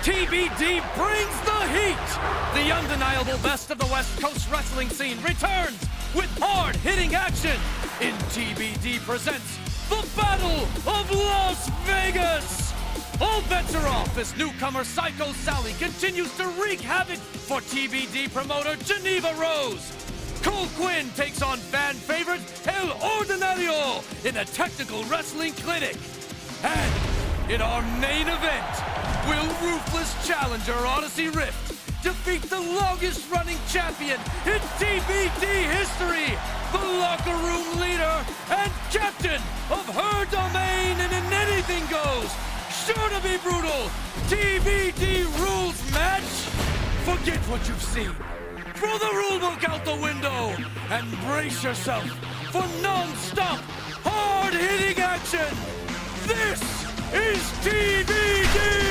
TBD brings the heat! The undeniable best of the West Coast wrestling scene returns with hard-hitting action in TBD presents the Battle of Las Vegas! All bets are off as newcomer Psycho Sally continues to wreak havoc for TBD promoter Geneva Rose. Cole Quinn takes on fan favorite El Ordinario in a technical wrestling clinic. And in our main event, will ruthless challenger Odyssey Rift defeat the longest-running champion in TBD history, the locker room leader and captain of her domain in an anything goes, sure to be brutal, TBD rules match? Forget what you've seen. Throw the rulebook out the window and brace yourself for non-stop, hard-hitting action. This is TBD!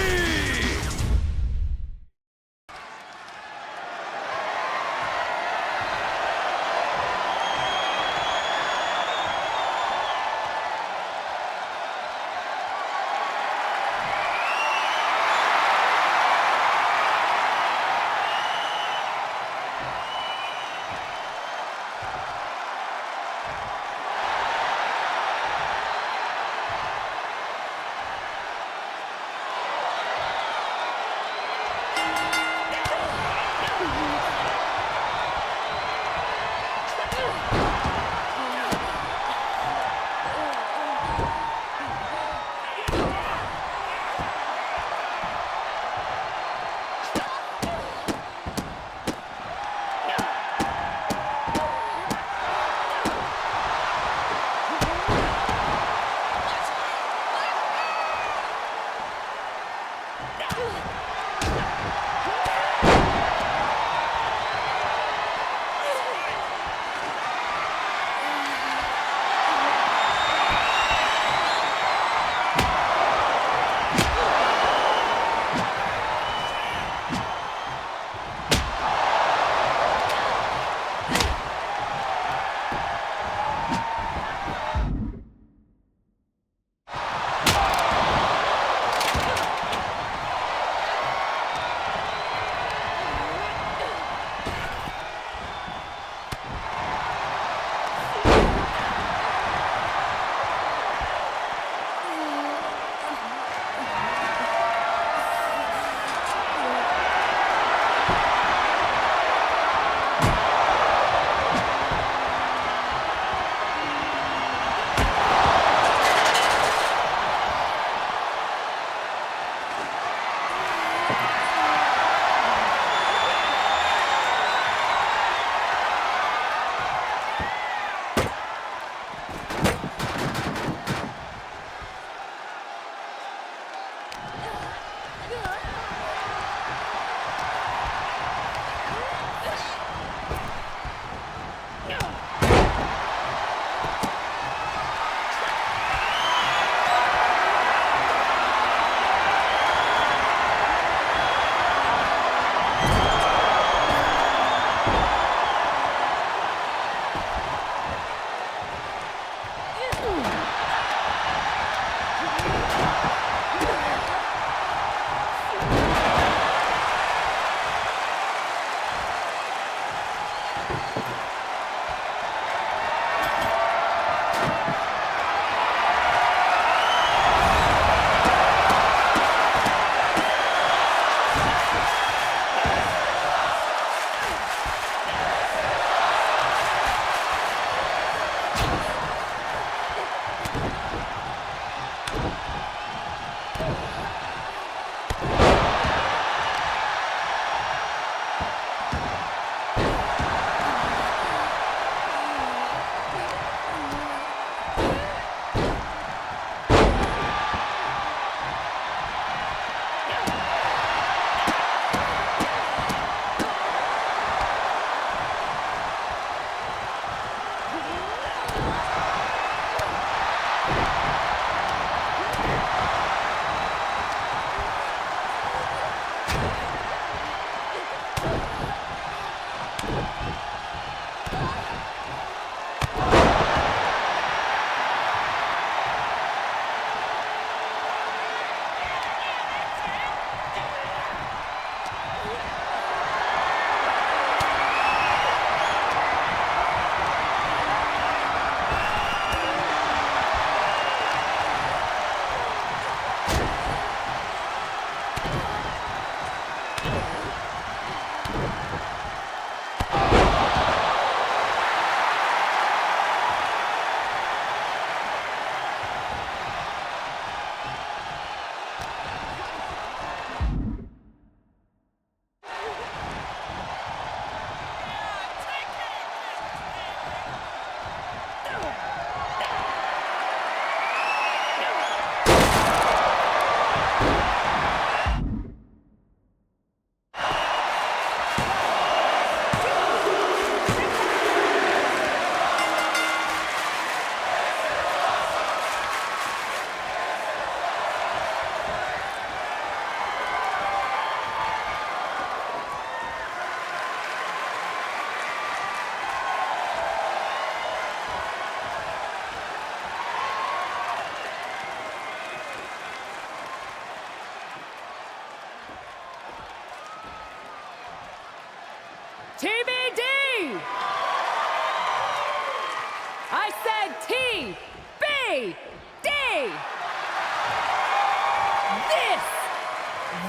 day!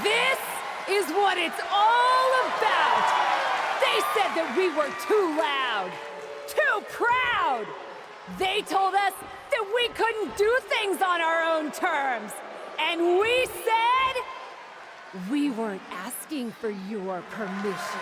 This is what it's all about! They said that we were too loud, too proud! They told us that we couldn't do things on our own terms! And we said we weren't asking for your permission.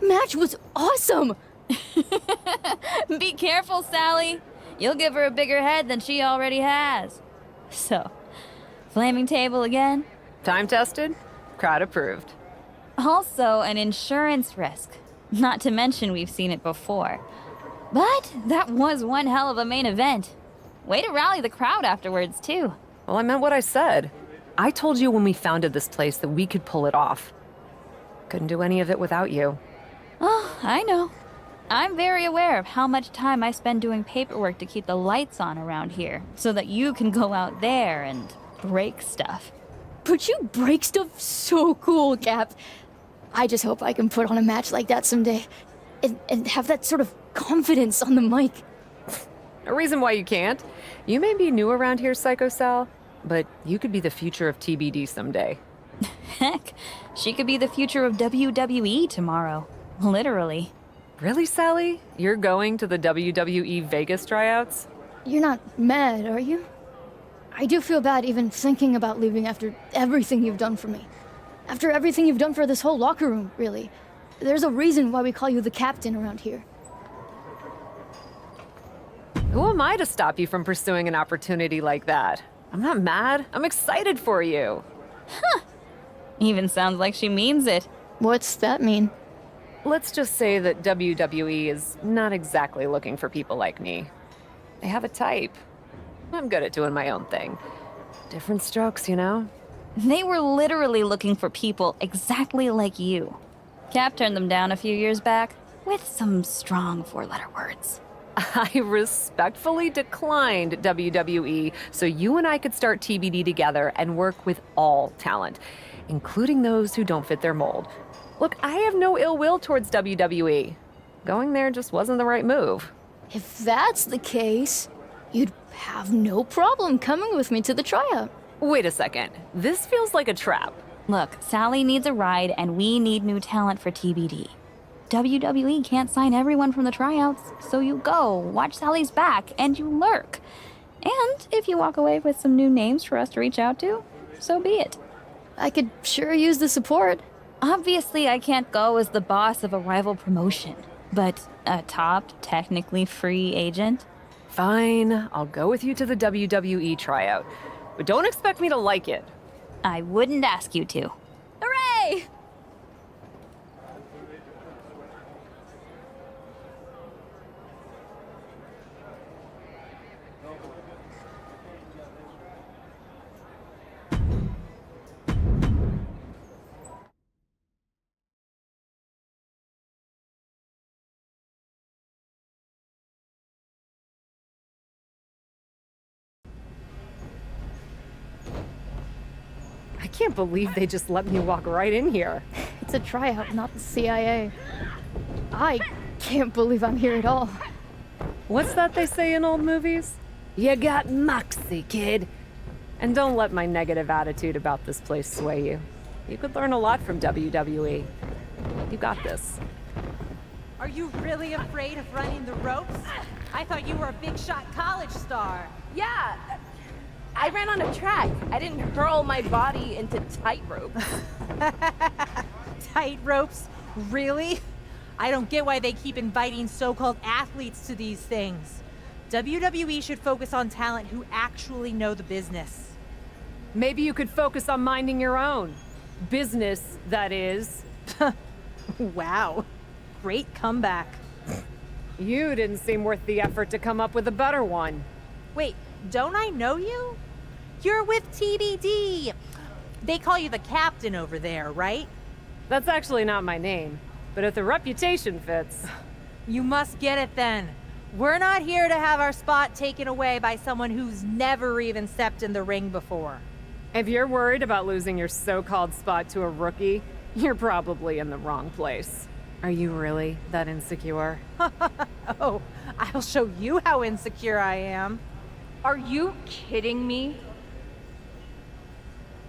Match was awesome! Be careful, Sally. You'll give her a bigger head than she already has. So, flaming table again? Time tested, crowd approved. Also an insurance risk. Not to mention we've seen it before. But that was one hell of a main event. Way to rally the crowd afterwards, too. Well, I meant what I said. I told you when we founded this place that we could pull it off. Couldn't do any of it without you. Oh, I know. I'm very aware of how much time I spend doing paperwork to keep the lights on around here, so that you can go out there and break stuff. But you break stuff so cool, Cap. I just hope I can put on a match like that someday. And have that sort of confidence on the mic. No reason why you can't. You may be new around here, Psycho Sal, but you could be the future of TBD someday. Heck, she could be the future of WWE tomorrow. Literally. Really, Sally? You're going to the WWE Vegas tryouts? You're not mad, are you? I do feel bad even thinking about leaving after everything you've done for me. After everything you've done for this whole locker room, really. There's a reason why we call you the captain around here. Who am I to stop you from pursuing an opportunity like that? I'm not mad. I'm excited for you. Huh. Even sounds like she means it. What's that mean? Let's just say that WWE is not exactly looking for people like me. They have a type. I'm good at doing my own thing. Different strokes, you know? They were literally looking for people exactly like you. Cap turned them down a few years back, with some strong four-letter words. I respectfully declined WWE so you and I could start TBD together and work with all talent, including those who don't fit their mold. Look, I have no ill will towards WWE. Going there just wasn't the right move. If that's the case, you'd have no problem coming with me to the tryout. Wait a second. This feels like a trap. Look, Sally needs a ride and we need new talent for TBD. WWE can't sign everyone from the tryouts, so you go, watch Sally's back, and you lurk. And if you walk away with some new names for us to reach out to, so be it. I could sure use the support. Obviously, I can't go as the boss of a rival promotion, but a top, technically free agent? Fine, I'll go with you to the WWE tryout. But don't expect me to like it. I wouldn't ask you to. Hooray! I can't believe they just let me walk right in here. It's a tryout, not the CIA. I can't believe I'm here at all. What's that they say in old movies? You got moxie, kid. And don't let my negative attitude about this place sway you. You could learn a lot from WWE. You got this. Are you really afraid of running the ropes? I thought you were a big shot college star. Yeah, I ran on a track. I didn't hurl my body into tightrope. Tight ropes? Really? I don't get why they keep inviting so-called athletes to these things. WWE should focus on talent who actually know the business. Maybe you could focus on minding your own. Business, that is. Wow. Great comeback. You didn't seem worth the effort to come up with a better one. Wait, don't I know you? You're with TBD. They call you the captain over there, right? That's actually not my name, but if the reputation fits... You must get it then. We're not here to have our spot taken away by someone who's never even stepped in the ring before. If you're worried about losing your so-called spot to a rookie, you're probably in the wrong place. Are you really that insecure? Oh, I'll show you how insecure I am. Are you kidding me?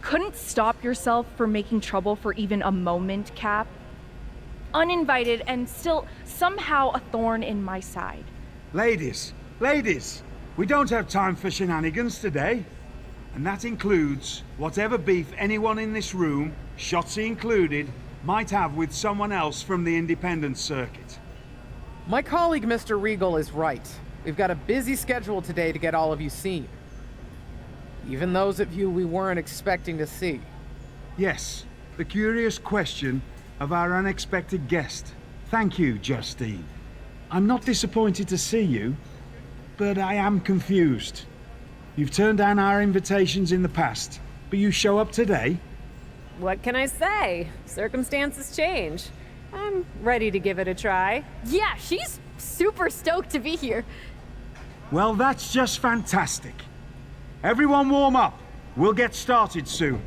Couldn't stop yourself from making trouble for even a moment, Cap? Uninvited and still somehow a thorn in my side. Ladies, we don't have time for shenanigans today. And that includes whatever beef anyone in this room, Shotzi included, might have with someone else from the independent circuit. My colleague Mr. Regal is right. We've got a busy schedule today to get all of you seen. Even those of you we weren't expecting to see. Yes, the curious question of our unexpected guest. Thank you, Justine. I'm not disappointed to see you, but I am confused. You've turned down our invitations in the past, but you show up today? What can I say? Circumstances change. I'm ready to give it a try. Yeah, she's super stoked to be here. Well, that's just fantastic. Everyone warm up. We'll get started soon.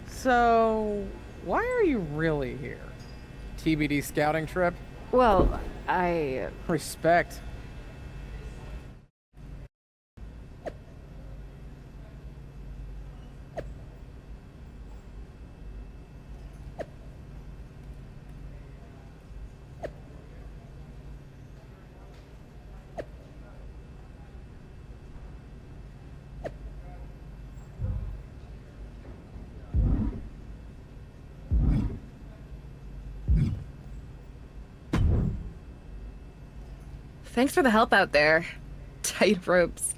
So, why are you really here? TBD scouting trip? Well, Respect. Thanks for the help out there. Tight ropes.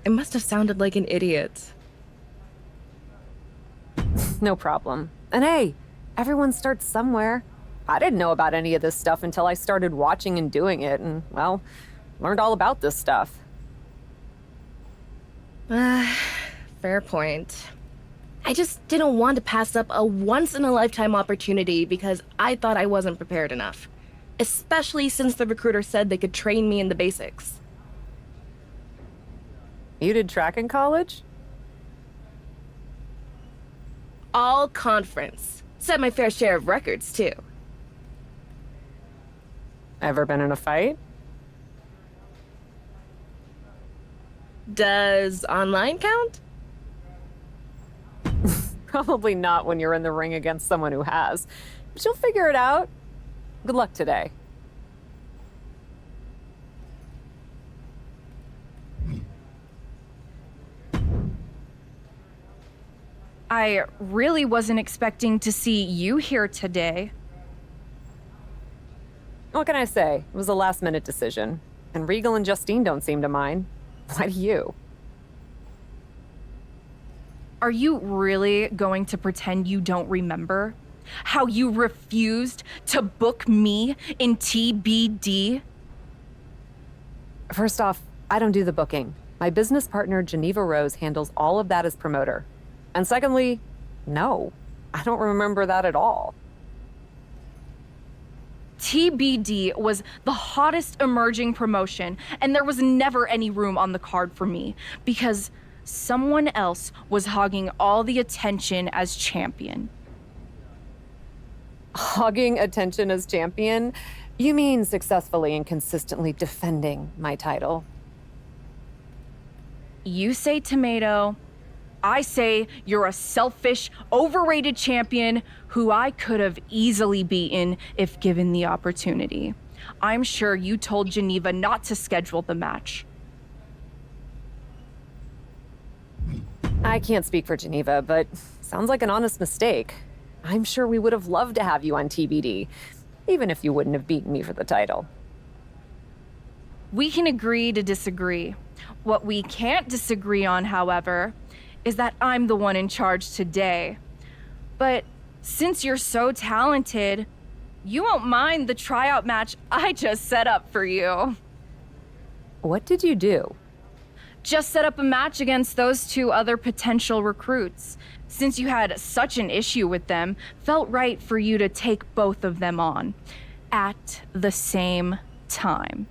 I must have sounded like an idiot. No problem. And hey, everyone starts somewhere. I didn't know about any of this stuff until I started watching and doing it, and, well, learned all about this stuff. Fair point. I just didn't want to pass up a once-in-a-lifetime opportunity because I thought I wasn't prepared enough. Especially since the recruiter said they could train me in the basics. You did track in college? All conference. Set my fair share of records, too. Ever been in a fight? Does online count? Probably not when you're in the ring against someone who has. But you'll figure it out. Good luck today. I really wasn't expecting to see you here today. What can I say? It was a last-minute decision. And Regal and Justine don't seem to mind. Why do you? Are you really going to pretend you don't remember? How you refused to book me in TBD? First off, I don't do the booking. My business partner, Geneva Rose, handles all of that as promoter. And secondly, no, I don't remember that at all. TBD was the hottest emerging promotion, and there was never any room on the card for me because someone else was hogging all the attention as champion. Hogging attention as champion? You mean successfully and consistently defending my title? You say tomato. I say you're a selfish, overrated champion who I could have easily beaten if given the opportunity. I'm sure you told Geneva not to schedule the match. I can't speak for Geneva, but sounds like an honest mistake. I'm sure we would have loved to have you on TBD, even if you wouldn't have beaten me for the title. We can agree to disagree. What we can't disagree on, however, is that I'm the one in charge today. But since you're so talented, you won't mind the tryout match I just set up for you. What did you do? Just set up a match against those two other potential recruits. Since you had such an issue with them, felt right for you to take both of them on at the same time.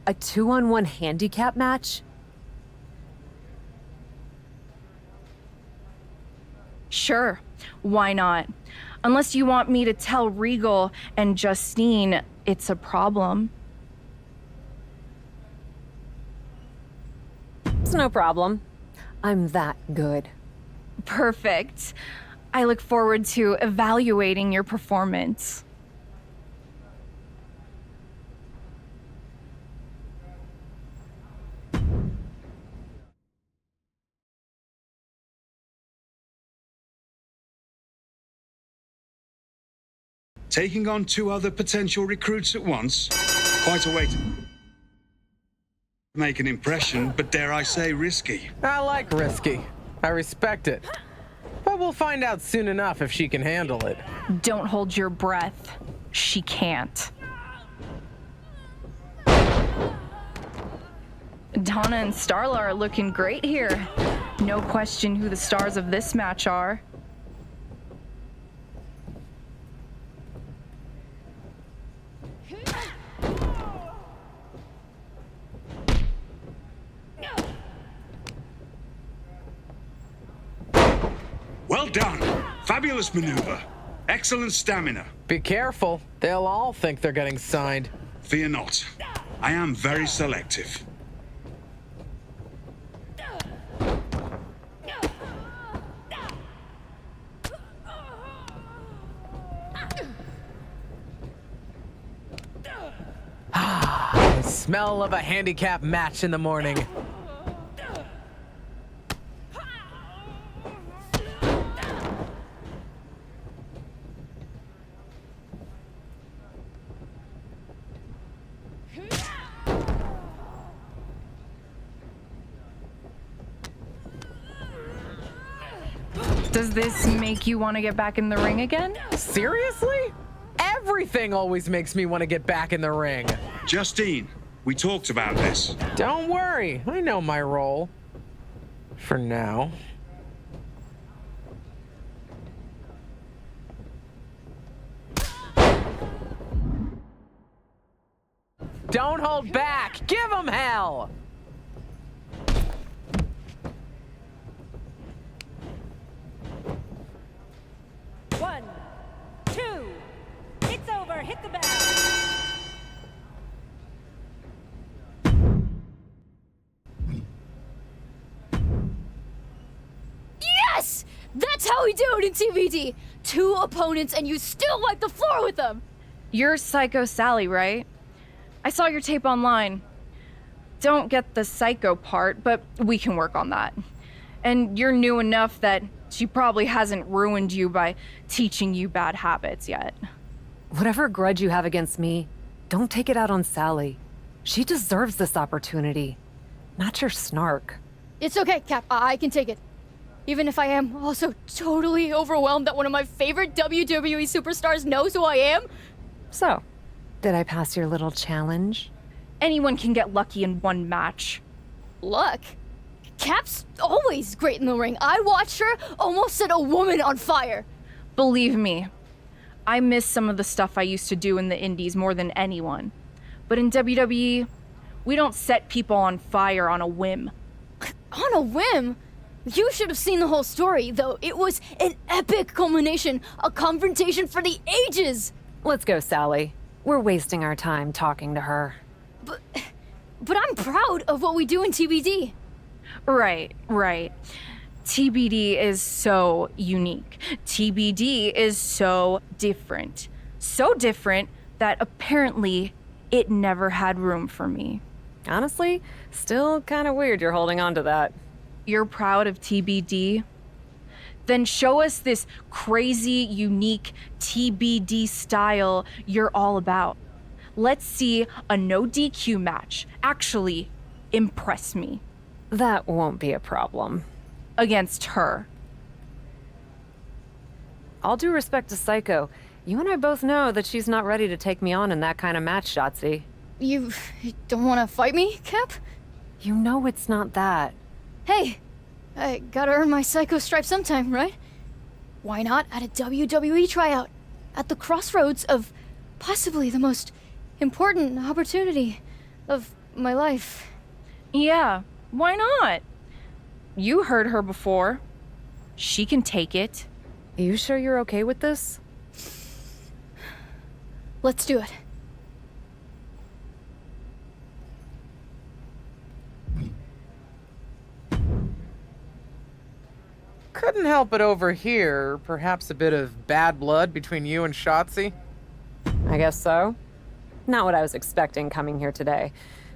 A 2-on-1 handicap match? Sure, why not? Unless you want me to tell Regal and Justine it's a problem. It's no problem. I'm that good. Perfect. I look forward to evaluating your performance. Taking on two other potential recruits at once? Quite a way to make an impression, but dare I say risky. I like risky. I respect it. But we'll find out soon enough if she can handle it. Don't hold your breath. She can't. Donna and Starla are looking great here. No question who the stars of this match are. Well done. Fabulous maneuver. Excellent stamina. Be careful. They'll all think they're getting signed. Fear not. I am very selective. The smell of a handicap match in the morning. Does this make you want to get back in the ring again? Seriously? Everything always makes me want to get back in the ring. Justine, we talked about this. Don't worry, I know my role. For now. Don't hold back! Give 'em hell! One, two, it's over, hit the bell. Yes! That's how we do it in TBD. Two opponents and you still wipe the floor with them. You're Psycho Sally, right? I saw your tape online. Don't get the psycho part, but we can work on that. And you're new enough that she probably hasn't ruined you by teaching you bad habits yet. Whatever grudge you have against me, don't take it out on Sally. She deserves this opportunity, not your snark. It's okay, Cap. I can take it. Even if I am also totally overwhelmed that one of my favorite WWE superstars knows who I am. So, did I pass your little challenge? Anyone can get lucky in one match. Luck? Cap's always great in the ring. I watched her almost set a woman on fire. Believe me, I miss some of the stuff I used to do in the indies more than anyone. But in WWE, we don't set people on fire on a whim. On a whim? You should have seen the whole story, though. It was an epic culmination, a confrontation for the ages. Let's go, Sally. We're wasting our time talking to her. But I'm proud of what we do in TBD. Right. TBD is so unique. TBD is so different. So different that apparently it never had room for me. Honestly, still kind of weird you're holding on to that. You're proud of TBD? Then show us this crazy, unique TBD style you're all about. Let's see a no DQ match. Actually, impress me. That won't be a problem. Against her. All due respect to Psycho, you and I both know that she's not ready to take me on in that kind of match, Shotzi. You don't want to fight me, Cap? You know it's not that. Hey, I gotta earn my Psycho stripe sometime, right? Why not at a WWE tryout? At the crossroads of possibly the most important opportunity of my life. Yeah, why not? You heard her before. She can take it. Are you sure you're okay with this? Let's do it. Couldn't help but overhear perhaps a bit of bad blood between you and Shotzi. I guess so. Not what I was expecting coming here today.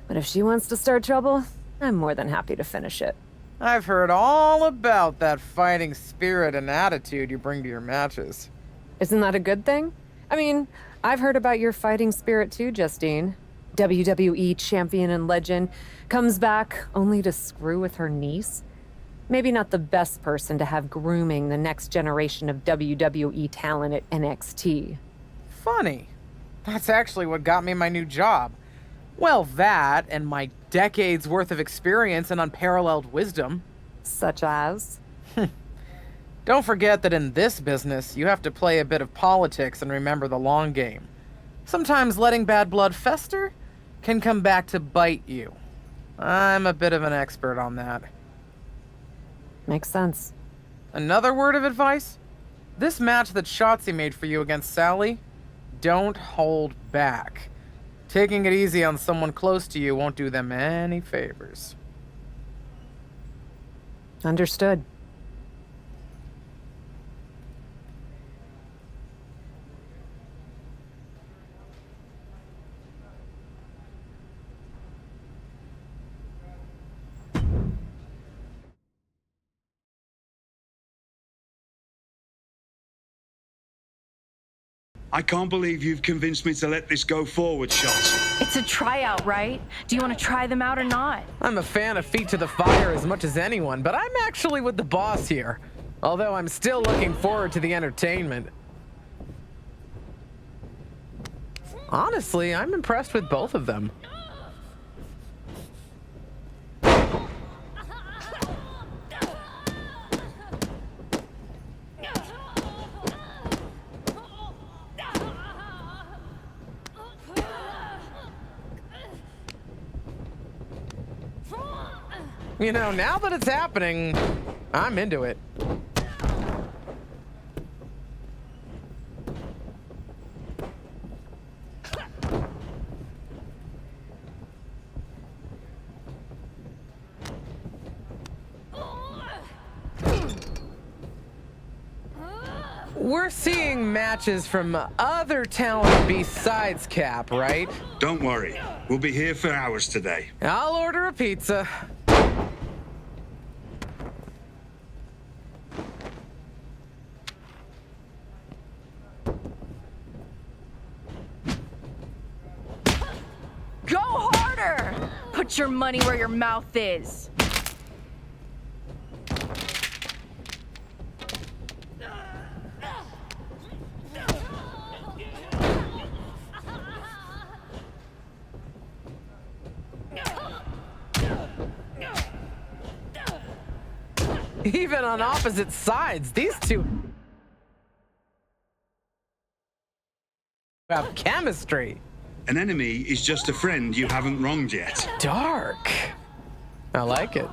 But if she wants to start trouble, I'm more than happy to finish it. I've heard all about that fighting spirit and attitude you bring to your matches. Isn't that a good thing? I mean, I've heard about your fighting spirit too, Justine. WWE champion and legend comes back only to screw with her niece. Maybe not the best person to have grooming the next generation of WWE talent at NXT. Funny. That's actually what got me my new job. Well, that and my decades worth of experience and unparalleled wisdom. Such as? Don't forget that in this business, you have to play a bit of politics and remember the long game. Sometimes letting bad blood fester can come back to bite you. I'm a bit of an expert on that. Makes sense. Another word of advice? This match that Shotzi made for you against Sally, don't hold back. Taking it easy on someone close to you won't do them any favors. Understood. I can't believe you've convinced me to let this go forward, Shots. It's a tryout, right? Do you want to try them out or not? I'm a fan of Feet to the Fire as much as anyone, but I'm actually with the boss here. Although I'm still looking forward to the entertainment. Honestly, I'm impressed with both of them. You know, now that it's happening, I'm into it. We're seeing matches from other talent besides Cap, right? Don't worry. We'll be here for hours today. I'll order a pizza. Go harder! Put your money where your mouth is. Even on opposite sides, these two have chemistry. An enemy is just a friend you haven't wronged yet. Dark. I like it.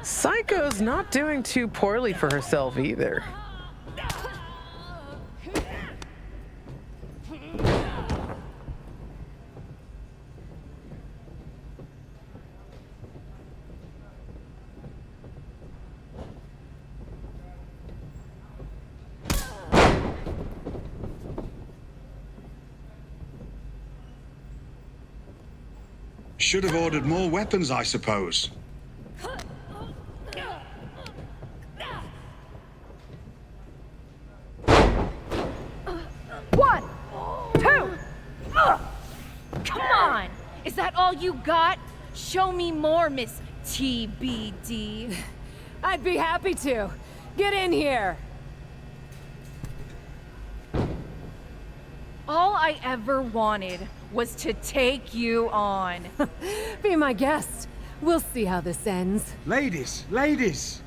Psycho's not doing too poorly for herself either. Should have ordered more weapons, I suppose. One, two. Come on! Is that all you got? Show me more, Miss TBD. I'd be happy to. Get in here. All I ever wanted was to take you on. Be my guest. We'll see how this ends. Ladies, ladies!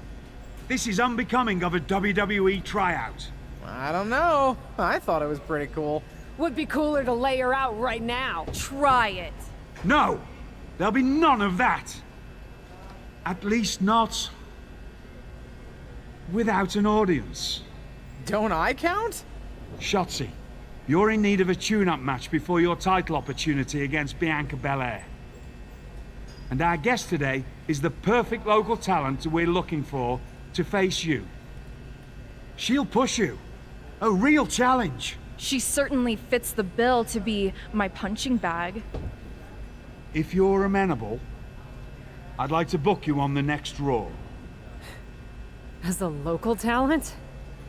This is unbecoming of a WWE tryout. I don't know. I thought it was pretty cool. Would be cooler to lay her out right now. Try it. No! There'll be none of that! At least not... without an audience. Don't I count? Shotzi, you're in need of a tune-up match before your title opportunity against Bianca Belair. And our guest today is the perfect local talent we're looking for to face you. She'll push you. A real challenge. She certainly fits the bill to be my punching bag. If you're amenable, I'd like to book you on the next Raw. As a local talent?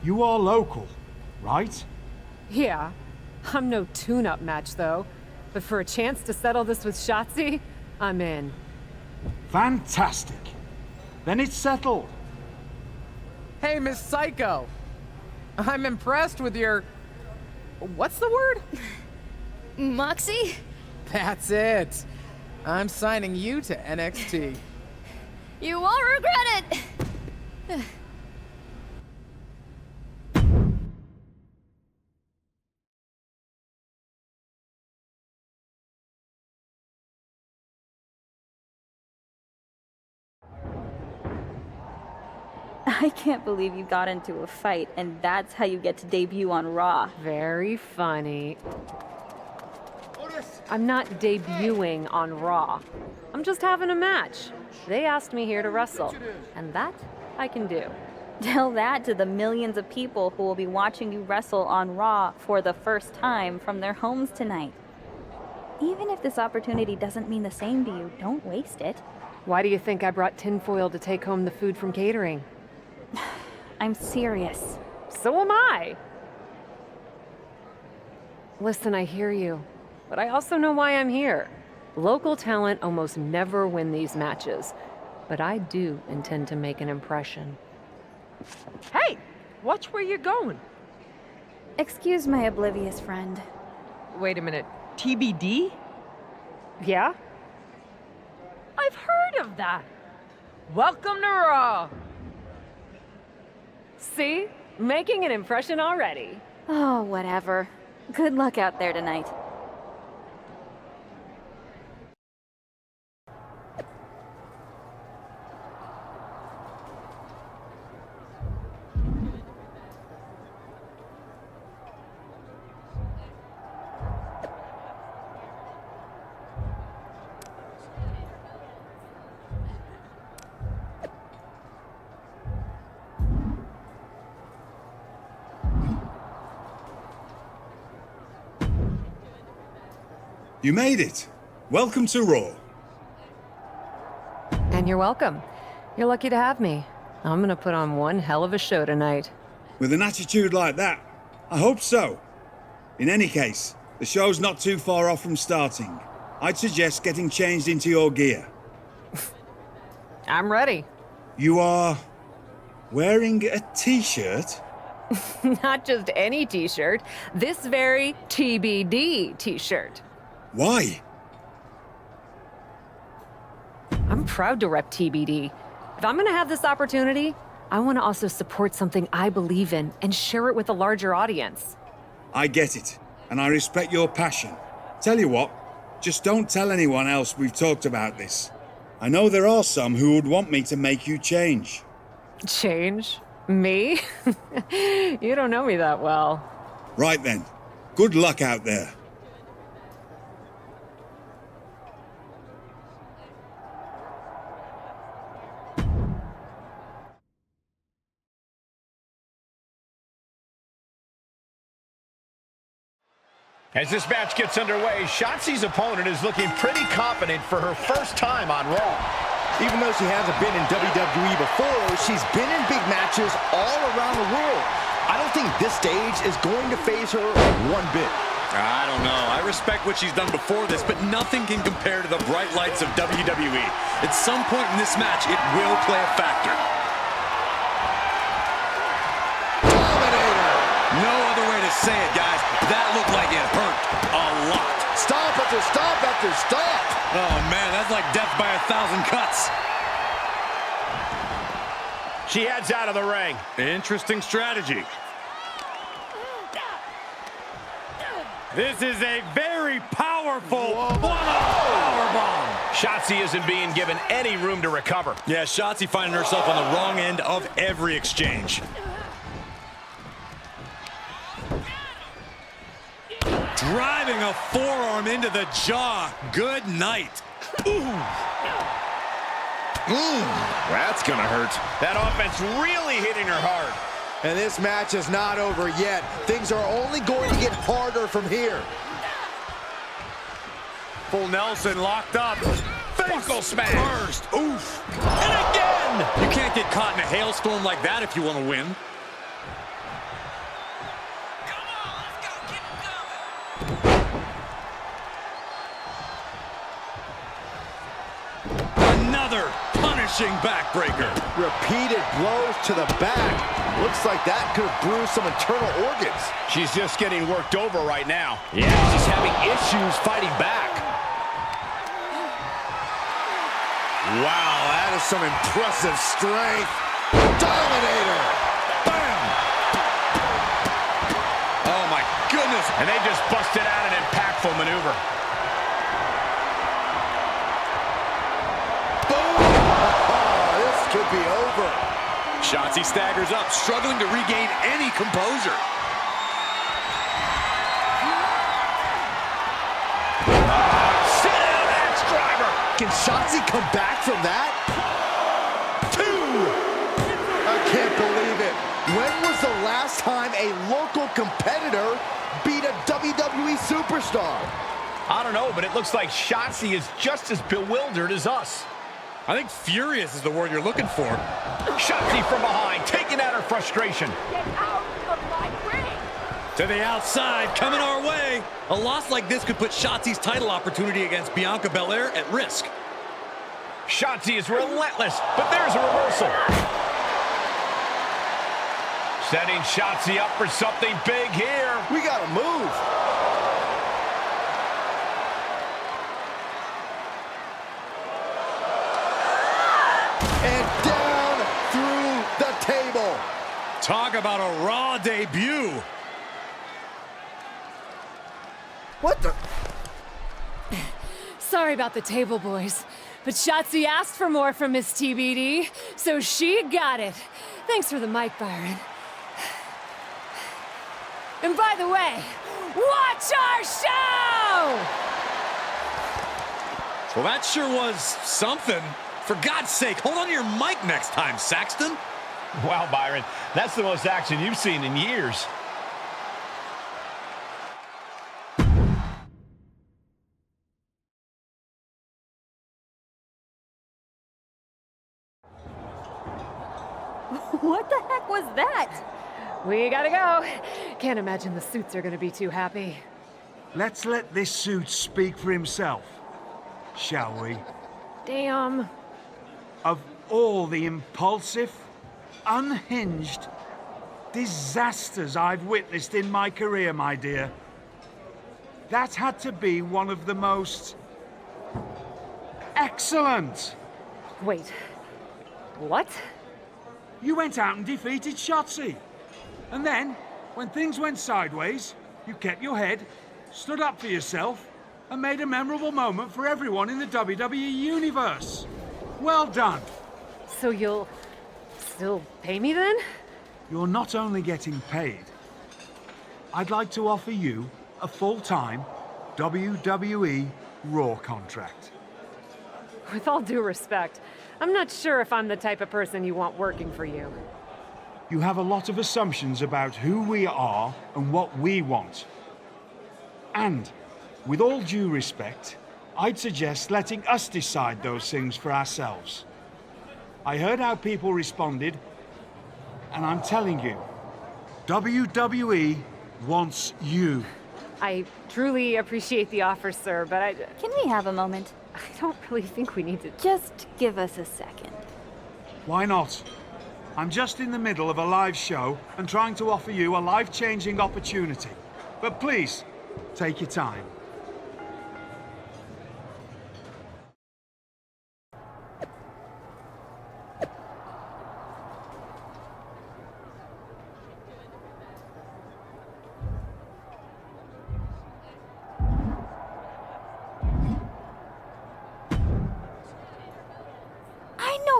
You are local, right? Yeah. I'm no tune-up match, though. But for a chance to settle this with Shotzi, I'm in. Fantastic. Then it's settled. Hey, Miss Psycho. I'm impressed with your... What's the word? Moxie? That's it. I'm signing you to NXT. You won't regret it! I can't believe you got into a fight, and that's how you get to debut on Raw. Very funny. I'm not debuting on Raw. I'm just having a match. They asked me here to wrestle, and that I can do. Tell that to the millions of people who will be watching you wrestle on Raw for the first time from their homes tonight. Even if this opportunity doesn't mean the same to you, don't waste it. Why do you think I brought tinfoil to take home the food from catering? I'm serious. So am I. Listen, I hear you, but I also know why I'm here. Local talent almost never win these matches, but I do intend to make an impression. Hey, watch where you're going. Excuse my oblivious friend. Wait a minute, TBD? Yeah? I've heard of that. Welcome to Raw. See? Making an impression already. Oh, whatever. Good luck out there tonight. You made it. Welcome to Raw. And you're welcome. You're lucky to have me. I'm gonna put on one hell of a show tonight. With an attitude like that, I hope so. In any case, the show's not too far off from starting. I'd suggest getting changed into your gear. I'm ready. You are wearing a t-shirt? Not just any t-shirt, this very TBD t-shirt. Why? I'm proud to rep TBD. If I'm gonna have this opportunity, I want to also support something I believe in and share it with a larger audience. I get it, and I respect your passion. Tell you what, just don't tell anyone else we've talked about this. I know there are some who would want me to make you change. Change? Me? You don't know me that well. Right then. Good luck out there. As this match gets underway, Shotzi's opponent is looking pretty confident for her first time on Raw. Even though she hasn't been in WWE before, she's been in big matches all around the world. I don't think this stage is going to faze her one bit. I don't know. I respect what she's done before this, but nothing can compare to the bright lights of WWE. At some point in this match, it will play a factor. No other way to say it, guys. That looked like it hurt a lot. Stomp after stomp after stomp. Oh, man, that's like death by 1,000 cuts. She heads out of the ring. Interesting strategy. This is a very powerful powerbomb. Shotzi isn't being given any room to recover. Yeah, Shotzi finding herself on the wrong end of every exchange. Driving a forearm into the jaw. Good night. Ooh. That's gonna hurt. That offense really hitting her hard. And this match is not over yet. Things are only going to get harder from here. Full Nelson locked up. Buckle smash. First. Oof. And again. You can't get caught in a hailstorm like that if you want to win. Another punishing backbreaker. Repeated blows to the back. Looks like that could have bruised some internal organs. She's just getting worked over right now. Yeah, she's having issues fighting back. Wow, that is some impressive strength. Dominator. Bam! Oh, my goodness. And they just busted out an impactful maneuver. Could be over. Shotzi staggers up, struggling to regain any composure. Sit down, axe driver. Can Shotzi come back from that? 2! I can't believe it. When was the last time a local competitor beat a WWE superstar? I don't know, but it looks like Shotzi is just as bewildered as us. I think furious is the word you're looking for. Shotzi from behind, taking out her frustration. Get out of my ring! To the outside, coming our way. A loss like this could put Shotzi's title opportunity against Bianca Belair at risk. Shotzi is relentless, but there's a reversal. Setting Shotzi up for something big here. We gotta move. And down through the table. Talk about a Raw debut. What the? Sorry about the table, boys. But Shotzi asked for more from Miss TBD, so she got it. Thanks for the mic, Byron. And by the way, watch our show! Well, that sure was something. For God's sake, hold on to your mic next time, Saxton. Wow, Byron, that's the most action you've seen in years. What the heck was that? We gotta go. Can't imagine the suits are gonna be too happy. Let's let this suit speak for himself, shall we? Damn. Of all the impulsive, unhinged disasters I've witnessed in my career, my dear, that had to be one of the most excellent. Wait. What? You went out and defeated Shotzi. And then, when things went sideways, you kept your head, stood up for yourself, and made a memorable moment for everyone in the WWE Universe. Well done. So you'll still pay me then? You're not only getting paid, I'd like to offer you a full-time WWE Raw contract. With all due respect, I'm not sure if I'm the type of person you want working for you. You have a lot of assumptions about who we are and what we want. And, with all due respect, I'd suggest letting us decide those things for ourselves. I heard how people responded, and I'm telling you, WWE wants you. I truly appreciate the offer, sir, but Can we have a moment? I don't really think we need to... Just give us a second. Why not? I'm just in the middle of a live show and trying to offer you a life-changing opportunity. But please, take your time.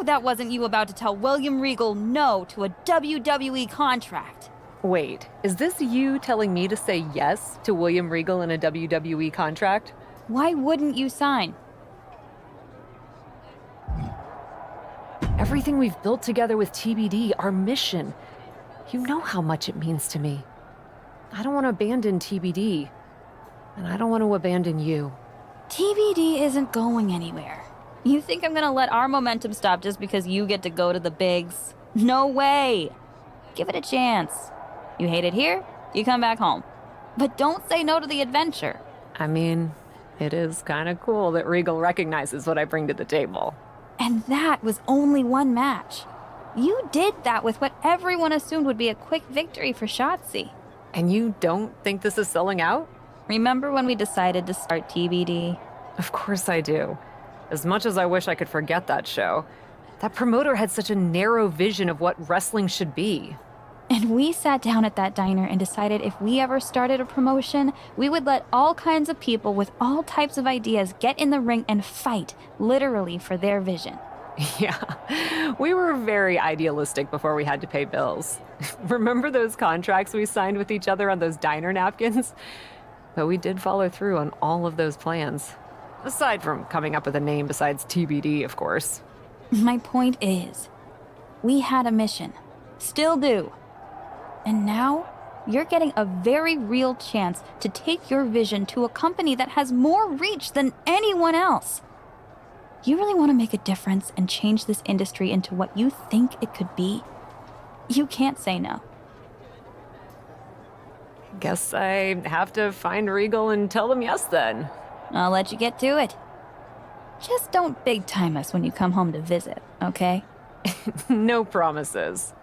That wasn't you about to tell William Regal no to a WWE contract. Wait, is this you telling me to say yes to William Regal in a WWE contract? Why wouldn't you sign? Everything we've built together with TBD, our mission. You know how much it means to me. I don't want to abandon TBD, and I don't want to abandon you. TBD isn't going anywhere. You think I'm gonna let our momentum stop just because you get to go to the bigs? No way! Give it a chance. You hate it here, you come back home. But don't say no to the adventure. I mean, it is kind of cool that Regal recognizes what I bring to the table. And that was only one match. You did that with what everyone assumed would be a quick victory for Shotzi. And you don't think this is selling out? Remember when we decided to start TBD? Of course I do. As much as I wish I could forget that show, that promoter had such a narrow vision of what wrestling should be. And we sat down at that diner and decided if we ever started a promotion, we would let all kinds of people with all types of ideas get in the ring and fight, literally, for their vision. Yeah, we were very idealistic before we had to pay bills. Remember those contracts we signed with each other on those diner napkins? But we did follow through on all of those plans. Aside from coming up with a name besides TBD, of course. My point is, we had a mission. Still do. And now, you're getting a very real chance to take your vision to a company that has more reach than anyone else. You really want to make a difference and change this industry into what you think it could be? You can't say no. Guess I have to find Regal and tell them yes then. I'll let you get to it. Just don't big time us when you come home to visit, okay? No promises.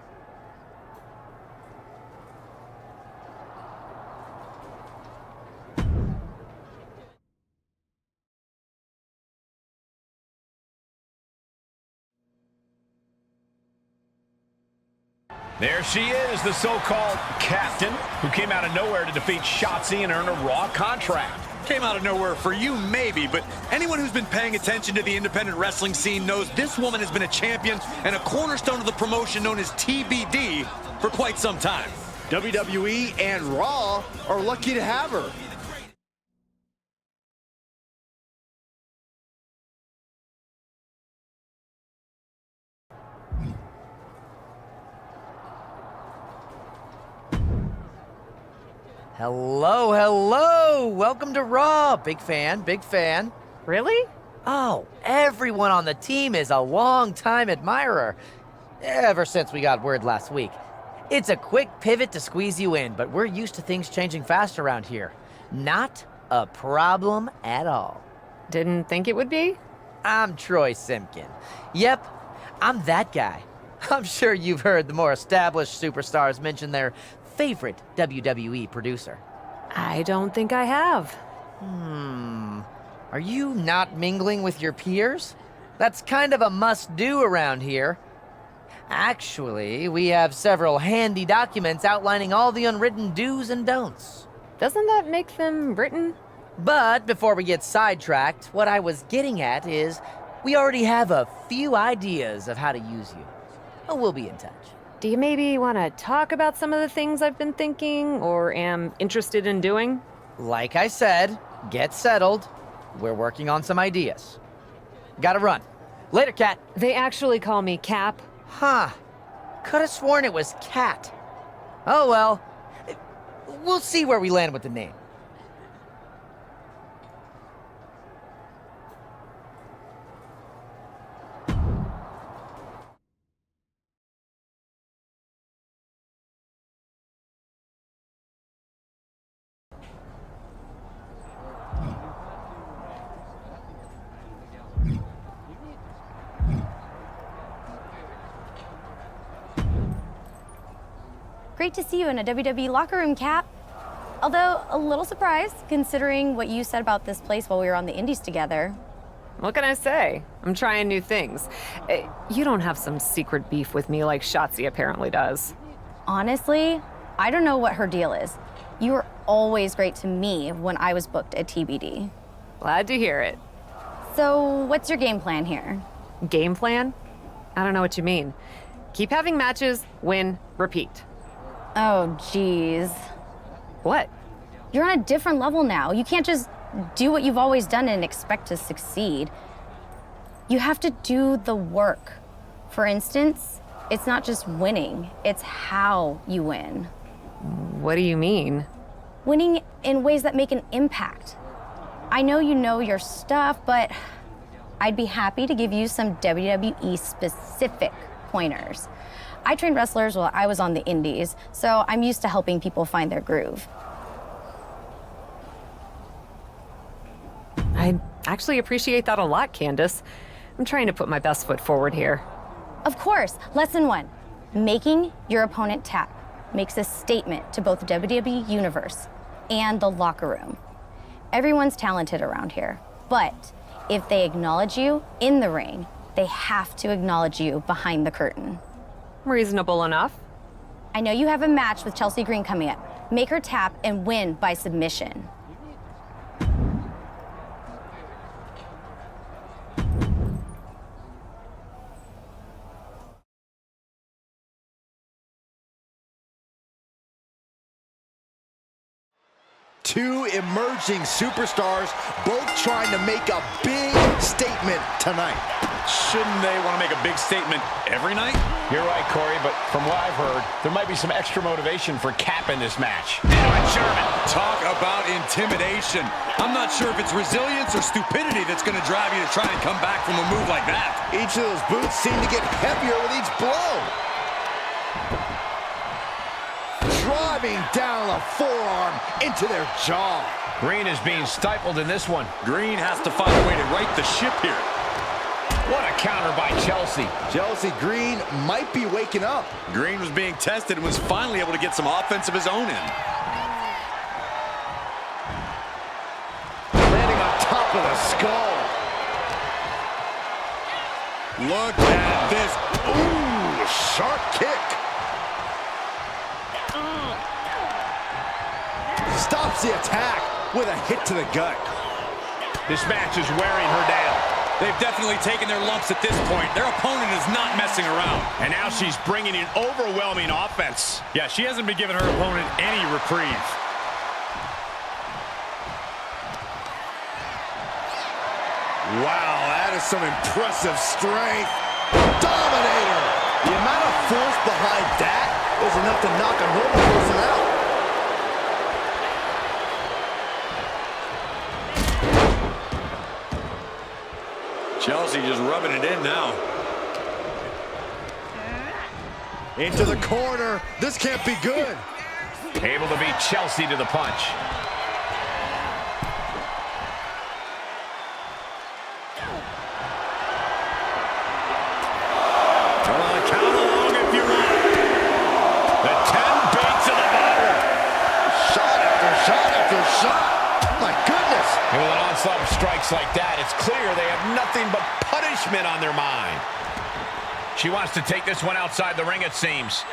There she is, the so-called captain, who came out of nowhere to defeat Shotzi and earn a Raw contract. Came out of nowhere for you, maybe, but anyone who's been paying attention to the independent wrestling scene knows this woman has been a champion and a cornerstone of the promotion known as TBD for quite some time. WWE and Raw are lucky to have her. Hello, hello! Welcome to Raw! Big fan, big fan. Really? Oh, everyone on the team is a long-time admirer. Ever since we got word last week. It's a quick pivot to squeeze you in, but we're used to things changing fast around here. Not a problem at all. Didn't think it would be? I'm Troy Simpkin. Yep, I'm that guy. I'm sure you've heard the more established superstars mention their favorite WWE producer. I don't think I have. Are you not mingling with your peers? That's kind of a must-do around here. Actually, we have several handy documents outlining all the unwritten do's and don'ts. Doesn't that make them written? But before we get sidetracked, what I was getting at is, We already have a few ideas of how to use you. But we'll be in touch. Do you maybe want to talk about some of the things I've been thinking or am interested in doing? Like I said, get settled. We're working on some ideas. Gotta run. Later, Cat. They actually call me Cap. Huh. Could have sworn it was Cat. Oh well. We'll see where we land with the name. Great to see you in a WWE locker room, Cap. Although, a little surprised, considering what you said about this place while we were on the Indies together. What can I say? I'm trying new things. You don't have some secret beef with me like Shotzi apparently does. Honestly, I don't know what her deal is. You were always great to me when I was booked at TBD. Glad to hear it. So, what's your game plan here? Game plan? I don't know what you mean. Keep having matches, win, repeat. Oh, geez. What? You're on a different level now. You can't just do what you've always done and expect to succeed. You have to do the work. For instance, it's not just winning, it's how you win. What do you mean? Winning in ways that make an impact. I know you know your stuff, but I'd be happy to give you some WWE-specific pointers. I trained wrestlers while I was on the Indies, so I'm used to helping people find their groove. I actually appreciate that a lot, Candace. I'm trying to put my best foot forward here. Of course, lesson 1. Making your opponent tap makes a statement to both the WWE Universe and the locker room. Everyone's talented around here, but if they acknowledge you in the ring, they have to acknowledge you behind the curtain. Reasonable enough. I know you have a match with Chelsea Green coming up. Make her tap and win by submission. Two emerging superstars, both trying to make a big statement tonight. Shouldn't they want to make a big statement every night? You're right, Corey, but from what I've heard, there might be some extra motivation for Cap in this match. Into a German. Talk about intimidation. I'm not sure if it's resilience or stupidity that's going to drive you to try and come back from a move like that. Each of those boots seem to get heavier with each blow. Driving down a forearm into their jaw. Green is being stifled in this one. Green has to find a way to right the ship here. What a counter by Chelsea. Chelsea Green might be waking up. Green was being tested and was finally able to get some offense of his own in. Landing on top of the skull. Look at this. Ooh, sharp kick. Stops the attack with a hit to the gut. This match is wearing her down. They've definitely taken their lumps at this point. Their opponent is not messing around. And now she's bringing in overwhelming offense. Yeah, she hasn't been giving her opponent any reprieve. Wow, that is some impressive strength. Dominator! The amount of force behind that is enough to knock a normal person out. Chelsea just rubbing it in now. Into the corner. This can't be good. Able to beat Chelsea to the punch. Come on, count along if you want. The 10 beats of the bottle. Shot after shot after shot. My goodness. And with an onslaught of strikes like that, it's clear they have nothing but punishment on their mind. She wants to take this one outside the ring, it seems.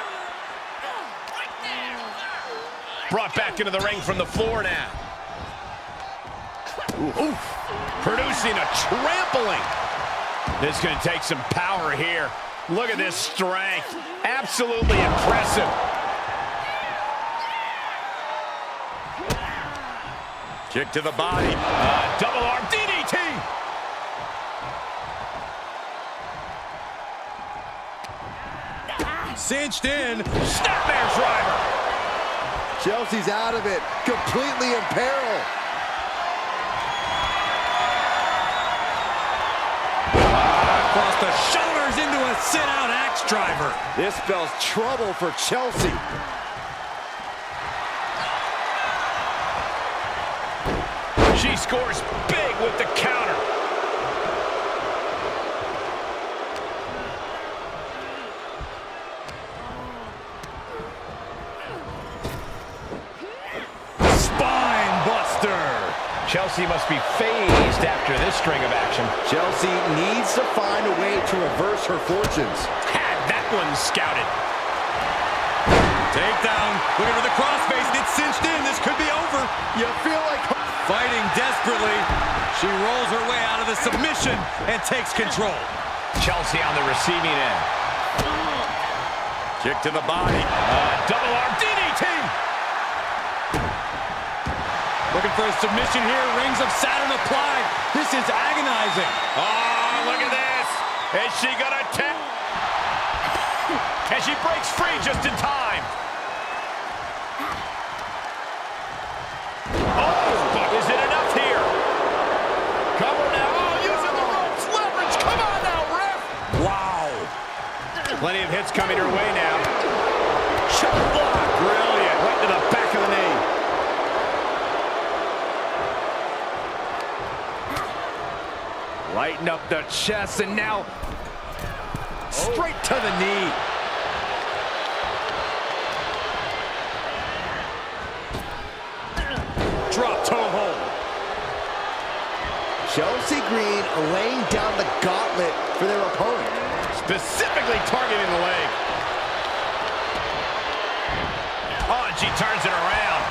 Brought back into the ring from the floor now. Ooh. Producing a trampling. This is going to take some power here. Look at this strength. Absolutely impressive. Kick to the body. Double arm DDT. Cinched in. Snapmare driver. Chelsea's out of it, completely in peril. Across the shoulders into a sit-out axe driver. This spells trouble for Chelsea. She scores big with the counter. Spine buster. Chelsea must be phased after this string of action. Chelsea needs to find a way to reverse her fortunes. Had that one scouted. Takedown. Looking for the crossface. It's cinched in. This could be over. You feel like fighting desperately. She rolls her way out of the submission and takes control. Chelsea on the receiving end. Kick to the body. Double arm DDT. Looking for a submission here. Rings of Saturn applied. This is agonizing. Oh, look at this. Is she gonna tap? And she breaks free just in time. Oh, is it enough here? Cover now. Oh, using the ropes. Leverage. Come on now, ref. Wow. Plenty of hits coming her way now. Shot block. Brilliant. Right to the back of the knee. Lighten up the chest and now straight to the knee. Drop toe hold. Chelsea Green laying down the gauntlet for their opponent. Specifically targeting the leg. Oh, and she turns it around.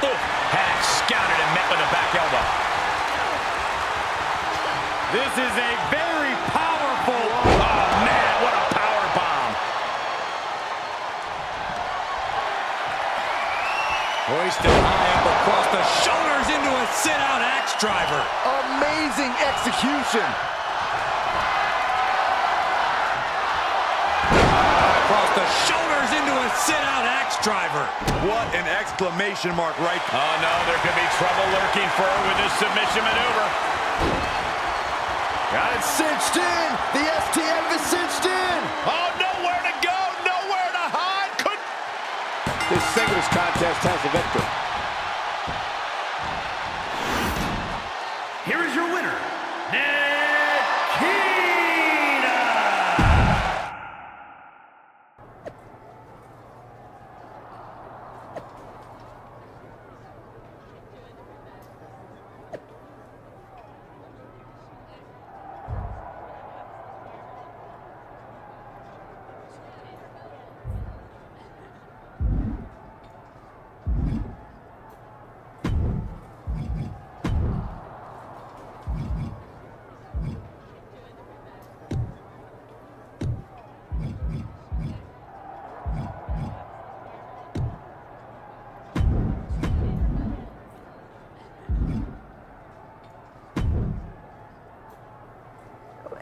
Oof, half scouted and met with a back elbow. This is a very powerful. Oh, man, what a power bomb. Hoisted high up across the shoulders into a sit-out axe driver. Amazing execution. Across the shoulders into a sit-out axe driver. What an exclamation mark, right? Oh, no, there could be trouble lurking for her with this submission maneuver. Got it cinched in. The STF is cinched in. Oh, nowhere to go, nowhere to hide. This singles contest has a victor. Here is your winner,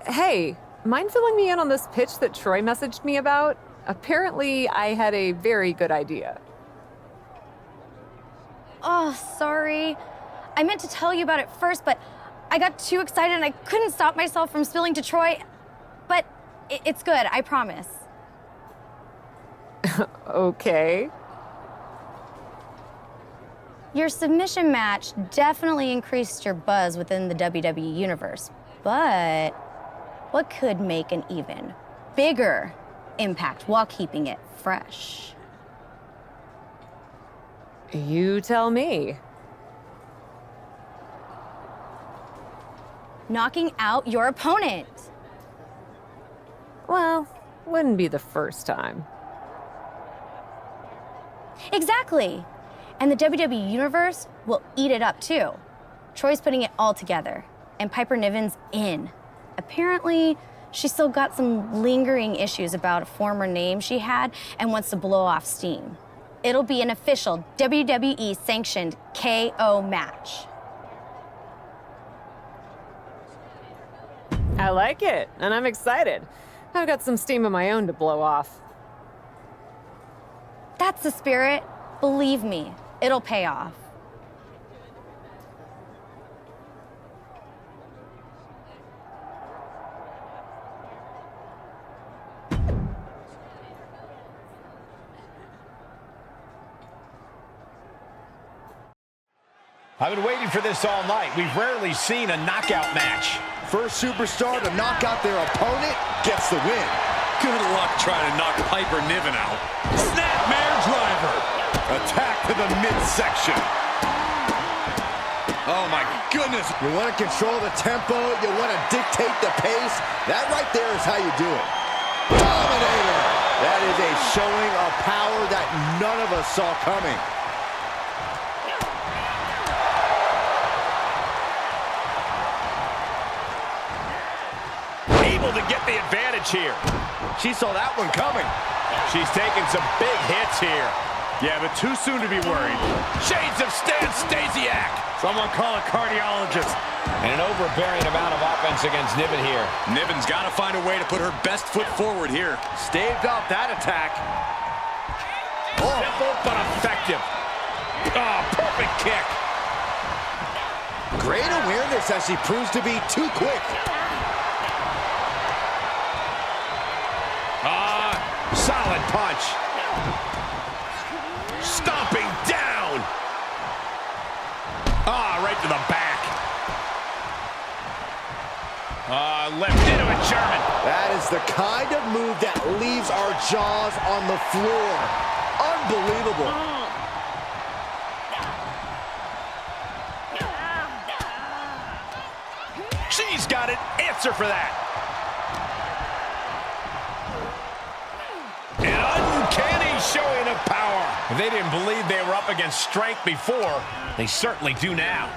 Hey, mind filling me in on this pitch that Troy messaged me about? Apparently, I had a very good idea. Oh, sorry. I meant to tell you about it first, but I got too excited and I couldn't stop myself from spilling to Troy. But it's good, I promise. Okay. Your submission match definitely increased your buzz within the WWE universe, but what could make an even bigger impact while keeping it fresh? You tell me. Knocking out your opponent. Well, wouldn't be the first time. Exactly. And the WWE Universe will eat it up too. Troy's putting it all together, and Piper Niven's in. Apparently, she's still got some lingering issues about a former name she had and wants to blow off steam. It'll be an official WWE-sanctioned KO match. I like it, and I'm excited. I've got some steam of my own to blow off. That's the spirit. Believe me, it'll pay off. I've been waiting for this all night. We've rarely seen a knockout match. First superstar to knock out their opponent gets the win. Good luck trying to knock Piper Niven out. Snapmare driver. Attack to the midsection. Oh my goodness. You want to control the tempo. You want to dictate the pace. That right there is how you do it. Dominator. That is a showing of power that none of us saw coming. To get the advantage here. She saw that one coming. She's taking some big hits here. Yeah, but too soon to be worried. Shades of Stan Stasiak. Someone call a cardiologist. And an overbearing amount of offense against Niven here. Niven's got to find a way to put her best foot forward here. Staved off that attack. Simple but effective. Oh, perfect kick. Great awareness as she proves to be too quick. Solid punch. Stomping down. Right to the back. Left into a German. That is the kind of move that leaves our jaws on the floor. Unbelievable. She's got an answer for that. An uncanny showing of power. If they didn't believe they were up against strength before, they certainly do now.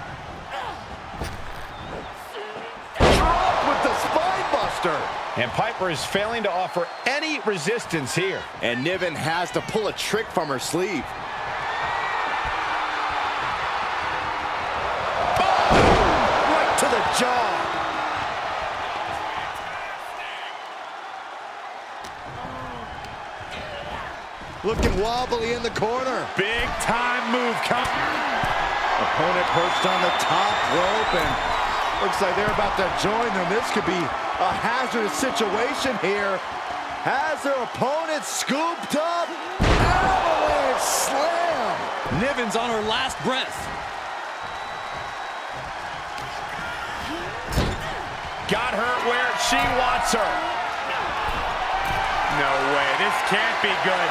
Drop with the spine buster. And Piper is failing to offer any resistance here. And Niven has to pull a trick from her sleeve. Boom! Right to the jaw. Looking wobbly in the corner. Big time move coming. Opponent perched on the top rope, and looks like they're about to join them. This could be a hazardous situation here. Has their opponent scooped up. Avalanche slam. Niven's on her last breath. Got her where she wants her. No way, this can't be good.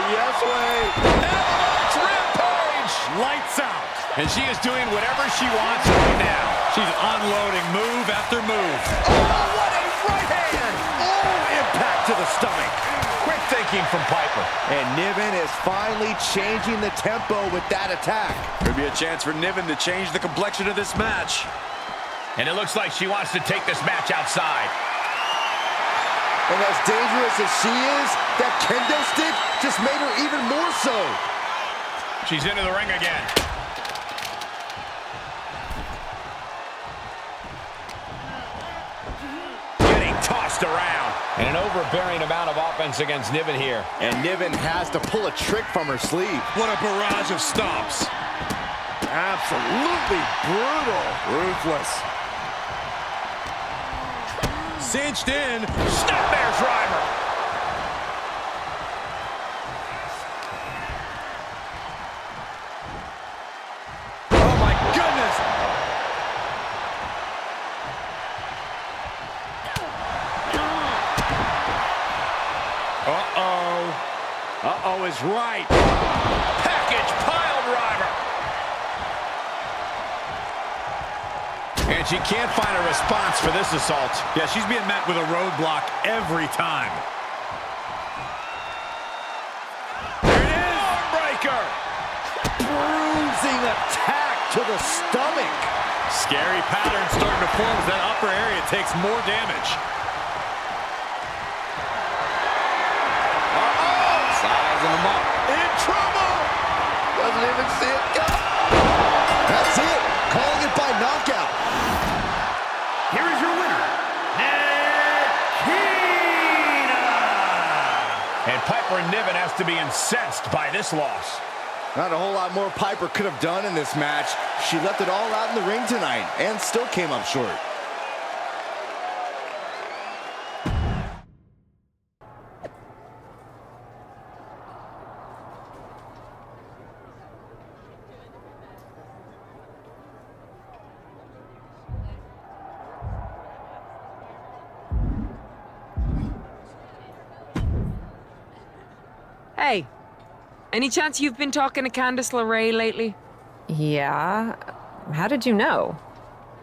Yes way. Avalanche rampage! Lights out. And she is doing whatever she wants right now. She's unloading move after move. Oh, what a right hand! Oh, impact to the stomach. Quick thinking from Piper. And Niven is finally changing the tempo with that attack. Could be a chance for Niven to change the complexion of this match. And it looks like she wants to take this match outside. And as dangerous as she is, that kendo stick just made her even more so. She's into the ring again. Getting tossed around. And an overbearing amount of offense against Niven here. And Niven has to pull a trick from her sleeve. What a barrage of stomps. Absolutely brutal. Ruthless. Cinched in. Snapmare driver. Oh my goodness. Uh-oh is right. Package pile driver. And she can't find a response for this assault. Yeah, she's being met with a roadblock every time. There it is. Breaker. Bruising attack to the stomach. Scary pattern starting to form as that upper area takes more damage. Sizing him up. In trouble! Doesn't even see it go. That's it. Calling it by knockout. Here is your winner, And Piper Niven has to be incensed by this loss. Not a whole lot more Piper could have done in this match. She left it all out in the ring tonight and still came up short. Hey, any chance you've been talking to Candice LeRae lately? Yeah. How did you know?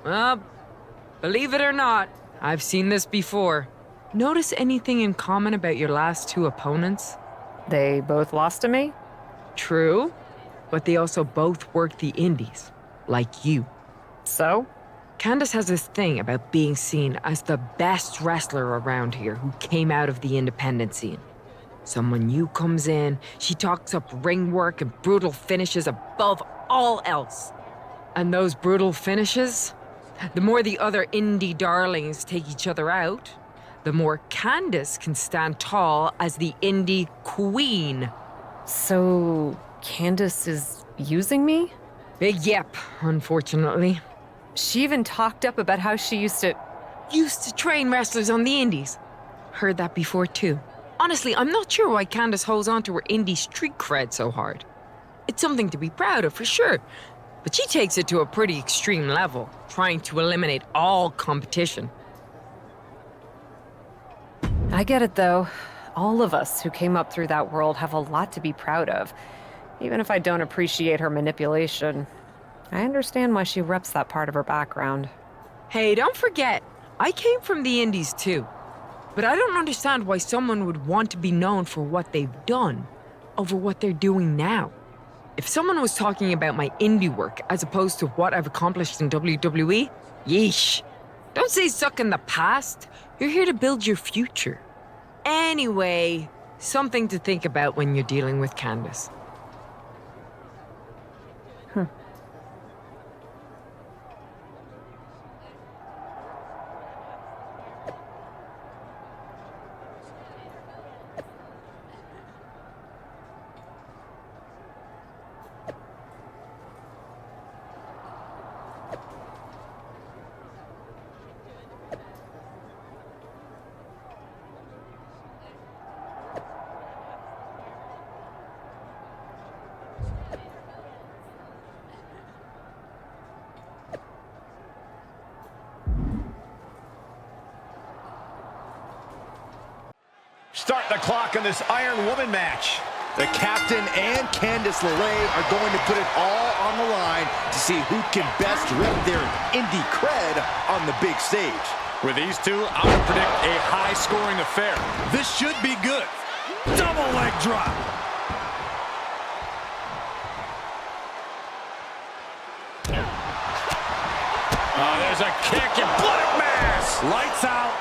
Well, believe it or not, I've seen this before. Notice anything in common about your last two opponents? They both lost to me? True, but they also both worked the indies, like you. So? Candice has this thing about being seen as the best wrestler around here who came out of the independent scene. So when you comes in, she talks up ring work and brutal finishes above all else. And those brutal finishes, the more the other indie darlings take each other out, the more Candice can stand tall as the indie queen. So, Candice is using me? Yep, unfortunately. She even talked up about how she used to train wrestlers on the indies. Heard that before too. Honestly, I'm not sure why Candice holds on to her indie street cred so hard. It's something to be proud of, for sure. But she takes it to a pretty extreme level, trying to eliminate all competition. I get it, though. All of us who came up through that world have a lot to be proud of. Even if I don't appreciate her manipulation, I understand why she reps that part of her background. Hey, don't forget, I came from the indies too. But I don't understand why someone would want to be known for what they've done over what they're doing now. If someone was talking about my indie work as opposed to what I've accomplished in WWE, yeesh. Don't say suck in the past. You're here to build your future. Anyway, something to think about when you're dealing with Candice. Start the clock on this Iron Woman match. The captain and Candice LeRae are going to put it all on the line to see who can best rep their indie cred on the big stage. With these two, I'm going to predict a high-scoring affair. This should be good. double leg drop. Oh, there's a kick and black mass. Lights out.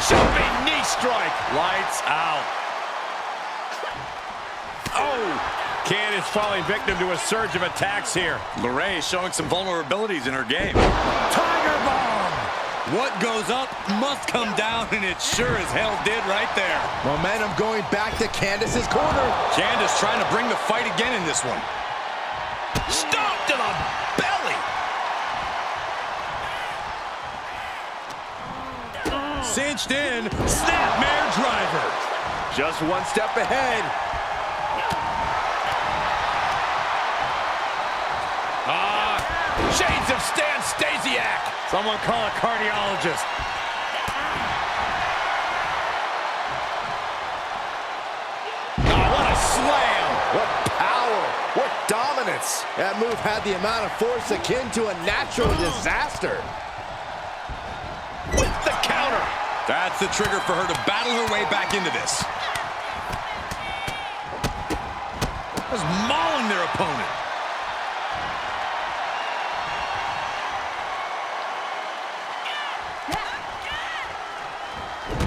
Jumping knee strike. Lights out. Oh, Candice falling victim to a surge of attacks here. LeRae is showing some vulnerabilities in her game. Tiger bomb. What goes up must come down, and it sure as hell did right there. Momentum going back to Candice's corner. Candice trying to bring the fight again in this one. Stomp to the belly. Cinched in, snapmare driver. Just one step ahead. Shades of Stan Stasiak. Someone call a cardiologist. Oh, what a slam. What power, what dominance. That move had the amount of force akin to a natural disaster. With the counter. That's the trigger for her to battle her way back into this. Was mauling their opponent.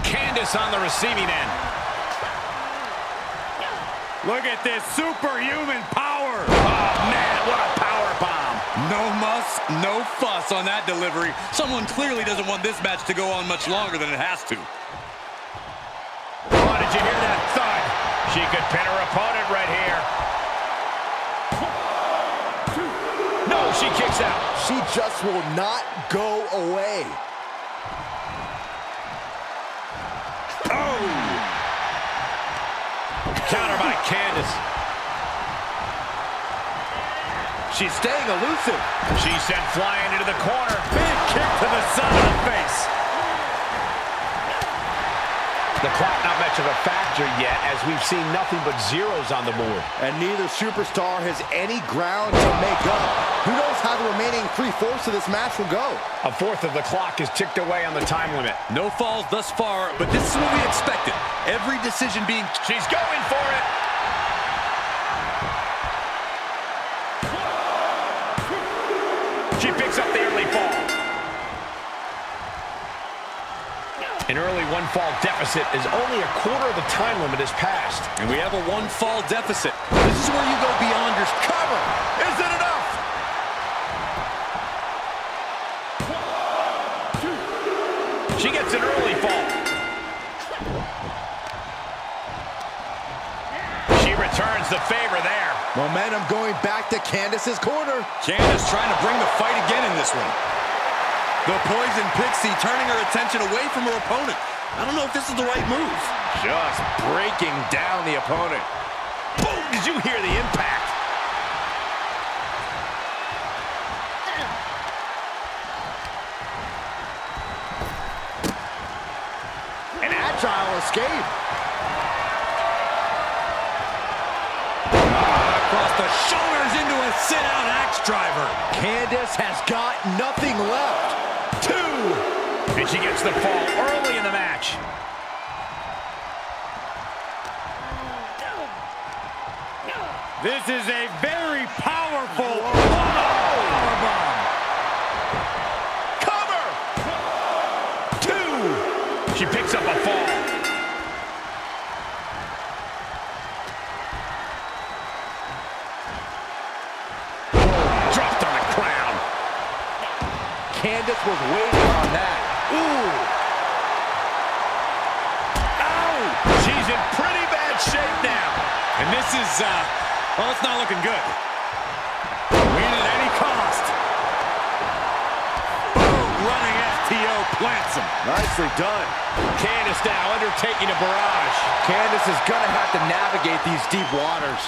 Candace on the receiving end. Look at this superhuman power. Oh, man, what a power bomb. No muss, no fuss on that delivery. Someone clearly doesn't want this match to go on much longer than it has to. Oh, did you hear that thud? She could pin her opponent right here. No, she kicks out. She just will not go away. Oh! Counter by Candace. She's staying elusive. She's sent flying into the corner. Big kick to the side of the face. The clock not much of a factor yet, as we've seen nothing but zeros on the board. And neither superstar has any ground to make up. Who knows how the remaining 3/4 of this match will go? A fourth of the clock is ticked away on the time limit. No falls thus far, but this is what we expected. Every decision being... She's going for it. She picks up the early fall. An early one-fall deficit is only a quarter of the time limit has passed. And we have a one-fall deficit. This is where you go beyond your cover. Is it enough? She gets an early fall. She returns the favor there. Momentum going back to Candace's corner. Candace trying to bring the fight again in this one. The Poison Pixie turning her attention away from her opponent. I don't know if this is the right move. Just breaking down the opponent. Boom! Did you hear the impact? An agile escape. Across the shoulders into a sit-out axe driver. Candace has got nothing left. And she gets the fall early in the match. This is a very powerful powerbomb. Cover! 2. She picks up a fall. Dropped on the crown. Candace was waiting on that. Ooh! Ow! She's in pretty bad shape now. And this is, well, it's not looking good. Win at any cost. Boom! Running FTO plants him. Nicely done. Candace now undertaking a barrage. Candace is gonna have to navigate these deep waters.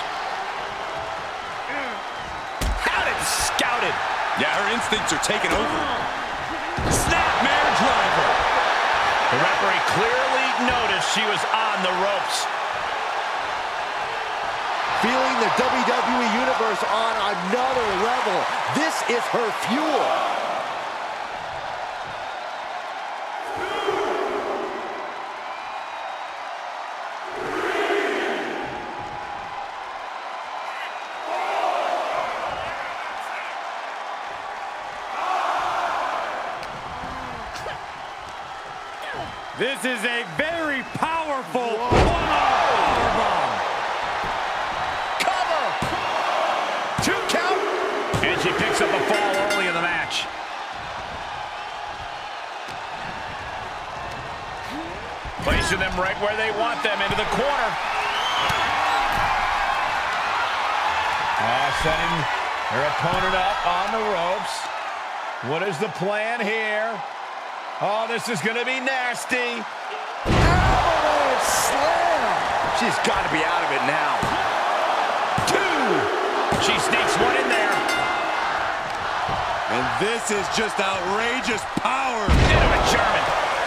Had it scouted. Yeah, her instincts are taking over. Snapmare driver. The referee clearly noticed she was on the ropes. Feeling the WWE Universe on another level. This is her fuel. This is a very powerful powerbomb. Cover! 2 count. And she picks up a fall early in the match. Placing them right where they want them, into the corner. Setting her opponent up on the ropes. What is the plan here? Oh, this is going to be nasty. Avalanche slam. She's got to be out of it now. 2. She sneaks one in there. And this is just outrageous power. Into a German.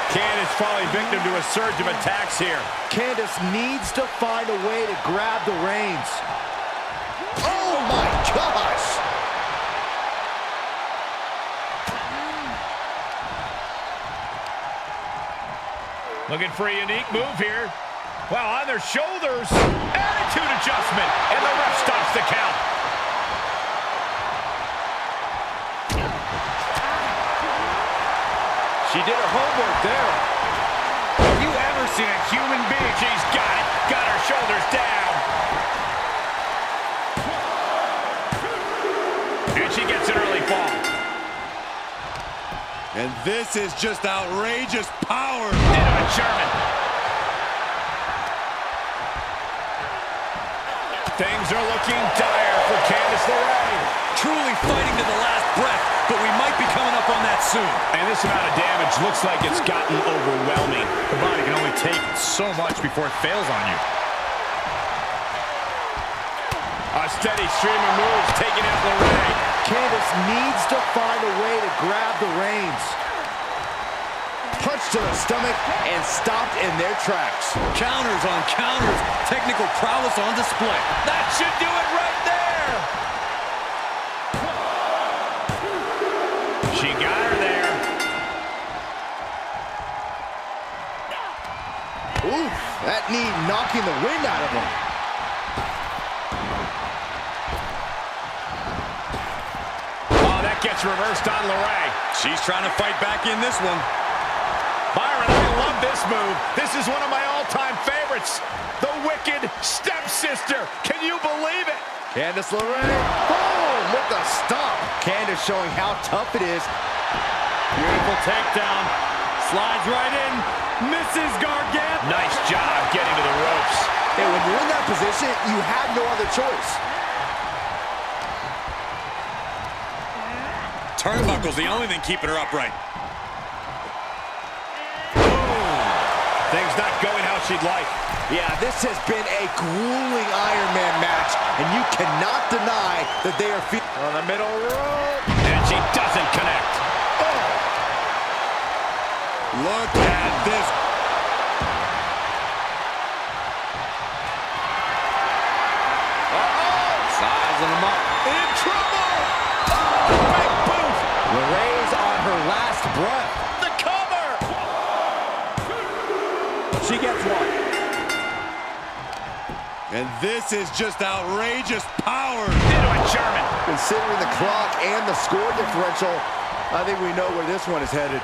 Candace falling victim to a surge of attacks here. Candace needs to find a way to grab the reins. Oh my gosh! Looking for a unique move here. Wow, on their shoulders. And attitude adjustment, and the ref stops the count. She did her homework there. Have you ever seen a human being? She's got it. Got her shoulders down. And she gets an early fall. And this is just outrageous power. Into a German. Things are looking dire for Candice LeRae. Truly fighting to the last breath, but we might be coming up on that soon. And this amount of damage looks like it's gotten overwhelming. The body can only take so much before it fails on you. A steady stream of moves taking out LeRae. Candice needs to find a way to grab the reins. Punch to the stomach and stopped in their tracks. Counters on counters. Technical prowess on display. That should do it right there. She got her there. Oof, that knee knocking the wind out of him. Oh, that gets reversed on LeRae. She's trying to fight back in this one. Byron, I love this move. This is one of my all-time favorites. The Wicked Stepsister. Can you believe it? Candice LeRae. Boom! With the stomp. Candice showing how tough it is. Beautiful takedown. Slides right in. Misses Gargano. Nice job getting to the ropes. Hey, when you're in that position, you have no other choice. Turnbuckle's the only thing keeping her upright. Things not going how she'd like. Yeah, this has been a grueling Iron Man match, and you cannot deny that they are on the middle rope. And she doesn't connect. Oh. Look at this. Sizing them up. In trouble! Oh, big boot! LeRae's on her last breath. The cover! She gets one. And this is just outrageous power. Into a German. Considering the clock and the score differential, I think we know where this one is headed.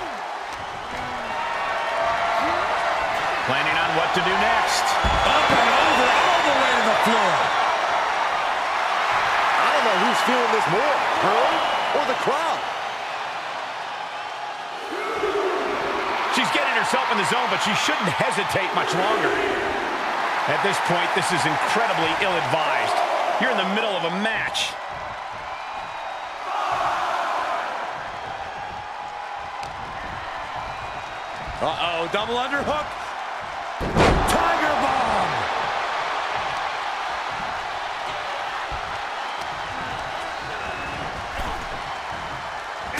Planning on what to do next. Up and over, all the way to the floor. I don't know who's feeling this more, her or the crowd. She's getting herself in the zone, but she shouldn't hesitate much longer. At this point, this is incredibly ill-advised. You're in the middle of a match. Uh-oh, double underhook. Tiger bomb.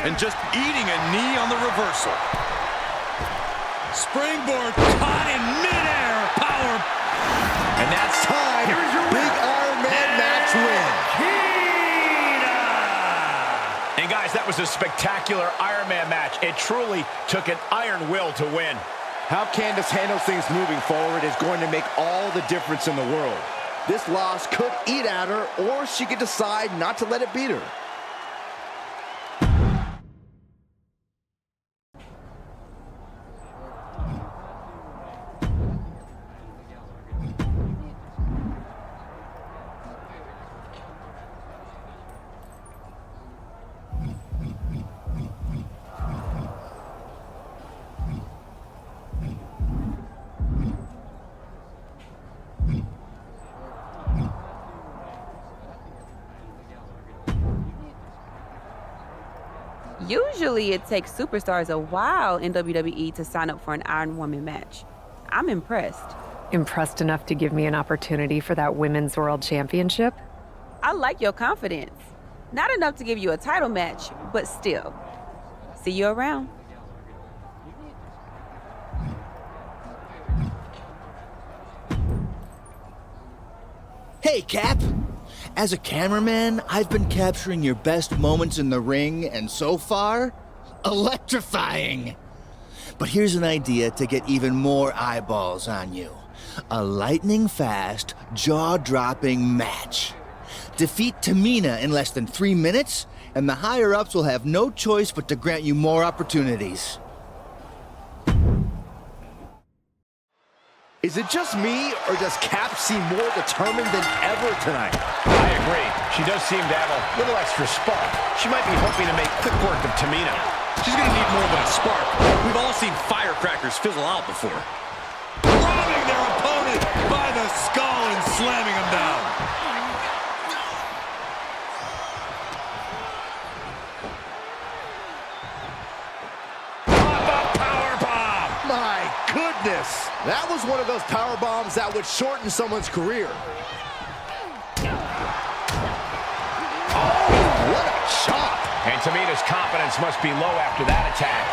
And just eating a knee on the reversal. Springboard caught in midair. Power. And that's time. Here's your Big Iron Man match win. And guys, that was a spectacular Iron Man match. It truly took an iron will to win. How Candice handles things moving forward is going to make all the difference in the world. This loss could eat at her, or she could decide not to let it beat her. Usually it takes superstars a while in WWE to sign up for an Iron Woman match. I'm impressed. Impressed enough to give me an opportunity for that Women's World Championship? I like your confidence. Not enough to give you a title match, but still. See you around. Hey, Cap! As a cameraman, I've been capturing your best moments in the ring, and so far, electrifying! But here's an idea to get even more eyeballs on you. A lightning-fast, jaw-dropping match. Defeat Tamina in less than 3 minutes, and the higher-ups will have no choice but to grant you more opportunities. Is it just me, or does Cap seem more determined than ever tonight? I agree. She does seem to have a little extra spark. She might be hoping to make quick work of Tamina. She's gonna need more than a spark. We've all seen firecrackers fizzle out before. Grabbing their opponent by the skull and slamming him down. My goodness! That was one of those power bombs that would shorten someone's career. Oh, what a chop! And Tamina's confidence must be low after that attack.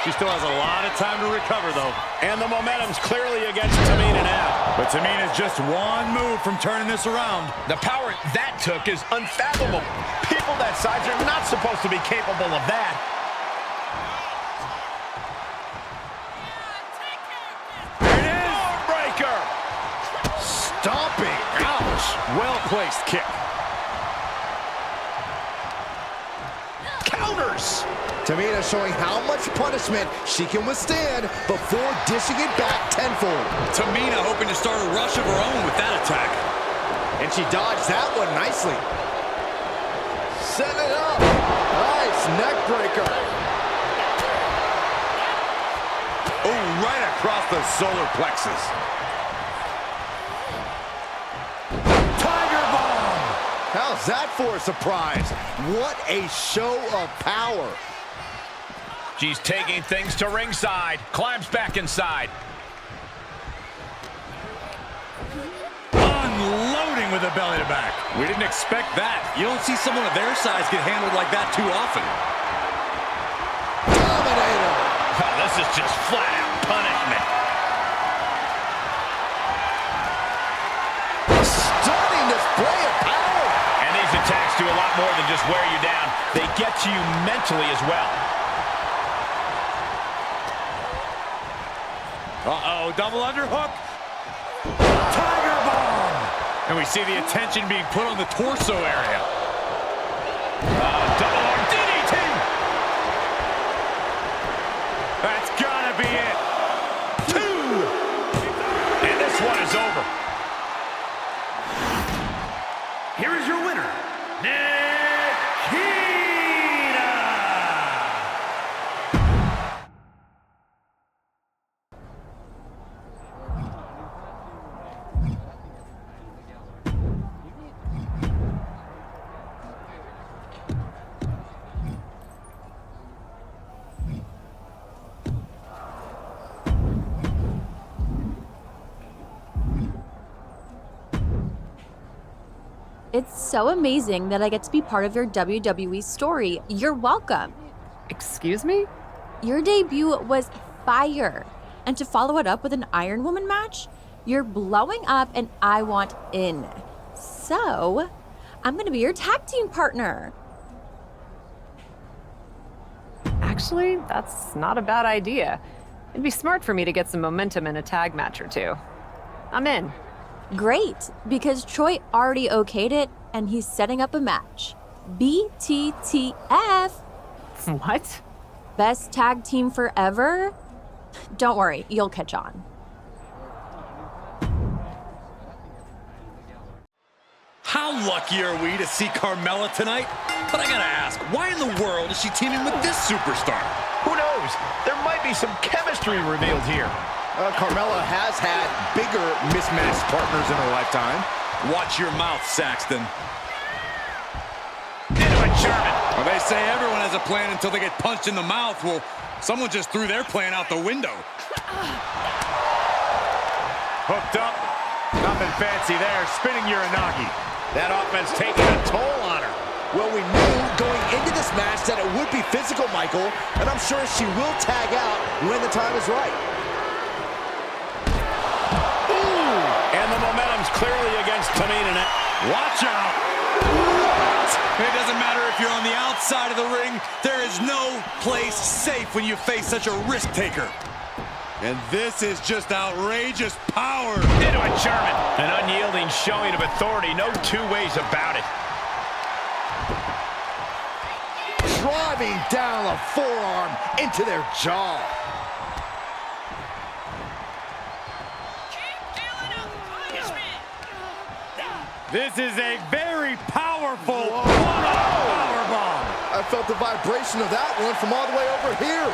She still has a lot of time to recover, though. And the momentum's clearly against Tamina now. But Tamina's just one move from turning this around. The power that took is unfathomable. People that size are not supposed to be capable of that. Stomping. Ouch. Well-placed kick. Counters. Tamina showing how much punishment she can withstand before dishing it back tenfold. Tamina hoping to start a rush of her own with that attack. And she dodged that one nicely. Set it up. Nice neck breaker. Oh, right across the solar plexus. How's that for a surprise? What a show of power. She's taking things to ringside. Climbs back inside. Unloading with a belly to back. We didn't expect that. You don't see someone of their size get handled like that too often. Dominator. Oh, this is just flat out punishment. A stunning display of power. These attacks do a lot more than just wear you down. They get to you mentally as well. Uh-oh, double underhook. Tiger bomb. And we see the attention being put on the torso area. Double arm DDT. That's gotta be it. 2. And this one is over. Here is your winner, Nikita! It's so amazing that I get to be part of your WWE story. You're welcome. Excuse me? Your debut was fire. And to follow it up with an Iron Woman match, you're blowing up and I want in. So, I'm gonna be your tag team partner. Actually, that's not a bad idea. It'd be smart for me to get some momentum in a tag match or two. I'm in. Great, because Troy already okayed it and he's setting up a match. BTTF. What? Best tag team forever? Don't worry, you'll catch on. How lucky are we to see Carmella tonight? But I gotta ask, why in the world is she teaming with this superstar? Who knows? There might be some chemistry revealed here. Carmella has had bigger mismatched partners in her lifetime. Watch your mouth, Saxton. Into a German. Well, they say everyone has a plan until they get punched in the mouth. Well, someone just threw their plan out the window. Hooked up. Nothing fancy there. Spinning Uranagi. That offense taking a toll on her. Well, we knew going into this match that it would be physical, Michael, and I'm sure she will tag out when the time is right. And the momentum's clearly against Tamina now. Watch out! What? It doesn't matter if you're on the outside of the ring. There is no place safe when you face such a risk taker. And this is just outrageous power. Into a German. An unyielding showing of authority. No two ways about it. Driving down a forearm into their jaw. This is a very powerful powerbomb. I felt the vibration of that one from all the way over here.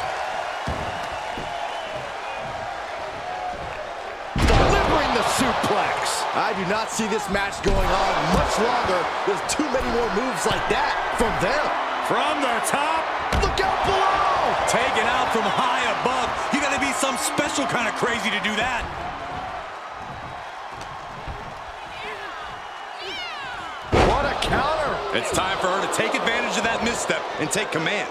Delivering the suplex. I do not see this match going on much longer. There's too many more moves like that from them. From the top. Look out below. Taken out from high above. You gotta be some special kind of crazy to do that. What a counter. It's time for her to take advantage of that misstep and take command.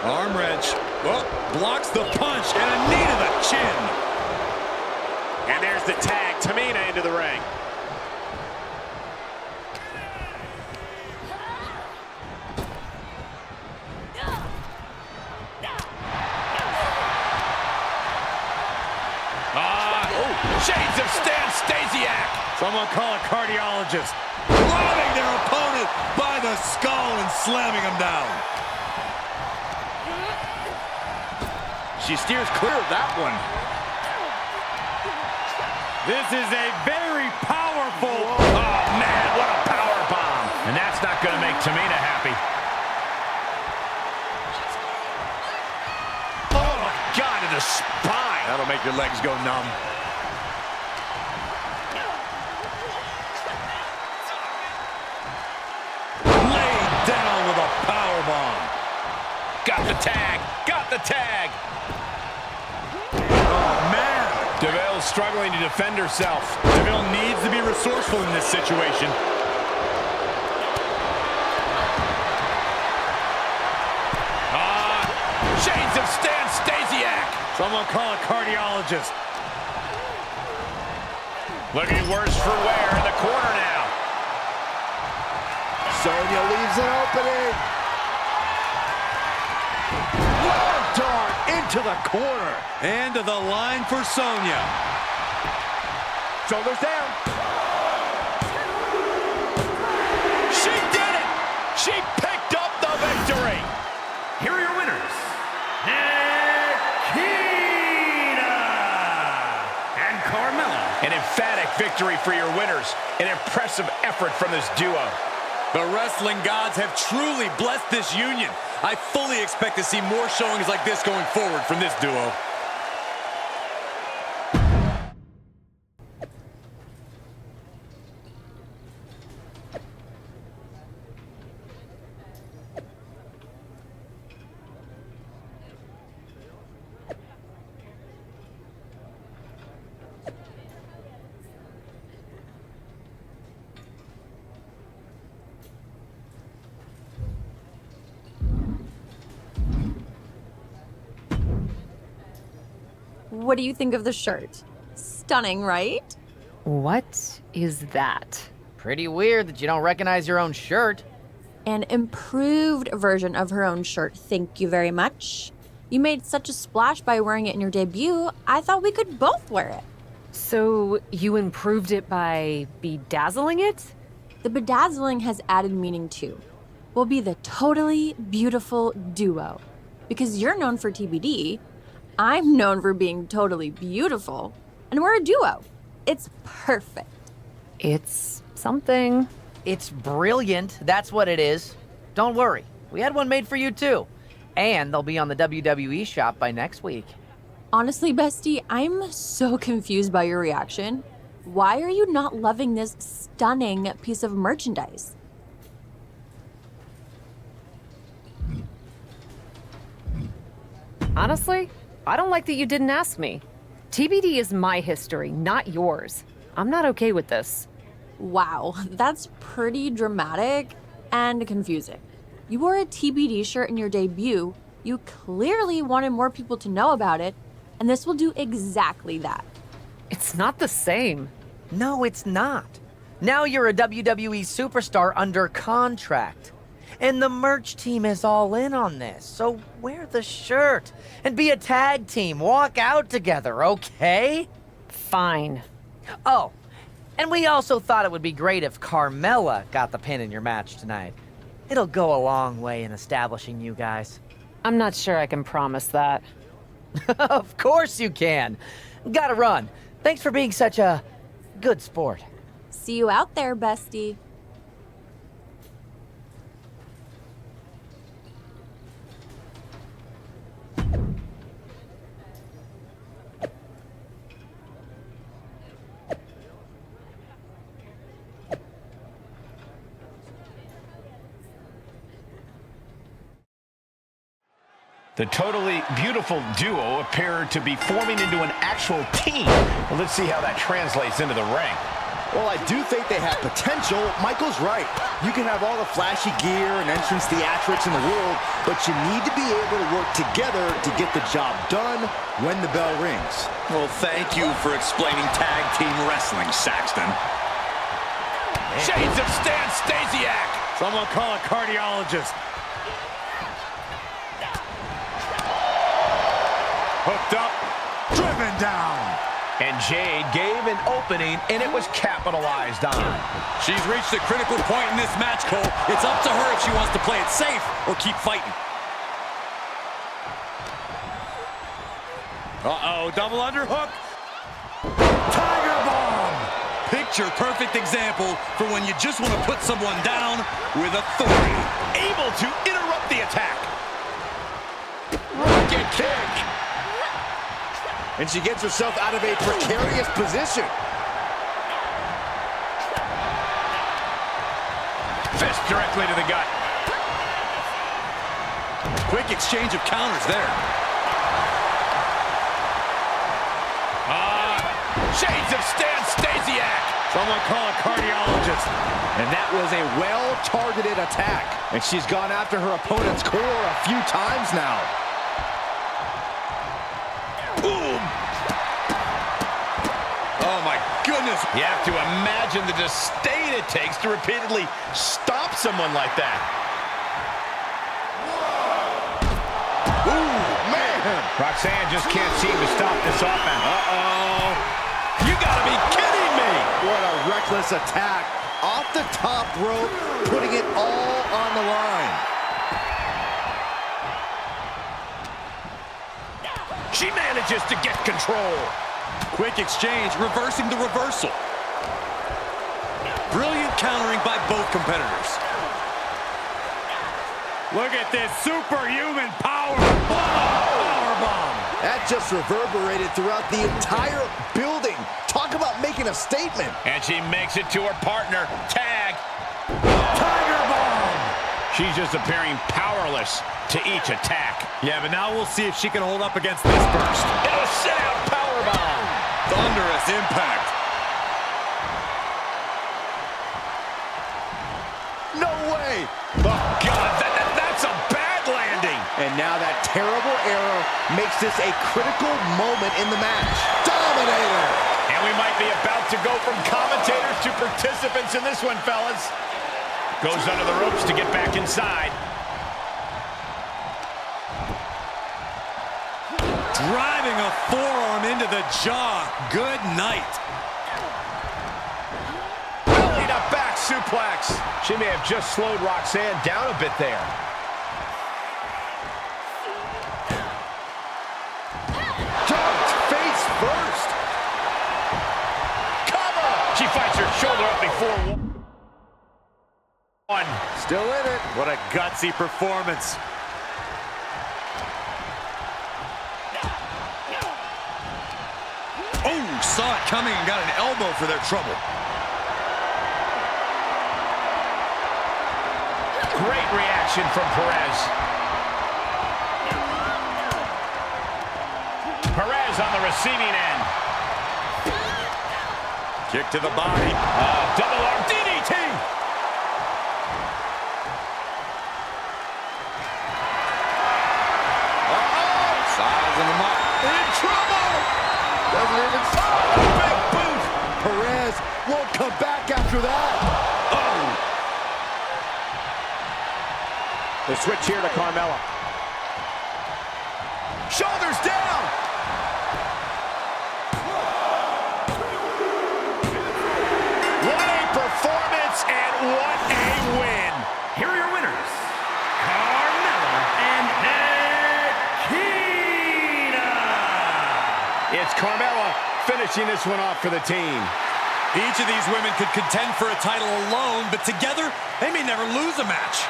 Arm wrench. Well, blocks the punch and a knee to the chin. And there's the tag. Tamina into the ring. Shades of Stan Stasiak. Someone call a cardiologist. Grabbing their opponent by the skull and slamming him down. She steers clear of that one. This is a very powerful... Oh, man, what a power bomb. And that's not going to make Tamina happy. Oh, my God, to the spine. That'll make your legs go numb. Down with a powerbomb. Got the tag. Got the tag. Oh, man. DeVille's struggling to defend herself. DeVille needs to be resourceful in this situation. Shades of Stan Stasiak. Someone call a cardiologist. Looking worse for wear in the corner now. Sonya leaves an opening. Long dart into the corner. And to the line for Sonya. Shoulders down. She did it! She picked up the victory! Here are your winners. Nikita and Carmella. An emphatic victory for your winners. An impressive effort from this duo. The wrestling gods have truly blessed this union. I fully expect to see more showings like this going forward from this duo. What do you think of the shirt? Stunning, right? What is that? Pretty weird that you don't recognize your own shirt. An improved version of her own shirt, thank you very much. You made such a splash by wearing it in your debut, I thought we could both wear it. So you improved it by bedazzling it? The bedazzling has added meaning too. We'll be the totally beautiful duo. Because you're known for TBD, I'm known for being totally beautiful, and we're a duo. It's perfect. It's something. It's brilliant, that's what it is. Don't worry, we had one made for you too. And they'll be on the WWE shop by next week. Honestly, bestie, I'm so confused by your reaction. Why are you not loving this stunning piece of merchandise? Honestly, I don't like that you didn't ask me. TBD is my history, not yours. I'm not okay with this. Wow, that's pretty dramatic and confusing. You wore a TBD shirt in your debut, you clearly wanted more people to know about it, and this will do exactly that. It's not the same. No, it's not. Now you're a WWE superstar under contract. And the merch team is all in on this, so wear the shirt and be a tag team. Walk out together, okay? Fine. Oh, and we also thought it would be great if Carmella got the pin in your match tonight. It'll go a long way in establishing you guys. I'm not sure I can promise that. Of course you can. Gotta run. Thanks for being such a good sport. See you out there, bestie. The totally beautiful duo appear to be forming into an actual team. Well, let's see how that translates into the ring. Well, I do think they have potential. Michael's right. You can have all the flashy gear and entrance theatrics in the world, but you need to be able to work together to get the job done when the bell rings. Well, thank you for explaining tag team wrestling, Saxton. Shades of Stan Stasiak. Someone call a cardiologist. Hooked up, driven down. And Jade gave an opening, and it was capitalized on. She's reached a critical point in this match, Cole. It's up to her if she wants to play it safe or keep fighting. Uh-oh, double underhook. Tiger bomb. Picture perfect example for when you just want to put someone down with authority. Able to interrupt the attack. Rocket kick. And she gets herself out of a precarious position. Fist directly to the gut. Quick exchange of counters there. Shades of Stan Stasiak. Someone call a cardiologist. And that was a well-targeted attack. And she's gone after her opponent's core a few times now. Boom! Oh my goodness! You have to imagine the disdain it takes to repeatedly stop someone like that. Ooh, man! Roxanne just can't seem to stop this offense. Uh-oh! You gotta be kidding me! What a reckless attack. Off the top rope, putting it all on the line. She manages to get control. Quick exchange, reversing the reversal. Brilliant countering by both competitors. Look at this superhuman power. Powerbomb. That just reverberated throughout the entire building. Talk about making a statement. And she makes it to her partner. Tag. Tiger bomb. She's just appearing powerless to each attack. Yeah, but now we'll see if she can hold up against this burst. And a sit-out powerbomb. Thunderous impact. No way. Oh, God, that's a bad landing. And now that terrible error makes this a critical moment in the match. Dominator. And we might be about to go from commentators to participants in this one, fellas. Goes under the ropes to get back inside. Driving a forearm into the jaw. Good night. Belly to back suplex. She may have just slowed Roxanne down a bit there. Ducked face first. Cover. She fights her shoulder up before one. Still in it. What a gutsy performance. Oh, saw it coming and got an elbow for their trouble. Great reaction from Perez. Perez on the receiving end. Kick to the body. Double arm DDT. Sizing him up. In trouble. Doesn't even stop. Big boot. Perez won't come back after that. Oh. The switch here to Carmella. Shoulders down. What a performance and what a win. Here are your winners, Carmella and Akina. It's Carmella finishing this one off for the team. Each of these women could contend for a title alone, but together, they may never lose a match.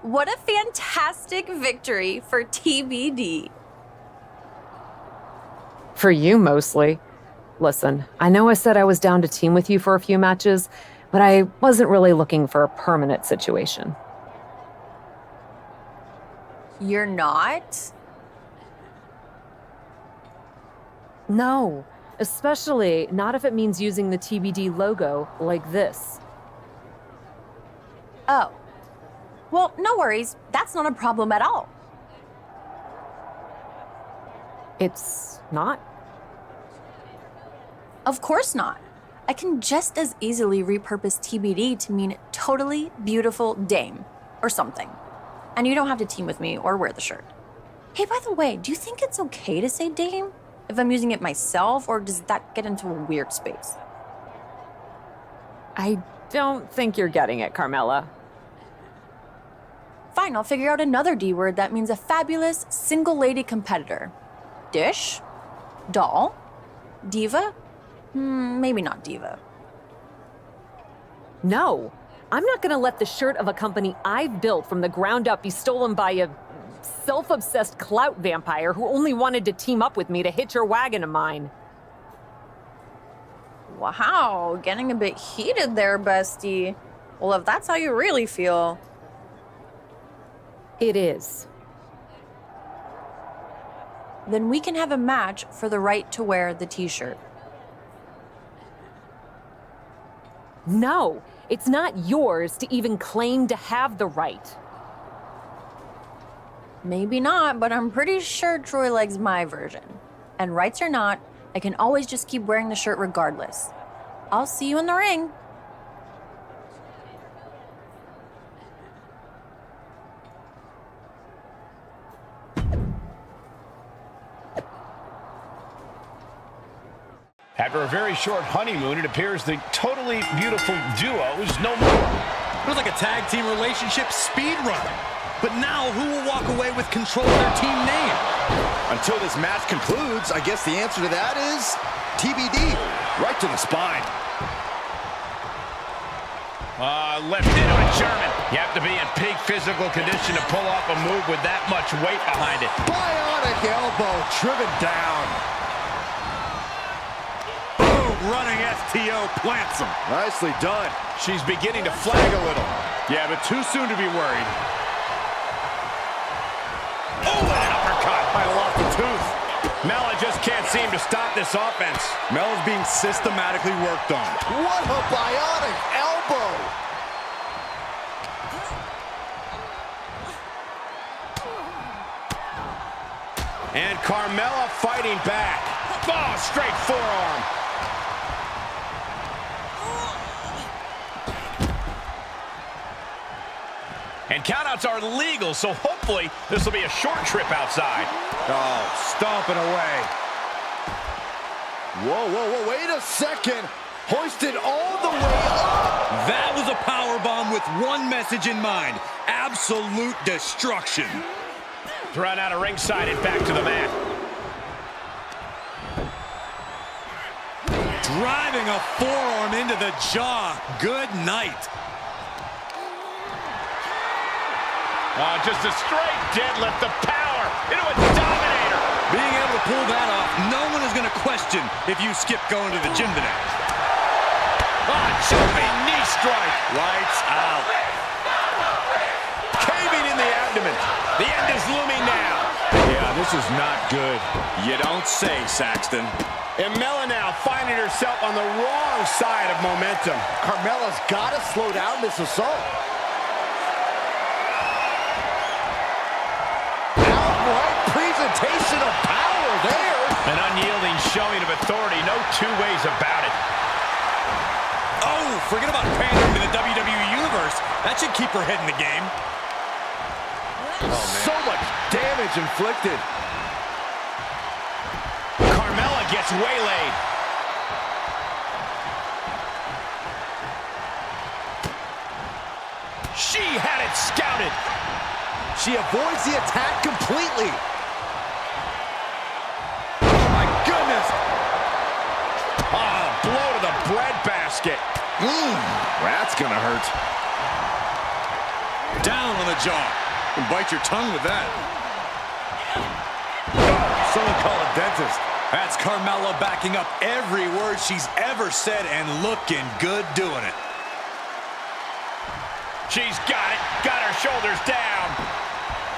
What a fantastic victory for TBD. For you, mostly. Listen, I know I said I was down to team with you for a few matches, but I wasn't really looking for a permanent situation. You're not? No, especially not if it means using the TBD logo like this. Oh. Well, no worries. That's not a problem at all. It's not? Of course not. I can just as easily repurpose TBD to mean totally beautiful dame or something. And you don't have to team with me or wear the shirt. Hey, by the way, do you think it's okay to say dame if I'm using it myself, or does that get into a weird space? I don't think you're getting it, Carmella. Fine, I'll figure out another D word that means a fabulous single lady competitor. Dish? Doll? Diva? Maybe not diva. No, I'm not gonna let the shirt of a company I've built from the ground up be stolen by a self-obsessed clout vampire who only wanted to team up with me to hitch her wagon of mine. Wow, getting a bit heated there, bestie. Well, if that's how you really feel. It is. Then we can have a match for the right to wear the t-shirt. No, it's not yours to even claim to have the right. Maybe not, but I'm pretty sure Troy likes my version. And rights or not, I can always just keep wearing the shirt regardless. I'll see you in the ring. After a very short honeymoon, it appears the totally beautiful duo is no more. It was like a tag team relationship speed run. But now, who will walk away with control of their team name? Until this match concludes, I guess the answer to that is TBD, right to the spine. Left into a German. You have to be in peak physical condition to pull off a move with that much weight behind it. Bionic elbow driven down. Running STO plants him. Nicely done. She's beginning to flag a little. Yeah, but too soon to be worried. Oh, an uppercut. I lost a tooth. Mella just can't seem to stop this offense. Mella's being systematically worked on. What a bionic elbow. And Carmella fighting back. Oh, straight forearm. And countouts are legal, so hopefully this will be a short trip outside. Oh, stomping away. Whoa, wait a second. Hoisted all the way up. That was a powerbomb with one message in mind. Absolute destruction. Thrown out of ringside and back to the mat. Driving a forearm into the jaw. Good night. Just a straight deadlift, the power into a dominator. Being able to pull that off, no one is going to question if you skip going to the gym today. Jumping knee strike. Lights out. Caving in the abdomen. The end is looming now. Yeah, this is not good. You don't say, Saxton. And Mela now finding herself on the wrong side of momentum. Carmella's got to slow down this assault. Outright presentation of power there. An unyielding showing of authority. No two ways about it. Oh, forget about pandering to the WWE Universe. That should keep her head in the game. So much damage inflicted. Carmella gets waylaid. She had it scouted. She avoids the attack completely. Oh, my goodness. Blow to the breadbasket. That's going to hurt. Down on the jaw. And bite your tongue with that. Someone call a dentist. That's Carmella backing up every word she's ever said and looking good doing it. She's got it. Got her shoulders down.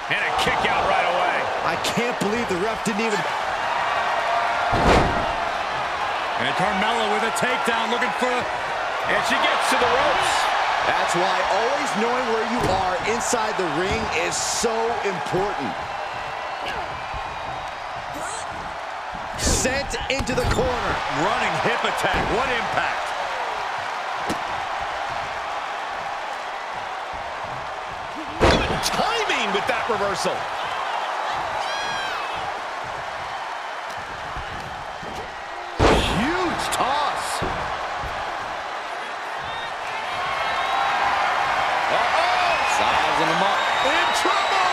And a kick out right away. I can't believe the ref didn't even... And Carmella with a takedown looking for... And she gets to the ropes. That's why always knowing where you are inside the ring is so important. Sent into the corner. Running hip attack. What impact. Good timing with that reversal. Huge toss. Sizing him up. In trouble.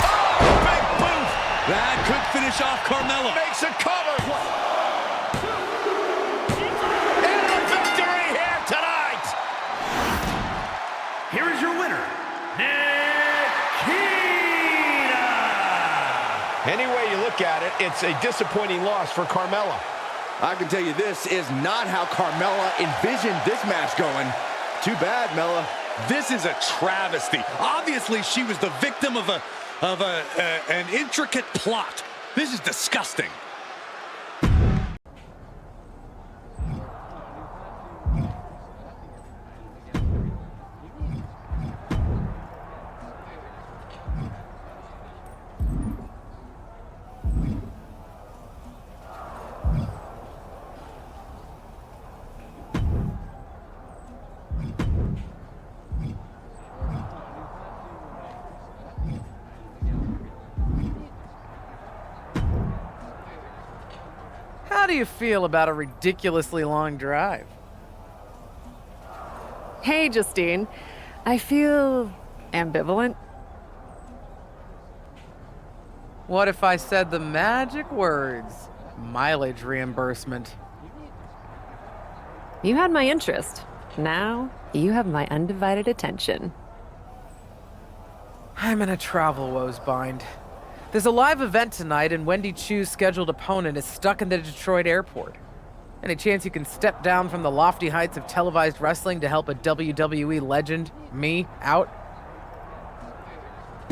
Oh, big boot. That could finish off Carmella. Makes a cover. And a victory here tonight. Here is your winner, Nikita. Any way you look at it, it's a disappointing loss for Carmella. I can tell you this is not how Carmella envisioned this match going. Too bad, Mella. This is a travesty. Obviously, she was the victim of an intricate plot. This is disgusting. How do you feel about a ridiculously long drive? Hey, Justine. I feel ambivalent. What if I said the magic words? Mileage reimbursement. You had my interest. Now, you have my undivided attention. I'm in a travel woes bind. There's a live event tonight, and Wendy Chu's scheduled opponent is stuck in the Detroit airport. Any chance you can step down from the lofty heights of televised wrestling to help a WWE legend, me, out?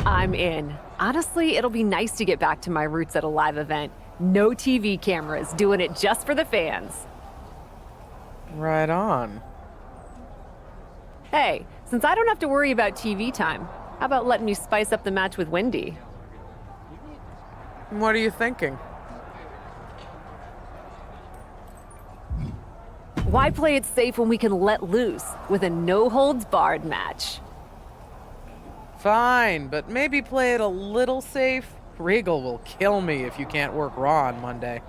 I'm in. Honestly, it'll be nice to get back to my roots at a live event. No TV cameras, doing it just for the fans. Right on. Hey, since I don't have to worry about TV time, how about letting me spice up the match with Wendy? What are you thinking? Why play it safe when we can let loose with a no-holds-barred match? Fine, but maybe play it a little safe. Regal will kill me if you can't work Raw on Monday.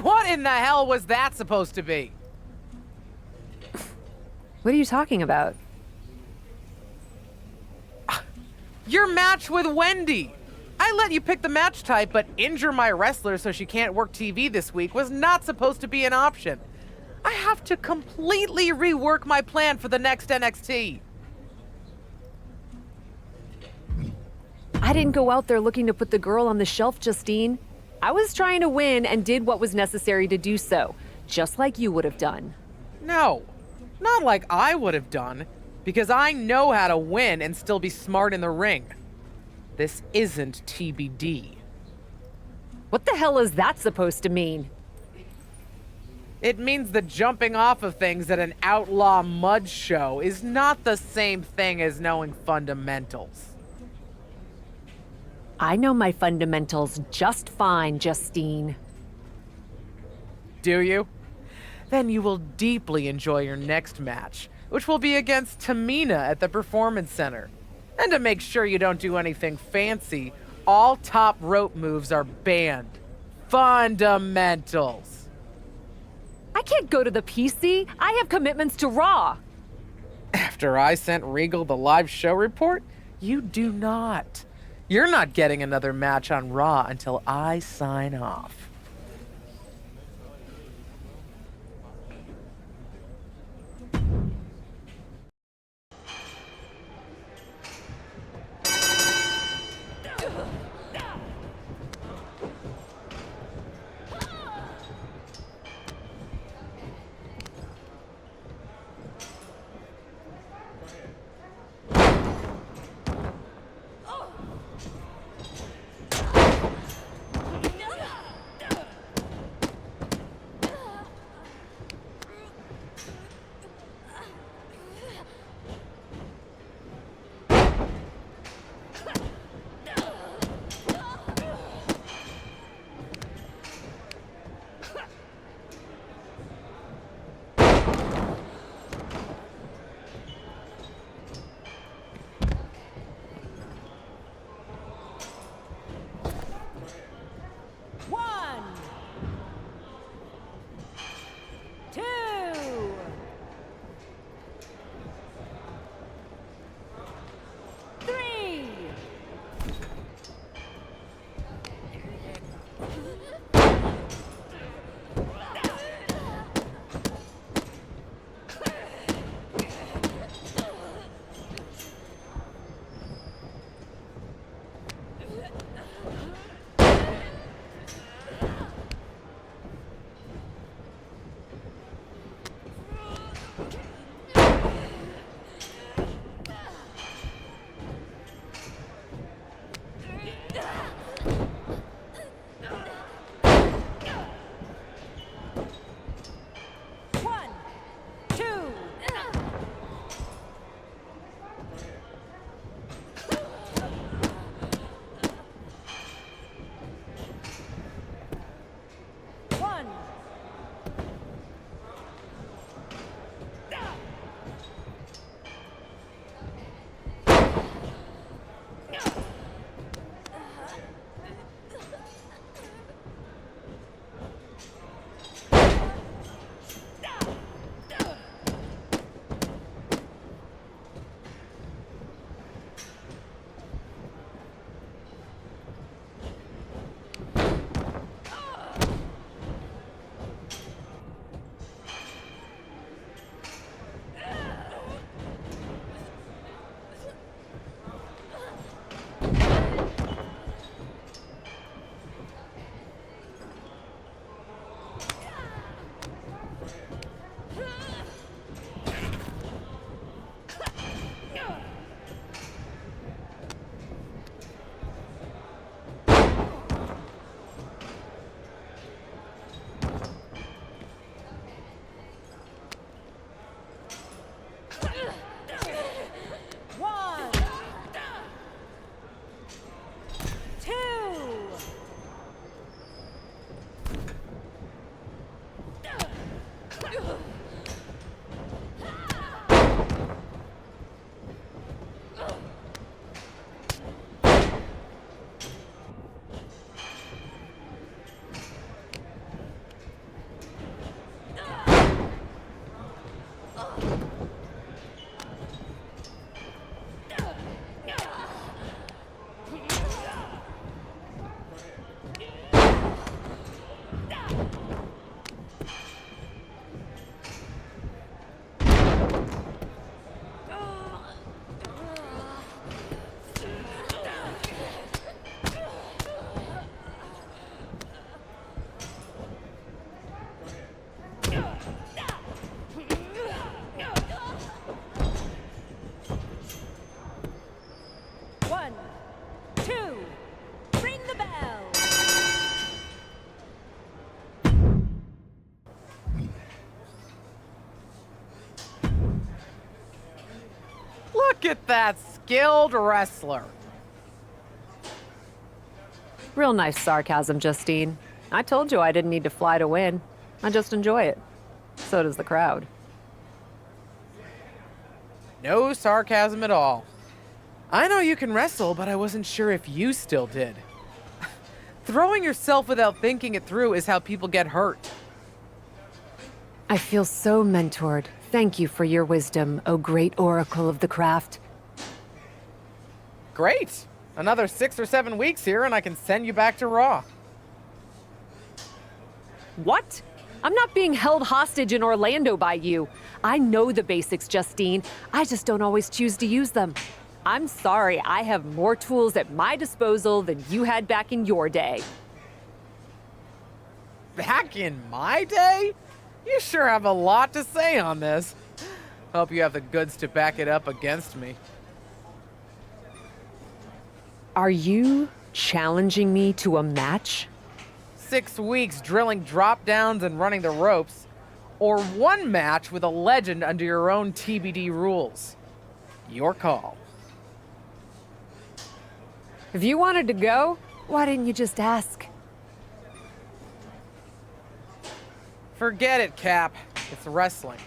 What in the hell was that supposed to be? What are you talking about? Your match with Wendy! I let you pick the match type, but injure my wrestler so she can't work TV this week was not supposed to be an option. I have to completely rework my plan for the next NXT. I didn't go out there looking to put the girl on the shelf, Justine. I was trying to win and did what was necessary to do so, just like you would have done. No, not like I would have done, because I know how to win and still be smart in the ring. This isn't TBD. What the hell is that supposed to mean? It means the jumping off of things at an outlaw mud show is not the same thing as knowing fundamentals. I know my fundamentals just fine, Justine. Do you? Then you will deeply enjoy your next match, which will be against Tamina at the Performance Center. And to make sure you don't do anything fancy, all top rope moves are banned. Fundamentals. I can't go to the PC. I have commitments to Raw. After I sent Regal the live show report, you do not. You're not getting another match on Raw until I sign off. Look at that skilled wrestler. Real nice sarcasm, Justine. I told you I didn't need to fly to win. I just enjoy it. So does the crowd. No sarcasm at all. I know you can wrestle, but I wasn't sure if you still did. Throwing yourself without thinking it through is how people get hurt. I feel so mentored. Thank you for your wisdom, O great oracle of the craft. Great! Another 6 or 7 weeks here and I can send you back to Raw. What? I'm not being held hostage in Orlando by you. I know the basics, Justine. I just don't always choose to use them. I'm sorry, I have more tools at my disposal than you had back in your day. Back in my day? You sure have a lot to say on this. Hope you have the goods to back it up against me. Are you challenging me to a match? 6 weeks drilling drop downs and running the ropes, or 1 match with a legend under your own TBD rules. Your call. If you wanted to go, why didn't you just ask? Forget it, Cap. It's wrestling.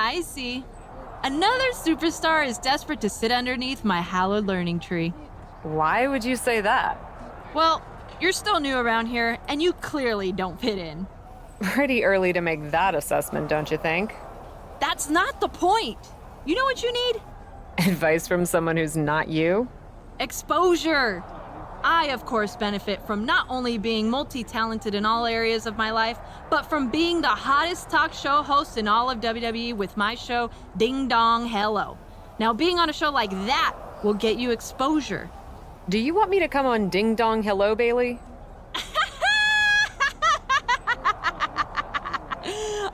I see. Another superstar is desperate to sit underneath my hallowed learning tree. Why would you say that? Well, you're still new around here, and you clearly don't fit in. Pretty early to make that assessment, don't you think? That's not the point. You know what you need? Advice from someone who's not you? Exposure. I, of course, benefit from not only being multi-talented in all areas of my life, but from being the hottest talk show host in all of WWE with my show, Ding Dong Hello. Now, being on a show like that will get you exposure. Do you want me to come on Ding Dong Hello, Bailey?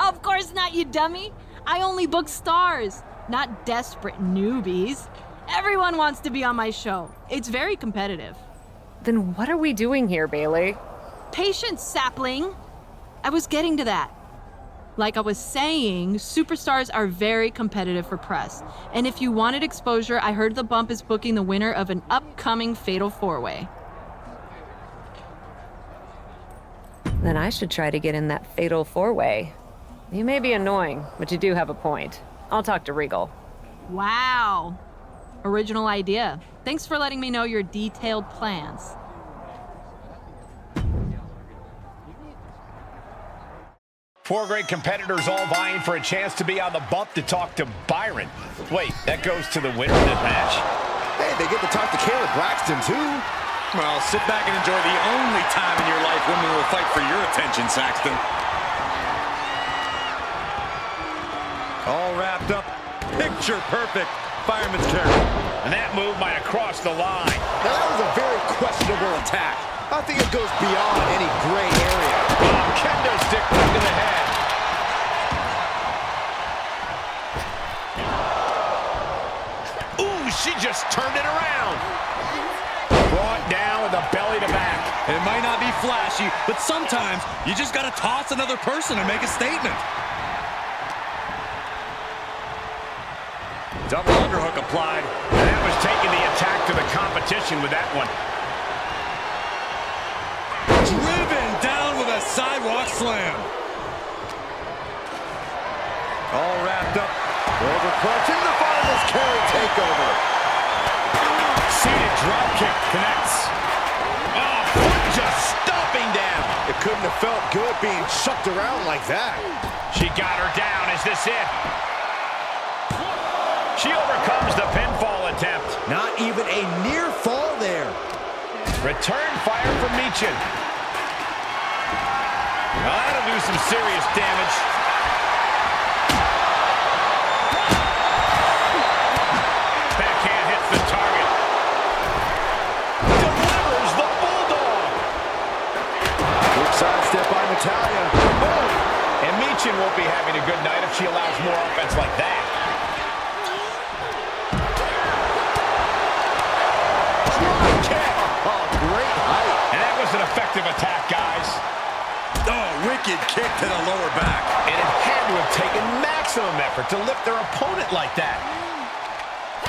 Of course not, you dummy. I only book stars, not desperate newbies. Everyone wants to be on my show. It's very competitive. Then what are we doing here, Bailey? Patience, sapling. I was getting to that. Like I was saying, superstars are very competitive for press. And if you wanted exposure, I heard the bump is booking the winner of an upcoming Fatal 4-Way. Then I should try to get in that Fatal 4-Way. You may be annoying, but you do have a point. I'll talk to Regal. Wow. Original idea. Thanks for letting me know your detailed plans. Four great competitors all vying for a chance to be on the bump to talk to Byron. Wait, that goes to the winner of this match. Hey, they get to talk to Kayla Braxton, too. Well, sit back and enjoy the only time in your life women will fight for your attention, Saxton. All wrapped up. Picture perfect. Fireman's carry. And that move might have crossed the line. Now, that was a very questionable attack. I think it goes beyond any gray area. Oh, kendo stick right to the head. Ooh, she just turned it around. Brought down with the belly to back. It might not be flashy, but sometimes you just got to toss another person and make a statement. Double underhook applied. And that was taking the attack to the competition with that one. Driven down with a sidewalk slam. All wrapped up. Over clutch into the finals carry takeover. Seated drop kick connects. Oh, foot just stomping down. It couldn't have felt good being chucked around like that. She got her down. Is this it? She overcomes the pinfall attempt. Not even a near fall there. Return fire from Michin. Well, that'll do some serious damage. Backhand hits the target. Delivers the bulldog. Quick side step by Natalya. Boom. And Michin won't be having a good night if she allows more offense like that. Oh, great height. And that was an effective attack, guys. Oh, wicked kick to the lower back. And it had to have taken maximum effort to lift their opponent like that.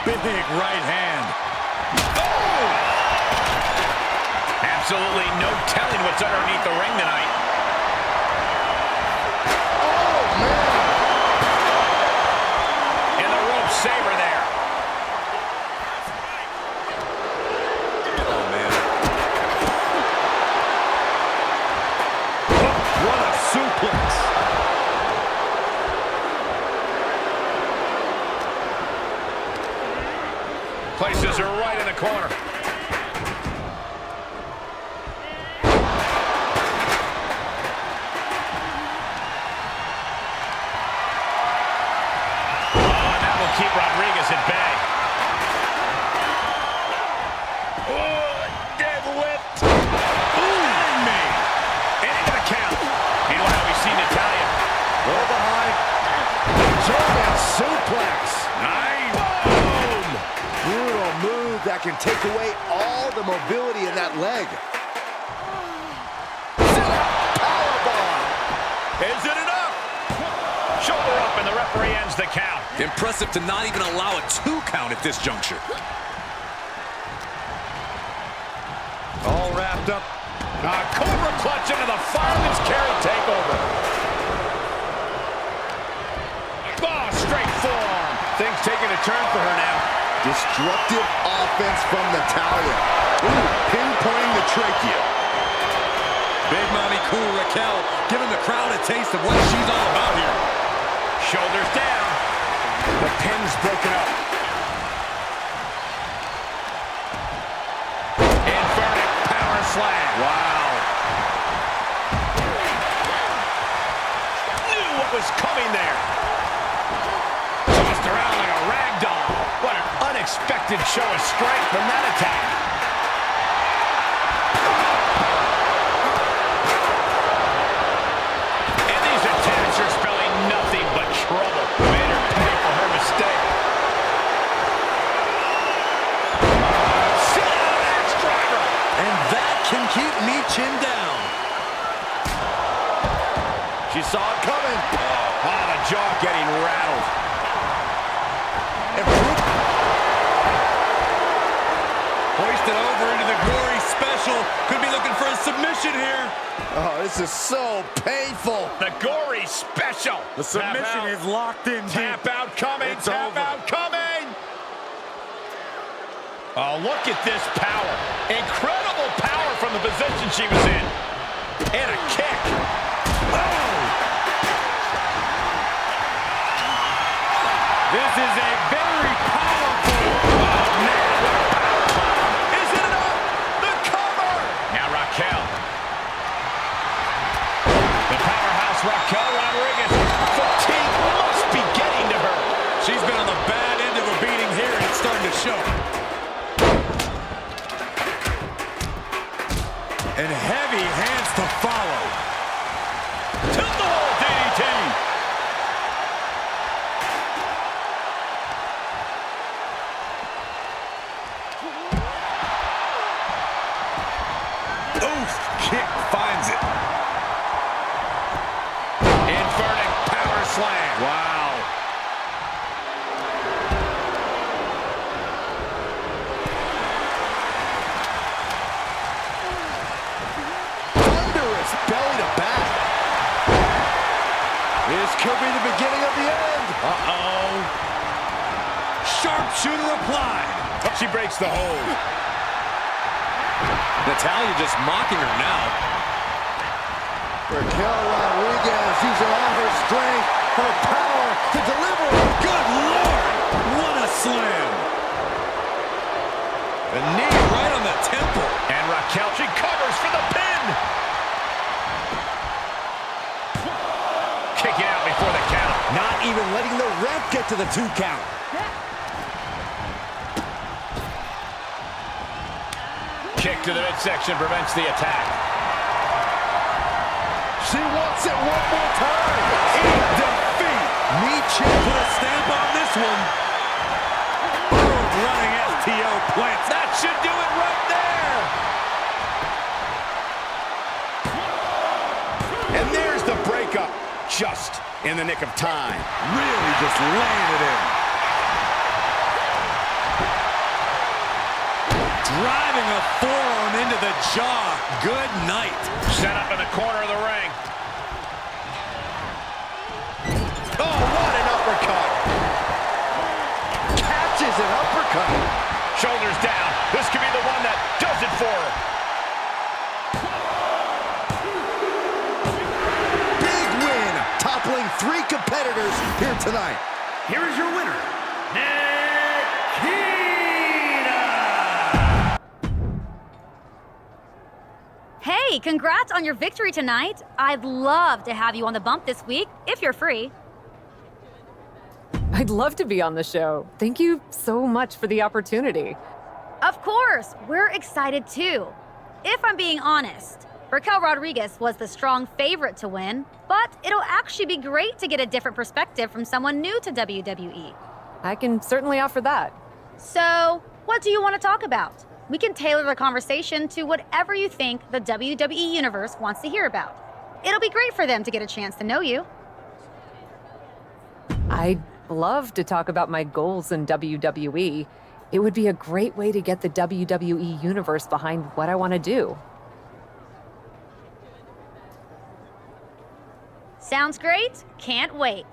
Big right hand. Oh! Absolutely no telling what's underneath the ring tonight. Oh, man. And the rope saver there. Suplex. Places her right in the corner. Oh, and that will keep Rodriguez at bay. Oh, deadlift. Ooh, me. And into the count. Meanwhile, we see Natalya. Roll behind. German suplex. Nice. Boom. Brutal move that can take away all the mobility in that leg. Powerbomb. Is it enough? Shoulder up, and the referee ends the count. Impressive to not even allow a 2 count at this juncture. All wrapped up. Cobra clutch into the fireman's carry takeover. Oh, straight things taking a turn for her now. Destructive offense from Natalya. Ooh, pinpointing the trachea. Big Mommy Cool Raquel giving the crowd a taste of what she's all about here. Shoulders down. The pin's broken up. Inverted power slam. Wow. Knew what was coming there. Tossed around like a rag doll. What an unexpected show of strength from that attack. And these attacks are spelling nothing but trouble. Made her pay for her mistake. Sit out axe driver. And that can keep Michin down. She saw it coming. Oh, the jaw getting rattled. Hoisted over into the gory special. Could be looking for a submission here. Oh, this is so painful. The gory special. The submission is locked in deep. Tap out coming. It's Tap over. out coming. Oh, look at this power. Incredible power from the position she was in. And a kick. Oh! This is a very powerful. Oh, man, what a powerbomb. Is it enough? The cover. Now Raquel. The powerhouse Raquel Rodriguez. Fatigue must be getting to her. She's been on the bad end of a beating here, and it's starting to show. And heavy hands to follow. Tilt-the-wall DDT. Oof, kick finds it. Inverted power slam. Wow. Thunderous belly to back. This could be the beginning of the end. Uh-oh. Sharpshooter applied. She breaks the hold. Natalya just mocking her now. Raquel Rodriguez using all her strength, her power to deliver. Good Lord! What a slam! The knee right on the temple. And Raquel, she covers for the pin. Kicking out before the count. Not even letting the ref get to the 2 count. Kick to the midsection prevents the attack. She wants it one more time. In defeat. Michin put a stamp on this one. Running STO plants. That should do it right there. And there's the breakup. Just in the nick of time. Really just laying it in. Driving a forearm into the jaw. Good night. Set up in the corner of the ring. Oh, what an uppercut. Catches an uppercut. Shoulders down. This could be the one that does it for her. Big win, toppling 3 competitors here tonight. Here is your winner, Hey, congrats on your victory tonight. I'd love to have you on the bump this week, if you're free. I'd love to be on the show. Thank you so much for the opportunity. Of course, we're excited too. If I'm being honest, Raquel Rodriguez was the strong favorite to win, but it'll actually be great to get a different perspective from someone new to WWE. I can certainly offer that. So, what do you want to talk about? We can tailor the conversation to whatever you think the WWE Universe wants to hear about. It'll be great for them to get a chance to know you. I'd love to talk about my goals in WWE. It would be a great way to get the WWE Universe behind what I want to do. Sounds great. Can't wait.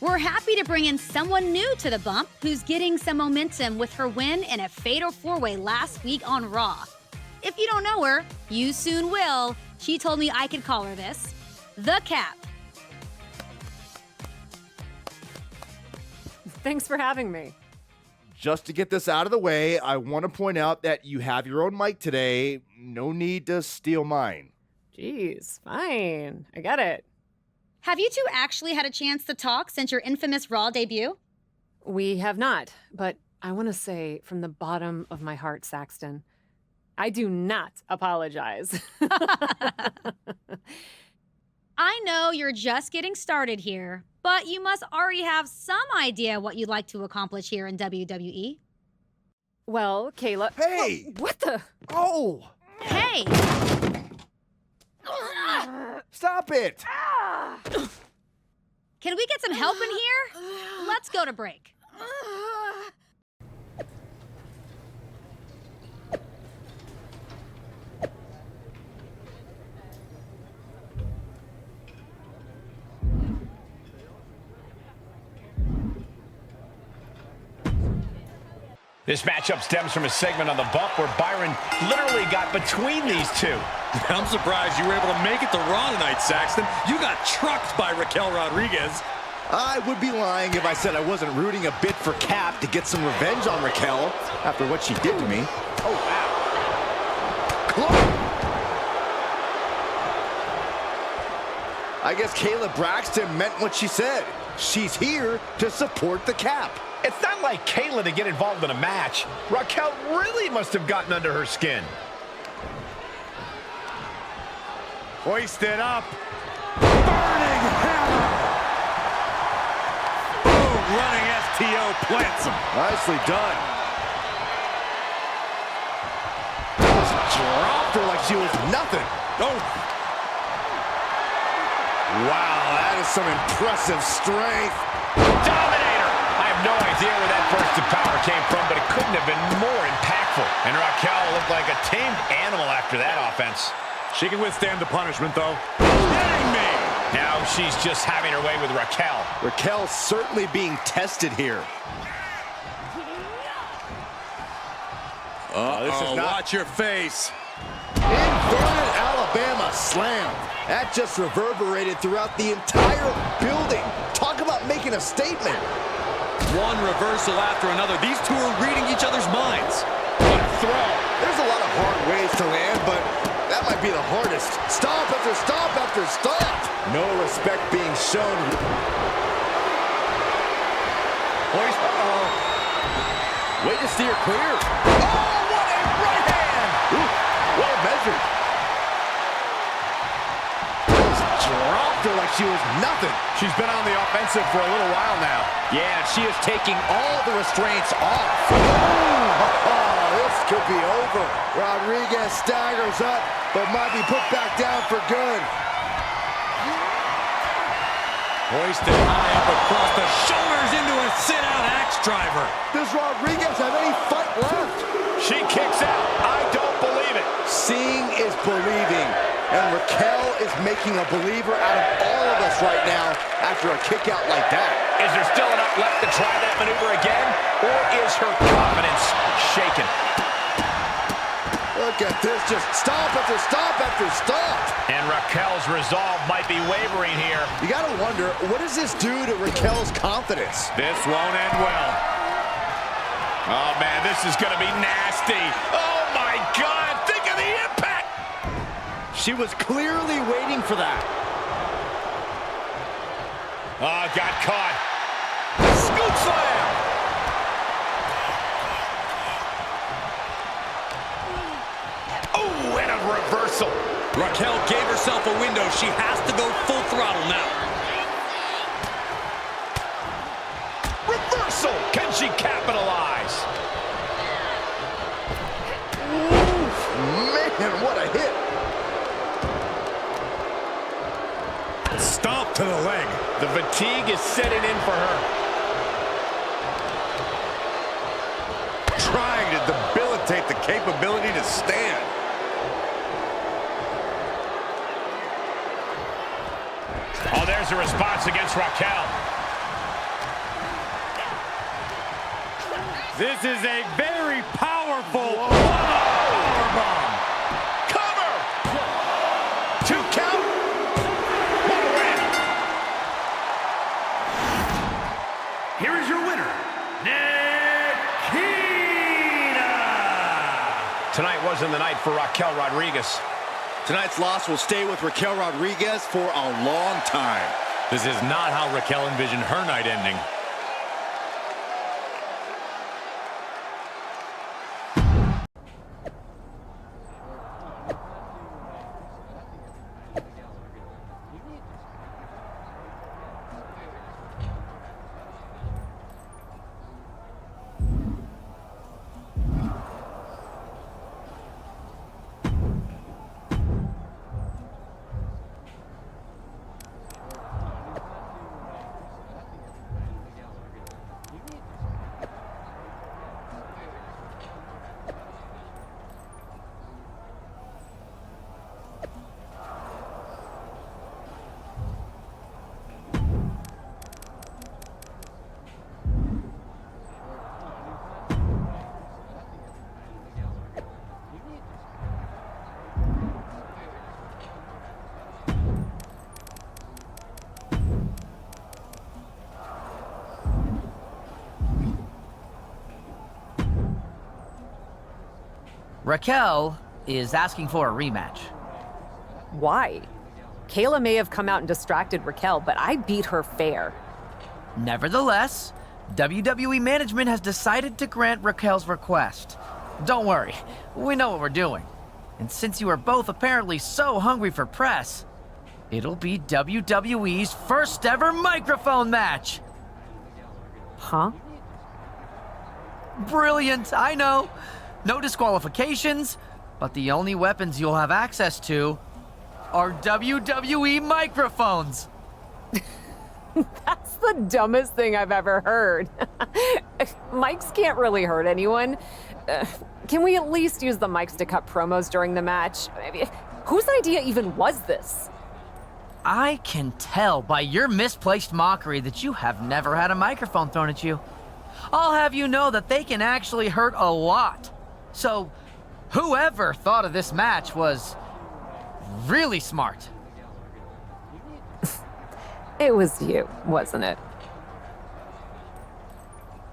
We're happy to bring in someone new to the bump who's getting some momentum with her win in a fatal four-way last week on Raw. If you don't know her, you soon will. She told me I could call her this. The Cap. Thanks for having me. Just to get this out of the way, I want to point out that you have your own mic today. No need to steal mine. Jeez, fine. I get it. Have you two actually had a chance to talk since your infamous Raw debut? We have not, but I want to say from the bottom of my heart, Saxton, I do not apologize. I know you're just getting started here, but you must already have some idea what you'd like to accomplish here in WWE. Well, Kayla... Hey! What the... Oh! Hey! Stop it! Can we get some help in here? Let's go to break. This matchup stems from a segment on the bump where Byron literally got between these two. I'm surprised you were able to make it to Raw tonight, Saxton. You got trucked by Raquel Rodriguez. I would be lying if I said I wasn't rooting a bit for Cap to get some revenge on Raquel after what she did to me. Oh, wow. I guess Kayla Braxton meant what she said. She's here to support the Cap. It's not like Kayla to get involved in a match. Raquel really must have gotten under her skin. Hoisted up. Burning hammer. Boom, running STO plants him. Nicely done. Just dropped her like she was nothing. Oh. Wow, that is some impressive strength. Dominator! I have no idea where that burst of power came from, but it couldn't have been more impactful. And Raquel looked like a tamed animal after that offense. She can withstand the punishment, though. Kidding me! Now she's just having her way with Raquel. Raquel's certainly being tested here. This is not... Watch your face. Inverted Alabama slam. That just reverberated throughout the entire building. Talk about making a statement. One reversal after another. These two are reading each other's minds. What a throw. There's a lot of hard ways to land, but that might be the hardest. Stop after stop after stop. No respect being shown. Hoist. Uh-oh. Way to steer clear. Oh, what a right hand. Ooh, well measured. Dropped her like she was nothing. She's been on the offensive for a little while now. Yeah, she is taking all the restraints off. Oh, this could be over. Rodriguez staggers up, but might be put back down for good. Hoisted high up across the shoulders into a sit-out axe driver. Does Rodriguez have any fight left? She kicks out. I don't believe it. Seeing is believing. And Raquel is making a believer out of all of us right now after a kick out like that. Is there still enough left to try that maneuver again? Or is her confidence shaken? Look at this, just stop after stop after stop. And Raquel's resolve might be wavering here. You gotta wonder, what does this do to Raquel's confidence? This won't end well. Oh man, this is gonna be nasty. Oh my God, think of the impact. She was clearly waiting for that. Oh, got caught. Scoop slam. Oh, and a reversal. Raquel gave herself a window. She has to go full throttle now. Reversal. Can she capitalize? Oof, man, what a hit. Stomp to the leg. The fatigue is setting in for her. Trying to debilitate the capability to stand. Oh, there's a response against Raquel. This is a very powerful powerbomb. Cover! 2 count. What a win! Here is your winner, Nikita! Tonight wasn't the night for Raquel Rodriguez. Tonight's loss will stay with Raquel Rodriguez for a long time. This is not how Raquel envisioned her night ending. Raquel is asking for a rematch. Why? Kayla may have come out and distracted Raquel, but I beat her fair. Nevertheless, WWE management has decided to grant Raquel's request. Don't worry, we know what we're doing. And since you are both apparently so hungry for press, it'll be WWE's first ever microphone match. Huh? Brilliant, I know. No disqualifications, but the only weapons you'll have access to are WWE microphones. That's the dumbest thing I've ever heard. Mics can't really hurt anyone. Can we at least use the mics to cut promos during the match? Whose idea even was this? I can tell by your misplaced mockery that you have never had a microphone thrown at you. I'll have you know that they can actually hurt a lot. So, whoever thought of this match was really smart. It was you, wasn't it?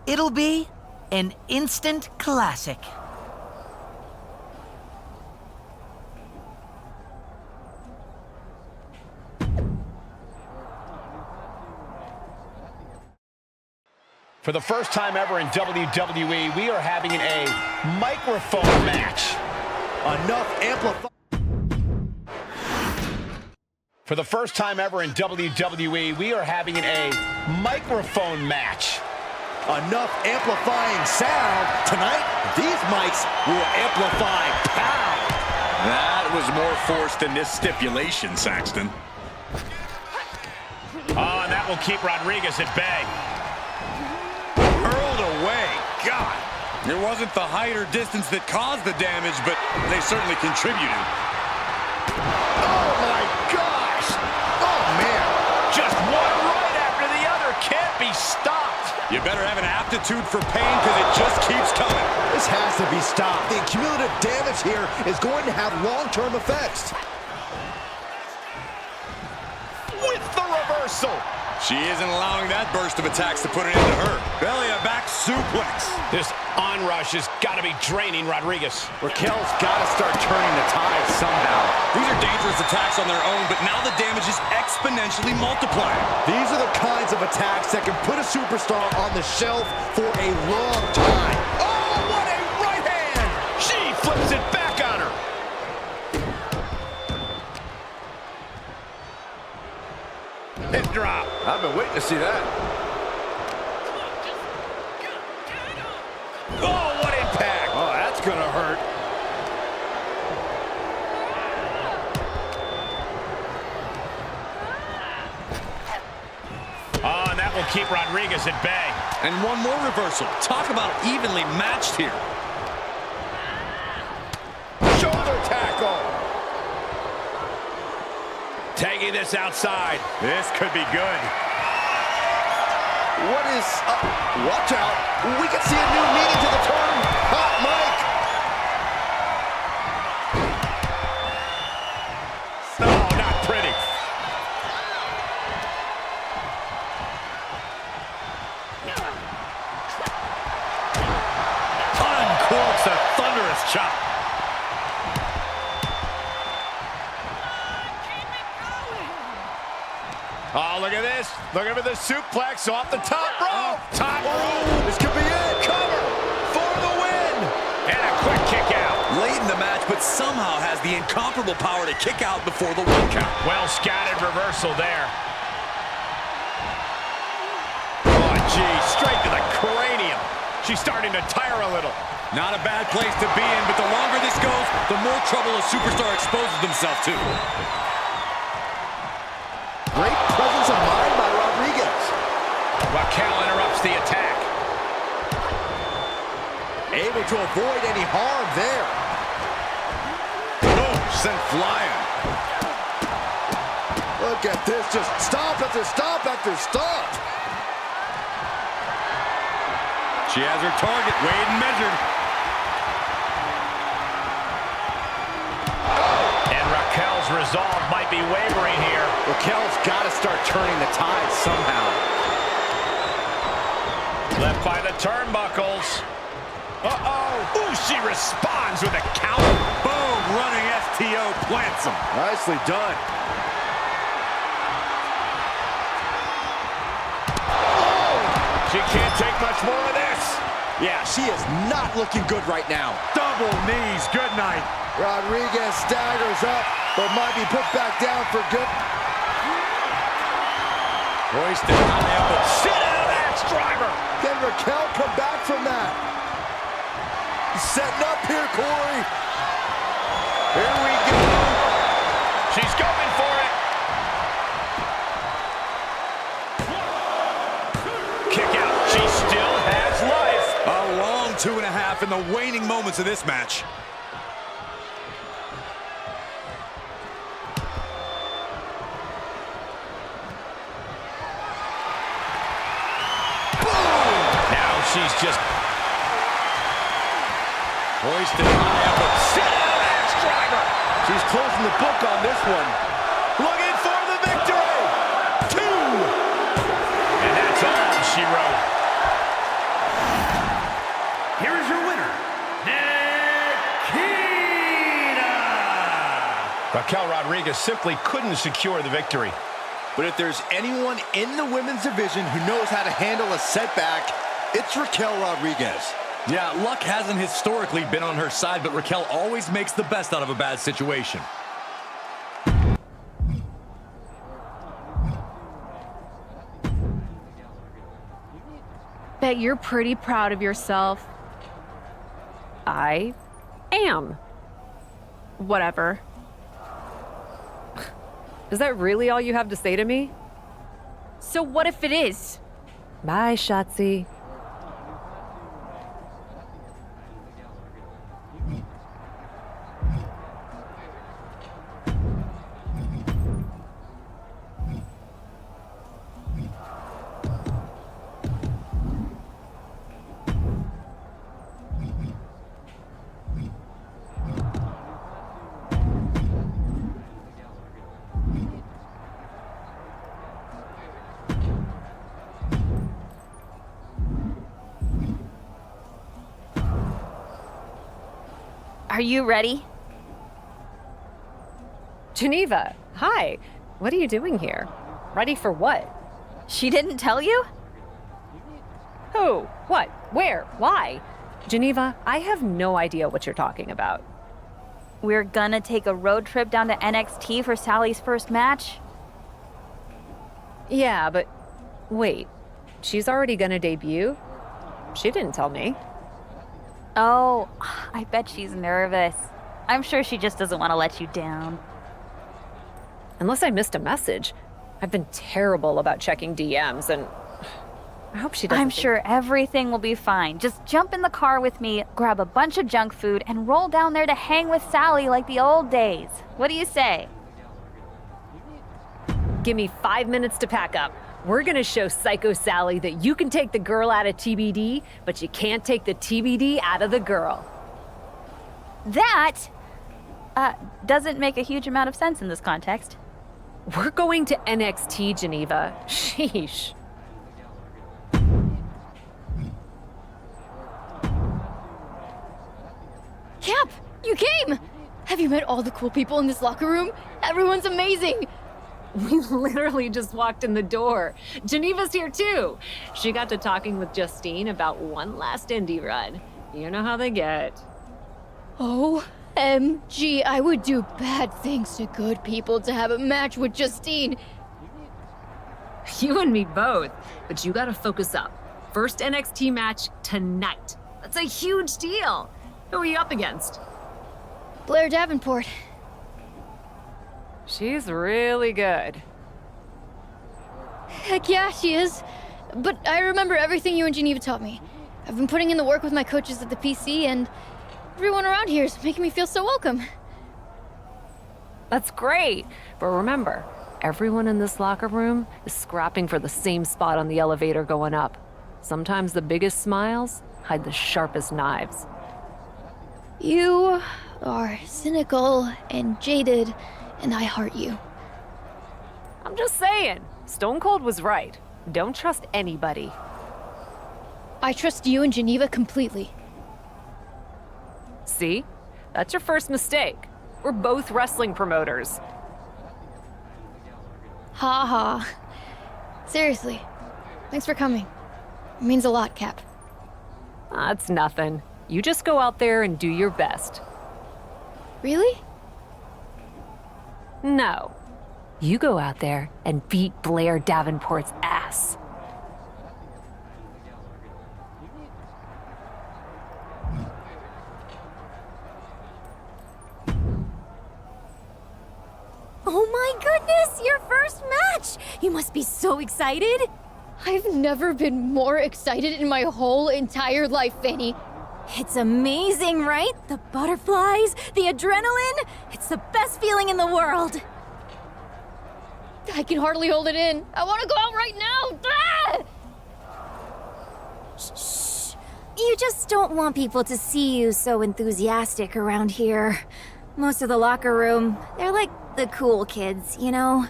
It'll be an instant classic. For the first time ever in WWE, we are having a microphone match. Enough amplify. For the first time ever in WWE, we are having a microphone match. Enough amplifying sound. Tonight, these mics will amplify pound. That was more force than this stipulation, Saxton. Oh, and that will keep Rodriguez at bay. Hurled away. God. It wasn't the height or distance that caused the damage, but they certainly contributed. Oh, my gosh. Oh, man. Just one right after the other. Can't be stopped. You better have an aptitude for pain because it just keeps coming. This has to be stopped. The cumulative damage here is going to have long-term effects. With the reversal. She isn't allowing that burst of attacks to put it into her. Belly to back suplex. This onrush has got to be draining Rodriguez. Raquel's got to start turning the tide somehow. These are dangerous attacks on their own, but now the damage is exponentially multiplying. These are the kinds of attacks that can put a superstar on the shelf for a long time. Oh, what a right hand! She flips it back on her. Hip drop. I've been waiting to see that. Oh, what impact! Oh, that's gonna hurt. Oh, and that will keep Rodriguez at bay. And one more reversal. Talk about evenly matched here. Shoulder tackle. Taking this outside. This could be good. What is up? Watch out. We can see a new meaning to the term hot mic. Oh, not pretty. Uncorks a thunderous chop. Oh, look at this. Looking for the suplex off the top rope. Top rope. This could be it. Cover for the win. And a quick kick out. Late in the match, but somehow has the incomparable power to kick out before the 1 count. Well scattered reversal there. Oh, gee, straight to the cranium. She's starting to tire a little. Not a bad place to be in, but the longer this goes, the more trouble a superstar exposes themselves to. Great presence of mind by Rodriguez. Raquel interrupts the attack. Able to avoid any harm there. Oh, sent flying. Look at this, just stop after stop after stop. She has her target, weighed and measured. And Raquel's resolve might be wavering here. Raquel's got to start turning the tide somehow. Left by the turnbuckles. Uh-oh. Ooh, she responds with a counter. Boom, running STO plants him. Nicely done. She can't take much more of this. Yeah, she is not looking good right now. Double knees, good night. Rodriguez staggers up, but might be put back down for good. Hoisted high up and Sit down, axe driver. Can Raquel come back from that? Setting up here, Corey. Here we go. She's going for it. Kick out. She still has life. A long 2.5 in the waning moments of this match. She's just hoisted high up and sit down, axe driver. She's closing the book on this one. Looking for the victory. 2. And that's all she wrote. Here is your winner, Nikita. Raquel Rodriguez simply couldn't secure the victory. But if there's anyone in the women's division who knows how to handle a setback, it's Raquel Rodriguez. Yeah, luck hasn't historically been on her side, but Raquel always makes the best out of a bad situation. Bet you're pretty proud of yourself. I am. Whatever. Is that really all you have to say to me? So what if it is? Bye, Shotzi. Are you ready? Geneva, hi. What are you doing here? Ready for what? She didn't tell you? Who? What? Where? Why? Geneva, I have no idea what you're talking about. We're gonna take a road trip down to NXT for Sally's first match? Yeah, but wait. She's already gonna debut? She didn't tell me. Oh, I bet she's nervous. I'm sure she just doesn't want to let you down. Unless I missed a message. I've been terrible about checking DMs, and I hope she doesn't. I'm sure everything will be fine. Just jump in the car with me, grab a bunch of junk food, and roll down there to hang with Sally like the old days. What do you say? Give me 5 minutes to pack up. We're gonna show Psycho Sally that you can take the girl out of TBD, but you can't take the TBD out of the girl. That doesn't make a huge amount of sense in this context. We're going to NXT, Geneva. Sheesh. Cap, you came! Have you met all the cool people in this locker room? Everyone's amazing! We literally just walked in the door. Geneva's here too. She got to talking with Justine about one last indie run. You know how they get. OMG, I would do bad things to good people to have a match with Justine. You and me both, but you gotta focus up. First NXT match tonight. That's a huge deal. Who are you up against? Blair Davenport. She's really good. Heck yeah, she is. But I remember everything you and Geneva taught me. I've been putting in the work with my coaches at the PC, and everyone around here is making me feel so welcome. That's great. But remember, everyone in this locker room is scrapping for the same spot on the elevator going up. Sometimes the biggest smiles hide the sharpest knives. You are cynical and jaded, and I heart you. I'm just saying, Stone Cold was right. Don't trust anybody. I trust you and Geneva completely. See? That's your first mistake. We're both wrestling promoters. Ha ha. Seriously, thanks for coming. It means a lot, Cap. That's nothing. You just go out there and do your best. Really? No. You go out there and beat Blair Davenport's ass. Oh my goodness, your first match! You must be so excited. I've never been more excited in my whole entire life, Fanny. It's amazing, right? The butterflies, the adrenaline. It's the best feeling in the world. I can hardly hold it in. I want to go out right now. Ah! Shh. You just don't want people to see you so enthusiastic around here. Most of the locker room, they're like the cool kids, you know?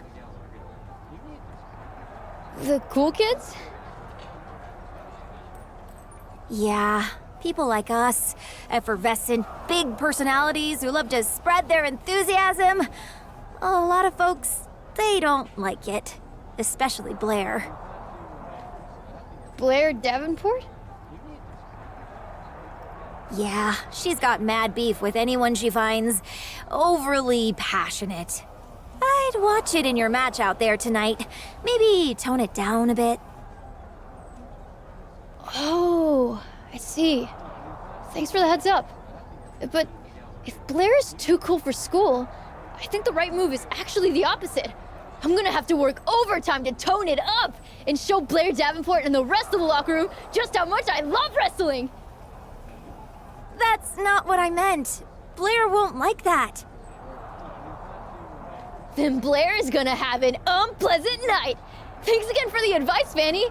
The cool kids? Yeah. People like us, effervescent, big personalities who love to spread their enthusiasm. A lot of folks, they don't like it. Especially Blair. Blair Davenport? Yeah, she's got mad beef with anyone she finds overly passionate. I'd watch it in your match out there tonight. Maybe tone it down a bit. Oh, I see. Thanks for the heads up. But if Blair is too cool for school, I think the right move is actually the opposite. I'm gonna have to work overtime to tone it up and show Blair Davenport and the rest of the locker room just how much I love wrestling. That's not what I meant. Blair won't like that. Then Blair is gonna have an unpleasant night. Thanks again for the advice, Fanny.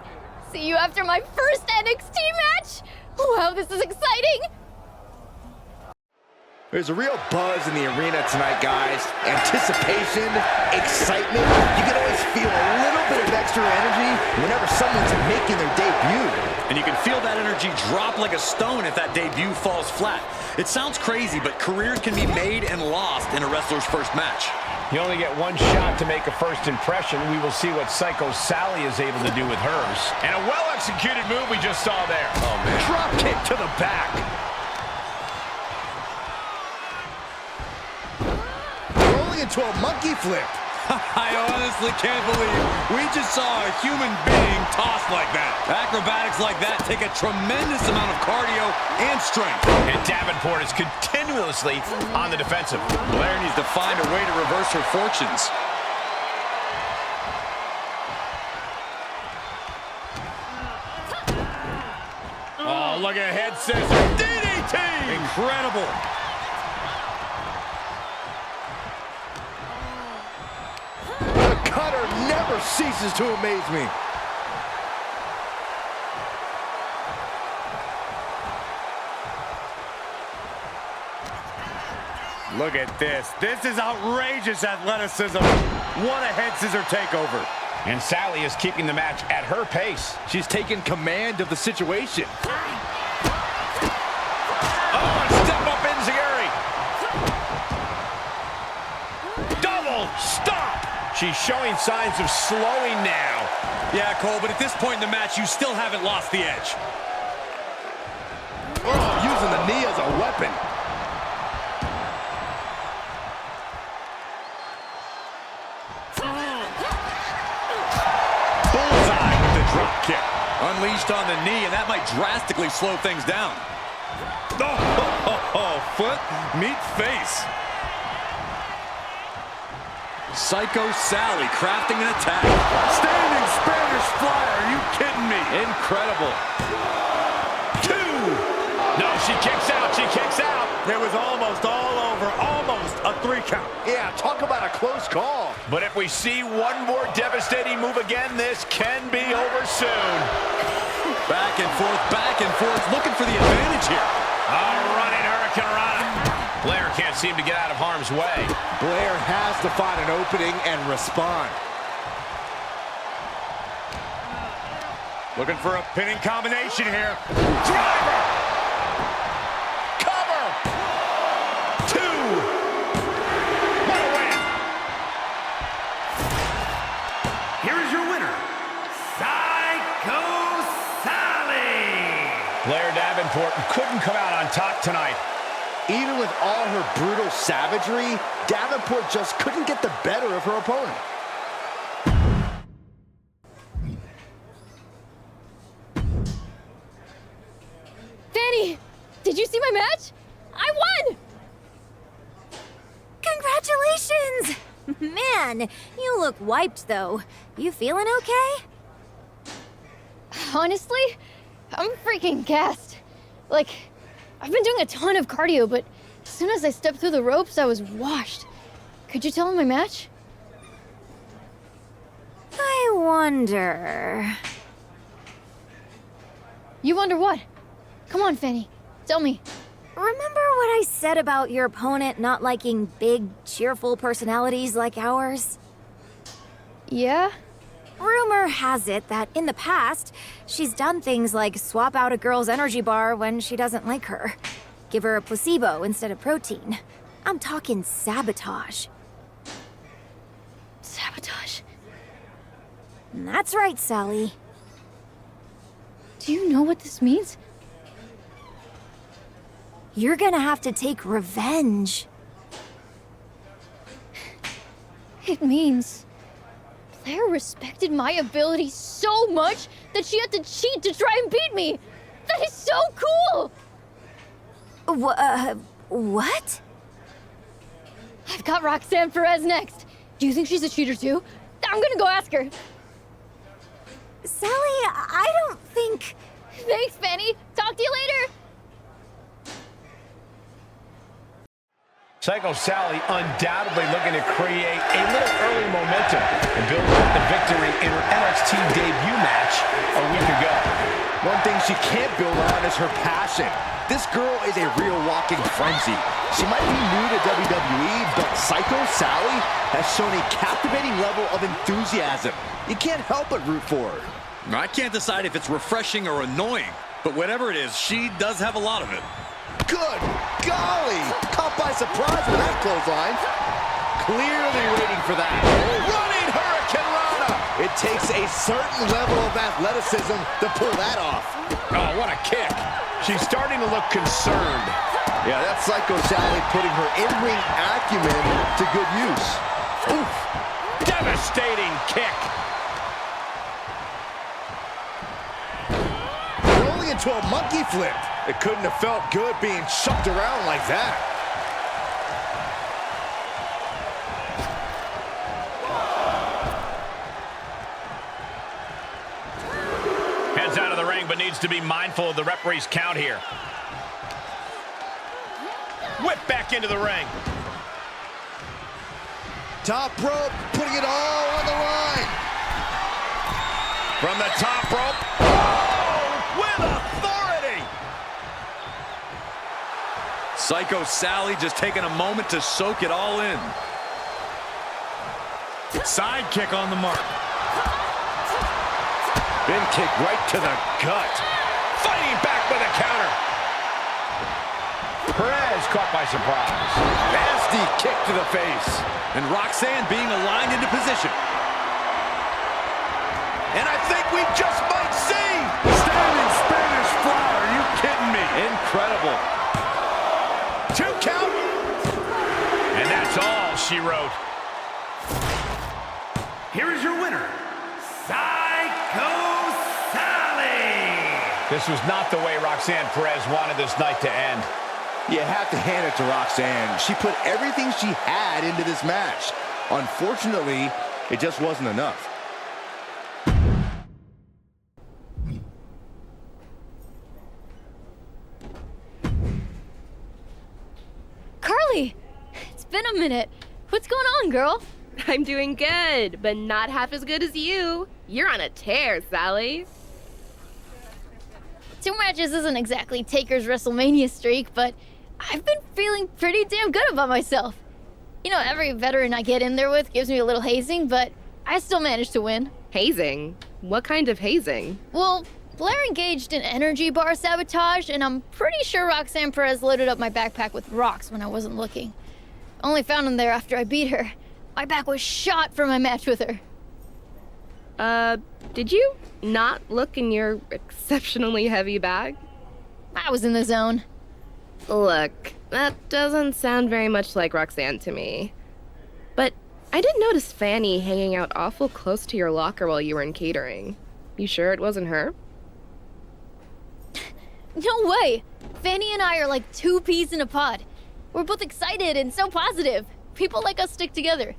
See you after my first NXT match. Wow, this is exciting. There's a real buzz in the arena tonight, guys. Anticipation, excitement. You can always feel a little bit of extra energy whenever someone's making their debut. And you can feel that energy drop like a stone if that debut falls flat. It sounds crazy, but careers can be made and lost in a wrestler's first match. You only get one shot to make a first impression. We will see what Psycho Sally is able to do with hers. And a well-executed move we just saw there. Oh, man. Drop kick to the back. Rolling into a monkey flip. I honestly can't believe we just saw a human being tossed like that. Acrobatics like that take a tremendous amount of cardio and strength. And Davenport is continuously on the defensive. Blair needs to find a way to reverse her fortunes. Oh, look at head scissor. DDT! Incredible. The cutter never ceases to amaze me. Look at this. This is outrageous athleticism. What a head scissor takeover. And Sally is keeping the match at her pace. She's taken command of the situation. Oh, and step up enziguri. Double stop. She's showing signs of slowing now. Yeah, Cole, but at this point in the match, you still haven't lost the edge. Oh, using the knee as a weapon. Bullseye with the drop kick. Unleashed on the knee, and that might drastically slow things down. Oh, foot meet face. Psycho Sally crafting an attack. Standing Spanish fly, are you kidding me? Incredible. 2. No, she kicks out, she kicks out. It was almost all over, almost a 3 count. Yeah, talk about a close call. But if we see one more devastating move again, this can be over soon. Back and forth, looking for the advantage here. Running Hurricane Rana. Blair can't seem to get out of harm's way. Blair has to find an opening and respond. Looking for a pinning combination here. Driver! Cover! 2! What a win! Here is your winner, Psycho Sally. Blair Davenport couldn't come out on top tonight. Even with all her brutal savagery, Davenport just couldn't get the better of her opponent. Fanny, did you see my match? I won! Congratulations! Man, you look wiped though. You feeling okay? Honestly, I'm freaking gassed. Like, I've been doing a ton of cardio, but as soon as I stepped through the ropes, I was washed. Could you tell in my match? I wonder... You wonder what? Come on, Fanny. Tell me. Remember what I said about your opponent not liking big, cheerful personalities like ours? Yeah? Rumor has it that in the past, she's done things like swap out a girl's energy bar when she doesn't like her. Give her a placebo instead of protein. I'm talking sabotage. Sabotage? That's right, Sally. Do you know what this means? You're gonna have to take revenge. It means... Blair respected my ability so much that she had to cheat to try and beat me! That is so cool! What? I've got Roxanne Perez next. Do you think she's a cheater too? I'm gonna go ask her. Sally, I don't think... Thanks, Fanny. Talk to you later. Psycho Sally undoubtedly looking to create a little early momentum and build up the victory in her NXT debut match a week ago. One thing she can't build on is her passion. This girl is a real walking frenzy. She might be new to WWE, but Psycho Sally has shown a captivating level of enthusiasm. You can't help but root for her. I can't decide if it's refreshing or annoying, but whatever it is, she does have a lot of it. Good golly! Caught by surprise with that clothesline. Clearly waiting for that. Running Hurricane Rana! It takes a certain level of athleticism to pull that off. Oh, what a kick. She's starting to look concerned. Yeah, that's Psycho Sally putting her in-ring acumen to good use. Oof. Devastating kick. Rolling into a monkey flip. It couldn't have felt good being chucked around like that. Heads out of the ring, but needs to be mindful of the referee's count here. Whip back into the ring. Top rope, putting it all on the line. From the top rope. Oh, with authority. Psycho Sally just taking a moment to soak it all in. Side kick on the mark. Big kick right to the gut. Fighting back with a counter. Perez caught by surprise. Nasty kick to the face. And Roxanne being aligned into position. And I think we just might see. Standing Spanish fly. Are you kidding me? Incredible. 2 count. And that's all she wrote. Here is your winner, Psycho Sally. This was not the way Roxanne Perez wanted this night to end. You have to hand it to Roxanne. She put everything she had into this match. Unfortunately, it just wasn't enough. Carly! It's been a minute. What's going on, girl? I'm doing good, but not half as good as you. You're on a tear, Sally. 2 matches isn't exactly Taker's WrestleMania streak, but I've been feeling pretty damn good about myself. You know, every veteran I get in there with gives me a little hazing, but I still managed to win. Hazing? What kind of hazing? Well, Blair engaged in energy bar sabotage, and I'm pretty sure Roxanne Perez loaded up my backpack with rocks when I wasn't looking. Only found them there after I beat her. My back was shot from my match with her. Did you not look in your exceptionally heavy bag? I was in the zone. Look, that doesn't sound very much like Roxanne to me. But I did notice Fanny hanging out awful close to your locker while you were in catering. You sure it wasn't her? No way! Fanny and I are like 2 peas in a pod. We're both excited and so positive. People like us stick together.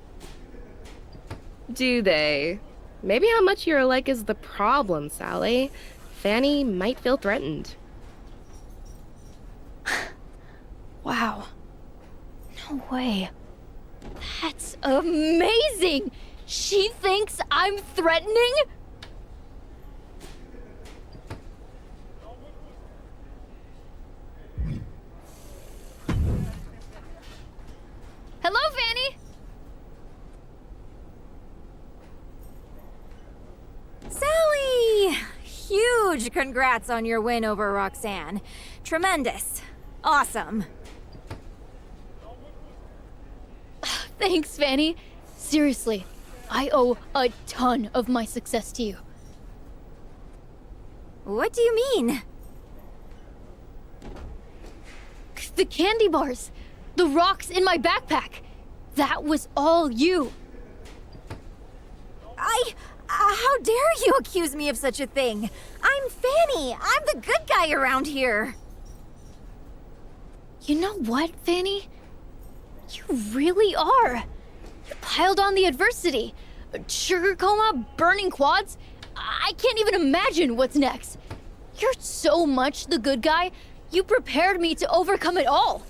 Do they? Maybe how much you're alike is the problem, Sally. Fanny might feel threatened. Wow. No way. That's amazing! She thinks I'm threatening? Hello, Fanny! Sally! Huge congrats on your win over Roxanne. Tremendous. Awesome. Thanks, Fanny. Seriously, I owe a ton of my success to you. What do you mean? The candy bars, the rocks in my backpack. That was all you. How dare you accuse me of such a thing? I'm Fanny. I'm the good guy around here. You know what, Fanny? You really are. You piled on the adversity. Sugar coma, burning quads. I can't even imagine what's next. You're so much the good guy, you prepared me to overcome it all.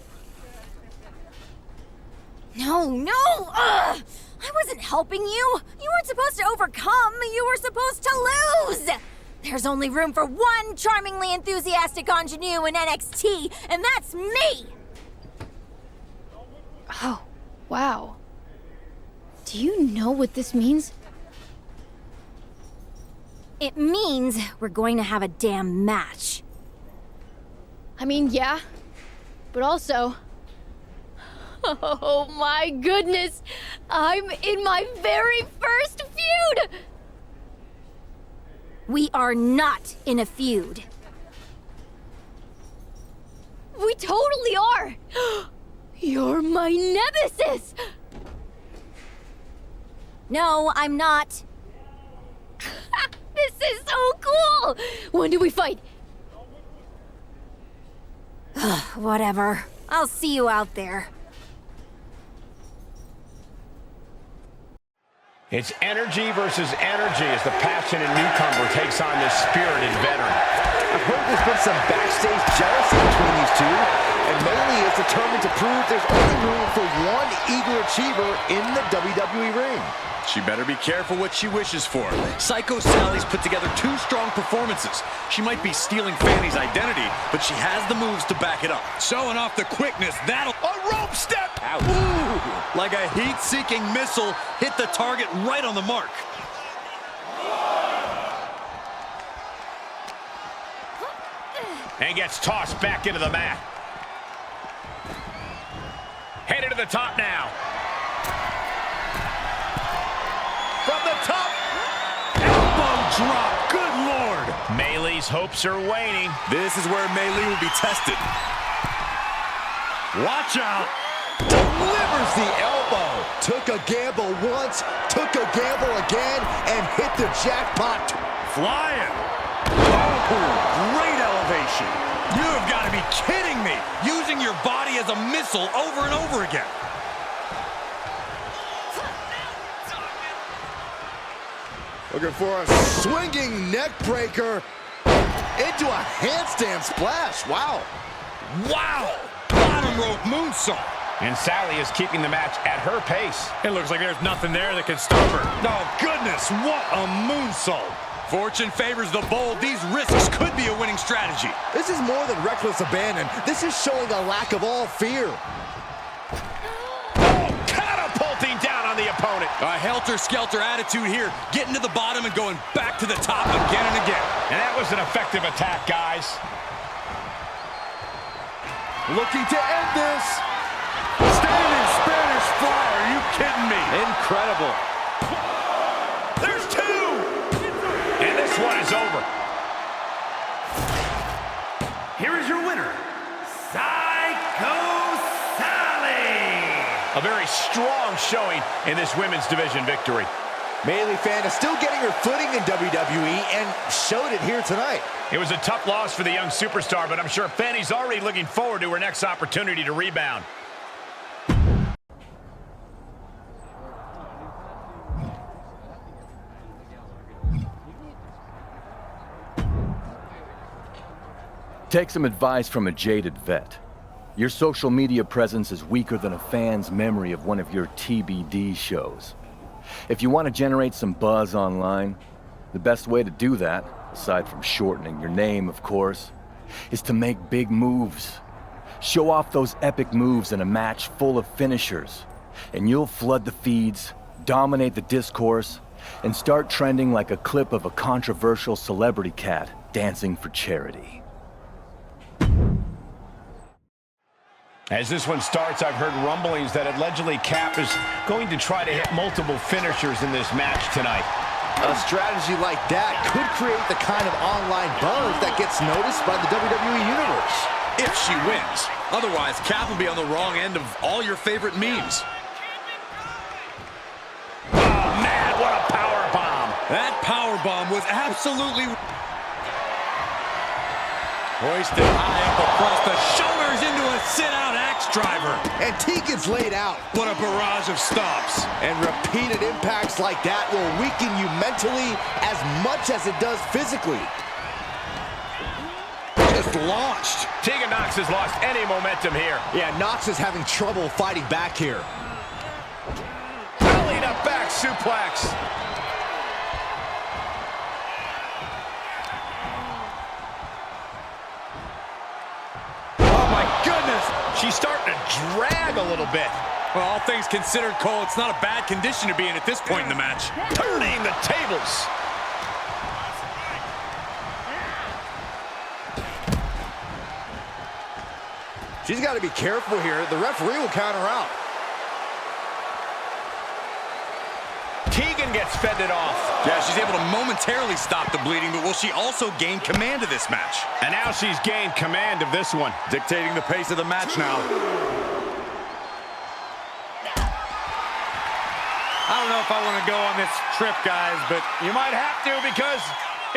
No! Ugh! I wasn't helping you! You weren't supposed to overcome, you were supposed to lose! There's only room for one charmingly enthusiastic ingenue in NXT, and that's me! Oh, wow. Do you know what this means? It means we're going to have a damn match. I mean, yeah, but also... Oh my goodness! I'm in my very first feud! We are not in a feud. We totally are! You're my nemesis! No, I'm not. This is so cool! When do we fight? Whatever. I'll see you out there. It's energy versus energy as the passionate newcomer takes on this spirited veteran. I've heard there's been some backstage jealousy between these two, and Bayley is determined to prove there's only room for one eager achiever in the WWE ring. She better be careful what she wishes for. Psycho Sally's put together 2 strong performances. She might be stealing Fanny's identity, but she has the moves to back it up. Showing off the quickness, that'll... A rope step! Ooh, like a heat-seeking missile, hit the target right on the mark. And gets tossed back into the mat. Headed to the top now. From the top. Elbow drop. Good Lord. Maylee's hopes are waning. This is where Maylee will be tested. Watch out. Delivers the elbow. Took a gamble once, took a gamble again, and hit the jackpot. Flying. Oh, great elevation. You have got to be kidding me. Using your body as a missile over and over again. Looking for a swinging neck breaker into a handstand splash. Wow. Wow. Bottom rope moonsault. And Sally is keeping the match at her pace. It looks like there's nothing there that can stop her. Oh, goodness, what a moonsault. Fortune favors the bold. These risks could be a winning strategy. This is more than reckless abandon. This is showing a lack of all fear. Catapulting down on the opponent. A helter-skelter attitude here, getting to the bottom and going back to the top again and again. And that was an effective attack, guys. Looking to end this. Standing Spanish fly, are you kidding me? Incredible. There's 2. And this one is over. Here is your winner, Psycho Sally. A very strong showing in this women's division victory. Maylee Fan is still getting her footing in WWE and showed it here tonight. It was a tough loss for the young superstar, but I'm sure Fanny's already looking forward to her next opportunity to rebound. Take some advice from a jaded vet. Your social media presence is weaker than a fan's memory of one of your TBD shows. If you want to generate some buzz online, the best way to do that, aside from shortening your name, of course, is to make big moves. Show off those epic moves in a match full of finishers, and you'll flood the feeds, dominate the discourse, and start trending like a clip of a controversial celebrity cat dancing for charity. As this one starts, I've heard rumblings that allegedly Cap is going to try to hit multiple finishers in this match tonight. A strategy like that could create the kind of online buzz that gets noticed by the WWE Universe. If she wins. Otherwise, Cap will be on the wrong end of all your favorite memes. Oh, man, what a power bomb. That power bomb was absolutely... Hoisted high up across the shoulders into a sit-out axe driver. And Tegan's laid out. What a barrage of stops. And repeated impacts like that will weaken you mentally as much as it does physically. Just launched. Tegan Nox has lost any momentum here. Yeah, Nox is having trouble fighting back here. Belly to back suplex. She's starting to drag a little bit. Well, all things considered, Cole, it's not a bad condition to be in at this point in the match. Turning the tables. She's got to be careful here. The referee will count her out. Tegan gets fended off. Yeah, she's able to momentarily stop the bleeding, but will she also gain command of this match? And now she's gained command of this one. Dictating the pace of the match now. I don't know if I want to go on this trip, guys, but you might have to because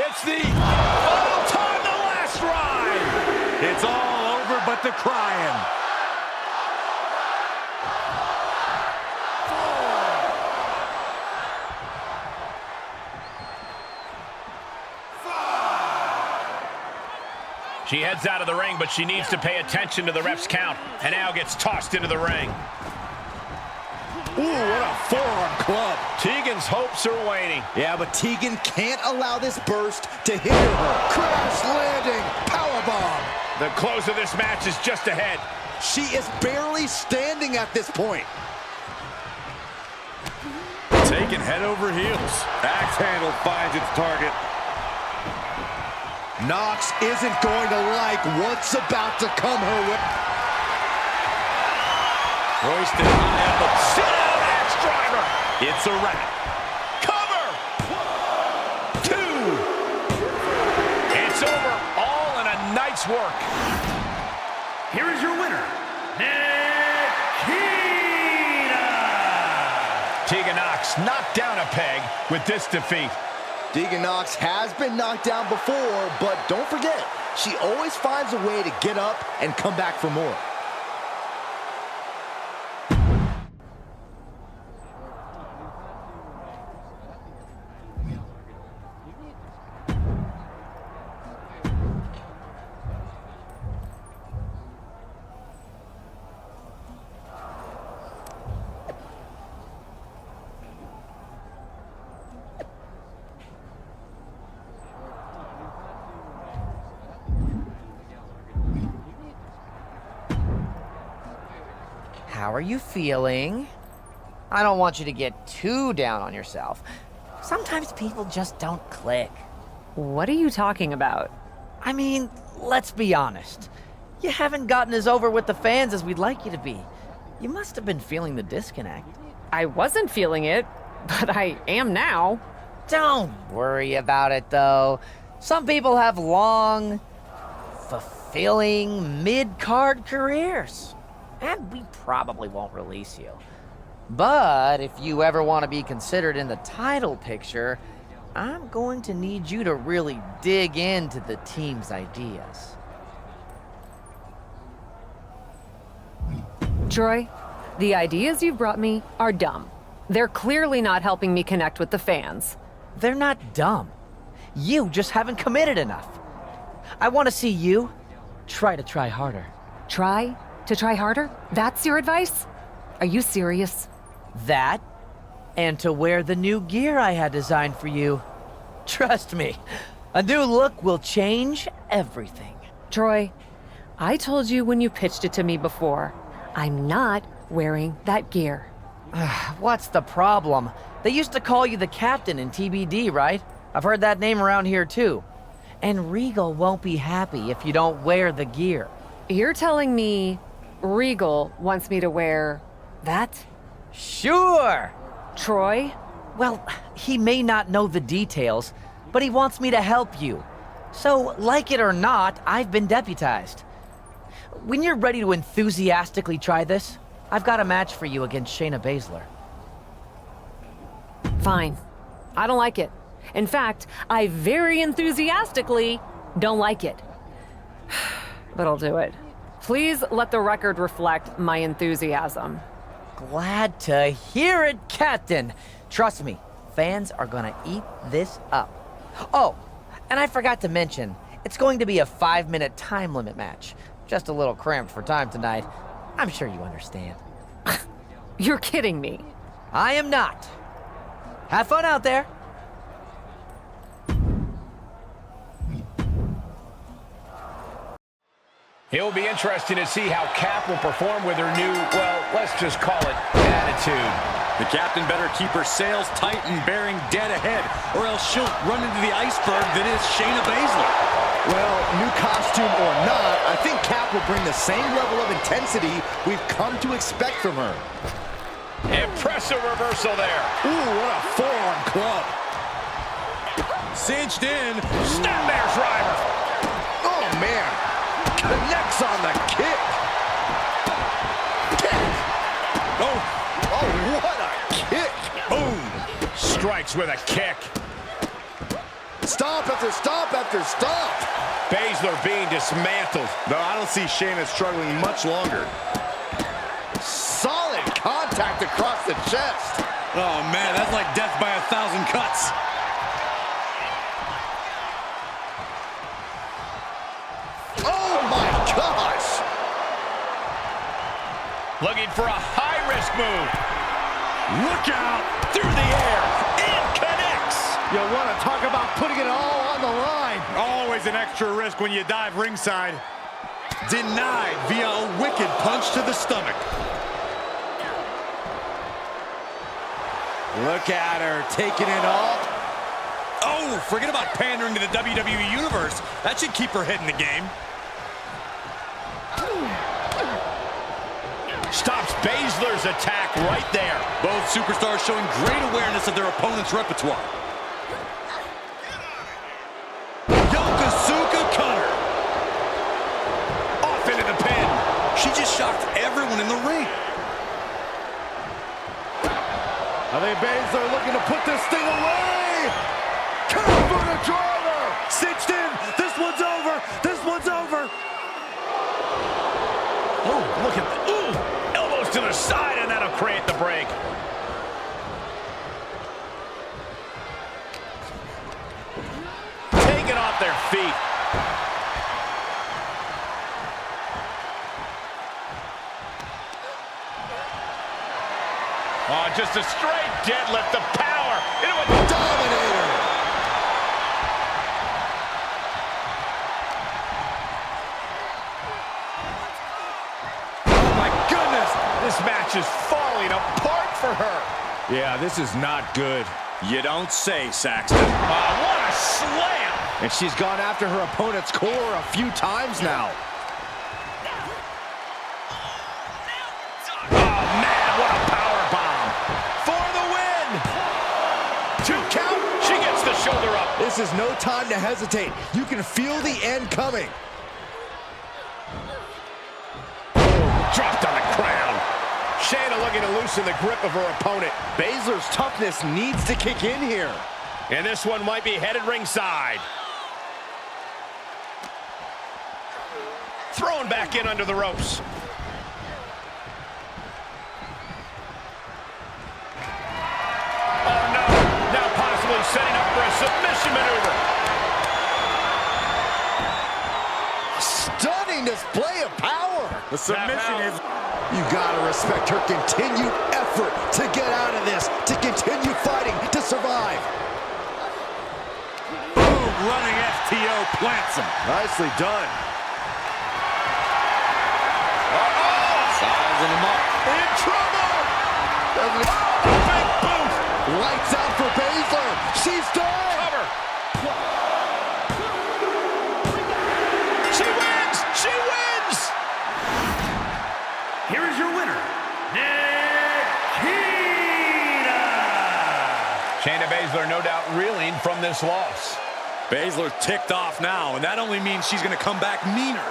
it's the final time, the last ride. It's all over but the crying. She heads out of the ring, but she needs to pay attention to the ref's count, and now gets tossed into the ring. Ooh, what a forearm club. Tegan's hopes are waning. Yeah, but Tegan can't allow this burst to hinder her. Crash landing, powerbomb. The close of this match is just ahead. She is barely standing at this point. Taken head over heels. Axe handle finds its target. Nox isn't going to like what's about to come her way. Hoisted high up, but sit down, axe driver. It's a wrap. Cover! 2. It's over, all in a night's work. Here is your winner, Tegan Nox knocked down a peg with this defeat. Tegan Nox has been knocked down before, but don't forget, she always finds a way to get up and come back for more. How are you feeling? I don't want you to get too down on yourself. Sometimes people just don't click. What are you talking about? I mean, let's be honest. You haven't gotten as over with the fans as we'd like you to be. You must have been feeling the disconnect. I wasn't feeling it, but I am now. Don't worry about it, though. Some people have long, fulfilling mid-card careers. And we probably won't release you. But if you ever want to be considered in the title picture, I'm going to need you to really dig into the team's ideas. Troy, the ideas you've brought me are dumb. They're clearly not helping me connect with the fans. They're not dumb. You just haven't committed enough. I want to see you try harder. Try harder? That's your advice? Are you serious? That, and to wear the new gear I had designed for you. Trust me, a new look will change everything. Troy, I told you when you pitched it to me before, I'm not wearing that gear. What's the problem? They used to call you the captain in TBD, right? I've heard that name around here too. And Regal won't be happy if you don't wear the gear. You're telling me Regal wants me to wear that? Sure! Troy? Well, he may not know the details, but he wants me to help you. So, like it or not, I've been deputized. When you're ready to enthusiastically try this, I've got a match for you against Shayna Baszler. Fine. I don't like it. In fact, I very enthusiastically don't like it. But I'll do it. Please let the record reflect my enthusiasm. Glad to hear it, Captain. Trust me, fans are gonna eat this up. Oh, and I forgot to mention, it's going to be a 5-minute time limit match. Just a little cramped for time tonight. I'm sure you understand. You're kidding me. I am not. Have fun out there. It'll be interesting to see how Cap will perform with her new, well, let's just call it attitude. The captain better keep her sails tight and bearing dead ahead, or else she'll run into the iceberg that is Shayna Baszler. Well, new costume or not, I think Cap will bring the same level of intensity we've come to expect from her. Impressive reversal there. Ooh, what a forearm club. Cinched in. Snapmare driver. Oh, man. Connects on the kick. Oh, what a kick. Boom. Strikes with a kick. Stomp after stomp after stomp. Baszler being dismantled. No, I don't see Shayna struggling much longer. Solid contact across the chest. Oh, man, that's like death by 1,000 cuts. Oh, my gosh. Looking for a high-risk move. Look out! Through the air! It connects! You want to talk about putting it all on the line. Always an extra risk when you dive ringside. Denied via a wicked punch to the stomach. Look at her, taking it all. Oh, forget about pandering to the WWE Universe. That should keep her head in the game. Stops Baszler's attack right there. Both superstars showing great awareness of their opponent's repertoire. Yokosuka cutter. Off into the pin. She just shocked everyone in the ring. I think Baszler looking to put this thing away. Cover driver. Cinched in. This one's over. This one's over. Oh, look at that. Ooh, elbows to the side, and that'll create the break. Taken off their feet. Oh, just a straight deadlift, the power into a Dominator. Oh my goodness, this match is falling apart for her. Yeah, this is not good. You don't say, Saxton. What a slam! And she's gone after her opponent's core a few times now. Oh man, what a power bomb for the win! 2 count, she gets the shoulder up. This is no time to hesitate. You can feel the end coming. Dropped on the crown. Shayna looking to loosen the grip of her opponent. Baszler's toughness needs to kick in here. And this one might be headed ringside. Thrown back in under the ropes. Oh no, now possibly setting up for a submission maneuver. Stunning display of power. The submission is... You gotta respect her continued effort to get out of this, to continue fighting, to survive. Boom, running FTO plants him. Nicely done. Sizing him up. In trouble! Big boot! Lights out for Baszler. She's done. Cover. She wins! She wins! Here is your winner, Nikita! Shayna Baszler no doubt reeling from this loss. Baszler ticked off now, and that only means she's going to come back meaner.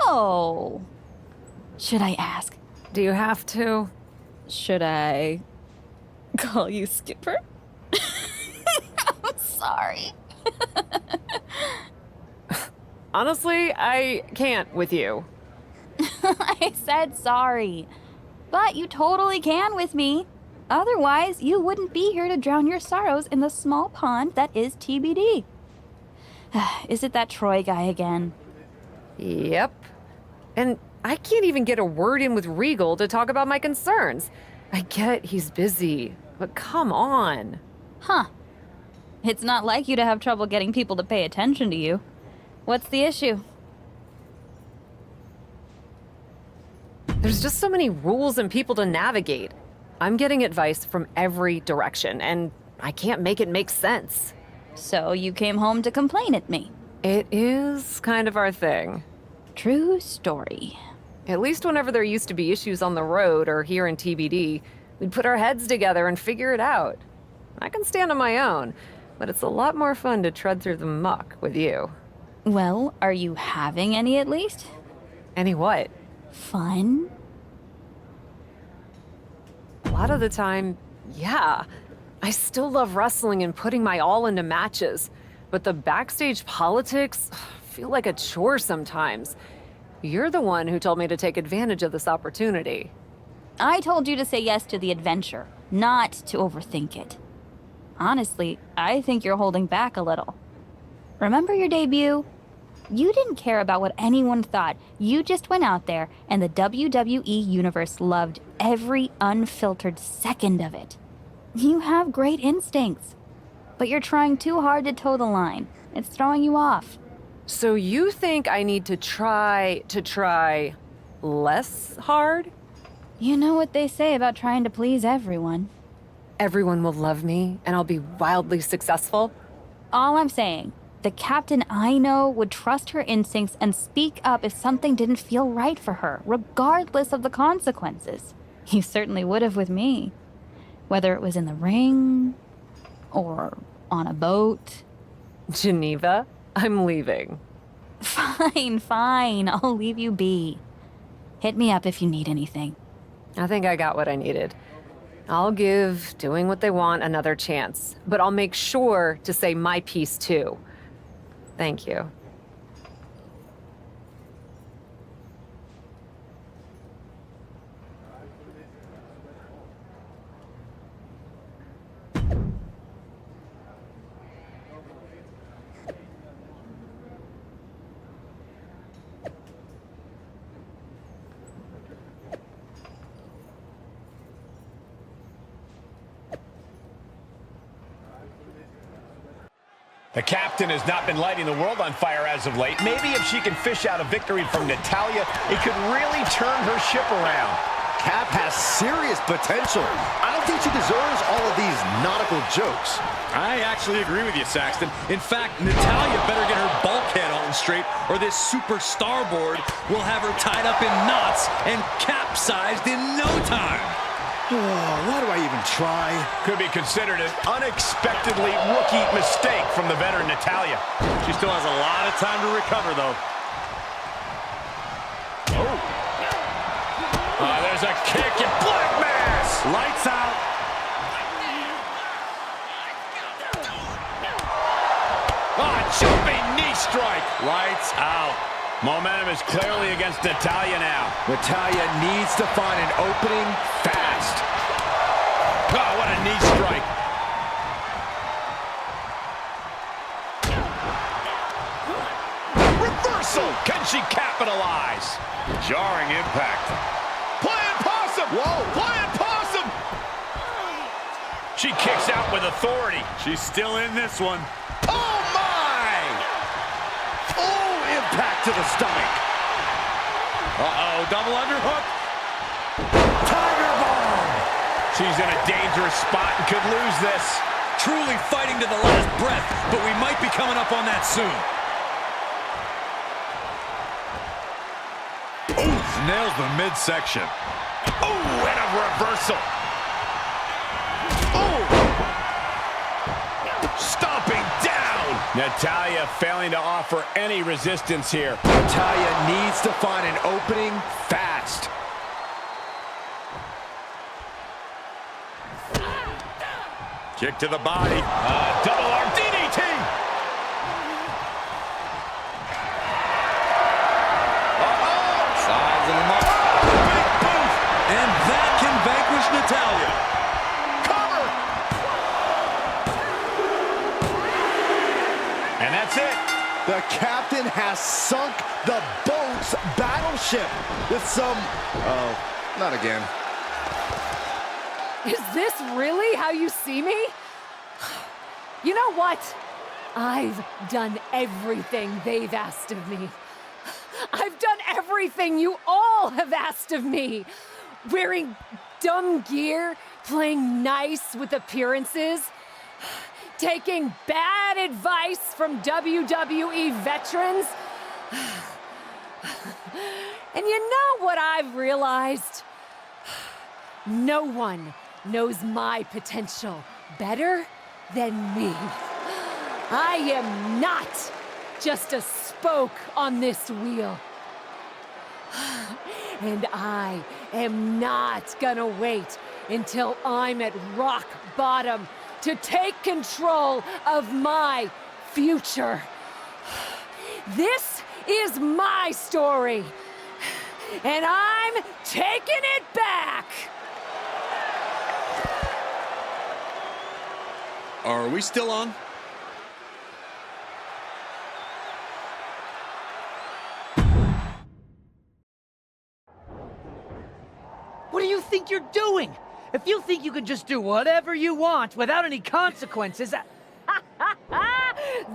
So, should I ask? Do you have to? Should I call you Skipper? I'm sorry. Honestly, I can't with you. I said sorry. But you totally can with me. Otherwise, you wouldn't be here to drown your sorrows in the small pond that is TBD. Is it that Troy guy again? Yep. And I can't even get a word in with Regal to talk about my concerns. I get he's busy, but come on. Huh. It's not like you to have trouble getting people to pay attention to you. What's the issue? There's just so many rules and people to navigate. I'm getting advice from every direction, and I can't make it make sense. So you came home to complain at me? It is kind of our thing. True story. At least whenever there used to be issues on the road or here in TBD, we'd put our heads together and figure it out. I can stand on my own, but it's a lot more fun to tread through the muck with you. Well, are you having any at least? Any what? Fun? A lot of the time, yeah. I still love wrestling and putting my all into matches, but the backstage politics feel like a chore sometimes. You're the one who told me to take advantage of this opportunity. I told you to say yes to the adventure, not to overthink it. Honestly, I think you're holding back a little. Remember your debut? You didn't care about what anyone thought. You just went out there, and the WWE Universe loved every unfiltered second of it. You have great instincts, but you're trying too hard to toe the line. It's throwing you off. So you think I need to try less hard? You know what they say about trying to please everyone. Everyone will love me, and I'll be wildly successful? All I'm saying, the captain I know would trust her instincts and speak up if something didn't feel right for her, regardless of the consequences. You certainly would have with me. Whether it was in the ring, or on a boat. Geneva, I'm leaving. Fine, I'll leave you be. Hit me up if you need anything. I think I got what I needed. I'll give doing what they want another chance, but I'll make sure to say my piece too. Thank you. The captain has not been lighting the world on fire as of late. Maybe if she can fish out a victory from Natalya, it could really turn her ship around. Cap has serious potential. I don't think she deserves all of these nautical jokes. I actually agree with you, Saxton. In fact, Natalya better get her bulkhead on straight, or this super starboard will have her tied up in knots and capsized in no time. Why do I even try? Could be considered an unexpectedly rookie mistake from the veteran Natalya. She still has a lot of time to recover, though. There's a kick and black mass. Lights out. Jumping knee strike. Lights out. Momentum is clearly against Natalya now. Natalya needs to find an opening fast. Oh, what a knee strike. Reversal. Can she capitalize? Jarring impact. Playing possum. Whoa. Playing possum. She kicks out with authority. She's still in this one. Oh, my. Oh, impact to the stomach. Uh-oh, double underhook. Tiger bomb. She's in a dangerous spot and could lose this. Truly fighting to the last breath, but we might be coming up on that soon. Oof, nails the midsection. Oh, and a reversal. Oh. Stomping down. Natalya failing to offer any resistance here. Natalya needs to find an opening fast. Kick to the body. Double arm DDT. Sizing him up. Big boot. And that can vanquish Natalya. Cover. And that's it. The captain has sunk the boat's battleship with some... Oh, not again. Is this really how you see me? You know what? I've done everything they've asked of me. I've done everything you all have asked of me. Wearing dumb gear, playing nice with appearances, taking bad advice from WWE veterans. And you know what I've realized? No one knows my potential better than me. I am not just a spoke on this wheel. And I am not gonna wait until I'm at rock bottom to take control of my future. This is my story, and I'm taking it back! Are we still on? What do you think you're doing? If you think you can just do whatever you want without any consequences,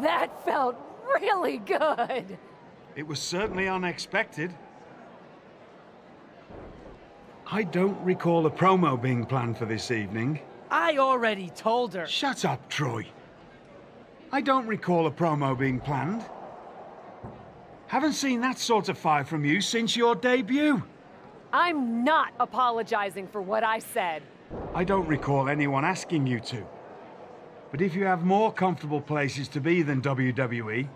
that felt really good. It was certainly unexpected. I don't recall a promo being planned for this evening. I already told her. Shut up, Troy. I don't recall a promo being planned. Haven't seen that sort of fire from you since your debut. I'm not apologizing for what I said. I don't recall anyone asking you to. But if you have more comfortable places to be than WWE,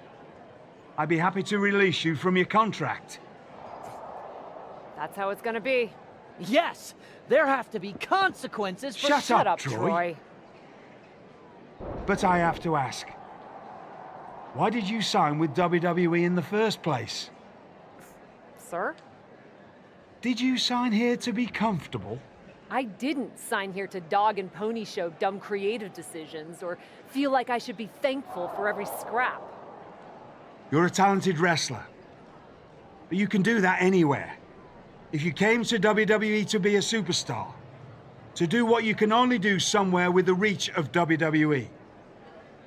I'd be happy to release you from your contract. That's how it's gonna be. Yes, there have to be consequences for— Shut up, Troy. But I have to ask, why did you sign with WWE in the first place? Sir? Did you sign here to be comfortable? I didn't sign here to dog and pony show dumb creative decisions or feel like I should be thankful for every scrap. You're a talented wrestler, but you can do that anywhere. If you came to WWE to be a superstar, to do what you can only do somewhere with the reach of WWE,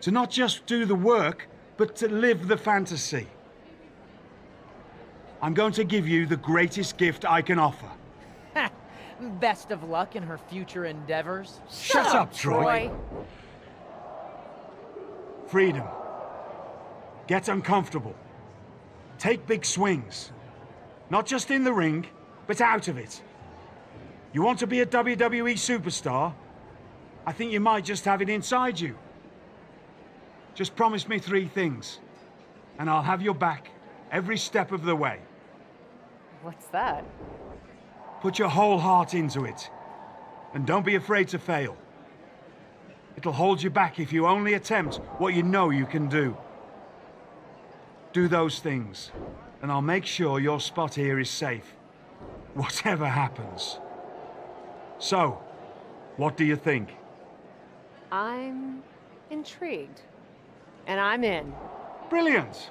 to not just do the work, but to live the fantasy. I'm going to give you the greatest gift I can offer. Best of luck in her future endeavors. Shut up, Troy. Freedom. Get uncomfortable. Take big swings. Not just in the ring, but out of it. You want to be a WWE superstar? I think you might just have it inside you. Just promise me 3 things, and I'll have your back every step of the way. What's that? Put your whole heart into it, and don't be afraid to fail. It'll hold you back if you only attempt what you know you can do. Do those things, and I'll make sure your spot here is safe, whatever happens. So, what do you think? I'm intrigued. And I'm in. Brilliant!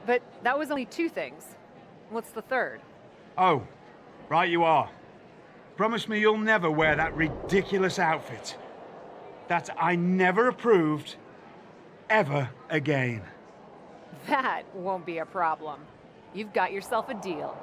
But that was only 2 things. What's the third? Oh, right you are. Promise me you'll never wear that ridiculous outfit. That I never approved, ever again. That won't be a problem. You've got yourself a deal.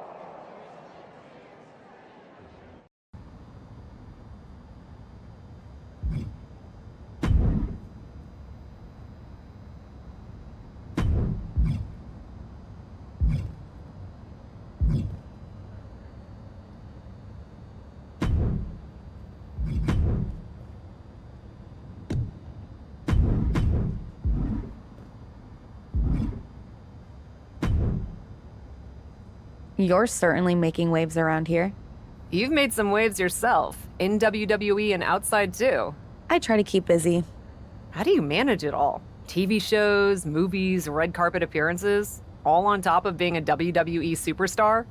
You're certainly making waves around here. You've made some waves yourself, in WWE and outside too. I try to keep busy. How do you manage it all? TV shows, movies, red carpet appearances, all on top of being a WWE superstar?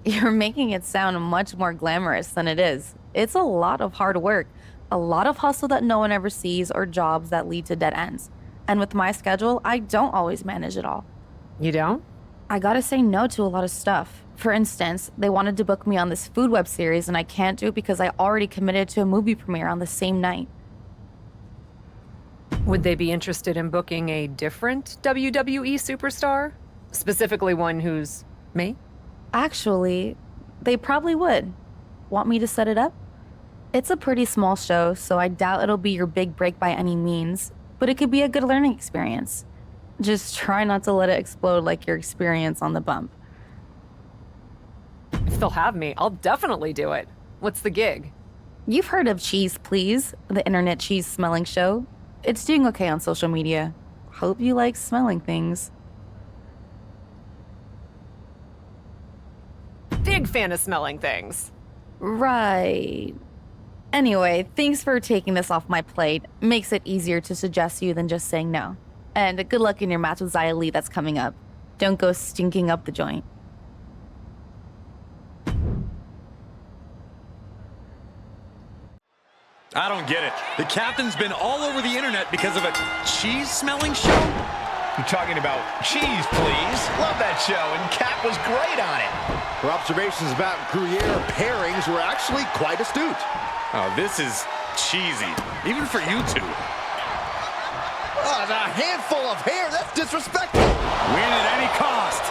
You're making it sound much more glamorous than it is. It's a lot of hard work, a lot of hustle that no one ever sees, or jobs that lead to dead ends. And with my schedule, I don't always manage it all. You don't? I gotta say no to a lot of stuff. For instance, they wanted to book me on this food web series and I can't do it because I already committed to a movie premiere on the same night. Would they be interested in booking a different WWE superstar? Specifically one who's me? Actually, they probably would. Want me to set it up? It's a pretty small show, so I doubt it'll be your big break by any means, but it could be a good learning experience. Just try not to let it explode like your experience on the bump. If they'll have me, I'll definitely do it. What's the gig? You've heard of Cheese Please, the internet cheese smelling show. It's doing okay on social media. Hope you like smelling things. Big fan of smelling things. Right. Anyway, thanks for taking this off my plate. Makes it easier to suggest you than just saying no. And good luck in your match with Xia Li that's coming up. Don't go stinking up the joint. I don't get it. The captain's been all over the internet because of a cheese-smelling show? You're talking about cheese, please. Love that show, and Kat was great on it. Her observations about Gruyere pairings were actually quite astute. Oh, this is cheesy, even for you two. Oh, a handful of hair, that's disrespectful. Win at any cost.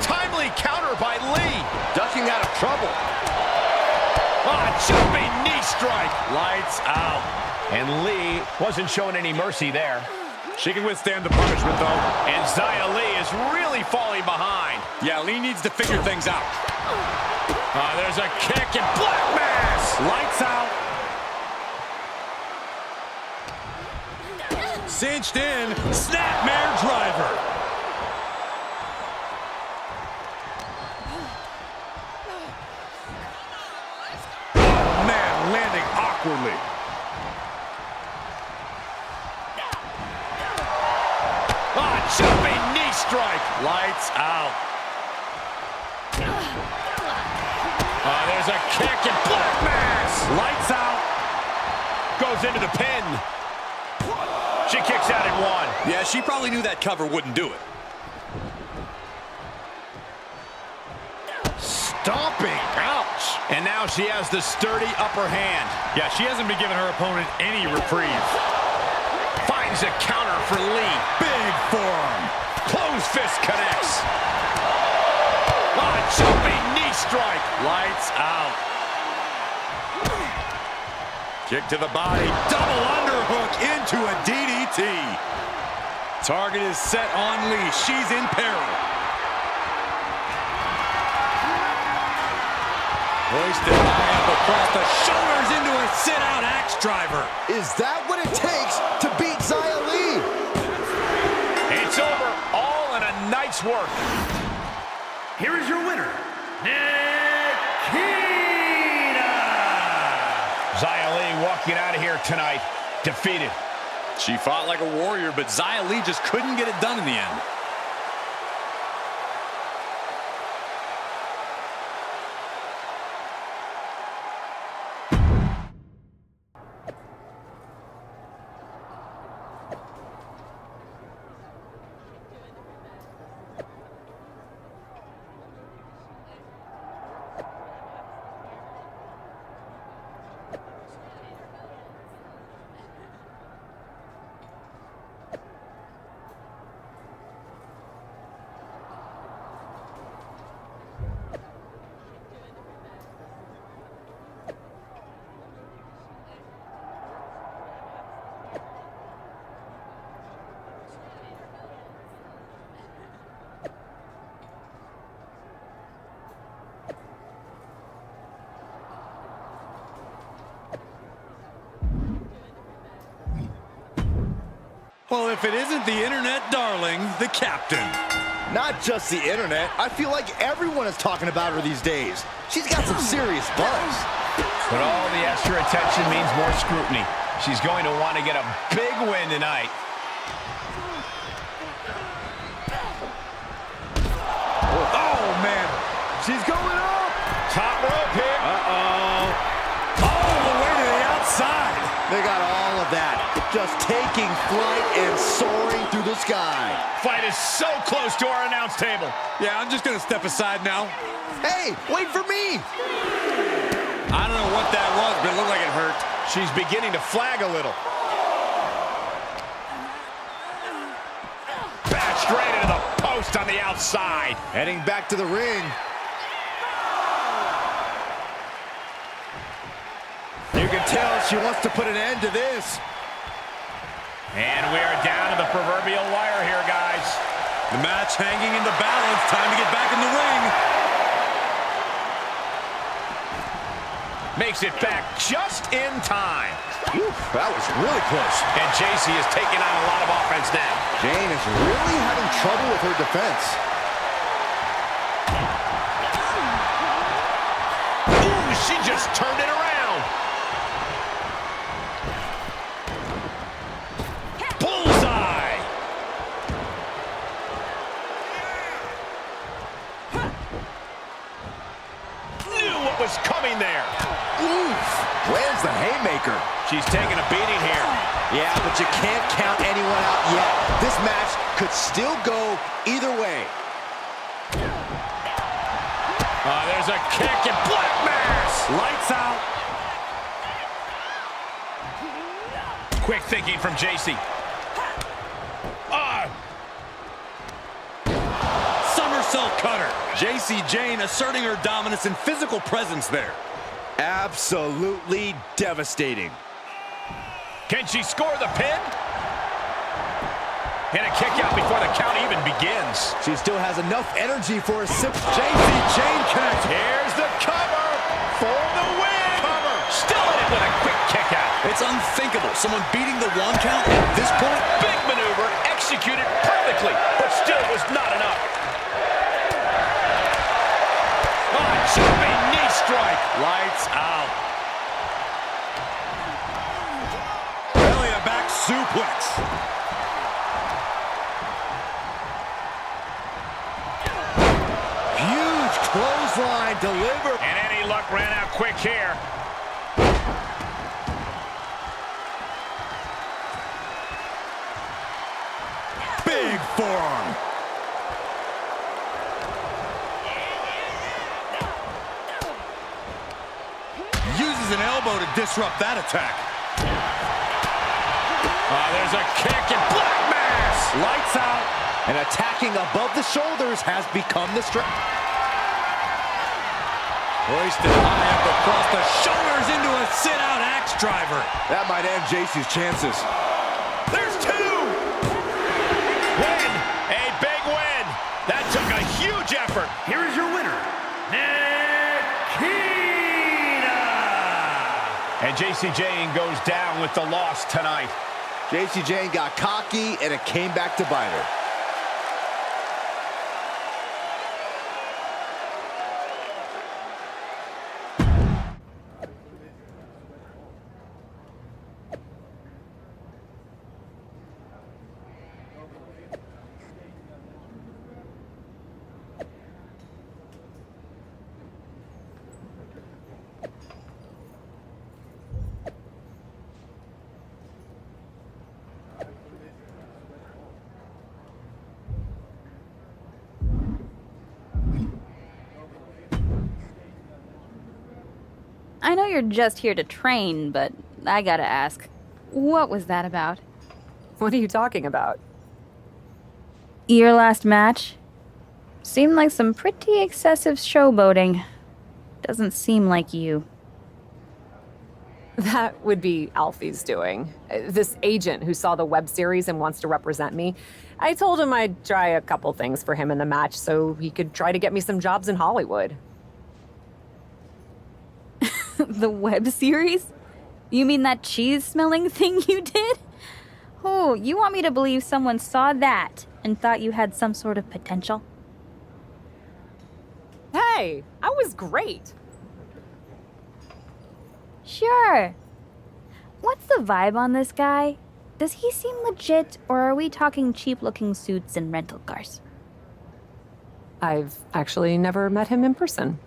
Timely counter by Lee. Ducking out of trouble. Jumping knee strike. Lights out. And Lee wasn't showing any mercy there. She can withstand the punishment, though. And Xia Li is really falling behind. Yeah, Lee needs to figure things out. There's a kick and black mass. Lights out. Cinched in. Snapmare driver. Landing awkwardly. Jumping knee strike. Lights out. There's a kick and black mass. Lights out. Goes into the pin. She kicks out at one. Yeah, she probably knew that cover wouldn't do it. Stomping. Ouch. And now she has the sturdy upper hand. Yeah, she hasn't been giving her opponent any reprieve. Finds a counter for Lee. Big forearm. Closed fist connects. Jumping knee strike. Lights out. Kick to the body. Double underhook into a DDT. Target is set on Lee. She's in peril. Hoisted high up across the shoulders into a sit-out axe driver. Is that what it takes to beat Xia Li? It's over. All in a night's work. Here is your winner, Nikita! Xia Li walking out of here tonight, defeated. She fought like a warrior, but Xia Li just couldn't get it done in the end. Well, if it isn't the internet darling, the captain. Not just the internet. I feel like everyone is talking about her these days. She's got some serious buzz. But all the extra attention means more scrutiny. She's going to want to get a big win tonight. Oh, man. She's going up. Top rope here. Uh-oh. All the way to the outside. They got all of that. Just taking flight and soaring through the sky. Fight is so close to our announce table. Yeah, I'm just going to step aside now. Hey, wait for me. I don't know what that was, but it looked like it hurt. She's beginning to flag a little. Bashed right into the post on the outside. Heading back to the ring. You can tell she wants to put an end to this. And we are down to the proverbial wire here, guys. The match hanging in the balance. Time to get back in the ring. Makes it back just in time. Whew, that was really close. And JC is taking on a lot of offense now. Jane is really having trouble with her defense. Ooh, she just turned it around. Bullseye. Knew what was coming there. Oof, lands the haymaker. She's taking a beating here. Yeah, but you can't count anyone out yet. This match could still go either way. There's a kick and black mass. Lights out. Quick thinking from JC. Somersault cutter. JC Jane asserting her dominance and physical presence there. Absolutely devastating. Can she score the pin? And a kick out before the count even begins. She still has enough energy for a simple... JC Jane connects. Here's the cover for the win. Cover. Still in it with a quick kick out. It's unthinkable. Someone beating the 1 count at this point. Big maneuver executed perfectly, but still was not enough. Jumping knee strike. Lights out. Belly to back suplex. Huge clothesline delivered. And any luck ran out quick here. Big forearm. Uses an elbow to disrupt that attack. There's a kick and black mass. Lights out. And attacking above the shoulders has become the strength. Hoisted high up across the shoulders into a sit-out axe driver. That might end JC's chances. There's 2. Win. A big win. That took a huge effort. Here is your winner, And JC Jane goes down with the loss tonight. JC Jane got cocky, and it came back to bite her. I know you're just here to train, but I gotta ask, what was that about? What are you talking about? Your last match? Seemed like some pretty excessive showboating. Doesn't seem like you. That would be Alfie's doing. This agent who saw the web series and wants to represent me. I told him I'd try a couple things for him in the match so he could try to get me some jobs in Hollywood. The web series? You mean that cheese-smelling thing you did? Oh, you want me to believe someone saw that and thought you had some sort of potential? Hey, I was great. Sure. What's the vibe on this guy? Does he seem legit, or are we talking cheap-looking suits and rental cars? I've actually never met him in person.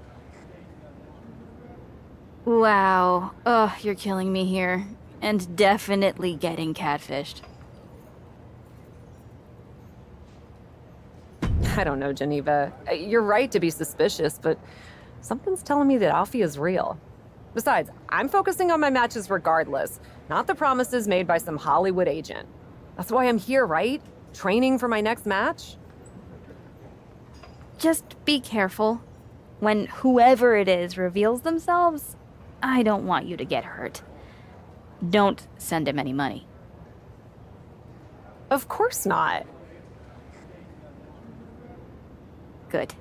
Wow. Ugh, you're killing me here. And definitely getting catfished. I don't know, Geneva. You're right to be suspicious, but something's telling me that Alfie is real. Besides, I'm focusing on my matches regardless, not the promises made by some Hollywood agent. That's why I'm here, right? Training for my next match? Just be careful. When whoever it is reveals themselves, I don't want you to get hurt. Don't send him any money. Of course not. Good.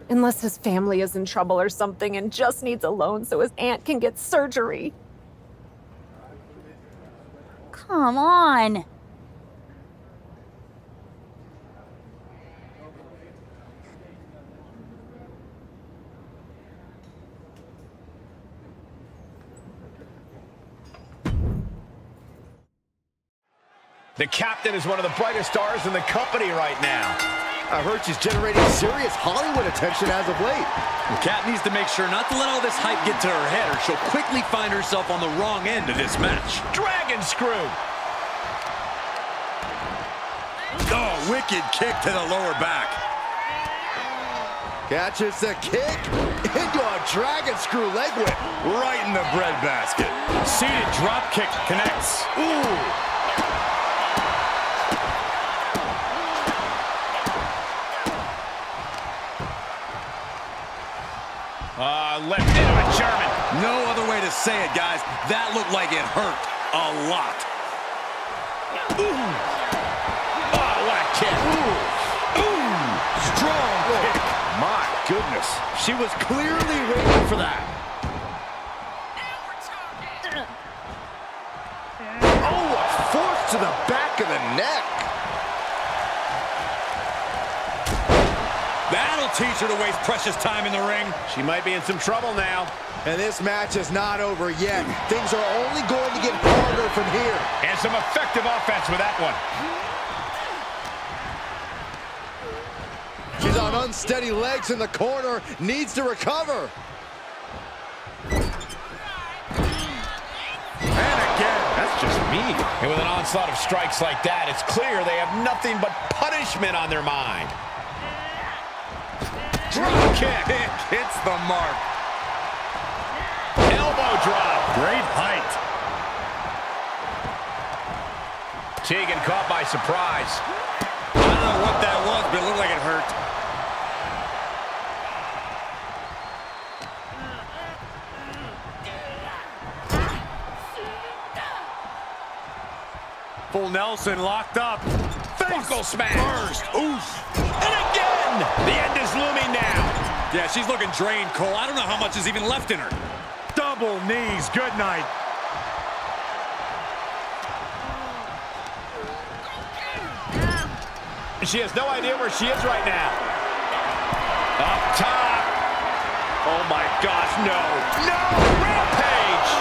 Unless his family is in trouble or something and just needs a loan so his aunt can get surgery. Come on. The captain is one of the brightest stars in the company right now. I heard she's generating serious Hollywood attention as of late. The Cat needs to make sure not to let all this hype get to her head, or she'll quickly find herself on the wrong end of this match. Dragon screw. Oh, wicked kick to the lower back. Catches the kick into a dragon screw leg whip. Right in the breadbasket. Seated drop kick connects. Ooh. Left into a German. No other way to say it, guys. That looked like it hurt a lot. Ooh. Oh, what a kick. Ooh. Ooh. Strong kick. My goodness. She was clearly waiting for that. Oh, a force to the back of the neck. That'll teach her to waste precious time in the ring. She might be in some trouble now. And this match is not over yet. Things are only going to get harder from here. And some effective offense with that one. She's on unsteady legs in the corner. Needs to recover. And again. That's just mean. And with an onslaught of strikes like that, it's clear they have nothing but punishment on their mind. Drop kick. Hits the mark. Elbow drop. Great height. Tegan caught by surprise. I don't know what that was, but it looked like it hurt. Full Nelson locked up. Buckle smash. First. Oof. And again. The end is looming now. Yeah, she's looking drained, Cole. I don't know how much is even left in her. Double knees. Good night. She has no idea where she is right now. Up top. Oh my gosh, no. No! Rampage!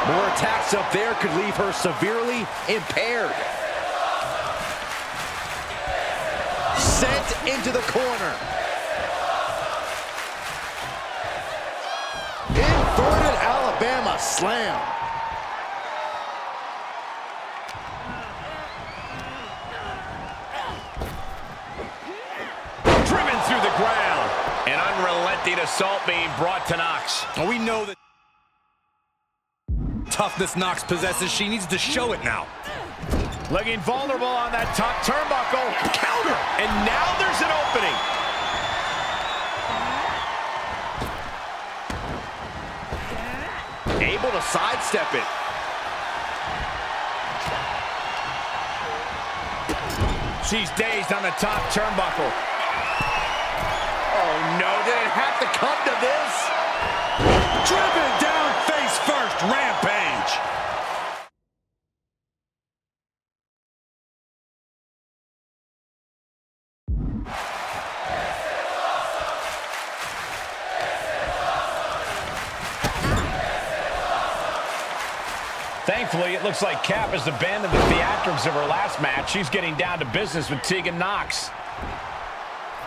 More attacks up there could leave her severely impaired. Sent into the corner. Inverted Alabama slam. Driven through the ground. An unrelenting assault being brought to Knox. Well, we know that toughness Knox possesses. She needs to show it now. Looking vulnerable on that top turnbuckle. Counter. And now there's an opening. Able to sidestep it. She's dazed on the top turnbuckle. Oh no, did it have to come to this? Driven down face first, Rampage. Thankfully, it looks like Cap has abandoned the theatrics of her last match. She's getting down to business with Tegan Knox.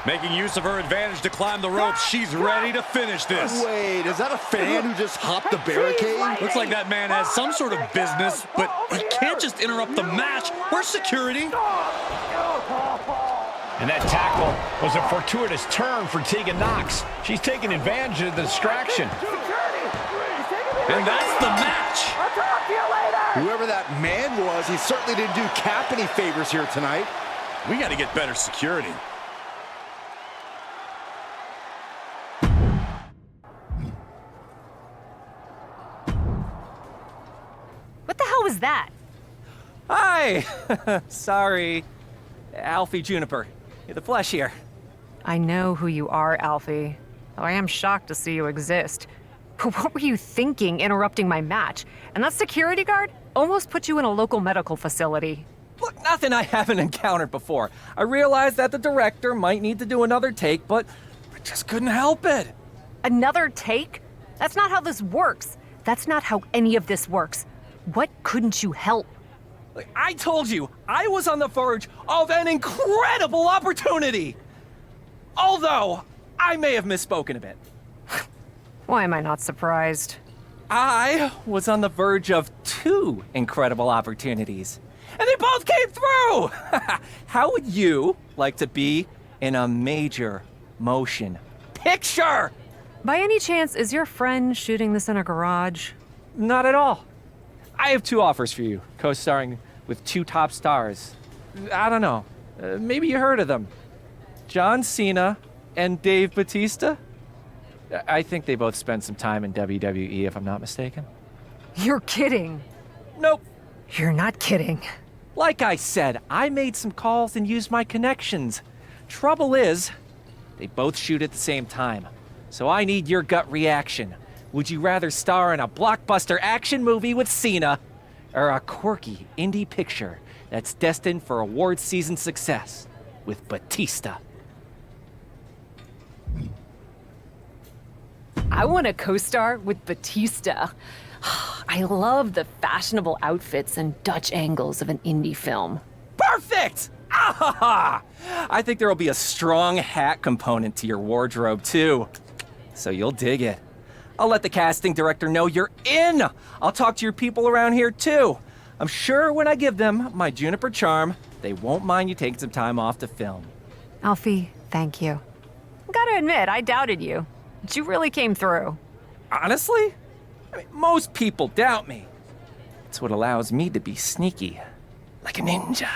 Making use of her advantage to climb the ropes. She's ready to finish this. Wait, is that a fan who just hopped the barricade? Looks like that man has some sort of business, but he can't just interrupt the match. Where's security? And that tackle was a fortuitous turn for Tegan Knox. She's taking advantage of the distraction. And that's the match. Whoever that man was, he certainly didn't do Cap any favors here tonight. We got to get better security. What the hell was that? Hi! Sorry. Alfie Juniper. The Flesh here. I know who you are, Alfie. though I am shocked to see you exist. But what were you thinking interrupting my match? And that security guard almost put you in a local medical facility. Look, nothing I haven't encountered before. I realized that the director might need to do another take, but I just couldn't help it. Another take? That's not how this works. That's not how any of this works. What couldn't you help? I told you, I was on the verge of an incredible opportunity! Although, I may have misspoken a bit. Why am I not surprised? I was on the verge of 2 incredible opportunities, and they both came through! How would you like to be in a major motion picture? By any chance, is your friend shooting this in a garage? Not at all. I have 2 offers for you, co-starring with 2 top stars. I don't know. Maybe you heard of them. John Cena and Dave Bautista? I think they both spent some time in WWE, if I'm not mistaken. You're kidding. Nope. You're not kidding. Like I said, I made some calls and used my connections. Trouble is, they both shoot at the same time. So I need your gut reaction. Would you rather star in a blockbuster action movie with Cena, or a quirky indie picture that's destined for award season success with Batista? I want to co-star with Batista. I love the fashionable outfits and Dutch angles of an indie film. Perfect! Ah! I think there will be a strong hat component to your wardrobe, too. So you'll dig it. I'll let the casting director know you're in. I'll talk to your people around here, too. I'm sure when I give them my Juniper charm, they won't mind you taking some time off to film. Alfie, thank you. Gotta admit, I doubted you. But you really came through. Honestly? I mean, most people doubt me. It's what allows me to be sneaky, like a ninja.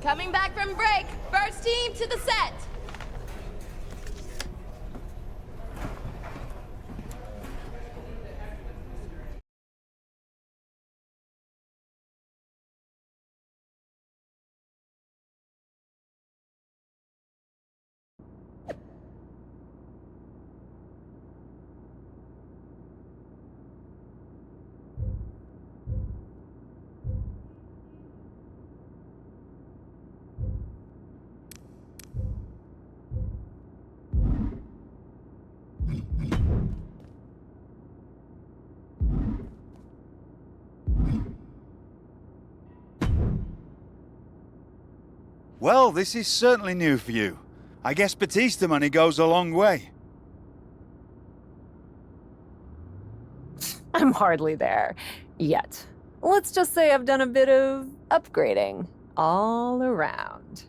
Coming back from break, first team to the set. Well, this is certainly new for you. I guess Batista money goes a long way. I'm hardly there yet. Let's just say I've done a bit of upgrading all around.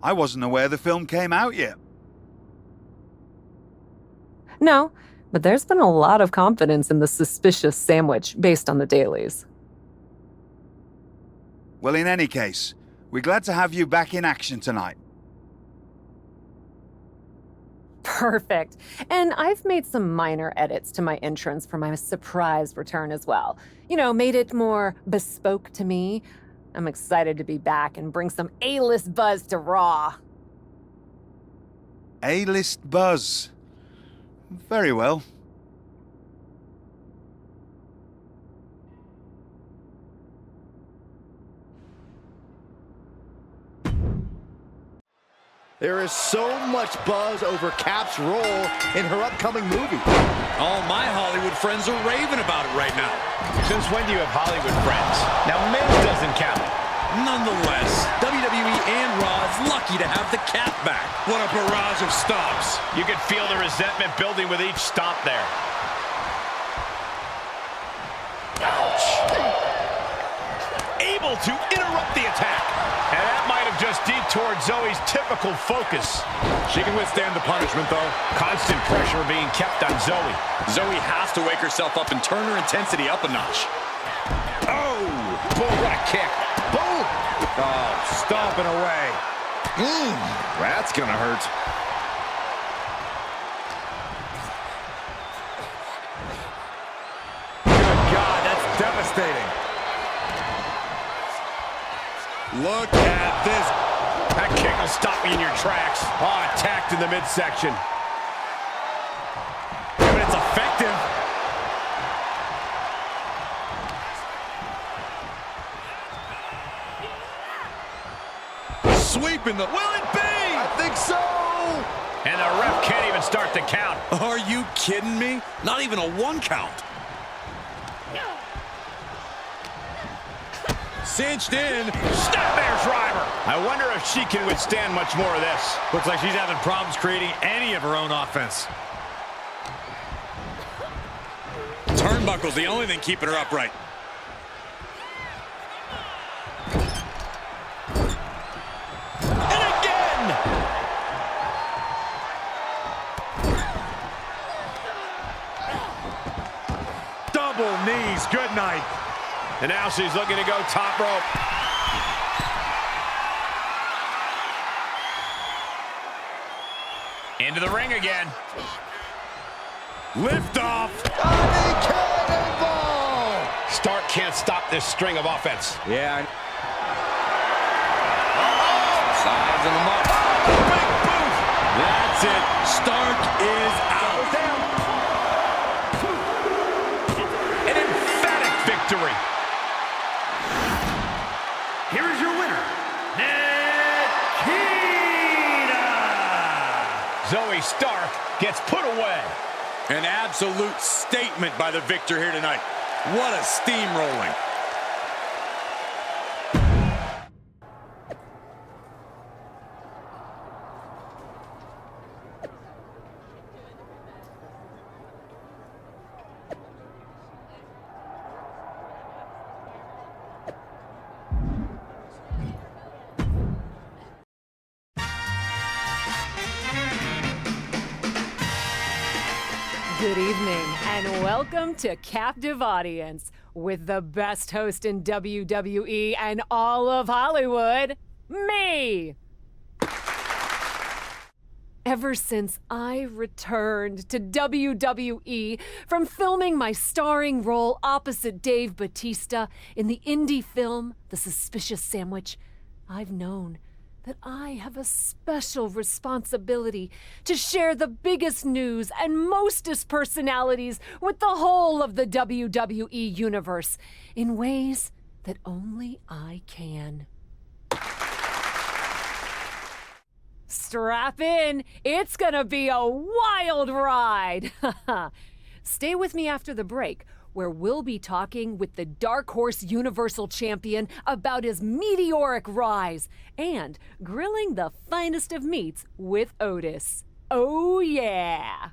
I wasn't aware the film came out yet. No, but there's been a lot of confidence in the suspicious sandwich based on the dailies. Well, in any case, we're glad to have you back in action tonight. Perfect. And I've made some minor edits to my entrance for my surprise return as well. You know, made it more bespoke to me. I'm excited to be back and bring some A-list buzz to Raw. A-list buzz. Very well. There is so much buzz over Cap's role in her upcoming movie. All my Hollywood friends are raving about it right now. Since when do you have Hollywood friends? Now, Miz doesn't count. Nonetheless, WWE and Raw is lucky to have the Cap back. What a barrage of stops. You could feel the resentment building with each stop there. Ouch! Able to interrupt the attack. And that might have just detoured Zoe's typical focus. She can withstand the punishment, though. Constant pressure being kept on Zoe. Zoe has to wake herself up and turn her intensity up a notch. Oh! Boom, what a kick. Boom! Oh, stomping away. That's gonna hurt. Good God, that's devastating. Look at this. That kick will stop you in your tracks. Oh, attacked in the midsection. But it's effective. Sweeping the... Will it be? I think so. And the ref can't even start the count. Are you kidding me? Not even a 1 count. Cinched in. Snapmare driver. I wonder if she can withstand much more of this. Looks like she's having problems creating any of her own offense. Turnbuckle's the only thing keeping her upright. And again. Double knees, good night. And now she's looking to go top rope. Into the ring again. Lift off. Stark can't stop this string of offense. Yeah. Size of the mark. Big boot. That's it. Stark is out. An emphatic victory. Here is your winner, Nikita! Zoe Stark gets put away. An absolute statement by the victor here tonight. What a steamrolling. Good evening, and welcome to Captive Audience with the best host in WWE and all of Hollywood, me! Ever since I returned to WWE from filming my starring role opposite Dave Bautista in the indie film The Suspicious Sandwich, I've known that I have a special responsibility to share the biggest news and mostest personalities with the whole of the WWE universe in ways that only I can. Strap in, it's gonna be a wild ride. Stay with me after the break, where we'll be talking with the Dark Horse Universal Champion about his meteoric rise and grilling the finest of meats with Otis. Oh yeah!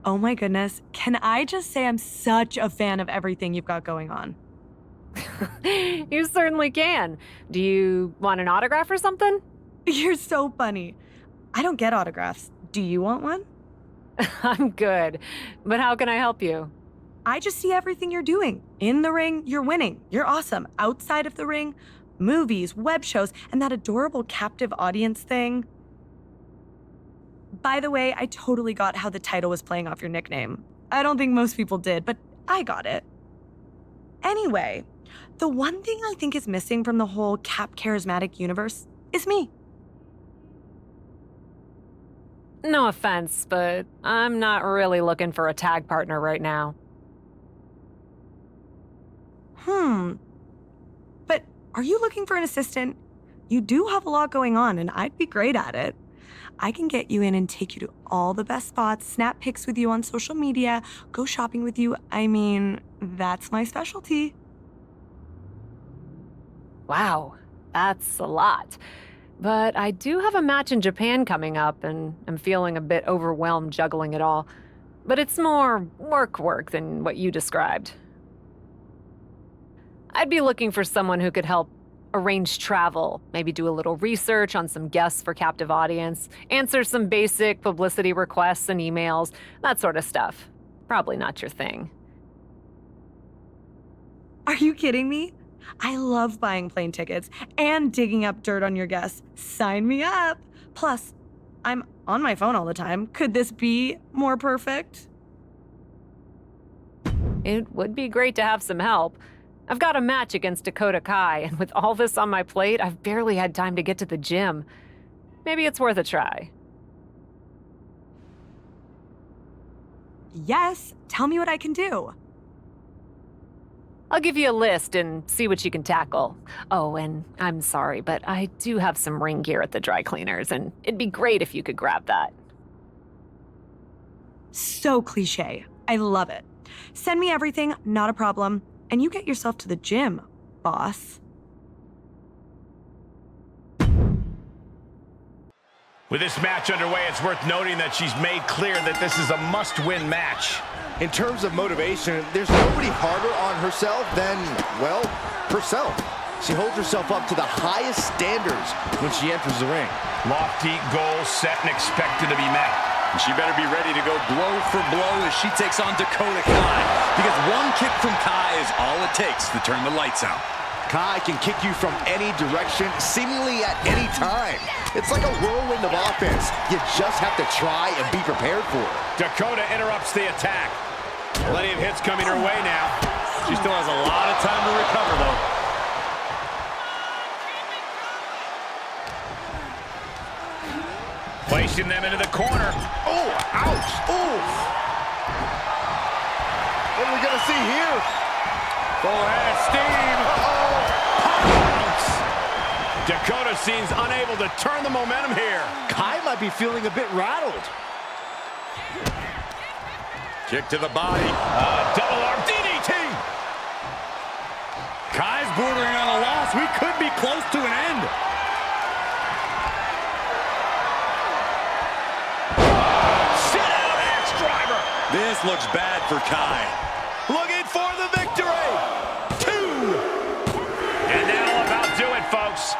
Oh my goodness, can I just say I'm such a fan of everything you've got going on? You certainly can. Do you want an autograph or something? You're so funny. I don't get autographs. Do you want one? I'm good, but how can I help you? I just see everything you're doing. In the ring, you're winning. You're awesome. Outside of the ring, movies, web shows, and that adorable captive audience thing. By the way, I totally got how the title was playing off your nickname. I don't think most people did, but I got it. Anyway, the one thing I think is missing from the whole Cap charismatic universe is me. No offense, but I'm not really looking for a tag partner right now. But are you looking for an assistant? You do have a lot going on, and I'd be great at it. I can get you in and take you to all the best spots, snap pics with you on social media, go shopping with you. I mean, that's my specialty. Wow, that's a lot. But I do have a match in Japan coming up, and I'm feeling a bit overwhelmed juggling it all. But it's more work than what you described. I'd be looking for someone who could help arrange travel, maybe do a little research on some guests for captive audience, answer some basic publicity requests and emails, that sort of stuff. Probably not your thing. Are you kidding me? I love buying plane tickets and digging up dirt on your guests. Sign me up. Plus, I'm on my phone all the time. Could this be more perfect? It would be great to have some help. I've got a match against Dakota Kai, and with all this on my plate, I've barely had time to get to the gym. Maybe it's worth a try. Yes, tell me what I can do. I'll give you a list and see what you can tackle. Oh, and I'm sorry, but I do have some ring gear at the dry cleaners, and it'd be great if you could grab that. So cliche. I love it. Send me everything, not a problem. And you get yourself to the gym, boss. With this match underway, it's worth noting that she's made clear that this is a must-win match. In terms of motivation, there's nobody harder on herself than, well, herself. She holds herself up to the highest standards when she enters the ring. Lofty goals set and expected to be met. And she better be ready to go blow for blow as she takes on Dakota Kai, because one kick from Kai is all it takes to turn the lights out. Kai can kick you from any direction, seemingly at any time. It's like a whirlwind of offense. You just have to try and be prepared for it. Dakota interrupts the attack. Plenty of hits coming her way now. She still has a lot of time to recover, though. Placing them into the corner. Oh, ouch. Oof. What are we going to see here? Full head of steam. Dakota seems unable to turn the momentum here. Kai might be feeling a bit rattled. Kick to the body. Double arm DDT. Kai's bordering on a loss. We could be close to an end. Sit-out axe driver. This looks bad for Kai. Looking for the victory. 2. And that'll about do it, folks.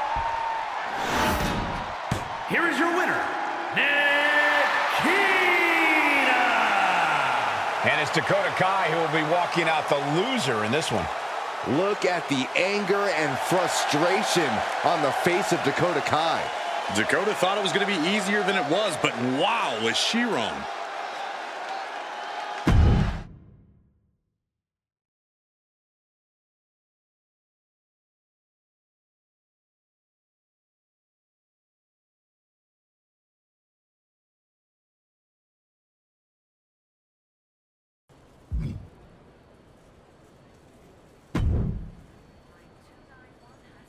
Here is your winner, And it's Dakota Kai who will be walking out the loser in this one. Look at the anger and frustration on the face of Dakota Kai. Dakota thought it was going to be easier than it was, but wow, was she wrong.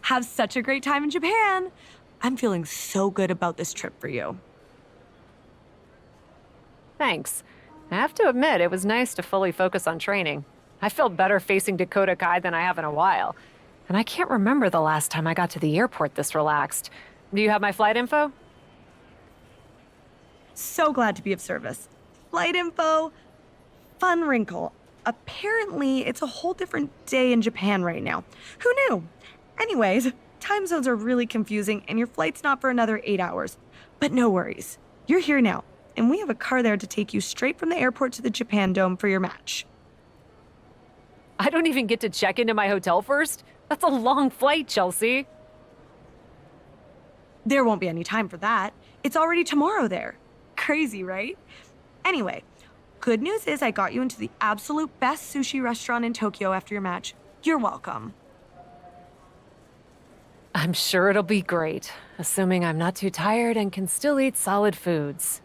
Have such a great time in Japan. I'm feeling so good about this trip for you. Thanks. I have to admit, it was nice to fully focus on training. I felt better facing Dakota Kai than I have in a while. And I can't remember the last time I got to the airport this relaxed. Do you have my flight info? So glad to be of service. Flight info, fun wrinkle. Apparently, it's a whole different day in Japan right now. Who knew? Anyways, time zones are really confusing and your flight's not for another 8 hours. But no worries. You're here now, and we have a car there to take you straight from the airport to the Japan Dome for your match. I don't even get to check into my hotel first? That's a long flight, Chelsea. There won't be any time for that. It's already tomorrow there. Crazy, right? Anyway, good news is I got you into the absolute best sushi restaurant in Tokyo after your match. You're welcome. I'm sure it'll be great, assuming I'm not too tired and can still eat solid foods.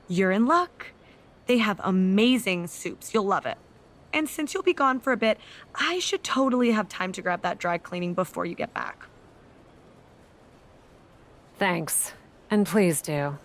You're in luck. They have amazing soups. You'll love it. And since you'll be gone for a bit, I should totally have time to grab that dry cleaning before you get back. Thanks. And please do.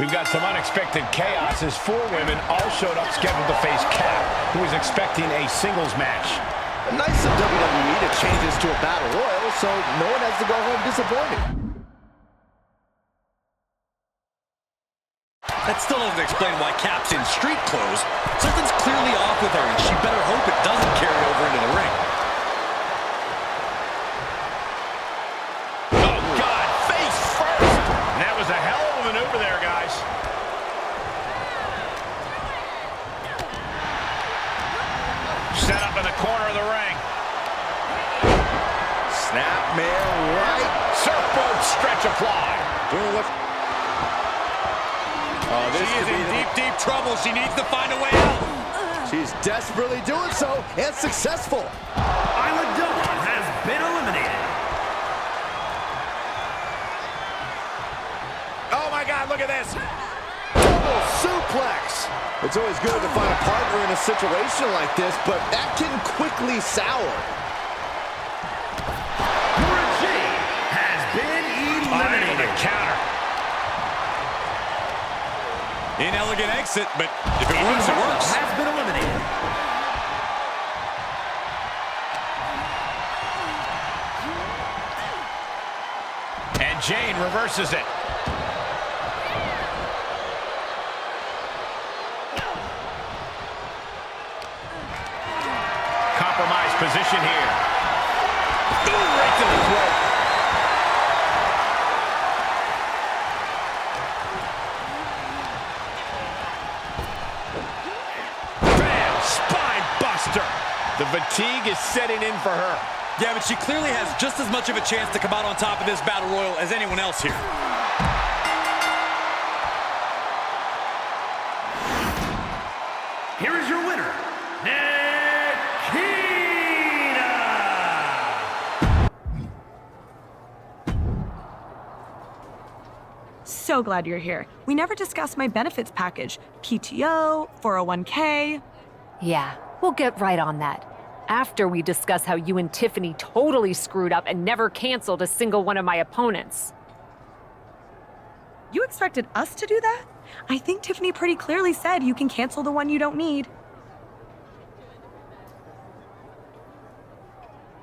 We've got some unexpected chaos as 4 women all showed up scheduled to face Cap, who is expecting a singles match. Nice of WWE to change this to a battle royal so no one has to go home disappointed. That still doesn't explain why Cap's in street clothes. Something's clearly off with her, and she better hope it doesn't carry over into the ring. Oh, God, face first. That was a hell of a maneuver there, guys. Set up in the corner of the ring. Snapmare right. Surfboard stretch apply. Doing what? Oh, this she is in deep, deep trouble. She needs to find a way out. She's desperately doing so, and successful. Isla Dawn has been eliminated. Oh, my God, look at this. Double suplex. It's always good to find a partner in a situation like this, but that can quickly sour. Has been eliminated. The counter. Inelegant exit, but if it works, it works. Has been eliminated. And Jane reverses it. Compromised position here. Ooh, right to the throat. Bam! Spine buster. The fatigue is setting in for her. Yeah, but she clearly has just as much of a chance to come out on top of this battle royal as anyone else here. Here is your winner, So glad you're here. We never discussed my benefits package. PTO, 401k. Yeah, we'll get right on that. After we discuss how you and Tiffany totally screwed up and never canceled a single one of my opponents. You expected us to do that? I think Tiffany pretty clearly said you can cancel the one you don't need.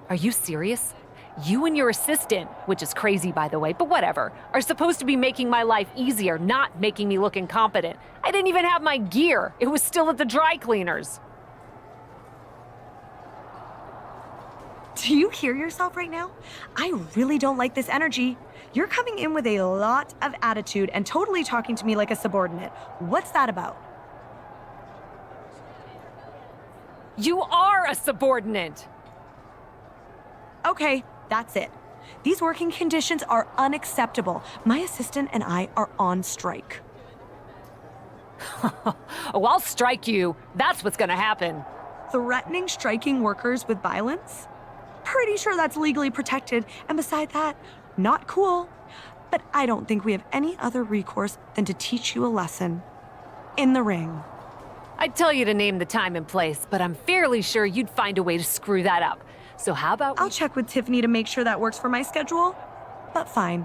Are you serious? You and your assistant, which is crazy by the way, but whatever, are supposed to be making my life easier, not making me look incompetent. I didn't even have my gear. It was still at the dry cleaners. Do you hear yourself right now? I really don't like this energy. You're coming in with a lot of attitude and totally talking to me like a subordinate. What's that about? You are a subordinate. Okay, that's it. These working conditions are unacceptable. My assistant and I are on strike. Oh, I'll strike you. That's what's gonna happen. Threatening striking workers with violence? Pretty sure that's legally protected, and beside that, not cool. But I don't think we have any other recourse than to teach you a lesson. In the ring. I'd tell you to name the time and place, but I'm fairly sure you'd find a way to screw that up. So how about I'll check with Tiffany to make sure that works for my schedule, but fine.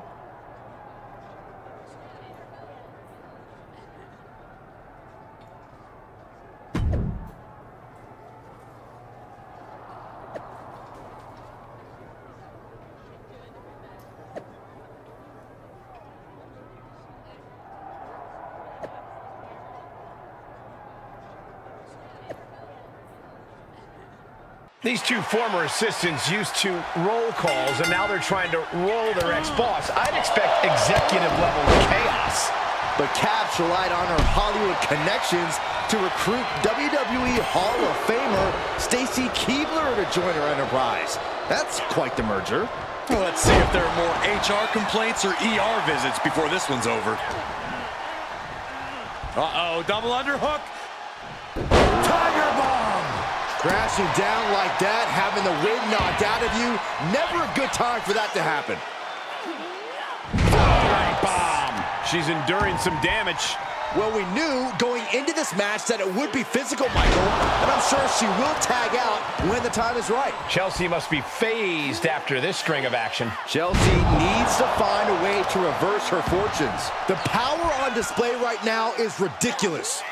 These two former assistants used to roll calls, and now they're trying to roll their ex-boss. I'd expect executive-level chaos. But Caps relied on her Hollywood connections to recruit WWE Hall of Famer Stacy Keibler to join her enterprise. That's quite the merger. Well, let's see if there are more HR complaints or ER visits before this one's over. Uh-oh, double underhook. Tiger Bomb! Crashing down like that, having the wind knocked out of you, never a good time for that to happen. Bomb. She's enduring some damage. Well, we knew going into this match that it would be physical, Michael, and I'm sure she will tag out when the time is right. Chelsea must be phased after this string of action. Chelsea needs to find a way to reverse her fortunes. The power on display right now is ridiculous.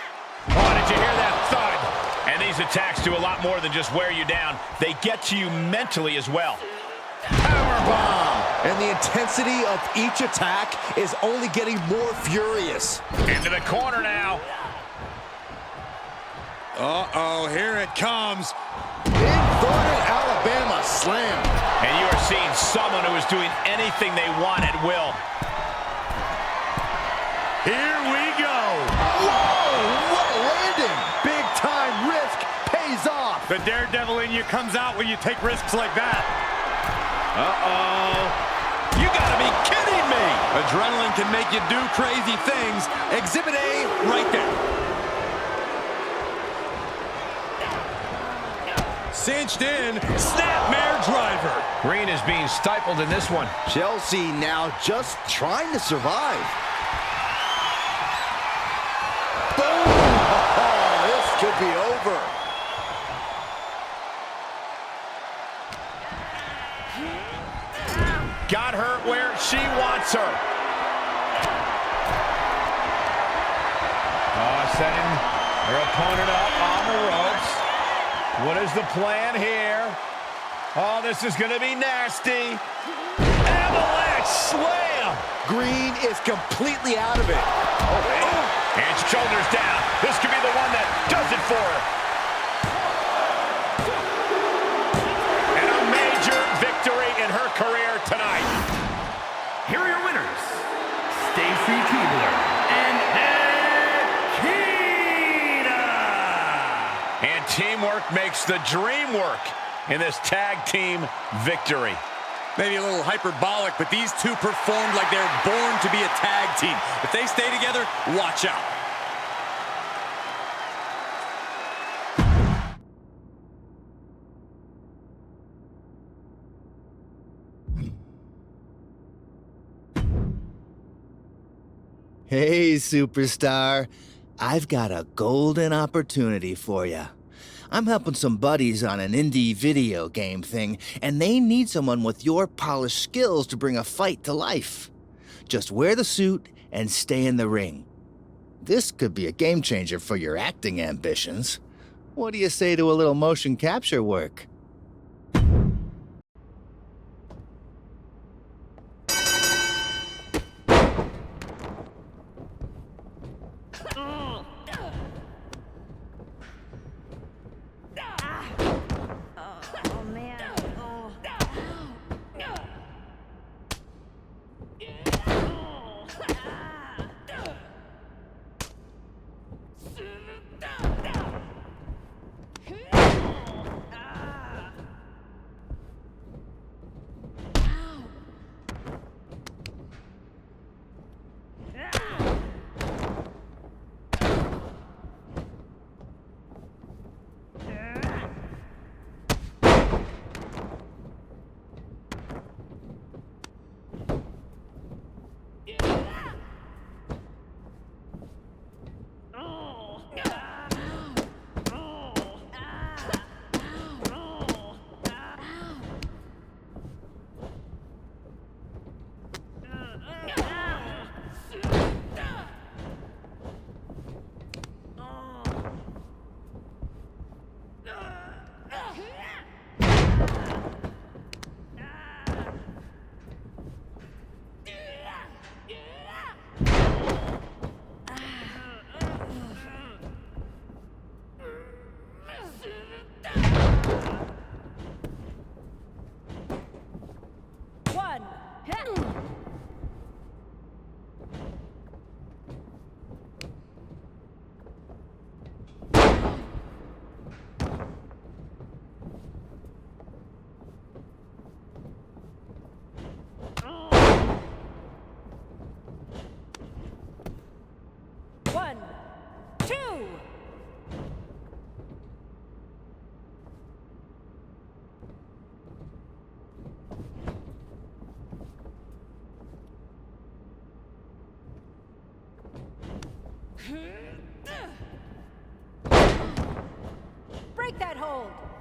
Oh, did you hear that thud? And these attacks do a lot more than just wear you down. They get to you mentally as well. Powerbomb! And the intensity of each attack is only getting more furious. Into the corner now. Uh-oh, here it comes. Inverted Alabama slam. And you are seeing someone who is doing anything they want at will. Here we go. Whoa, what a landing. Big time risk pays off. The daredevil in you comes out when you take risks like that. Uh-oh. You gotta be kidding me! Adrenaline can make you do crazy things. Exhibit A right there. Cinched in, snapmare driver. Green is being stifled in this one. Chelsea now just trying to survive. Boom! Oh, this could be over. Got her where she wants her. Oh, setting her opponent up on the ropes. What is the plan here? Oh, this is going to be nasty. Avalanche slam. Green is completely out of it. Oh, and shoulders down. This could be the one that does it for her. And a major victory in her career tonight. Here are your winners, Stacy Keibler and Akita. And teamwork makes the dream work in this tag team victory. Maybe a little hyperbolic, but these two performed like they're born to be a tag team. If they stay together, watch out. Hey, superstar. I've got a golden opportunity for you. I'm helping some buddies on an indie video game thing, and they need someone with your polished skills to bring a fight to life. Just wear the suit and stay in the ring. This could be a game changer for your acting ambitions. What do you say to a little motion capture work?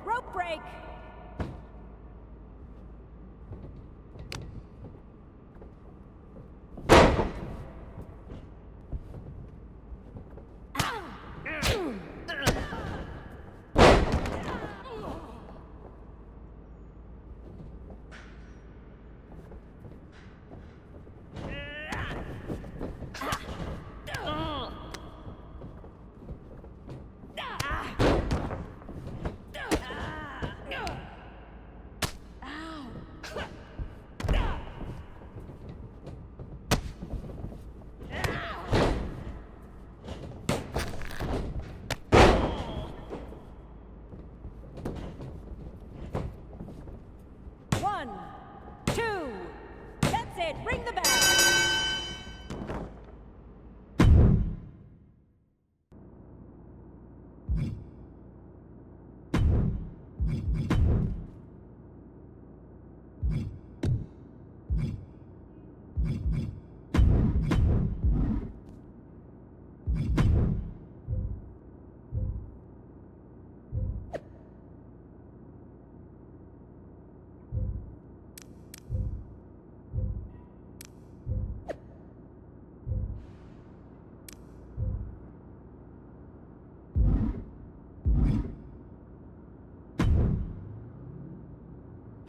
Rope break. One, two, that's it, ring the bell.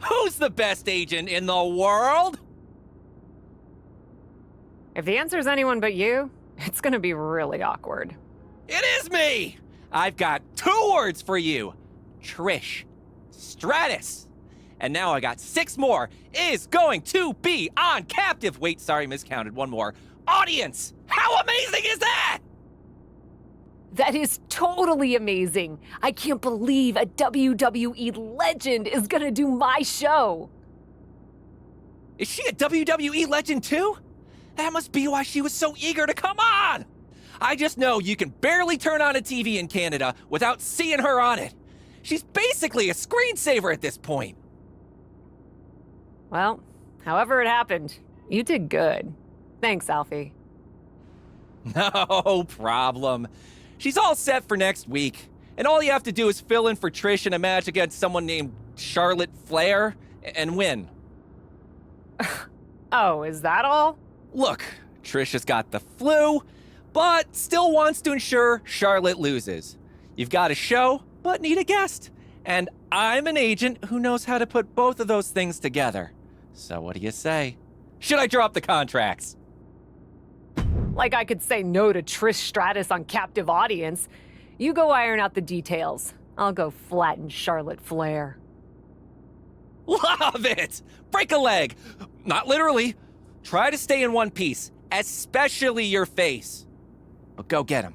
Who's the best agent in the world? If the answer's anyone but you, it's gonna be really awkward. It is me! I've got 2 words for you. Trish Stratus. And now I got 6 more. Is going to be on captive. Wait, sorry, miscounted. 1 more. Audience! How amazing is that? That is totally amazing. I can't believe a WWE legend is gonna do my show. Is she a WWE legend too? That must be why she was so eager to come on. I just know you can barely turn on a TV in Canada without seeing her on it. She's basically a screensaver at this point. Well, however it happened, you did good. Thanks, Alfie. No problem. She's all set for next week. And all you have to do is fill in for Trish in a match against someone named Charlotte Flair and win. Oh, is that all? Look, Trish has got the flu, but still wants to ensure Charlotte loses. You've got a show, but need a guest. And I'm an agent who knows how to put both of those things together. So what do you say? Should I drop the contracts? Like I could say no to Trish Stratus on captive audience. You go iron out the details. I'll go flatten Charlotte Flair. Love it! Break a leg. Not literally. Try to stay in one piece, especially your face. But go get him.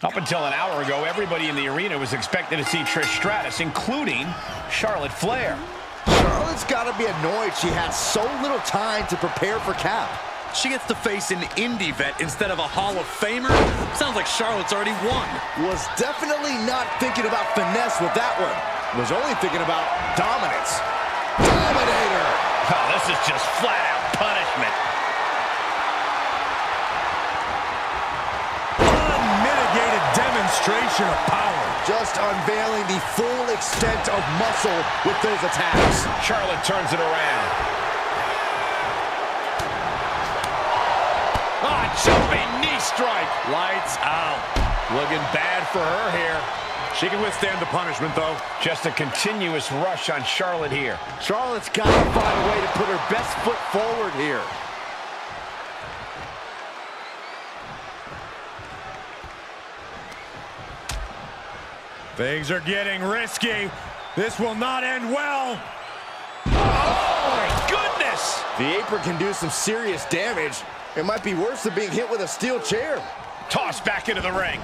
Up until an hour ago, everybody in the arena was expecting to see Trish Stratus, including Charlotte Flair. Charlotte's got to be annoyed she had so little time to prepare for Cap. She gets to face an indie vet instead of a Hall of Famer? Sounds like Charlotte's already won. Was definitely not thinking about finesse with that one. Was only thinking about dominance. Dominator! Oh, this is just flat-out punishment. Unmitigated demonstration of power. Just unveiling the full extent of muscle with those attacks. Charlotte turns it around. Jumping knee strike. Lights out. Looking bad for her here. She can withstand the punishment, though. Just a continuous rush on Charlotte here. Charlotte's got to find a way to put her best foot forward here. Things are getting risky. This will not end well. Oh, my goodness! The apron can do some serious damage. It might be worse than being hit with a steel chair. Tossed back into the ring.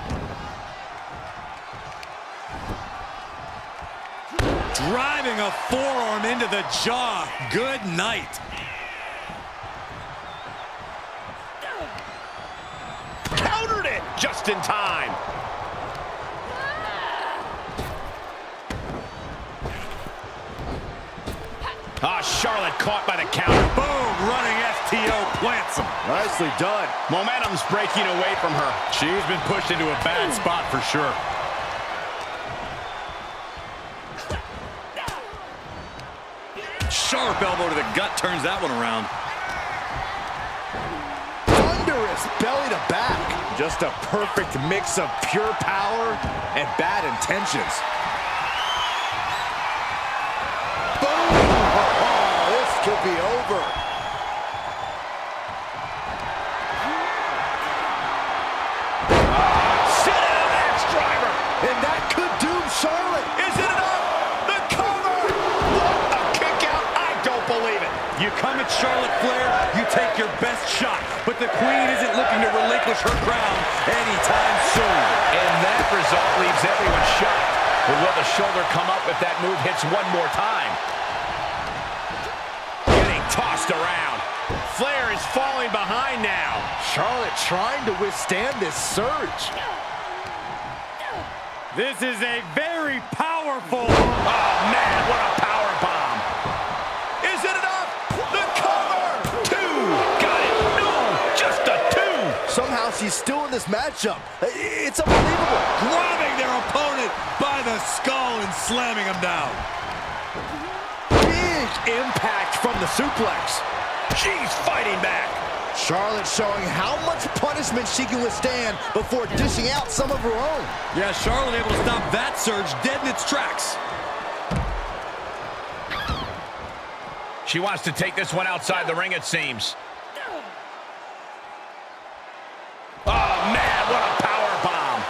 Driving a forearm into the jaw. Good night. Countered it just in time. Charlotte caught by the counter. Boom, running STO plants him. Nicely done. Momentum's breaking away from her. She's been pushed into a bad spot for sure. Sharp elbow to the gut turns that one around. Thunderous belly to back. Just a perfect mix of pure power and bad intentions. Boom! Oh, this could be over. Sit down, axe driver. And that could doom Charlotte. Is it enough? The cover. What a kick out. I don't believe it. You come at Charlotte Flair, you take your best shot. But the Queen isn't looking to relinquish her crown anytime soon. And that result leaves everyone shocked. But will the shoulder come up if that move hits one more time? Getting tossed around. Flair is falling behind now. Charlotte trying to withstand this surge. This is a very powerful... Oh, man, what a power bomb. Is it enough? The cover. 2. Got it. No, just a 2. Somehow she's still in this matchup. It's unbelievable. Grabbing their opponent by the skull and slamming him down. Big impact from the suplex. She's fighting back. Charlotte showing how much punishment she can withstand before dishing out some of her own. Yeah, Charlotte able to stop that surge dead in its tracks. She wants to take this one outside the ring, it seems. Oh, man, what a power bomb.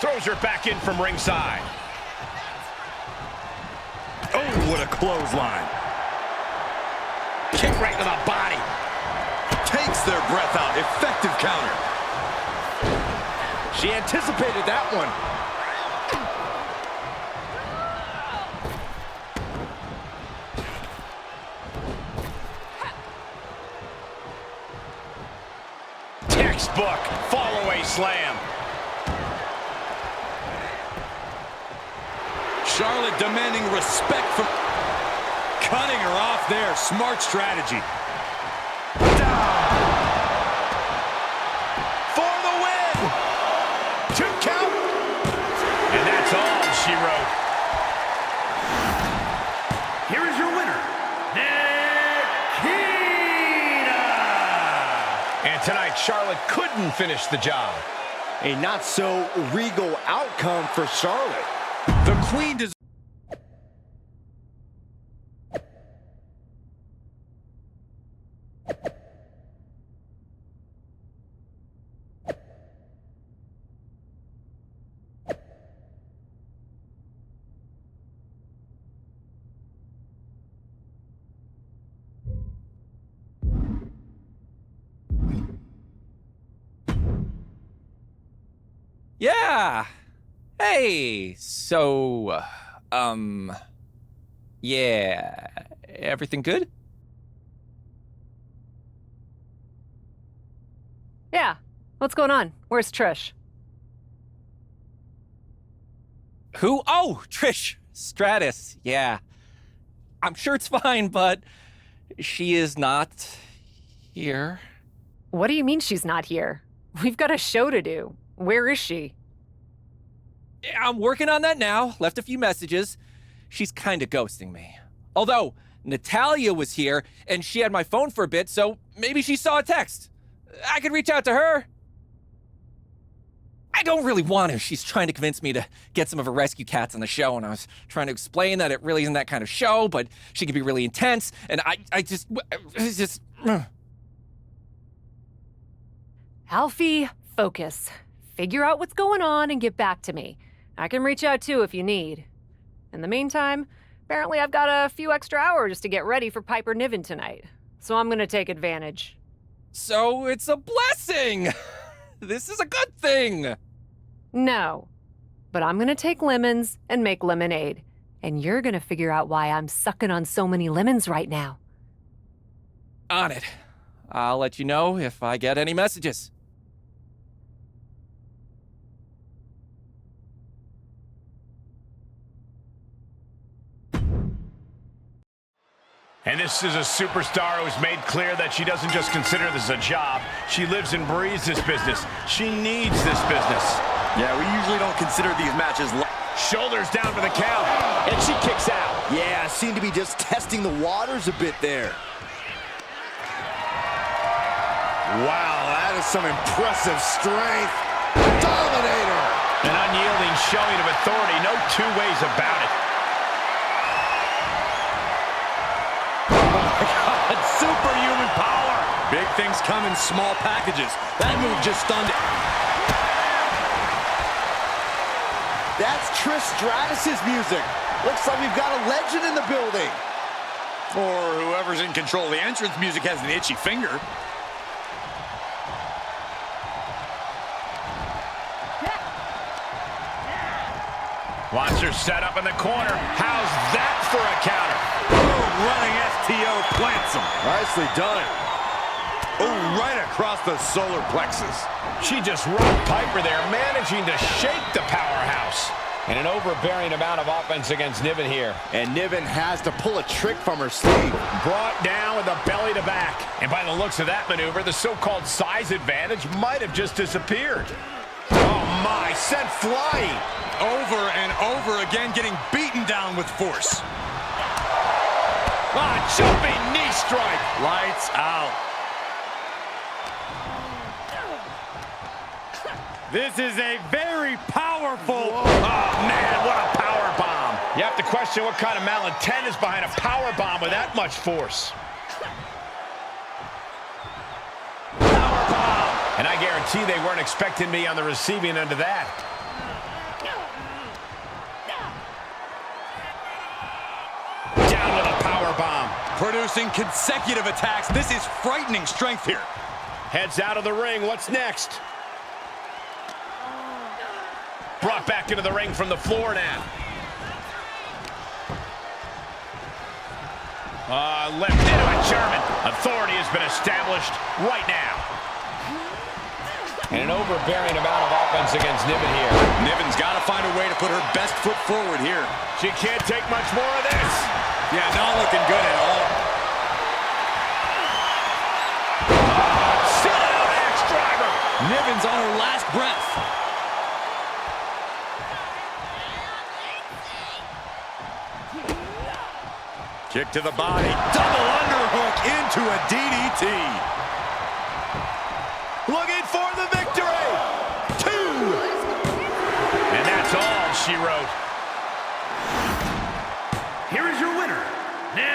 Throws her back in from ringside. Oh, what a clothesline. Kick right to the body. Takes their breath out. Effective counter. She anticipated that one. Textbook fall-away slam. Charlotte demanding respect from... Cutting her off there. Smart strategy. Down. For the win. 2 count. And that's all she wrote. Here is your winner, Nikita! And tonight, Charlotte couldn't finish the job. A not-so-regal outcome for Charlotte. The Queen does... Yeah. Hey, so, yeah, everything good? Yeah. What's going on? Where's Trish? Who? Oh, Trish Stratus. Yeah. I'm sure it's fine, but she is not here. What do you mean she's not here? We've got a show to do. Where is she? I'm working on that now. Left a few messages. She's kind of ghosting me. Although, Natalia was here, and she had my phone for a bit, so maybe she saw a text. I could reach out to her. I don't really want to. She's trying to convince me to get some of her rescue cats on the show, and I was trying to explain that it really isn't that kind of show, but she can be really intense, and it's just... Alfie, focus. Figure out what's going on and get back to me. I can reach out too if you need. In the meantime, apparently I've got a few extra hours to get ready for Piper Niven tonight, so I'm gonna take advantage. So it's a blessing! This is a good thing! No, but I'm gonna take lemons and make lemonade, and you're gonna figure out why I'm sucking on so many lemons right now. On it. I'll let you know if I get any messages. And this is a superstar who's made clear that she doesn't just consider this a job. She lives and breathes this business. She needs this business. Yeah, we usually don't consider these matches. Shoulders down for the count, and she kicks out. Yeah, seemed to be just testing the waters a bit there. Wow, that is some impressive strength. Dominator. An unyielding showing of authority, no two ways about it. Oh my God, superhuman power. Big things come in small packages. That move just stunned it. That's Trish Stratus's music. Looks like we've got a legend in the building. Or whoever's in control of the entrance music has an itchy finger. Watch her set up in the corner. How's that for a counter? Boom, running STO plants him. Nicely done. Oh, right across the solar plexus. She just rocked Piper there, managing to shake the powerhouse. And an overbearing amount of offense against Niven here. And Niven has to pull a trick from her sleeve. Brought down with a belly to back. And by the looks of that maneuver, the so-called size advantage might have just disappeared. Oh my, sent flying. Over and over again, getting beaten down with force. Ah, jumping knee strike. Lights out. This is a very powerful... Oh, man, what a power bomb. You have to question what kind of malintent is behind a power bomb with that much force. Power bomb. And I guarantee they weren't expecting me on the receiving end of that. Down with a power bomb. Producing consecutive attacks. This is frightening strength here. Heads out of the ring. What's next? Brought back into the ring from the floor now. Left into a German. Authority has been established right now. And an overbearing amount of offense against Niven here. Niven's got to find a way to put her best foot forward here. She can't take much more of this. Yeah, not looking good at all. Sit down, axe driver. Niven's on her last breath. Kick to the body. Double underhook into a DDT. Looking for the victory. 2. And that's all she wrote. Here is your winner, Nikita!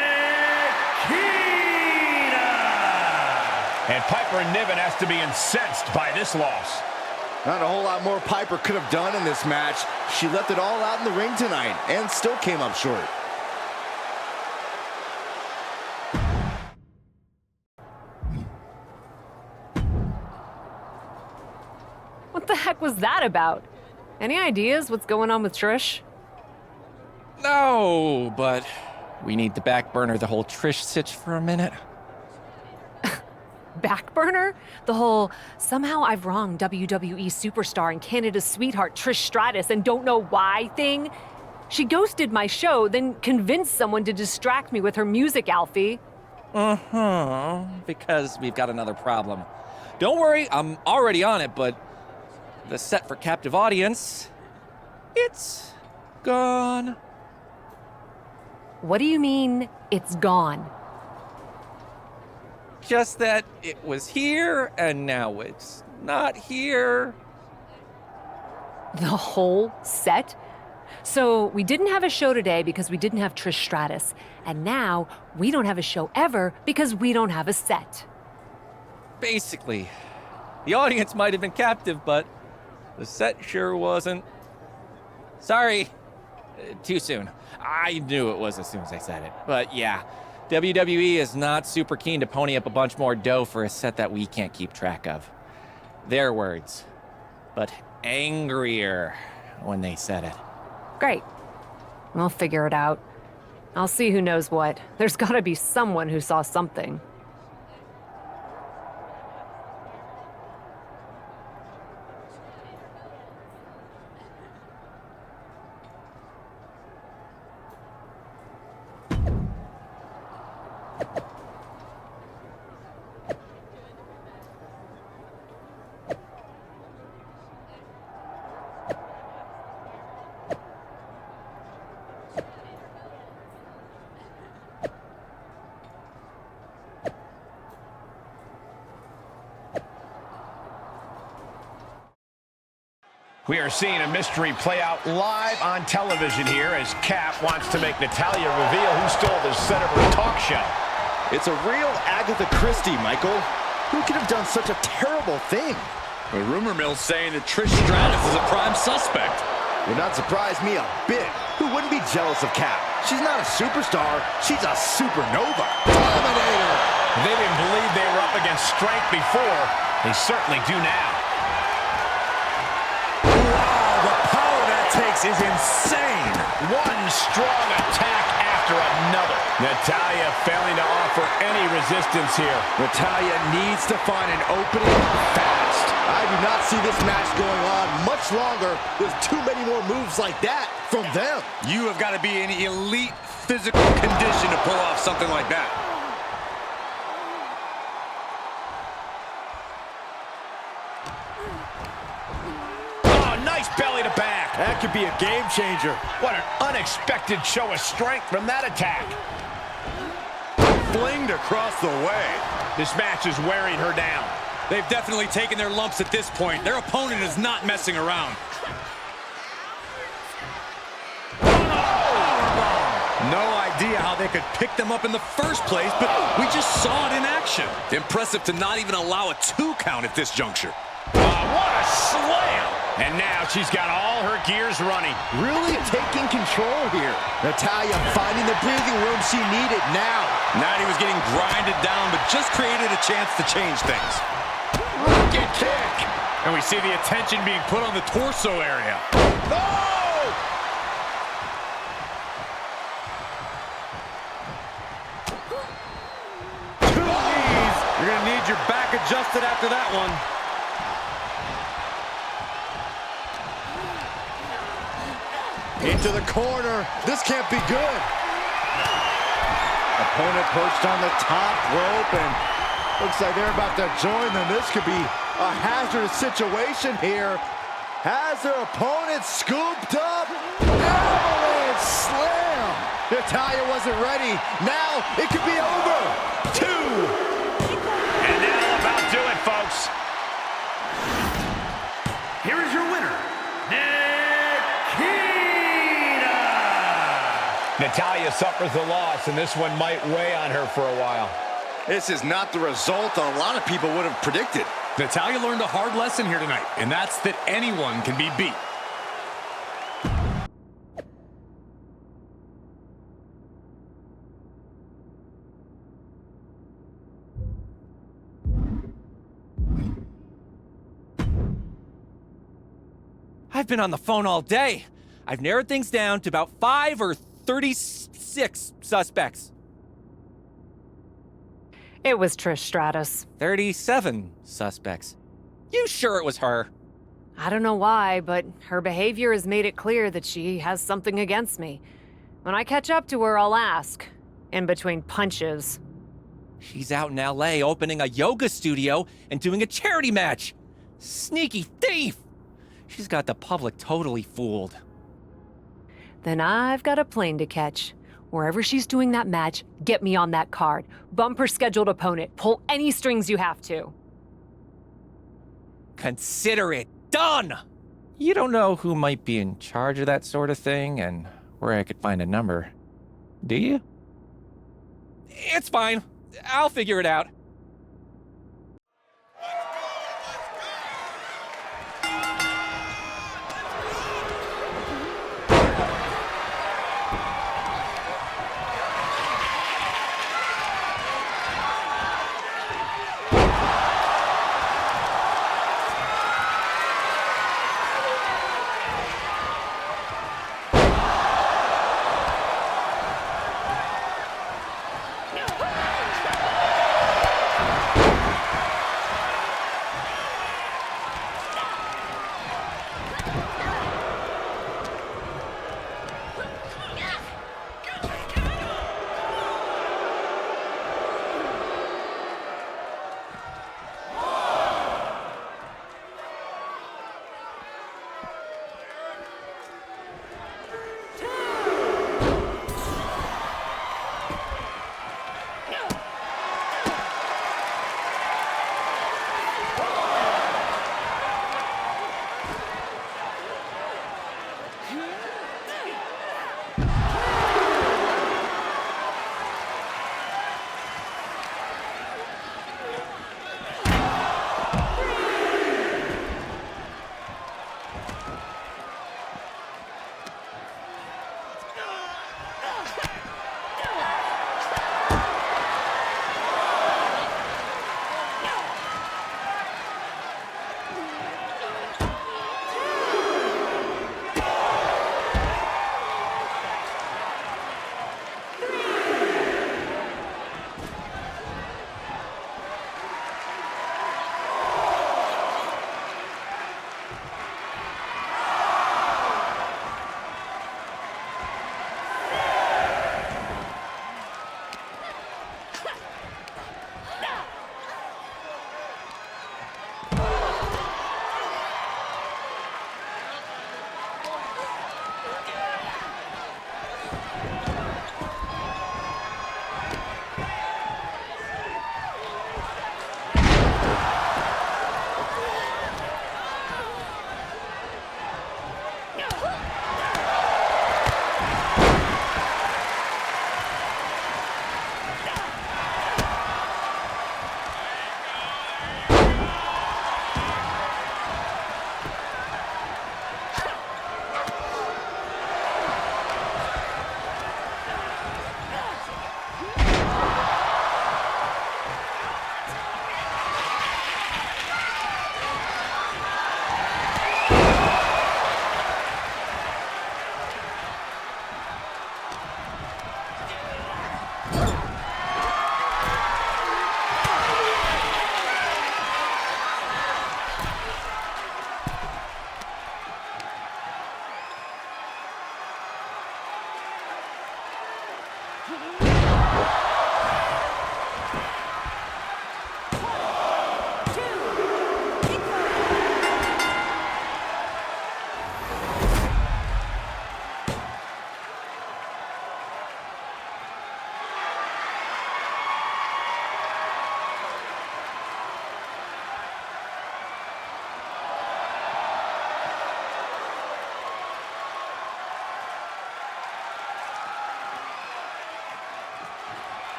And Piper Niven has to be incensed by this loss. Not a whole lot more Piper could have done in this match. She left it all out in the ring tonight and still came up short. What the heck was that about? Any ideas what's going on with Trish? No, but we need to back burner the whole Trish sitch for a minute. Back burner? The whole, somehow I've wronged WWE superstar and Canada's sweetheart Trish Stratus and don't know why thing? She ghosted my show, then convinced someone to distract me with her music, Alfie. Because we've got another problem. Don't worry, I'm already on it, but the set for captive audience, it's gone. What do you mean, it's gone? Just that it was here, and now it's not here. The whole set? So we didn't have a show today because we didn't have Trish Stratus, and now we don't have a show ever because we don't have a set. Basically, the audience might have been captive, but the set sure wasn't. Sorry, too soon. I knew it was as soon as I said it. But yeah, WWE is not super keen to pony up a bunch more dough for a set that we can't keep track of. Their words, but angrier when they said it. Great. We'll figure it out. I'll see who knows what. There's gotta be someone who saw something. We are seeing a mystery play out live on television here as Cap wants to make Natalya reveal who stole the set of her talk show. It's a real Agatha Christie, Michael. Who could have done such a terrible thing? The rumor mill's saying that Trish Stratus is a prime suspect. Would not surprise me a bit. Who wouldn't be jealous of Cap? She's not a superstar, she's a supernova. Dominator! They didn't believe they were up against strength before. They certainly do now. Wow, the power that takes is insane. One strong attack after another. Natalya failing to offer any resistance here. Natalya needs to find an opening fast. I do not see this match going on much longer with too many more moves like that from them. You have got to be in elite physical condition to pull off something like that. Oh, nice belly to back. That could be a game changer. What an unexpected show of strength from that attack. Flinged across the way. This match is wearing her down. They've definitely taken their lumps at this point. Their opponent is not messing around. No idea how they could pick them up in the first place, but we just saw it in action. Impressive to not even allow a 2 count at this juncture. What a slam! And now she's got all her gears running. Really taking control here. Natalya finding the breathing room she needed now. Natty was getting grinded down, but just created a chance to change things. Rocket kick! And we see the attention being put on the torso area. Oh! You're going to need your back adjusted after that one. Into the corner. This can't be good. Opponent perched on the top rope, and looks like they're about to join them. This could be a hazardous situation here. Has their opponent scooped up. Avalanche slam. Natalya wasn't ready. Now it could be over. 2. And that'll about do it, folks. Here is your winner, Natalya suffers a loss, and this one might weigh on her for a while. This is not the result that a lot of people would have predicted. Natalya learned a hard lesson here tonight, and that's that anyone can be beat. I've been on the phone all day. I've narrowed things down to about 5 or 36 suspects. It was Trish Stratus. 37 suspects. You sure it was her? I don't know why, but her behavior has made it clear that she has something against me. When I catch up to her, I'll ask. In between punches. She's out in LA opening a yoga studio and doing a charity match. Sneaky thief! She's got the public totally fooled. Then I've got a plane to catch. Wherever she's doing that match, get me on that card. Bump her scheduled opponent. Pull any strings you have to. Consider it done! You don't know who might be in charge of that sort of thing and where I could find a number, do you? It's fine. I'll figure it out.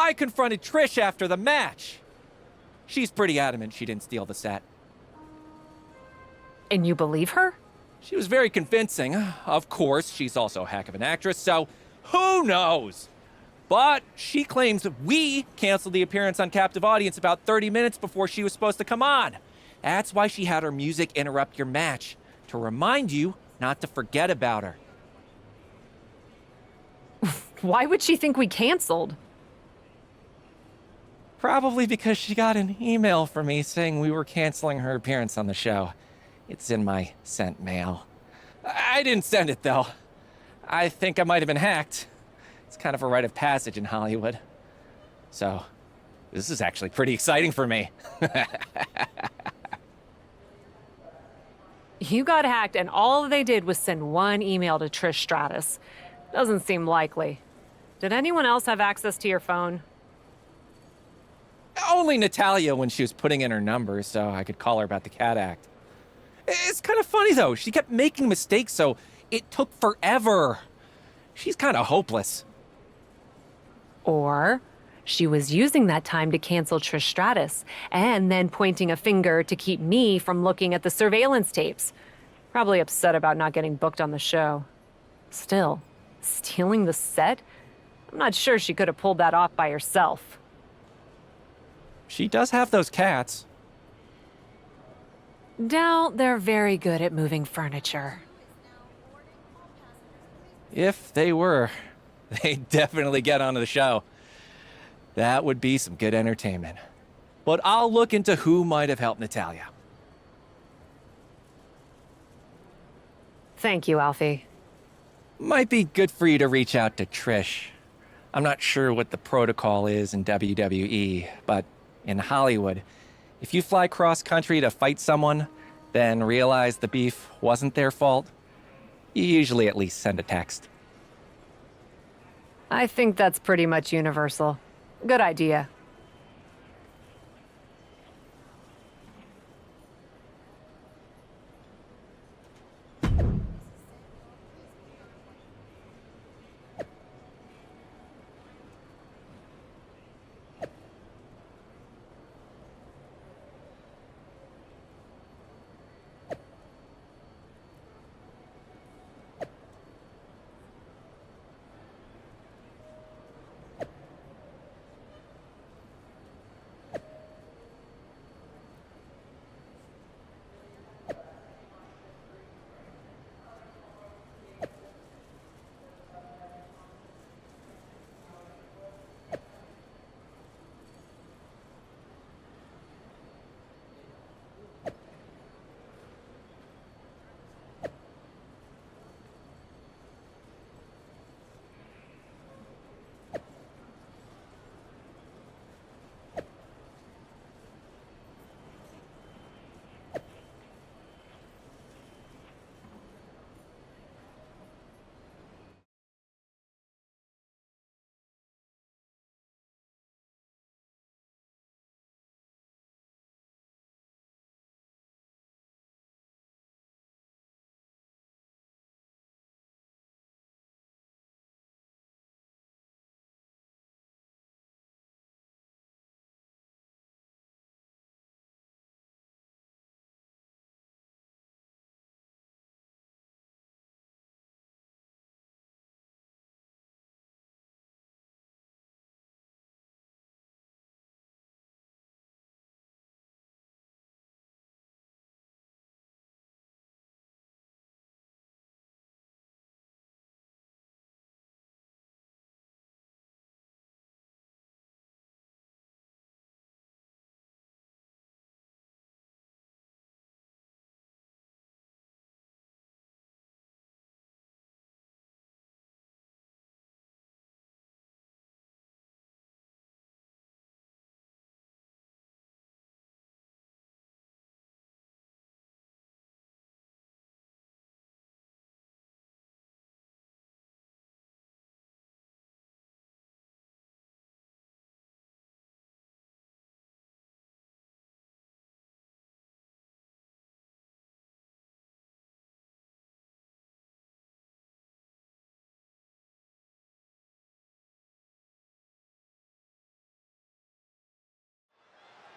I confronted Trish after the match. She's pretty adamant she didn't steal the set. And you believe her? She was very convincing. Of course, she's also a heck of an actress, so who knows? But she claims we canceled the appearance on captive audience about 30 minutes before she was supposed to come on. That's why she had her music interrupt your match, to remind you not to forget about her. Why would she think we canceled? Probably because she got an email from me saying we were canceling her appearance on the show. It's in my sent mail. I didn't send it, though. I think I might have been hacked. It's kind of a rite of passage in Hollywood. So, this is actually pretty exciting for me. You got hacked and all they did was send one email to Trish Stratus. Doesn't seem likely. Did anyone else have access to your phone? Only Natalia when she was putting in her number so I could call her about the Cat Act. It's kind of funny, though. She kept making mistakes, so it took forever. She's kind of hopeless. Or she was using that time to cancel Trish Stratus and then pointing a finger to keep me from looking at the surveillance tapes. Probably upset about not getting booked on the show. Still, stealing the set? I'm not sure she could have pulled that off by herself. She does have those cats. Doubt they're very good at moving furniture. If they were, they'd definitely get onto the show. That would be some good entertainment. But I'll look into who might have helped Natalia. Thank you, Alfie. Might be good for you to reach out to Trish. I'm not sure what the protocol is in WWE, but in Hollywood, if you fly cross-country to fight someone, then realize the beef wasn't their fault, you usually at least send a text. I think that's pretty much universal. Good idea.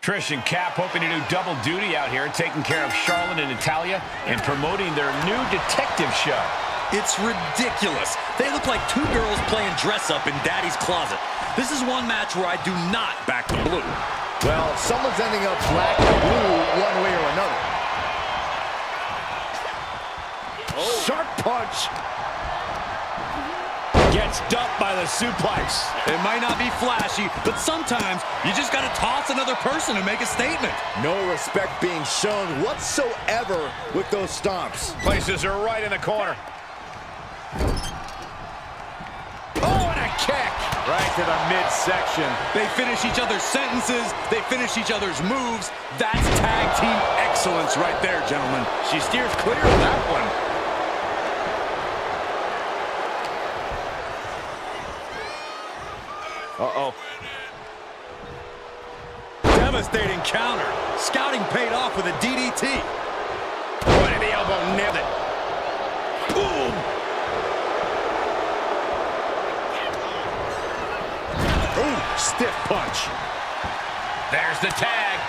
Trish and Cap hoping to do double duty out here, taking care of Charlotte and Natalya and promoting their new detective show. It's ridiculous. They look like two girls playing dress-up in Daddy's closet. This is one match where I do not back the blue. Well, someone's ending up black and blue one way or another. Oh. Sharp punch. Gets dumped by the suplex. It might not be flashy, but sometimes you just got to toss another person and make a statement. No respect being shown whatsoever with those stomps. Places her right in the corner. Oh, and a kick. Right to the midsection. They finish each other's sentences. They finish each other's moves. That's tag team excellence right there, gentlemen. She steers clear of that one. Uh-oh. Devastating counter. Scouting paid off with a DDT. Right in the elbow, nailed it. Boom. Ooh, stiff punch. There's the tag.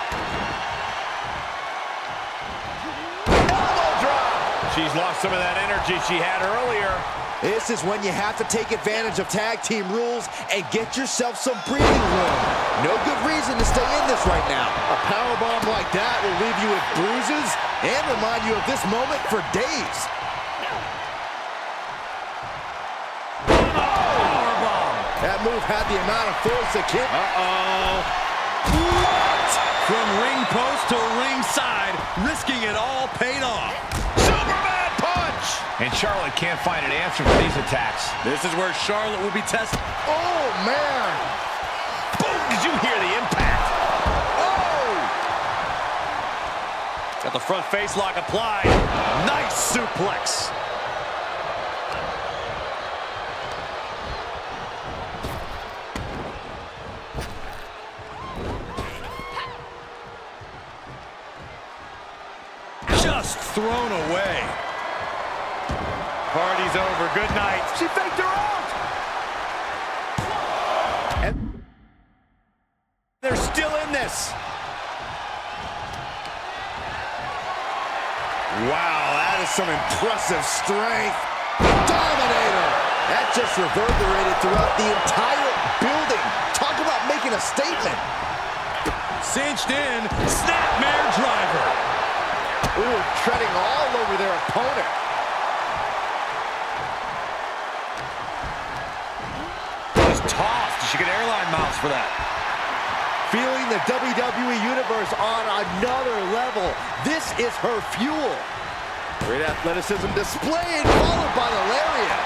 Elbow drop. She's lost some of that energy she had earlier. This is when you have to take advantage of tag team rules and get yourself some breathing room. No good reason to stay in this right now. A powerbomb like that will leave you with bruises and remind you of this moment for days. Powerbomb. That move had the amount of force that can... What? From ring post to ringside, risking it all paid off. Superman punch! And Charlotte can't find an answer for these attacks. This is where Charlotte will be tested. Oh, man! Boom! Did you hear the impact? Oh! Got the front face lock applied. Nice suplex. Just thrown away. Party's over. Good night. She faked her out! And they're still in this. Wow, that is some impressive strength. Dominator! That just reverberated throughout the entire building. Talk about making a statement. Cinched in. Snapmare driver. Ooh, treading all over their opponent. Was tossed. She get airline miles for that. Feeling the WWE Universe on another level. This is her fuel. Great athleticism displayed, followed by the lariat.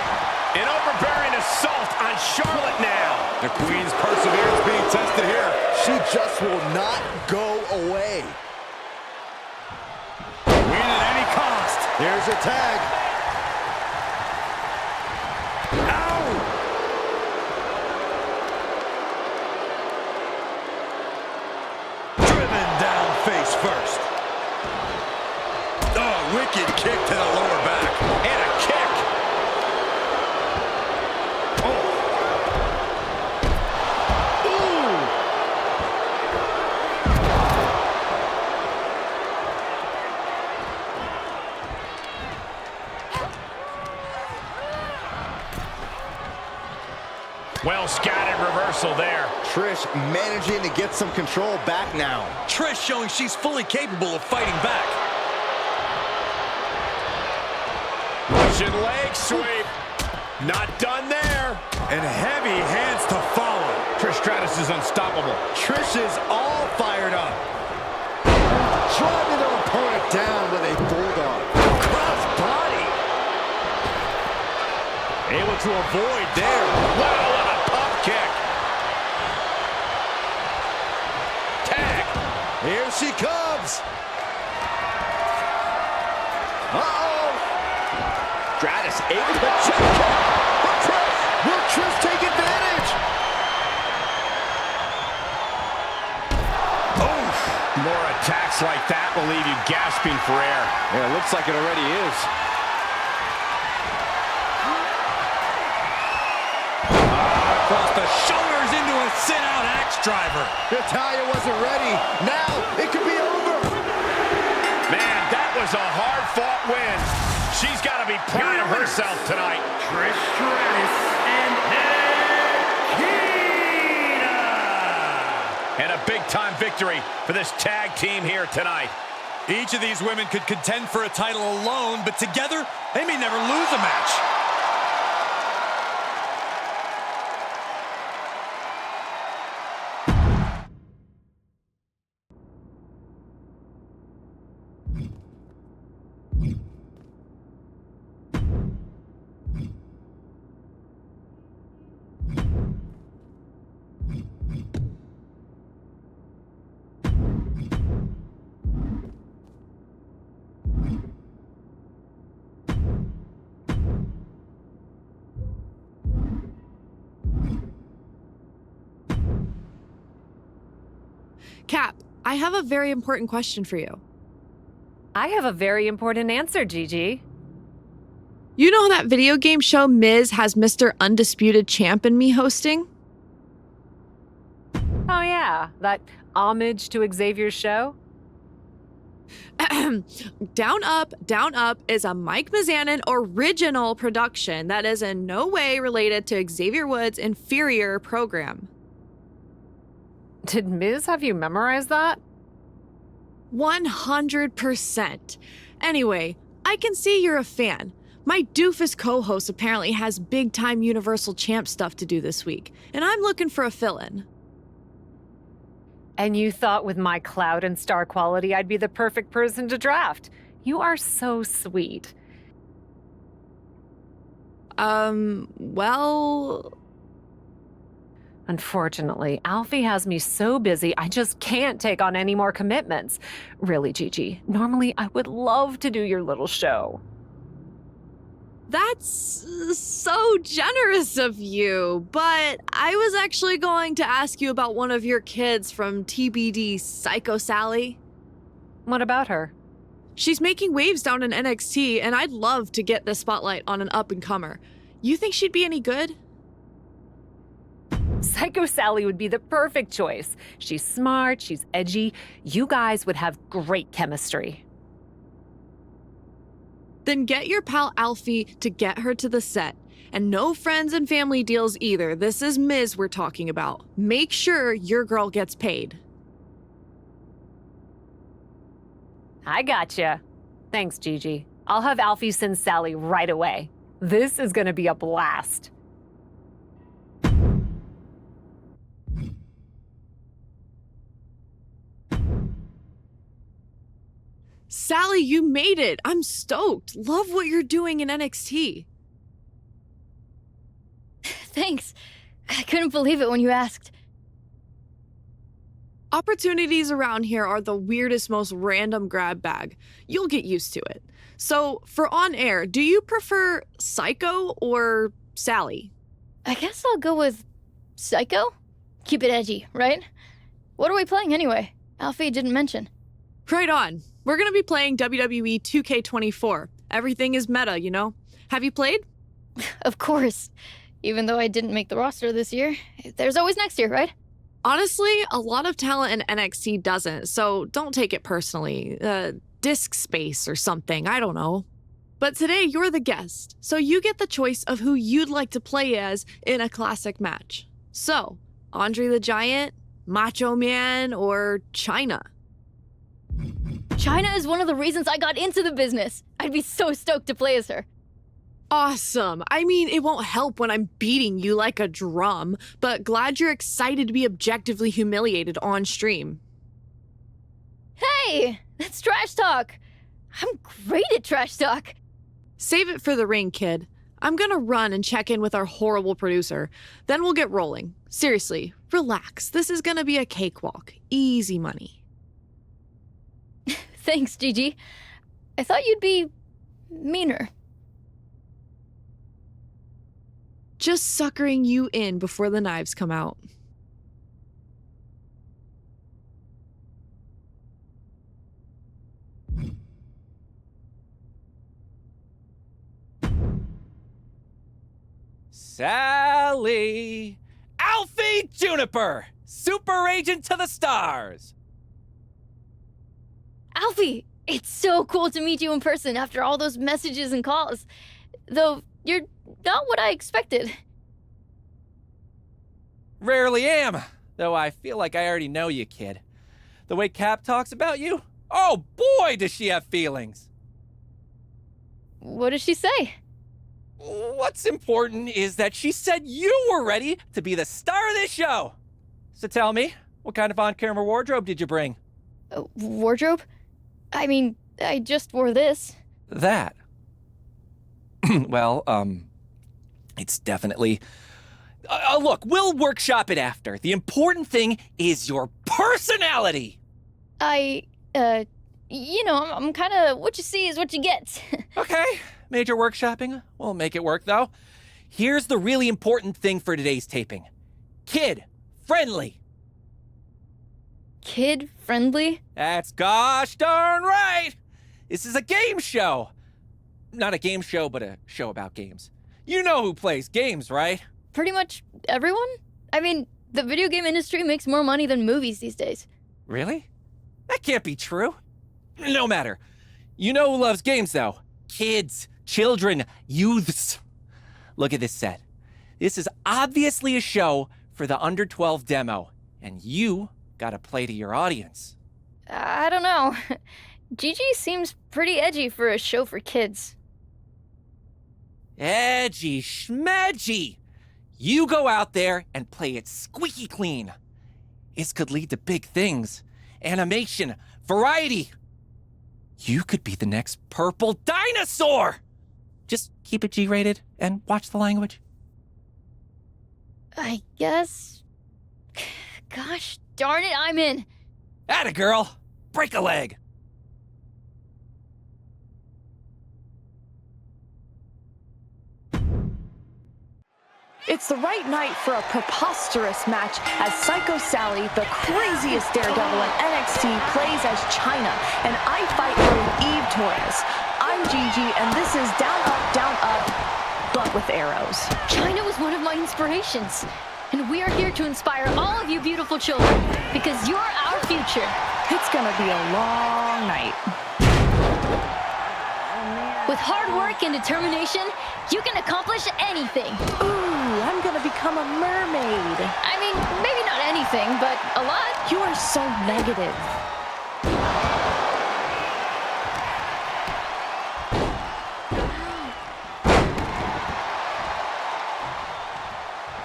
An overbearing assault on Charlotte now. The Queen's perseverance being tested here. She just will not go away. Win at any cost. Here's her tag. Ow! Driven down face first. Oh, wicked kick to the lower back. And a kick. Well scattered reversal there. Trish managing to get some control back now. Trish showing she's fully capable of fighting back. Russian leg sweep. Not done there. And heavy hands to follow. Trish Stratus is unstoppable. Trish is all fired up. Driving their opponent down with a bulldog. Cross body. Able to avoid there. Wow, what a pump kick. Tag. Here she comes. Uh-oh. Stratus able to check kick. But Trish, will Trish take advantage? Oof. More attacks like that will leave you gasping for air. Yeah, it looks like it already is. Across the shoulders into a sit-out action. driver. Natalya wasn't ready. Now it could be over. Man, that was a hard-fought win. She's got to be proud of herself tonight. Trish Stratus and And a big-time victory for this tag team here tonight. Each of these women could contend for a title alone, but together, they may never lose a match. Cap, I have a very important question for you. I have a very important answer, Gigi. You know that video game show Miz has Mr. Undisputed Champ and me hosting? Oh yeah, that homage to Xavier's show? Down Up is a Mike Mizanin original production that is in no way related to Xavier Woods' inferior program. Did Miz have you memorize that? 100%. Anyway, I can see you're a fan. My doofus co-host apparently has big-time Universal Champ stuff to do this week, and I'm looking for a fill-in. And you thought with my clout and star quality I'd be the perfect person to draft. You are so sweet. Well... Unfortunately, Alfie has me so busy I just can't take on any more commitments. Really, Gigi, normally I would love to do your little show. That's so generous of you, but I was actually going to ask you about one of your kids from TBD, Psycho Sally. What about her? She's making waves down in NXT, and I'd love to get the spotlight on an up-and-comer. You think she'd be any good? Psycho Sally would be the perfect choice. She's smart, she's edgy. You guys would have great chemistry. Then get your pal Alfie to get her to the set. And no friends and family deals either. This is Miz we're talking about. Make sure your girl gets paid. I gotcha. Thanks, Gigi. I'll have Alfie send Sally right away. This is gonna be a blast. Sally, you made it! I'm stoked! Love what you're doing in NXT. Thanks. I couldn't believe it when you asked. Opportunities around here are the weirdest, most random grab bag. You'll get used to it. So, for on air, do you prefer Psycho or Sally? I guess I'll go with Psycho? Keep it edgy, right? What are we playing anyway? Alfie didn't mention. Right on. We're gonna be playing WWE 2K24. Everything is meta, you know? Have you played? Of course. Even though I didn't make the roster this year, there's always next year, right? Honestly, a lot of talent in NXT doesn't, so don't take it personally. Disk space or something, I don't know. But today, you're the guest, so you get the choice of who you'd like to play as in a classic match. So, Andre the Giant, Macho Man, or Chyna? Chyna is one of the reasons I got into the business. I'd be so stoked to play as her. Awesome. I mean, it won't help when I'm beating you like a drum, but glad you're excited to be objectively humiliated on stream. Hey, that's trash talk. I'm great at trash talk. Save it for the ring, kid. I'm gonna run and check in with our horrible producer. Then we'll get rolling. Seriously, relax. This is gonna be a cakewalk. Easy money. Thanks, Gigi. I thought you'd be meaner. Just suckering you in before the knives come out. Sally! Alfie Juniper! Super Agent to the stars! Alfie, it's so cool to meet you in person after all those messages and calls. Though you're not what I expected. Rarely am, though I feel like I already know you, kid. The way Cap talks about you, oh boy, does she have feelings! What does she say? What's important is that she said you were ready to be the star of this show. So tell me, what kind of on-camera wardrobe did you bring? Wardrobe? I mean, I just wore this. That? Well, it's definitely... look, we'll workshop it after. The important thing is your personality! I'm kind of what you see is what you get. Okay, major workshopping. We'll make it work, though. Here's the really important thing for today's taping. Kid-friendly. Kid-friendly? That's gosh darn right! This is a game show. Not a game show, but a show about games. You know who plays games, right? Pretty much everyone? I mean, the video game industry makes more money than movies these days. Really? That can't be true. No matter. You know who loves games, though? Kids, children, youths. Look at this set. This is obviously a show for the under 12 demo, and you gotta play to your audience. I don't know. Gigi seems pretty edgy for a show for kids. Edgy schmedgy. You go out there and play it squeaky clean. This could lead to big things. Animation, variety. You could be the next purple dinosaur. Just keep it G-rated and watch the language. I guess... Gosh darn it, I'm in. Atta girl. Break a leg. It's the right night for a preposterous match as Psycho Sally, the craziest daredevil in NXT, plays as Chyna, and I fight for Eve Torres. I'm Gigi, and this is down, up, but with arrows. Chyna was one of my inspirations, and we are here to inspire all of you beautiful children, because you're our future. It's gonna be a long night. With hard work and determination, you can accomplish anything. Ooh, I'm gonna become a mermaid. I mean, maybe not anything, but a lot. You are so negative.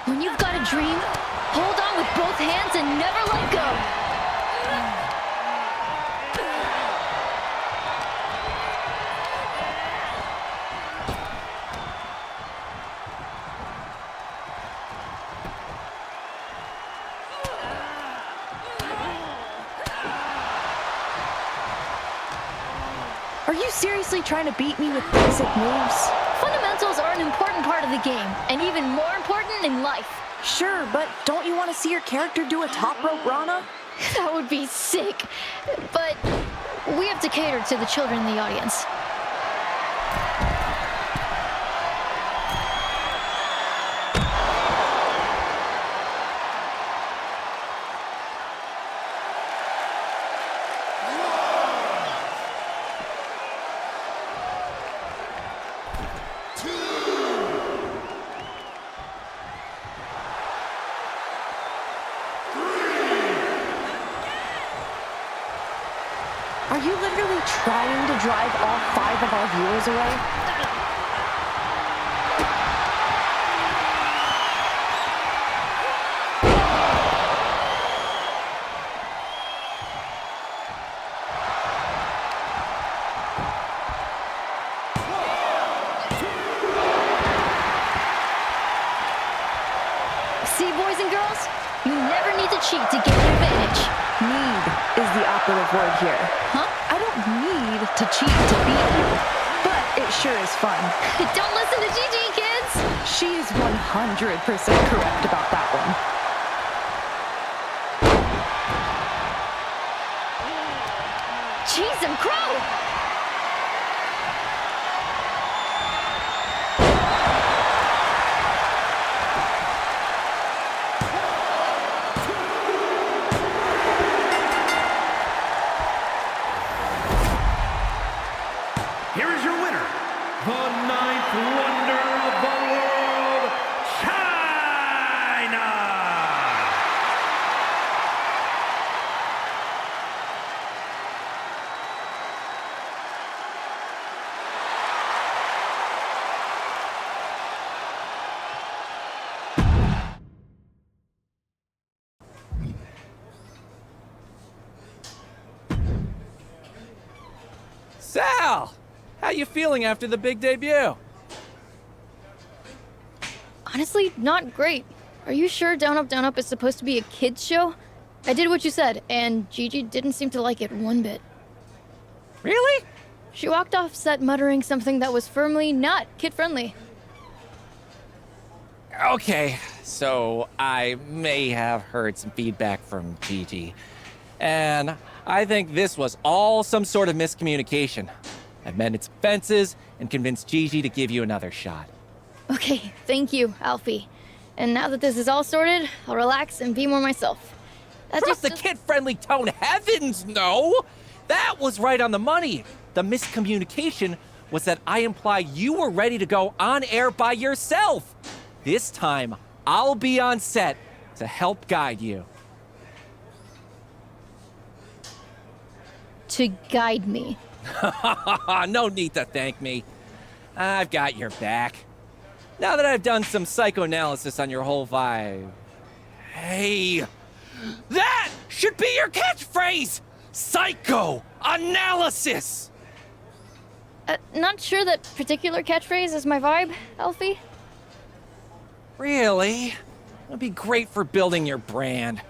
When you've got a dream, hold on with both hands and never let go. Are you seriously trying to beat me with basic moves? Fundamentals are an important part of the game, and even more important in life. Sure, but don't you want to see your character do a top rope Rana? That would be sick. But we have to cater to the children in the audience. Are you literally trying to drive all 5 of our viewers away? See, boys and girls, you never need to cheat to get an advantage. Need is the operative word here. Huh? I don't need to cheat to beat you, but it sure is fun. Don't listen to Gigi, kids! She is 100% correct about that one. Jeez and crow! here is your winner, the ninth wonder of the world, China! Sal! How you feeling after the big debut? Honestly, not great. Are you sure Down Up is supposed to be a kid's show? I did what you said, and Gigi didn't seem to like it one bit. Really? She walked off set muttering something that was firmly not kid-friendly. Okay, so I may have heard some feedback from Gigi. And I think this was all some sort of miscommunication. I've mended some fences and convinced Gigi to give you another shot. Okay, thank you, Alfie. And now that this is all sorted, I'll relax and be more myself. Drop the kid-friendly tone, heavens no! That was right on the money. The miscommunication was that I implied you were ready to go on air by yourself. This time, I'll be on set to help guide you. To guide me. No need to thank me. I've got your back. Now that I've done some psychoanalysis on your whole vibe. Hey, that should be your catchphrase! Psychoanalysis! Not sure that particular catchphrase is my vibe, Alfie. Really? That'd be great for building your brand.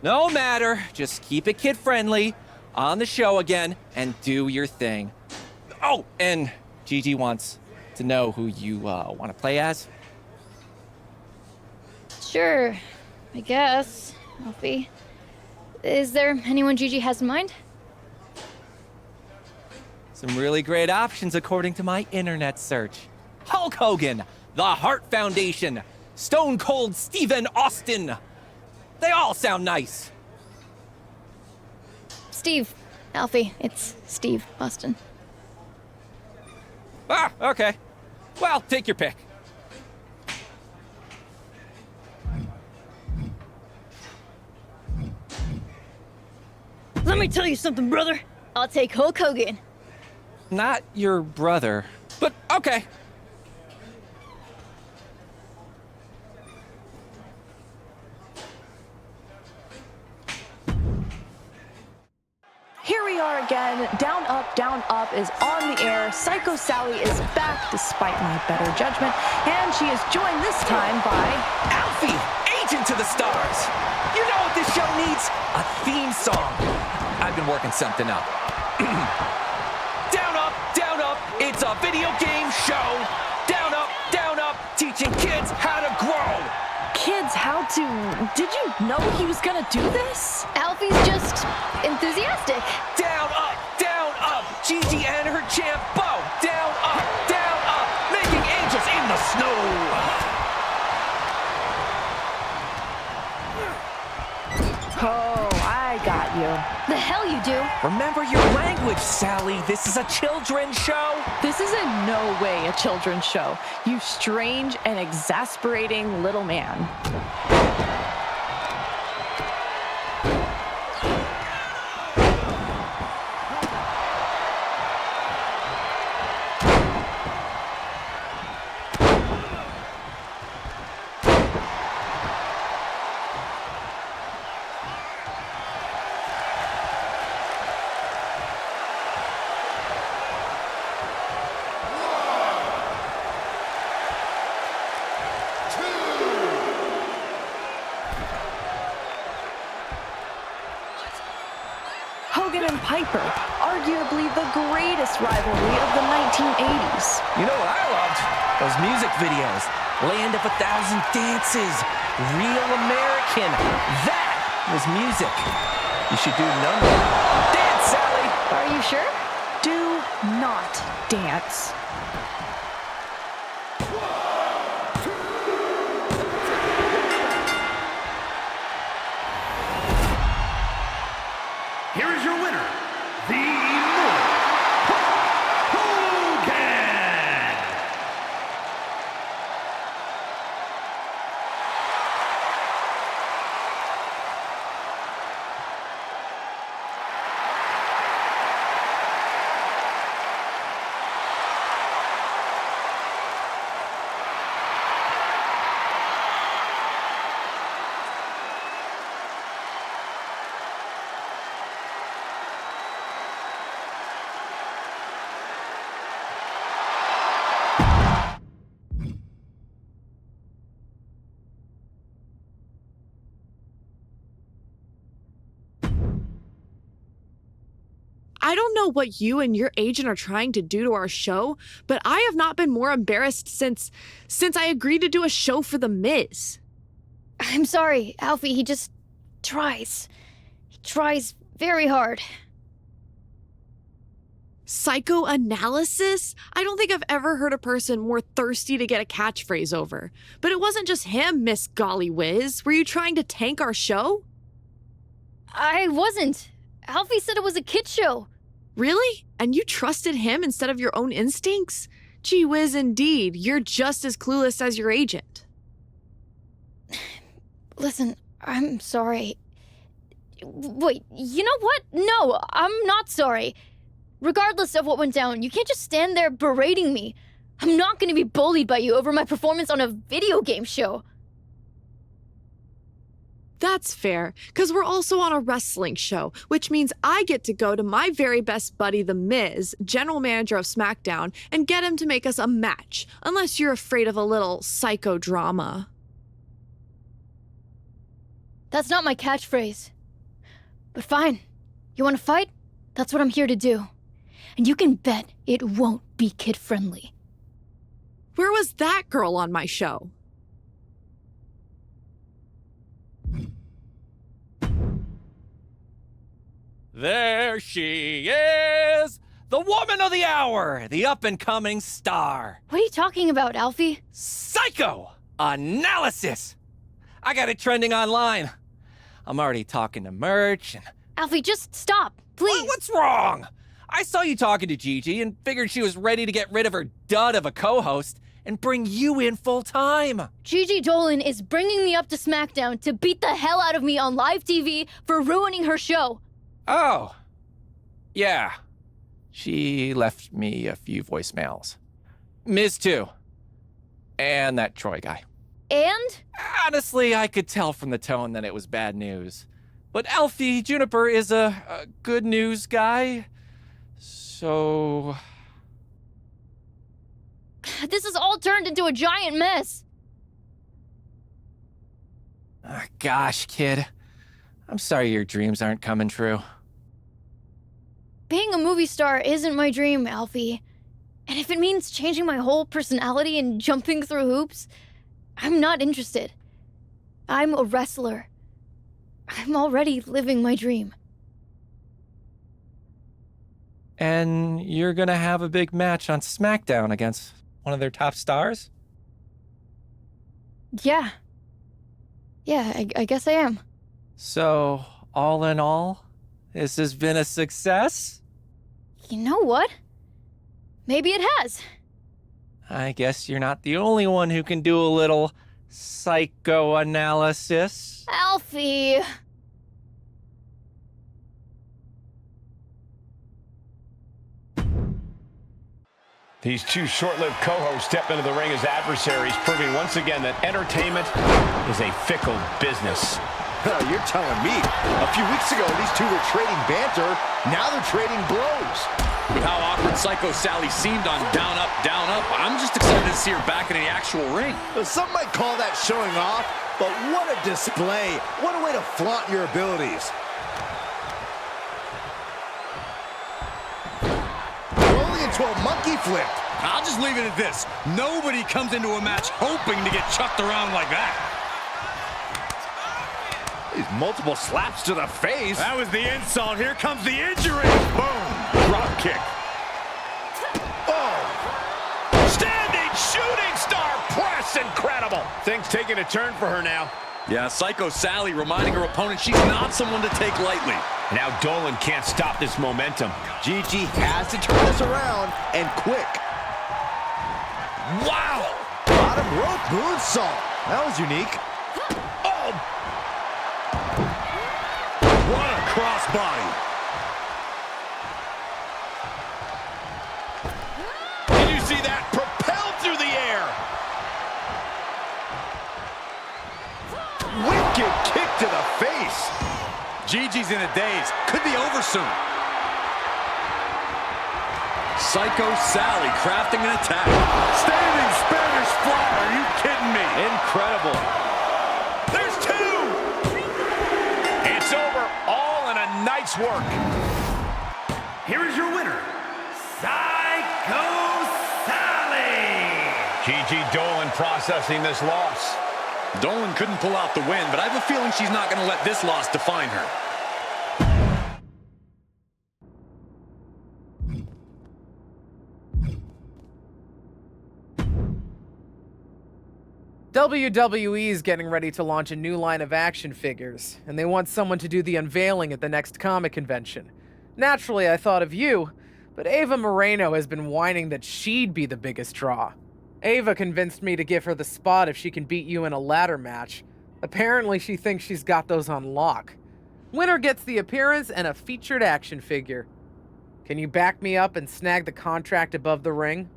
No matter, just keep it kid-friendly, on the show again, and do your thing. Oh, and Gigi wants to know who you want to play as. Sure, I guess, Alfie. Is there anyone Gigi has in mind? Some really great options according to my internet search. Hulk Hogan, The Hart Foundation, Stone Cold Steven Austin. They all sound nice. Steve, Alfie, it's Steve Austin. Ah, okay. Well, take your pick. Let me tell you something, brother. I'll take Hulk Hogan. Not your brother, but okay. Here we are again. Down Up is on the air. Psycho Sally is back despite my better judgment, and she is joined this time by Alfie, agent to the stars. You know what this show needs? A theme song. I've been working something up. Down Up, it's a video game show. Down Up, teaching kids how to grow. Kids how to... Did you know he was gonna do this? Alfie's just enthusiastic. Down up, Gigi and her champ Bo. Down up, making angels in the snow. Oh, I got you. The hell you do? Remember your language, Sally. This is a children's show. This is in no way a children's show, you strange and exasperating little man. Hogan and Piper, arguably the greatest rivalry of the 1980s. You know what I loved? Those music videos. Land of a Thousand Dances. Real American. That was music. You should do number. Dance, Sally! Are you sure? Do not dance. Here is your winner, the Immortal Hulk I don't know what you and your agent are trying to do to our show, but I have not been more embarrassed since I agreed to do a show for The Miz. I'm sorry, Alfie, he just tries. He tries very hard. Psychoanalysis? I don't think I've ever heard a person more thirsty to get a catchphrase over. But it wasn't just him, Miss Golly Whiz. Were you trying to tank our show? I wasn't. Alfie said it was a kid show. Really? And you trusted him instead of your own instincts? Gee whiz, indeed. You're just as clueless as your agent. Listen, I'm sorry. Wait, you know what? No, I'm not sorry. Regardless of what went down, you can't just stand there berating me. I'm not gonna be bullied by you over my performance on a video game show. That's fair, because we're also on a wrestling show, which means I get to go to my very best buddy, The Miz, general manager of SmackDown, and get him to make us a match, unless you're afraid of a little psychodrama. That's not my catchphrase. But fine. You wanna fight? That's what I'm here to do. And you can bet it won't be kid-friendly. Where was that girl on my show? There she is! The woman of the hour! The up-and-coming star! What are you talking about, Alfie? Psychoanalysis! I got it trending online. I'm already talking to merch and... Alfie, just stop, please! What's wrong? I saw you talking to Gigi and figured she was ready to get rid of her dud of a co-host and bring you in full-time. Gigi Dolan is bringing me up to SmackDown to beat the hell out of me on live TV for ruining her show. Oh. Yeah. She left me a few voicemails. Miz too. And that Troy guy. And? Honestly, I could tell from the tone that it was bad news. But Alfie Juniper is a good news guy. So... This has all turned into a giant mess. Gosh, kid. I'm sorry your dreams aren't coming true. Being a movie star isn't my dream, Alfie. And if it means changing my whole personality and jumping through hoops, I'm not interested. I'm a wrestler. I'm already living my dream. And you're gonna have a big match on SmackDown against one of their top stars? Yeah. Yeah, I guess I am. So, all in all, this has been a success? You know what? Maybe it has. I guess you're not the only one who can do a little psychoanalysis. Alfie! These two short-lived co-hosts step into the ring as adversaries, proving once again that entertainment is a fickle business. You're telling me. A few weeks ago, these two were trading banter. Now they're trading blows. With how awkward Psycho Sally seemed on Down Up, I'm just excited to see her back in the actual ring. Some might call that showing off, but what a display. What a way to flaunt your abilities. Rolling into a monkey flip. I'll just leave it at this. Nobody comes into a match hoping to get chucked around like that. These multiple slaps to the face. That was the insult. Here comes the injury. Boom. Drop kick. Oh. Standing shooting star press. Incredible. Things taking a turn for her now. Yeah, Psycho Sally reminding her opponent she's not someone to take lightly. Now Dolan can't stop this momentum. Gigi has to turn this around, and quick. Wow. Bottom rope moonsault. That was unique. Oh. What a crossbody. Did you see that? Propelled through the air. Wicked kick to the face. Gigi's in a daze. Could be over soon. Psycho Sally crafting an attack. Standing Spanish fly. Are you kidding me? Incredible. There's two. It's over. All in a night's work. here is your winner, Psycho Sally. Gigi Dolan processing this loss. Dolan couldn't pull out the win, but I have a feeling she's not going to let this loss define her. WWE is getting ready to launch a new line of action figures, and they want someone to do the unveiling at the next comic convention. Naturally, I thought of you, but Ava Moreno has been whining that she'd be the biggest draw. Ava convinced me to give her the spot if she can beat you in a ladder match. Apparently, she thinks she's got those on lock. Winner gets the appearance and a featured action figure. Can you back me up and snag the contract above the ring?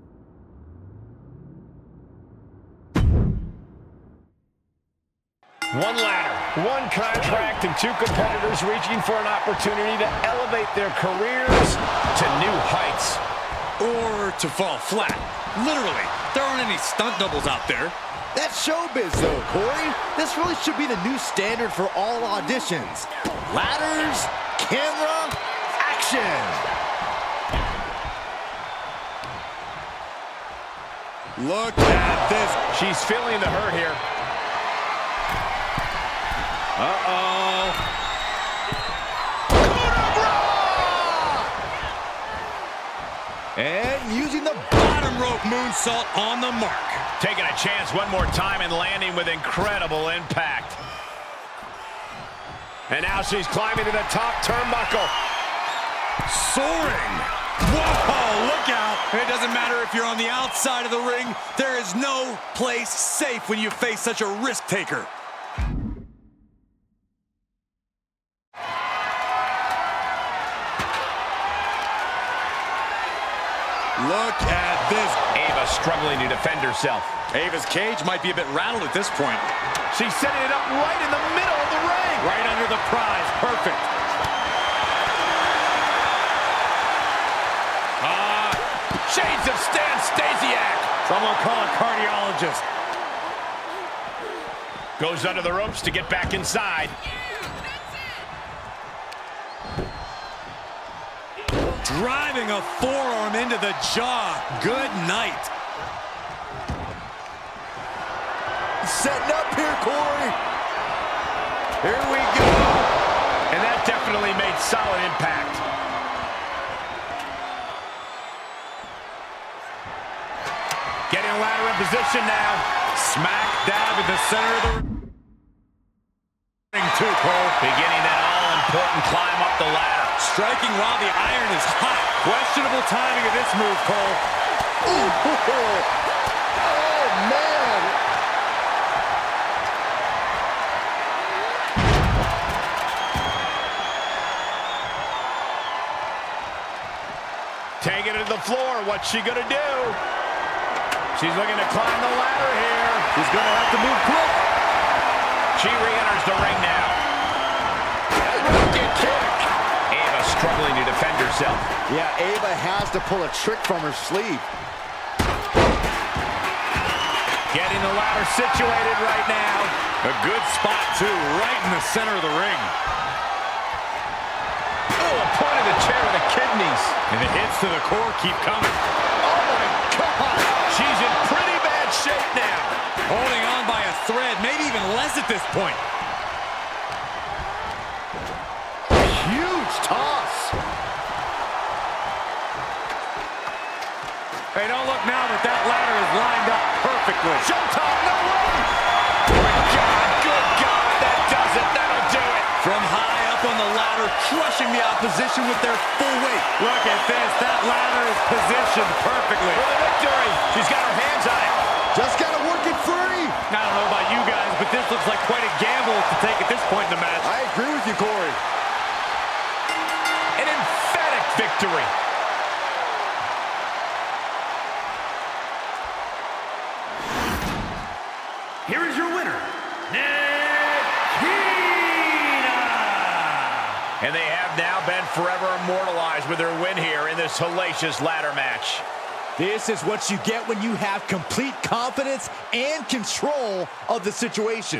One ladder, one contract, and two competitors reaching for an opportunity to elevate their careers to new heights. Or to fall flat. Literally, there aren't any stunt doubles out there. That's showbiz, though, Corey. This really should be the new standard for all auditions. Ladders, camera, action! Look at this. She's feeling the hurt here. Uh-oh. And using the bottom rope moonsault on the mark. Taking a chance one more time and landing with incredible impact. And now she's climbing to the top turnbuckle. Soaring. Whoa, look out. It doesn't matter if you're on the outside of the ring. There is no place safe when you face such a risk taker. Look at this. Ava struggling to defend herself. Ava's cage might be a bit rattled at this point. She's setting it up right in the middle of the ring. Right under the prize. Perfect. Shades of Stan Stasiak. Someone call a cardiologist. Goes under the ropes to get back inside. Driving a forearm into the jaw. Good night. Setting up here, Corey. Here we go. And that definitely made solid impact. Getting a ladder in position now. Smack dab in the center of the ring, too, Cole. Beginning that all-important climb up the ladder. Striking while the iron is hot. Questionable timing of this move, Cole. Oh, man. Taking it to the floor. What's she going to do? She's looking to climb the ladder here. She's going to have to move quick. She re-enters the ring now. Good kick. Ava struggling to defend herself. Yeah, Ava has to pull a trick from her sleeve. Getting the ladder situated right now. A good spot, too, right in the center of the ring. Oh, a point of the chair with the kidneys. And the hits to the core keep coming. Oh, my God. She's in pretty bad shape now. Holding on by a thread, maybe even less at this point. Huge toss. Hey, don't look now that that ladder is lined up perfectly. Showtime, no way. Good God, that does it. That'll do it. From high up on the ladder, crushing the opposition with their full weight. Look at this. That ladder is positioned perfectly. For the victory. She's got her hands on it. Just got to work it free. I don't know about you guys, but this looks like quite a gamble to take at this point in the match. I agree with you, Corey. An emphatic victory. Here is your winner, And they have now been forever immortalized with their win here in this hellacious ladder match. This is what you get when you have complete confidence and control of the situation.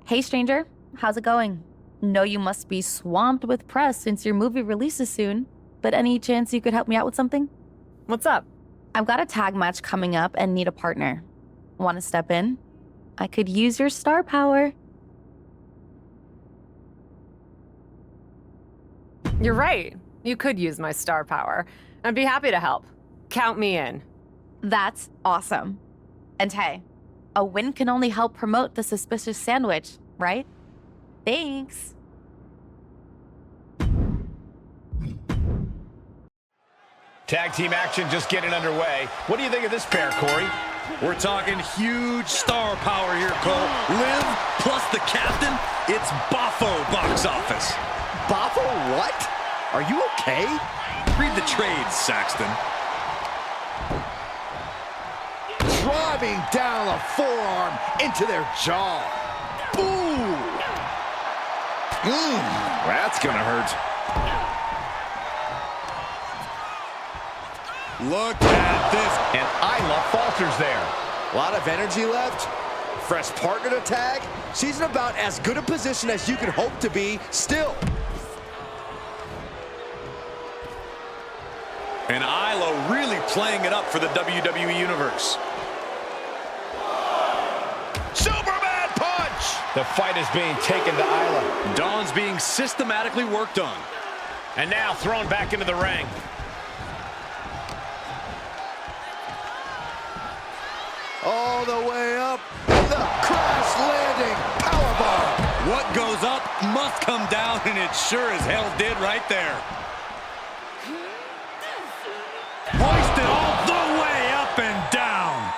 Hey stranger, how's it going? Know you must be swamped with press since your movie releases soon, but any chance you could help me out with something? What's up? I've got a tag match coming up and need a partner. Want to step in? I could use your star power. You're right. You could use my star power. I'd be happy to help. Count me in. That's awesome. And hey, a win can only help promote the suspicious sandwich, right? Thanks. Tag team action just getting underway. What do you think of this pair, Corey? We're talking huge star power here, Cole. Liv plus the captain, it's Boffo box office. Boffo what? Are you okay? Read the trades, Saxton. Driving down a forearm into their jaw. Ooh. That's gonna hurt. Look at this. And Isla falters there. A lot of energy left. Fresh partner to tag. She's in about as good a position as you can hope to be still. And Isla really playing it up for the WWE Universe. Superman punch! The fight is being taken to Isla. Dawn's being systematically worked on. And now thrown back into the ring. All the way up. The crash landing powerbomb. What goes up must come down, and it sure as hell did right there. Hoisted all the way up and down.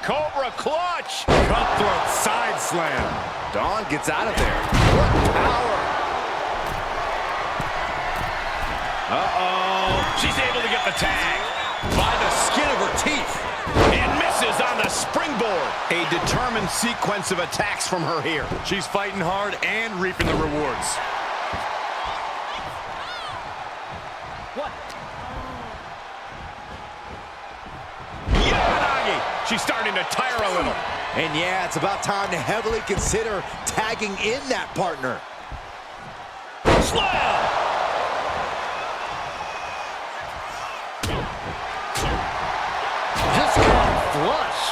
Cobra clutch. Cutthroat side slam. Dawn gets out of there. What power. Uh-oh. She's able to get the tag. By the skin of her teeth. And misses on the springboard. A determined sequence of attacks from her here. She's fighting hard and reaping the rewards. She's starting to tire a little. And yeah, it's about time to heavily consider tagging in that partner. Slam! Just got flush.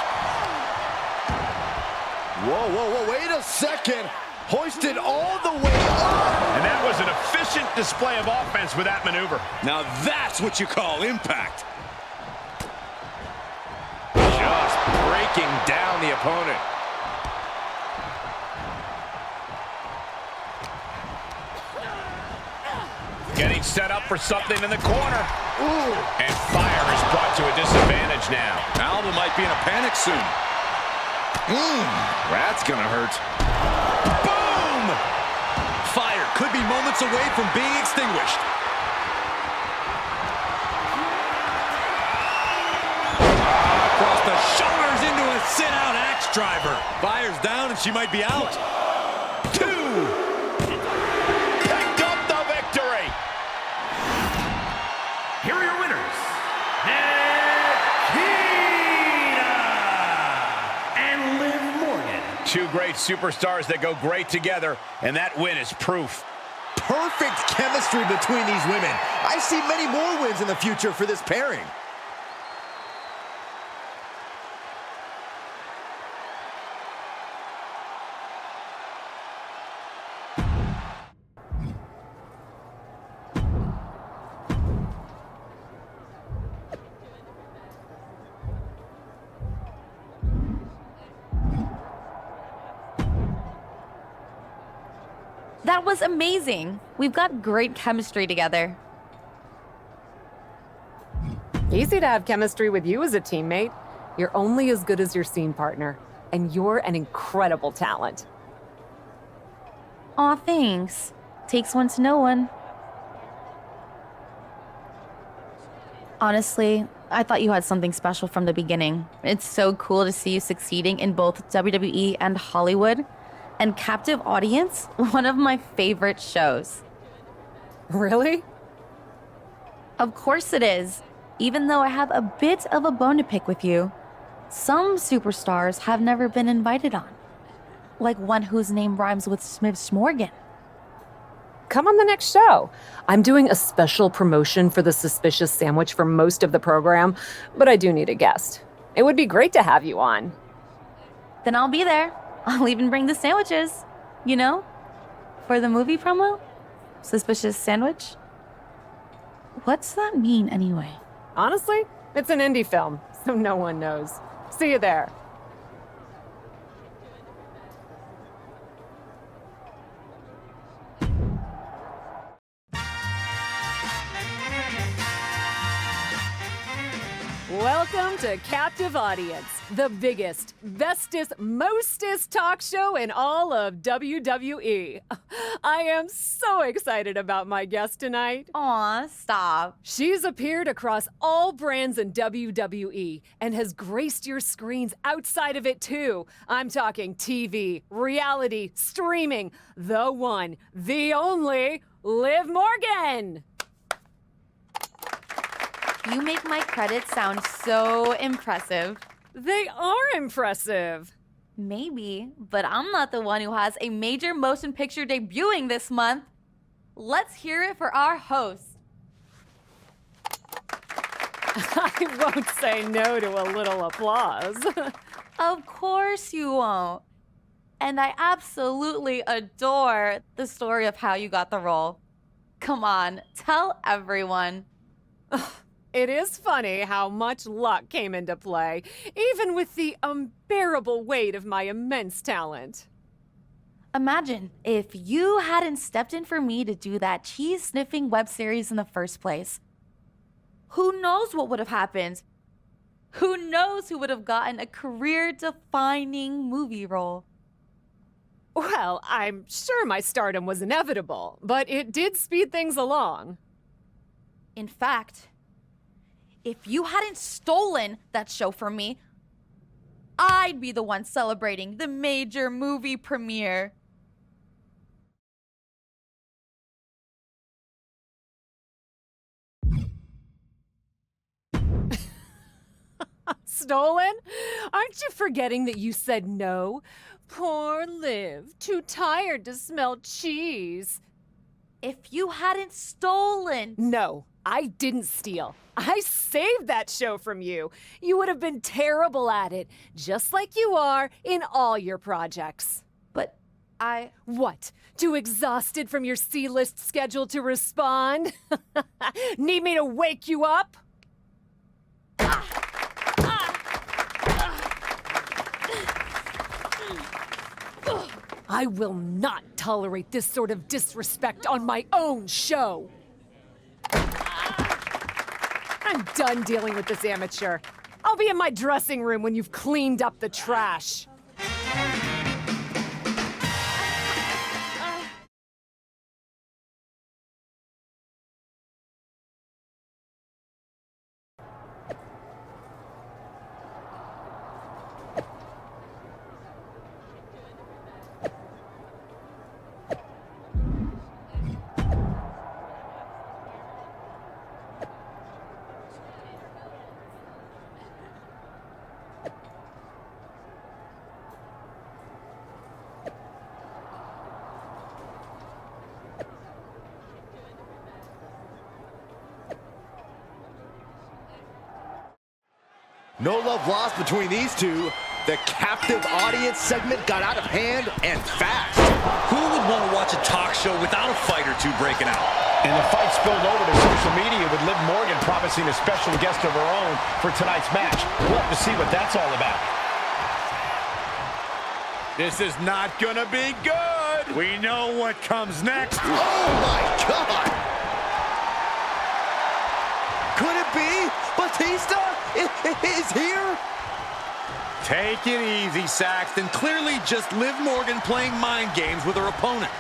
Whoa, whoa, whoa, wait a second. Hoisted all the way up. And that was an efficient display of offense with that maneuver. Now that's what you call impact. Just breaking down the opponent. Getting set up for something in the corner. Ooh. And fire is brought to a disadvantage now. Alba might be in a panic soon. That's gonna hurt. Boom! Fire could be moments away from being extinguished. Across the shoulders into a sit-out axe driver. Fire's down and she might be out. 2. Picked up the victory. Here are your winners, Nikita and Liv Morgan. Two great superstars that go great together, and that win is proof. Perfect chemistry between these women. I see many more wins in the future for this pairing. That was amazing. We've got great chemistry together. Easy to have chemistry with you as a teammate. You're only as good as your scene partner, and you're an incredible talent. Aw, thanks. Takes one to know one. Honestly, I thought you had something special from the beginning. It's so cool to see you succeeding in both WWE and Hollywood. And captive audience, one of my favorite shows. Really? Of course it is. Even though I have a bit of a bone to pick with you. Some superstars have never been invited on, like one whose name rhymes with Smith-Smorgan. Come on the next show. I'm doing a special promotion for the Suspicious Sandwich for most of the program, but I do need a guest. It would be great to have you on. Then I'll be there. I'll even bring the sandwiches. You know? For the movie promo? Suspicious Sandwich? What's that mean anyway? Honestly, it's an indie film, so no one knows. See you there. Welcome to Captive Audience, the biggest, bestest, mostest talk show in all of WWE. I am so excited about my guest tonight. Aw, stop. She's appeared across all brands in WWE and has graced your screens outside of it too. I'm talking TV, reality, streaming, the one, the only, Liv Morgan. You make my credits sound so impressive. They are impressive. Maybe, but I'm not the one who has a major motion picture debuting this month. Let's hear it for our host. I won't say no to a little applause. Of course you won't. And I absolutely adore the story of how you got the role. Come on, tell everyone. It is funny how much luck came into play, even with the unbearable weight of my immense talent. Imagine if you hadn't stepped in for me to do that cheese-sniffing web series in the first place. Who knows what would have happened? Who knows who would have gotten a career-defining movie role? Well, I'm sure my stardom was inevitable, but it did speed things along. In fact, if you hadn't stolen that show from me, I'd be the one celebrating the major movie premiere. Stolen? Aren't you forgetting that you said no? Poor Liv, too tired to smell cheese. If you hadn't stolen... No, I didn't steal. I saved that show from you. You would have been terrible at it, just like you are in all your projects. But I... What? Too exhausted from your C-list schedule to respond? Need me to wake you up? I will not tolerate this sort of disrespect on my own show. I'm done dealing with this amateur. I'll be in my dressing room when you've cleaned up the trash. No love lost between these two. The captive audience segment got out of hand and fast. Who would want to watch a talk show without a fight or two breaking out? And the fight spilled over to social media with Liv Morgan promising a special guest of her own for tonight's match. We'll have to see what that's all about. This is not gonna be good. We know what comes next. Oh my God! Could it be Batista is here? Take it easy, Saxton. Clearly just Liv Morgan playing mind games with her opponent.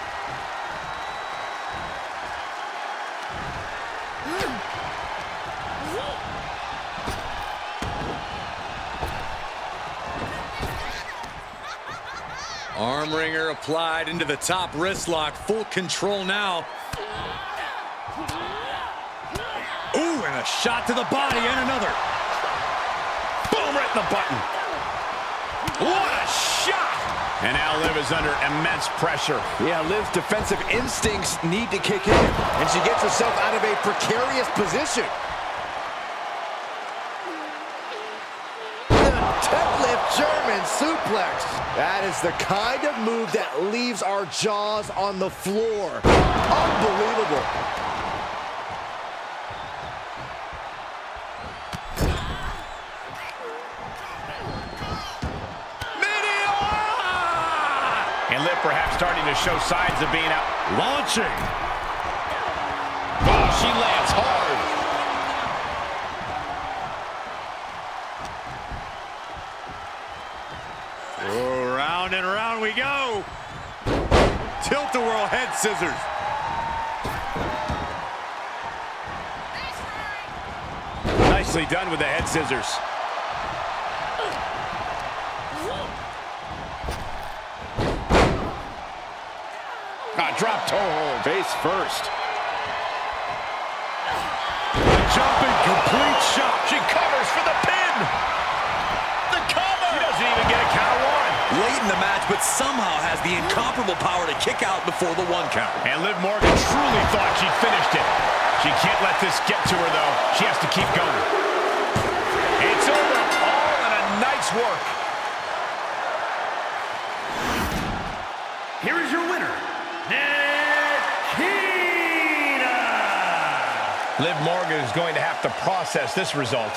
Arm wringer applied into the top wrist lock. Full control now. Ooh, and a shot to the body and another. Boom, right the button. What a shot! And now Liv is under immense pressure. Yeah, Liv's defensive instincts need to kick in, and she gets herself out of a precarious position. Deadlift German suplex. That is the kind of move that leaves our jaws on the floor. Unbelievable. And Liv perhaps starting to show signs of being out. Launching. Oh, she lands hard. Oh, round and round we go. Tilt-a-whirl head scissors. Nicely done with the head scissors. Drop toe hold. Face first. Jumping complete shot. She covers for the pin. The cover. She doesn't even get a count of one. Late in the match, but somehow has the incomparable power to kick out before the 1 count. And Liv Morgan truly thought she'd finished it. She can't let this get to her, though. She has to keep going. It's over. All in a night's work. Here is your winner, Liv Morgan is going to have to process this result.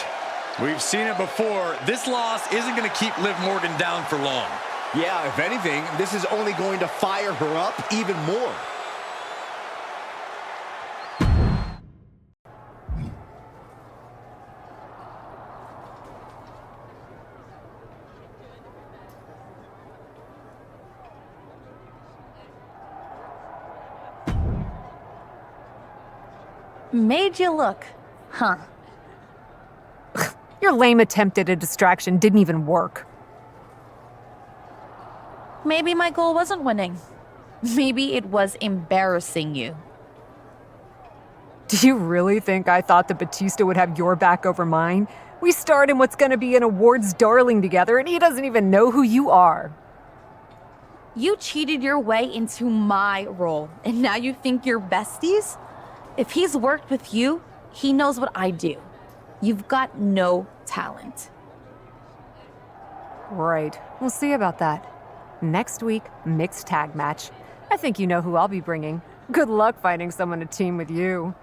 We've seen it before. This loss isn't going to keep Liv Morgan down for long. Yeah, if anything, this is only going to fire her up even more. Made you look, huh? Your lame attempt at a distraction didn't even work. Maybe my goal wasn't winning. Maybe it was embarrassing you. Do you really think I thought that Batista would have your back over mine? We starred in what's gonna be an awards darling together, and he doesn't even know who you are. You cheated your way into my role, and now you think you're besties? If he's worked with you, he knows what I do. You've got no talent. Right. We'll see about that. Next week, mixed tag match. I think you know who I'll be bringing. Good luck finding someone to team with you.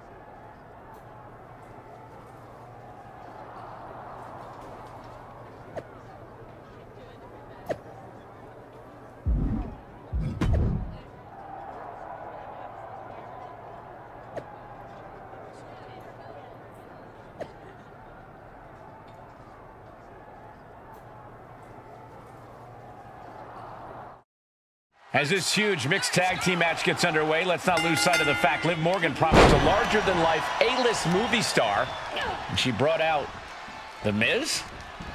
As this huge mixed tag team match gets underway, let's not lose sight of the fact Liv Morgan promised a larger-than-life A-list movie star, and she brought out The Miz?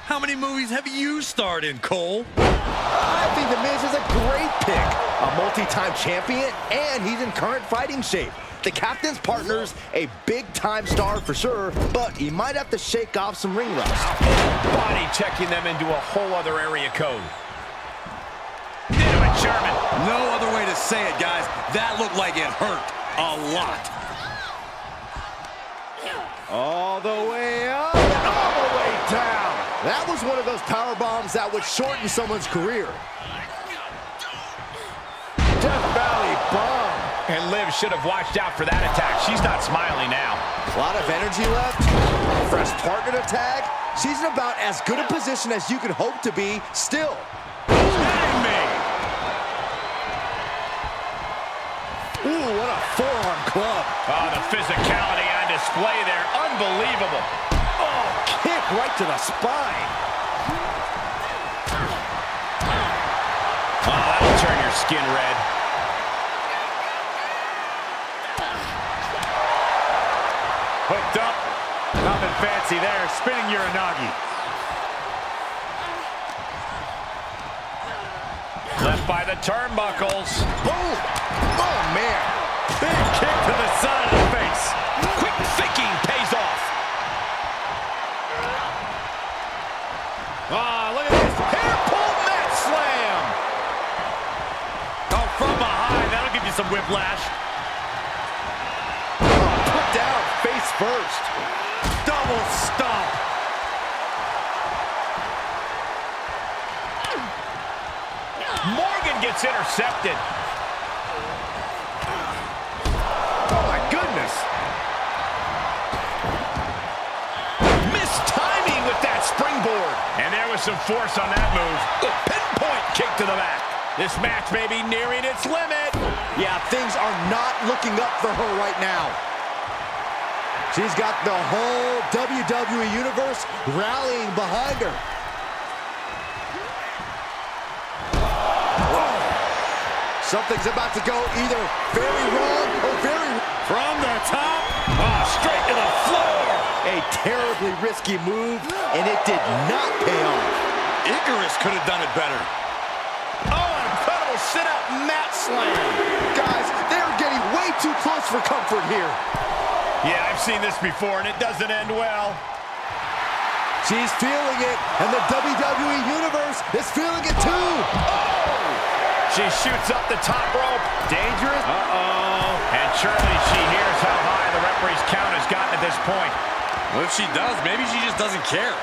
How many movies have you starred in, Cole? I think The Miz is a great pick. A multi-time champion, and he's in current fighting shape. The captain's partner's a big-time star for sure, but he might have to shake off some ring rust. Body checking them into a whole other area code. German. No other way to say it, guys. That looked like it hurt a lot. All the way up, all the way down. That was one of those power bombs that would shorten someone's career. Death Valley bomb. And Liv should have watched out for that attack. She's not smiling now. A lot of energy left. Fresh partner to tag. She's in about as good a position as you could hope to be still. Ooh, what a forearm club. Oh, the physicality on display there. Unbelievable. Oh, kick right to the spine. Oh, that'll turn your skin red. Hooked up. Nothing fancy there. Spinning Uranagi. Left by the turnbuckles. Boom. Oh, man. Big kick to the side of the face. Quick thinking pays off. Oh, look at this. Hair pull mat slam. Oh, from behind. That'll give you some whiplash. Oh, put down face first. Double stomp. Morgan gets intercepted. Oh, my goodness. Missed timing with that springboard. And there was some force on that move. A pinpoint kick to the back. This match may be nearing its limit. Yeah, things are not looking up for her right now. She's got the whole WWE Universe rallying behind her. Something's about to go either very wrong or very... From the top, straight to the floor. A terribly risky move, and it did not pay off. Icarus could have done it better. Oh, an incredible sit-up mat slam. Guys, they're getting way too close for comfort here. Yeah, I've seen this before, and it doesn't end well. She's feeling it, and the WWE Universe is feeling it too. Oh! She shoots up the top rope. Dangerous. Uh-oh. And surely she hears how high the referee's count has gotten at this point. Well, if she does, maybe she just doesn't care.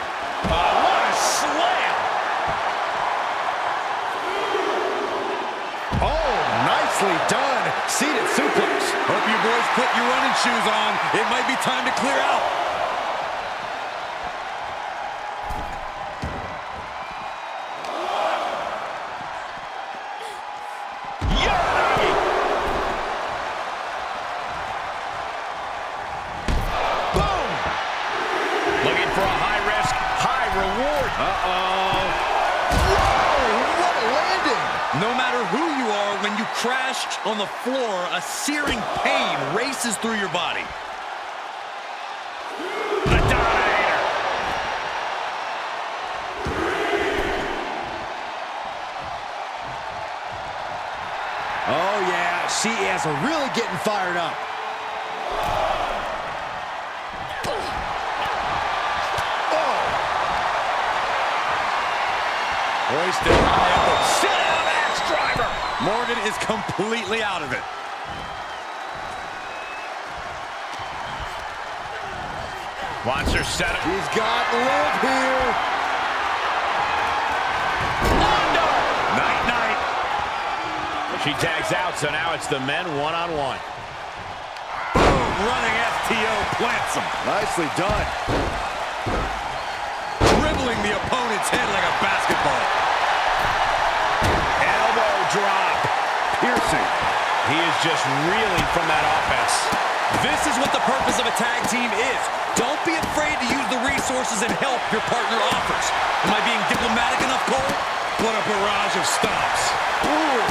What a slam! Oh, nicely done. Seated suplex. Hope you boys put your running shoes on. It might be time to clear out. Crashed on the floor, a searing pain races through your body. The Dominator. Oh, yeah, she is really getting fired up. Hoisted on the elbow. Sit down, axe driver. Morgan is completely out of it. Wants her set up. He's got live here. Night-night. She tags out, so now it's the men one-on-one. Boom, running FTO plants him. Nicely done. Dribbling the opponent's head like a basketball. Elbow drop. Piercing. He is just reeling from that offense. This is what the purpose of a tag team is. Don't be afraid to use the resources and help your partner offers. Am I being diplomatic enough, Cole? What a barrage of stomps. Ooh.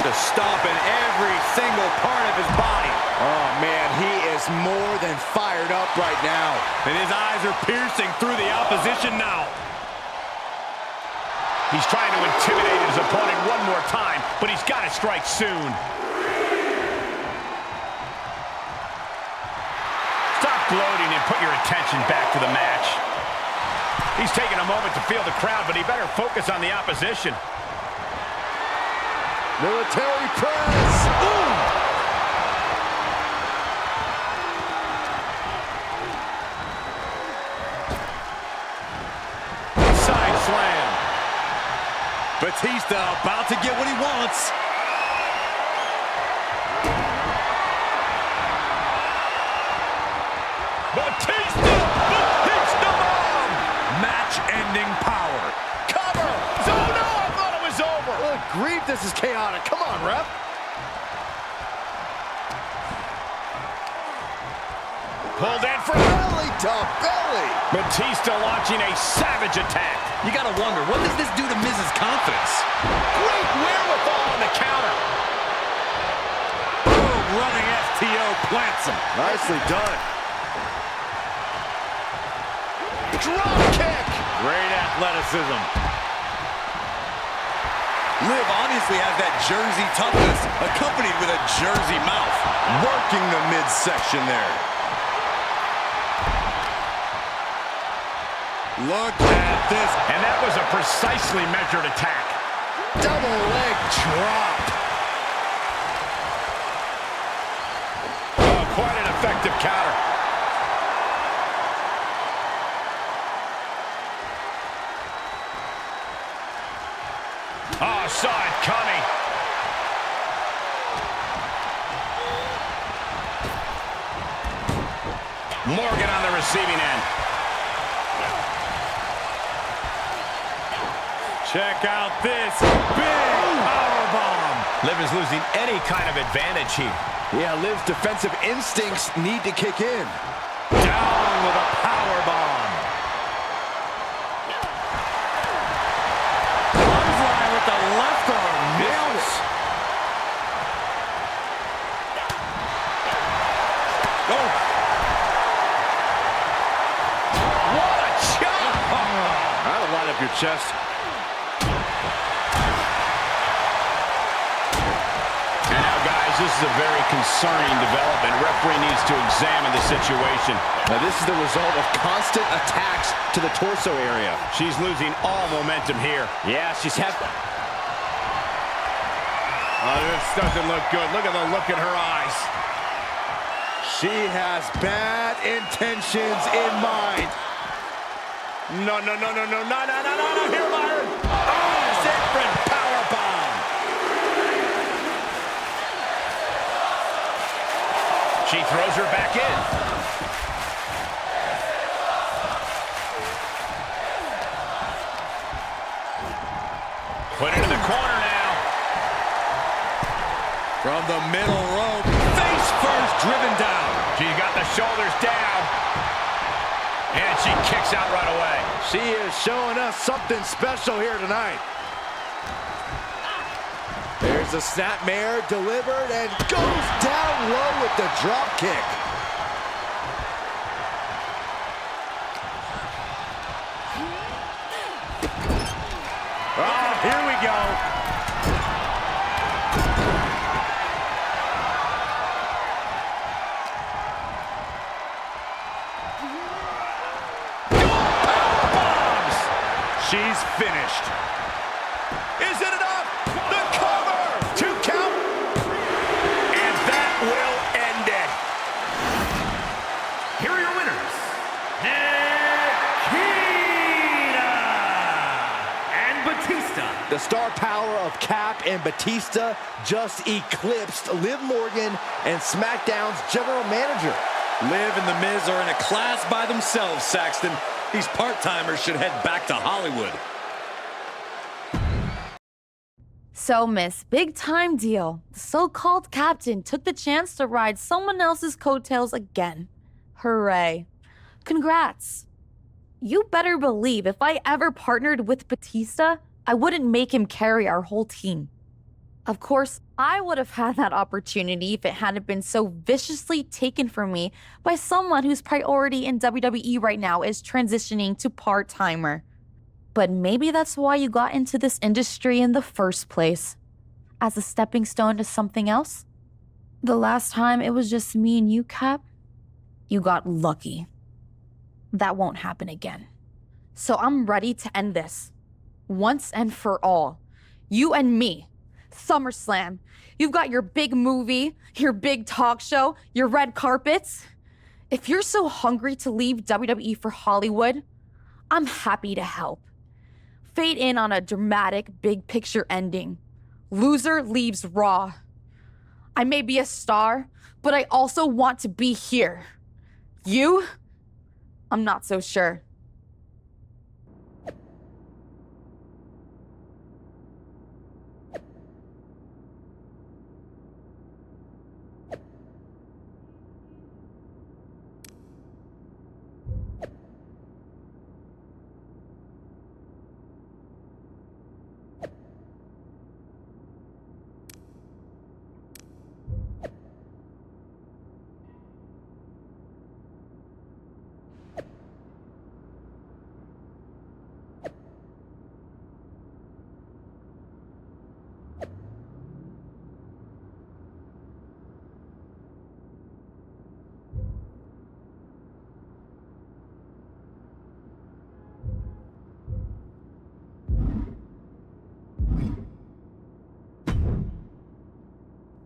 Just stomping every single part of his body. Oh, man, he is more than fired up right now. And his eyes are piercing through the opposition now. He's trying to intimidate his opponent one more time, but he's got to strike soon. Stop gloating and put your attention back to the match. He's taking a moment to feel the crowd, but he better focus on the opposition. Military press. Ooh. Side slam. Batista about to get what he wants. Batista bomb. Match-ending power. Cover. Oh no, I thought it was over. Good grief, this is chaotic. Come on, ref. Pulled in for belly to belly. Batista launching a savage attack. You gotta wonder, what does this do to Miz's confidence? Great wherewithal on the counter. Boom, running FTO plants him. Nicely done. Drop kick. Great athleticism. Liv obviously has that Jersey toughness, accompanied with a Jersey mouth. Working the midsection there. Look at this. And that was a precisely measured attack. Double leg drop. Oh, quite an effective counter. Oh, saw it coming. Morgan on the receiving end. Check out this big powerbomb. Liv is losing any kind of advantage here. Yeah, Liv's defensive instincts need to kick in. Down with a powerbomb. Clothesline with the left arm. Nailed it. Oh. What a chop. That'll light up your chest. This is a very concerning development. Referee needs to examine the situation. Now, this is the result of constant attacks to the torso area. She's losing all momentum here. Yeah, she's having... Oh, this doesn't look good. Look at the look in her eyes. She has bad intentions in mind. No. Here, Myron. Oh, different powerbomb. She throws her back in. Put it in the corner now. From the middle rope. Face first, driven down. She's got the shoulders down. And she kicks out right away. She is showing us something special here tonight. There's a snapmare delivered and goes down low with the drop kick. Oh, here we go. Powerbombs! She's finished. Is it enough? The cover! 2 count. And that will end it. Here are your winners. Nikita and Batista. The star power of Cap and Batista just eclipsed Liv Morgan and SmackDown's general manager. Liv and The Miz are in a class by themselves, Saxton. These part-timers should head back to Hollywood. So, Miss, big time deal. The so-called captain took the chance to ride someone else's coattails again. Hooray. Congrats. You better believe if I ever partnered with Batista, I wouldn't make him carry our whole team. Of course, I would have had that opportunity if it hadn't been so viciously taken from me by someone whose priority in WWE right now is transitioning to part-timer. But maybe that's why you got into this industry in the first place. As a stepping stone to something else? The last time it was just me and you, Cap, you got lucky. That won't happen again. So I'm ready to end this. Once and for all. You and me. SummerSlam. You've got your big movie, your big talk show, your red carpets. If you're so hungry to leave WWE for Hollywood, I'm happy to help. Fade in on a dramatic big picture ending. Loser leaves Raw. I may be a star, but I also want to be here. You? I'm not so sure.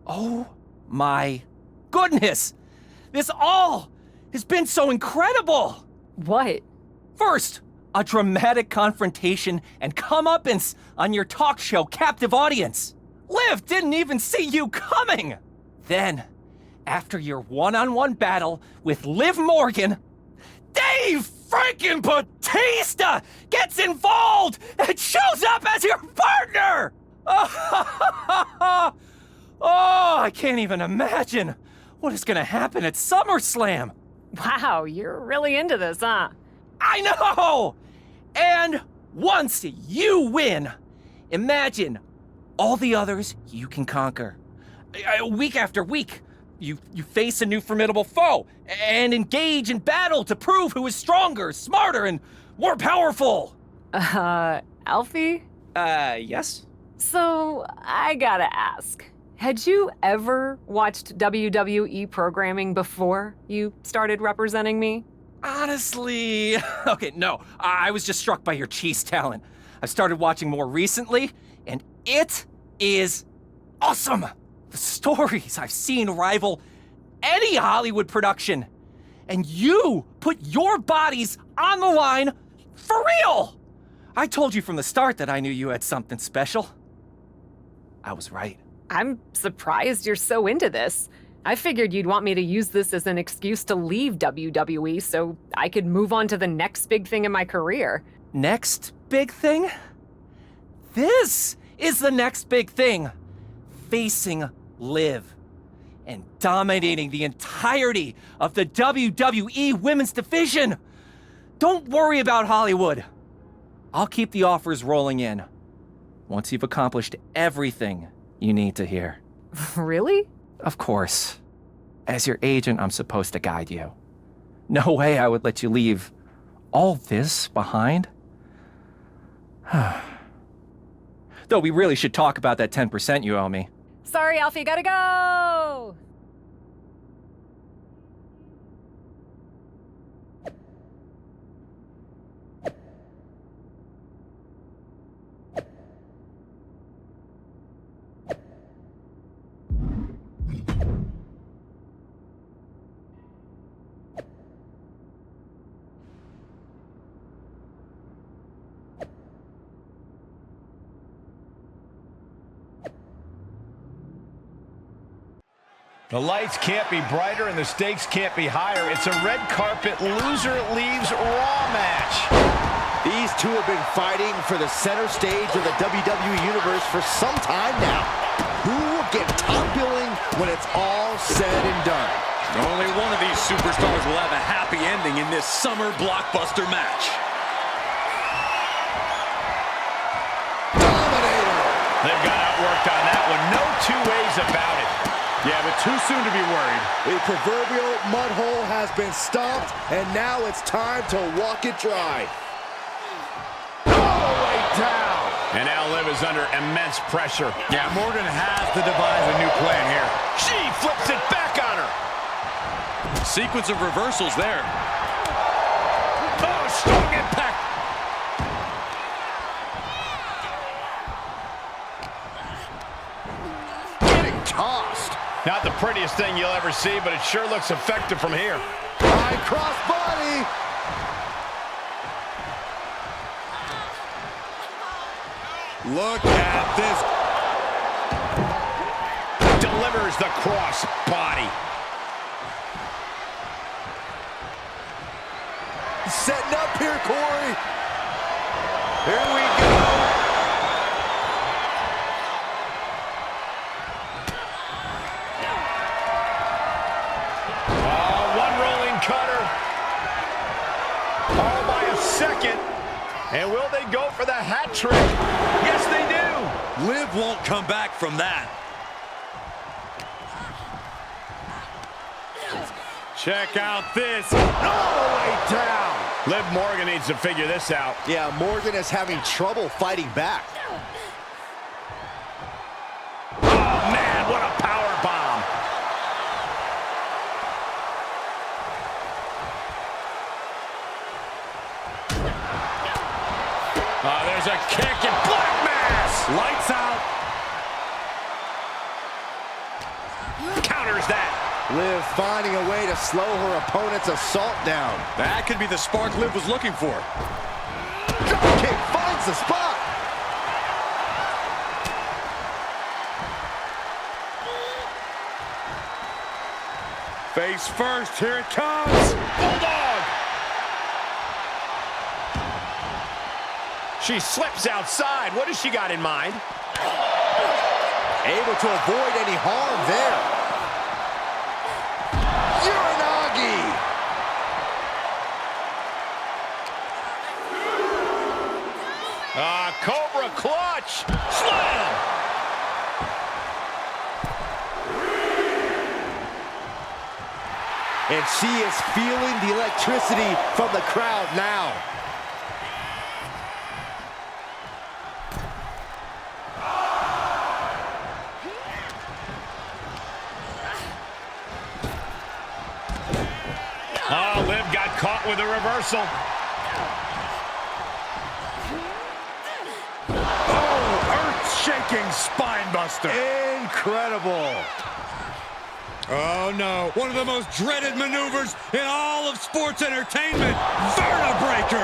Oh my goodness! This all has been so incredible! What? First, a dramatic confrontation and comeuppance on your talk show captive audience. Liv didn't even see you coming! Then, after your one-on-one battle with Liv Morgan, Dave freaking Bautista gets involved and shows up as your partner! Oh, I can't even imagine what is gonna happen at SummerSlam. Wow, you're really into this, huh? I know! And once you win, imagine all the others you can conquer. Week after week, you face a new formidable foe and engage in battle to prove who is stronger, smarter, and more powerful. Alfie? Yes? So, I gotta ask, had you ever watched WWE programming before you started representing me? Honestly, okay, no. I was just struck by your cheese talent. I started watching more recently, and it is awesome. The stories I've seen rival any Hollywood production. And you put your bodies on the line for real. I told you from the start that I knew you had something special. I was right. I'm surprised you're so into this. I figured you'd want me to use this as an excuse to leave WWE so I could move on to the next big thing in my career. Next big thing? This is the next big thing. Facing Liv and dominating the entirety of the WWE Women's Division. Don't worry about Hollywood. I'll keep the offers rolling in once you've accomplished everything you need to hear. Really? Of course. As your agent, I'm supposed to guide you. No way I would let you leave all this behind. Though we really should talk about that 10% you owe me. Sorry, Alfie, gotta go! The lights can't be brighter and the stakes can't be higher. It's a red carpet loser leaves Raw match. These two have been fighting for the center stage of the WWE Universe for some time now. Who will get top billing when it's all said and done? Only one of these superstars will have a happy ending in this summer blockbuster match. Dominator! They've got outworked on that one. No two ways about it. Yeah, but too soon to be worried. The proverbial mud hole has been stomped, and now it's time to walk it dry. All the way down. And now Liv is under immense pressure. Yeah, Morgan has to devise a new plan here. She flips it back on her. Sequence of reversals there. Oh, strong impact. Getting tossed. Not the prettiest thing you'll ever see, but it sure looks effective from here. High cross body. Look at this. Delivers the cross body. Setting up here, Corey. Here we go. Second, and will they go for the hat trick? Yes, they do. Liv won't come back from that. Check out this. All the way down. Liv Morgan needs to figure this out. Yeah, Morgan is having trouble fighting back. Oh, man, what a power bomb. There's a kick and black mass. Lights out. counters that. Liv finding a way to slow her opponent's assault down. That could be the spark Liv was looking for. Drop kick finds the spot. Face first, here it comes. Bulldog. She slips outside. What has she got in mind? Able to avoid any harm there. Uranagi. Cobra clutch. Slam. And she is feeling the electricity from the crowd now. Oh, Liv got caught with a reversal. Oh, earth-shaking spine buster. Incredible. Oh no, one of the most dreaded maneuvers in all of sports entertainment, Vertebreaker!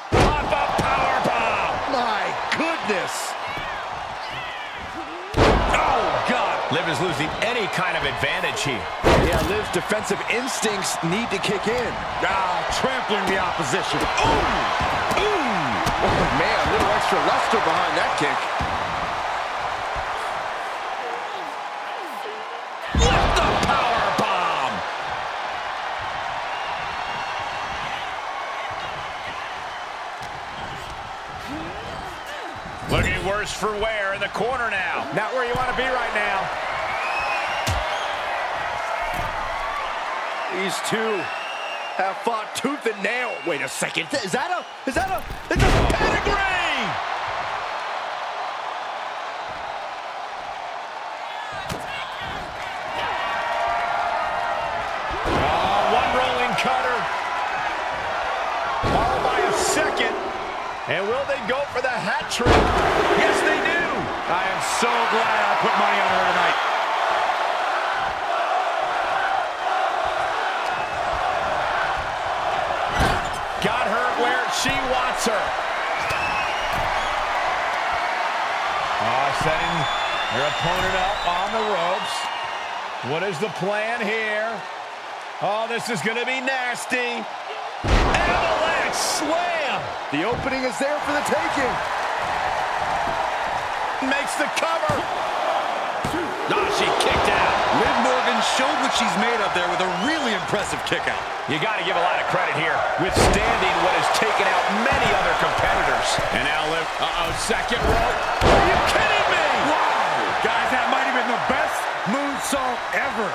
Pop-up powerbomb! My goodness! Oh, God! Liv is losing any kind of advantage here. Yeah, Liv's defensive instincts need to kick in. Trampling the opposition. Ooh! Oh, man, a little extra luster behind that kick. Lift the powerbomb! Looking worse for wear in the corner now. Not where you want to be right now. These two have fought tooth and nail. Wait a second. It's a Pedigree! One rolling cutter. Followed by a second. And will they go for the hat trick? Yes, they do. I am so glad I put money on her tonight. Got her where she wants her. Setting her opponent up on the ropes. What is the plan here? Oh, this is going to be nasty. Avalanche slam. The opening is there for the taking. Makes the cover. Oh, she kicked out. Liv Morgan showed what she's made of there with a really impressive kick out. You got to give a lot of credit here, withstanding what has taken out many other competitors. And now Liv, second rope. Are you kidding me? Wow, guys, that might have been the best moonsault ever.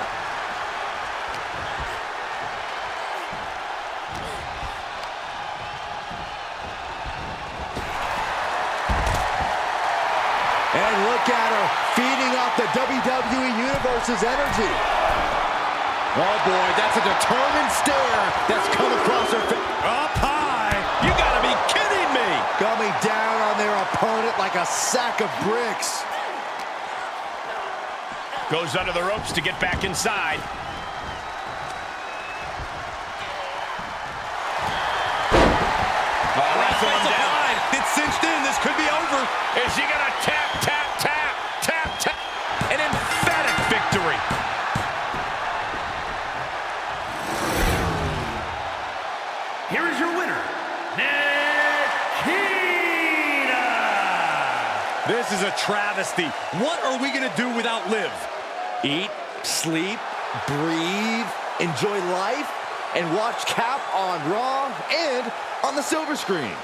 And look at her, feeding off the WWE Universe's energy. Oh boy, that's a determined stare that's come across her face. Up high. You gotta be kidding me. Coming down on their opponent like a sack of bricks. Goes under the ropes to get back inside. Line. It's cinched in. This could be over. Is she gonna tap, tap, tap, tap, tap? An emphatic victory. Here is your winner, Nikita! This is a travesty. What are we going to do without Liv? Eat, sleep, breathe, enjoy life, and watch Cap on Raw and on the silver screen.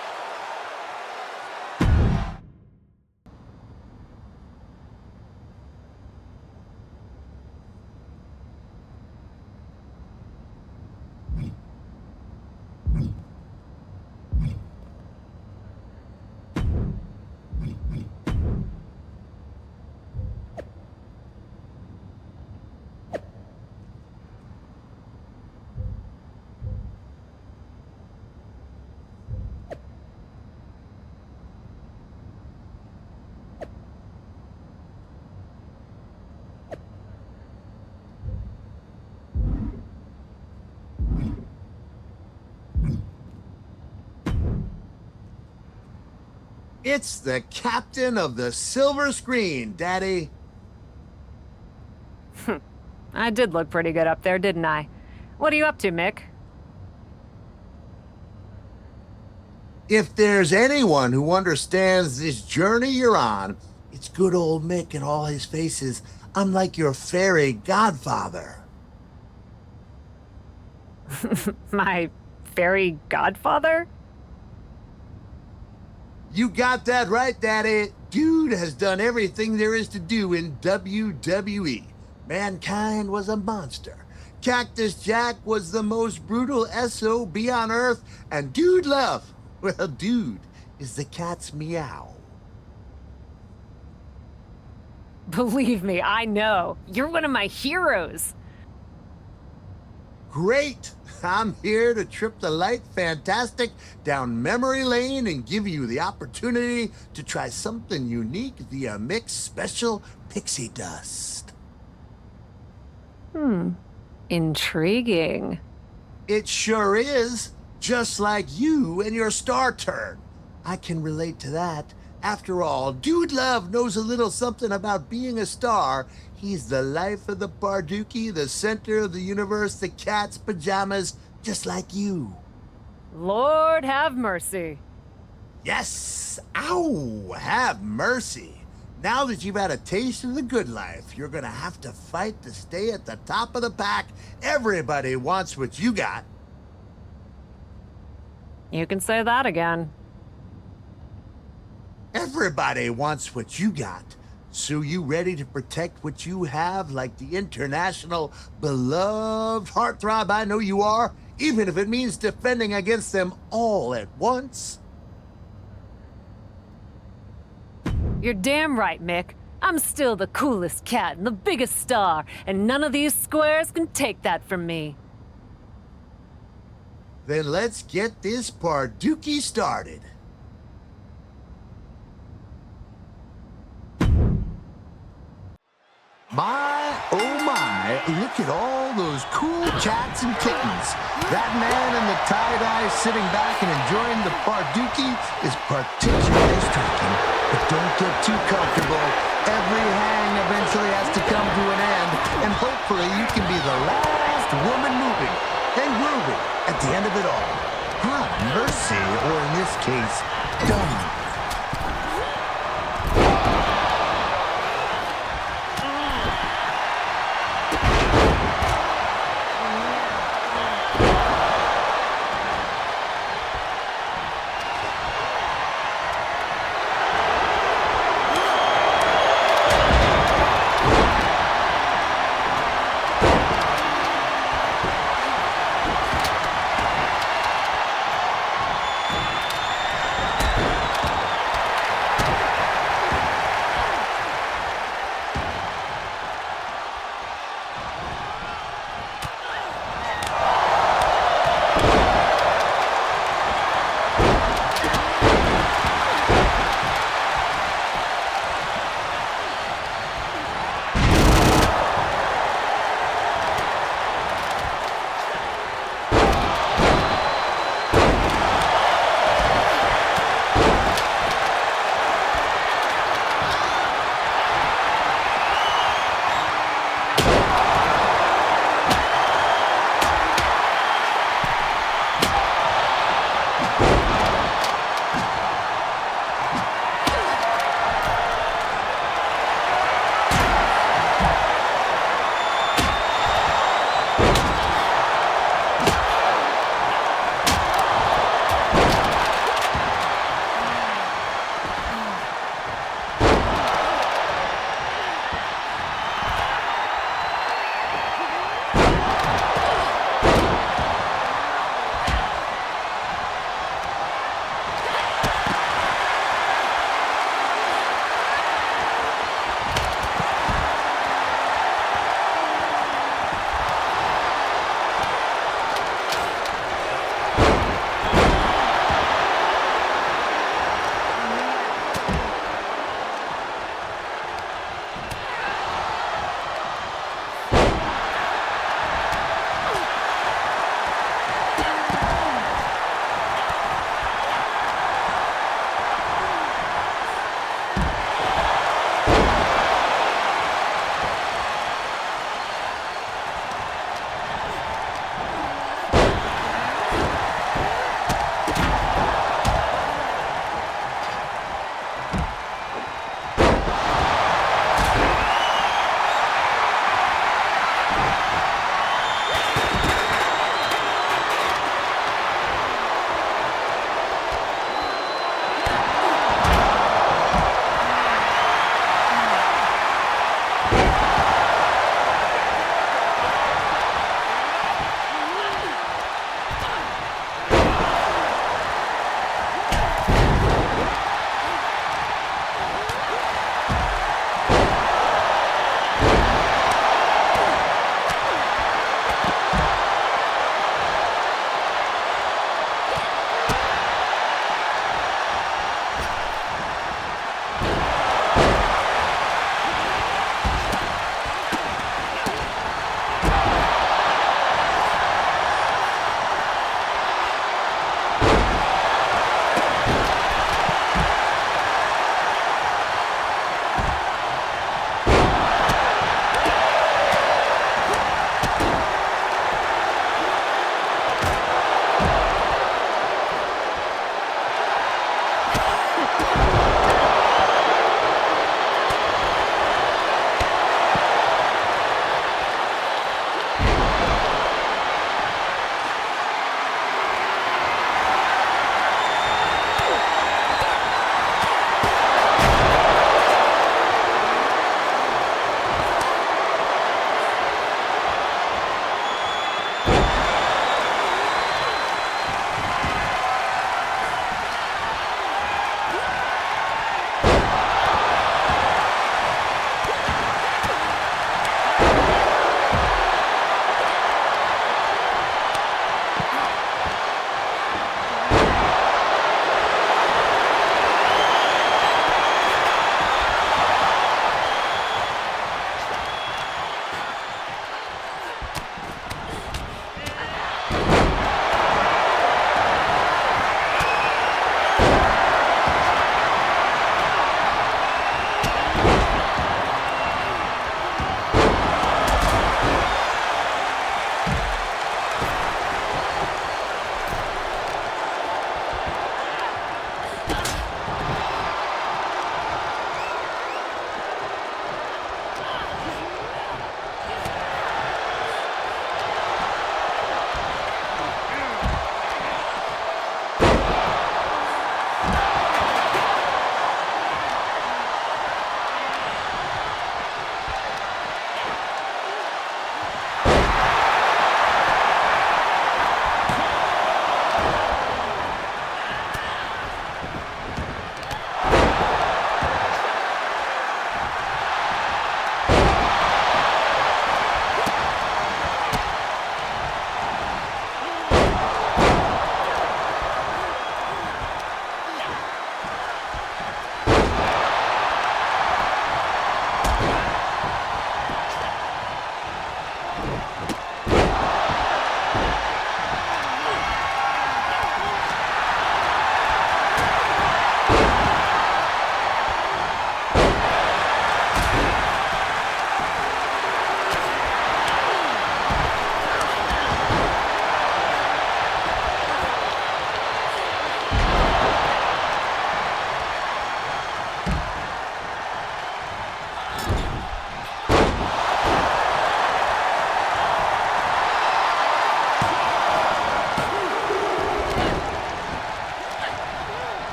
It's the captain of the silver screen, Daddy. I did look pretty good up there, didn't I? What are you up to, Mick? If there's anyone who understands this journey you're on, it's good old Mick and all his faces. I'm like your fairy godfather. My fairy godfather? You got that right, Daddy. Dude has done everything there is to do in WWE. Mankind was a monster. Cactus Jack was the most brutal SOB on Earth. And Dude Love, well, Dude is the cat's meow. Believe me, I know. You're one of my heroes. Great! I'm here to trip the light fantastic down memory lane and give you the opportunity to try something unique via Mick's special pixie dust. Intriguing. It sure is. Just like you and your star turn. I can relate to that. After all, Dude Love knows a little something about being a star. He's the life of the Barduki, the center of the universe, the cat's pajamas, just like you. Lord have mercy. Yes! Ow! Have mercy. Now that you've had a taste of the good life, you're gonna have to fight to stay at the top of the pack. Everybody wants what you got. You can say that again. Everybody wants what you got. So you ready to protect what you have like the international beloved heartthrob I know you are, even if it means defending against them all at once? You're damn right, Mick. I'm still the coolest cat and the biggest star, and none of these squares can take that from me. Then let's get this Barduki started. My, oh my, look at all those cool cats and kittens. That man in the tie-dye sitting back and enjoying the Barduki is particularly striking. But don't get too comfortable. Every hang eventually has to come to an end, and hopefully you can be the last woman moving and grooving at the end of it all. Have mercy, or in this case, done.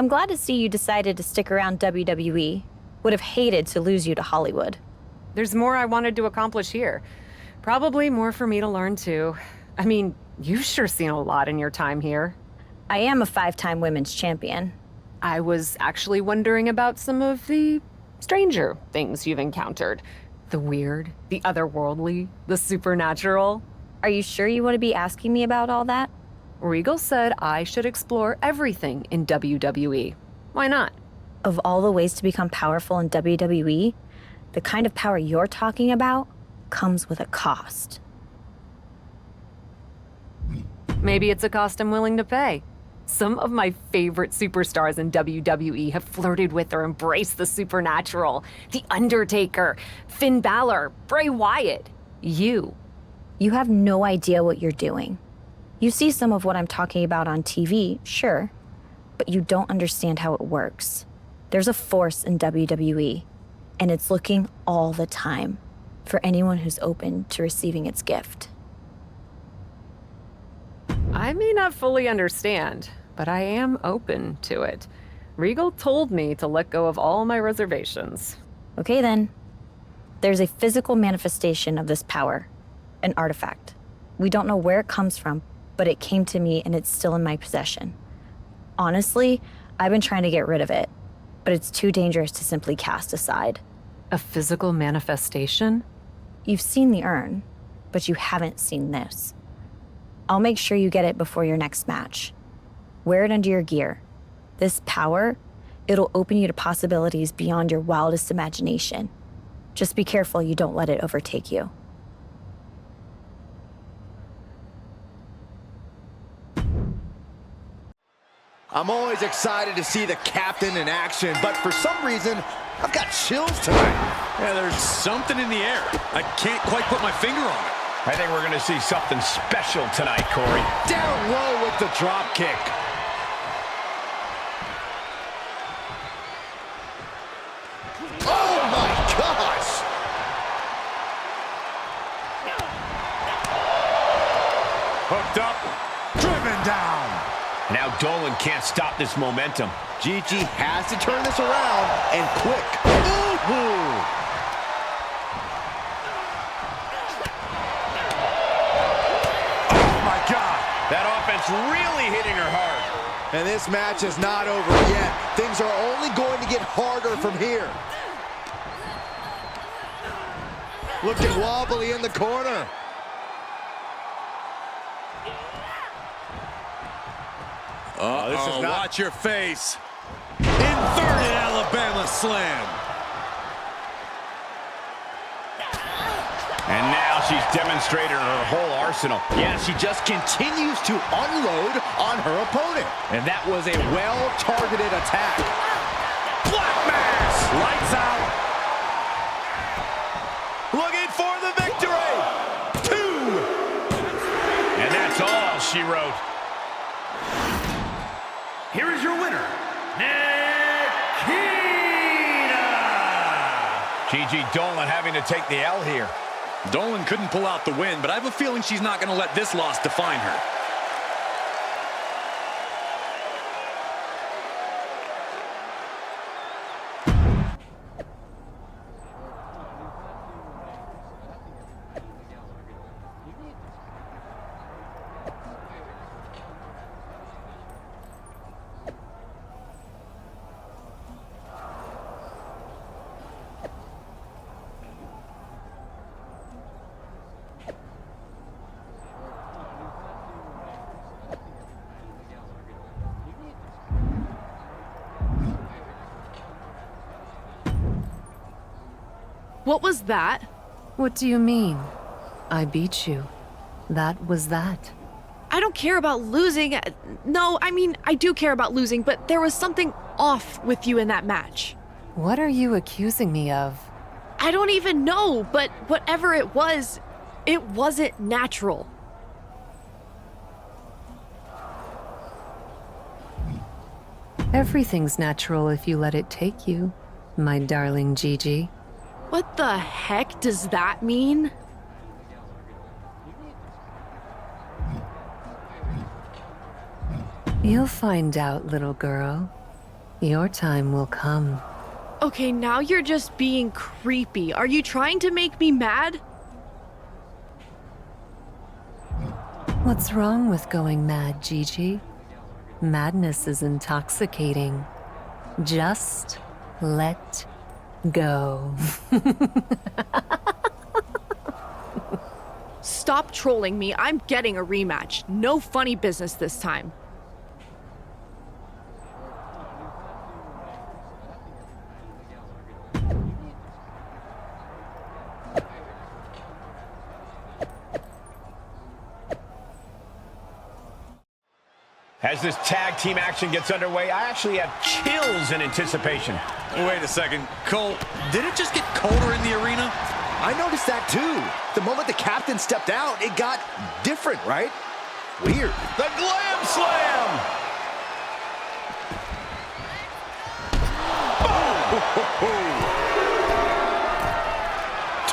I'm glad to see you decided to stick around WWE. Would have hated to lose you to Hollywood. There's more I wanted to accomplish here. Probably more for me to learn, too. I mean, you've sure seen a lot in your time here. I am a 5-time women's champion. I was actually wondering about some of the stranger things you've encountered. The weird, the otherworldly, the supernatural. Are you sure you want to be asking me about all that? Regal said I should explore everything in WWE. Why not? Of all the ways to become powerful in WWE, the kind of power you're talking about comes with a cost. Maybe it's a cost I'm willing to pay. Some of my favorite superstars in WWE have flirted with or embraced the supernatural. The Undertaker, Finn Balor, Bray Wyatt. You. You have no idea what you're doing. You see some of what I'm talking about on TV, sure, but you don't understand how it works. There's a force in WWE, and it's looking all the time for anyone who's open to receiving its gift. I may not fully understand, but I am open to it. Regal told me to let go of all my reservations. Okay then. There's a physical manifestation of this power, an artifact. We don't know where it comes from, but it came to me and it's still in my possession. Honestly, I've been trying to get rid of it, but it's too dangerous to simply cast aside. A physical manifestation? You've seen the urn, but you haven't seen this. I'll make sure you get it before your next match. Wear it under your gear. This power, it'll open you to possibilities beyond your wildest imagination. Just be careful you don't let it overtake you. I'm always excited to see the captain in action, but for some reason, I've got chills tonight. Yeah, there's something in the air. I can't quite put my finger on it. I think we're going to see something special tonight, Corey. Down low with the drop kick. Oh my gosh! Hooked up. Driven down. Now Dolan can't stop this momentum. Gigi has to turn this around, and quick. Ooh! Oh my God! That offense really hitting her hard. And this match is not over yet. Things are only going to get harder from here. Looking wobbly in the corner. This is not... Watch your face. Inverted Alabama slam. And now she's demonstrated her whole arsenal. Yeah, she just continues to unload on her opponent. And that was a well-targeted attack. Black mass! Lights out. Looking for the victory. 2. And that's all she wrote. Here is your winner, Nikita! Gigi Dolan having to take the L here. Dolan couldn't pull out the win, but I have a feeling she's not going to let this loss define her. What was that? What do you mean? I beat you. That was that. I don't care about losing. No, I mean, I do care about losing, but there was something off with you in that match. What are you accusing me of? I don't even know, but whatever it wasn't natural. Everything's natural if you let it take you, my darling Gigi. What the heck does that mean? You'll find out, little girl. Your time will come. Okay, now you're just being creepy. Are you trying to make me mad? What's wrong with going mad, Gigi? Madness is intoxicating. Just let go. Stop trolling me. I'm getting a rematch. No funny business this time. As this tag team action gets underway, I actually have chills in anticipation. Wait a second, Cole, did it just get colder in the arena? I noticed that too. The moment the captain stepped out, it got different, right? Weird. The Glam Slam!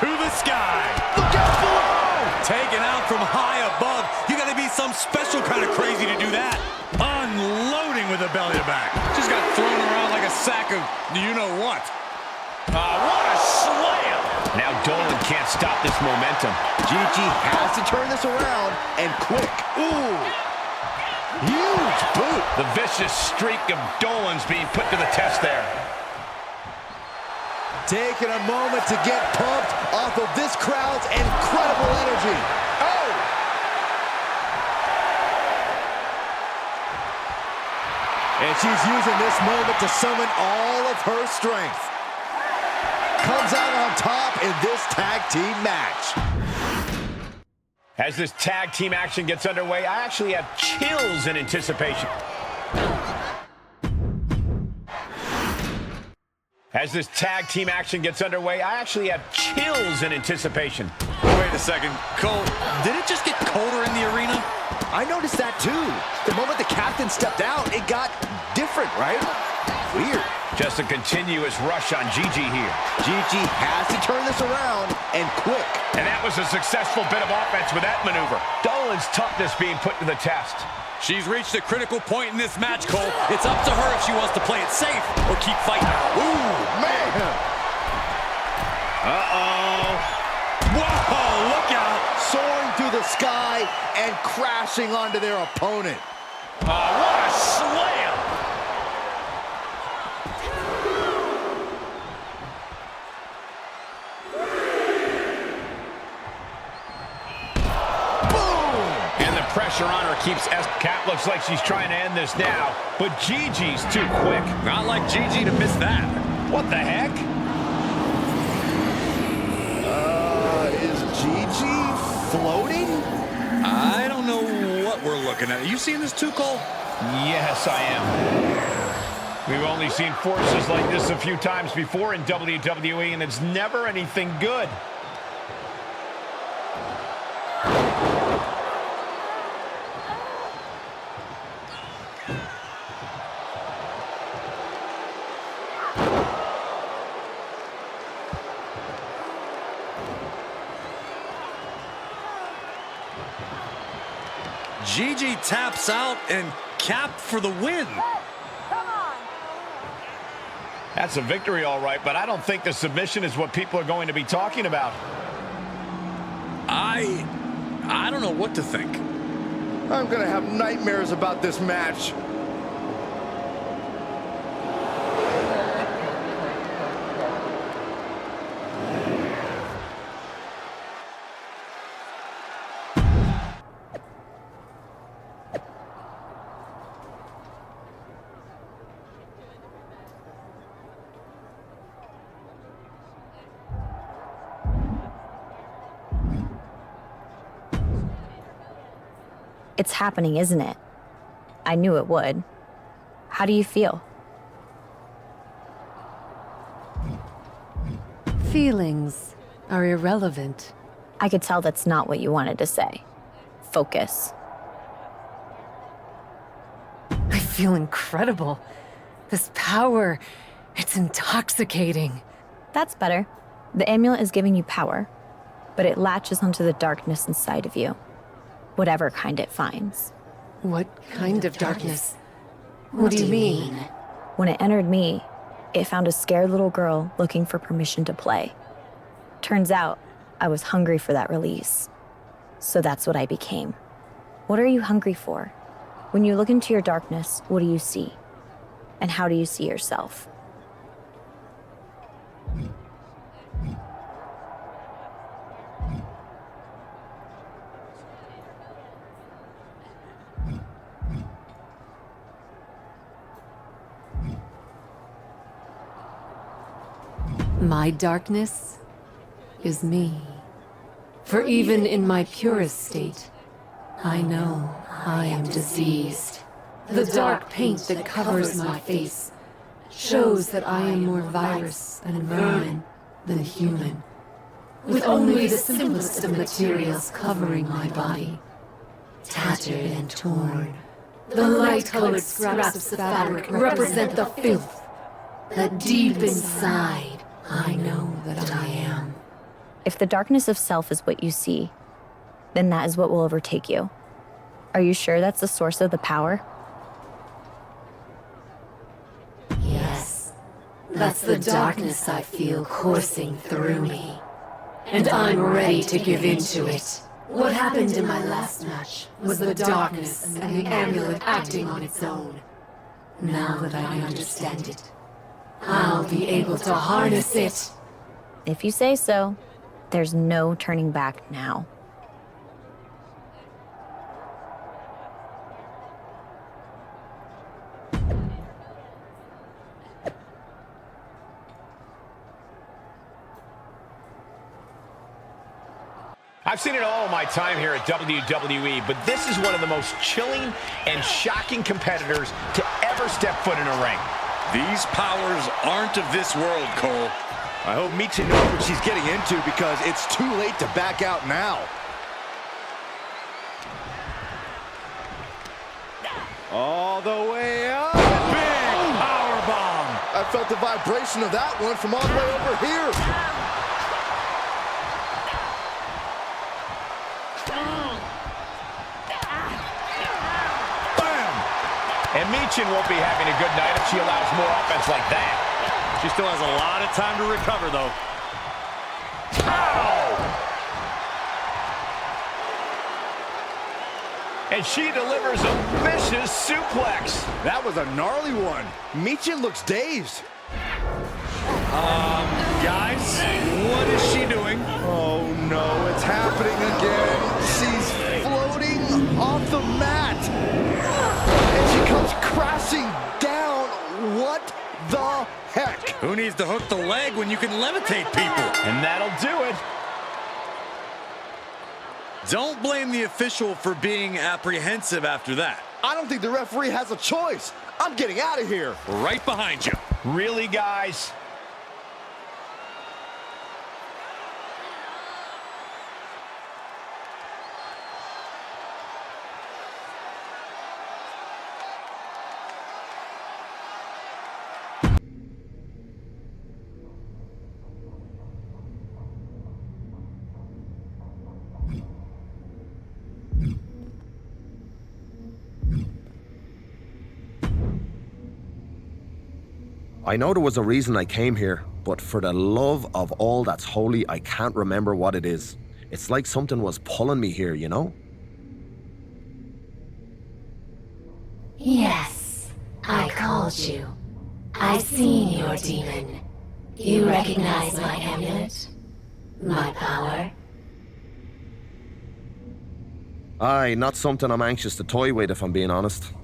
To the sky. Look out below! Taken out from high above. You gotta be some special kind of crazy to do that. Unloading with a belly to back. Just got thrown around like a sack of you-know-what. What a slam! Now Dolan can't stop this momentum. Gigi has to turn this around, and quick. Ooh! Huge boot! The vicious streak of Dolan's being put to the test there. Taking a moment to get pumped off of this crowd's incredible energy. Oh! And she's using this moment to summon all of her strength. Comes out on top in this tag team match. As this tag team action gets underway, I actually have chills in anticipation. As this tag team action gets underway, I actually have chills in anticipation. Wait a second, Cole, did it just get colder in the arena? I noticed that too. The moment the captain stepped out, it got different, right? Weird. Just a continuous rush on Gigi here. Gigi has to turn this around, and quick. And that was a successful bit of offense with that maneuver. Dolan's toughness being put to the test. She's reached a critical point in this match, Cole. It's up to her if she wants to play it safe or keep fighting. Ooh, man! Uh-oh. Whoa, look out! Soaring through the sky and crashing onto their opponent. What a slam! Pressure on her keeps Cap looks like she's trying to end this now, but Gigi's too quick. Not like Gigi to miss that. What the heck? Is Gigi floating? I don't know what we're looking at. Are you seeing this too, Cole? Yes, I am. We've only seen forces like this a few times before in WWE, and it's never anything good. Gigi taps out and Cap for the win. That's a victory, all right, but I don't think the submission is what people are going to be talking about. I don't know what to think. I'm gonna have nightmares about this match. It's happening, isn't it? I knew it would. How do you feel? Feelings are irrelevant. I could tell that's not what you wanted to say. Focus. I feel incredible. This power, it's intoxicating. That's better. The amulet is giving you power, but it latches onto the darkness inside of you. Whatever kind it finds. What kind of darkness? What do you mean? When it entered me, it found a scared little girl looking for permission to play. Turns out, I was hungry for that release. So that's what I became. What are you hungry for? When you look into your darkness, what do you see? And how do you see yourself? My darkness is me. For even in my purest state, I know I am diseased. The dark paint that covers my face shows that I am more virus and vermin than human. With only the simplest of materials covering my body, tattered and torn, the light-colored scraps of fabric represent the filth that deep inside I know that I am. If the darkness of self is what you see, then that is what will overtake you. Are you sure that's the source of the power? Yes, that's the darkness I feel coursing through me. And I'm ready to give in to it. What happened in my last match was the darkness and the amulet acting on its own. Now that I understand it, I'll be able to harness it. If you say so, there's no turning back now. I've seen it all in my time here at WWE, but this is one of the most chilling and shocking competitors to ever step foot in a ring. These powers aren't of this world, Cole. I hope Michi knows what she's getting into because it's too late to back out now. All the way up. Big power bomb. I felt the vibration of that one from all the way over here. And Michin won't be having a good night if she allows more offense like that. She still has a lot of time to recover, though. Ow! And she delivers a vicious suplex. That was a gnarly one. Michin looks dazed. Guys, what is she doing? Oh no, it's happening again. She's floating off the mat. And she comes crashing down. What the heck? Who needs to hook the leg when you can levitate people? And that'll do it. Don't blame the official for being apprehensive after that. I don't think the referee has a choice. I'm getting out of here. Right behind you. Really, guys? I know there was a reason I came here, but for the love of all that's holy, I can't remember what it is. It's like something was pulling me here, you know? Yes, I called you. I've seen your demon. You recognize my amulet? My power? Aye, not something I'm anxious to toy with, if I'm being honest.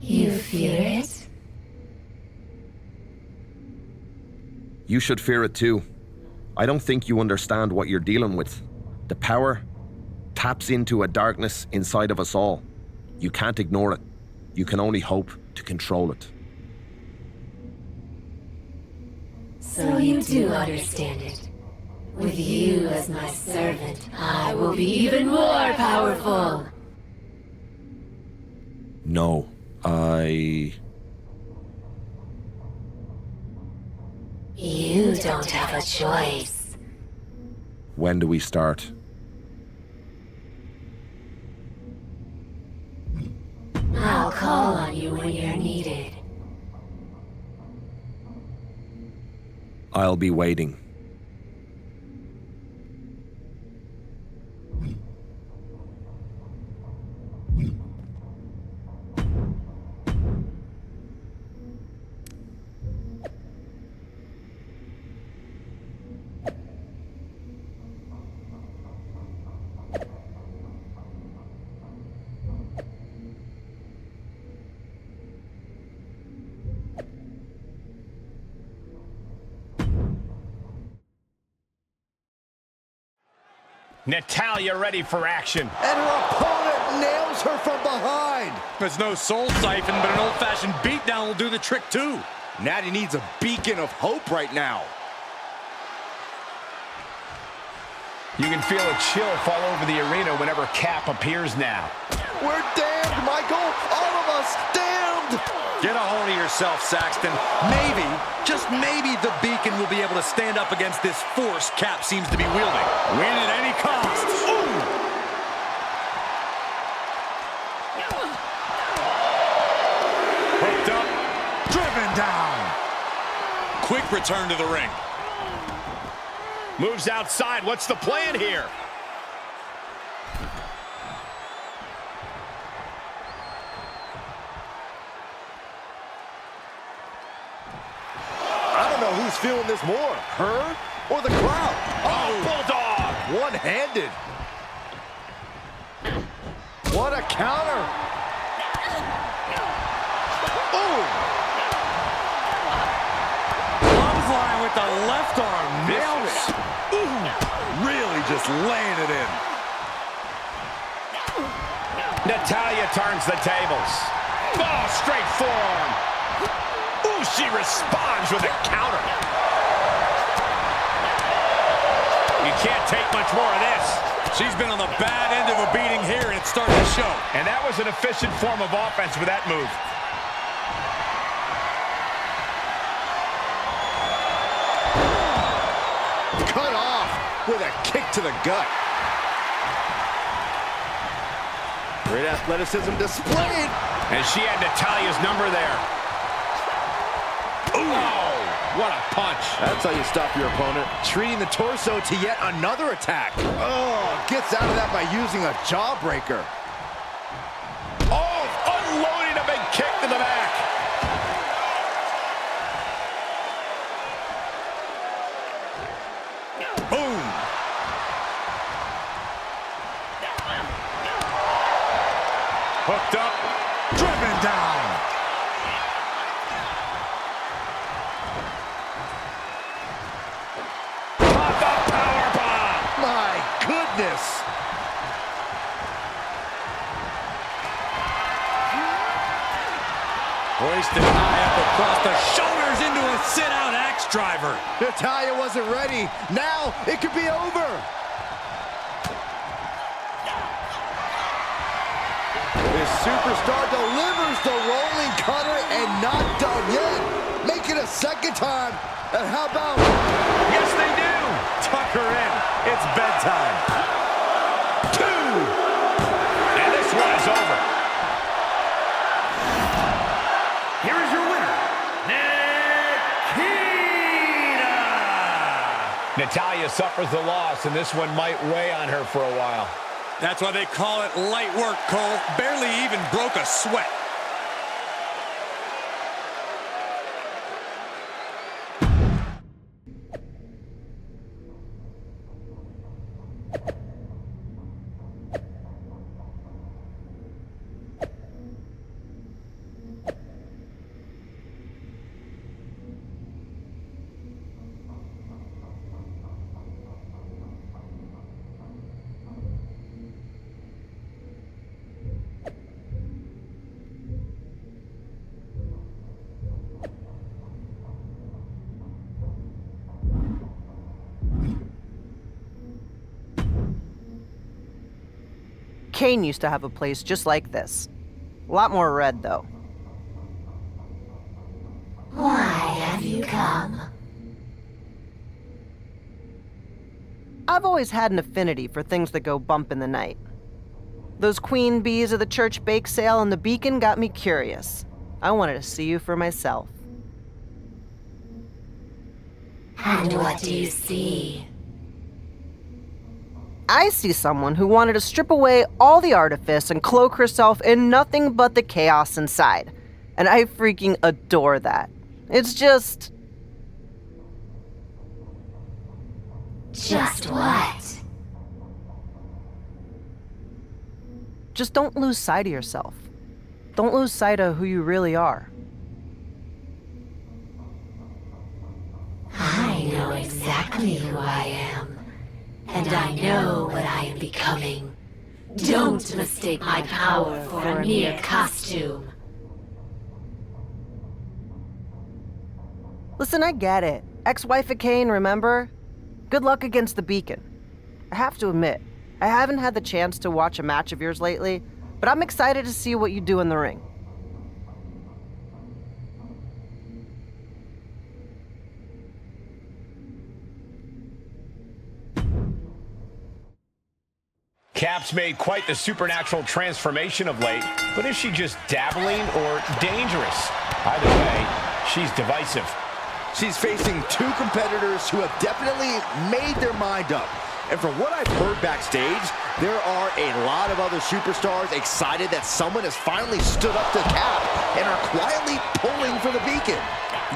You fear it? You should fear it too. I don't think you understand what you're dealing with. The power taps into a darkness inside of us all. You can't ignore it. You can only hope to control it. So you do understand it. With you as my servant, I will be even more powerful. No, You don't have a choice. When do we start? I'll call on you you when you're needed. I'll be waiting. Natalya ready for action. And her opponent nails her from behind. There's no soul siphon, but an old-fashioned beatdown will do the trick too. Natty needs a beacon of hope right now. You can feel a chill fall over the arena whenever Cap appears now. We're damned, Michael. All of us damned. Get a hold of yourself, Saxton. Maybe, just maybe, the beacon will be able to stand up against this force Cap seems to be wielding. Win at any cost. Ooh! Hooked up. Driven down. Quick return to the ring. Moves outside. What's the plan here? I don't know who's feeling this more, her or the crowd. Oh, Bulldog! One-handed. What a counter. Ooh. Clothesline with the left arm. Nailed it. Ooh. Really just laying it in. Natalya turns the tables. Oh, straight forearm. Ooh, she responds with a counter. You can't take much more of this. She's been on the bad end of a beating here, and it's starting to show. And that was an efficient form of offense with that move. Cut off with a kick to the gut. Great athleticism displayed. And she had Natalya's number there. Ooh, what a punch. That's how you stop your opponent. Treating the torso to yet another attack. Oh, gets out of that by using a jawbreaker. Oh, unloading a big kick to the back. Boom. Hooked up. Driven down. Pop-up powerbomb. My goodness. Hoisted high up across the shoulders into a sit-out axe driver. Natalya wasn't ready. Now it could be over. This superstar delivers the rolling cutter and not done yet. Make it a second time. And how about... Yes, they do. Tuck her in. It's bedtime. 2. And this one is over. Here is your winner, Nikita. Natalya suffers the loss, and this one might weigh on her for a while. That's why they call it light work, Cole. Barely even broke a sweat. Kane used to have a place just like this. A lot more red, though. Why have you come? I've always had an affinity for things that go bump in the night. Those queen bees of the church bake sale and the beacon got me curious. I wanted to see you for myself. And what do you see? I see someone who wanted to strip away all the artifice and cloak herself in nothing but the chaos inside. And I freaking adore that. It's just... Just what? Just don't lose sight of yourself. Don't lose sight of who you really are. I know exactly who I am. And I know what I am becoming. Don't mistake my power for a mere costume. Listen, I get it. Ex-wife of Kane, remember? Good luck against the Beacon. I have to admit, I haven't had the chance to watch a match of yours lately, but I'm excited to see what you do in the ring. Cap's made quite the supernatural transformation of late, but is she just dabbling or dangerous? Either way, she's divisive. She's facing two competitors who have definitely made their mind up. And from what I've heard backstage, there are a lot of other superstars excited that someone has finally stood up to Cap and are quietly pulling for the Beacon.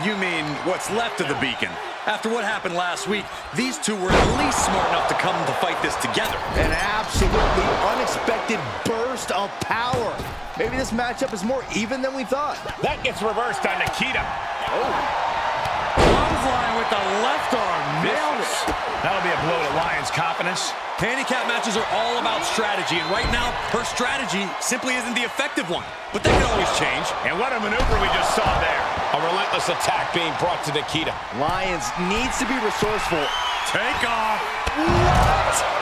You mean what's left of the Beacon? After what happened last week, these two were at least smart enough to come to fight this together. An absolutely unexpected burst of power. Maybe this matchup is more even than we thought. That gets reversed on Nikita. Oh. Clothesline with the left arm. Nailed it. That'll be a blow to Lyon's confidence. Handicap matches are all about strategy, and right now, her strategy simply isn't the effective one. But that can always change. And what a maneuver we just saw there. A relentless attack being brought to Nikita. Lyons needs to be resourceful. Take off.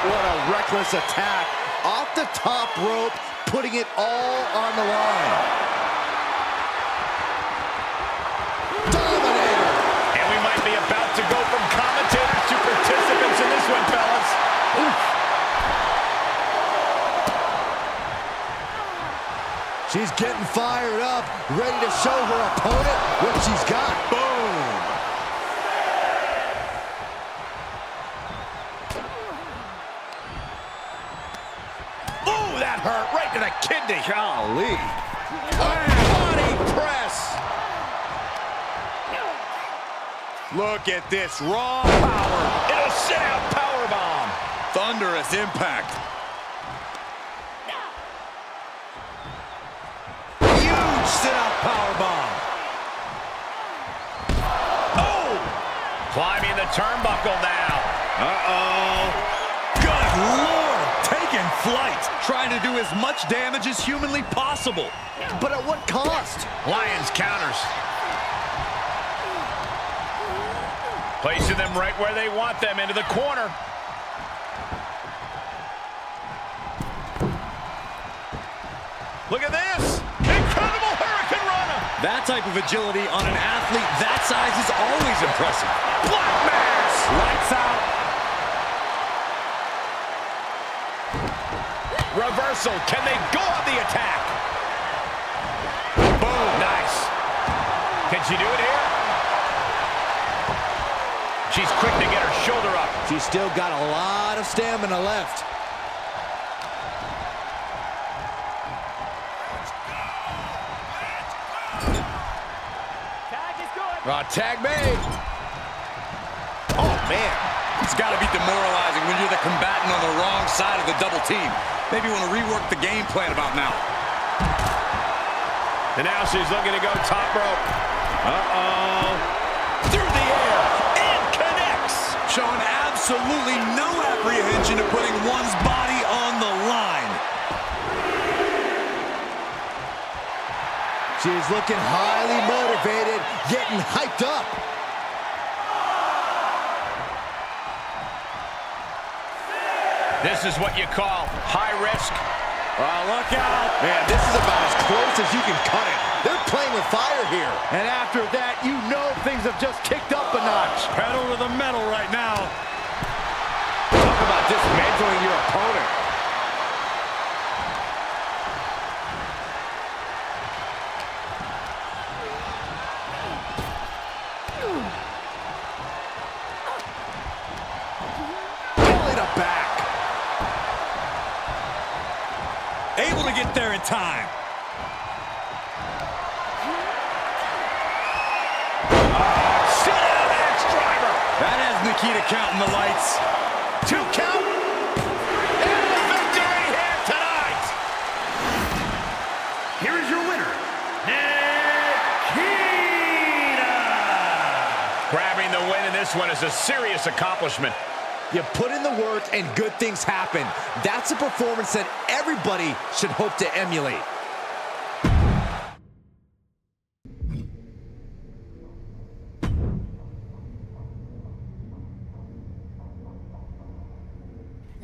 What a reckless attack. Off the top rope, putting it all on the line. Dominator. And we might be about to go from commentators to participants in this one, fellas. Oof. She's getting fired up, ready to show her opponent what she's got. Boom. Ooh, that hurt right to the kidney. Golly. Body press. Look at this raw power. It'll sit out powerbomb. Thunderous impact. Huge sit-out powerbomb. Oh! Climbing the turnbuckle now. Uh-oh. Good Lord! Taking flight. Trying to do as much damage as humanly possible. But at what cost? Lyons counters. Placing them right where they want them, into the corner. Look at this! Incredible Hurricane Rana! That type of agility on an athlete that size is always impressive. Black Mass! Lights out. Reversal. Can they go on the attack? Boom. Nice. Can she do it here? She's quick to get her shoulder up. She's still got a lot of stamina left. Tag made. Oh, man. It's got to be demoralizing when you're the combatant on the wrong side of the double team. Maybe you want to rework the game plan about now. And now she's looking to go top rope. Uh-oh. Through the air. And connects. Showing absolutely no apprehension of putting one's body on the line. She's looking highly motivated, getting hyped up. This is what you call high risk. Look out. Man, this is about as close as you can cut it. They're playing with fire here. And after that, you know things have just kicked up a notch. Pedal to the metal right now. Talk about dismantling your opponent. able to get there in time. Sit-down axe driver. That has Nikita counting the lights. 2 count. And the victory here tonight. Here is your winner, Nikita! Grabbing the win in this one is a serious accomplishment. You put in the work and good things happen. That's a performance that everybody should hope to emulate.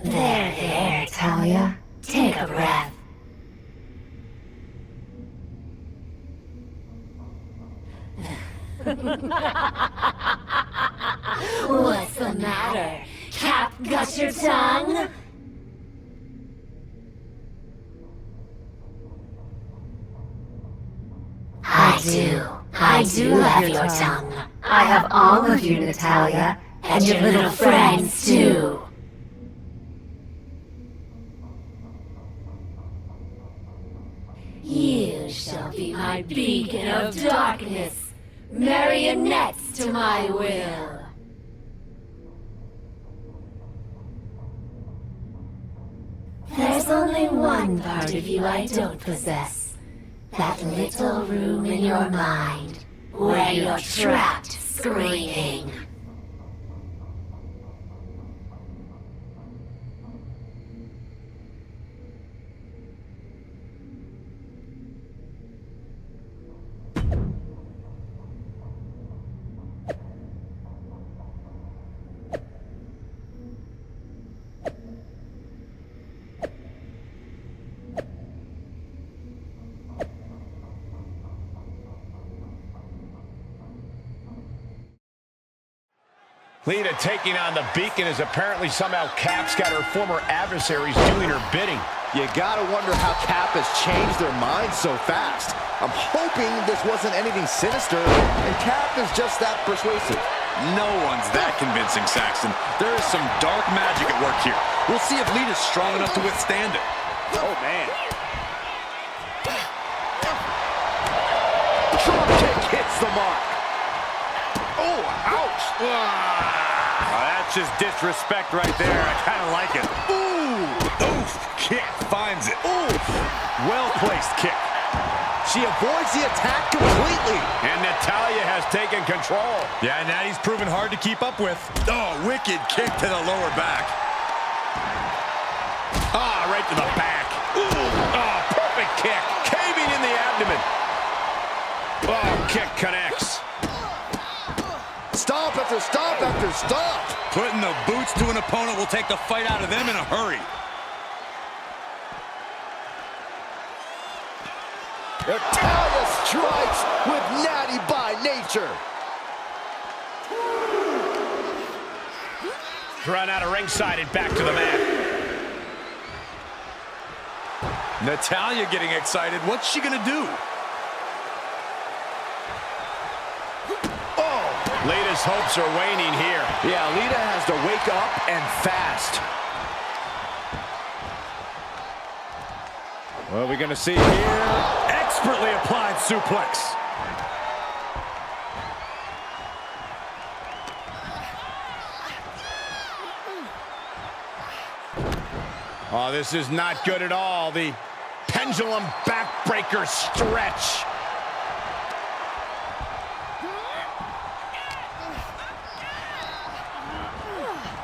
There, Talia. Take a breath. What's the matter? Cap got your tongue? I do have your tongue. I have all of you, Natalia, and your little friends, too. You shall be my beacon of darkness, marionettes to my will. There's only one part of you I don't possess. That little room in your mind, where you're trapped screaming. Lita taking on the Beacon as apparently somehow Cap's got her former adversaries doing her bidding. You gotta wonder how Cap has changed their minds so fast. I'm hoping this wasn't anything sinister, and Cap is just that persuasive. No one's that convincing, Saxton. There is some dark magic at work here. We'll see if Lita's strong enough to withstand it. Oh, man. Drop kick hits the mark. Oh, ouch. That's just disrespect right there. I kind of like it. Ooh, oof, kick finds it. Oof, Well-placed kick. She avoids the attack completely. And Natalia has taken control. Yeah, Natty's proven hard to keep up with. Oh, wicked kick to the lower back. Ah, right to the back. Ooh, perfect kick. Caving in the abdomen. Oh, kick connects. Stomp after stomp after stomp. Putting the boots to an opponent will take the fight out of them in a hurry. Natalia strikes with Natty by nature. Run out of ringside and back to the mat. Natalia getting excited. What's she gonna do? Lita's hopes are waning here. Yeah, Lita has to wake up and fast. What are we going to see here? Expertly applied suplex. Oh, this is not good at all. The pendulum backbreaker stretch.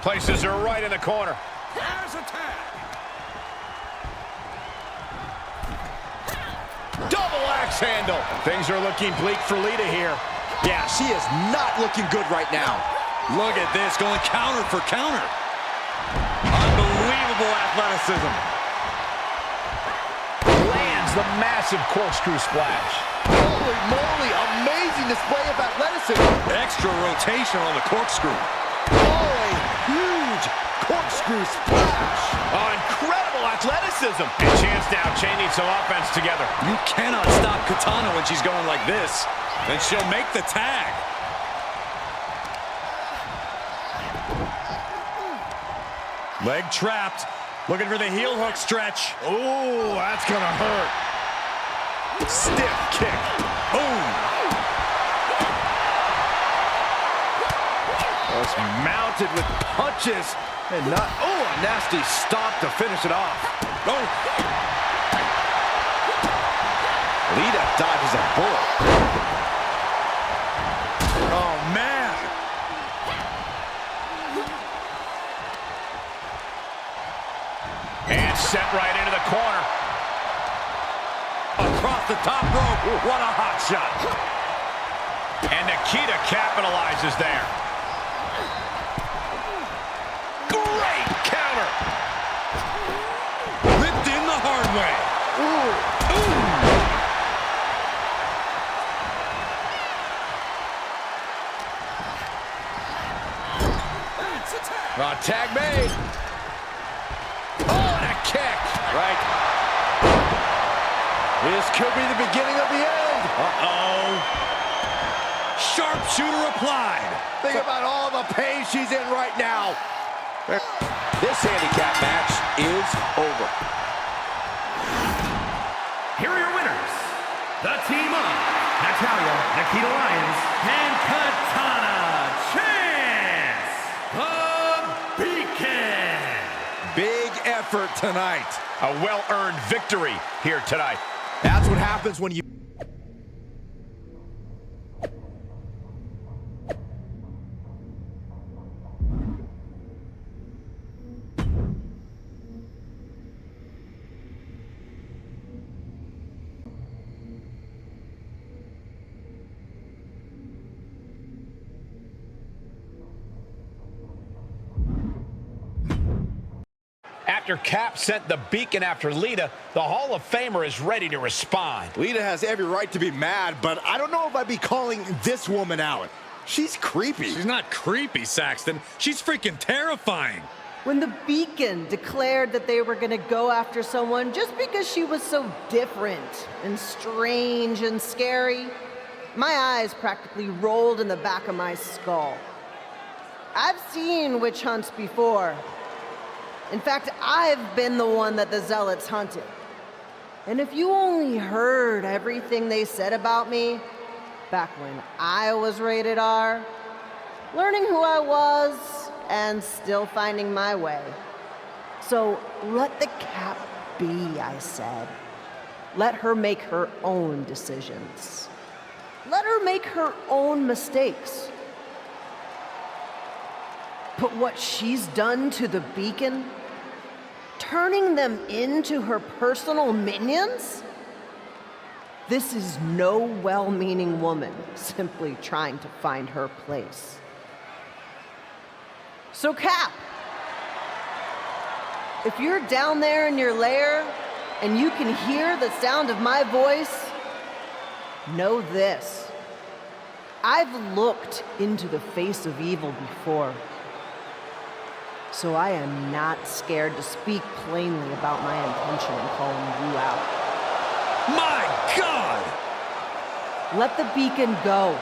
Places her right in the corner. There's a tag. Double axe handle. Things are looking bleak for Lita here. Yeah, she is not looking good right now. Look at this, going counter for counter. Unbelievable athleticism. Lands the massive corkscrew splash. Holy moly, amazing display of athleticism. Extra rotation on the corkscrew. Oh, a huge corkscrew splash. Oh, incredible athleticism. And chance now chaining some offense together. You cannot stop Katana when she's going like this. And she'll make the tag. Leg trapped. Looking for the heel hook stretch. Ooh, that's gonna hurt. Stiff kick. Boom. Was mounted with punches and not. Oh, a nasty stop to finish it off. Oh. Lita dodges a bullet. Oh, man. And sent right into the corner. Across the top rope. What a hot shot. And Nikita capitalizes there. Great counter. Whipped in the hard way. Ooh. Tag made. Oh, and a kick. Right. This could be the beginning of the end. Uh-oh. Sharpshooter applied. Think about all the pain she's in right now. This handicap match is over. Here are your winners. The team of Natalya, Nikita Lyons, and Katana Chance. The Beacon. Big effort tonight. A well-earned victory here tonight. That's what happens when you... After Cap sent the beacon after Lita, the Hall of Famer is ready to respond. Lita has every right to be mad, but I don't know if I'd be calling this woman out. She's creepy. She's not creepy, Saxton. She's freaking terrifying. When the Beacon declared that they were gonna go after someone just because she was so different and strange and scary, my eyes practically rolled in the back of my skull. I've seen witch hunts before. In fact, I've been the one that the Zealots hunted. And if you only heard everything they said about me back when I was rated R, learning who I was and still finding my way. So let the Cap be, I said. Let her make her own decisions. Let her make her own mistakes. But what she's done to the Beacon, turning them into her personal minions? This is no well-meaning woman simply trying to find her place. So Cap, if you're down there in your lair and you can hear the sound of my voice, know this. I've looked into the face of evil before. So I am not scared to speak plainly about my intention in calling you out. My God! Let the Beacon go,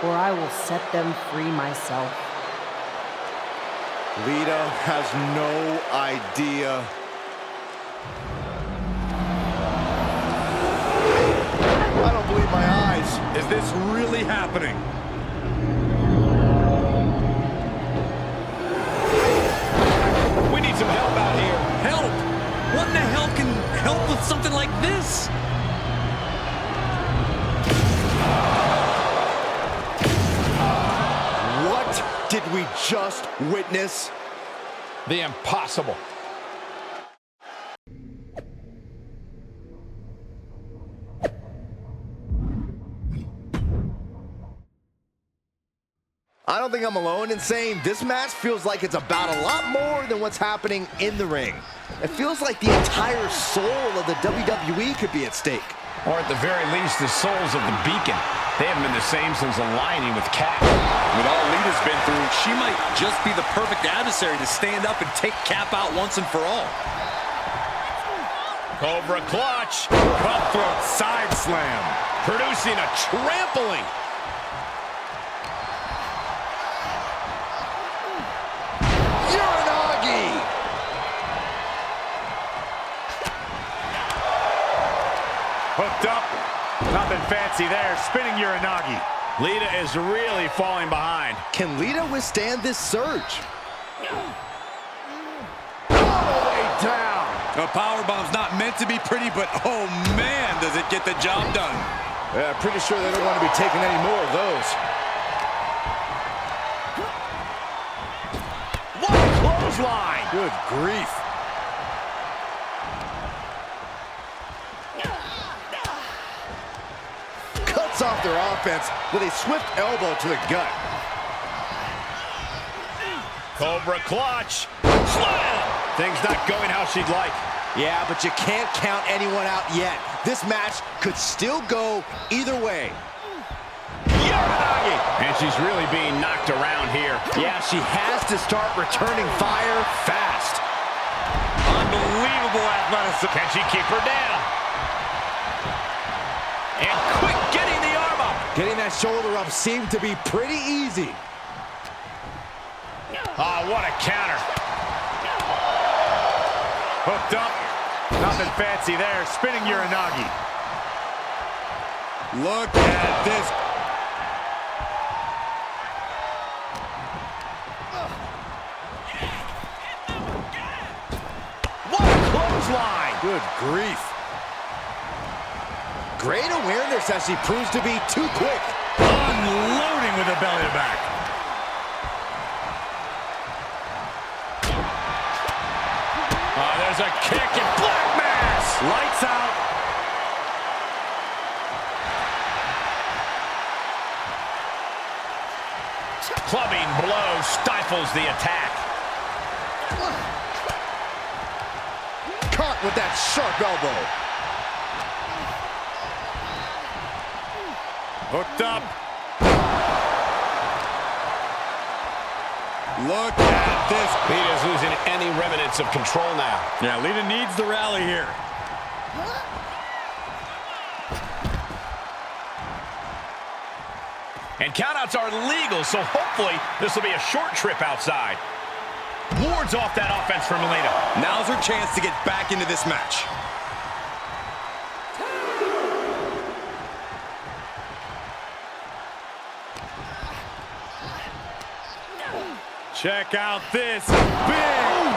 or I will set them free myself. Lita has no idea. I don't believe my eyes. Is this really happening? We need some help out here. Help? What in the hell can help with something like this? What did we just witness? The impossible. I don't think I'm alone in saying this match feels like it's about a lot more than what's happening in the ring. It feels like the entire soul of the WWE could be at stake. Or at the very least, the souls of the Beacon. They haven't been the same since aligning with Cap. With all Lita's been through, she might just be the perfect adversary to stand up and take Cap out once and for all. Cobra clutch. Cutthroat side slam. Producing a trampling. Hooked up. Nothing fancy there. Spinning Uranagi. Lita is really falling behind. Can Lita withstand this surge? All the way down. A powerbomb's not meant to be pretty, but oh man, does it get the job done. Yeah, pretty sure they don't want to be taking any more of those. What a clothesline! Good grief. Cuts off their offense with a swift elbow to the gut. Cobra clutch. Slam! Things not going how she'd like. Yeah, but you can't count anyone out yet. This match could still go either way. Uranagi! And she's really being knocked around here. Yeah, she has to start returning fire fast. Unbelievable athleticism. Can she keep her down? And quick getting the arm up. Getting that shoulder up seemed to be pretty easy. Oh, what a counter. Hooked up. Nothing fancy there. Spinning Uranagi. Look at this. What a clothesline. Good grief. Great awareness as she proves to be too quick. Unloading with a belly to back. There's a kick and black mass. Lights out. Clubbing blow stifles the attack. Caught with that sharp elbow. Hooked up. Look at this. Lita's losing any remnants of control now. Yeah, Lita needs the rally here. And countouts are legal, so hopefully this will be a short trip outside. Wards off that offense from Lita. Now's her chance to get back into this match. Check out this big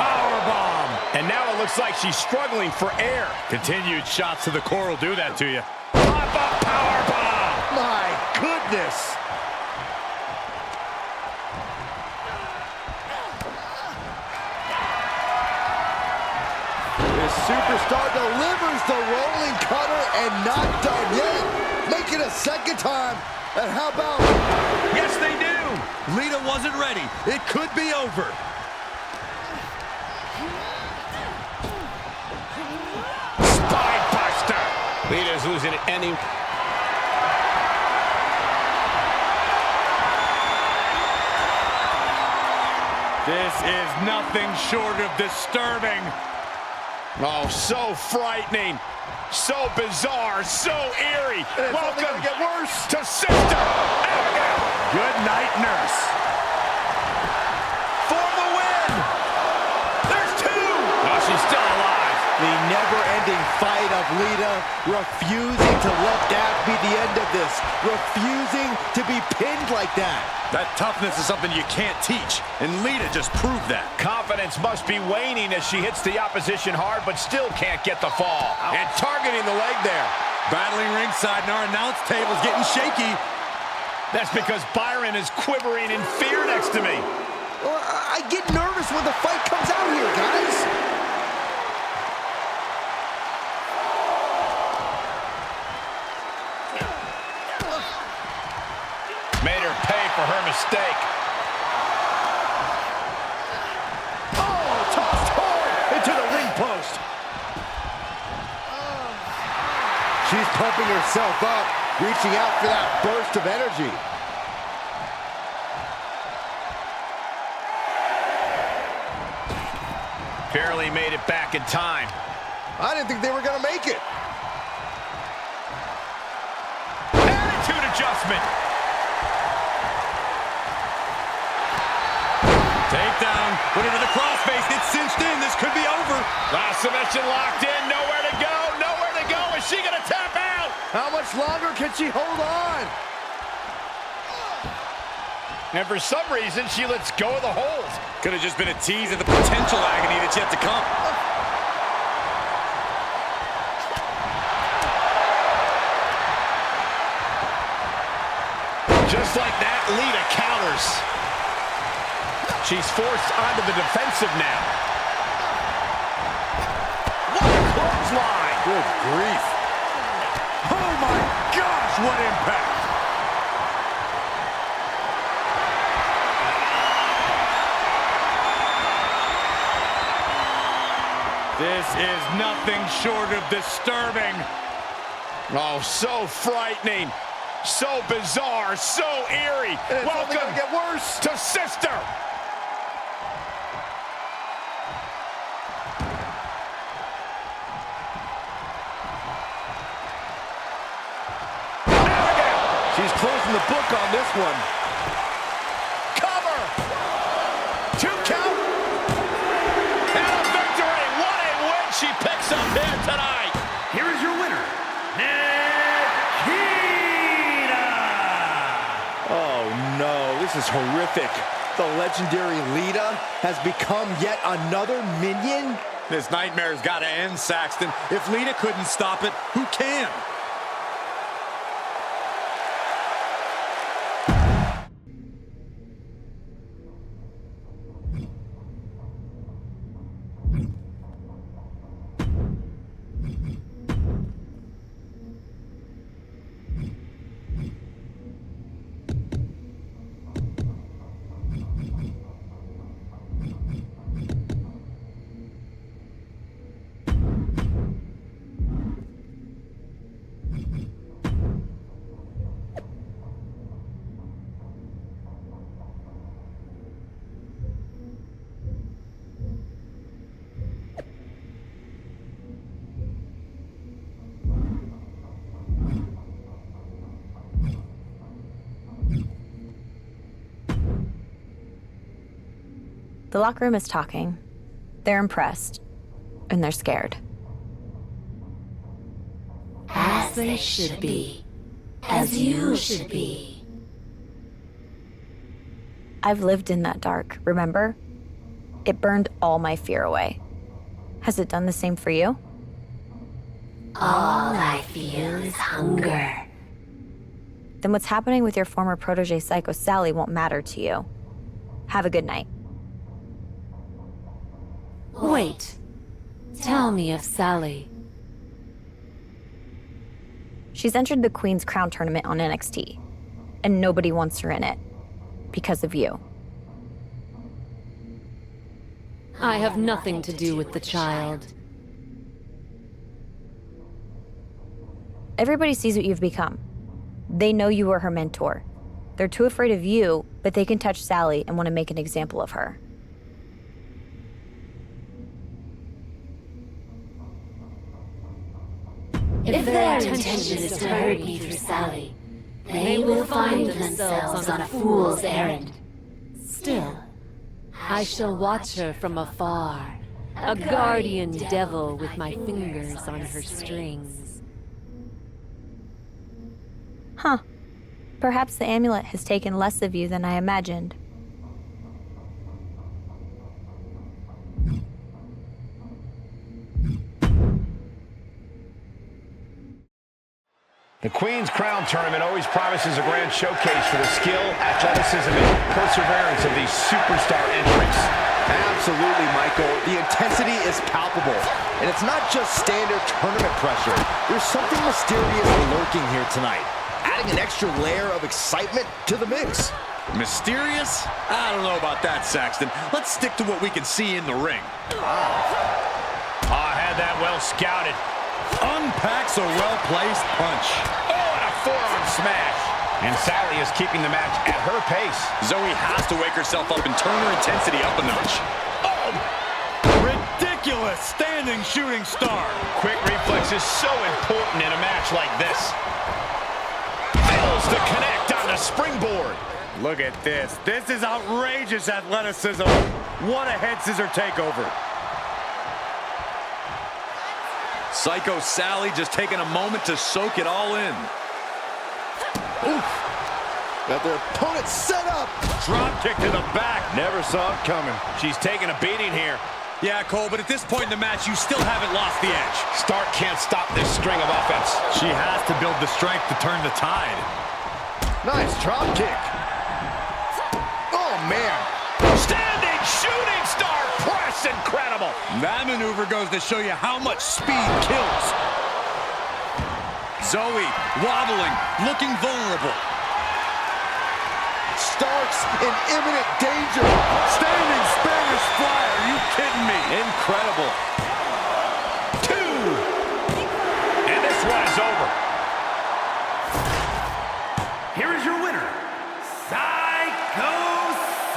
powerbomb. And now it looks like she's struggling for air. Continued shots to the core will do that to you. Pop-up powerbomb. My goodness. This superstar delivers the rolling cutter and not done yet. Make it a second time. And how about... Yes, they do. Lita wasn't ready. It could be over. Spine buster. Lita's losing any... This is nothing short of disturbing. Oh, so frightening. So bizarre, so eerie. Welcome get worse. to Sister Abigail. Good night, nurse. For the win. There's two. Oh, she's still alive. The never-ending fight of Lita, refusing to let that be the end of this. Refusing to be pinned like that. That toughness is something you can't teach, and Lita just proved that. Confidence must be waning as she hits the opposition hard, but still can't get the fall. And targeting the leg there. Battling ringside, and our announce table's getting shaky. That's because Byron is quivering in fear next to me. Well, I get nervous when the fight comes out here, guys. Made her pay for her mistake. Oh, tossed hard into the ring post. She's pumping herself up, reaching out for that burst of energy. Barely made it back in time. I didn't think they were going to make it. Attitude adjustment. Takedown, put into the crossface, gets cinched in, this could be over. Last submission locked in, nowhere to go, nowhere to go. Is she gonna tap out? How much longer can she hold on? And for some reason, she lets go of the hold. Could have just been a tease of the potential agony that's yet to come. Just like that, Lita counters. She's forced onto the defensive now. What a clothesline! Good grief. Oh my gosh, what impact! This is nothing short of disturbing. Oh, so frightening. So bizarre, so eerie. And it's only Welcome gonna get worse to Sister. She's closing the book on this one. Cover. 2 count. And a victory. What a win she picks up here tonight. Here is your winner, Oh no, this is horrific. The legendary Lita has become yet another minion? This nightmare's got to end, Saxton. If Lita couldn't stop it, who can? The locker room is talking. They're impressed. And they're scared. As they should be. As you should be. I've lived in that dark, remember? It burned all my fear away. Has it done the same for you? All I feel is hunger. Then what's happening with your former protege Psycho Sally won't matter to you. Have a good night. Wait. Tell me of Sally. She's entered the Queen's Crown tournament on NXT, and nobody wants her in it. Because of you. I have nothing to do with the child. Everybody sees what you've become. They know you were her mentor. They're too afraid of you, but they can touch Sally and want to make an example of her. If their intention is to hurt me through Sally, they will find themselves on a fool's errand. Still, I shall watch her from afar, a guardian devil with my fingers on her strings. Huh. Perhaps the amulet has taken less of you than I imagined. The Queen's Crown Tournament always promises a grand showcase for the skill, athleticism, and perseverance of these superstar entrants. Absolutely, Michael. The intensity is palpable. And it's not just standard tournament pressure. There's something mysterious lurking here tonight, adding an extra layer of excitement to the mix. Mysterious? I don't know about that, Saxton. Let's stick to what we can see in the ring. I had that well scouted. Unpacks a well-placed punch. Oh, and a forearm smash. And Sally is keeping the match at her pace. Zoe has to wake herself up and turn her intensity up a notch. Oh! Ridiculous standing shooting star. Quick reflex is so important in a match like this. Fails to connect on the springboard. Look at this. This is outrageous athleticism. What a head scissor takeover. Psycho Sally just taking a moment to soak it all in. Oof. Got their opponent set up. Drop kick to the back. Never saw it coming. She's taking a beating here. Yeah, Cole, but at this point in the match, you still haven't lost the edge. Stark can't stop this string of offense. She has to build the strength to turn the tide. Nice drop kick. Oh, man. Standing shooting star press. Incredible. That maneuver goes to show you how much speed kills. Zoe wobbling, looking vulnerable. Stark's in imminent danger. Standing Spanish fly. Are you kidding me? Incredible. 2. And this one is over. Here is your winner, Psycho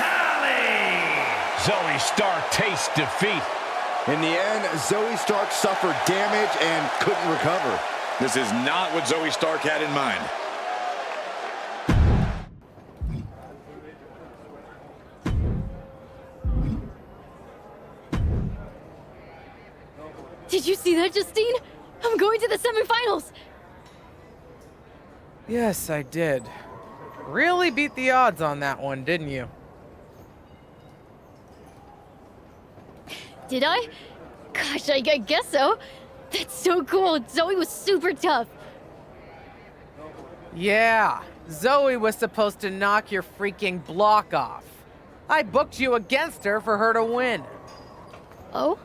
Sally. Zoe Stark tastes defeat. In the end, Zoe Stark suffered damage and couldn't recover. This is not what Zoe Stark had in mind. Did you see that, Justine? I'm going to the semifinals. Yes, I did. Really beat the odds on that one, didn't you? Did I? Gosh, I guess so. That's so cool. Zoe was super tough. Yeah, Zoe was supposed to knock your freaking block off. I booked you against her for her to win. Oh?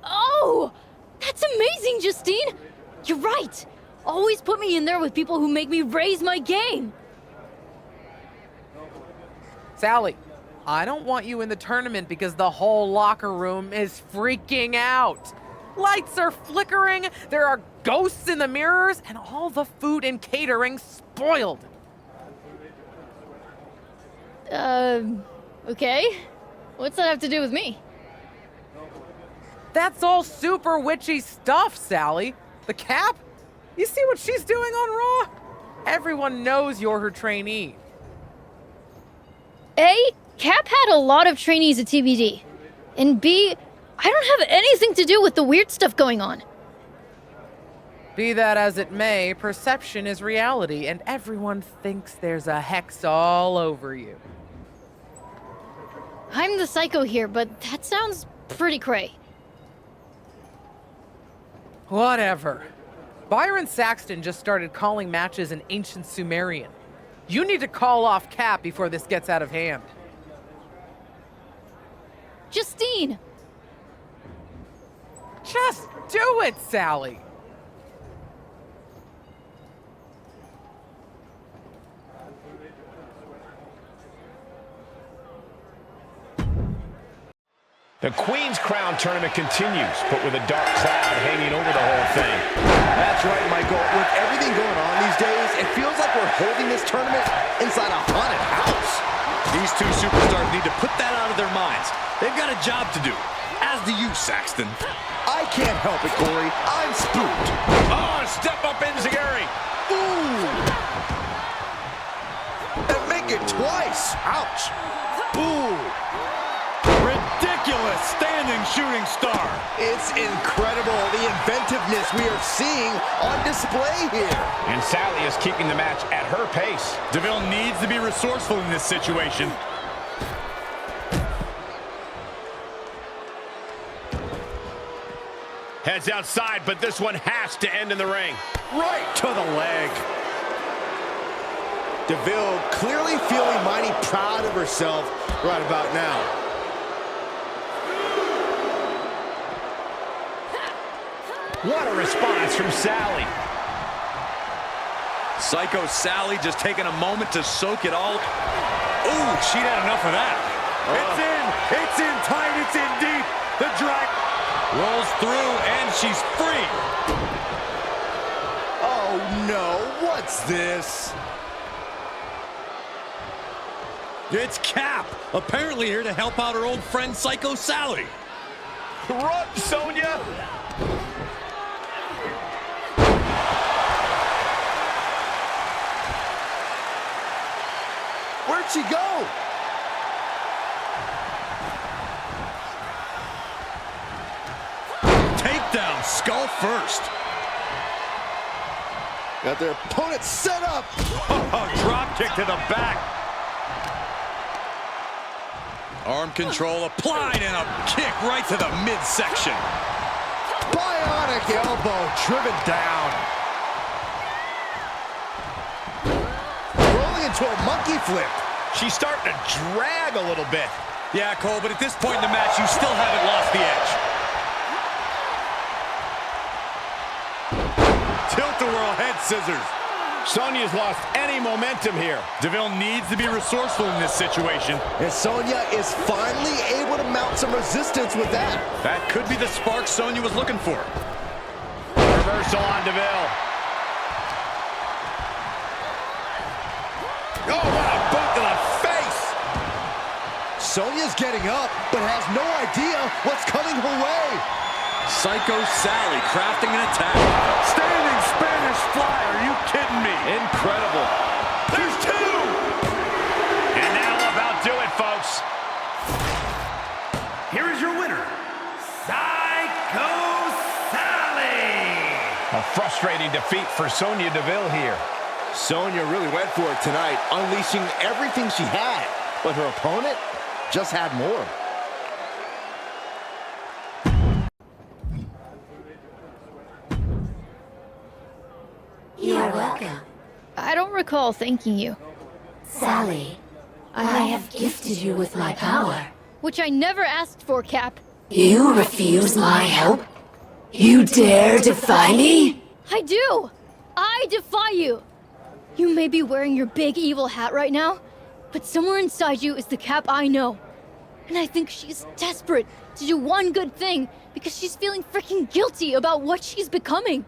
Oh! That's amazing, Justine! You're right! Always put me in there with people who make me raise my game! Sally, I don't want you in the tournament because the whole locker room is freaking out. Lights are flickering, there are ghosts in the mirrors, and all the food and catering spoiled. Okay. What's that have to do with me? That's all super witchy stuff, Sally. The Cap? You see what she's doing on Raw? Everyone knows you're her trainee. A, Cap had a lot of trainees at TBD. And B, I don't have anything to do with the weird stuff going on. Be that as it may, perception is reality, and everyone thinks there's a hex all over you. I'm the psycho here, but that sounds pretty cray. Whatever. Byron Saxton just started calling matches in ancient Sumerian. You need to call off Cap before this gets out of hand. Justine! Just do it, Sally! The Queen's Crown tournament continues, but with a dark cloud hanging over the whole thing. That's right, Michael. With everything going on these days, it feels like we're holding this tournament inside a haunted house. These two superstars need to put that out of their minds. They've got a job to do, as do you, Saxton. I can't help it, Corey. I'm spooked. Oh, step up Enziguri. Ooh. And make it twice. Ouch. Ooh. Ridiculous standing shooting star. It's incredible, the inventiveness we are seeing on display here. And Sally is keeping the match at her pace. DeVille needs to be resourceful in this situation. Heads outside, but this one has to end in the ring. Right to the leg. DeVille clearly feeling mighty proud of herself right about now. What a response from Sally. Psycho Sally just taking a moment to soak it all. Ooh, she'd had enough of that. It's in tight, it's in deep. The drag rolls through and she's free. Oh no, what's this? It's Cap, apparently here to help out her old friend Psycho Sally. Run, Sonya. Where'd she go? skull first. Got their opponent set up. Oh, drop kick to the back. Arm control applied and a kick right to the midsection. Bionic elbow driven down. Rolling into a monkey flip. She's starting to drag a little bit. Yeah, Cole, but at this point in the match, you still haven't lost the edge. Tilt-a-whirl head scissors. Sonya's lost any momentum here. DeVille needs to be resourceful in this situation. And Sonya is finally able to mount some resistance with that. That could be the spark Sonya was looking for. Reversal on DeVille. Oh, what a boot to the face! Sonya's getting up, but has no idea what's coming her way. Psycho Sally crafting an attack. Standing Spanish fly, are you kidding me? Incredible. There's two! And that'll about do it, folks. Here is your winner, Psycho Sally! A frustrating defeat for Sonya Deville here. Sonya really went for it tonight, unleashing everything she had. But her opponent just had more. You're welcome. I don't recall thanking you. Sally, I have gifted you with my power. Which I never asked for, Cap. You refuse my help? You dare defy me? I do! I defy you! You may be wearing your big evil hat right now, but somewhere inside you is the Cap I know. And I think she's desperate to do one good thing because she's feeling freaking guilty about what she's becoming.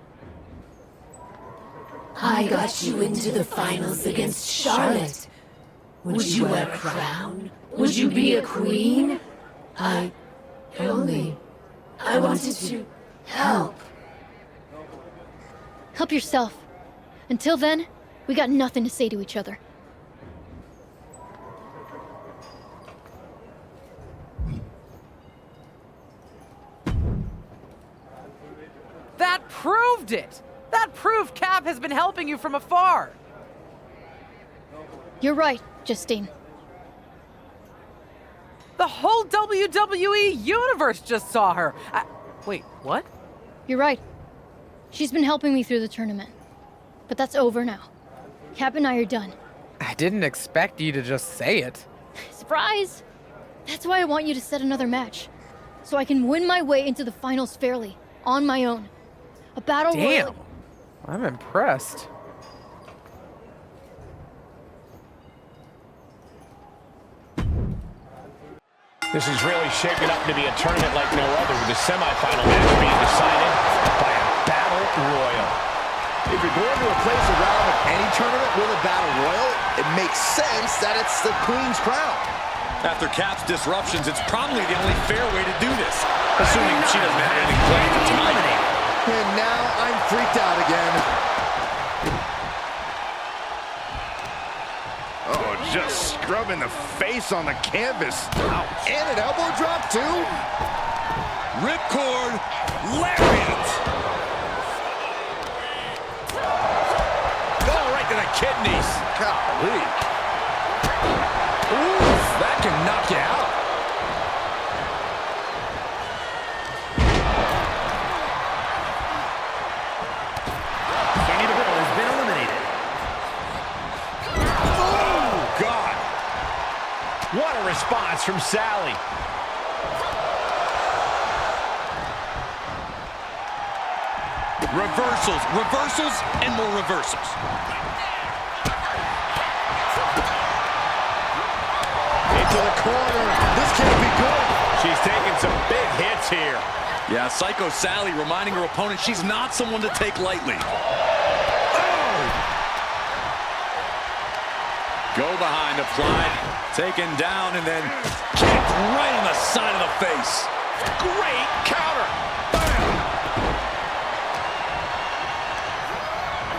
I got you into the finals against Charlotte. Would you wear a crown? Would you be a queen? I wanted to help. Help yourself. Until then, we got nothing to say to each other. That proved it! That proved Cap has been helping you from afar! You're right, Justine. The whole WWE universe just saw her! Wait, what? You're right. She's been helping me through the tournament. But that's over now. Cap and I are done. I didn't expect you to just say it. Surprise! That's why I want you to set another match. So I can win my way into the finals fairly, on my own. A battle royal. Damn! I'm impressed. This is really shaping up to be a tournament like no other, with the semifinal match being decided by a battle royal. If you're going to replace a round of any tournament with a battle royal, it makes sense that it's the Queen's Crown. After Cap's disruptions, it's probably the only fair way to do this, assuming she doesn't have anything planned for tonight. And now I'm freaked out again. Oh, just scrubbing the face on the canvas. Ouch. And an elbow drop, too. Ripcord, lariat. Oh, right to the kidneys. Golly. Ooh, that can knock you out. What a response from Sally. Reversals, reversals, and more reversals. Into the corner. This can't be good. She's taking some big hits here. Yeah, Psycho Sally reminding her opponent she's not someone to take lightly. Go behind, applied, taken down, and then kicked right on the side of the face. Great counter. Bam.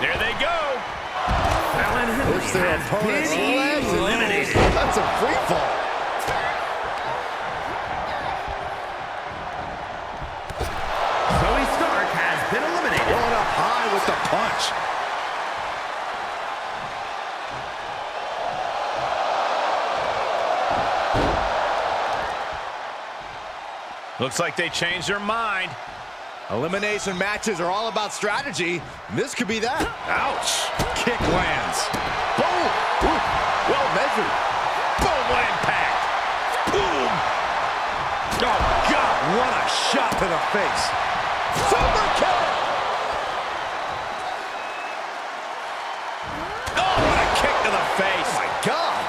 There they go. Push their opponent's legs. Eliminated. That's a free fall. Zoe Stark Looks like they changed their mind. Elimination matches are all about strategy. This could be that. Ouch. Kick lands. Boom. Ooh. Well measured. Boom, what impact. Boom. Oh, God, what a shot to the face. Super kick. Oh, what a kick to the face. Oh, my God.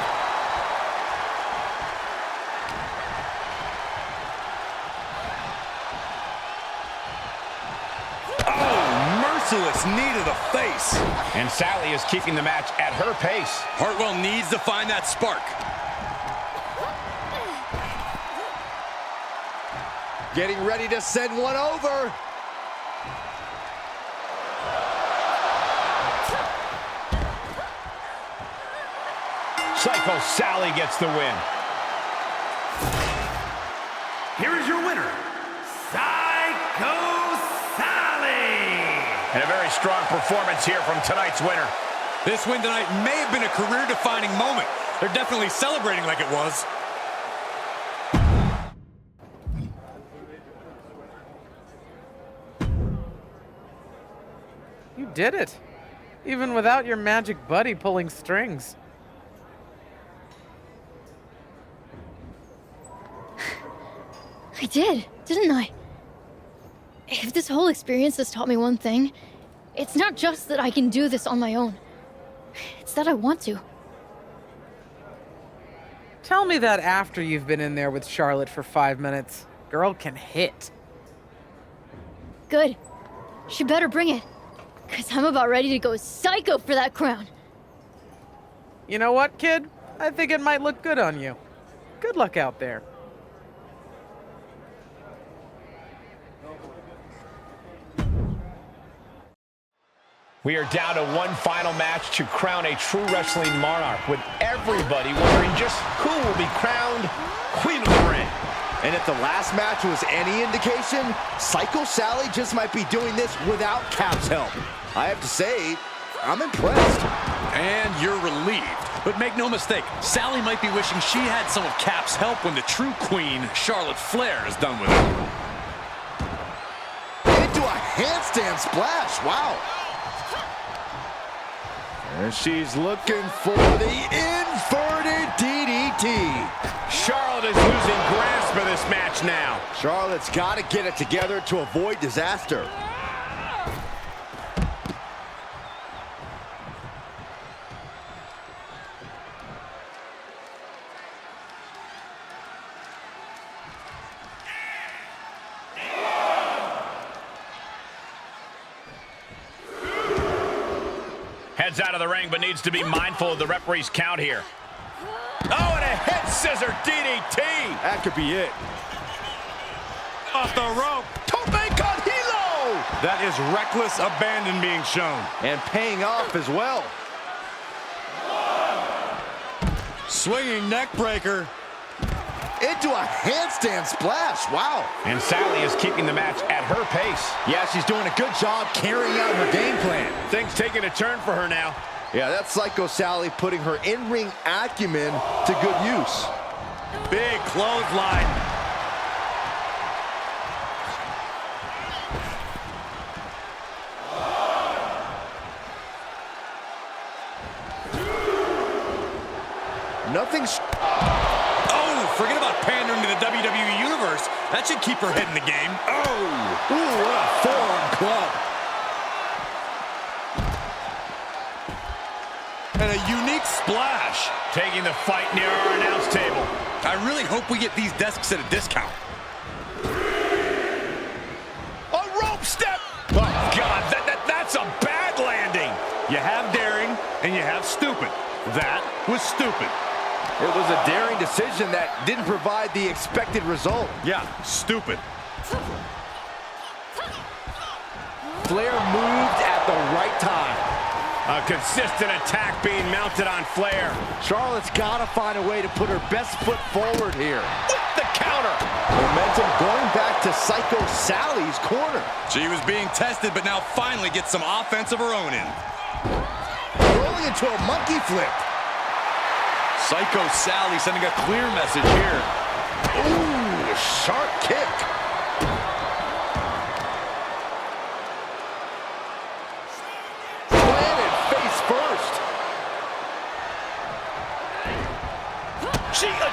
Merciless knee to the face. And Sally is keeping the match at her pace. Hartwell needs to find that spark. Getting ready to send one over. Psycho Sally gets the win. Here is your winner, Psycho And a very strong performance here from tonight's winner. This win tonight may have been a career-defining moment. They're definitely celebrating like it was. You did it. Even without your magic buddy pulling strings. I did, didn't I? If this whole experience has taught me one thing, it's not just that I can do this on my own. It's that I want to. Tell me that after you've been in there with Charlotte for 5 minutes. Girl can hit. Good. She better bring it. 'Cause I'm about ready to go psycho for that crown. You know what, kid? I think it might look good on you. Good luck out there. We are down to one final match to crown a true wrestling monarch, with everybody wondering just who will be crowned Queen of the Ring. And if the last match was any indication, Psycho Sally just might be doing this without Cap's help. I have to say, I'm impressed. And you're relieved. But make no mistake, Sally might be wishing she had some of Cap's help when the true queen, Charlotte Flair, is done with it. Into a handstand splash. Wow. And she's looking for the inverted DDT. Charlotte is losing grasp of this match now. Charlotte's got to get it together to avoid disaster. Heads out of the ring, but needs to be mindful of the referee's count here. Oh, and a head scissor DDT. That could be it. Off the rope. Tope con hilo. That is reckless abandon being shown. And paying off as well. Swinging neck breaker. Into a handstand splash. Wow. And Sally is keeping the match at her pace. Yeah, she's doing a good job carrying out her game plan. Things taking a turn for her now. Yeah, that's Psycho Sally putting her in-ring acumen to good use. Big clothesline. Nothing's... Forget about pandering to the WWE Universe. That should keep her head in the game. Oh! Ooh, what a forearm club. And a unique splash. Taking the fight near our announce table. I really hope we get these desks at a discount. A rope step! Oh, God, that's a bad landing. You have daring, and you have stupid. That was stupid. It was a daring decision that didn't provide the expected result. Yeah, stupid. Flair moved at the right time. A consistent attack being mounted on Flair. Charlotte's got to find a way to put her best foot forward here. With the counter. Momentum going back to Psycho Sally's corner. She was being tested, but now finally gets some offense of her own in. Rolling into a monkey flip. Psycho Sally sending a clear message here. Ooh, sharp kick.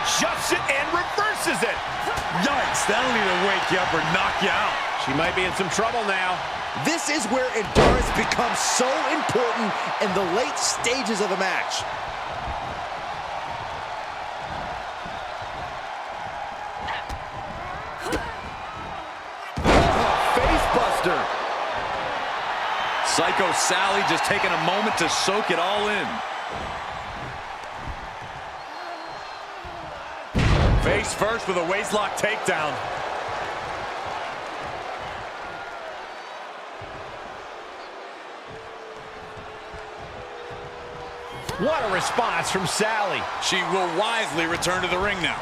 adjusts it and reverses it. Yikes, that'll either wake you up or knock you out. She might be in some trouble now. This is where endurance becomes so important in the late stages of the match. Face buster. Psycho Sally just taking a moment to soak it all in. Face first with a waistlock takedown. What a response from Sally. She will wisely return to the ring now.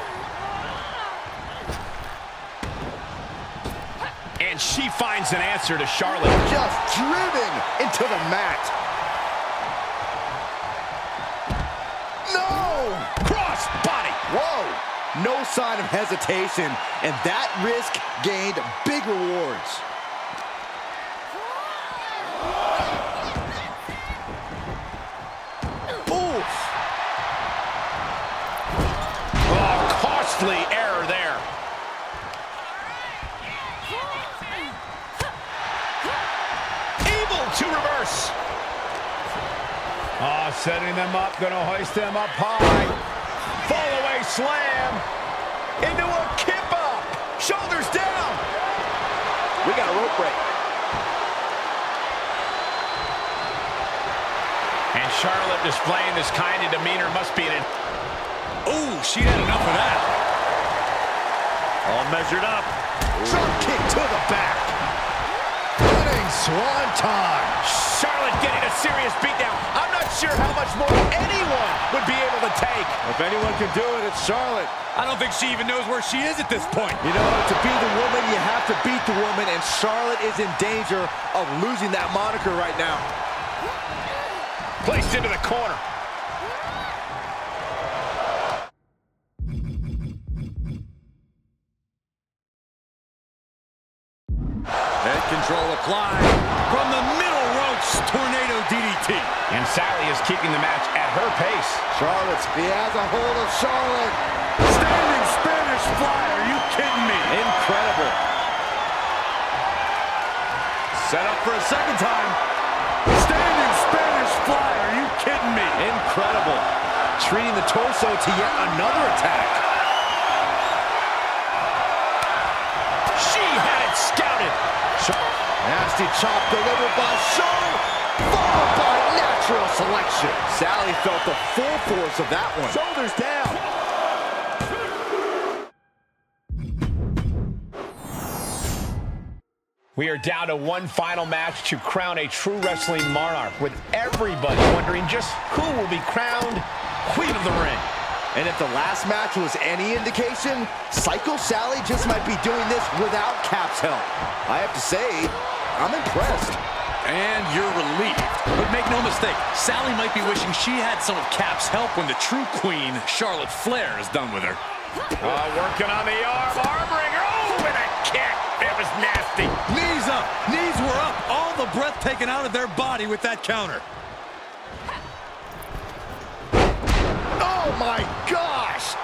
And she finds an answer to Charlotte. Just driven into the mat. No! Cross body. Whoa! No sign of hesitation, and that risk gained big rewards. Oof! Oh, costly error there. Able to reverse. Oh, setting them up, gonna hoist them up high. Fall away slam. Into a kip up. Shoulders down. We got a rope break. And Charlotte displaying this kind of demeanor must be an... Ooh, she had enough of that. All measured up. Drop kick to the back. Running swanton. Charlotte getting a serious beatdown. I'm not sure how much more anyone would be able to take. If anyone can do it, it's Charlotte. I don't think she even knows where she is at this point. You know, to be the woman, you have to beat the woman, and Charlotte is in danger of losing that moniker right now. Placed into the corner. Head control applied. From the middle ropes, tornado DDT. And Sally is keeping the match at her pace. He has a hold of Charlotte. Standing Spanish fly, are you kidding me? Incredible. Set up for a second time. Standing Spanish fly, are you kidding me? Incredible. Treating the torso to yet another attack. She had it scouted. Nasty chop delivered by Charlotte, followed by natural selection. Sally felt the full force of that one. Shoulders down. We are down to one final match to crown a true wrestling monarch, with everybody wondering just who will be crowned Queen of the Ring. And if the last match was any indication, Psycho Sally just might be doing this without Cap's help. I have to say, I'm impressed. And you're relieved. But make no mistake, Sally might be wishing she had some of Cap's help when the true queen, Charlotte Flair, is done with her. Working on the arm wringer. Oh, with a kick. It was nasty. Knees up. Knees were up. All the breath taken out of their body with that counter. Oh, my gosh.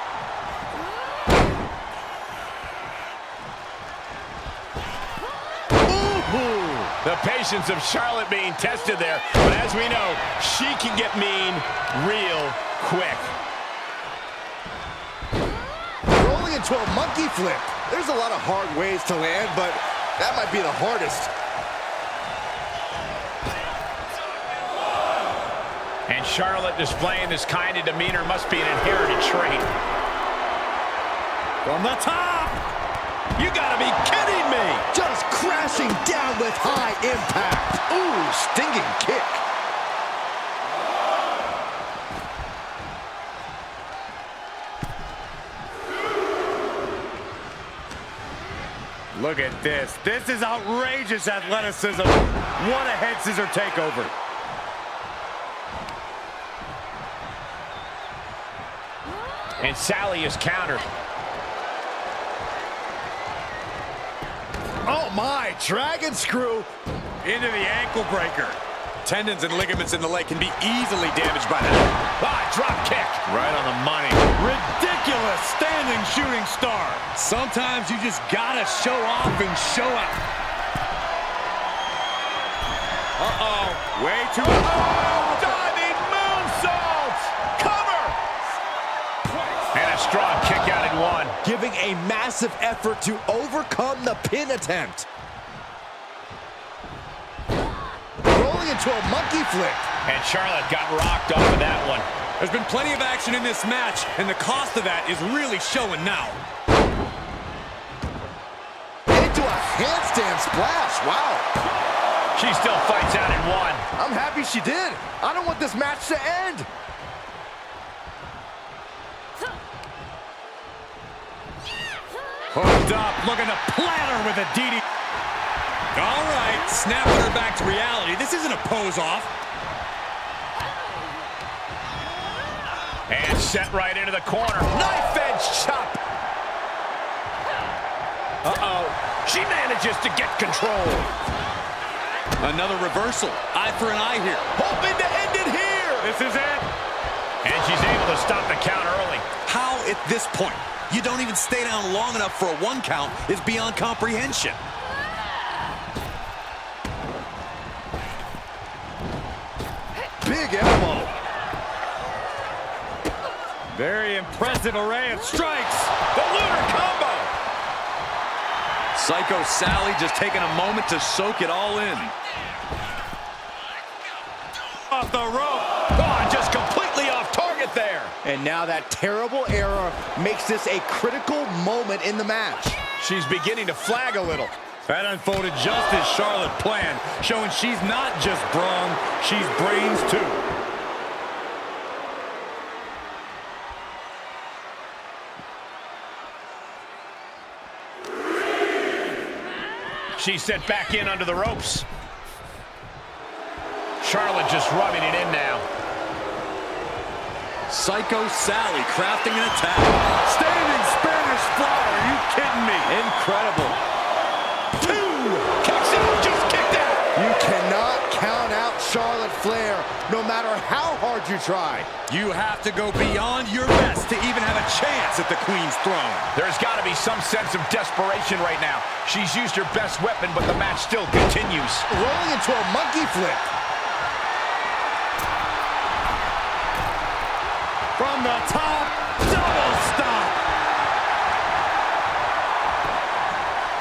The patience of Charlotte being tested there. But as we know, she can get mean real quick. Rolling into a monkey flip. There's a lot of hard ways to land, but that might be the hardest. And Charlotte displaying this kind of demeanor must be an inherited trait. From the top! You gotta be kidding me! Just crashing down with high impact. Ooh, stinging kick. Look at this. This is outrageous athleticism. What a head scissor takeover. And Sally is countered. Oh my, dragon screw into the ankle breaker. tendons and ligaments in the leg can be easily damaged by that. Drop kick. Right on the money. Ridiculous standing shooting star. Sometimes you just gotta show off and show out. Way too... Diving moonsault. Cover. And a strong kick out at one. Giving a massive effort to overcome the pin attempt. Rolling into a monkey flip. And Charlotte got rocked off of that one. There's been plenty of action in this match, and the cost of that is really showing now. Into a handstand splash. Wow. She still fights out in one. I'm happy she did. I don't want this match to end. Hooked up, looking to platter with a DD. All right, snapping her back to reality. This isn't a pose-off. And set right into the corner. Knife edge chop. She manages to get control. Another reversal. Eye for an eye here. Hoping to end it here. This is it. And she's able to stop the count early. How at this point you don't even stay down long enough for a 1 count is beyond comprehension. Big elbow. Very impressive array of strikes. The lunar combo. Psycho Sally just taking a moment to soak it all in. Off the rope. Just completely off target there. And now that terrible error makes this a critical moment in the match. She's beginning to flag a little. That unfolded just as Charlotte planned, showing she's not just brawn, she's brains too. She's sent back in under the ropes. Charlotte just rubbing it in now. Psycho Sally crafting an attack. Standing Spanish fly. Are you kidding me? Incredible. 2. Kicks out. Just kicked out. You cannot count out Charlotte Flair, no matter how hard you try. You have to go beyond your best to even have a chance at the Queen's throne. There's got to be some sense of desperation right now. She's used her best weapon, but the match still continues. Rolling into a monkey flip. From the top, double stop.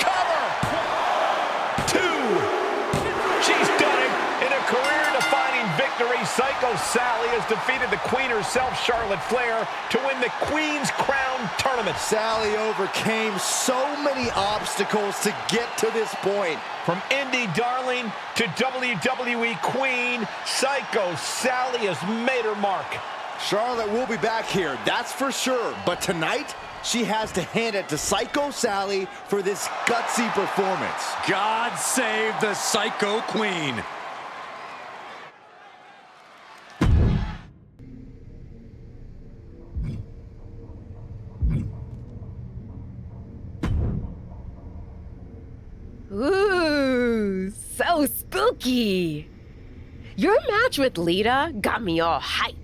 Cover. 2. She's done it. In a career-defining victory, Psycho Sally has defeated the Queen herself, Charlotte Flair, to win the Queen's Crown Tournament. Sally overcame so many obstacles to get to this point. From indie darling to WWE Queen, Psycho Sally has made her mark. Charlotte will be back here, that's for sure. But tonight, she has to hand it to Psycho Sally for this gutsy performance. God save the Psycho Queen. Ooh, so spooky. Your match with Lita got me all hyped.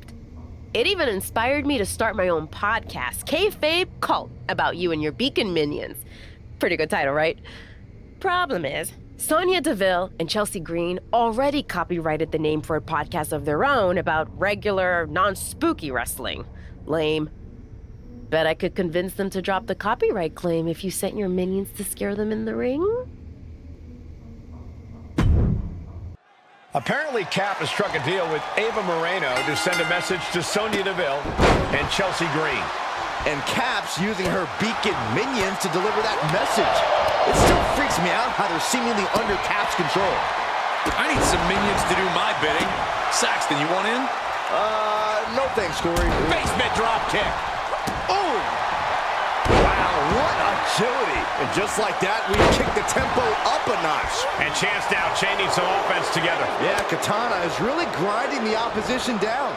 It even inspired me to start my own podcast, Kayfabe Cult, about you and your beacon minions. Pretty good title, right? Problem is, Sonya Deville and Chelsea Green already copyrighted the name for a podcast of their own about regular, non-spooky wrestling. Lame. Bet I could convince them to drop the copyright claim if you sent your minions to scare them in the ring? Apparently, Cap has struck a deal with Ava Moreno to send a message to Sonya Deville and Chelsea Green. And Cap's using her beacon minions to deliver that message. It still freaks me out how they're seemingly under Cap's control. I need some minions to do my bidding. Saxton, you want in? No thanks, Corey. Basement drop kick. Oh! Wow, what agility. And just like that, we kick the tempo up a notch. And Chance now chaining some offense together. Yeah, Katana is really grinding the opposition down.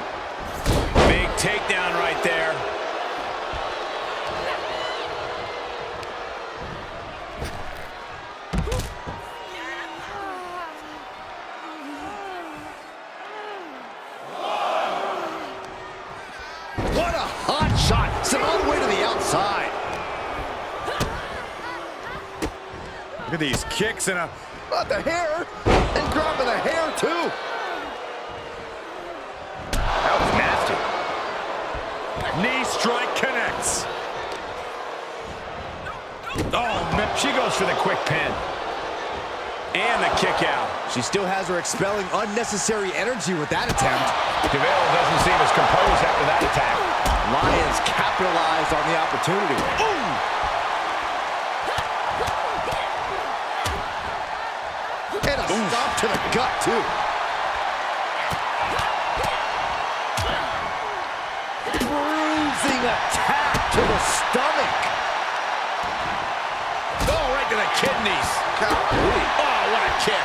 Big takedown right there. a hot shot. Sent all the way to the outside. Look at these kicks and a... Got the hair. And grabbing the hair, too. That was nasty. Knee strike connects. Oh, man. She goes for the quick pin. And the kick out. She still has her expelling unnecessary energy with that attempt. DeVille doesn't seem as composed after that attack. Lions capitalized on the opportunity. Ooh! And a stomp to the gut, too. Bruising attack to the stomach. Oh, right to the kidneys. Golly. Oh, what a kick.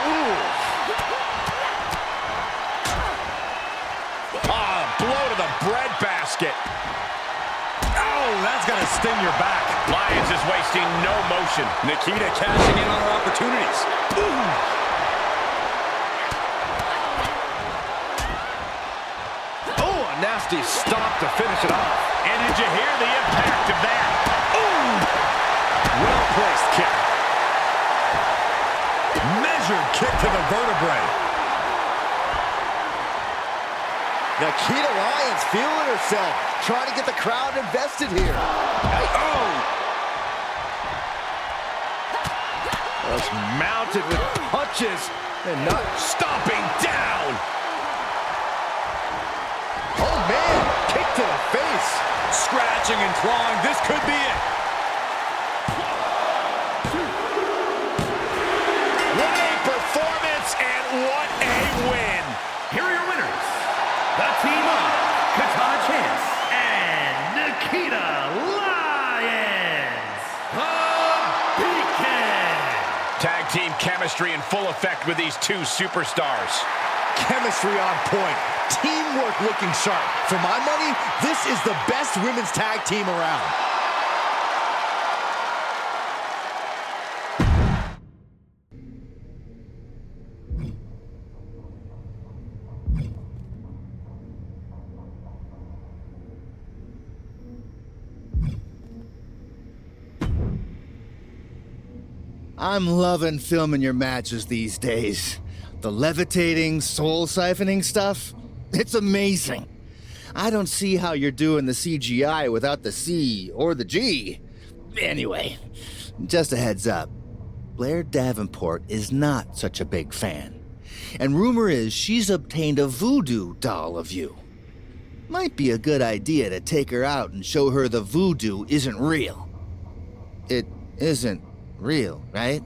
Oh, blow to the breadbasket. Oh, that's gonna sting your back. Lions is wasting no motion. Nikita cashing in on her opportunities. Ooh. Nasty stomp to finish it off. And did you hear the impact of that? Ooh! Well-placed kick. Measured kick to the vertebrae. Nikita Lyons feeling herself, trying to get the crowd invested here. Oh! Just mounted with punches and not stomping down. Oh, man, kick to the face. Scratching and clawing, this could be it. What a performance and what a win. Here are your winners, the team of Katana Chance and Nikita Lyons. The Beacon. Tag team chemistry in full effect with these two superstars. Chemistry on point. Teamwork looking sharp. For my money, this is the best women's tag team around. I'm loving filming your matches these days. The levitating, soul-siphoning stuff, it's amazing. I don't see how you're doing the CGI without the C or the G. Anyway, just a heads up. Blair Davenport is not such a big fan. And rumor is she's obtained a voodoo doll of you. Might be a good idea to take her out and show her the voodoo isn't real. It isn't real, right?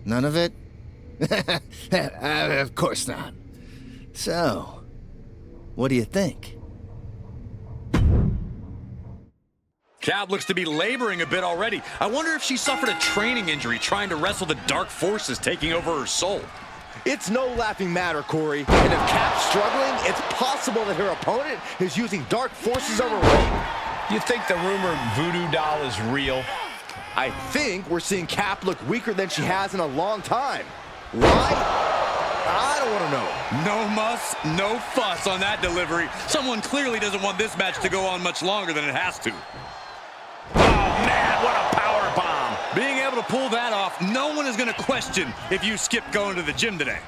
None of it? Of course not. So, what do you think? Cal looks to be laboring a bit already. I wonder if she suffered a training injury trying to wrestle the dark forces taking over her soul. It's no laughing matter, Corey. And if Cap's struggling, it's possible that her opponent is using dark forces of her own. You think the rumored voodoo doll is real? I think we're seeing Cap look weaker than she has in a long time. Why? I don't want to know. No muss, no fuss on that delivery. Someone clearly doesn't want this match to go on much longer than it has to. Oh, man, what a power bomb. Being able to pull that off, no one is going to question if you skipped going to the gym today.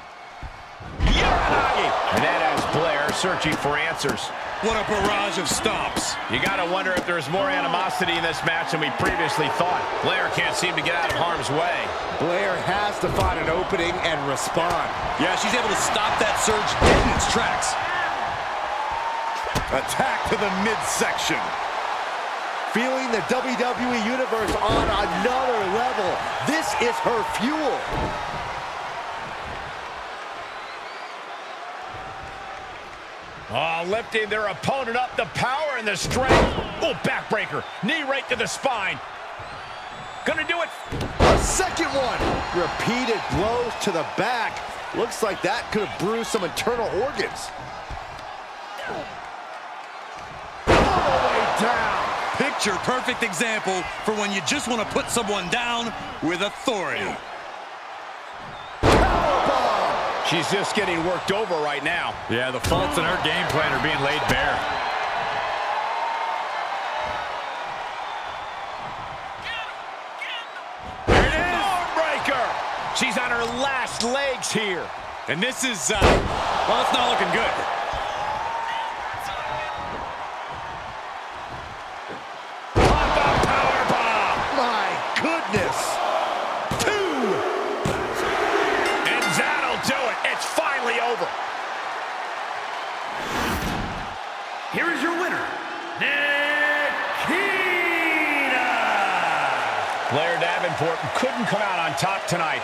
And that has Blair searching for answers. What a barrage of stomps. You gotta wonder if there's more animosity in this match than we previously thought. Blair can't seem to get out of harm's way. Blair has to find an opening and respond. Yeah, she's able to stop that surge dead in its tracks. Attack to the midsection. Feeling the WWE Universe on another level. This is her fuel. Oh, lifting their opponent up, the power and the strength. Oh, backbreaker. Knee right to the spine. Gonna do it. A second one. Repeated blows to the back. Looks like that could have bruised some internal organs. All the way down. Picture perfect example for when you just want to put someone down with authority. She's just getting worked over right now. Yeah, the faults in her game plan are being laid bare. her last legs here. And this is, well, it's not looking good. Pop-up powerbomb. My goodness. 2. And that'll do it. It's finally over. Here is your winner, Blair Davenport couldn't come out on top tonight.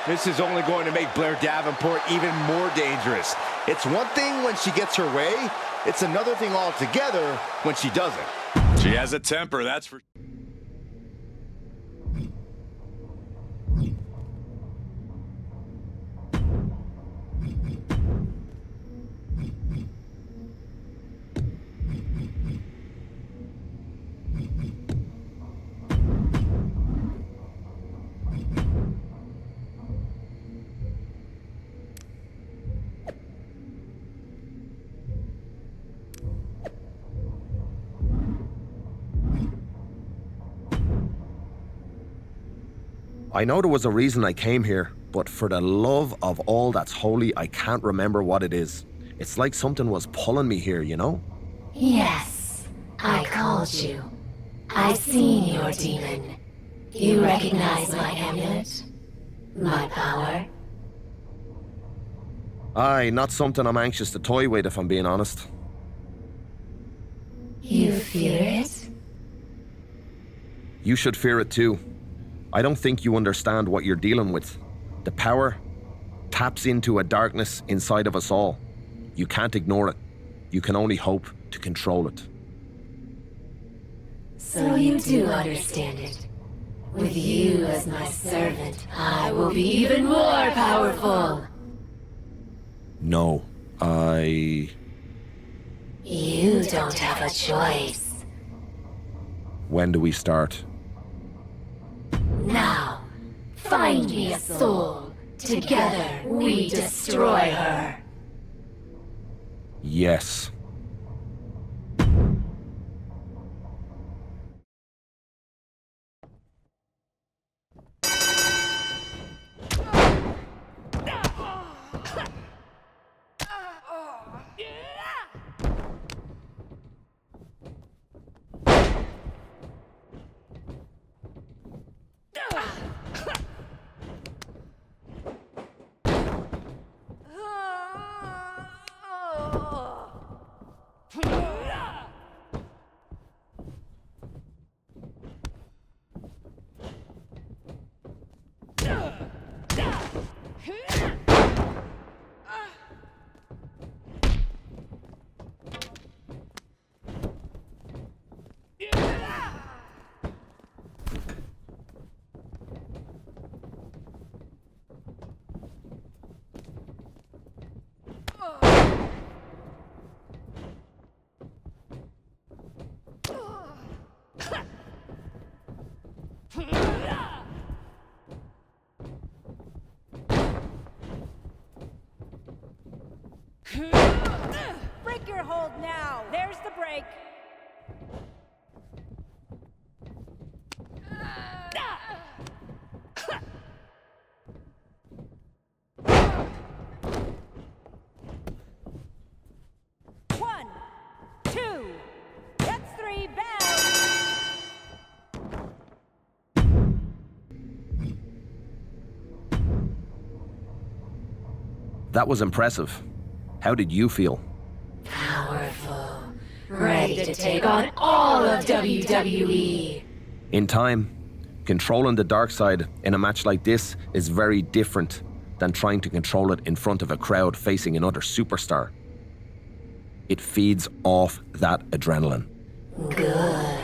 This is only going to make Blair Davenport even more dangerous. It's one thing when she gets her way. It's another thing altogether when she doesn't. She has a temper, that's for... I know there was a reason I came here, but for the love of all that's holy, I can't remember what it is. It's like something was pulling me here, you know? Yes, I called you. I've seen your demon. You recognize my amulet? My power? Aye, not something I'm anxious to toy with, if I'm being honest. You fear it? You should fear it too. I don't think you understand what you're dealing with. The power taps into a darkness inside of us all. You can't ignore it. You can only hope to control it. So you do understand it. With you as my servant, I will be even more powerful. No, You don't have a choice. When do we start? Now, find me a soul. Together, we destroy her. Yes. Break your hold now. There's the break. One, two, that's 3 bells. That was impressive. How did you feel? Powerful. Ready to take on all of WWE. In time, controlling the dark side in a match like this is very different than trying to control it in front of a crowd facing another superstar. It feeds off that adrenaline. Good.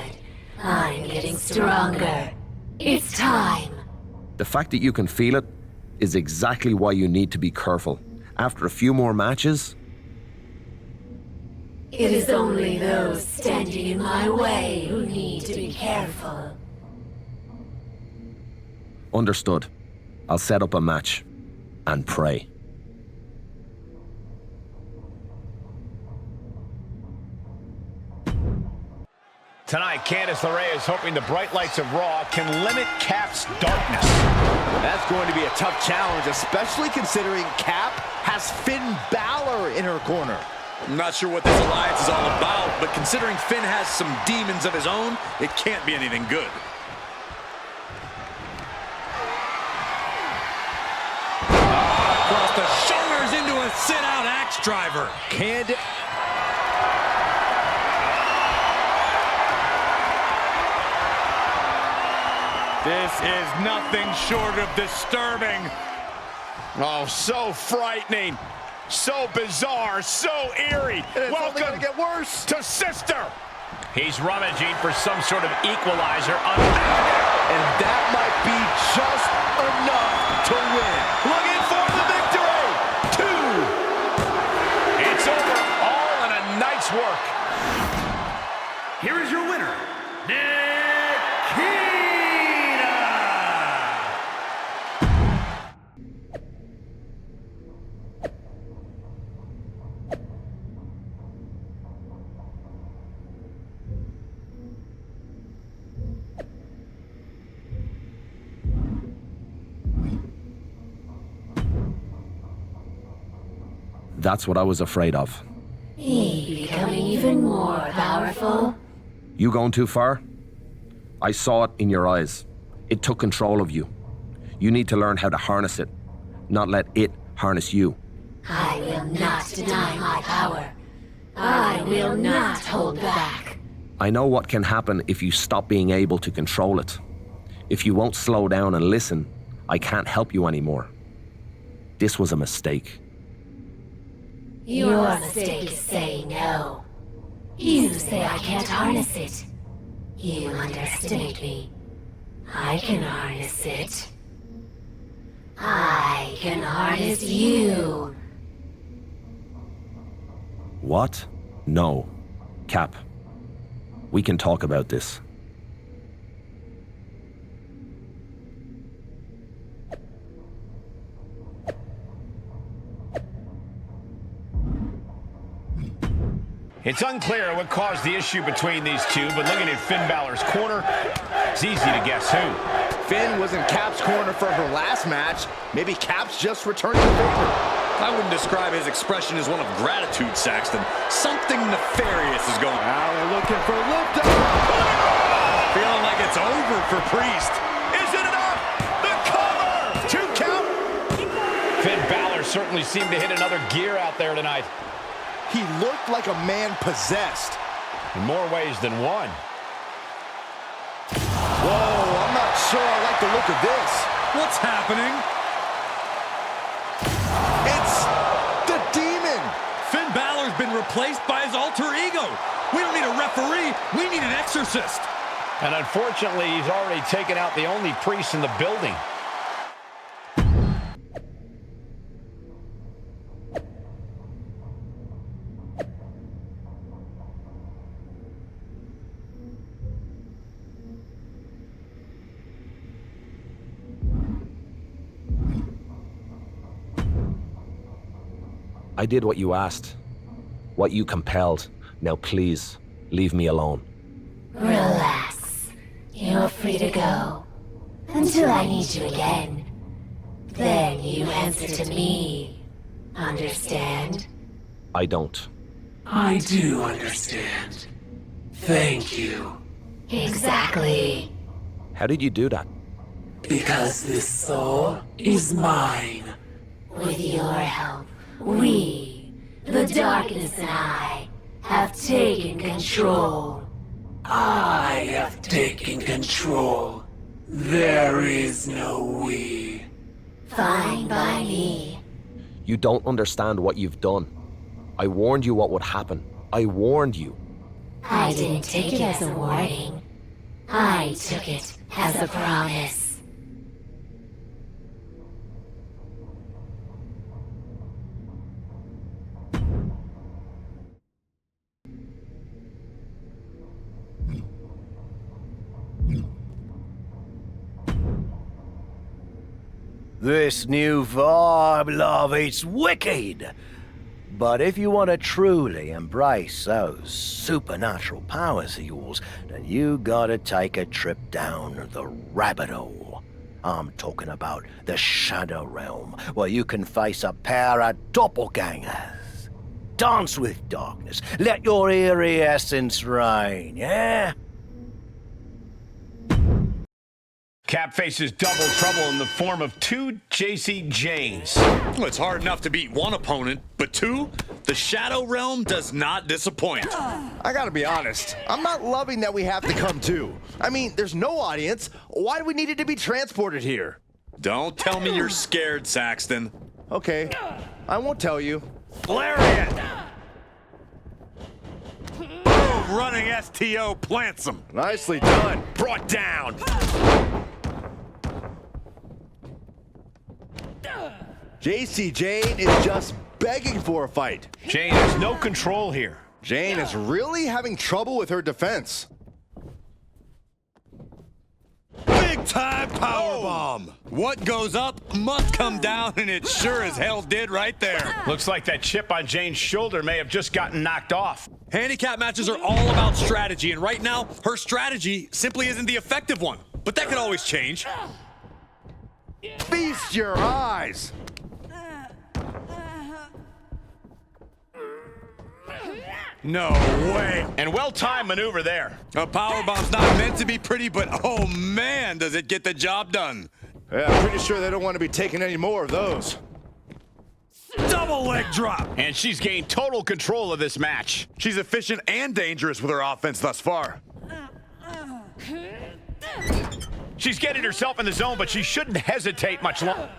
I'm getting stronger. It's time. The fact that you can feel it is exactly why you need to be careful. After a few more matches, It is only those standing in my way who need to be careful. understood. I'll set up a match and pray. Tonight, Candice LeRae is hoping the bright lights of Raw can limit Cap's darkness. That's going to be a tough challenge, especially considering Cap has Finn Balor in her corner. I'm not sure what this alliance is all about, but considering Finn has some demons of his own, it can't be anything good. Across the shoulders into a sit-out axe driver. This is nothing short of disturbing. Oh, so frightening. So bizarre, so eerie. Welcome get worse to Sister. He's rummaging for some sort of equalizer. And that might be just enough to win. Looking for the victory. 2. It's over, all in a night's work. Here is your winner, That's what I was afraid of. Me becoming even more powerful? You going too far? I saw it in your eyes. It took control of you. You need to learn how to harness it, not let it harness you. I will not deny my power. I will not hold back. I know what can happen if you stop being able to control it. If you won't slow down and listen, I can't help you anymore. This was a mistake. Your mistake is saying no. You say I can't harness it. You underestimate me. I can harness it. I can harness you. What? No. Cap. We can talk about this. It's unclear what caused the issue between these two, but looking at Finn Balor's corner, it's easy to guess who. Finn was in Cap's corner for her last match. Maybe Cap's just returning the favor. I wouldn't describe his expression as one of gratitude, Saxton. Something nefarious is going on. Now they're looking for lift up. Feeling like it's over for Priest. Is it enough? The cover! 2 count. Finn Balor certainly seemed to hit another gear out there tonight. He looked like a man possessed. In more ways than one. Whoa, I'm not sure I like the look of this. What's happening? It's the Demon. Finn Balor's been replaced by his alter ego. We don't need a referee. We need an exorcist. And unfortunately, he's already taken out the only priest in the building. I did what you asked, what you compelled. Now please, leave me alone. Relax. You're free to go. Until I need you again. Then you answer to me. Understand? I don't. I do understand. Thank you. Exactly. How did you do that? Because this soul is mine. With your help, we, the darkness and I, have taken control. I have taken control. There is no we. Fine by me. You don't understand what you've done. I warned you what would happen. I warned you. I didn't take it as a warning. I took it as a promise. This new vibe, love, it's wicked. But if you want to truly embrace those supernatural powers of yours, then you gotta take a trip down the rabbit hole. I'm talking about the Shadow Realm, where you can face a pair of doppelgangers. Dance with darkness, let your eerie essence reign, yeah? Cap faces double trouble in the form of two JC Janes. Well, it's hard enough to beat one opponent, but two? The Shadow Realm does not disappoint. I gotta be honest, I'm not loving that we have to come too. I mean, there's no audience. Why do we need it to be transported here? Don't tell me you're scared, Saxton. Okay, I won't tell you. Lariat! Boom! Running STO plants him. Nicely done. Brought down. JC Jane is just begging for a fight. Jane has no control here. Jane is really having trouble with her defense. Big time powerbomb. What goes up must come down, and it sure as hell did right there. Looks like that chip on Jane's shoulder may have just gotten knocked off. Handicap matches are all about strategy, and right now, her strategy simply isn't the effective one. But that could always change. Feast your eyes. No way. And well-timed maneuver there. A powerbomb's not meant to be pretty, but oh man, does it get the job done. Yeah, I'm pretty sure they don't want to be taking any more of those. Double leg drop. And she's gained total control of this match. She's efficient and dangerous with her offense thus far. She's getting herself in the zone, but she shouldn't hesitate much longer.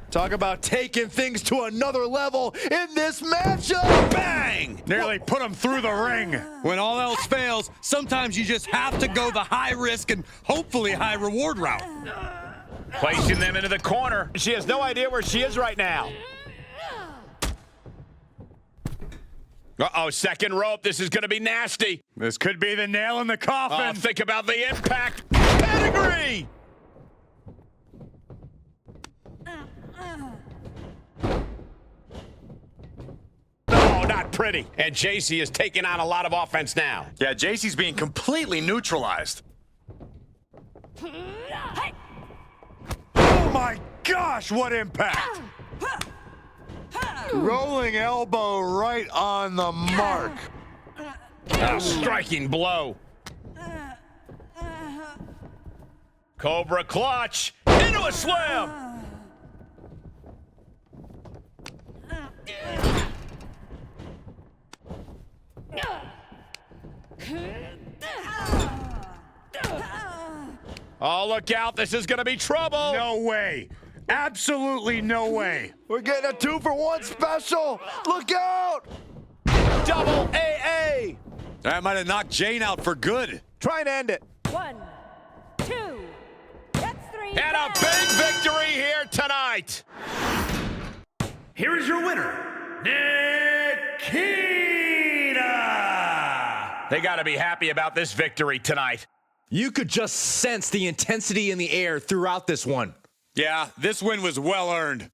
Talk about taking things to another level in this matchup. Bang! Nearly put him through the ring. When all else fails, sometimes you just have to go the high risk and hopefully high reward route. Placing them into the corner. She has no idea where she is right now. Uh-oh, second rope. This is going to be nasty. This could be the nail in the coffin. Think about the impact. Pedigree! Oh, not pretty. And JC is taking on a lot of offense now. Yeah, JC's being completely neutralized. Oh my gosh, what impact! Rolling elbow right on the mark. A striking blow. Cobra clutch into a slam. Oh, look out. This is going to be trouble. No way. Absolutely no way. We're getting a 2-for-1 special. Look out. Double AA. That might have knocked Jane out for good. Try and end it. 1, 2, that's 3. And a big victory here tonight. Here is your winner, Nikita! They got to be happy about this victory tonight. You could just sense the intensity in the air throughout this one. Yeah, this win was well earned.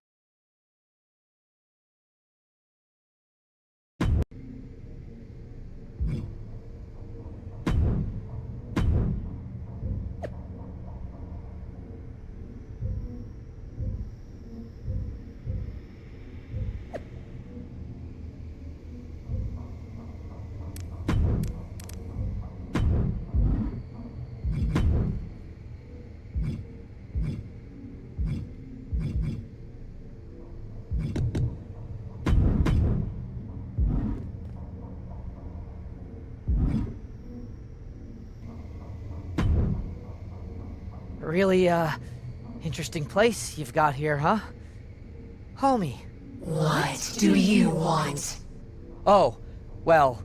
Really, interesting place you've got here, huh? Homie. What do you want? Oh, well,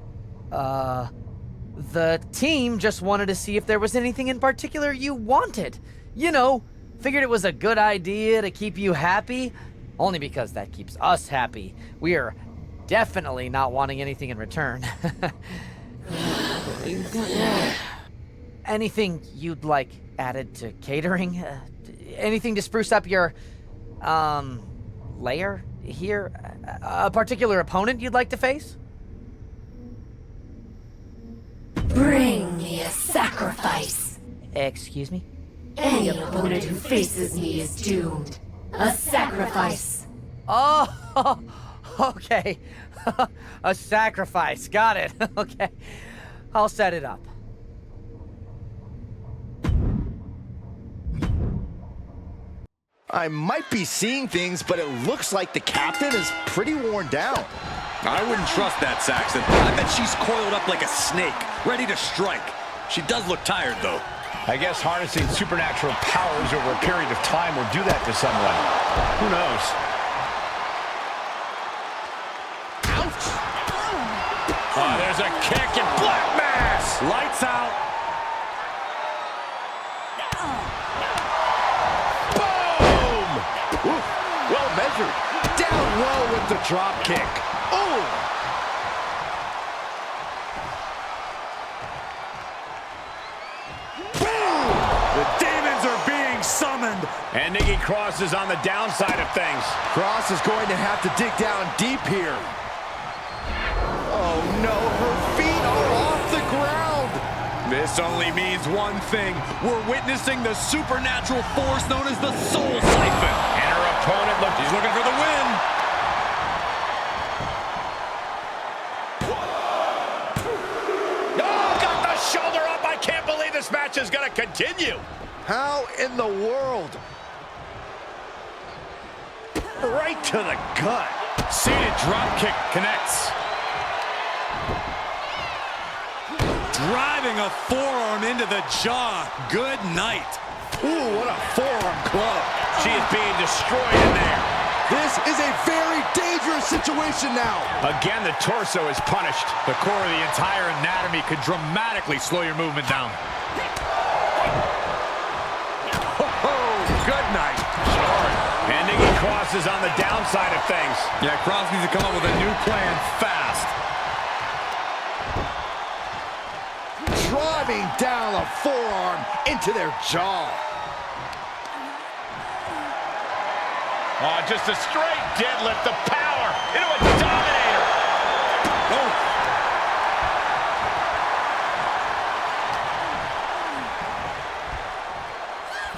the team just wanted to see if there was anything in particular you wanted. You know, figured it was a good idea to keep you happy, only because that keeps us happy. We are definitely not wanting anything in return. Anything you'd like added to catering? Anything to spruce up your, lair, here a particular opponent you'd like to face? Bring me a sacrifice. Excuse me? Any opponent who faces me is doomed. A sacrifice. Oh, okay. A sacrifice. Got it. Okay. I'll set it up. I might be seeing things, but it looks like the captain is pretty worn down. I wouldn't trust that, Saxton. I bet she's coiled up like a snake, ready to strike. She does look tired, though. I guess harnessing supernatural powers over a period of time will do that to someone. Who knows? Ouch! Oh, there's a kick and black mass! Lights out. Boom! Ooh, well measured. Down low with the drop kick. Ooh! The demons are being summoned. And Nikki Cross is on the downside of things. Cross is going to have to dig down deep here. Oh no, her feet are off the ground. This only means one thing. We're witnessing the supernatural force known as the Soul Siphon. And her opponent He's looking for the win. Oh, got the shoulder up. I can't believe this match is going to continue. How in the world? Right to the gut. Seated drop kick connects. Driving a forearm into the jaw. Good night. Ooh, what a forearm club. She is being destroyed in there. This is a very dangerous situation now. Again, the torso is punished. The core of the entire anatomy could dramatically slow your movement down. Oh, good night. And Nikki Cross is on the downside of things. Yeah, Cross needs to come up with a new plan fast. Driving down a forearm into their jaw. Oh, just a straight deadlift of power into a dominator. Oh.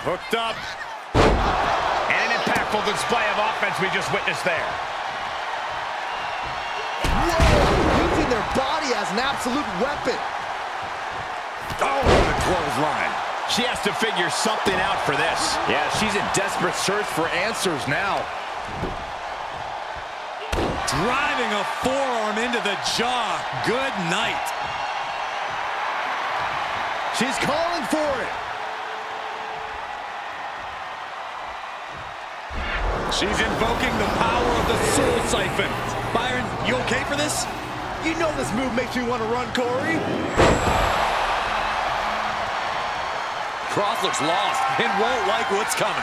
Hooked up. And an impactful display of offense we just witnessed there. Whoa, using their body as an absolute weapon. Oh, the clothesline. She has to figure something out for this. Yeah, she's in desperate search for answers now. Driving a forearm into the jaw. Good night. She's calling for it. She's invoking the power of the Soul Siphon. Byron, you okay for this? You know this move makes me want to run, Corey. Cross looks lost and won't like what's coming.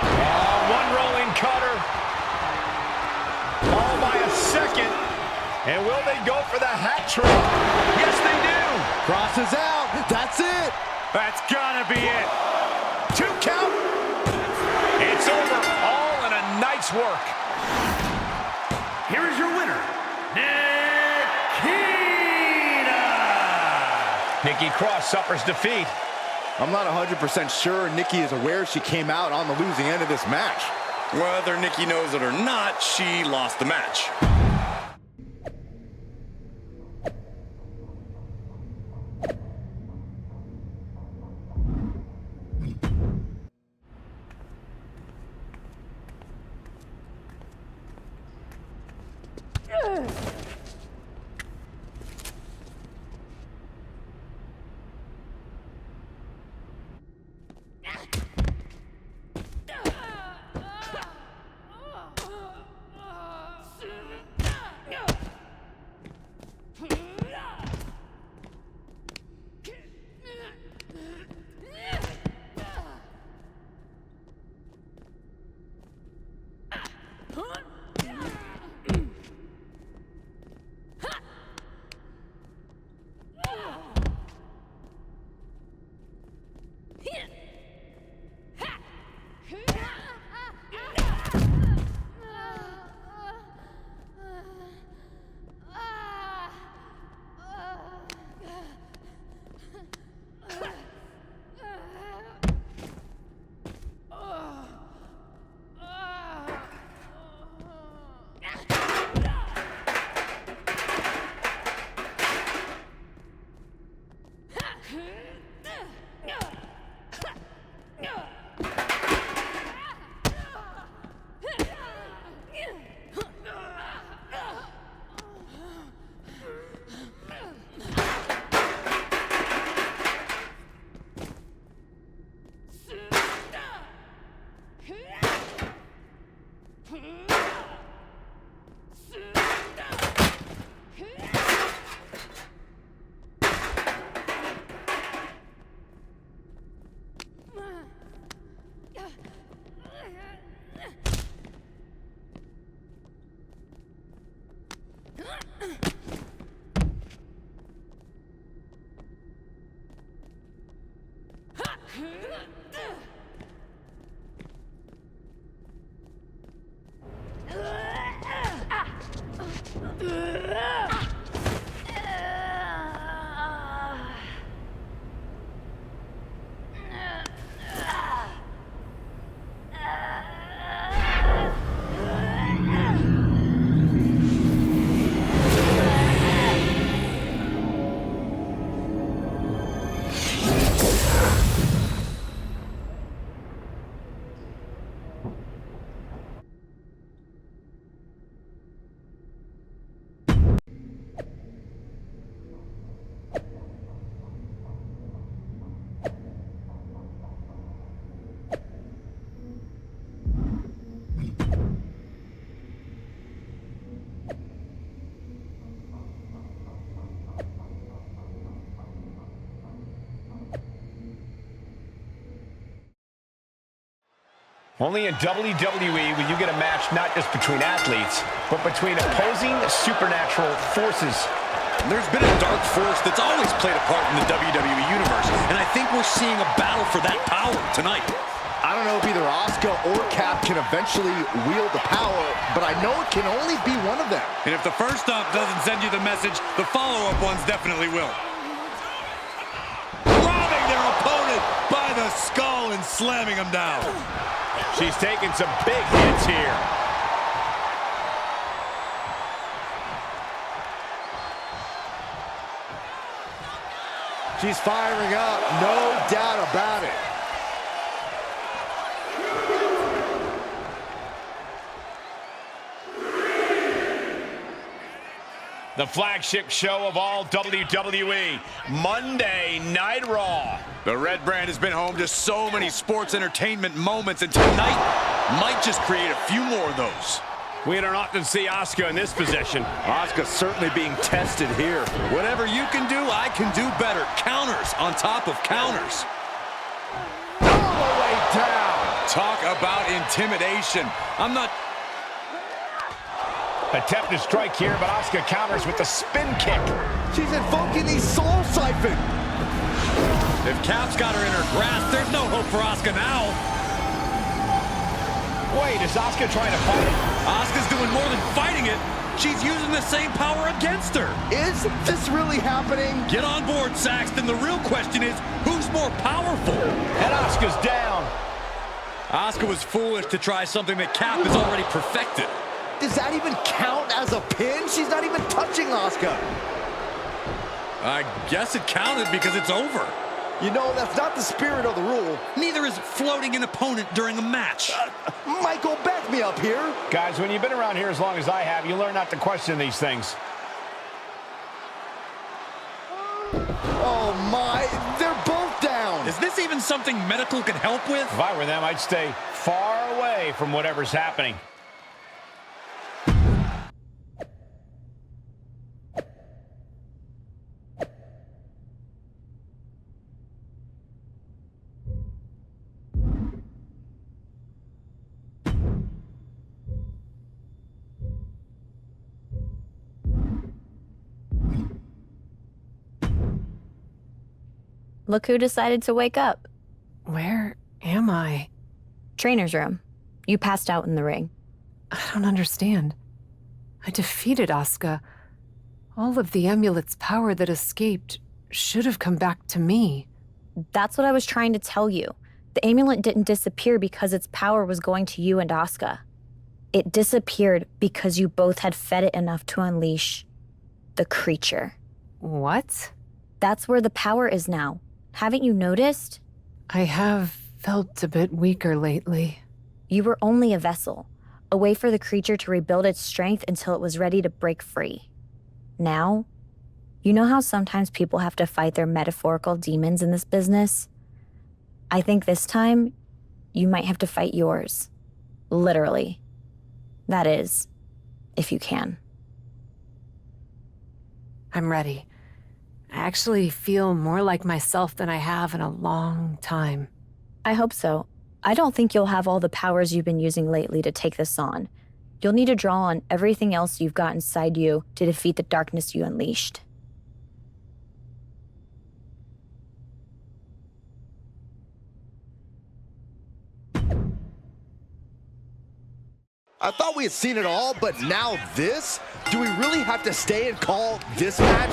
Oh, one rolling cutter. All by a second. And will they go for the hat trick? Yes, they do. Cross is out. That's it. That's gotta be it. 2 count. It's over. All in a night's work. Here is your winner, Nikki Cross suffers defeat. I'm not 100% sure Nikki is aware she came out on the losing end of this match. Whether Nikki knows it or not, she lost the match. Only in WWE will you get a match not just between athletes, but between opposing supernatural forces. There's been a dark force that's always played a part in the WWE Universe, and I think we're seeing a battle for that power tonight. I don't know if either Asuka or Cap can eventually wield the power, but I know it can only be one of them. And if the first stop doesn't send you the message, the follow-up ones definitely will. Robbing their opponent by the skull and slamming him down. She's taking some big hits here. She's firing up, no doubt about it. The flagship show of all WWE, Monday Night Raw. The Red Brand has been home to so many sports entertainment moments, and tonight might just create a few more of those. We don't often see Asuka in this position. Asuka certainly being tested here. Whatever you can do, I can do better. Counters on top of counters. All the way down. Talk about intimidation. I'm not... Attempt to strike here, but Asuka counters with the spin kick. She's invoking the soul siphon. If Cap's got her in her grasp, there's no hope for Asuka now. Wait, is Asuka trying to fight it? Asuka's doing more than fighting it. She's using the same power against her. Is this really happening? Get on board, Saxton. The real question is, who's more powerful? And Asuka's down. Asuka was foolish to try something that Cap has already perfected. Does that even count as a pin? She's not even touching Asuka. I guess it counted because it's over. You know, that's not the spirit of the rule. Neither is floating an opponent during a match. Michael, back me up here. Guys, when you've been around here as long as I have, you learn not to question these things. Oh my, they're both down. Is this even something medical can help with? If I were them, I'd stay far away from whatever's happening. Look who decided to wake up. Where am I? Trainer's room. You passed out in the ring. I don't understand. I defeated Asuka. All of the amulet's power that escaped should have come back to me. That's what I was trying to tell you. The amulet didn't disappear because its power was going to you and Asuka. It disappeared because you both had fed it enough to unleash the creature. What? That's where the power is now. Haven't you noticed? I have felt a bit weaker lately. You were only a vessel, a way for the creature to rebuild its strength until it was ready to break free. Now, you know how sometimes people have to fight their metaphorical demons in this business? I think this time, you might have to fight yours. Literally. That is, if you can. I'm ready. I actually feel more like myself than I have in a long time. I hope so. I don't think you'll have all the powers you've been using lately to take this on. You'll need to draw on everything else you've got inside you to defeat the darkness you unleashed. I thought we had seen it all, but now this? Do we really have to stay and call this match?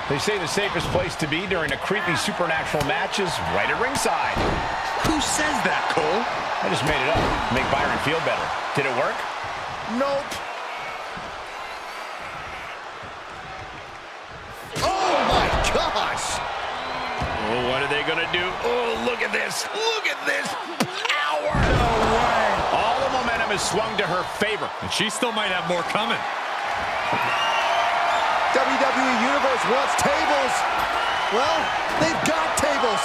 They say the safest place to be during a creepy supernatural match is right at ringside. Who says that, Cole? I just made it up. Make Byron feel better. Did it work? Nope. Oh my gosh! Oh, what are they gonna do? Oh, look at this! Look at this! Power! No way! All the momentum is swung to her favor. And she still might have more coming. WWE Universe wants tables. Well, they've got tables.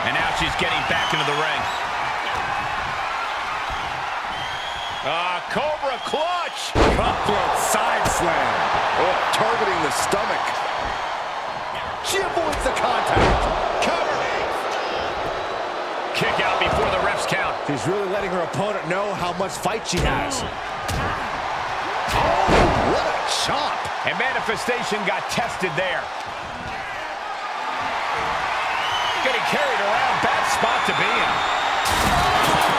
And now she's getting back into the ring. Cobra clutch! Cutthroat side slam. Oh, targeting the stomach. She avoids the contact. Cover. Kick out before the refs count. She's really letting her opponent know how much fight she has. Oh, what a chop. And Manifestation got tested there. Getting carried around. Bad spot to be in.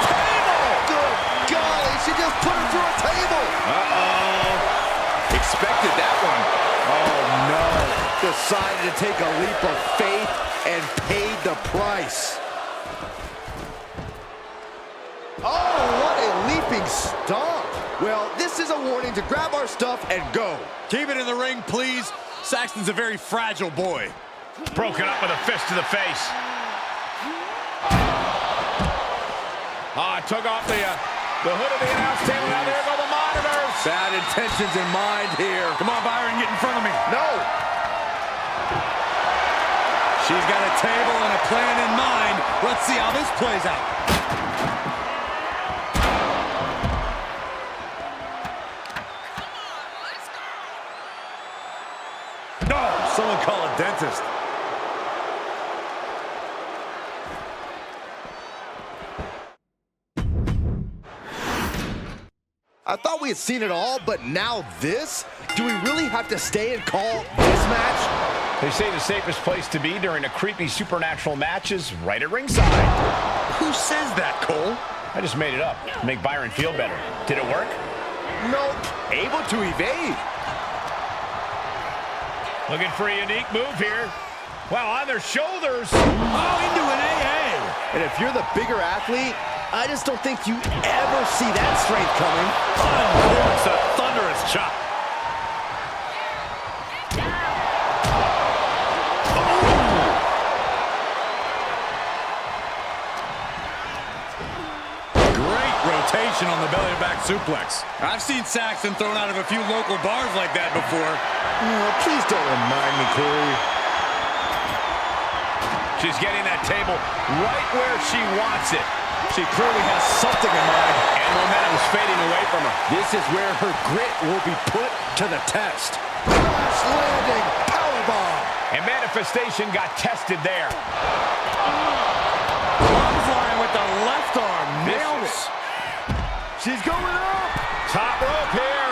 Table! Good golly, she just put her through a table. Uh-oh. Expected that one. Oh, no. Decided to take a leap of faith and paid the price. Oh, what a leaping stomp. Well, this is a warning to grab our stuff and go. Keep it in the ring, please. Saxton's a very fragile boy. Broken up with a fist to the face. Took off the hood of the announce table. Now there go the monitors. Bad intentions in mind here. Come on, Byron, get in front of me. No. She's got a table and a plan in mind. Let's see how this plays out. No, someone call a dentist. I thought we had seen it all, but now this? Do we really have to stay and call this match? They say the safest place to be during a creepy supernatural match is right at ringside. Who says that, Cole? I just made it up to make Byron feel better. Did it work? Nope. Able to evade. Looking for a unique move here. Wow, on their shoulders. Oh, into an AA. And if you're the bigger athlete, I just don't think you ever see that strength coming. It's a thunderous chop. Great rotation on the belly-to-back suplex. I've seen Saxton thrown out of a few local bars like that before. Oh, please don't remind me, Corey. She's getting that table right where she wants it. She clearly has something in mind. And momentum's fading away from her. This is where her grit will be put to the test. Crash landing powerbomb. And Manifestation got tested there. Clothesline with the left arm. Nailed it. She's going up. Top rope here.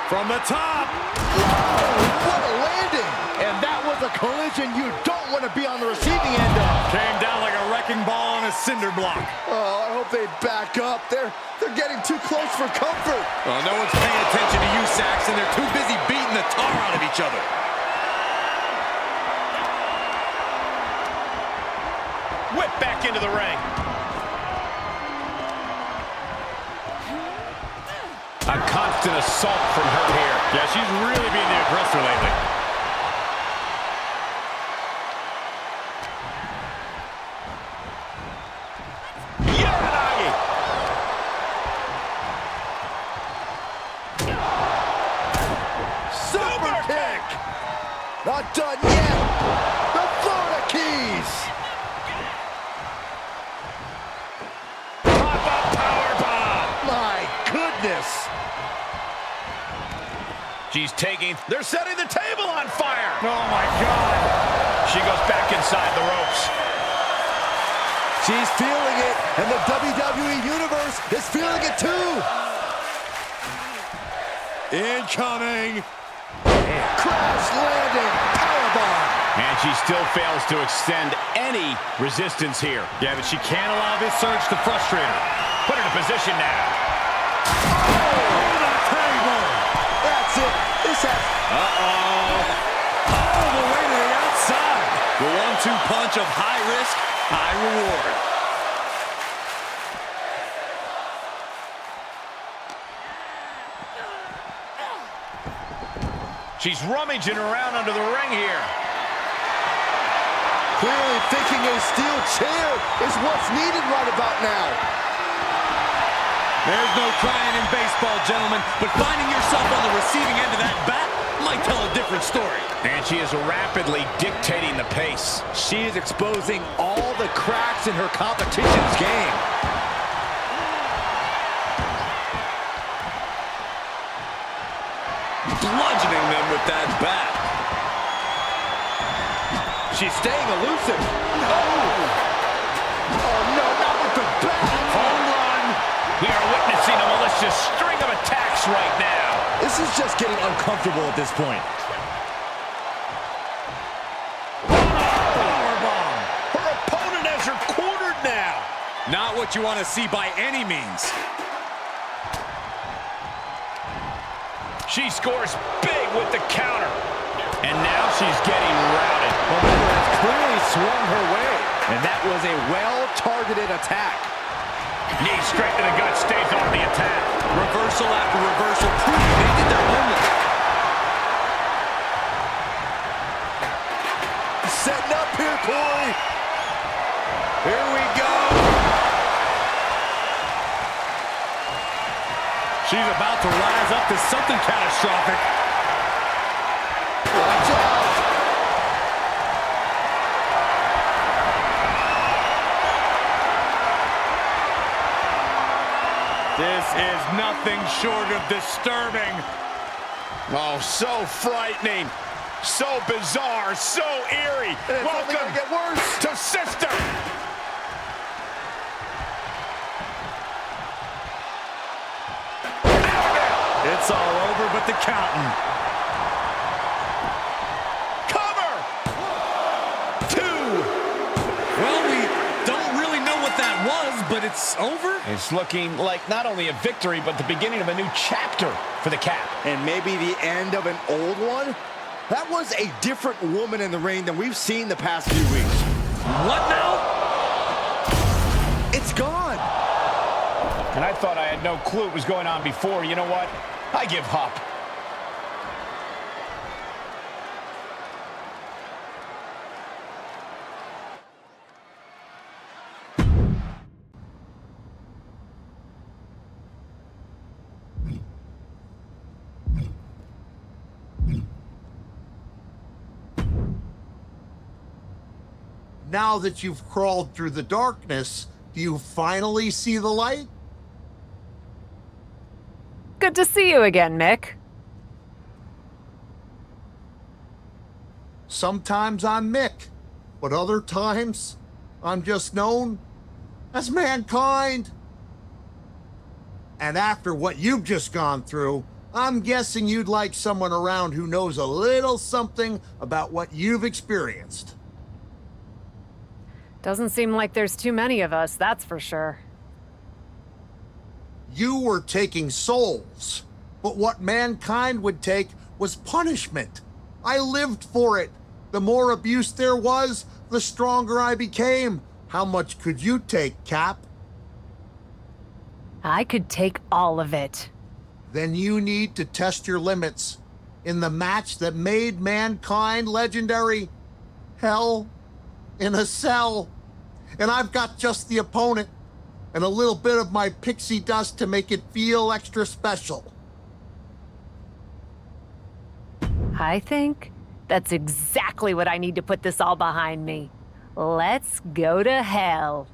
From the top. Oh, what a landing. And that was a collision you don't want to be on the receiving end of. Came down like a wrecking ball on a cinder block. Oh, I hope they back up. They're getting too close for comfort. Oh, no one's paying attention to you, Saxton. They're too busy beating the tar out of each other. Whip back into the ring. A constant assault from her here. Yeah, she's really being the aggressor lately. Super kick. Not done yet. The Florida Keys. Pop-up powerbomb. My goodness. She's taking... They're setting the table on fire. Oh, my God. She goes back inside the ropes. She's feeling it, and the WWE Universe is feeling it too. Incoming. Crash landing powerbomb. And she still fails to extend any resistance here. Yeah, but she can't allow this surge to frustrate her. Put her in a position now. That's it. This has... All the way to the outside. The 1-2 punch of high risk, high reward. She's rummaging around under the ring here. Clearly thinking a steel chair is what's needed right about now. There's no crying in baseball, gentlemen, but finding yourself on the receiving end of that bat might tell a different story. And she is rapidly dictating the pace. She is exposing all the cracks in her competition's game. Bludgeoning them with that bat. She's staying elusive. Oh no, not with the bat. Home run. We are witnessing a malicious string of attacks right now. This is just getting uncomfortable at this point. Powerbomb. Her opponent has her cornered now. Not what you want to see by any means. She scores big with the counter. And now she's getting routed. Momentum has clearly swung her way. And that was a well-targeted attack. Knee straight to the gut, stays on the attack. Reversal after reversal, proving they did their homework. Setting up here, Corey. Here we go. She's about to rise up to something catastrophic. Watch out. This is nothing short of disturbing. Oh, so frightening. So bizarre. So eerie. It's only gonna get worse. To Sister. It's all over but the counting. Cover. 2. Well, we don't really know what that was, but it's over. It's looking like not only a victory, but the beginning of a new chapter for the Cap. And maybe the end of an old one? That was a different woman in the ring than we've seen the past few weeks. What now? It's gone. And I thought I had no clue what was going on before. You know what? I give up. Now that you've crawled through the darkness, do you finally see the light? Good to see you again, Mick. Sometimes I'm Mick, but other times I'm just known as Mankind. And after what you've just gone through, I'm guessing you'd like someone around who knows a little something about what you've experienced. Doesn't seem like there's too many of us, that's for sure. You were taking souls, but what Mankind would take was punishment. I lived for it. The more abuse there was, the stronger I became. How much could you take, Cap? I could take all of it. Then you need to test your limits in the match that made Mankind legendary. Hell in a Cell. And I've got just the opponent and a little bit of my pixie dust to make it feel extra special. I think that's exactly what I need to put this all behind me. Let's go to hell.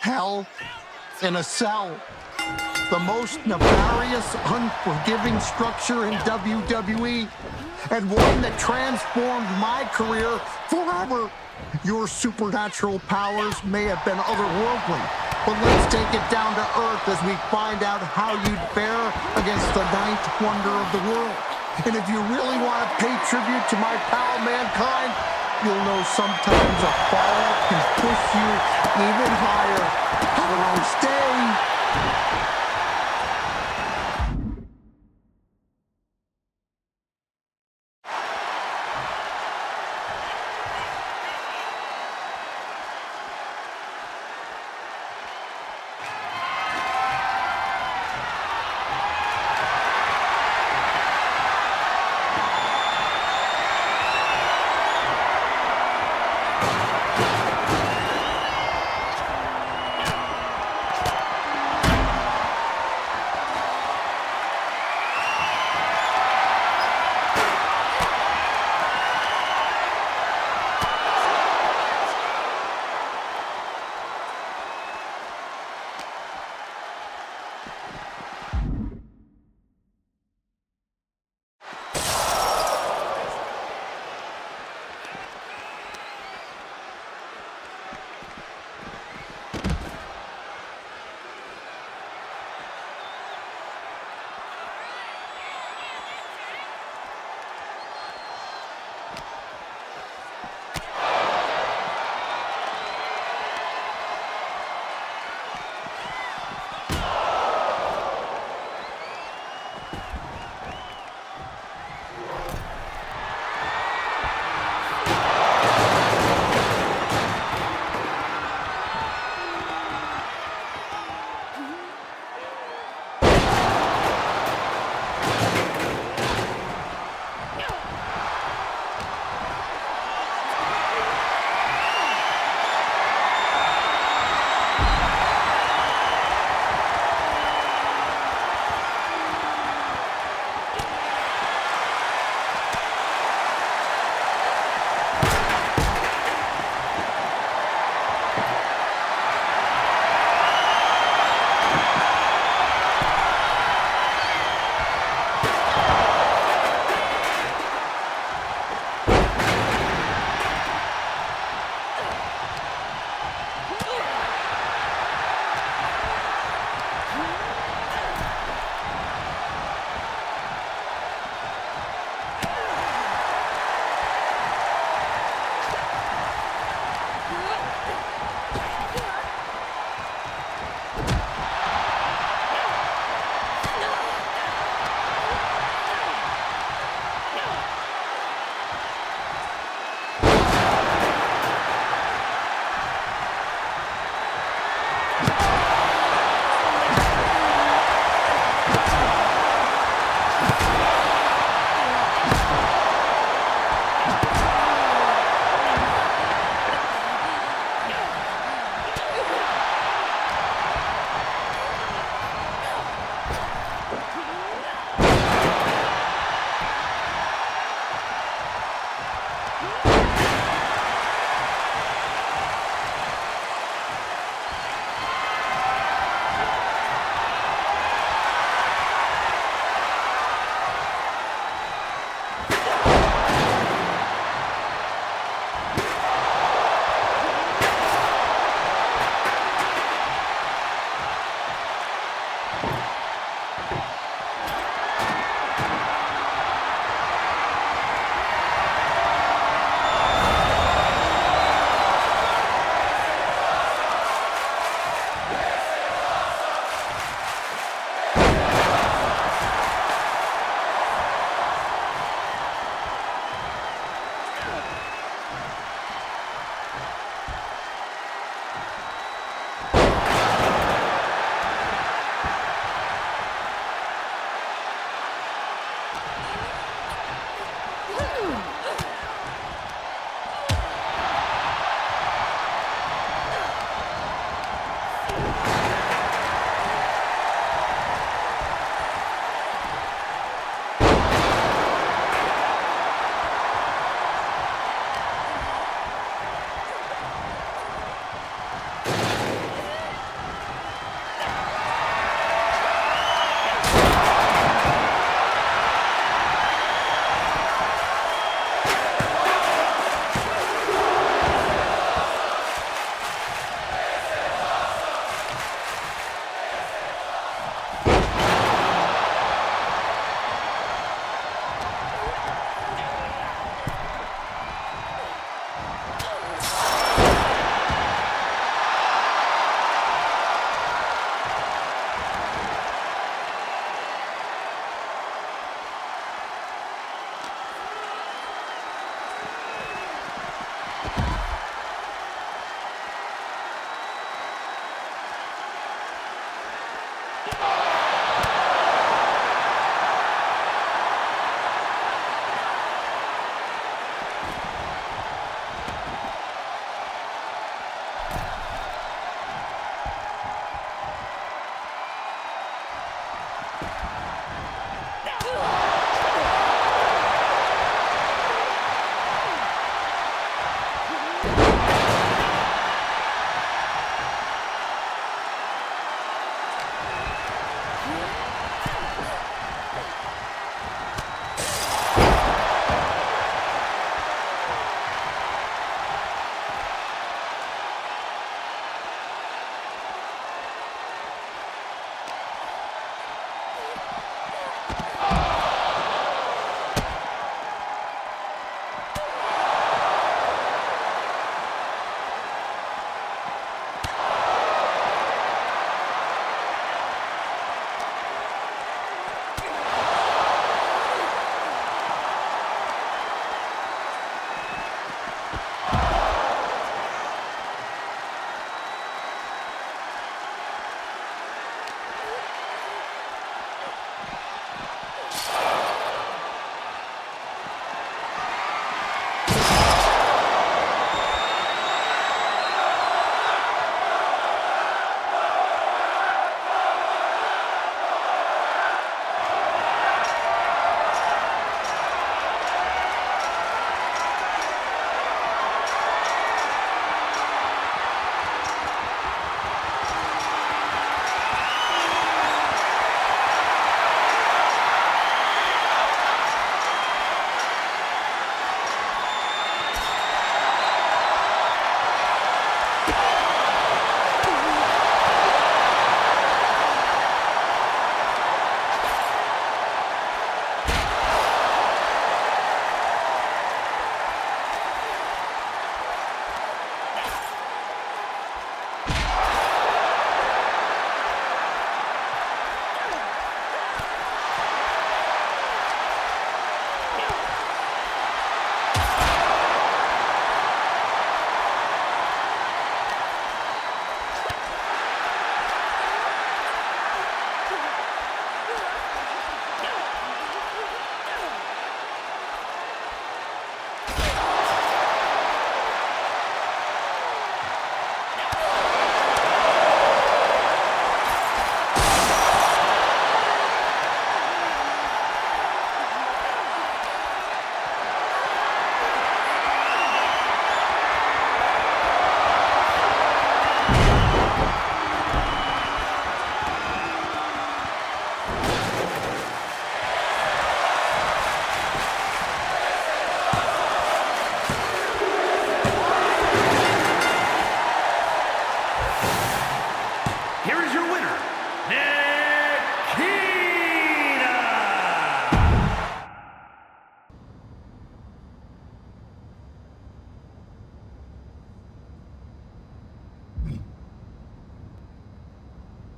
Hell in a Cell. The most nefarious, unforgiving structure in WWE, and one that transformed my career forever. Your supernatural powers may have been otherworldly, but let's take it down to earth as we find out how you'd fare against the ninth wonder of the world. And if you really want to pay tribute to my pal Mankind, you'll know sometimes a fall can push you even higher. Have a nice day.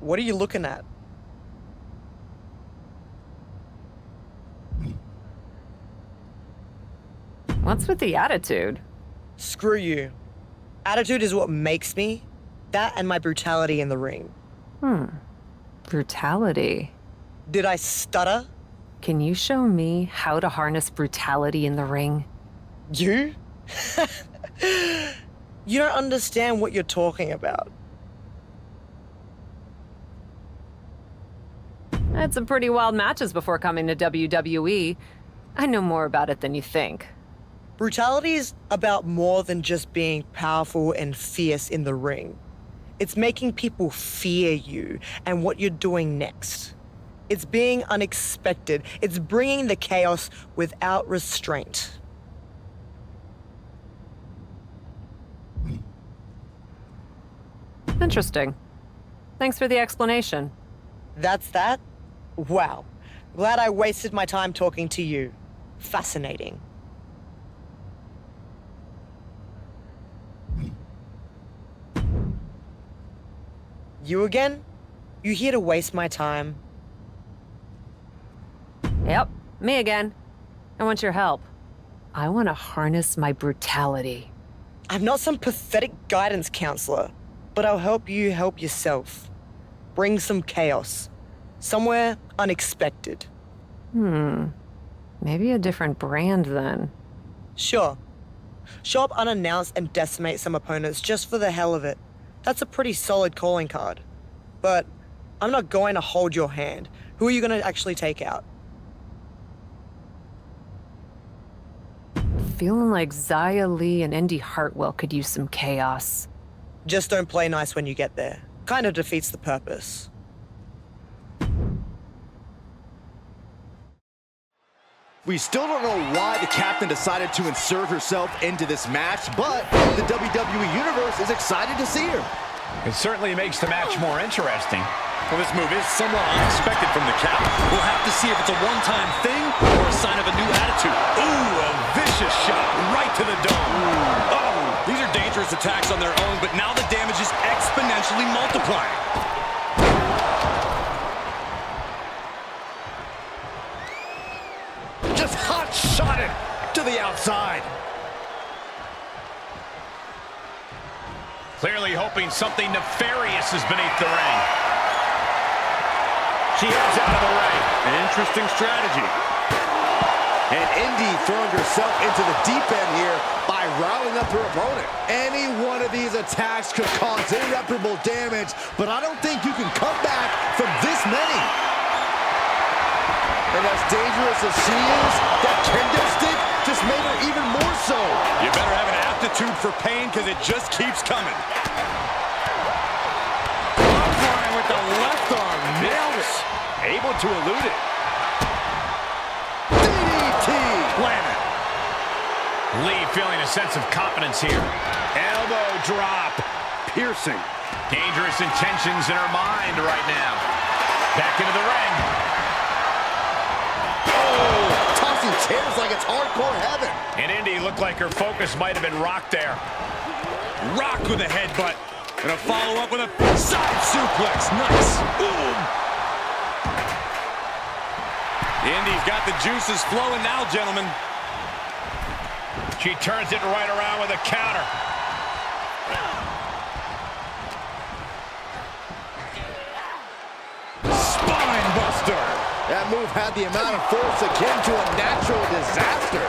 What are you looking at? What's with the attitude? Screw you. Attitude is what makes me. That and my brutality in the ring. Brutality. Did I stutter? Can you show me how to harness brutality in the ring? You? You don't understand what you're talking about. Had some pretty wild matches before coming to WWE. I know more about it than you think. Brutality is about more than just being powerful and fierce in the ring. It's making people fear you and what you're doing next. It's being unexpected. It's bringing the chaos without restraint. Interesting. Thanks for the explanation. That's that? Wow. Glad I wasted my time talking to you. Fascinating. You again? You here to waste my time? Yep, me again. I want your help. I want to harness my brutality. I'm not some pathetic guidance counselor, but I'll help you help yourself. Bring some chaos. Somewhere unexpected. Maybe a different brand then. Sure. Show up unannounced and decimate some opponents just for the hell of it. That's a pretty solid calling card. But I'm not going to hold your hand. Who are you going to actually take out? Feeling like Xia Li and Indy Hartwell could use some chaos. Just don't play nice when you get there. Kind of defeats the purpose. We still don't know why the captain decided to insert herself into this match, but the WWE Universe is excited to see her. It certainly makes the match more interesting. Well, this move is somewhat unexpected from the cap. We'll have to see if it's a one-time thing or a sign of a new attitude. Ooh, a vicious shot right to the dome. Uh-oh, these are dangerous attacks on their own, but now the damage is exponentially multiplying. Just hot-shotted to the outside. Clearly hoping something nefarious is beneath the ring. She heads out of the ring. An interesting strategy. And Indy throwing herself into the deep end here by riling up her opponent. Any one of these attacks could cause irreparable damage, but I don't think you can come back from this many. And as dangerous as she is, that kendo stick just made her even more so. You better have an aptitude for pain because it just keeps coming. Flying with the left arm, nailed it. Able to elude it. DDT! Landed. Lee feeling a sense of confidence here. Elbow drop. Piercing. Dangerous intentions in her mind right now. Back into the ring. Oh, tossing chairs like it's hardcore heaven. And Indy looked like her focus might have been rocked there. Rocked with a headbutt. And a follow-up with a side suplex. Nice. Boom. Indy's got the juices flowing now, gentlemen. She turns it right around with a counter. Spine buster. That move had the amount of force akin to a natural disaster.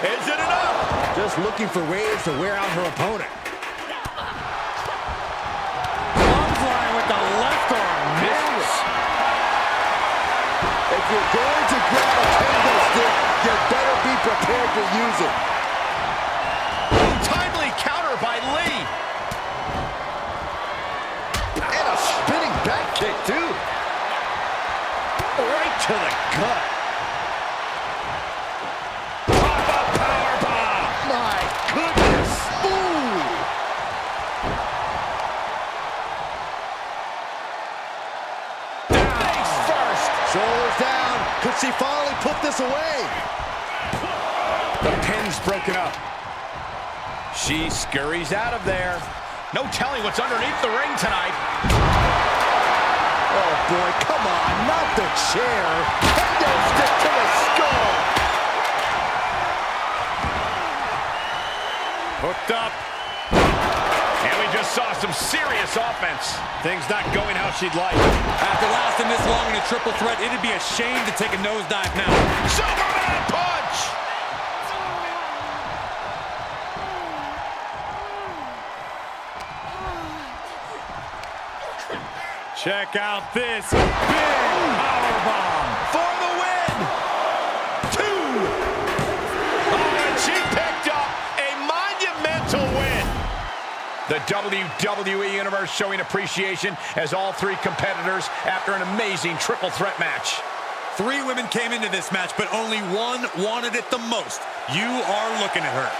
Is it enough? Just looking for ways to wear out her opponent. Flying with the left arm. Misses. If you're going to grab a kendo stick, you better be prepared to use it. Timely counter by Lee. And a spinning back kick, too. Right to the gut. Pop-up powerbomb. My goodness. Ooh. Face first. Shoulders down. Could she finally put this away? The pin's broken up. She scurries out of there. No telling what's underneath the ring tonight. Oh boy, come on, not the chair. Kendo stick to the skull. Hooked up. And we just saw some serious offense. Things not going how she'd like. After lasting this long in a triple threat, it'd be a shame to take a nosedive now. Superman punch! Check out this big powerbomb For the win! 2! Oh, and she picked up a monumental win! The WWE Universe showing appreciation as all three competitors after an amazing triple threat match. 3 women came into this match, but only one wanted it the most. You are looking at her.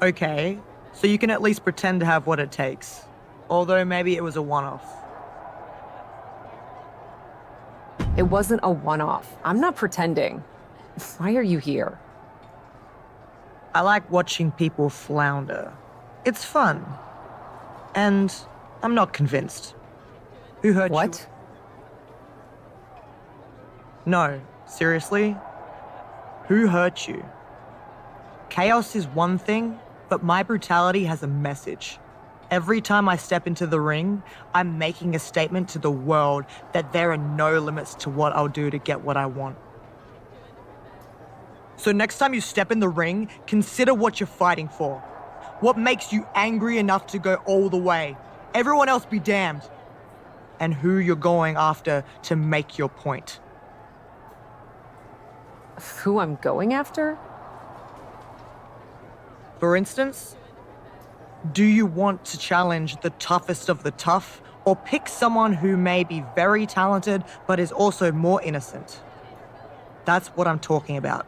Okay, so you can at least pretend to have what it takes. Although maybe it was a one-off. It wasn't a one-off. I'm not pretending. Why are you here? I like watching people flounder. It's fun. And I'm not convinced. Who hurt you? What? No, seriously? Who hurt you? Chaos is one thing, but my brutality has a message. Every time I step into the ring, I'm making a statement to the world that there are no limits to what I'll do to get what I want. So next time you step in the ring, consider what you're fighting for. What makes you angry enough to go all the way? Everyone else be damned. And who you're going after to make your point. Who I'm going after? For instance, do you want to challenge the toughest of the tough, or pick someone who may be very talented but is also more innocent? That's what I'm talking about.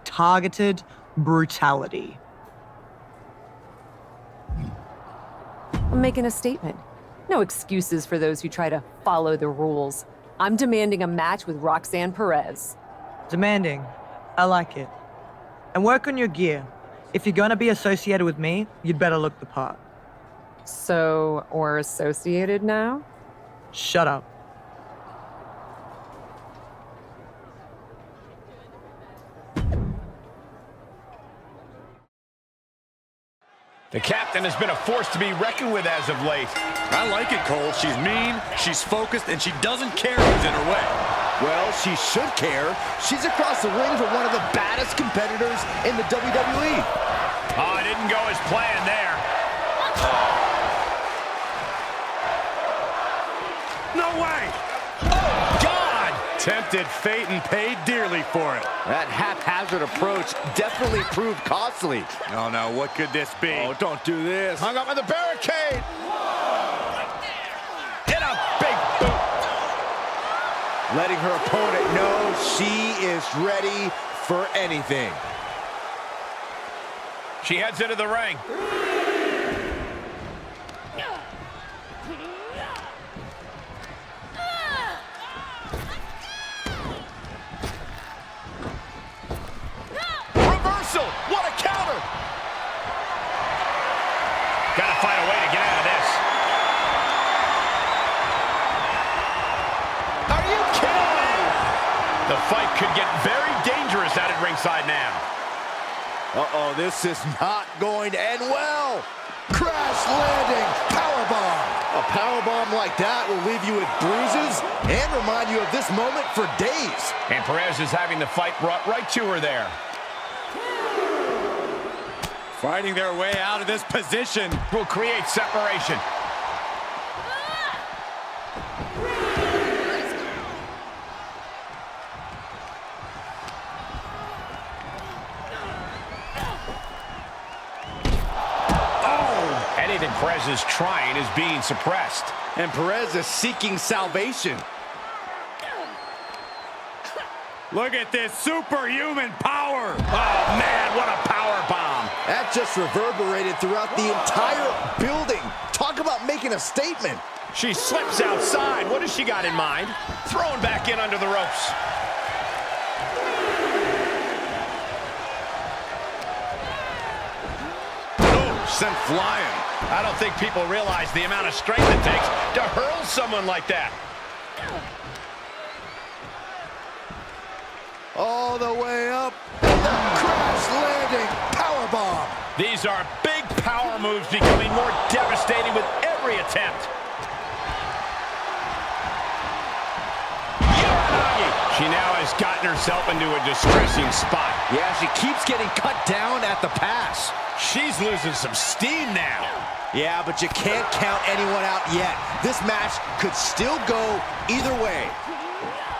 Targeted brutality. I'm making a statement. No excuses for those who try to follow the rules. I'm demanding a match with Roxanne Perez. Demanding. I like it. And work on your gear. If you're gonna be associated with me, you'd better look the part. So, we're associated now? Shut up. The captain has been a force to be reckoned with as of late. I like it, Cole. She's mean, she's focused, and she doesn't care who's in her way. Well, she should care. She's across the ring from one of the baddest competitors in the WWE. Oh, it didn't go as planned there. No way! Oh, God! Tempted fate and paid dearly for it. That haphazard approach definitely proved costly. Oh, no, what could this be? Oh, don't do this. Hung up on the barricade. Hit a big boot. Letting her opponent know she is ready for anything. She heads into the ring. Reversal! What a counter! Gotta find a way to get out of this. Are you kidding me? The fight could get very dangerous out at ringside now. Uh-oh, this is not going to end well. Crash landing powerbomb. A powerbomb like that will leave you with bruises and remind you of this moment for days. And Perez is having the fight brought right to her there. Fighting their way out of this position will create separation. Anything Perez is trying is being suppressed. And Perez is seeking salvation. Look at this superhuman power. Oh, man, what a power bomb. That just reverberated throughout the entire building. Talk about making a statement. She slips outside. What has she got in mind? Thrown back in under the ropes. Sent flying. I don't think people realize the amount of strength it takes to hurl someone like that. All the way up. Crash landing powerbomb. These are big power moves becoming more devastating with every attempt. She now has gotten herself into a distressing spot. Yeah, she keeps getting cut down at the pass. She's losing some steam now. Yeah, but you can't count anyone out yet. This match could still go either way.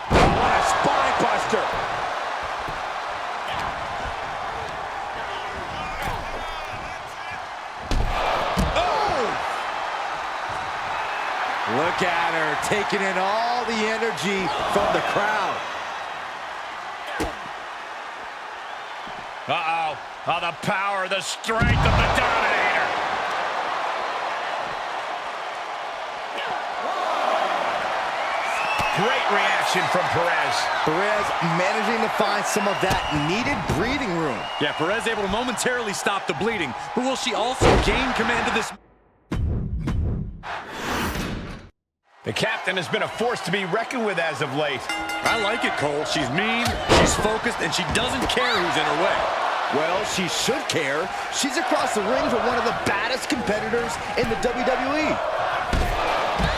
What a spine buster. Oh! Look at her, taking in all the energy from the crowd. Uh-oh. Oh, the power, the strength of the Dominator. Great reaction from Perez. Perez managing to find some of that needed breathing room. Yeah, Perez able to momentarily stop the bleeding, but will she also gain command of this? The captain has been a force to be reckoned with as of late. I like it, Cole. She's mean, she's focused, and she doesn't care who's in her way. Well, she should care. She's across the ring from one of the baddest competitors in the WWE.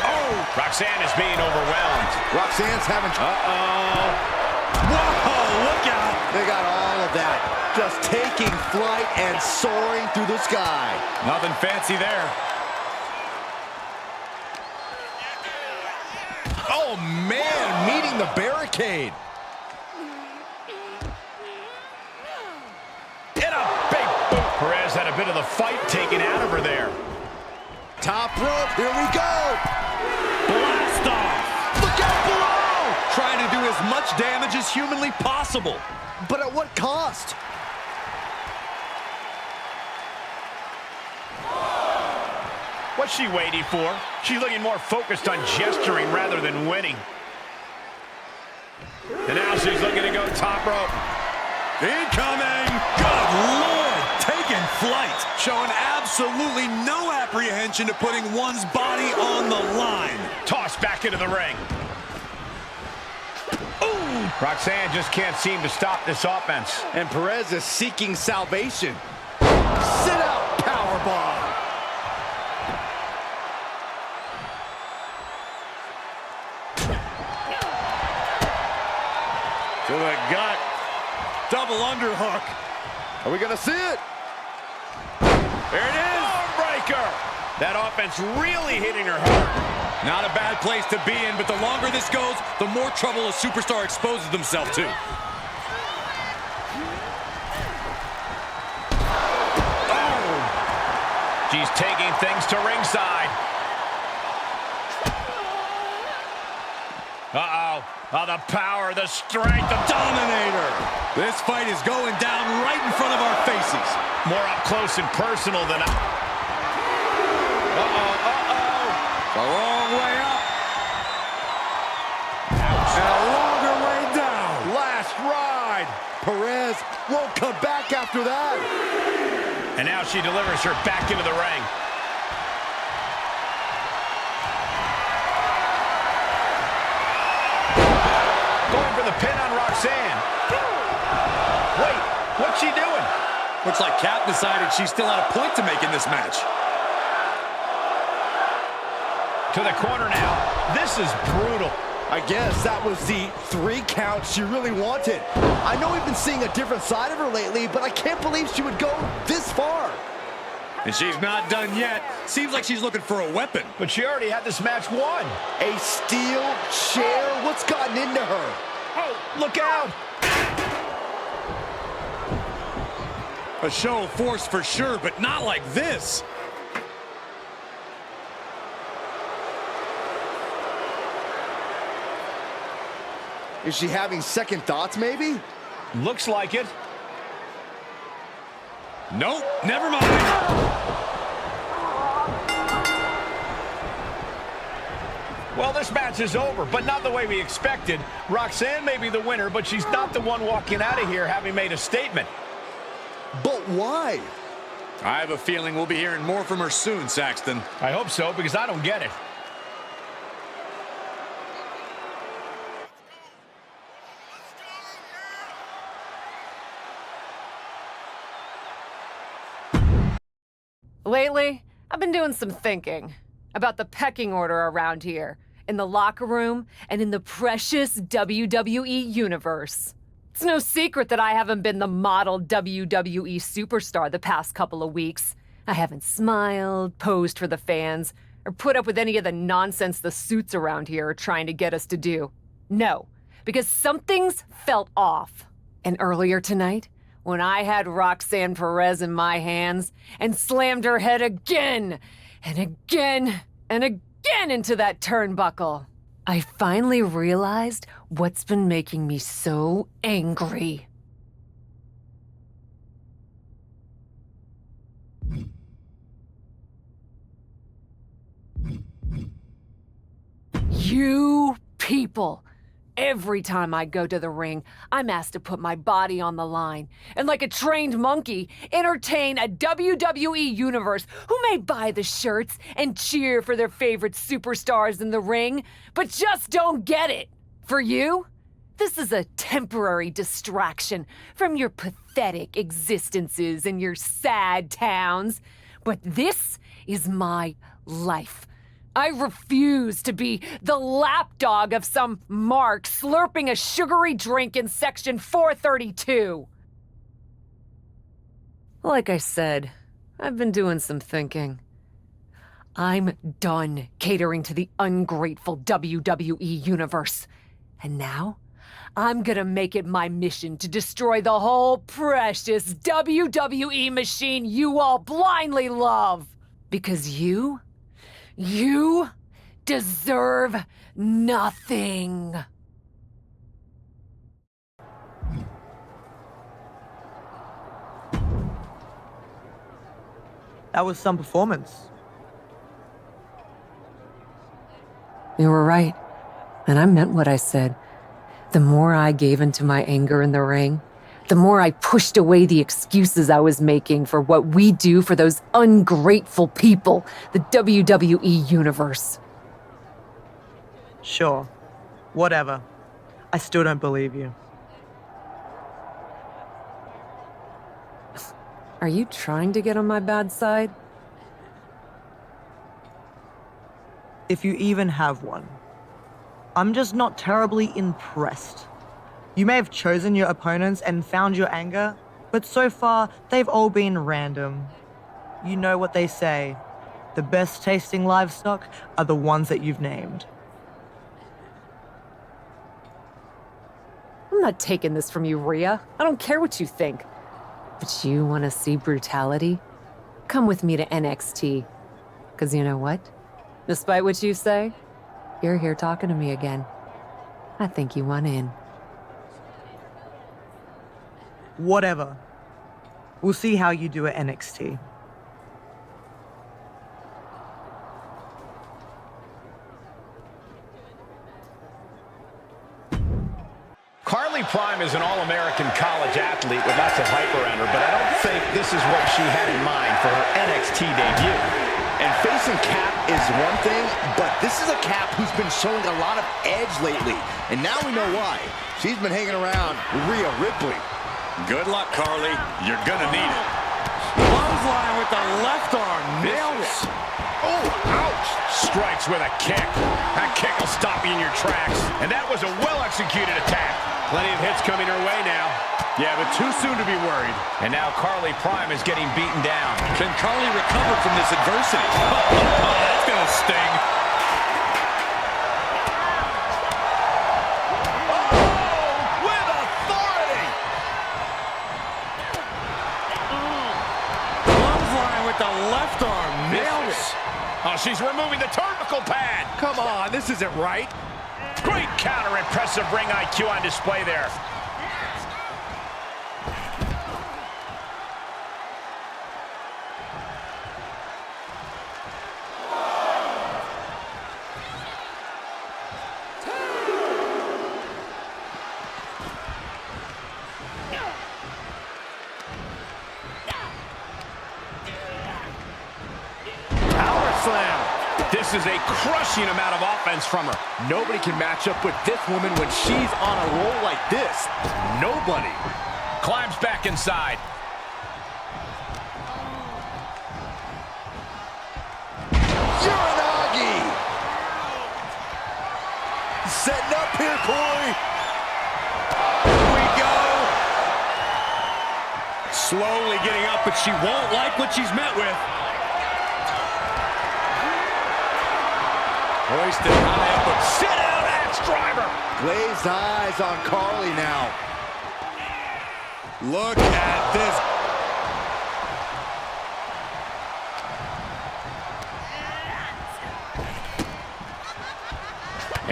Oh! Roxanne is being overwhelmed. Roxanne's having... Uh-oh. Whoa, look out! They got all of that. Just taking flight and soaring through the sky. Nothing fancy there. Oh, man, meeting the barricade. Perez had a bit of the fight taken out of her there. Top rope, here we go. Blast off. Look out below. Trying to do as much damage as humanly possible. But at what cost? What's she waiting for? She's looking more focused on gesturing rather than winning. And now she's looking to go top rope. Incoming! Good Lord! Taking flight. Showing absolutely no apprehension to putting one's body on the line. Tossed back into the ring. Ooh! Roxanne just can't seem to stop this offense. And Perez is seeking salvation. Sit out powerbomb. To the gut. Double underhook. Are we gonna see it? There it is. Armbreaker. That offense really hitting her hard. Not a bad place to be in, but the longer this goes, the more trouble a superstar exposes themselves to. Oh! She's taking things to ringside. Uh-oh. Oh, the power, the strength of Dominator. This fight is going down right in front of our faces. More up close and personal than... A long way up. Ouch. And a longer way down. Last ride. Perez won't come back after that. And now she delivers her back into the ring. Going for the pin on Roxanne. Wait, what's she doing? Looks like Cap decided she still had a point to make in this match. To the corner now. This is brutal. I guess that was the 3 count she really wanted. I know we've been seeing a different side of her lately, but I can't believe she would go this far. And she's not done yet. Seems like she's looking for a weapon. But she already had this match won. A steel chair? What's gotten into her? Oh, look out. A show of force for sure, but not like this. Is she having second thoughts, maybe? Looks like it. Nope, never mind. Well, this match is over, but not the way we expected. Roxanne may be the winner, but she's not the one walking out of here having made a statement. But why? I have a feeling we'll be hearing more from her soon, Saxton. I hope so, because I don't get it. Lately, I've been doing some thinking about the pecking order around here, in the locker room, and in the precious WWE universe. It's no secret that I haven't been the model WWE superstar the past couple of weeks. I haven't smiled, posed for the fans, or put up with any of the nonsense the suits around here are trying to get us to do. No, because something's felt off. And earlier tonight, when I had Roxanne Perez in my hands and slammed her head again and again and again into that turnbuckle, I finally realized what's been making me so angry. You people. Every time I go to the ring, I'm asked to put my body on the line and, like a trained monkey, entertain a WWE universe who may buy the shirts and cheer for their favorite superstars in the ring, but just don't get it. For you, this is a temporary distraction from your pathetic existences in your sad towns. But this is my life. I refuse to be the lapdog of some mark slurping a sugary drink in section 432. Like I said, I've been doing some thinking. I'm done catering to the ungrateful WWE universe. And now, I'm gonna make it my mission to destroy the whole precious WWE machine you all blindly love. Because you deserve nothing. That was some performance. You were right, and I meant what I said. The more I gave into my anger in the ring, the more I pushed away the excuses I was making for what we do for those ungrateful people, the WWE Universe. Sure. Whatever. I still don't believe you. Are you trying to get on my bad side? If you even have one. I'm just not terribly impressed. You may have chosen your opponents and found your anger, but so far, they've all been random. You know what they say. The best tasting livestock are the ones that you've named. I'm not taking this from you, Rhea. I don't care what you think. But you want to see brutality? Come with me to NXT. Because you know what? Despite what you say, you're here talking to me again. I think you want in. Whatever. We'll see how you do at NXT. Carly Prime is an all-American college athlete with lots of hype around her, but I don't think this is what she had in mind for her NXT debut. And facing Cap is one thing, but this is a Cap who's been showing a lot of edge lately. And now we know why. She's been hanging around Rhea Ripley. Good luck, Carly. You're gonna need it. Clothesline with the left arm. Nailed it. Oh, ouch. Strikes with a kick. That kick will stop you in your tracks. And that was a well-executed attack. Plenty of hits coming her way now. Yeah, but too soon to be worried. And now Carly Prime is getting beaten down. Can Carly recover from this adversity? Oh, that's gonna sting. Oh, she's removing the turnbuckle pad. Come on, this isn't right. Great counter, impressive ring IQ on display there. This is a crushing amount of offense from her. Nobody can match up with this woman when she's on a roll like this. Nobody. Climbs back inside. Uranagi! Setting up here, Corey. Here we go. Slowly getting up, but she won't like what she's met with. Hoisted high up, but sit down, axe driver. Glazed eyes on Carly now. Look at this.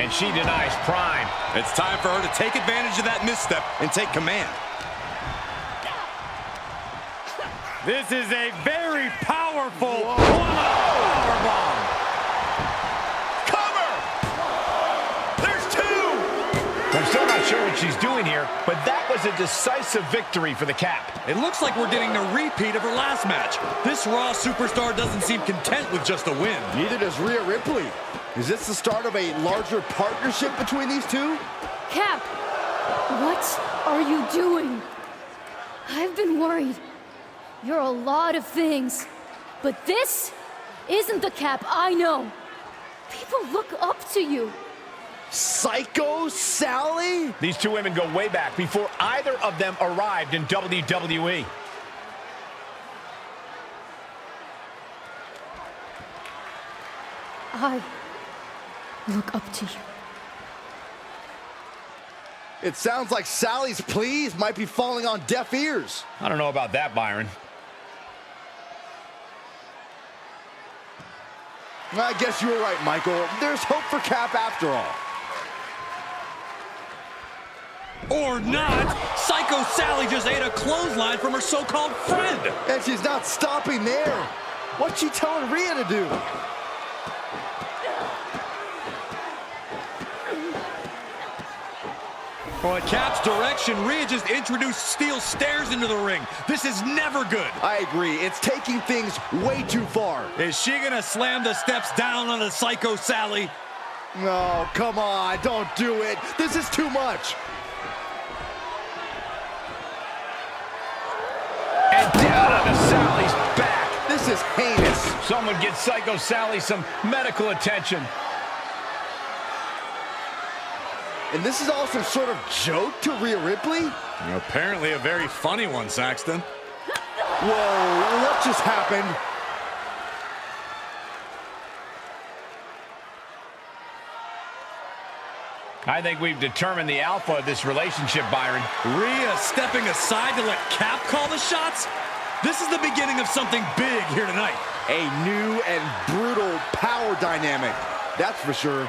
And she denies Prime. It's time for her to take advantage of that misstep and take command. This is a very powerful powerbomb. I'm still not sure what she's doing here, but that was a decisive victory for the Cap. It looks like we're getting a repeat of her last match. This Raw superstar doesn't seem content with just a win. Neither does Rhea Ripley. Is this the start of a larger partnership between these two? Cap, what are you doing? I've been worried. You're a lot of things, but this isn't the Cap I know. People look up to you. Psycho Sally? These two women go way back before either of them arrived in WWE. I look up to you. It sounds like Sally's pleas might be falling on deaf ears. I don't know about that, Byron. I guess you were right, Michael. There's hope for Cap after all. Or not. Psycho Sally just ate a clothesline from her so-called friend. And she's not stopping there. What's she telling Rhea to do? Well, at Cap's direction, Rhea just introduced steel stairs into the ring. This is never good. I agree. It's taking things way too far. Is she gonna slam the steps down on the Psycho Sally? No, come on, don't do it. This is too much. And down onto Sally's back. This is heinous. Someone get Psycho Sally some medical attention. And this is all some sort of joke to Rhea Ripley? Apparently a very funny one, Saxton. Whoa, what just happened? I think we've determined the alpha of this relationship, Byron. Rhea stepping aside to let Cap call the shots? This is the beginning of something big here tonight. A new and brutal power dynamic, that's for sure.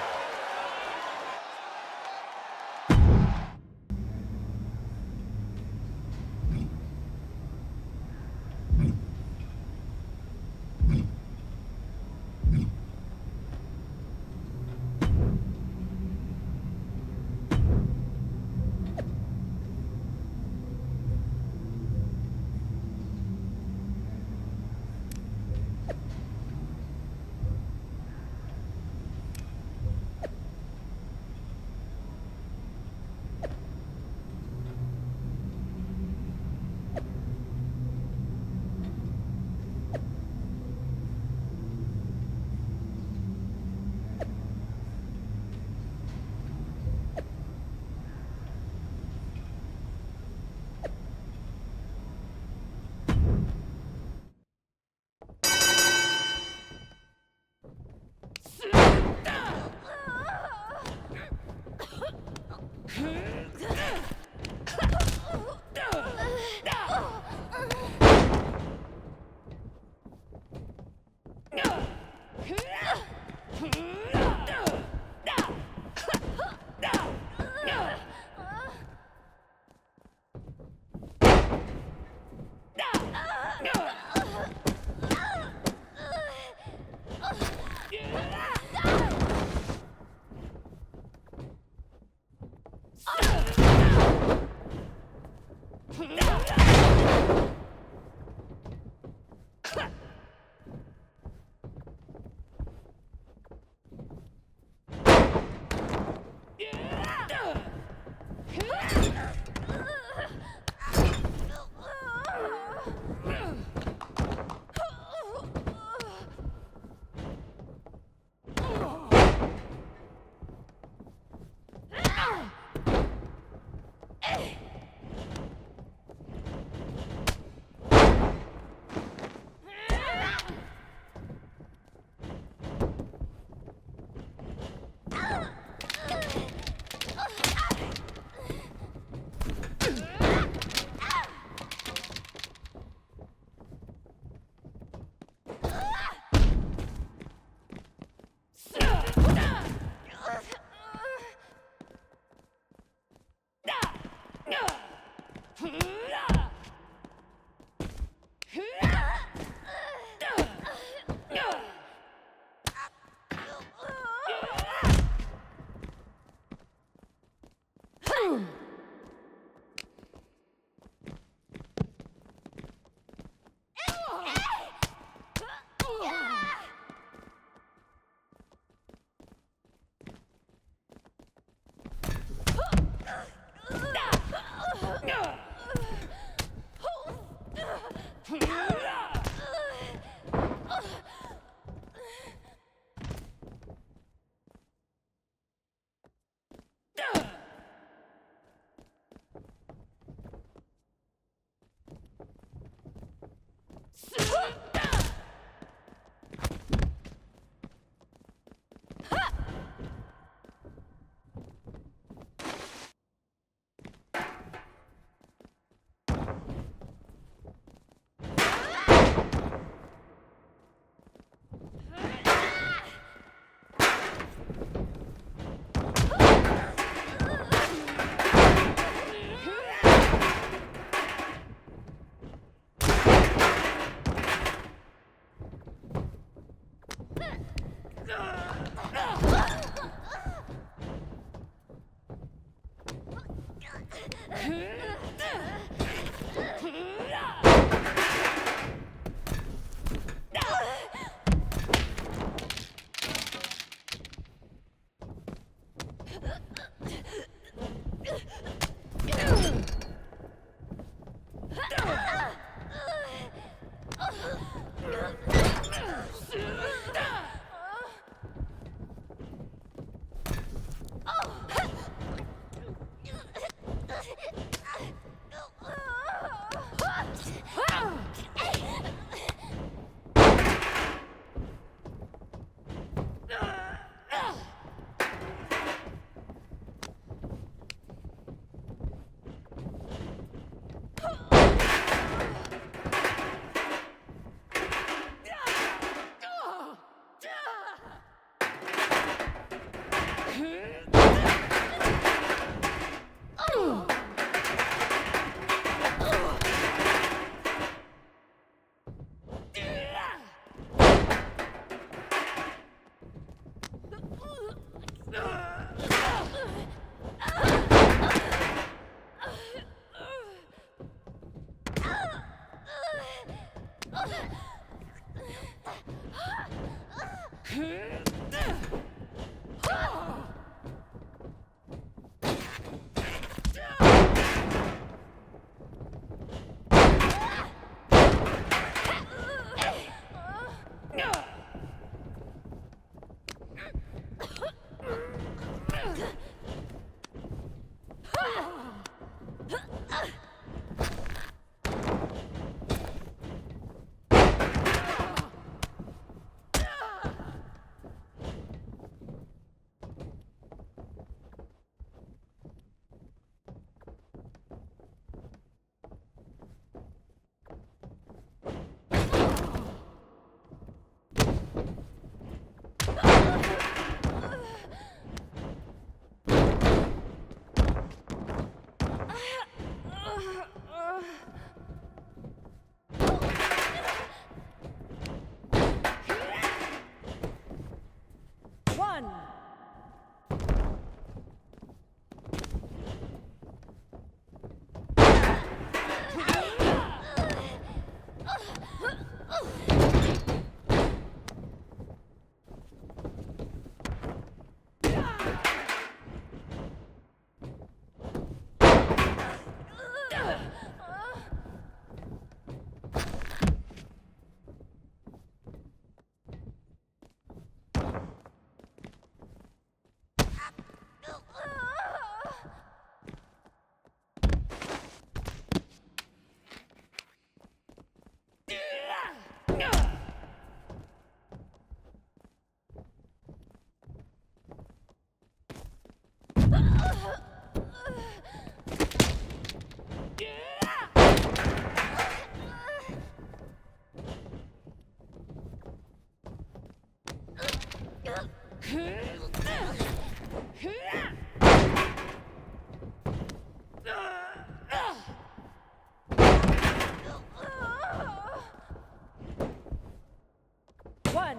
One,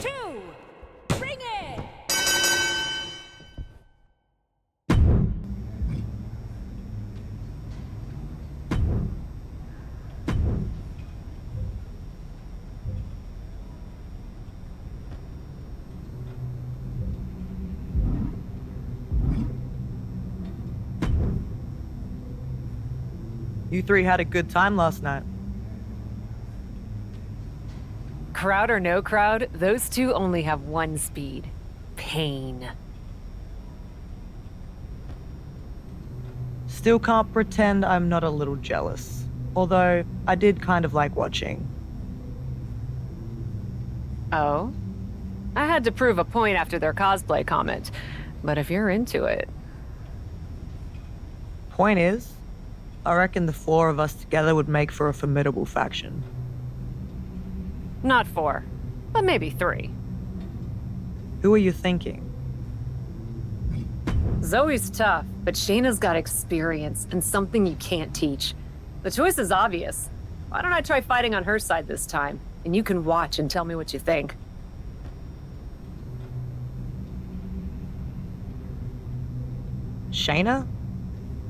two, bring it! You three had a good time last night. Crowd or no crowd, those two only have one speed. Pain. Still can't pretend I'm not a little jealous. Although, I did kind of like watching. Oh? I had to prove a point after their cosplay comment. But if you're into it... Point is, I reckon the four of us together would make for a formidable faction. Not 4, but maybe 3. Who are you thinking? Zoe's tough, but Shayna's got experience and something you can't teach. The choice is obvious. Why don't I try fighting on her side this time? And you can watch and tell me what you think. Shayna?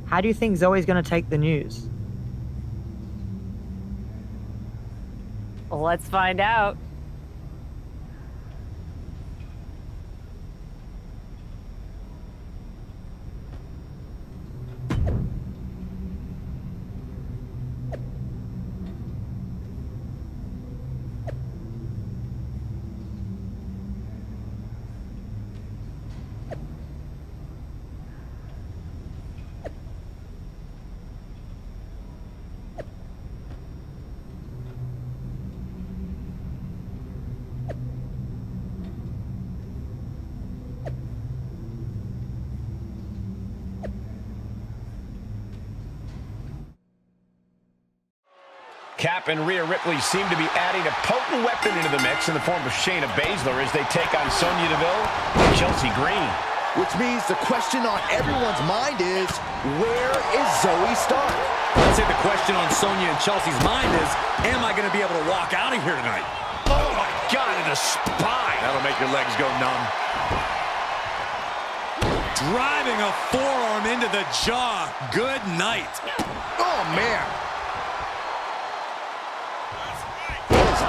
How do you think Zoe's gonna take the news? Let's find out. Cap and Rhea Ripley seem to be adding a potent weapon into the mix in the form of Shayna Baszler as they take on Sonya Deville and Chelsea Green. Which means the question on everyone's mind is, where is Zoe Stark? I'd say the question on Sonya and Chelsea's mind is, am I going to be able to walk out of here tonight? Oh my God, in the spine. That'll make your legs go numb. Driving a forearm into the jaw. Good night. Oh, man.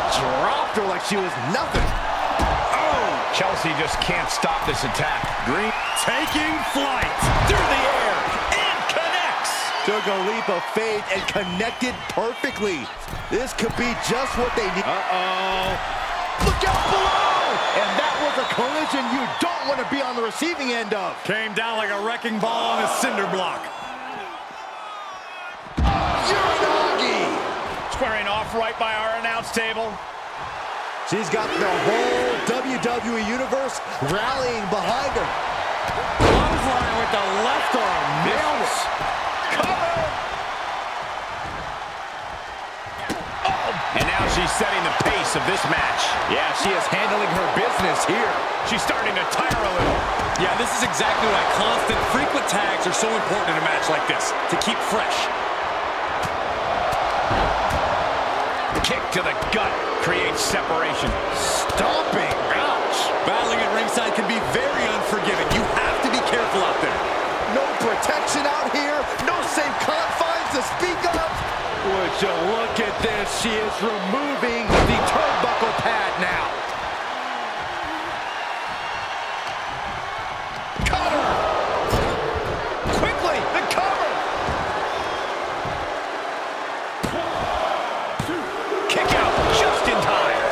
Dropped her like she was nothing. Oh! Chelsea just can't stop this attack. Green taking flight through the air and connects. Took a leap of faith and connected perfectly. This could be just what they need. Uh-oh. Look out below! And that was a collision you don't want to be on the receiving end of. Came down like a wrecking ball on a cinder block. Squaring off right by our announce table. She's got the whole WWE Universe rallying behind her. Clothesline with the left arm. Nailed it. Cover! Oh! And now she's setting the pace of this match. Yeah, she is handling her business here. She's starting to tire a little. Yeah, this is exactly why constant, frequent tags are so important in a match like this, to keep fresh. Kick to the gut creates separation. Stomping. Ouch. Battling at ringside can be very unforgiving. You have to be careful out there. No protection out here. No safe confines to speak of. Would you look at this? She is removing the turnbuckle pad now. Cutter. Quickly, the cover.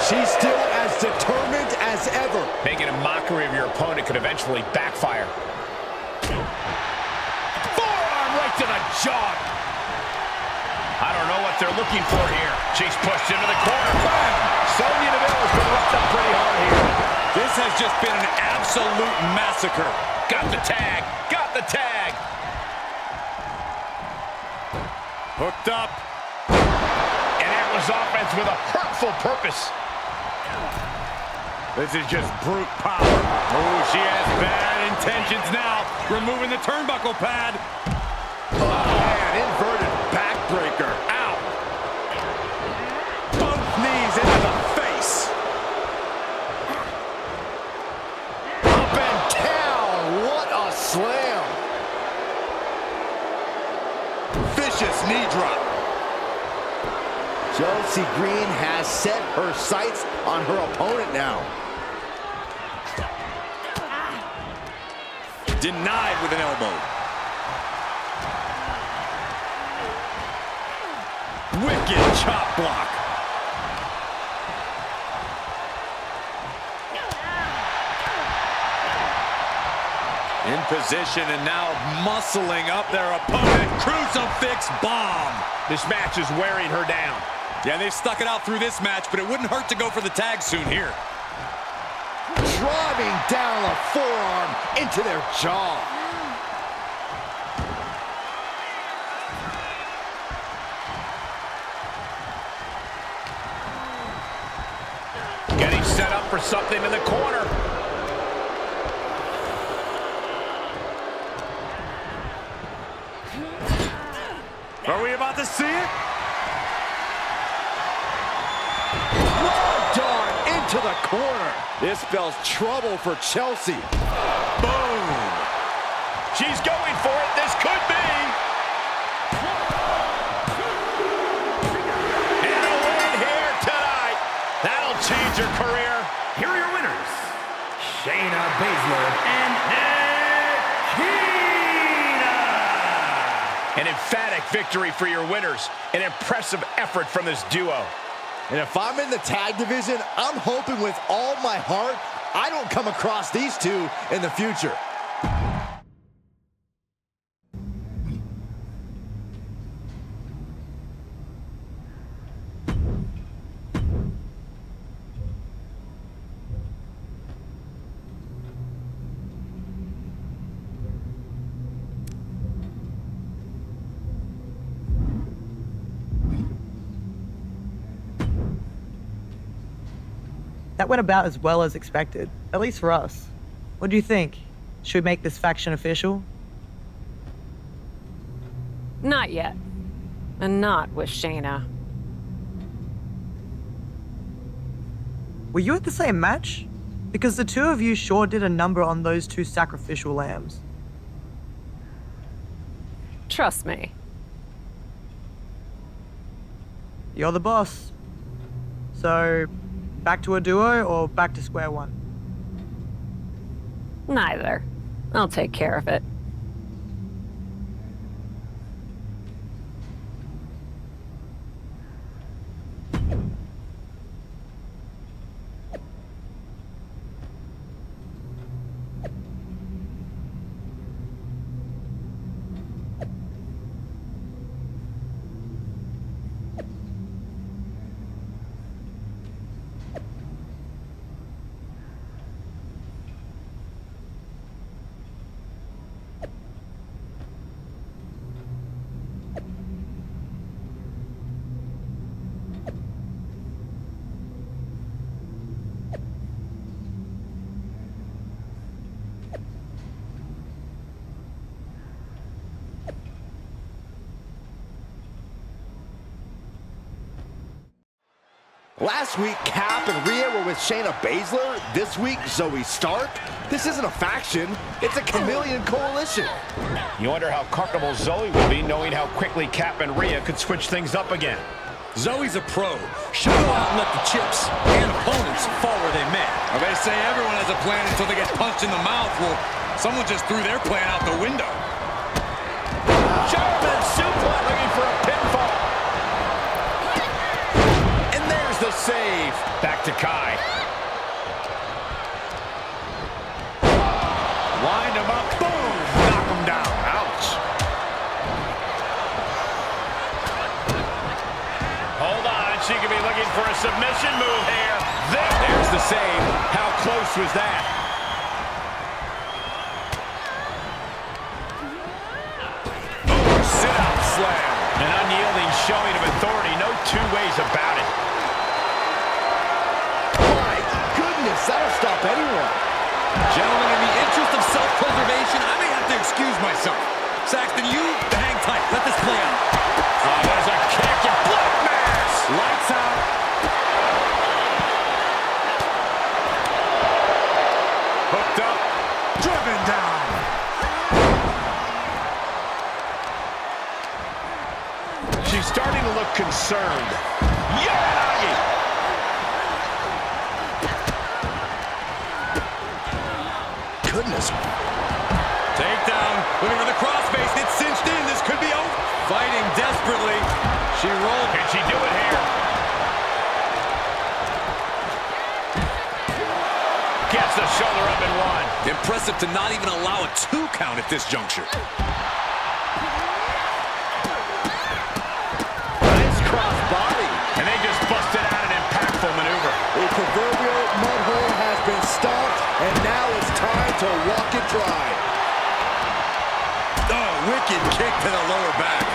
She's still as determined as ever. Making a mockery of your opponent could eventually backfire. Forearm right to the jaw. I don't know what they're looking for here. She's pushed into the corner. Bam! Sonya Deville has been roughed up pretty hard here. This has just been an absolute massacre. Got the tag. Got the tag. Hooked up. And that was offense with a hurtful purpose. This is just brute power. Oh, she has bad intentions now. Removing the turnbuckle pad. Oh, man, inverted backbreaker. Ow. Both knees into the face. Up and down. What a slam. Vicious knee drop. Chelsea Green has set her sights on her opponent now. Denied with an elbow. Wicked chop block. In position and now muscling up their opponent. Crucifix bomb. This match is wearing her down. Yeah, they've stuck it out through this match, but it wouldn't hurt to go for the tag soon here. Driving down a forearm into their jaw. Getting set up for something in the corner. Are we about to see it? Well done into the corner. This spells trouble for Chelsea. Boom. She's going for it. This could be. And a win here tonight. That'll change her career. Here are your winners, Shayna Baszler and Nikita. An emphatic victory for your winners. An impressive effort from this duo. And if I'm in the tag division, I'm hoping with all my heart I don't come across these two in the future. That went about as well as expected, at least for us. What do you think? Should we make this faction official? Not yet. And not with Shayna. Were you at the same match? Because the two of you sure did a number on those two sacrificial lambs. Trust me. You're the boss. So, back to a duo or back to square one? Neither. I'll take care of it. Last week, Cap and Rhea were with Shayna Baszler. This week, Zoe Stark. This isn't a faction, it's a chameleon coalition. You wonder how comfortable Zoe will be knowing how quickly Cap and Rhea could switch things up again. Zoe's a pro. She'll go out and let the chips and opponents fall where they may. Well, they say everyone has a plan until they get punched in the mouth. Well, someone just threw their plan out the window. German suplex looking for a pinfall. And there's the save. Back to Kai. Wind him up. Boom. Knock him down. Ouch. Hold on. She could be looking for a submission move here. There's the save. How close was that? Sit-out slam. An unyielding showing of authority. No two ways about it. My goodness, that'll stop anyone. Gentlemen, in the interest of self-preservation, I may have to excuse myself. Saxton, you hang tight. Let this play out. Oh, there's a kick and blood mass. Lights out. Hooked up. Driven down. She's starting to look concerned. Yanagi! Goodness. Takedown. Looking for the crossface. It's cinched in. This could be over. Fighting desperately. She rolled. Can she do it here? Gets the shoulder up and one. Impressive to not even allow a 2 count at this juncture. Nice cross body. And they just busted out an impactful maneuver. A proverbial mud hole has been stomped, and now it's time to walk it dry. Oh, wicked kick to the lower back.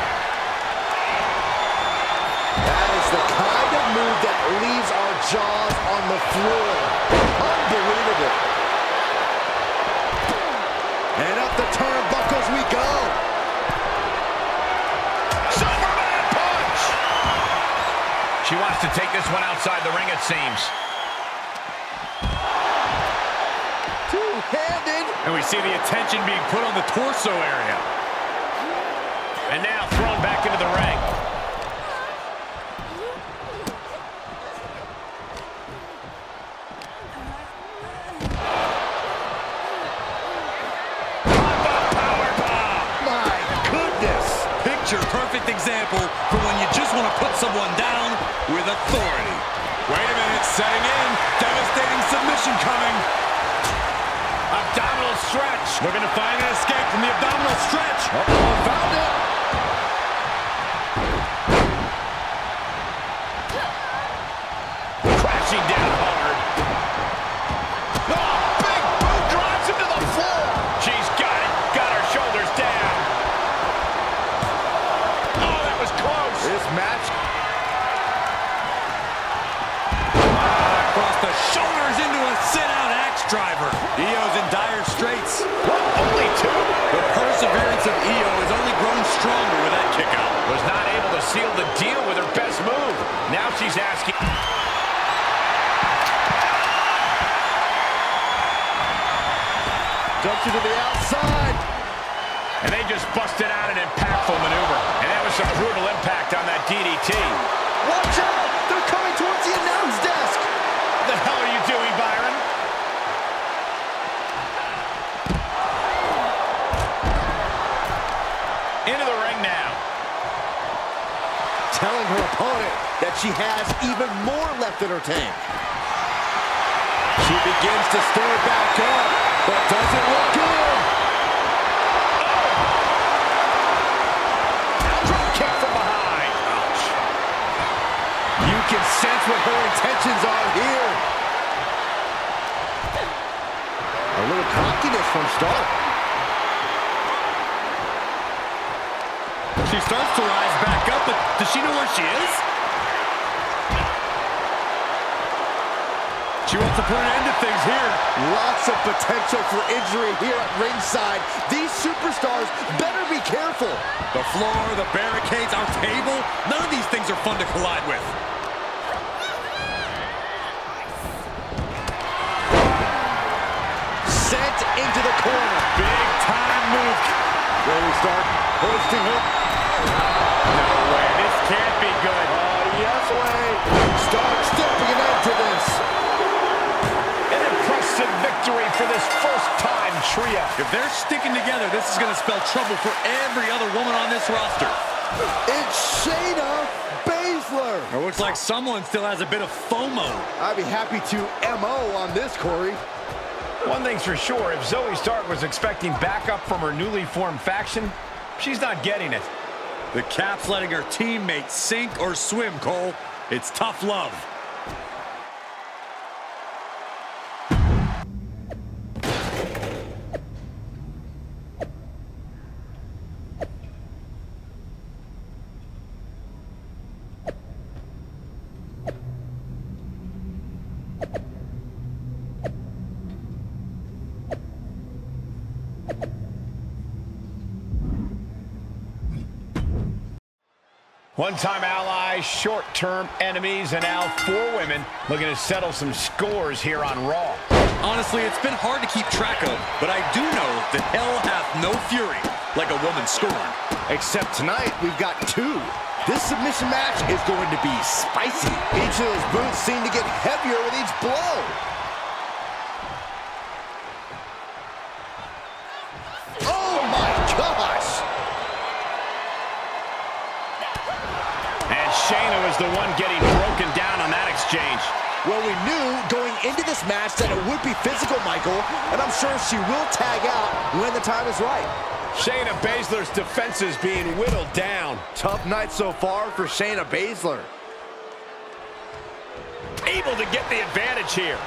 That is the kind of move that leaves our jaws on the floor. Unbelievable. And up the turnbuckles we go. Superman punch! She wants to take this one outside the ring, it seems. Two-handed. And we see the attention being put on the torso area. And now thrown back into the ring. My goodness. Picture-perfect example for when you just want to put someone down with authority. Wait a minute, setting in. Devastating submission coming. Abdominal stretch. Looking to find an escape from the abdominal stretch. Found it. Crashing down hard. Oh, big boot drives him to the floor. She's got it. Got her shoulders down. Oh, that was close. This match. Across the shoulders into a sit-out axe driver. Io's in dire straits. What? Only two? The perseverance of Io has only grown stronger with that kick out. Was not able to seal the deal with her best move. Now she's asking. Dumps it to the outside. And they just busted out an impactful maneuver. And that was some brutal impact on that DDT. Watch out! They're coming towards the announce desk. What the hell are you doing, Byron? Into the ring now. Telling her opponent that she has even more left in her tank. She begins to stir back up, but doesn't look good. Drop kick from behind. Ouch. You can sense what her intentions are here. A little cockiness from start. She starts to rise back up, but does she know where she is? She wants to put an end to things here. Lots of potential for injury here at ringside. These superstars better be careful. The floor, the barricades, our table, none of these things are fun to collide with. Sent into the corner. Big time move. There we start hoisting her. No way, this can't be good. Yes way. Start stepping an end to this. An impressive victory for this first-time trio. If they're sticking together, this is going to spell trouble for every other woman on this roster. It's Shayna Baszler. It looks like someone still has a bit of FOMO. I'd be happy to MO on this, Corey. One thing's for sure, if Zoe Stark was expecting backup from her newly formed faction, she's not getting it. The Cap's letting her teammates sink or swim, Cole. It's tough love. One-time allies, short-term enemies, and now four women looking to settle some scores here on Raw. Honestly, it's been hard to keep track of, but I do know that hell hath no fury like a woman scorned. Except tonight, we've got two. This submission match is going to be spicy. Each of those boots seem to get heavier with each blow. Oh my gosh! And Shayna was the one getting broken down on that exchange. Well, we knew going into this match that it would be physical, Michael, and I'm sure she will tag out when the time is right. Shayna Baszler's defense is being whittled down. Tough night so far for Shayna Baszler. Able to get the advantage here.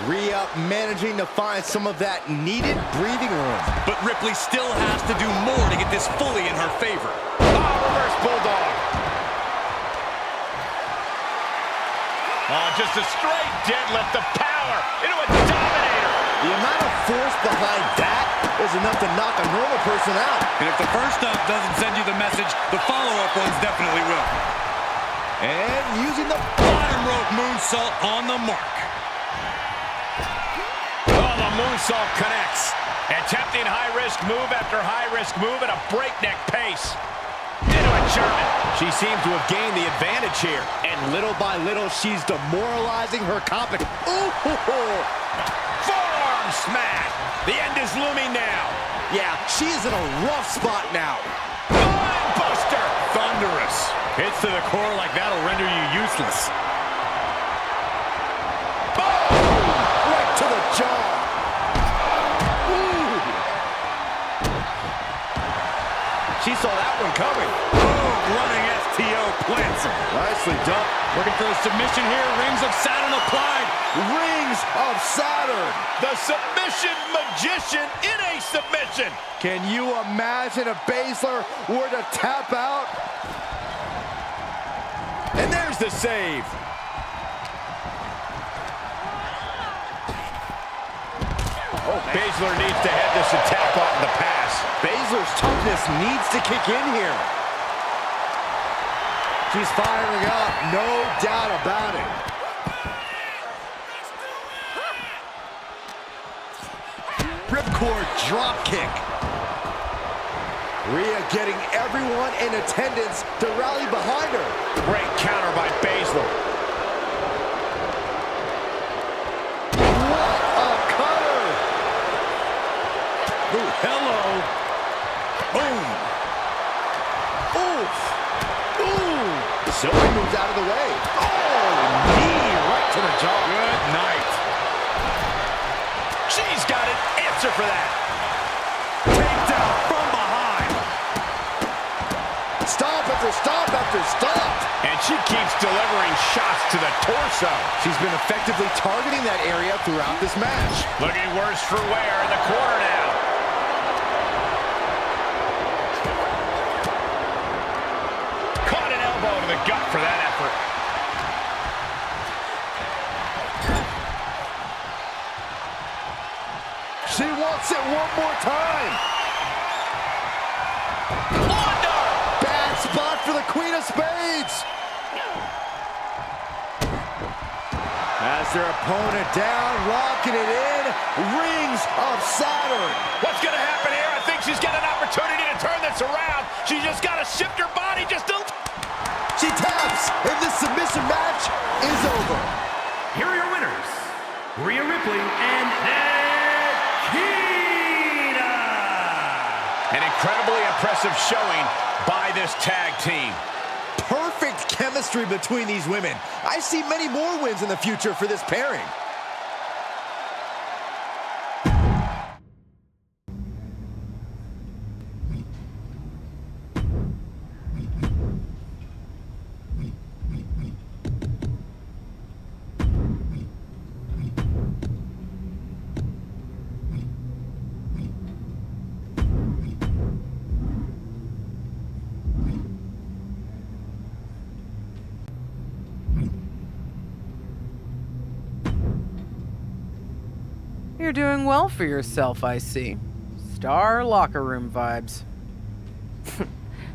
Rhea managing to find some of that needed breathing room. But Ripley still has to do more to get this fully in her favor. Reverse bulldog. Oh, just a straight deadlift of power into a dominator. The amount of force behind that is enough to knock a normal person out. And if the first up doesn't send you the message, the follow-up ones definitely will. And using the bottom rope moonsault on the mark. Oh, the moonsault connects. Attempting high-risk move after high-risk move at a breakneck pace. Into a German. She seems to have gained the advantage here. And little by little, she's demoralizing her competition. Ooh! Forearm smack. The end is looming now. Yeah, she's in a rough spot now. Buster. Thunderous. Hits to the core like that'll render you useless. Right to the jaw. Ooh. She saw that one coming. Boom, running STO plants him. Nicely done. Looking for a submission here. Rings of Saturn applied. Rings of Saturn. The submission magician in a submission. Can you imagine if Baszler were to tap out? And there's the save. Oh, Baszler needs to head this attack off the pass. Baszler's toughness needs to kick in here. She's firing up, no doubt about it. Ripcord drop kick. Rhea getting everyone in attendance to rally behind her. Great counter by Baszler. What a cutter! Ooh, hello. Boom. Oof. Ooh. Silver moves out of the way. Oh, knee right to the jaw. Good night. She's got an answer for that. Takedown from behind. Stop after stop after stop. And she keeps delivering shots to the torso. She's been effectively targeting that area throughout this match. Looking worse for wear in the corner now. Caught an elbow to the gut for that effort. She wants it one more time. Wanda! Bad spot for the Queen of Spades. Has their opponent down, locking it in. Rings of Saturn. What's going to happen here? I think she's got an opportunity to turn this around. She's just got to shift her body just a... She taps, and this submission match is over. Here are your winners, Rhea Ripley and Nikita. An incredibly impressive showing by this tag team. Perfect chemistry between these women. I see many more wins in the future for this pairing. You're doing well for yourself, I see. Star locker room vibes.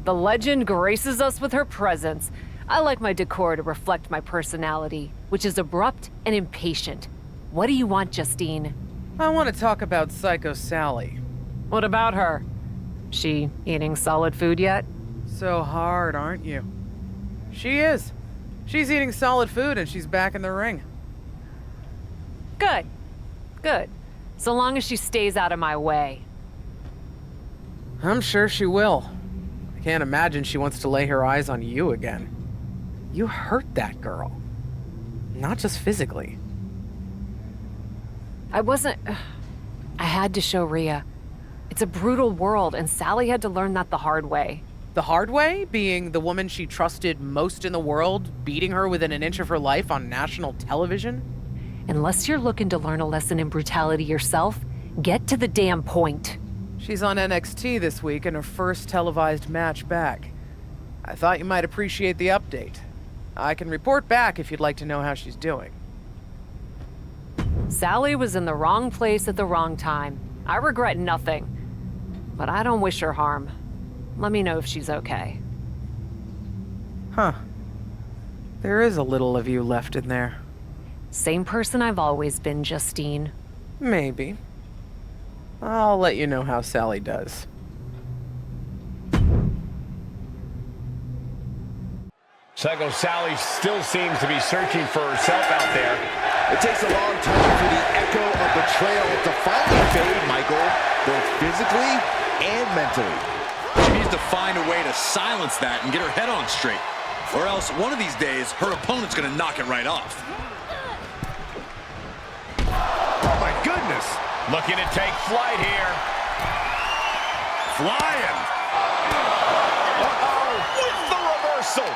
The legend graces us with her presence. I like my decor to reflect my personality, which is abrupt and impatient. What do you want, Justine? I want to talk about Psycho Sally. What about her? She eating solid food yet? So hard, aren't you? She is. She's eating solid food and she's back in the ring. Good. Good. So long as she stays out of my way. I'm sure she will. I can't imagine she wants to lay her eyes on you again. You hurt that girl. Not just physically. I had to show Rhea. It's a brutal world, and Sally had to learn that the hard way. The hard way? Being the woman she trusted most in the world, beating her within an inch of her life on national television? Unless you're looking to learn a lesson in brutality yourself, get to the damn point. She's on NXT this week in her first televised match back. I thought you might appreciate the update. I can report back if you'd like to know how she's doing. Sally was in the wrong place at the wrong time. I regret nothing. But I don't wish her harm. Let me know if she's okay. Huh. There is a little of you left in there. Same person I've always been, Justine. Maybe. I'll let you know how Sally does. Psycho Sally still seems to be searching for herself out there. It takes a long time for the echo of betrayal to finally fade, Michael, both physically and mentally. She needs to find a way to silence that and get her head on straight. Or else, one of these days, her opponent's gonna knock it right off. Oh my goodness! Looking to take flight here. Flying! Uh-oh! With the reversal!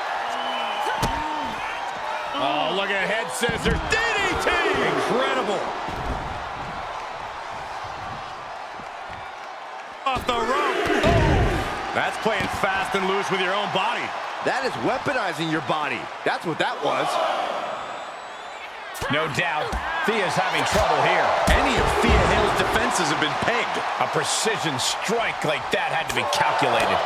Oh, look at head scissors. DDT! Incredible! Off the rope! Oh. That's playing fast and loose with your own body. That is weaponizing your body. That's what that was. No doubt, Thea's having trouble here. Any of Thea Hale's defenses have been pegged. A precision strike like that had to be calculated.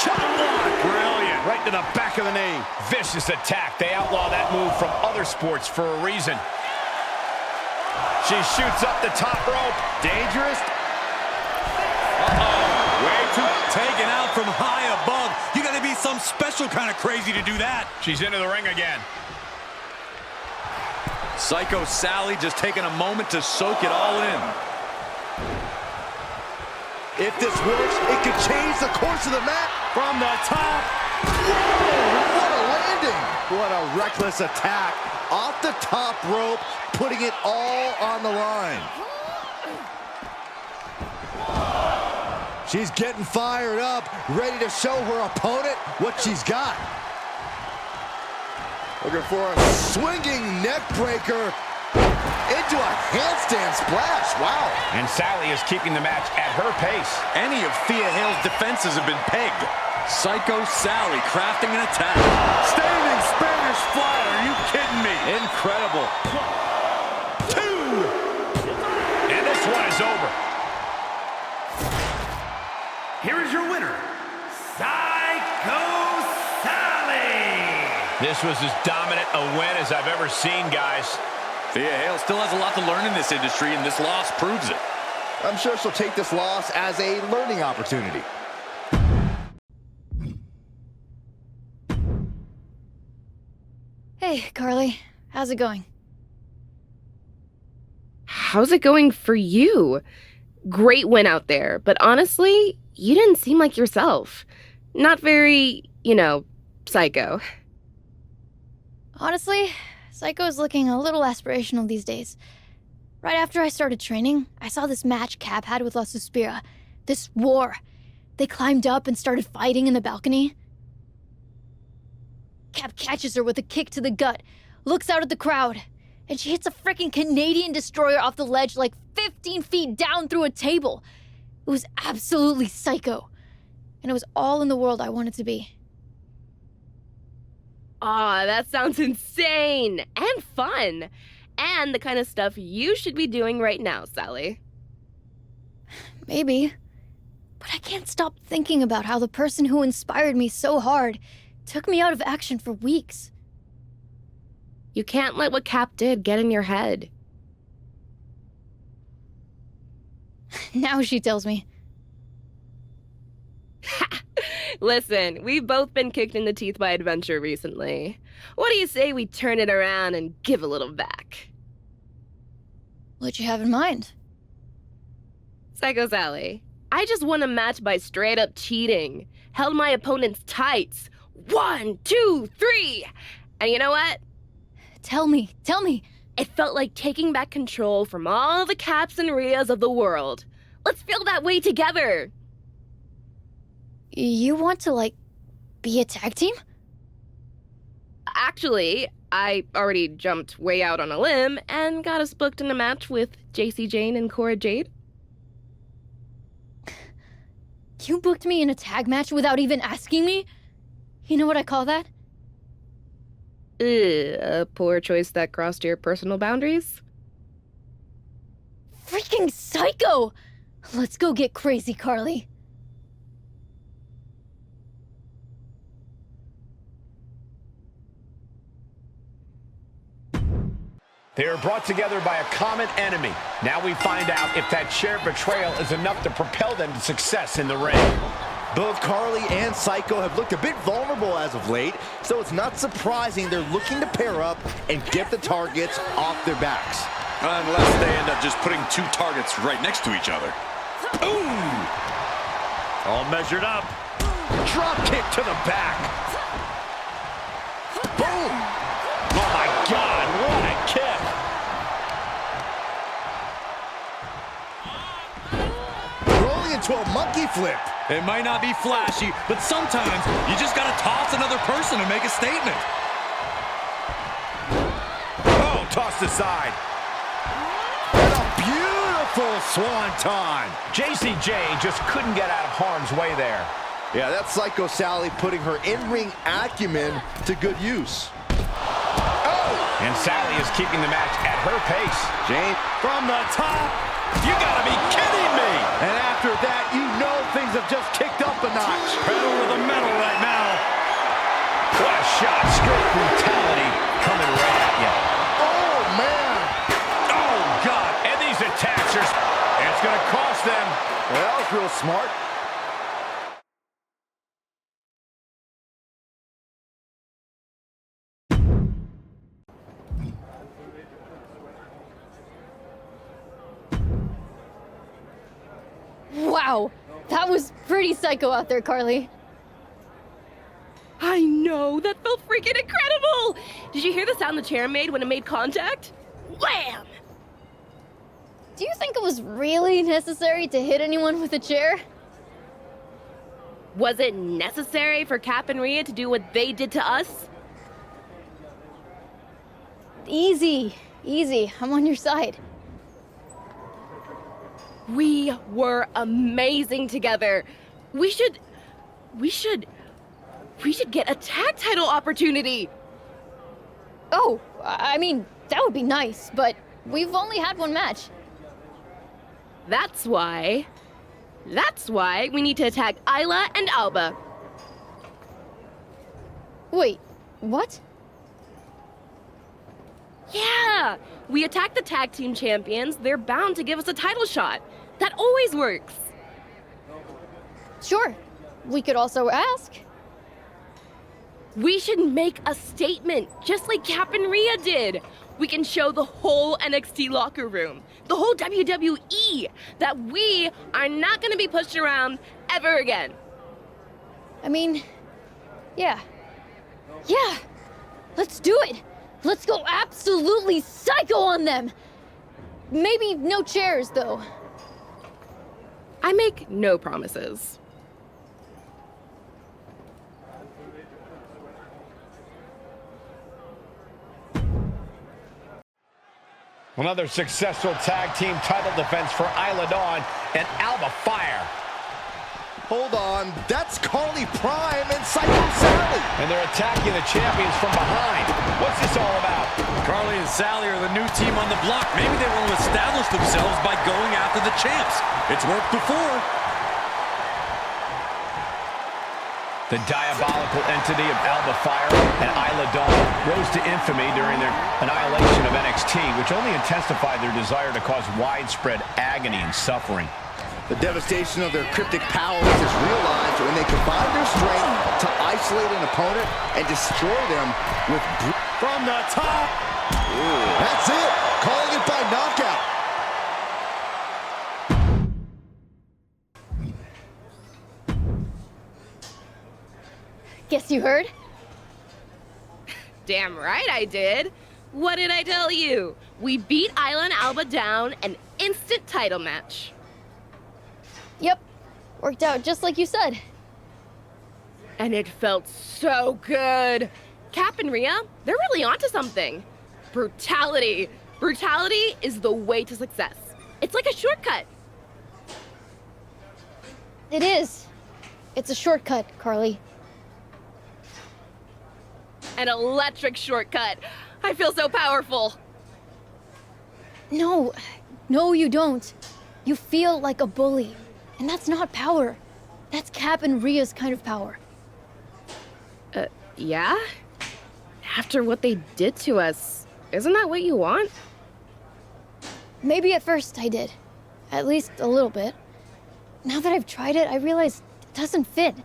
Chop block! Brilliant! Right to the back of the knee. Vicious attack. They outlaw that move from other sports for a reason. She shoots up the top rope. Dangerous. Uh-oh. Way too taken out from high above. You gotta be some special kind of crazy to do that. She's into the ring again. Psycho Sally just taking a moment to soak it all in. If this works, it could change the course of the match. From the top. Whoa, what a landing. What a reckless attack. Off the top rope, putting it all on the line. She's getting fired up, ready to show her opponent what she's got. Looking for a swinging neck breaker into a handstand splash. Wow. And Sally is keeping the match at her pace. Any of Thea Hale's defenses have been pegged. Psycho Sally crafting an attack. Standing Spanish fly. Are you kidding me? Incredible. 2. And this one is over. Here is your winner, Psycho Sally. This was as dominant a win as I've ever seen, guys. Thea Hale still has a lot to learn in this industry, and this loss proves it. I'm sure she'll take this loss as a learning opportunity. Hey, Carly. How's it going? How's it going for you? Great win out there, but honestly, you didn't seem like yourself. Not very, psycho. Honestly, Psycho's looking a little aspirational these days. Right after I started training, I saw this match Cap had with La Suspira. This war. They climbed up and started fighting in the balcony. Cap catches her with a kick to the gut, looks out at the crowd, and she hits a freaking Canadian destroyer off the ledge like 15 feet down through a table. It was absolutely psycho. And it was all in the world I wanted to be. Aw, that sounds insane and fun. And the kind of stuff you should be doing right now, Sally. Maybe. But I can't stop thinking about how the person who inspired me so hard took me out of action for weeks. You can't let what Cap did get in your head. Now she tells me. Listen, we've both been kicked in the teeth by adventure recently. What do you say we turn it around and give a little back? What you have in mind? Psycho Sally, I just won a match by straight up cheating. Held my opponent's tights. 1, 2, 3. And you know what? Tell me. It felt like taking back control from all the Caps and Rheas of the world. Let's feel that way together. You want to, be a tag team? Actually, I already jumped way out on a limb and got us booked in a match with JC Jane and Cora Jade. You booked me in a tag match without even asking me? You know what I call that? A poor choice that crossed your personal boundaries? Freaking psycho! Let's go get crazy, Carly. They are brought together by a common enemy. Now we find out if that shared betrayal is enough to propel them to success in the ring. Both Carly and Psycho have looked a bit vulnerable as of late, so it's not surprising they're looking to pair up and get the targets off their backs. Unless they end up just putting two targets right next to each other. Ooh! All measured up. Drop kick to the back. Boom! Oh my God, what a kick! Rolling into a monkey flip. It might not be flashy, but sometimes you just gotta toss another person to make a statement. Oh, tossed aside. And a beautiful swanton. JCJ just couldn't get out of harm's way there. Yeah, that's Psycho Sally putting her in-ring acumen to good use. Oh! And Sally is keeping the match at her pace. Jane From the top. You gotta be kidding me! And after that, you know things have just kicked up a notch. Pedal to the metal right now. What a shot. Straight brutality coming right at you. Oh, man. Oh, God. And these attacks are... It's gonna cost them. Well, that was real smart. Wow, that was pretty psycho out there, Carly. I know, that felt freaking incredible! Did you hear the sound the chair made when it made contact? Wham! Do you think it was really necessary to hit anyone with a chair? Was it necessary for Cap and Rhea to do what they did to us? Easy, easy, I'm on your side. We were amazing together. We should get a tag title opportunity. Oh, I mean, that would be nice, but we've only had one match. That's why we need to attack Isla and Alba. Wait, what? Yeah, we attack the tag team champions. They're bound to give us a title shot. That always works. Sure, we could also ask. We should make a statement, just like Cap and Rhea did. We can show the whole NXT locker room, the whole WWE, that we are not going to be pushed around ever again. I mean, yeah, let's do it. Let's go absolutely psycho on them. Maybe no chairs, though. I make no promises. Another successful tag team title defense for Isla Dawn and Alba Fire. Hold on, that's Carly Prime and Psycho Sally. And they're attacking the champions from behind. What's this all about? Carly and Sally are the new team on the block. Maybe they want to establish themselves by going after the champs. It's worked before. The diabolical entity of Alba Fire and Isla Dawn rose to infamy during their annihilation of NXT, which only intensified their desire to cause widespread agony and suffering. The devastation of their cryptic powers is realized when they combine their strength to isolate an opponent and destroy them with... From the top! Ooh. That's it! Calling it by knockout. Guess you heard? Damn right I did. What did I tell you? We beat Isla and Alba down, an instant title match. Yep, worked out just like you said. And it felt so good. Cap and Rhea, they're really onto something. Brutality. Brutality is the way to success. It's like a shortcut. It is. It's a shortcut, Carly. An electric shortcut. I feel so powerful. No, you don't. You feel like a bully. And that's not power. That's Cap and Rhea's kind of power. Yeah? After what they did to us, Isn't that what you want? Maybe at first I did. At least a little bit. Now that I've tried it, I realize it doesn't fit.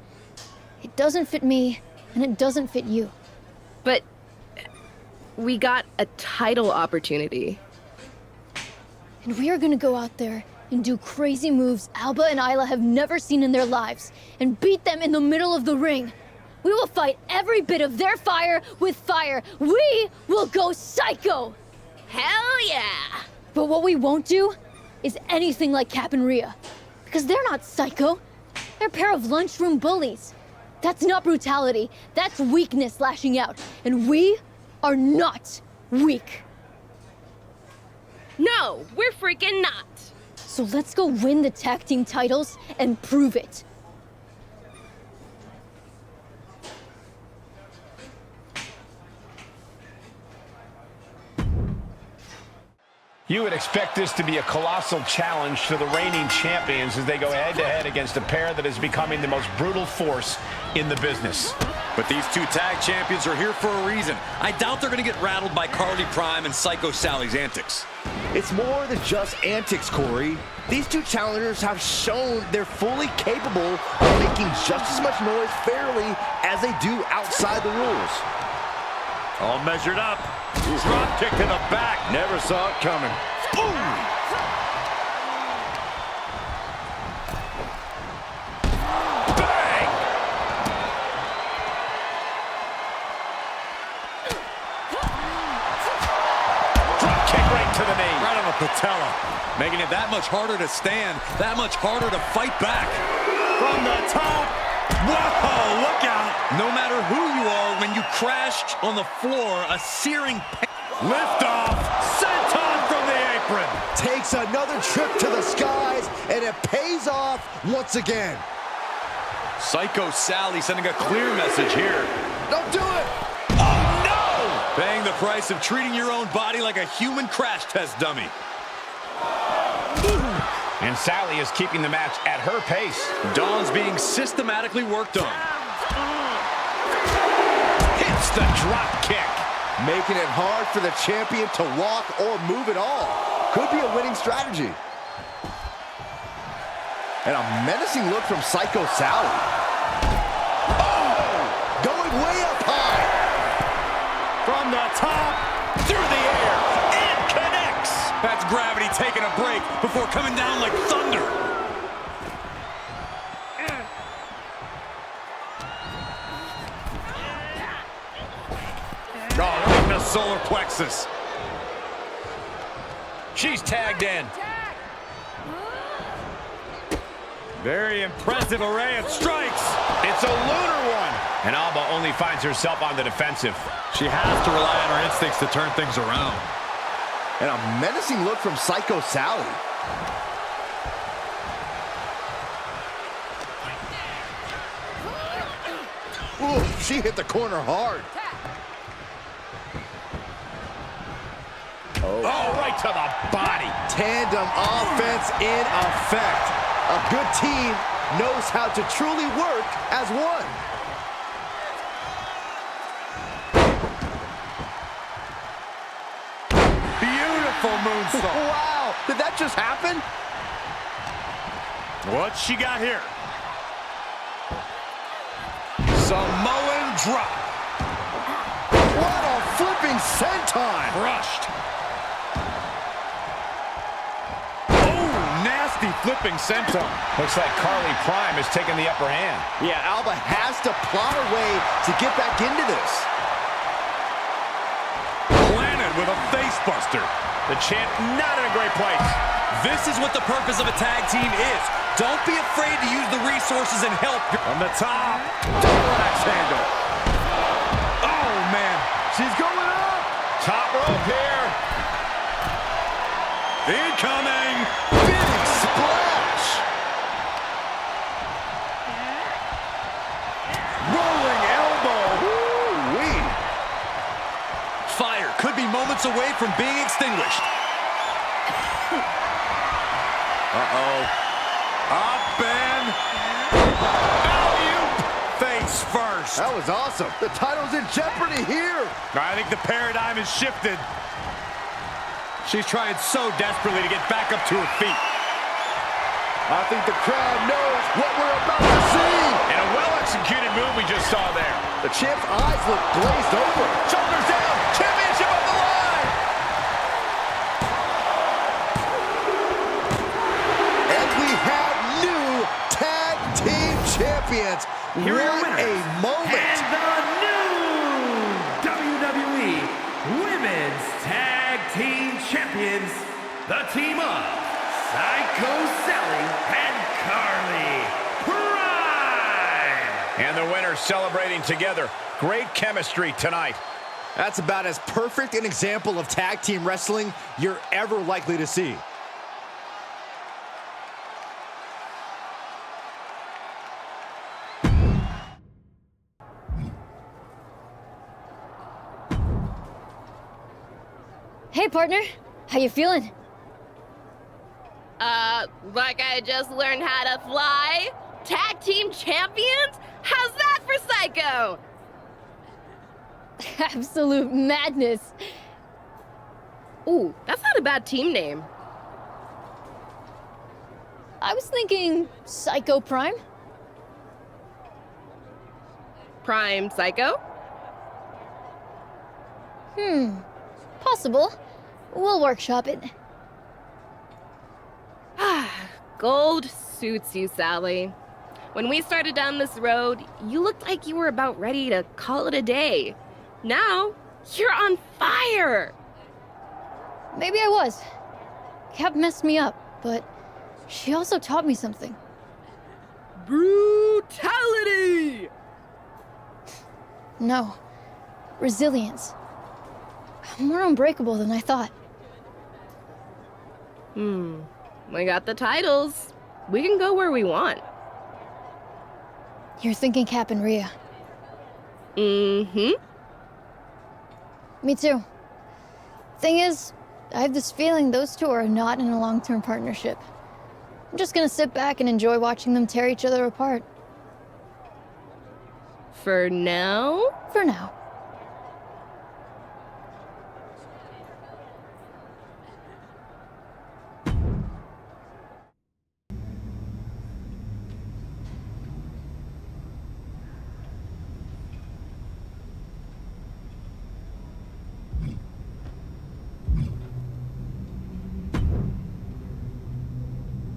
It doesn't fit me, and it doesn't fit you. But we got a title opportunity. And we are gonna go out there and do crazy moves Alba and Isla have never seen in their lives, and beat them in the middle of the ring. We will fight every bit of their fire with fire. We will go psycho! Hell yeah! But what we won't do is anything like Cap and Rhea. Because they're not psycho. They're a pair of lunchroom bullies. That's not brutality. That's weakness lashing out. And we are not weak. No, we're freaking not. So let's go win the tag team titles and prove it. You would expect this to be a colossal challenge to the reigning champions as they go head-to-head against a pair that is becoming the most brutal force in the business. But these two tag champions are here for a reason. I doubt they're going to get rattled by Carly Prime and Psycho Sally's antics. It's more than just antics, Corey. These two challengers have shown they're fully capable of making just as much noise fairly as they do outside the rules. All measured up. Drop kick to the back. Never saw it coming. Boom! Bang! Drop kick right to the knee. Right on the patella. Making it that much harder to stand, that much harder to fight back. From the top. Whoa, look out. No matter who you are, when you crashed on the floor, a searing pain. Lift off. Senton from the apron. Takes another trip to the skies, and it pays off once again. Psycho Sally sending a clear message here. Don't do it. Oh, no! Paying the price of treating your own body like a human crash test dummy. And Sally is keeping the match at her pace. Dawn's being systematically worked on. Hits the drop kick. Making it hard for the champion to walk or move at all. Could be a winning strategy. And a menacing look from Psycho Sally. Oh! Going way up high. From the top, through the air, and connects. That's gravity taking a break before coming down like thunder. Oh, right in the solar plexus. She's tagged in. Very impressive array of strikes. It's a lunar one. And Alba only finds herself on the defensive. She has to rely on her instincts to turn things around. And a menacing look from Psycho Sally. Ooh, she hit the corner hard. Oh, right to the body. Tandem offense in effect. A good team knows how to truly work as one. Beautiful moonsault. Wow, did that just happen? What's she got here? Samoan drop. What a flipping senton. Crushed. Oh, nasty flipping senton. Looks like Carly Prime has taken the upper hand. Yeah, Alba has to plot a way to get back into this. Planted with a face buster. The champ not in a great place. This is what the purpose of a tag team is. Don't be afraid to use the resources and help. On the top. Double axe handle. Oh, man. She's going up. Top rope here. Incoming. Big splash. Rolling elbow. Woo-wee. Fire could be moments away from being extinguished. Uh-oh. Up and alley-oop. Face first. That was awesome. The title's in jeopardy here. I think the paradigm has shifted. She's trying so desperately to get back up to her feet. I think the crowd knows what we're about to see. And a well-executed move we just saw there. The champ's eyes look glazed over. Shoulders down, championship on the line. And we have new tag team champions. Here are What your a winners, moment. and the new WWE Women's Tag Team Champions, the team of Psycho Sally and Carly Prime. And the winners celebrating together. Great chemistry tonight. That's about as perfect an example of tag team wrestling you're ever likely to see. Hey, partner. How you feeling? Like I just learned how to fly? Tag team champions? How's that for Psycho? Absolute madness. Ooh, that's not a bad team name. I was thinking Psycho Prime. Prime Psycho? Possible. We'll workshop it. Gold suits you, Sally. When we started down this road, you looked like you were about ready to call it a day. Now, you're on fire! Maybe I was. Cap messed me up, but she also taught me something. Brutality! No. Resilience. I'm more unbreakable than I thought. We got the titles. We can go where we want. You're thinking Cap and Rhea. Mm-hmm. Me too. Thing is, I have this feeling those two are not in a long-term partnership. I'm just gonna sit back and enjoy watching them tear each other apart. For now? For now.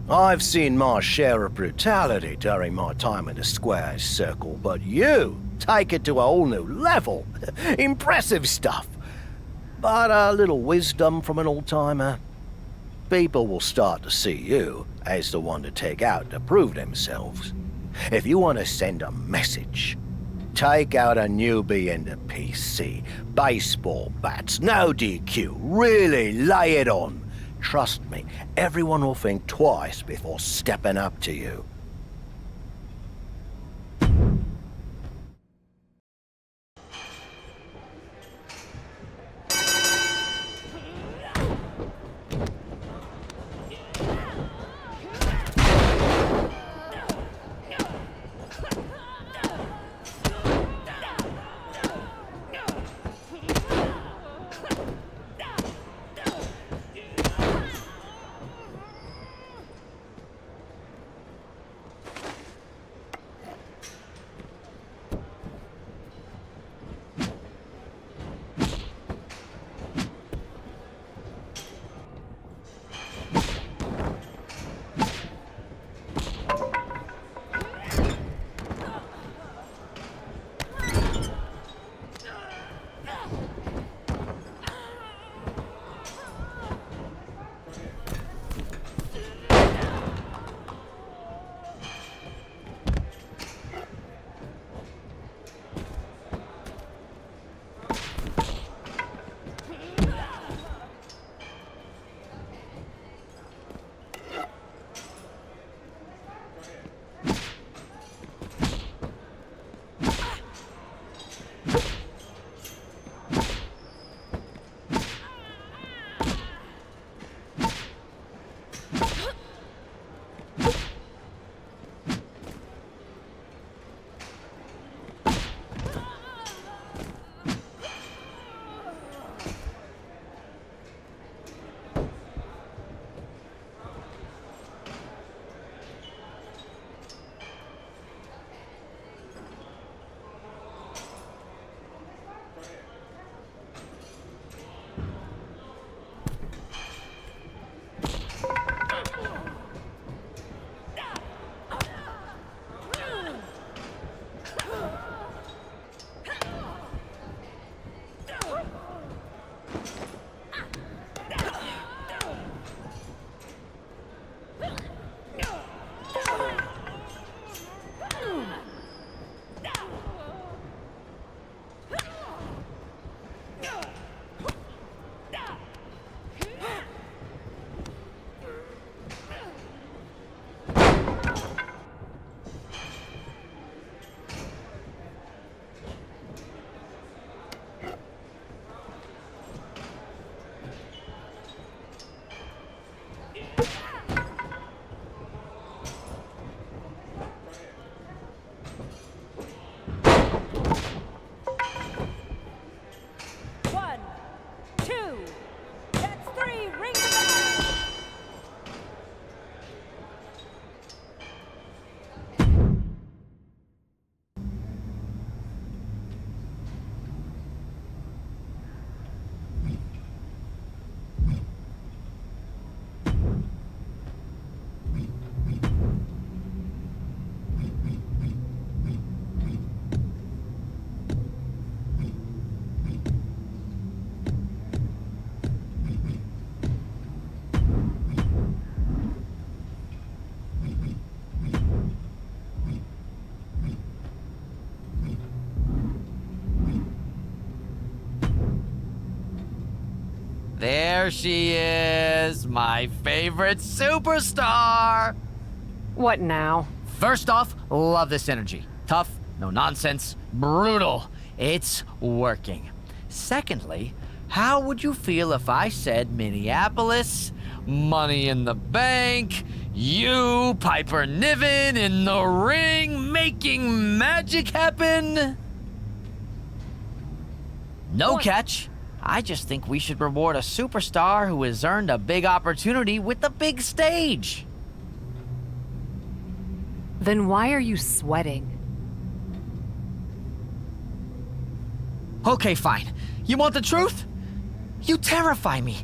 I've seen my share of brutality during my time in the squares circle, but you take it to a whole new level. Impressive stuff. But a little wisdom from an old-timer. People will start to see you as the one to take out to prove themselves. If you want to send a message, take out a newbie in the PC. Baseball bats, no DQ, really lay it on. Trust me, everyone will think twice before stepping up to you. There she is, my favorite superstar. What now? First off, love this energy. Tough, no nonsense, brutal. It's working. Secondly, how would you feel if I said Minneapolis, Money in the Bank, you, Piper Niven, in the ring, making magic happen? No catch. I just think we should reward a superstar who has earned a big opportunity with the big stage. Then why are you sweating? Okay, fine. You want the truth? You terrify me.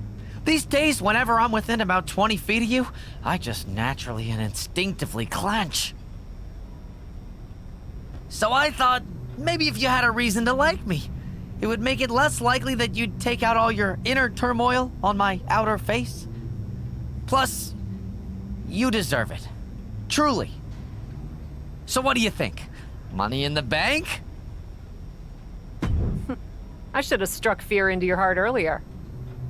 These days, whenever I'm within about 20 feet of you, I just naturally and instinctively clench. So I thought, maybe if you had a reason to like me, it would make it less likely that you'd take out all your inner turmoil on my outer face. Plus, you deserve it. Truly. So what do you think? Money in the Bank? I should have struck fear into your heart earlier.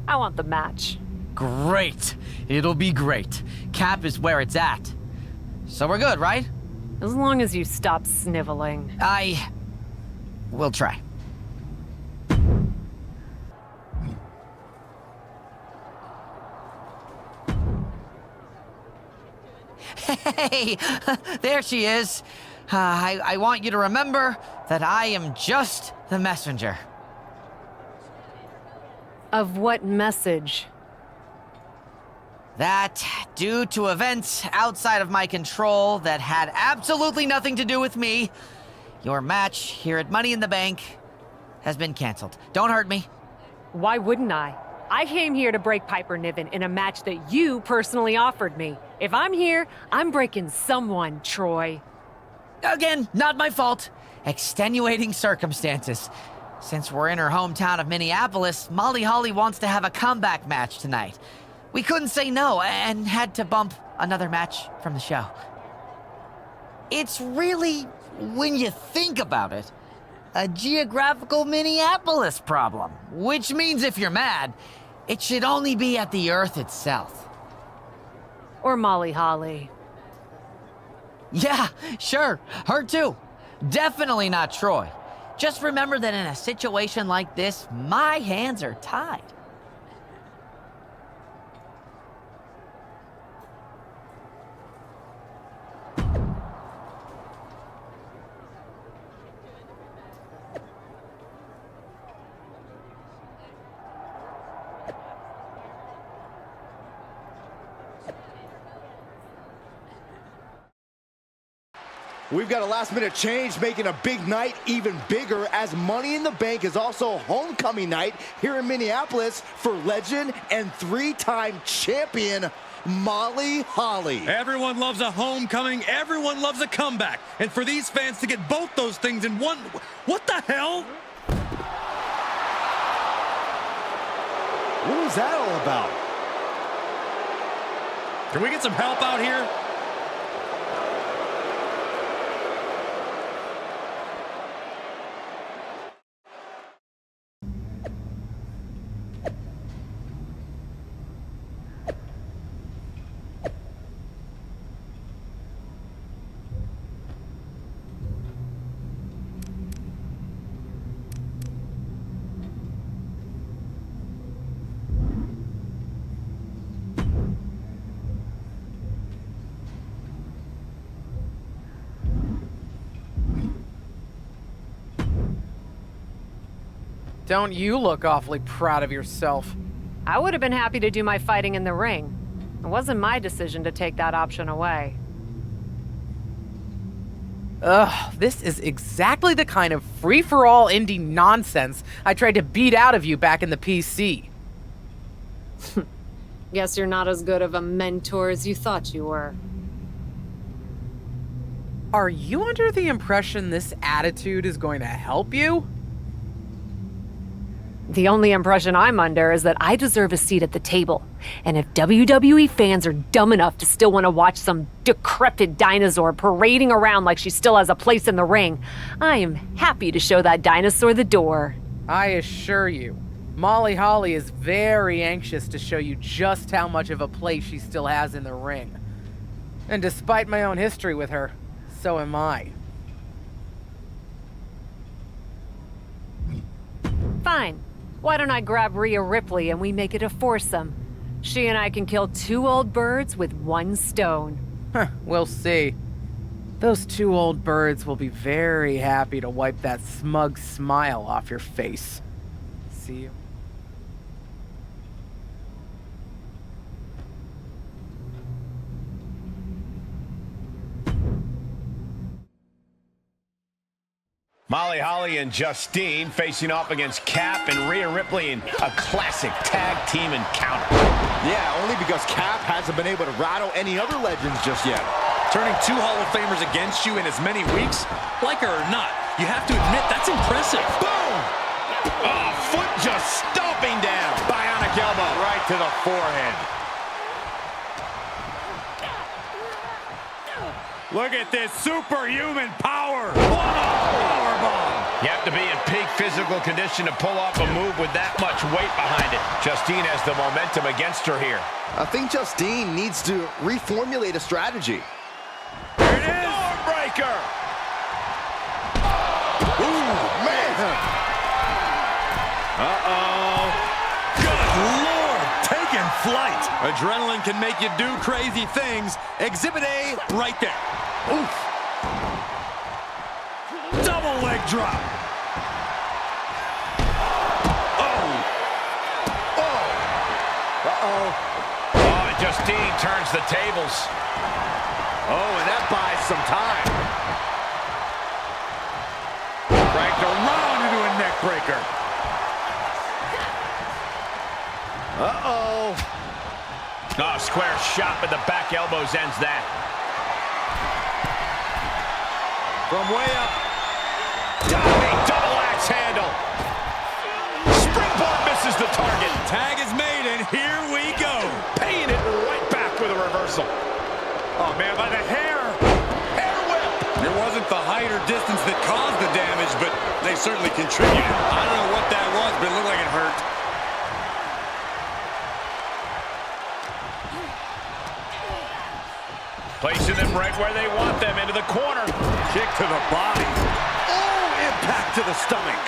I want the match. Great. It'll be great. Cap is where it's at. So we're good, right? As long as you stop sniveling. I will try. Hey, there she is. I want you to remember that I am just the messenger. Of what message? That, due to events outside of my control that had absolutely nothing to do with me, your match here at Money in the Bank has been canceled. Don't hurt me. Why wouldn't I? I came here to break Piper Niven in a match that you personally offered me. If I'm here, I'm breaking someone, Troy. Again, not my fault. Extenuating circumstances. Since we're in her hometown of Minneapolis, Molly Holly wants to have a comeback match tonight. We couldn't say no and had to bump another match from the show. It's really, when you think about it, a geographical Minneapolis problem. Which means if you're mad, it should only be at the Earth itself. Or Molly Holly. Yeah, sure. Her too. Definitely not Troy. Just remember that in a situation like this, my hands are tied. We've got a last-minute change, making a big night even bigger, as Money in the Bank is also homecoming night here in Minneapolis for legend and three-time champion Molly Holly. Everyone loves a homecoming, everyone loves a comeback. And for these fans to get both those things in one, what the hell? What was that all about? Can we get some help out here? Don't you look awfully proud of yourself? I would have been happy to do my fighting in the ring. It wasn't my decision to take that option away. Ugh, this is exactly the kind of free-for-all indie nonsense I tried to beat out of you back in the PC. Guess you're not as good of a mentor as you thought you were. Are you under the impression this attitude is going to help you? The only impression I'm under is that I deserve a seat at the table. And if WWE fans are dumb enough to still want to watch some decrepit dinosaur parading around like she still has a place in the ring, I am happy to show that dinosaur the door. I assure you, Molly Holly is very anxious to show you just how much of a place she still has in the ring. And despite my own history with her, so am I. Fine. Why don't I grab Rhea Ripley and we make it a foursome? She and I can kill 2 old birds with 1 stone. Huh, we'll see. Those 2 old birds will be very happy to wipe that smug smile off your face. See you. Molly Holly and Justine facing off against Cap and Rhea Ripley in a classic tag team encounter. Yeah, only because Cap hasn't been able to rattle any other legends just yet. Turning 2 Hall of Famers against you in as many weeks? Like her or not, you have to admit that's impressive. Boom! Oh, foot just stomping down. Bionic elbow. Right to the forehead. Look at this superhuman power. What a powerbomb. You have to be in peak physical condition to pull off a move with that much weight behind it. Justine has the momentum against her here. I think Justine needs to reformulate a strategy. There it is. Breaker. Ooh, man. Uh-oh. Good Lord, taking flight. Adrenaline can make you do crazy things. Exhibit A right there. Oof. Double leg drop. Oh. And Justine turns the tables. Oh, and that buys some time. Cranked around into a neck breaker. Uh-oh. Oh, square shot, but the back elbows ends that. From way up. Diving double axe handle. Springboard misses the target. Tag is made, and here we go. Paying it right back with a reversal. Oh, man, by the hair. Hair whip. It wasn't the height or distance that caused the damage, but they certainly contributed. I don't know what that was, but it looked like it hurt. Placing them right where they want them, into the corner. Kick to the body. Oh, impact to the stomach.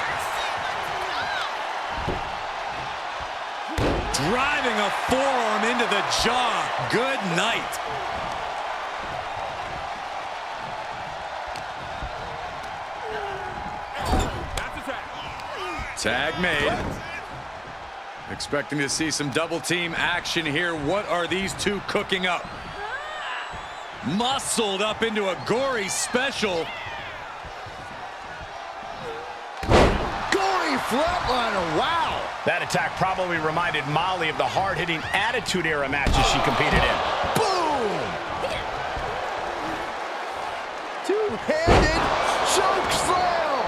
Driving a forearm into the jaw. Good night. Tag made. Expecting to see some double team action here. What are these two cooking up? Muscled up into a gory special. Gory flatliner, wow. That attack probably reminded Molly of the hard-hitting Attitude Era matches she competed in. Boom! Two-handed choke slam.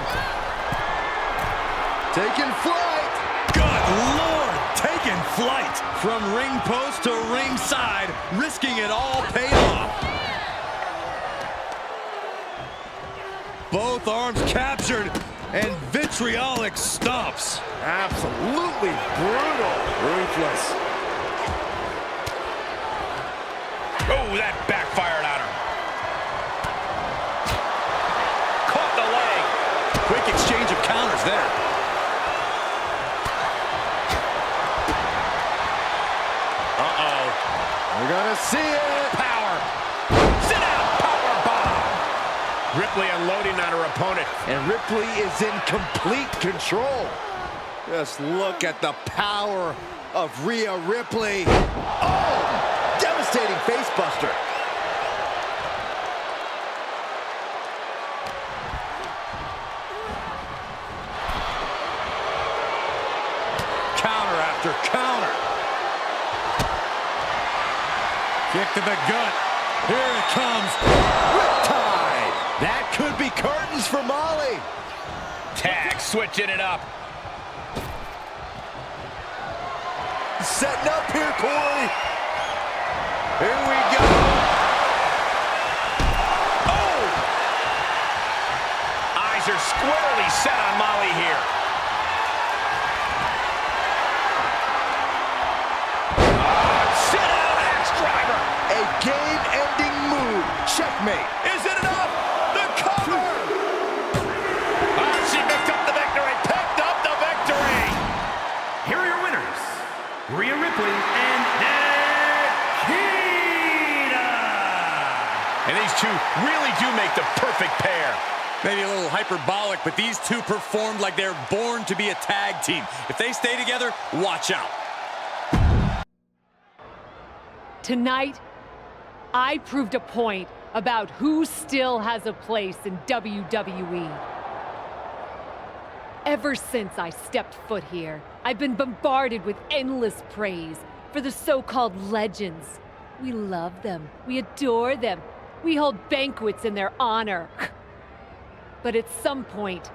Taking flight. Good Lord, taking flight. From ring post to ringside, risking it all paid off. Both arms captured, and vitriolic stomps. Absolutely brutal. Ruthless. Oh, that backfired on her. Caught the leg. Quick exchange of counters there. Uh-oh. We're gonna see it. Power. Sit down. Power bomb. Ripley unloading on her opponent. And Ripley is in complete control. Just look at the power of Rhea Ripley. Oh, devastating facebuster. Counter after counter. Kick to the gut. Here it comes. Riptide. That could be curtains for Molly. Tag, switching it up. Setting up here, Corey. Here we go. Oh! Eyes are squarely set on Molly here. checkmate. Is it enough? The cover! She picked up the victory! Picked up the victory! Here are your winners, Rhea Ripley and Nikita. And these two really do make the perfect pair. Maybe a little hyperbolic, but these two performed like they're born to be a tag team. If they stay together, watch out. Tonight, I proved a point about who still has a place in WWE. Ever since I stepped foot here, I've been bombarded with endless praise for the so-called legends. We love them. We adore them. We hold banquets in their honor. But at some point,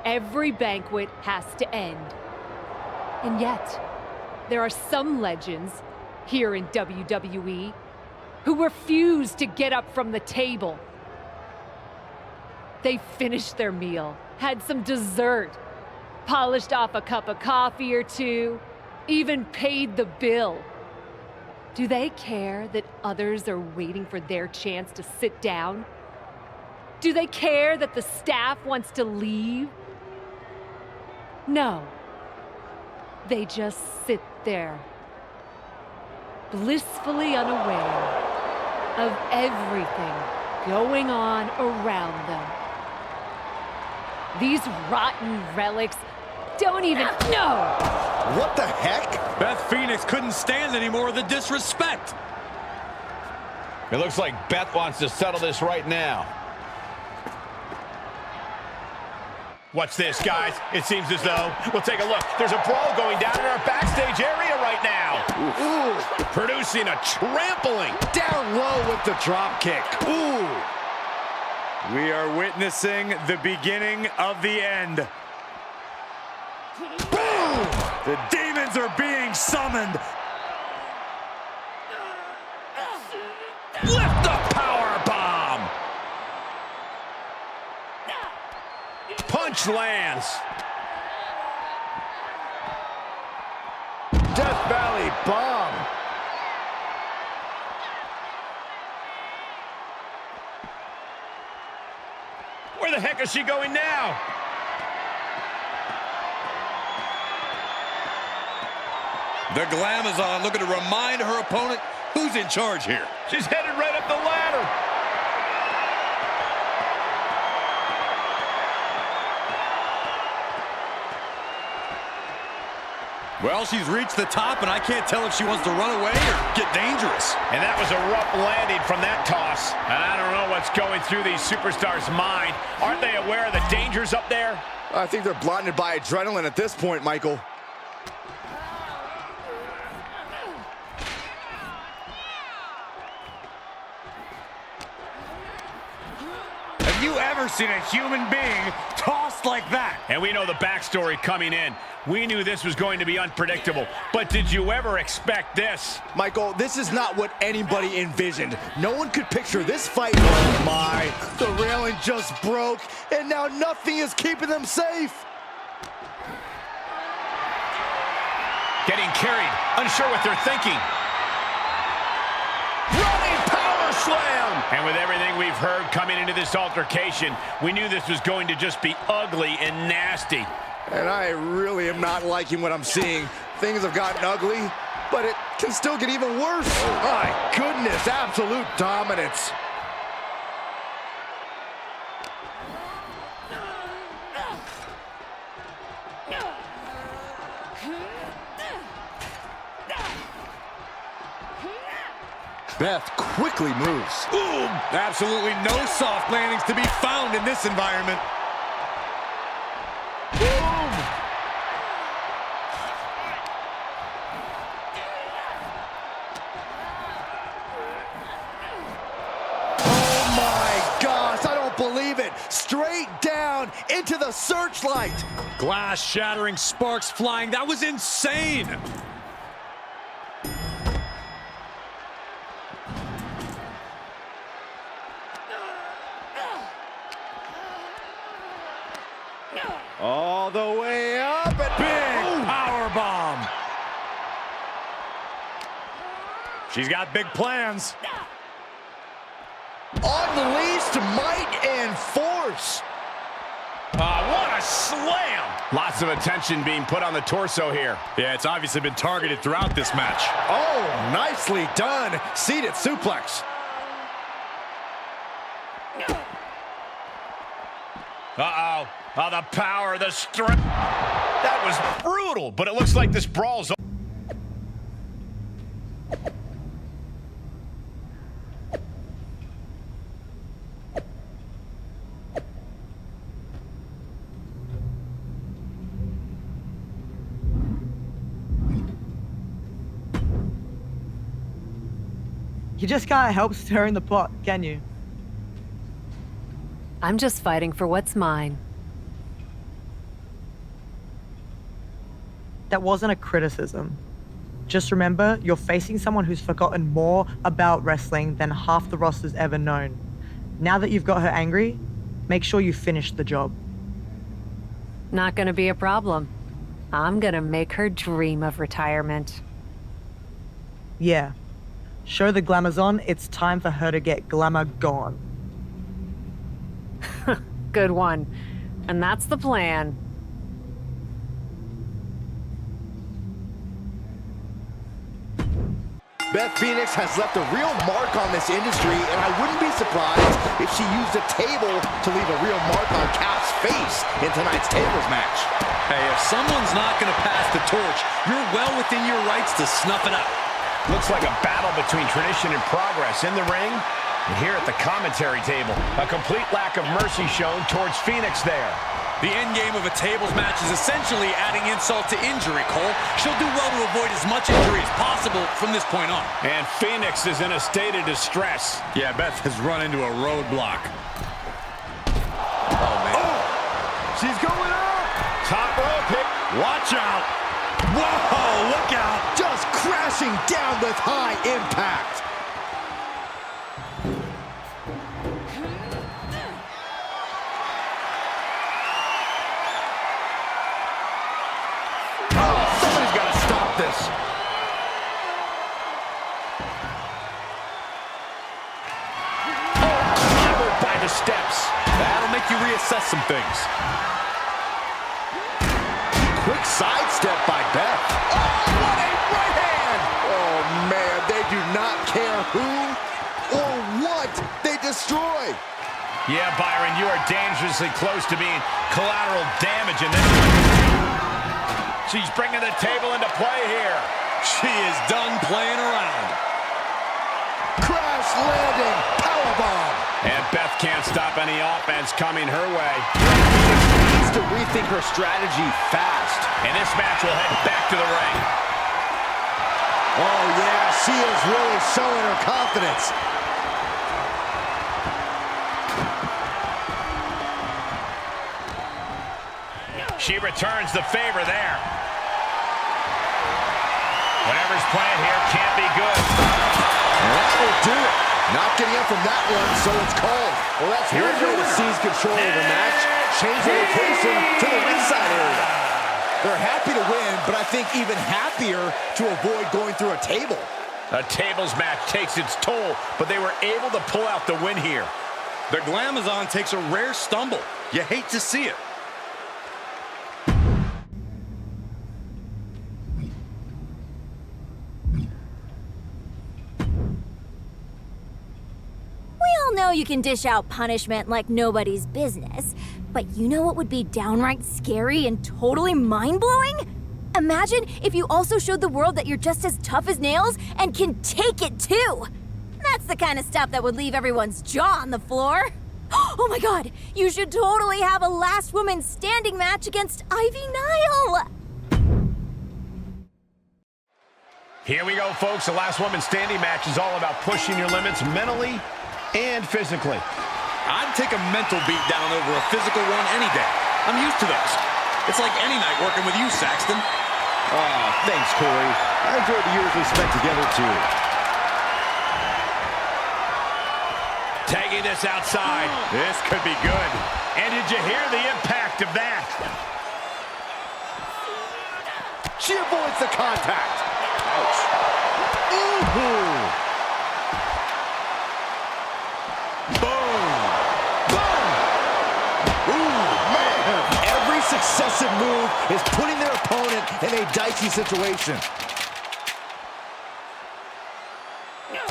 every banquet has to end. And yet, there are some legends here in WWE who refuse to get up from the table. They finished their meal, had some dessert, polished off a cup of coffee or two, even paid the bill. Do they care that others are waiting for their chance to sit down? Do they care that the staff wants to leave? No. They just sit there, blissfully unaware of everything going on around them. These rotten relics don't even know. What the heck? Beth Phoenix couldn't stand any more of the disrespect. It looks like Beth wants to settle this right now. Watch this, guys. It seems as though, we'll take a look. There's a brawl going down in our backstage area right now. Ooh. Producing a trampling. Down low with the drop kick. Ooh. We are witnessing the beginning of the end. Boom! The demons are being summoned. Lift the power bomb. Punch lands. Death Valley bomb. Where the heck is she going now? The Glamazon looking to remind her opponent who's in charge here. She's headed right up the ladder. Well, she's reached the top, and I can't tell if she wants to run away or get dangerous. And that was a rough landing from that toss. And I don't know what's going through these superstars' mind. Aren't they aware of the dangers up there? I think they're blinded by adrenaline at this point, Michael. Have you ever seen a human being tossed like that? And we know the backstory coming in. We knew this was going to be unpredictable, but did you ever expect this? Michael, this is not what anybody envisioned. No one could picture this fight. Oh my, the railing just broke, and now nothing is keeping them safe. Getting carried, unsure what they're thinking. Running power slam! And with everything we've heard coming into this altercation, we knew this was going to just be ugly and nasty. And I really am not liking what I'm seeing. Things have gotten ugly, but it can still get even worse. Oh my goodness, absolute dominance. Beth quickly moves. Ooh, absolutely no soft landings to be found in this environment. Boom! Oh my gosh, I don't believe it. Straight down into the searchlight. Glass shattering, sparks flying. That was insane. All the way up and big power bomb. She's got big plans. Unleashed might and force. What a slam! Lots of attention being put on the torso here. Yeah, it's obviously been targeted throughout this match. Oh, nicely done. Seated suplex. Uh-oh. Oh, the power, the strength. That was brutal, but it looks like this brawl's over. You just can't help stirring the pot, can you? I'm just fighting for what's mine. That wasn't a criticism. Just remember, you're facing someone who's forgotten more about wrestling than half the roster's ever known. Now that you've got her angry, make sure you finish the job. Not gonna be a problem. I'm gonna make her dream of retirement. Yeah. Show the glamour's on, it's time for her to get glamour gone. Good one. And that's the plan. Beth Phoenix has left a real mark on this industry, and I wouldn't be surprised if she used a table to leave a real mark on Cap's face in tonight's tables match. Hey, if someone's not going to pass the torch, you're well within your rights to snuff it out. Looks like a battle between tradition and progress in the ring. And here at the commentary table, a complete lack of mercy shown towards Phoenix there. The end game of a tables match is essentially adding insult to injury, Cole. She'll do well to avoid as much injury as possible from this point on. And Phoenix is in a state of distress. Yeah, Beth has run into a roadblock. Oh, man. Oh! She's going up! Top rope hit. Watch out! Whoa, look out! Just crashing down with high impact. This. Cleared by the steps. That'll make you reassess some things. Quick sidestep by Beth. Oh, what a right hand! Oh, man, they do not care who or what they destroy. Yeah, Byron, you are dangerously close to being collateral damage in this. She's bringing the table into play here. She is done playing around. Crash landing, powerbomb. And Beth can't stop any offense coming her way. She needs to rethink her strategy fast. And this match will head back to the ring. Oh, yeah, she is really showing her confidence. She returns the favor there. Whatever's playing here can't be good. And that will do it. Not getting up from that one, so it's called. Well, that's one way to seize control of the match. Change the location to the ringside area. They're happy to win, but I think even happier to avoid going through a table. A tables match takes its toll, but they were able to pull out the win here. The Glamazon takes a rare stumble. You hate to see it. Know you can dish out punishment like nobody's business, but you know what would be downright scary and totally mind-blowing? Imagine if you also showed the world that you're just as tough as nails and can take it too. That's the kind of stuff that would leave everyone's jaw on the floor. Oh my god, you should totally have a last woman standing match against Ivy Nile. Here we go, folks. The last woman standing match is all about pushing your limits mentally and physically. I'd take a mental beat down over a physical one any day. I'm used to those. It's like any night working with you, Saxton. Oh, thanks, Corey. I enjoyed the years we spent together, too. Tagging this outside. This could be good. And did you hear the impact of that? She avoids the contact. Ouch. Ooh. is putting their opponent in a dicey situation.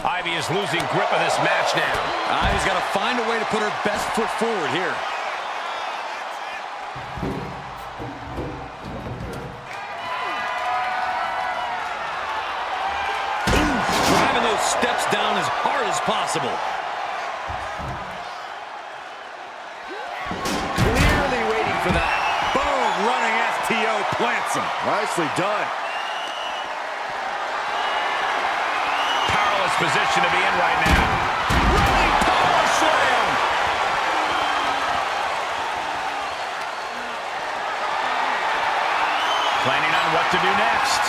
Ivy is losing grip of this match now. Ivy's got to find a way to put her best foot forward here. Driving those steps down as hard as possible. Clearly waiting for that. Boom, running STO plants him. Nicely done. Powerless position to be in right now. Running power slam. Planning on what to do next.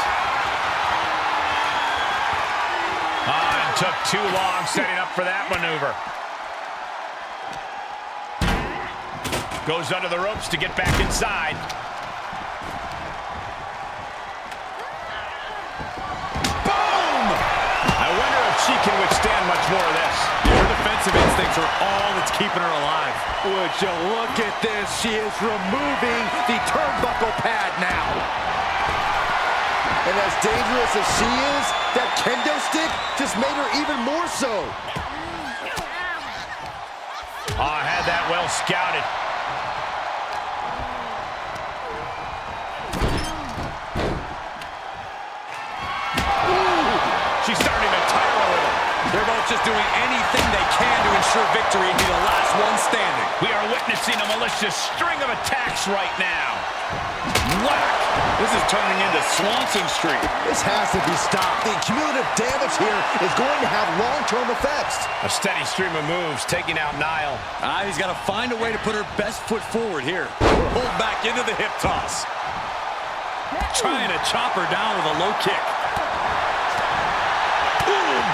It took too long setting up for that maneuver. Goes under the ropes to get back inside. Boom! I wonder if she can withstand much more of this. Her defensive instincts are all that's keeping her alive. Would you look at this? She is removing the turnbuckle pad now. And as dangerous as she is, that kendo stick just made her even more so. Oh, had that well scouted. She's starting to tire a little. They're both just doing anything they can to ensure victory and be the last one standing. We are witnessing a malicious string of attacks right now. Whack! This is turning into Swanson Street. This has to be stopped. The cumulative damage here is going to have long-term effects. A steady stream of moves taking out Nile. He's got to find a way to put her best foot forward here. Pulled back into the hip toss. Trying to chop her down with a low kick. Boom!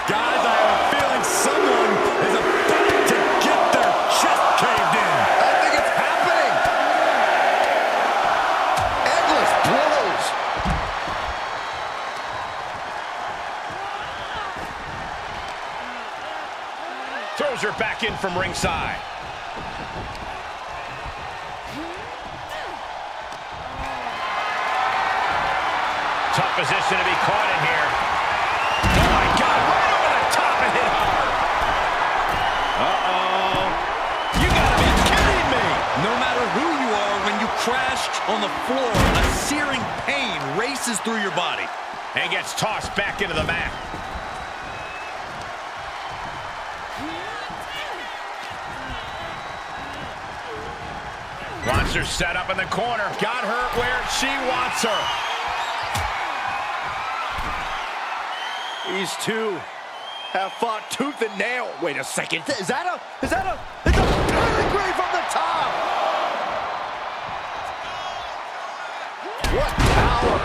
Guys, I have a feeling someone is about to get their chest caved in. I think it's happening. Endless blows. Throws her back in from ringside. Tough position to be caught in here. Oh my God, right over the top and hit hard. Uh-oh. You gotta be kidding me. No matter who you are, when you crash on the floor, a searing pain races through your body. And gets tossed back into the mat. Wants her set up in the corner. Got her where she wants her. These two have fought tooth and nail. Wait a second. Is that a pedigree from the top? What power.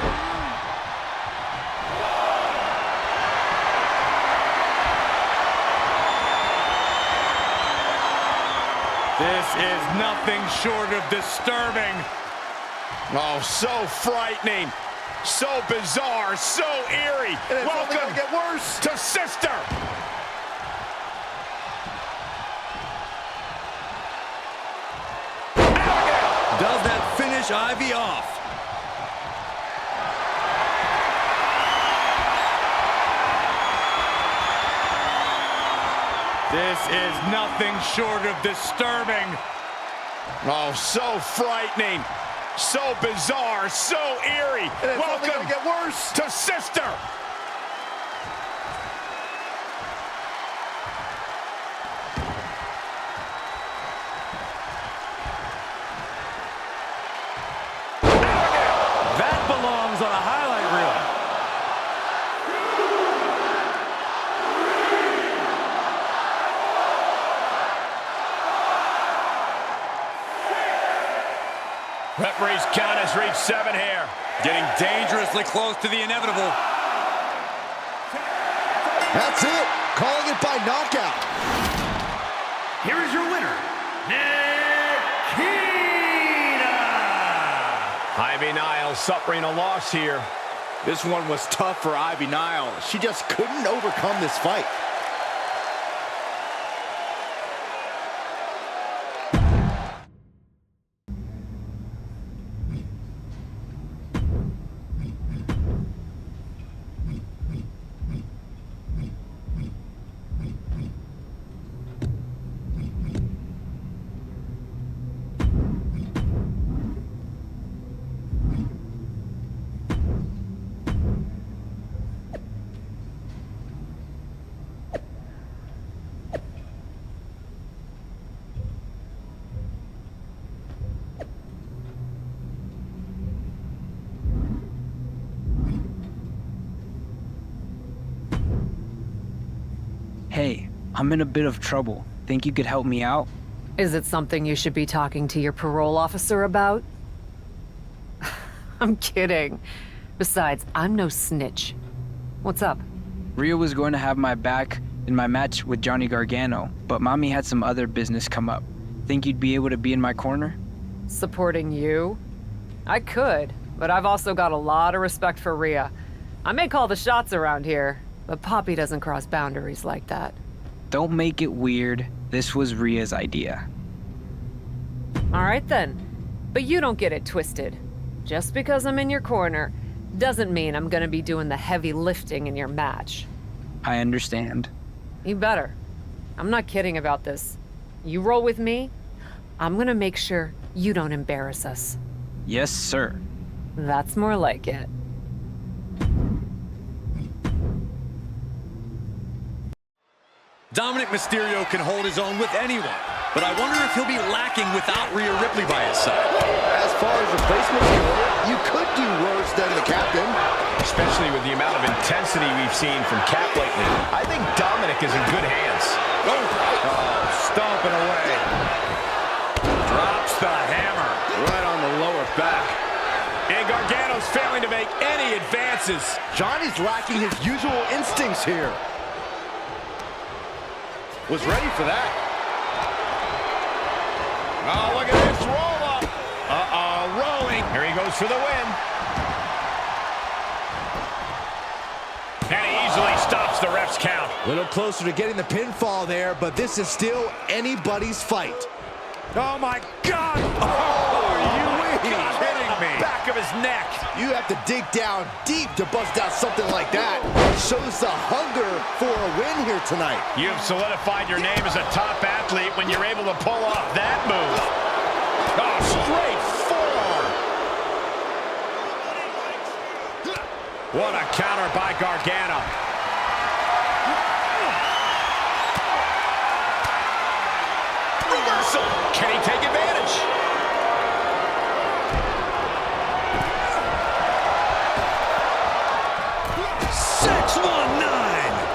This is nothing short of disturbing. Oh, so frightening. So bizarre, so eerie. And it's only Welcome gonna get worse. to Sister. Does that finish Ivy off? This is nothing short of disturbing. Oh, so frightening. So bizarre, so eerie. And it's only Welcome gonna get worse. to Sister. That belongs on a highlight reel. Referee's count has reached 7 here. Getting dangerously close to the inevitable. That's it. Calling it by knockout. Here is your winner, Nikita! Ivy Nile suffering a loss here. This one was tough for Ivy Nile. She just couldn't overcome this fight. Hey, I'm in a bit of trouble. Think you could help me out? Is it something you should be talking to your parole officer about? I'm kidding. Besides, I'm no snitch. What's up? Rhea was going to have my back in my match with Johnny Gargano, but Mommy had some other business come up. Think you'd be able to be in my corner? Supporting you? I could, but I've also got a lot of respect for Rhea. I may call the shots around here, but Poppy doesn't cross boundaries like that. Don't make it weird. This was Rhea's idea. All right then, but you don't get it twisted. Just because I'm in your corner doesn't mean I'm gonna be doing the heavy lifting in your match. I understand. You better. I'm not kidding about this. You roll with me, I'm gonna make sure you don't embarrass us. Yes, sir. That's more like it. Dominic Mysterio can hold his own with anyone, but I wonder if he'll be lacking without Rhea Ripley by his side. As far as replacements go, you could do worse than the captain. Especially with the amount of intensity we've seen from Cap lately. I think Dominic is in good hands. Oh, stomping away. Drops the hammer right on the lower back. And Gargano's failing to make any advances. Johnny's lacking his usual instincts here. Was ready for that. Oh, look at this roll up. Rolling. Here he goes for the win. And he easily stops the ref's count. A little closer to getting the pinfall there, but this is still anybody's fight. Oh my God! Oh, are you kidding me? Back of his neck. You have to dig down deep to bust out something like that. Shows the hunger for a win here tonight. You've solidified your name as a top athlete when you're able to pull off that move. Oh, straight forearm. What a counter by Gargano. Reversal. Can he take advantage?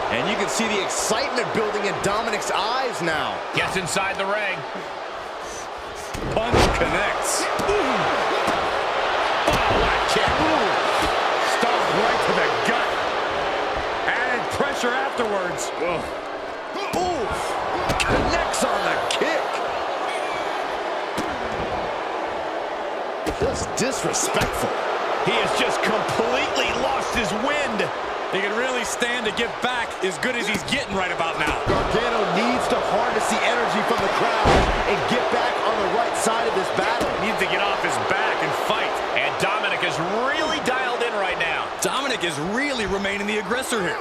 And you can see the excitement building in Dominic's eyes now. Gets inside the ring. Punch connects. Oh, what a kick. Stomped right to the gut. Added pressure afterwards. Ooh. Connects on the kick. Just disrespectful. He has just completely lost his wind. He can really stand to give back as good as he's getting right about now. Gargano needs to harness the energy from the crowd and get back on the right side of this battle. He needs to get off his back and fight. And Dominic is really dialed in right now. Dominic is really remaining the aggressor here.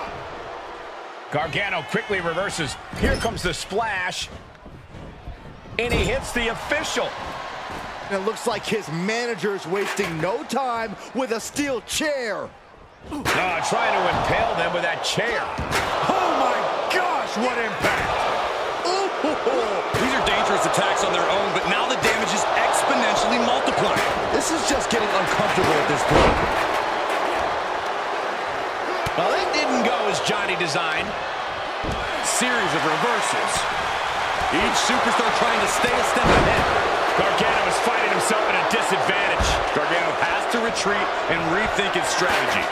Gargano quickly reverses. Here comes the splash. And he hits the official. And it looks like his manager's wasting no time with a steel chair. Trying to impale them with that chair. Oh my gosh, what impact! These are dangerous attacks on their own, but now the damage is exponentially multiplying. This is just getting uncomfortable at this point. Well, that didn't go as Johnny designed. Series of reversals. Each superstar trying to stay a step ahead. Gargano is finding himself at a disadvantage. Gargano has to retreat and rethink his strategy.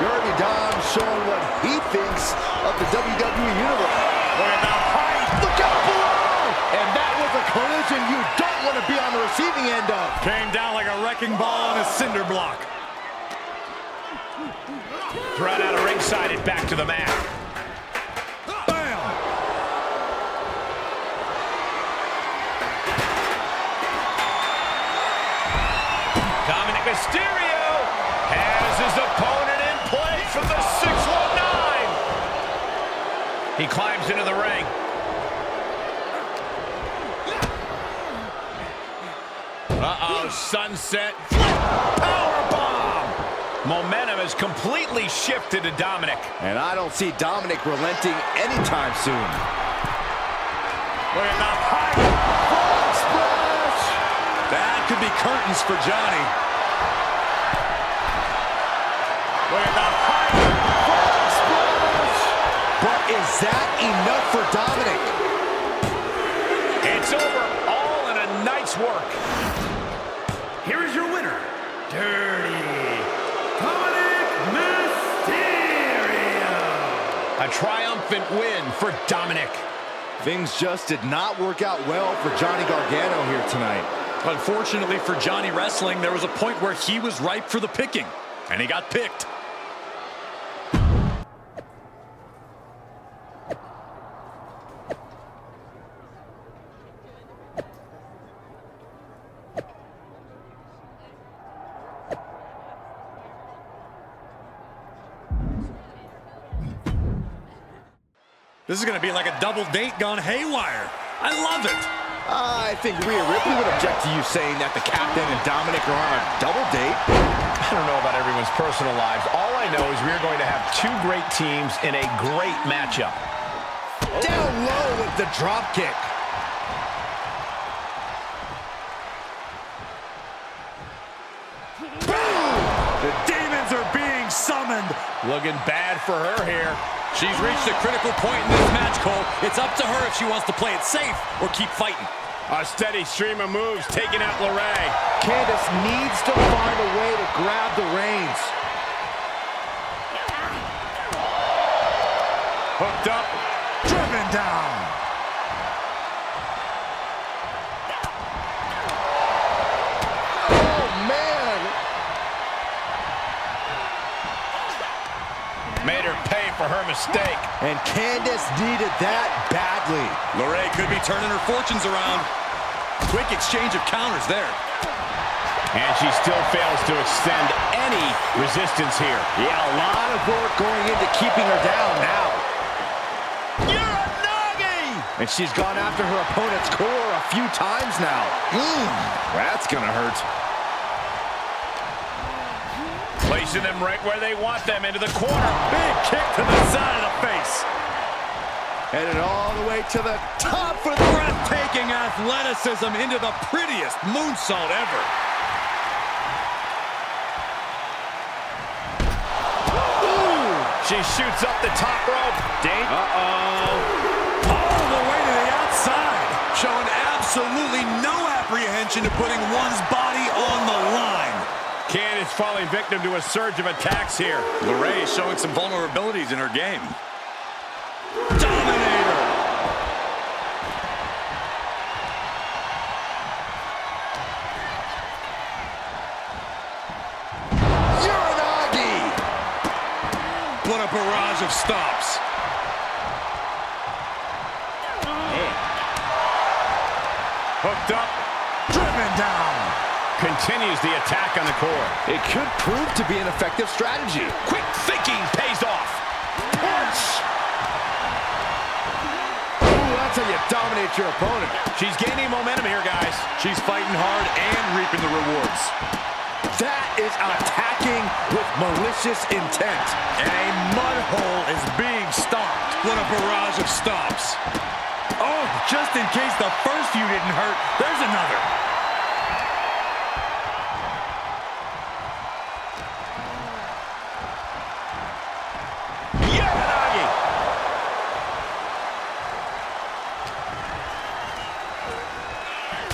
Dirty Dom showing what he thinks of the WWE Universe. Look at the height. Look out below! And that was a collision you don't want to be on the receiving end of. Came down like a wrecking ball on a cinder block. Thrown out of ringside and back to the mat. Bam! Dominic Mysterio has his opponent in place from the 619. He climbs into the ring. Uh-oh, sunset flip, powerbomb. Momentum has completely shifted to Dominic. And I don't see Dominic relenting anytime soon. Look at the high frog splash. That could be curtains for Johnny. Look at the high frog splash. But is that enough for Dominic? It's over, all in a night's work. Here is your winner, Dirty Dominic Mysterio. A triumphant win for Dominic. Things just did not work out well for Johnny Gargano here tonight. Unfortunately for Johnny Wrestling, there was a point where he was ripe for the picking, and he got picked. This is going to be like a double date gone haywire. I love it. I think Rhea Ripley would object to you saying that the captain and Dominic are on a double date. I don't know about everyone's personal lives. All I know is we're going to have two great teams in a great matchup. Down low with the drop kick. Boom! The demons are being summoned. Looking bad for her here. She's reached a critical point in this match, Cole. It's up to her if she wants to play it safe or keep fighting. A steady stream of moves taking out LeRae. Candice needs to find a way to grab the reins. Hooked up, driven down. Oh, man. Made her pay for her mistake. And Candice needed that badly. LeRae could be turning her fortunes around. Quick exchange of counters there. And she still fails to extend any resistance here. Yeah, a lot of work going into keeping her down now. And she's gone after her opponent's core a few times now. That's gonna hurt. Placing them right where they want them, into the corner. Big kick to the side of the face. Headed all the way to the top for the breathtaking athleticism into the prettiest moonsault ever. Ooh, she shoots up the top rope. Uh-oh. All the way to the outside. Showing absolutely no apprehension to putting one's body on the line. Candice falling victim to a surge of attacks here. LeRae is showing some vulnerabilities in her game. Dominator! Uranagi! What a barrage of stomps. Hooked up, driven down. Continues the attack on the core. It could prove to be an effective strategy. Quick thinking pays off. Punch! Ooh, that's how you dominate your opponent. She's gaining momentum here, guys. She's fighting hard and reaping the rewards. That is attacking with malicious intent. And a mud hole is being stomped. What a barrage of stomps. Oh, just in case the first few didn't hurt, there's another. Uranagi!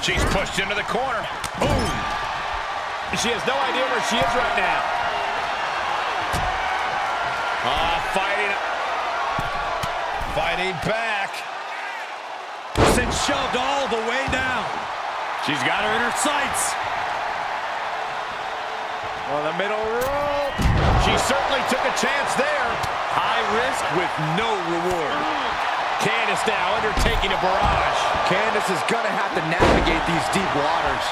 She's pushed into the corner. Boom! She has no idea where she is right now. Fighting back. Sent shoved all the way down. She's got her in her sights. On the middle rope. She certainly took a chance there. High risk with no reward. Candice now undertaking a barrage. Candice is gonna have to navigate these deep waters.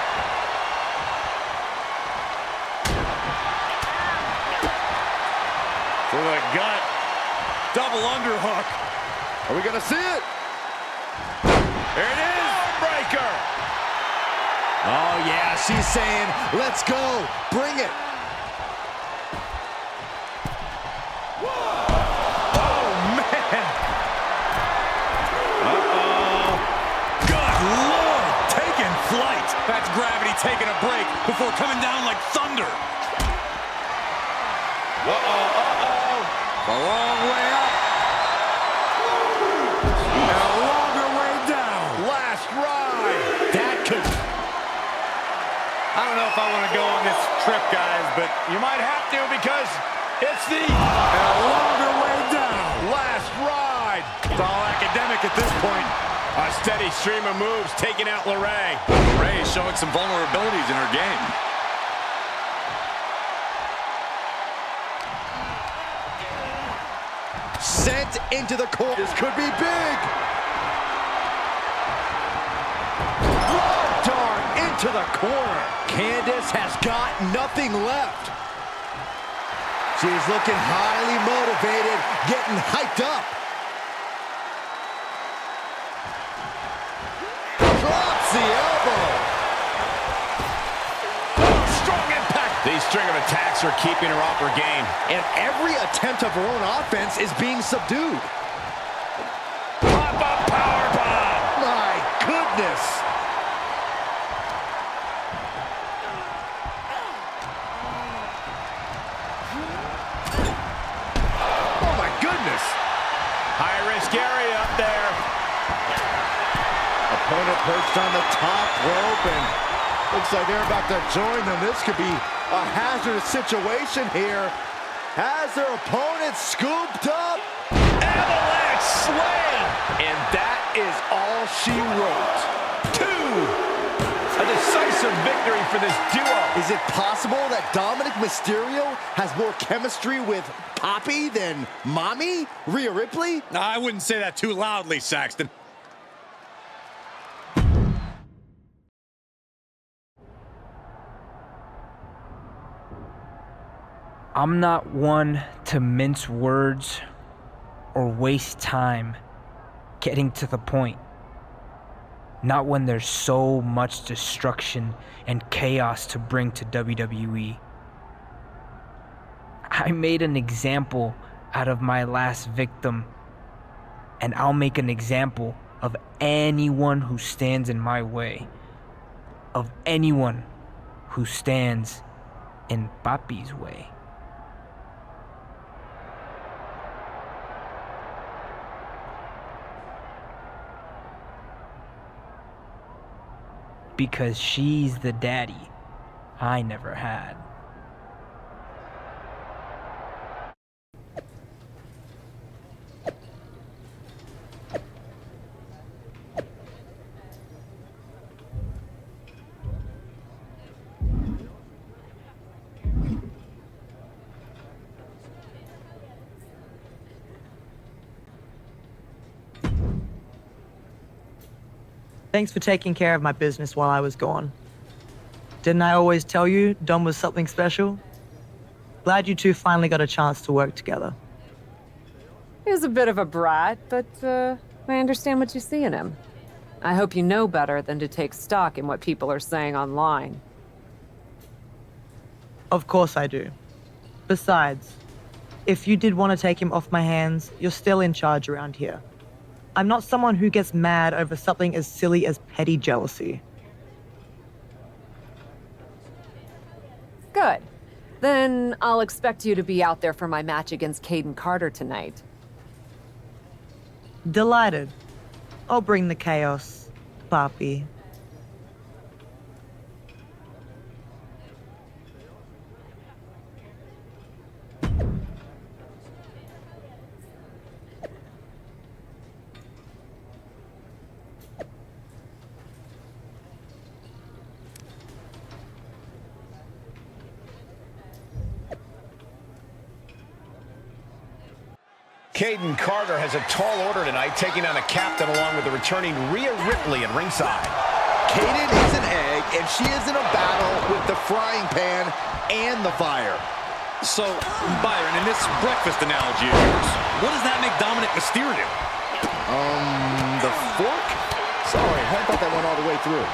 To the gut. Double underhook. Are we gonna see it? There it is. Breaker. Oh yeah, she's saying, let's go, bring it. Oh man. Uh-oh. Good Lord, taking flight. That's gravity taking a break before coming down like thunder. A long way up. And a longer way down. Last ride. That could... I don't know if I want to go on this trip, guys, but you might have to because it's the longer way down. last ride. It's all academic at this point. A steady stream of moves taking out LeRae. Ray's showing some vulnerabilities in her game. Sent into the corner. This could be big. Darn into the corner. Candice has got nothing left. She's looking highly motivated, getting hyped up. Drops the elbow. Strong impact. These string of attacks are keeping her off her game. And every attempt of her own offense is being subdued. Pop-up powerbomb. My goodness. Oh my goodness. High risk area up there. Opponent perched on the top rope, and looks like they're about to join them. This could be a hazardous situation here. Has their opponent scooped up. Avalanche slam. And that is all she wrote. 2. A decisive victory for this duo. Is it possible that Dominic Mysterio has more chemistry with Poppy than Mommy, Rhea Ripley? No, I wouldn't say that too loudly, Saxton. I'm not one to mince words or waste time getting to the point. Not when there's so much destruction and chaos to bring to WWE. I made an example out of my last victim, and I'll make an example of anyone who stands in my way. Of anyone who stands in Papi's way. Because she's the daddy I never had. Thanks for taking care of my business while I was gone. Didn't I always tell you Dom was something special? Glad you two finally got a chance to work together. He was a bit of a brat, but I understand what you see in him. I hope you know better than to take stock in what people are saying online. Of course I do. Besides, if you did want to take him off my hands, you're still in charge around here. I'm not someone who gets mad over something as silly as petty jealousy. Good. Then I'll expect you to be out there for my match against Caden Carter tonight. Delighted. I'll bring the chaos, Papi. Caden Carter has a tall order tonight, taking on the captain along with the returning Rhea Ripley at ringside. Caden is an egg, and she is in a battle with the frying pan and the fire. So, Byron, in this breakfast analogy of yours, what does that make Dominic Mysterio? The fork? Sorry, I thought that went all the way through.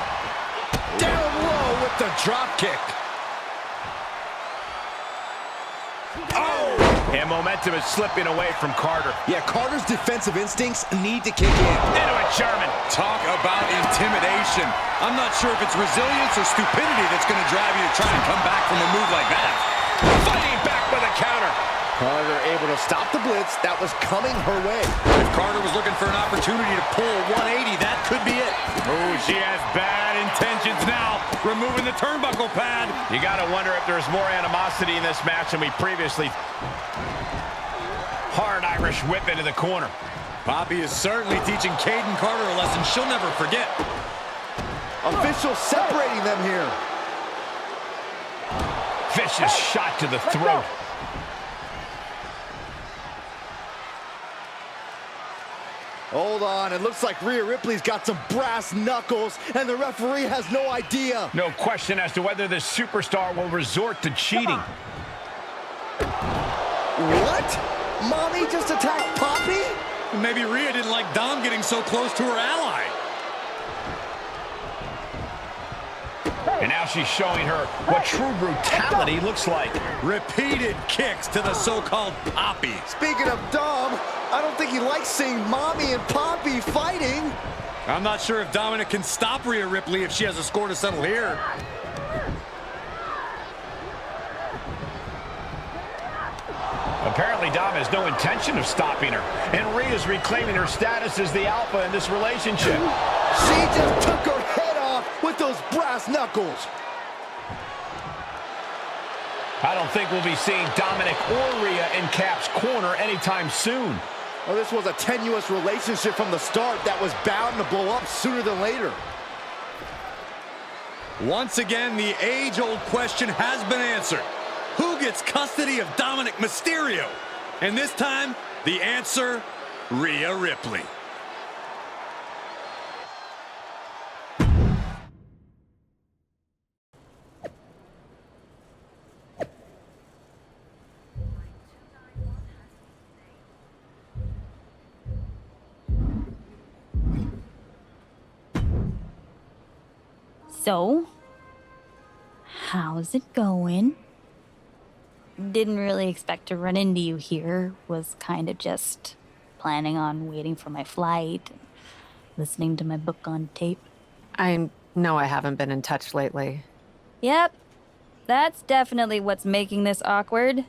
Down low with the drop kick. Oh! And momentum is slipping away from Carter. Yeah, Carter's defensive instincts need to kick in. Into it, German. Talk about intimidation. I'm not sure if it's resilience or stupidity that's going to drive you to try and come back from a move like that. Fighting back with a counter. Carter able to stop the blitz that was coming her way. If Carter was looking for an opportunity to pull a 180, that could be it. Oh, she has bad intentions now. Removing the turnbuckle pad. You got to wonder if there's more animosity in this match than we previously. Hard Irish whip into the corner. Poppy is certainly teaching Caden Carter a lesson she'll never forget. Officials separating them here. Vicious shot to the throat. Hold on, it looks like Rhea Ripley's got some brass knuckles, and the referee has no idea. No question as to whether this superstar will resort to cheating. What? Mommy just attacked Poppy? Maybe Rhea didn't like Dom getting so close to her ally. And now she's showing her what true brutality looks like. Repeated kicks to the so-called Poppy. Speaking of Dom, I don't think he likes seeing Mommy and Poppy fighting. I'm not sure if Dominic can stop Rhea Ripley if she has a score to settle here. Apparently, Dom has no intention of stopping her. And Rhea's reclaiming her status as the alpha in this relationship. She just took her head off with those brass knuckles. I don't think we'll be seeing Dominic or Rhea in Cap's corner anytime soon. Well, this was a tenuous relationship from the start that was bound to blow up sooner than later. Once again, the age-old question has been answered. Who gets custody of Dominic Mysterio? And this time, the answer, Rhea Ripley. So, how's it going? Didn't really expect to run into you here. Was kind of just planning on waiting for my flight, and listening to my book on tape. I know I haven't been in touch lately. Yep, that's definitely what's making this awkward.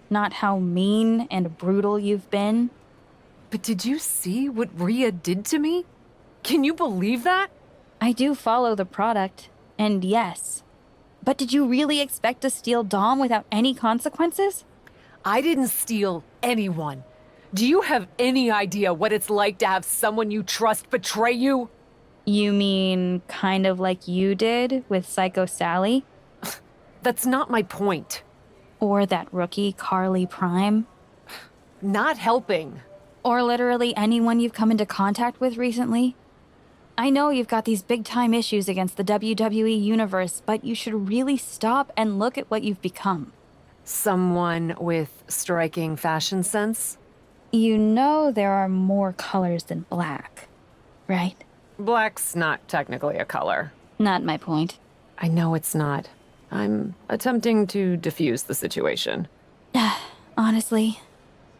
Not how mean and brutal you've been. But did you see what Rhea did to me? Can you believe that? I do follow the product, and yes. But did you really expect to steal Dom without any consequences? I didn't steal anyone. Do you have any idea what it's like to have someone you trust betray you? You mean kind of like you did with Psycho Sally? That's not my point. Or that rookie Carly Prime? Not helping. Or literally anyone you've come into contact with recently? I know you've got these big-time issues against the WWE Universe, but you should really stop and look at what you've become. Someone with striking fashion sense? You know there are more colors than black, right? Black's not technically a color. Not my point. I know it's not. I'm attempting to defuse the situation. Honestly,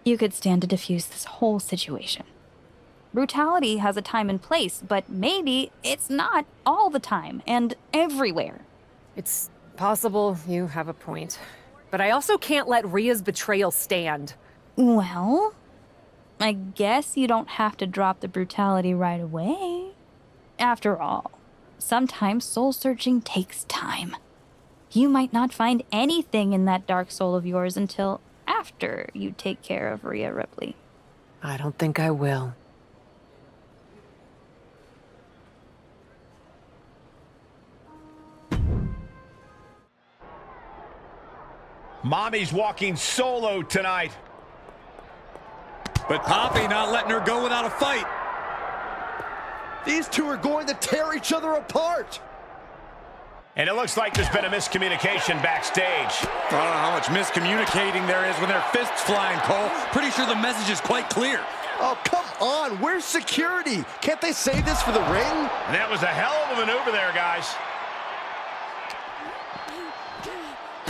you could stand to defuse this whole situation. Brutality has a time and place, but maybe it's not all the time and everywhere. It's possible you have a point. But I also can't let Rhea's betrayal stand. Well, I guess you don't have to drop the brutality right away. After all, sometimes soul-searching takes time. You might not find anything in that dark soul of yours until after you take care of Rhea Ripley. I don't think I will. Mommy's walking solo tonight. But Poppy not letting her go without a fight. These two are going to tear each other apart. And it looks like there's been a miscommunication backstage. I don't know how much miscommunicating there is when their fists flying, Cole. Pretty sure the message is quite clear. Oh, come on. Where's security? Can't they save this for the ring? And that was a hell of a maneuver there, guys.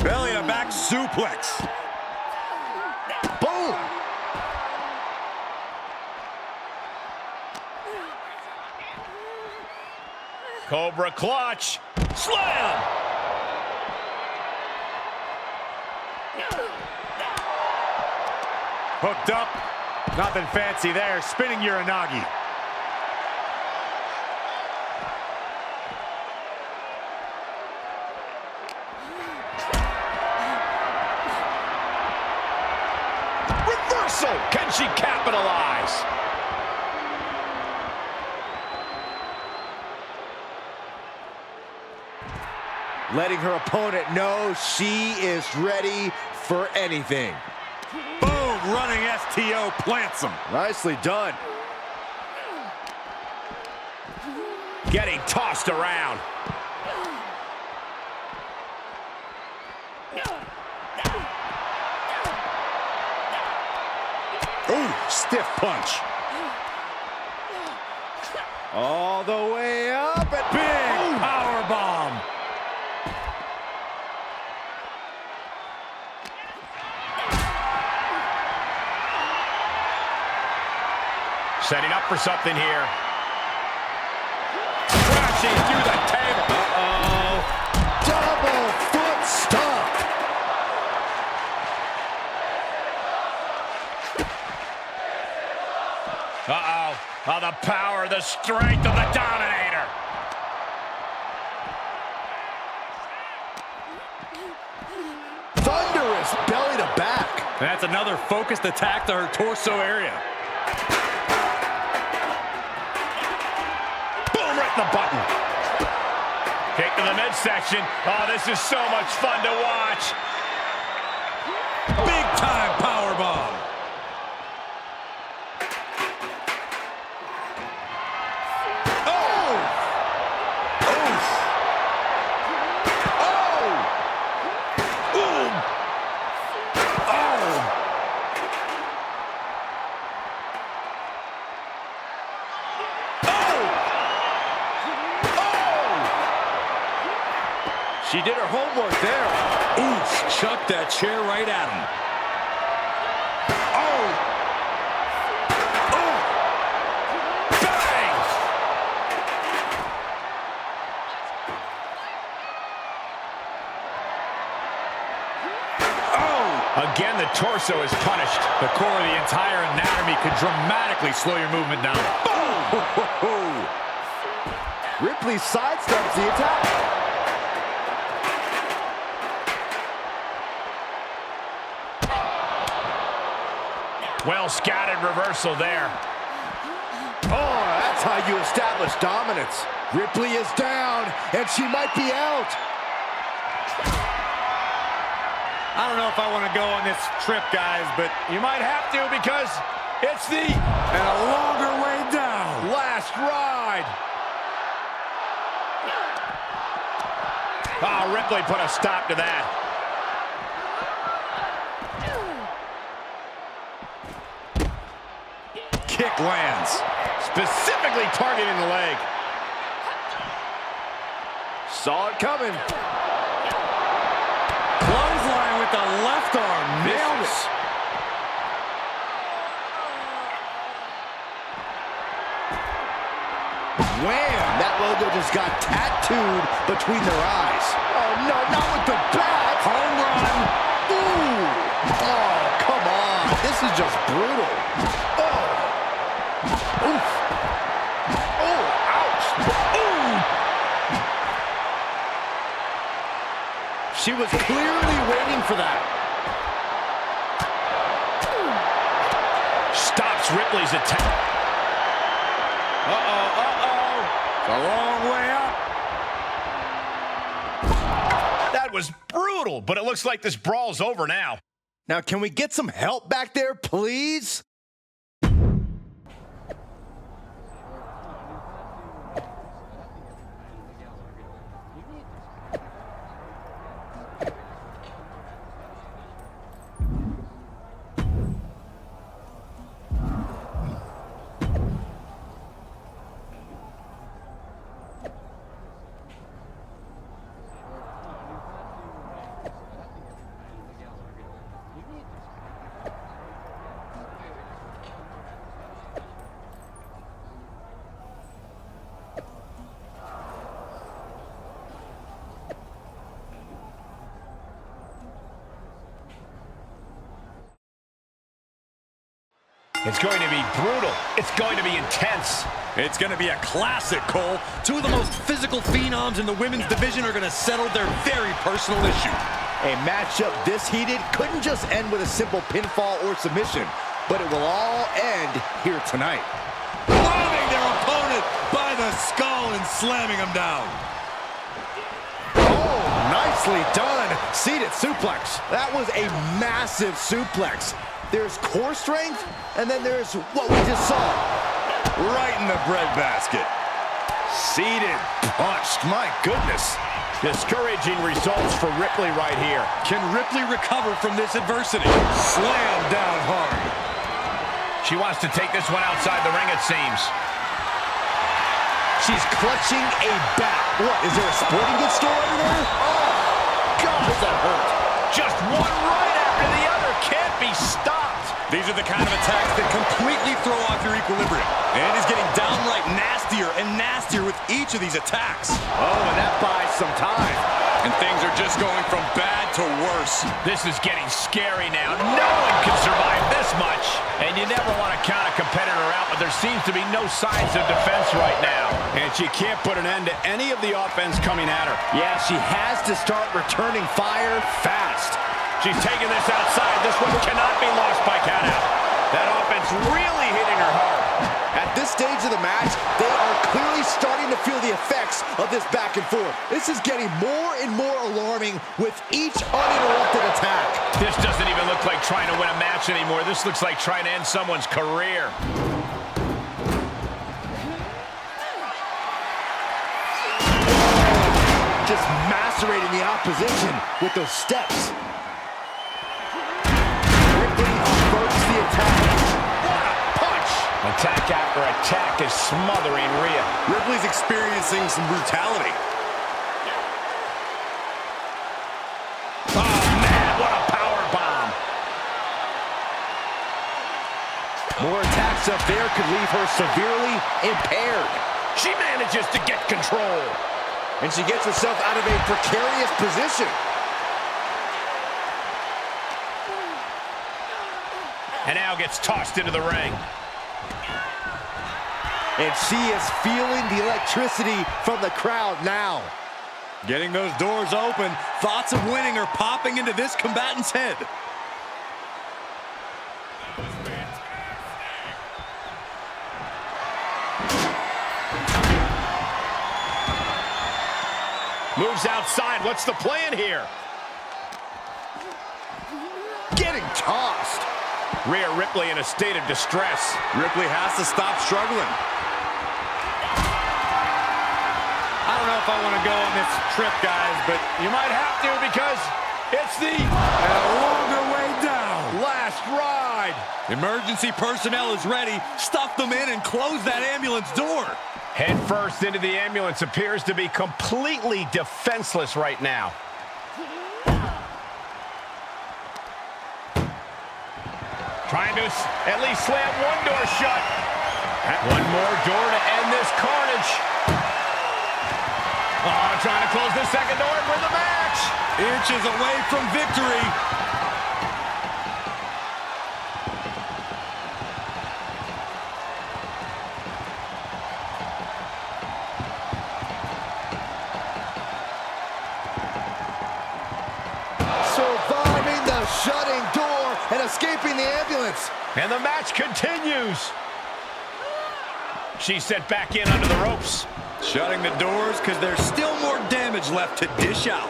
Belly to back suplex. Boom. Cobra clutch. Slam! Hooked up. Nothing fancy there. Spinning Uranagi. Reversal! Can she capitalize? Letting her opponent know she is ready for anything. Boom! Running STO plants him. Nicely done. Getting tossed around. Ooh, stiff punch. All the way up and Big power bomb. Setting up for something here. Crashing through the table. Uh-oh. double foot stomp. Uh-oh. Oh, the power, the strength of the Dominator. Thunderous belly to back. And that's another focused attack to her torso area. Boom, right in the button. Kick to the midsection. Oh, this is so much fun to watch. Big time power bomb. She did her homework there. Ooh, chucked that chair right at him. Oh! Oh! Bang! Oh! Again, the torso is punished. The core of the entire anatomy could dramatically slow your movement down. Boom! Ripley sidesteps the attack. Well scattered reversal there. Oh, that's how you establish dominance. Ripley is down, and she might be out. I don't know if I want to go on this trip, guys, but You might have to because it's the and a longer way down. last ride. Oh, Ripley put a stop to that. Kick lands. Specifically targeting the leg. Saw it coming. Clothesline with the left arm. Nailed it. Wham! That logo just got tattooed between their eyes. Oh, no, not with the bat. Home run. Ooh! Oh, come on. This is just brutal. Oh! Oof! Oh, ouch! Ooh! She was clearly waiting for that. Stops Ripley's attack. Uh-oh, uh-oh. It's a long way up. That was brutal, but it looks like this brawl's over now. Now, can we get some help back there, please? It's going to be brutal. It's going to be intense. It's going to be a classic, Cole. Two of the most physical phenoms in the women's division are going to settle their very personal issue. A matchup this heated couldn't just end with a simple pinfall or submission, but it will all end here tonight. Grabbing their opponent by the skull and slamming him down. Oh, nicely done. Seated suplex. That was a massive suplex. There's core strength, and then there's what we just saw. Right in the breadbasket. Seated, punched, my goodness. Discouraging results for Ripley right here. Can Ripley recover from this adversity? Slam down hard. She wants to take this one outside the ring, it seems. She's clutching a bat. What, is there a sporting goods store over there? Oh, God, does that hurt. Just one right after the other. Can't be stopped. These are the kind of attacks that completely throw off your equilibrium. And he's getting downright nastier and nastier with each of these attacks. Oh, and that buys some time. And things are just going from bad to worse. This is getting scary now. No one can survive this much. And you never want to count a competitor out, but there seems to be no signs of defense right now. And she can't put an end to any of the offense coming at her. Yeah, she has to start returning fire fast. She's taking this outside. This one cannot be lost by countout. That offense really hitting her hard. At this stage of the match, they are clearly starting to feel the effects of this back and forth. This is getting more and more alarming with each uninterrupted attack. This doesn't even look like trying to win a match anymore. This looks like trying to end someone's career. Just macerating the opposition with those steps. The attack. What a punch! Attack after attack is smothering Rhea. Ripley's experiencing some brutality. Oh man, what a power bomb! More attacks up there could leave her severely impaired. She manages to get control. And she gets herself out of a precarious position. And now gets tossed into the ring. And she is feeling the electricity from the crowd now. Getting those doors open, thoughts of winning are popping into this combatant's head. Moves outside. What's the plan here? Getting tossed. Rhea Ripley in a state of distress. Ripley has to stop struggling. I don't know if I want to go on this trip, guys, but you might have to because it's the longer way down. Last ride. Emergency personnel is ready. Stuff them in and close that ambulance door. Head first into the ambulance appears to be completely defenseless right now. Trying to at least slam one door shut. One more door to end this carnage. Oh, trying to close the second door and win the match. Inches away from victory. Surviving the shutting door and escaping the ambulance. And the match continues. She's sent back in under the ropes. Shutting the doors because there's still more damage left to dish out.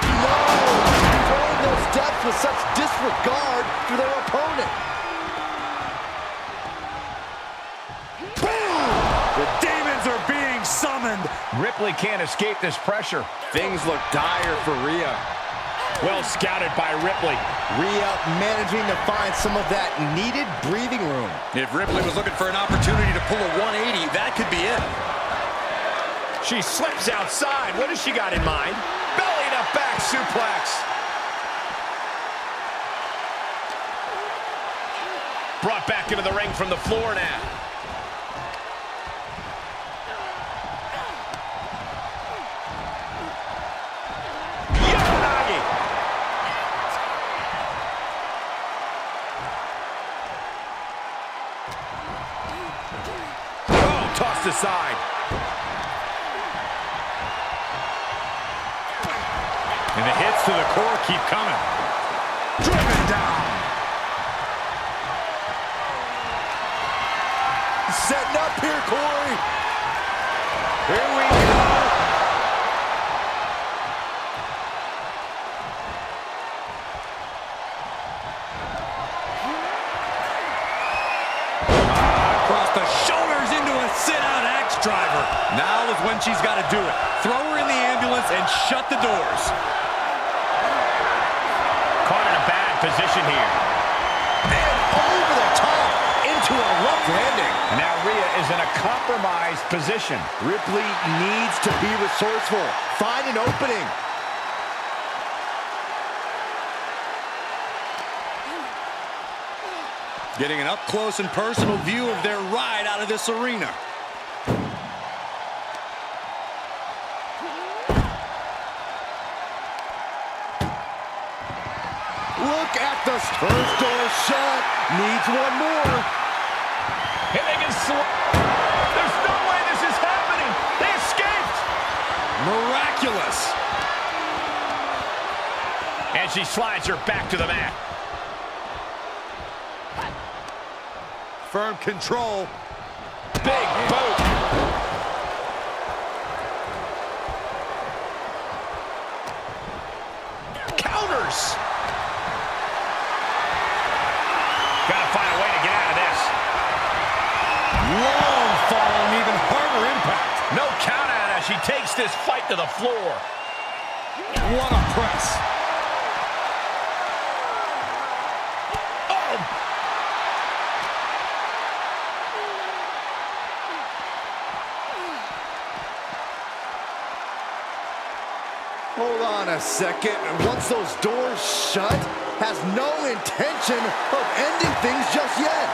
No! Throwing those steps with such disregard for their opponent. Boom! The demons are being summoned. Ripley can't escape this pressure. Things look dire for Rhea. Well scouted by Ripley. Rhea managing to find some of that needed breathing room. If Ripley was looking for an opportunity to pull a 180, that could be it. She slips outside. What has she got in mind? Belly to back suplex. Brought back into the ring from the floor now. side. And the hits to the core keep coming. Driven down. Setting up here, Corey. Here we go. Across the shoulders into a sit-out axe driver. Now is when she's got to do it. Throw her in the ambulance and shut the doors. Caught in a bad position here. And over the top into a rough landing. And now Rhea is in a compromised position. Ripley needs to be resourceful. Find an opening. Getting an up-close and personal view of their ride out of this arena. Look at the first door shut. Needs one more. And they can There's no way this is happening. They escaped. Miraculous. And she slides her back to the mat. Firm control. Big boot. Counters. Gotta find a way to get out of this. Long fall and even harder impact. No count out as she takes this fight to the floor. What a press. Hold on a second. Once those doors shut, has no intention of ending things just yet.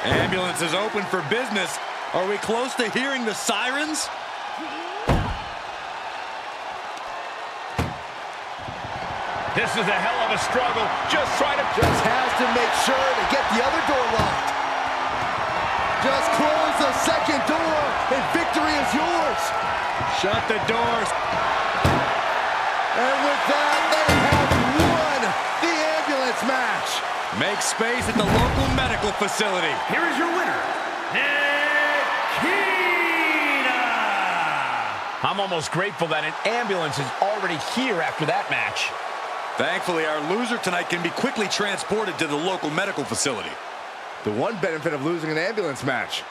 Ambulance is open for business. Are we close to hearing the sirens? This is a hell of a struggle. Just has to make sure to get the other door locked. Just close the second door, and victory is yours. Shut the doors. And with that, they have won the ambulance match. Make space at the local medical facility. Here is your winner, Nikita. I'm almost grateful that an ambulance is already here after that match. Thankfully, our loser tonight can be quickly transported to the local medical facility. The one benefit of losing an ambulance match.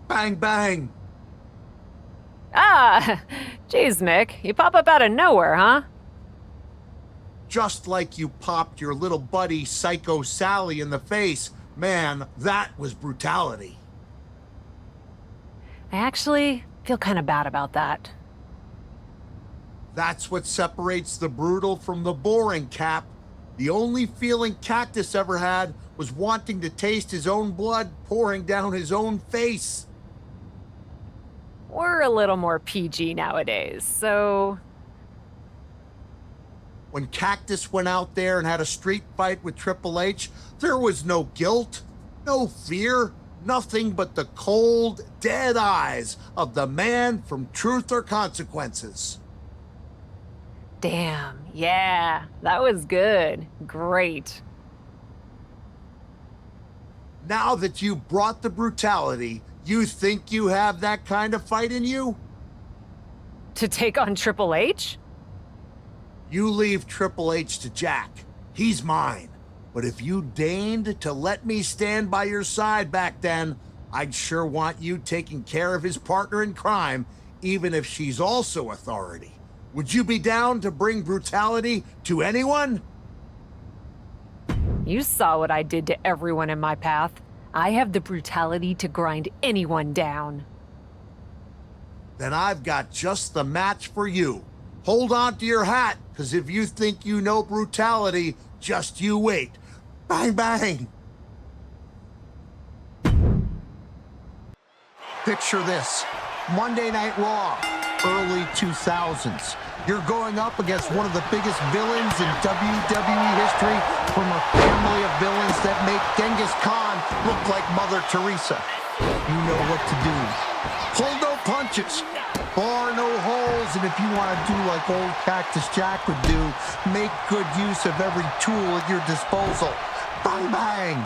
Bang, bang. Ah, geez, Mick. You pop up out of nowhere, huh? Just like you popped your little buddy Psycho Sally in the face. Man, that was brutality. I actually feel kind of bad about that. That's what separates the brutal from the boring, Cap. The only feeling Cactus ever had was wanting to taste his own blood pouring down his own face. We're a little more PG nowadays, so... When Cactus went out there and had a street fight with Triple H, there was no guilt, no fear, nothing but the cold, dead eyes of the man from Truth or Consequences. Damn, yeah, that was good. Great. Now that you brought the brutality, you think you have that kind of fight in you? To take on Triple H? You leave Triple H to Jack. He's mine. But if you deigned to let me stand by your side back then, I'd sure want you taking care of his partner in crime, even if she's also authority. Would you be down to bring brutality to anyone? You saw what I did to everyone in my path. I have the brutality to grind anyone down. Then I've got just the match for you. Hold on to your hat, because if you think you know brutality, just you wait. Bang, bang. Picture this. Monday Night Raw, early 2000s. You're going up against one of the biggest villains in WWE history from a family of villains that make Genghis Khan look like Mother Teresa. You know what to do. Pull no punches, bar no holes, and if you want to do like old Cactus Jack would do, make good use of every tool at your disposal. Bang, bang.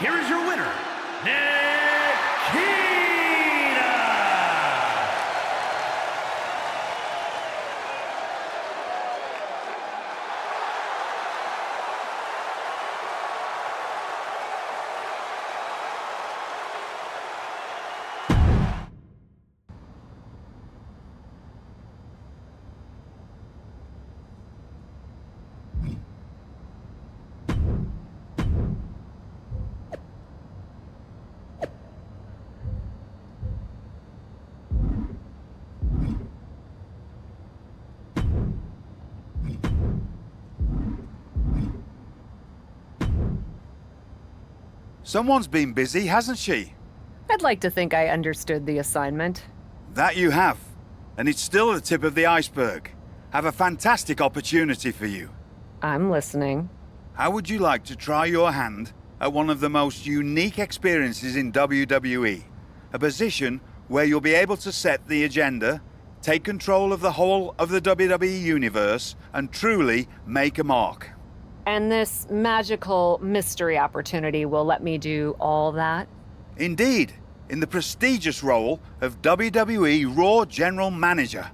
Here is your winner, Someone's been busy, hasn't she? I'd like to think I understood the assignment. That you have. And it's still the tip of the iceberg. Have a fantastic opportunity for you. I'm listening. How would you like to try your hand at one of the most unique experiences in WWE? A position where you'll be able to set the agenda, take control of the whole of the WWE universe, and truly make a mark. And this magical mystery opportunity will let me do all that? Indeed, in the prestigious role of WWE Raw General Manager.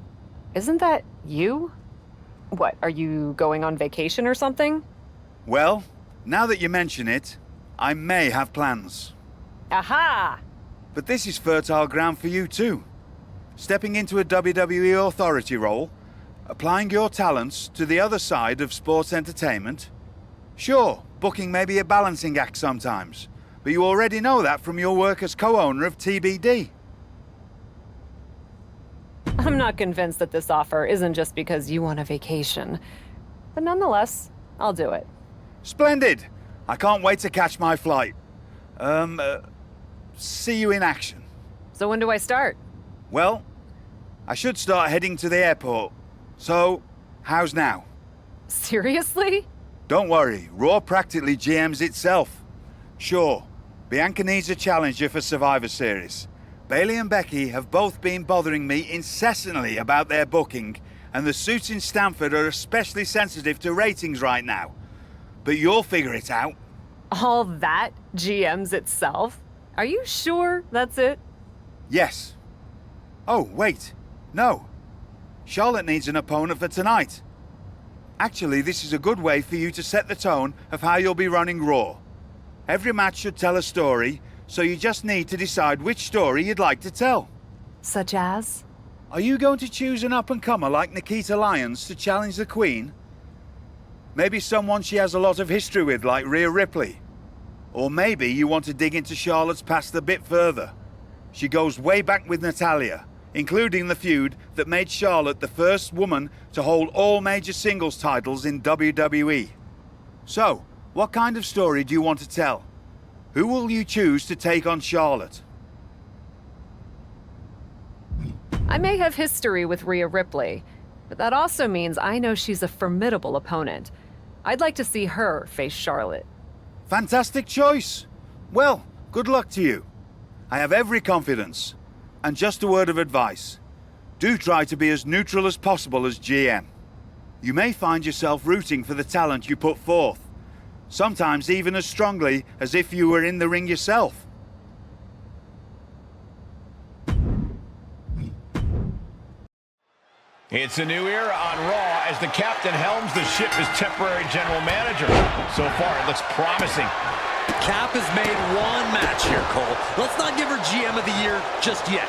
Isn't that you? What, are you going on vacation or something? Well, now that you mention it, I may have plans. Aha! But this is fertile ground for you too. Stepping into a WWE authority role, applying your talents to the other side of sports entertainment. Sure, booking may be a balancing act sometimes, but you already know that from your work as co-owner of TBD. I'm not convinced that this offer isn't just because you want a vacation. But nonetheless, I'll do it. Splendid! I can't wait to catch my flight. See you in action. So when do I start? Well, I should start heading to the airport. So, how's now? Seriously? Don't worry, Raw practically GMs itself. Sure, Bianca needs a challenger for Survivor Series, Bailey and Becky have both been bothering me incessantly about their booking, and the suits in Stamford are especially sensitive to ratings right now. But you'll figure it out. All that GMs itself? Are you sure that's it? Yes. Oh, wait. No. Charlotte needs an opponent for tonight. Actually, this is a good way for you to set the tone of how you'll be running Raw. Every match should tell a story, so you just need to decide which story you'd like to tell. Such as? Are you going to choose an up-and-comer like Nikita Lyons to challenge the Queen? Maybe someone she has a lot of history with, like Rhea Ripley. Or maybe you want to dig into Charlotte's past a bit further. She goes way back with Natalya, including the feud that made Charlotte the first woman to hold all major singles titles in WWE. So, what kind of story do you want to tell? Who will you choose to take on Charlotte? I may have history with Rhea Ripley, but that also means I know she's a formidable opponent. I'd like to see her face Charlotte. Fantastic choice. Well, good luck to you. I have every confidence. And just a word of advice. Do try to be as neutral as possible as GM. You may find yourself rooting for the talent you put forth. Sometimes even as strongly as if you were in the ring yourself. It's a new era on Raw as the captain helms the ship as temporary general manager. So far, it looks promising. Cap has made one match here, Cole. Let's not give her GM of the Year just yet.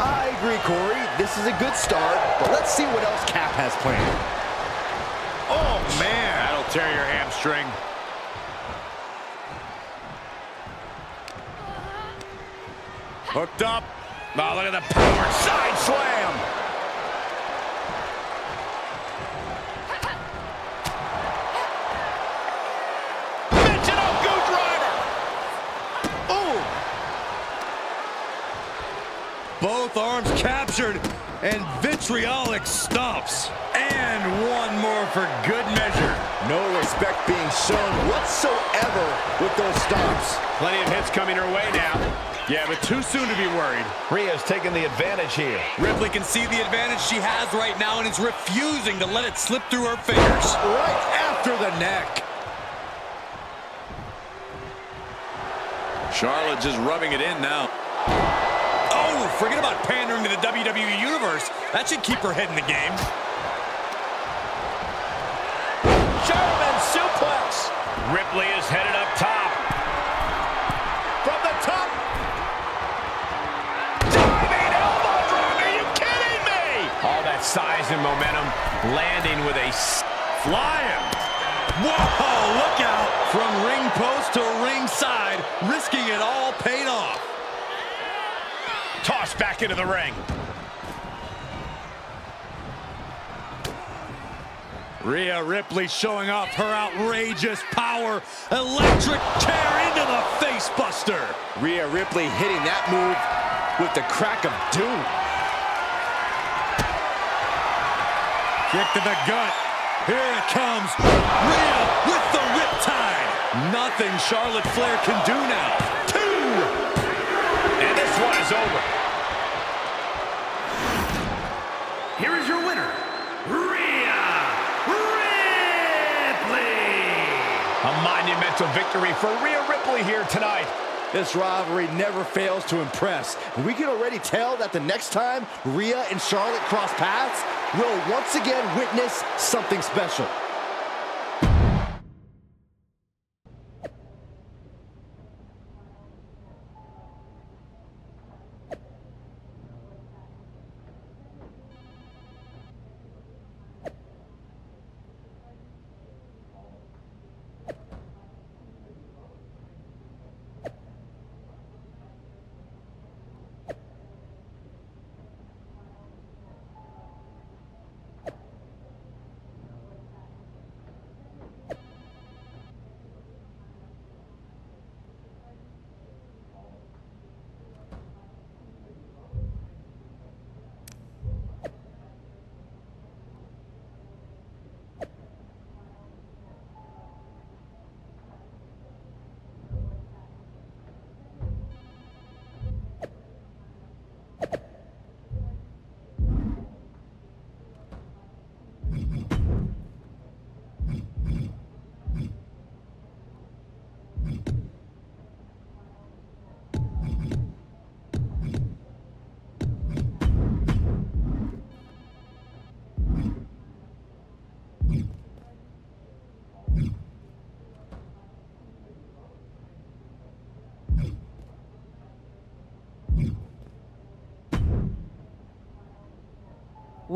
I agree, Corey. This is a good start, but let's see what else Cap has planned. Oh, man. That'll tear your hamstring. Hooked up. Oh, look at the power side slam. Both arms captured, and vitriolic stomps. And one more for good measure. No respect being shown whatsoever with those stomps. Plenty of hits coming her way now. Yeah, but too soon to be worried. Rhea's taking the advantage here. Ripley can see the advantage she has right now and is refusing to let it slip through her fingers. Right after the neck. Charlotte just rubbing it in now. Oh, forget about pandering to the WWE Universe. That should keep her head in the game. German suplex. Ripley is headed up top. From the top. Diving elbow drop. Are you kidding me? All that size and momentum landing with a flying. Whoa, look out. From ring post to ringside, risking it all paid off. Tossed back into the ring. Rhea Ripley showing off her outrageous power. Electric chair into the face buster. Rhea Ripley hitting that move with the crack of doom. Kick to the gut. Here it comes. Rhea with the riptide. Nothing Charlotte Flair can do now. 2. And this one is over. Here is your winner, Rhea Ripley. A monumental victory for Rhea Ripley here tonight. This rivalry never fails to impress. And we can already tell that the next time Rhea and Charlotte cross paths, we'll once again witness something special.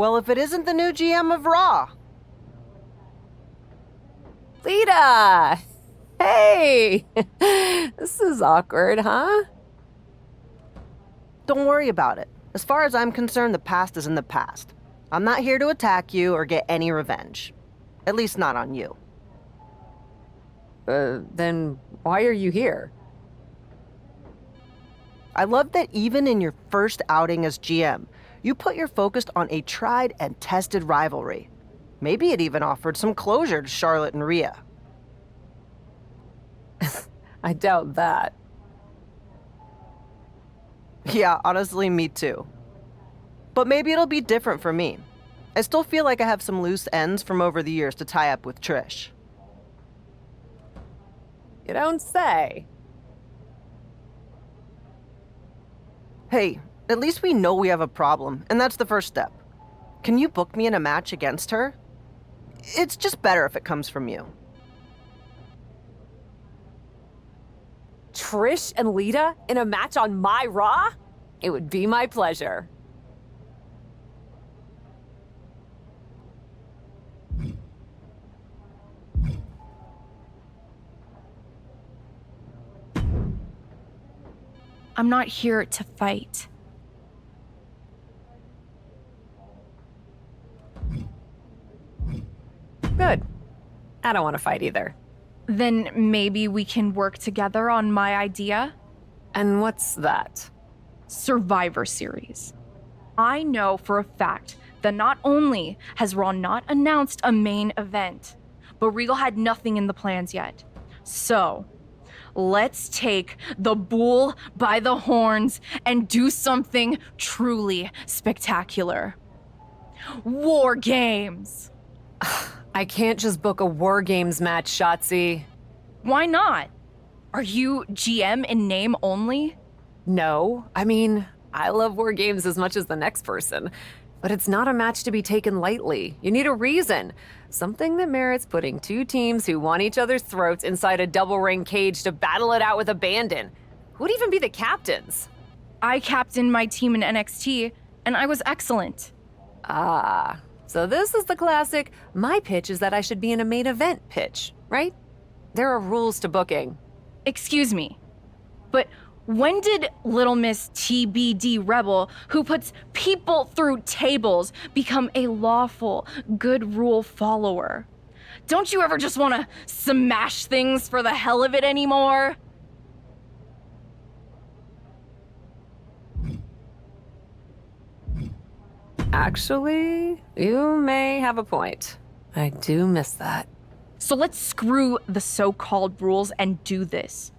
Well, if it isn't the new GM of Raw. Lita! Hey! This is awkward, huh? Don't worry about it. As far as I'm concerned, the past is in the past. I'm not here to attack you or get any revenge. At least not on you. Then why are you here? I love that even in your first outing as GM, you put your focus on a tried and tested rivalry. Maybe it even offered some closure to Charlotte and Rhea. I doubt that. Yeah, honestly, me too. But maybe it'll be different for me. I still feel like I have some loose ends from over the years to tie up with Trish. You don't say. Hey, at least we know we have a problem, and that's the first step. Can you book me in a match against her? It's just better if it comes from you. Trish and Lita in a match on my Raw? It would be my pleasure. I'm not here to fight. Good. I don't want to fight either. Then maybe we can work together on my idea? And what's that? Survivor Series. I know for a fact that not only has Raw not announced a main event, but Regal had nothing in the plans yet. So, let's take the bull by the horns and do something truly spectacular. War Games! I can't just book a War Games match, Shotzi. Why not? Are you GM in name only? No. I mean, I love War Games as much as the next person. But it's not a match to be taken lightly. You need a reason. Something that merits putting two teams who want each other's throats inside a double ring cage to battle it out with abandon. Who'd even be the captains? I captained my team in NXT, and I was excellent. Ah, so this is the classic, my pitch is that I should be in a main event pitch, right? There are rules to booking. Excuse me, but when did Little Miss TBD Rebel, who puts people through tables, become a lawful, good rule follower? Don't you ever just want to smash things for the hell of it anymore? Actually, you may have a point. I do miss that. So let's screw the so-called rules and do this.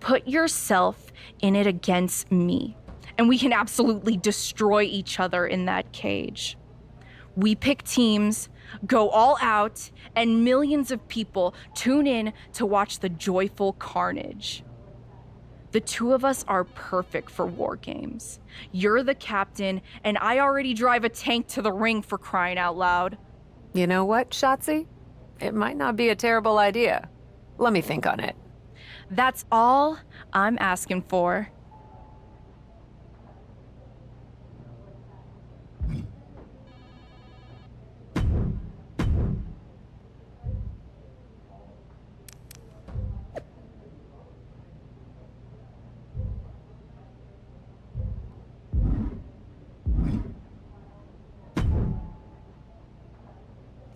Put yourself in it against me, and we can absolutely destroy each other in that cage. We pick teams, go all out, and millions of people tune in to watch the joyful carnage. The two of us are perfect for War Games. You're the captain, and I already drive a tank to the ring, for crying out loud. You know what, Shotzi? It might not be a terrible idea. Let me think on it. That's all I'm asking for.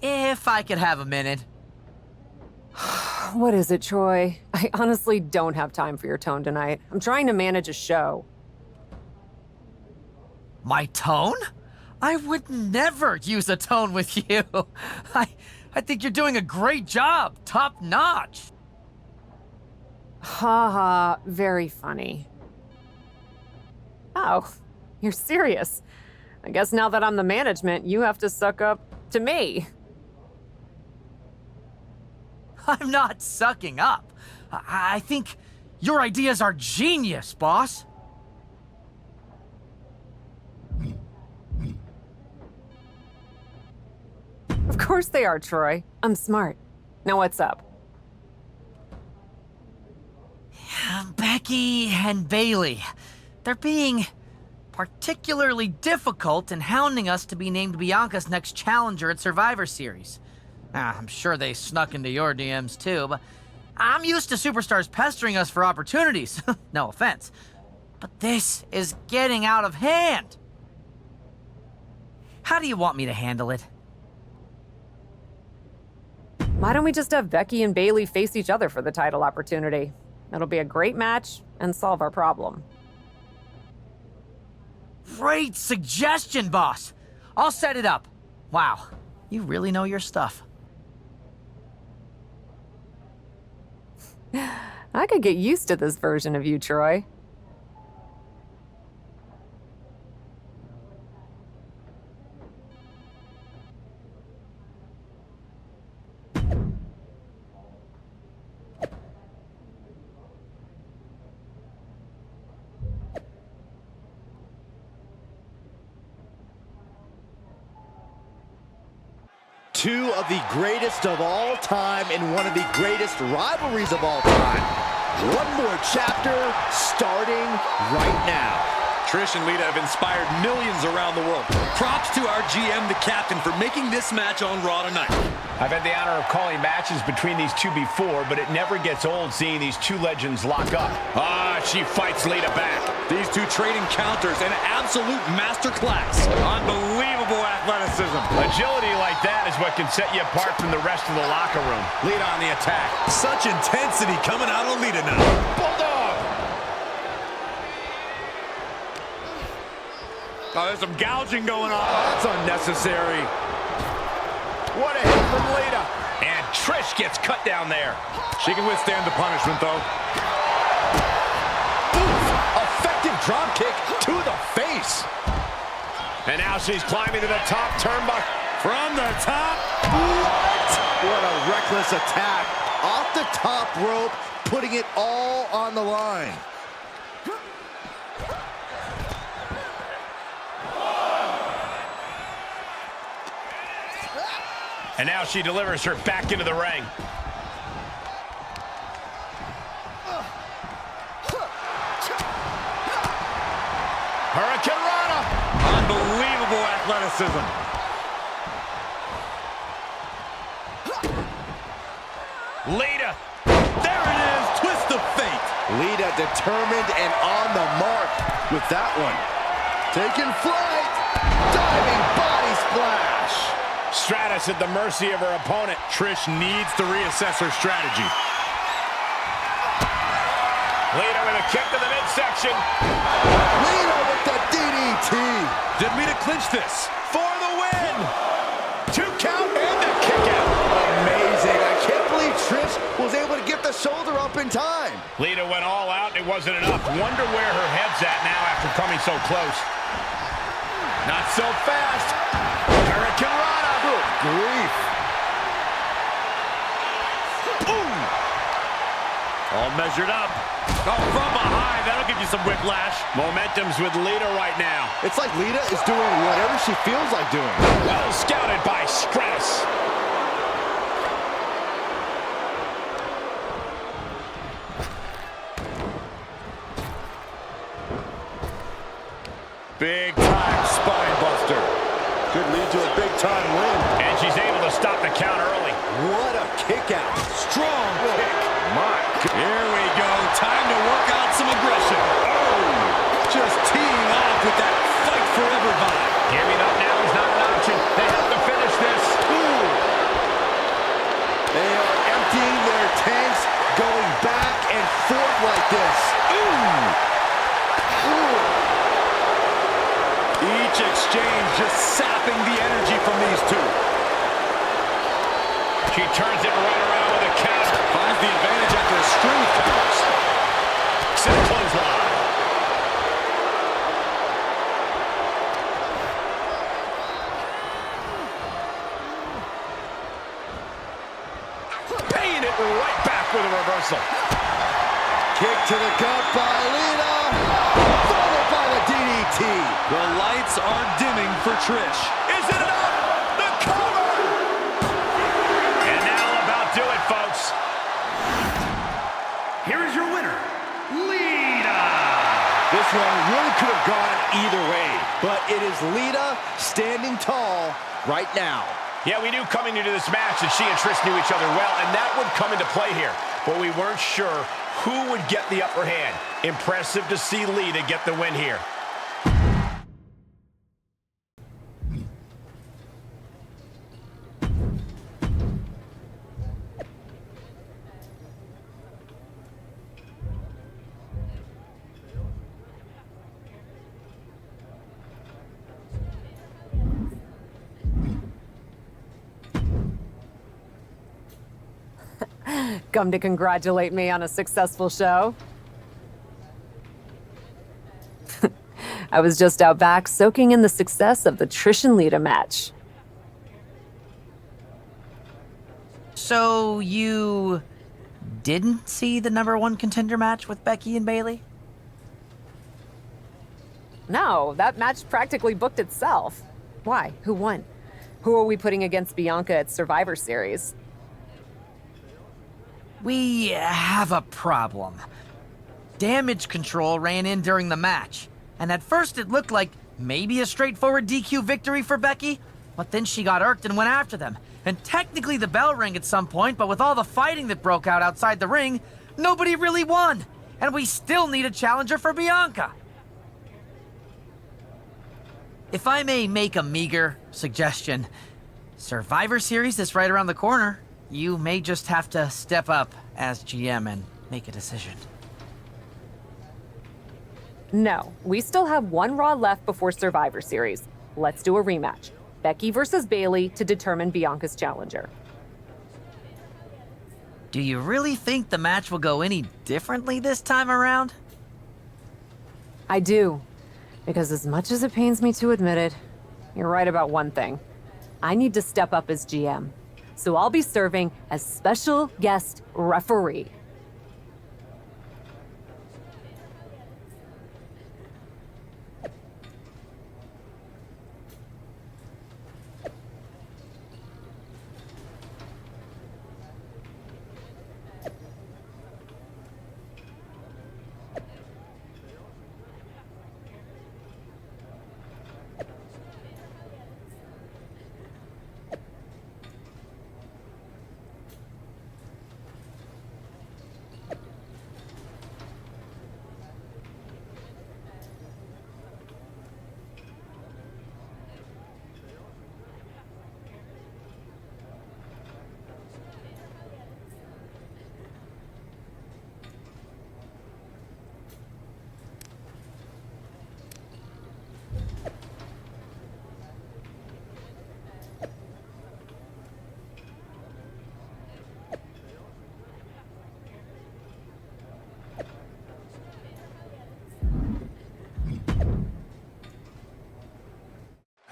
If I could have a minute. What is it, Troy? I honestly don't have time for your tone tonight. I'm trying to manage a show. My tone? I would never use a tone with you. I think you're doing a great job. Top notch. Ha ha, very funny. Oh, you're serious. I guess now that I'm the management, you have to suck up to me. I'm not sucking up. I think your ideas are genius, boss. Of course they are, Troy. I'm smart. Now what's up? Becky and Bailey. They're being particularly difficult in hounding us to be named Bianca's next challenger at Survivor Series. I'm sure they snuck into your DMs too, but I'm used to superstars pestering us for opportunities. No offense. But this is getting out of hand. How do you want me to handle it? Why don't we just have Becky and Bayley face each other for the title opportunity? It'll be a great match and solve our problem. Great suggestion, boss. I'll set it up. Wow, you really know your stuff. I could get used to this version of you, Troy. Two of the greatest of all time in one of the greatest rivalries of all time. One more chapter starting right now. Trish and Lita have inspired millions around the world. Props to our GM, the captain, for making this match on Raw tonight. I've had the honor of calling matches between these two before, but it never gets old seeing these two legends lock up. She fights Lita back. These two trading counters, an absolute masterclass. Unbelievable athleticism. Agility like that is what can set you apart from the rest of the locker room. Lita on the attack. Such intensity coming out of Lita now. Bulldog! Oh, there's some gouging going on. That's unnecessary. What a hit from Lita. And Trish gets cut down there. She can withstand the punishment, though. Effective drop kick to the face. And now she's climbing to the top turnbuckle. From the top. What a reckless attack. Off the top rope, putting it all on the line. And now she delivers her back into the ring. Hurricane Rana. Unbelievable athleticism. Lita. There it is. Twist of fate. Lita determined and on the mark with that one. Taking flight. Diving body splash. Stratus at the mercy of her opponent. Trish needs to reassess her strategy. Lita with a kick to the midsection. Lita with the DDT. Didn't mean to clinch this. For the win. 2 count and the kick out. Amazing. I can't believe Trish was able to get the shoulder up in time. Lita went all out and it wasn't enough. Wonder where her head's at now after coming so close. Not so fast. Hurricane Rana. Good grief. Ooh. All measured up. Oh, from behind. That'll give you some whiplash. Momentum's with Lita right now. It's like Lita is doing whatever she feels like doing. Well scouted by Stratus. Big time spine buster. Could lead to a big time win. And she's able to stop the count early. What a kick out. Strong kick. My. Here we go. Time to work out some aggression. Oh, just teeing off with that fight forever vibe. Giving up now is not an option. They have to finish this. Ooh. They are emptying their tanks, going back and forth like this. Ooh. Ooh. Each exchange just sapping the energy from these two. She turns it right around with a counter. Finds the advantage after a string of counters. Set clothesline. Paying it right back with a reversal. Kick to the gut by Lita. Followed by the DDT. The lights are dimming for Trish. Is it enough? The cover! And that'll about do it, folks. Here is your winner, Lita. This one really could have gone either way, but it is Lita standing tall right now. Yeah, we knew coming into this match that she and Trish knew each other well, and that would come into play here. But we weren't sure who would get the upper hand. Impressive to see Lita get the win here. Come to congratulate me on a successful show? I was just out back soaking in the success of the Trish and Lita match. So you didn't see the #1 contender match with Becky and Bayley? No, that match practically booked itself. Why? Who won? Who are we putting against Bianca at Survivor Series? We have a problem. Damage Control ran in during the match, and at first it looked like maybe a straightforward DQ victory for Becky, but then she got irked and went after them. And technically the bell rang at some point, but with all the fighting that broke out outside the ring, nobody really won. And we still need a challenger for Bianca. If I may make a meager suggestion, Survivor Series is right around the corner. You may just have to step up as GM and make a decision. No, we still have one Raw left before Survivor Series. Let's do a rematch. Becky versus Bayley to determine Bianca's challenger. Do you really think the match will go any differently this time around? I do. Because as much as it pains me to admit it, you're right about one thing. I need to step up as GM. So I'll be serving as special guest referee.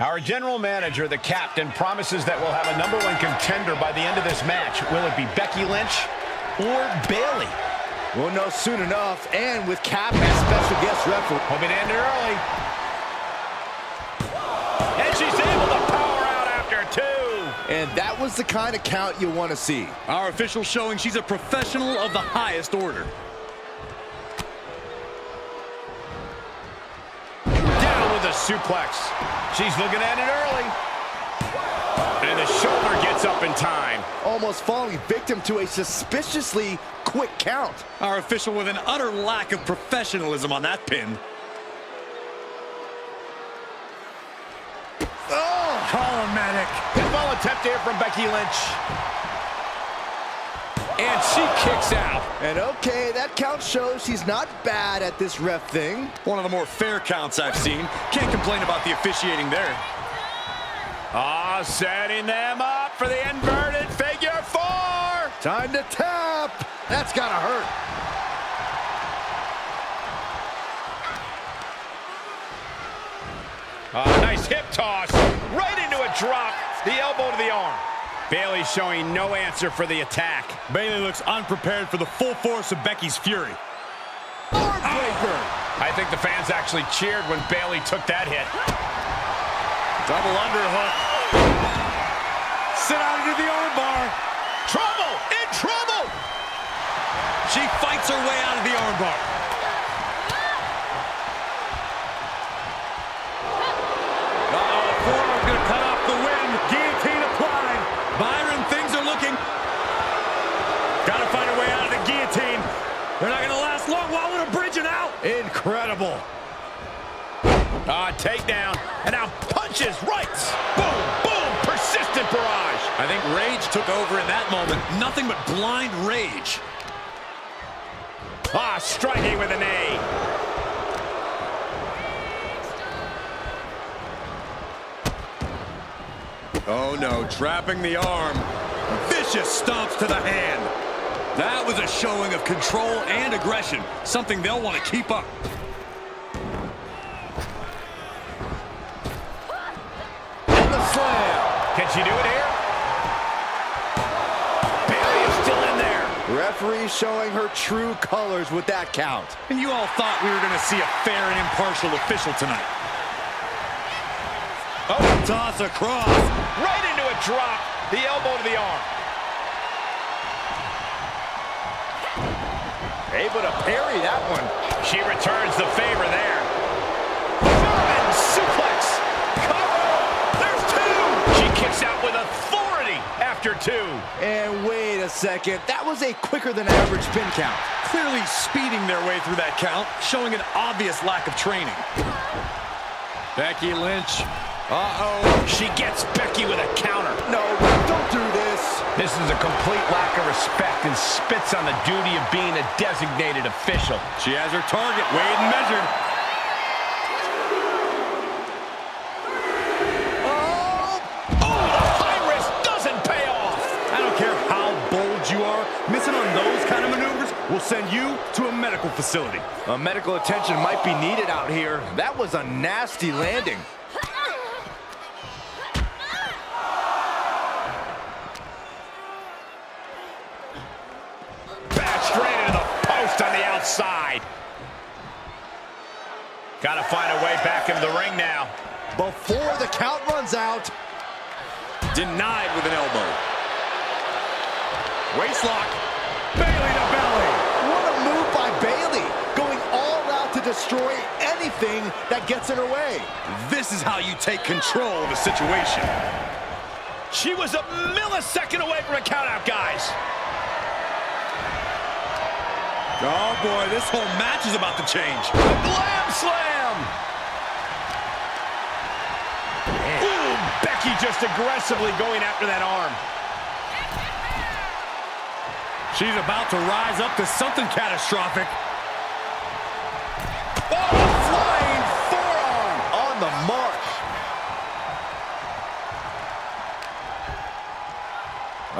Our general manager, the captain, promises that we'll have a #1 contender by the end of this match. Will it be Becky Lynch or Bayley? We'll know soon enough, and with Cap as special guest referee. Hope it ended early. And she's able to power out after 2. And that was the kind of count you want to see. Our official showing she's a professional of the highest order. Down with a suplex. She's looking at it early. And the shoulder gets up in time. Almost falling victim to a suspiciously quick count. Our official with an utter lack of professionalism on that pin. Oh! Column-medic. Pinfall attempt here from Becky Lynch. And she kicks out. And okay, that count shows she's not bad at this ref thing. One of the more fair counts I've seen. Can't complain about the officiating there. Ah, setting them up for the inverted figure 4. Time to tap. That's gotta hurt. Nice hip toss. Right into a drop. The elbow to the arm. Bayley showing no answer for the attack. Bayley looks unprepared for the full force of Becky's fury. Armbreaker. I think the fans actually cheered when Bayley took that hit. Double underhook. Sit out into the armbar. Trouble! In trouble! She fights her way out of the armbar. Incredible. Takedown, and now punches, rights. Boom, boom, persistent barrage. I think rage took over in that moment. Nothing but blind rage. Striking with a knee. Oh no, trapping the arm. Vicious stomps to the hand. That was a showing of control and aggression, something they'll want to keep up. And the slam. Can she do it here? Bayley is still in there. Referee showing her true colors with that count. And you all thought we were going to see a fair and impartial official tonight. Oh, toss across. Right into a drop. The elbow to the arm. Able to parry that one. She returns the favor there. German suplex. Cover. There's two. She kicks out with authority after two. And wait a second. That was a quicker than average pin count. Clearly speeding their way through that count, showing an obvious lack of training. Becky Lynch. She gets Becky with a counter. No, don't do this. This is a complete lack of respect and spits on the duty of being a designated official. She has her target weighed and measured. The high risk doesn't pay off. I don't care how bold you are, missing on those kind of maneuvers will send you to a medical facility. Medical attention might be needed out here. That was a nasty landing. Straight into the post on the outside. Got to find a way back into the ring now. Before the count runs out. Denied with an elbow. Waistlock. Bayley to belly. What a move by Bayley. Going all out to destroy anything that gets in her way. This is how you take control of a situation. She was a millisecond away from a countout, guys. Oh boy, this whole match is about to change. A glam slam! Ooh, Becky just aggressively going after that arm. She's about to rise up to something catastrophic. Oh, flying forearm on the mark.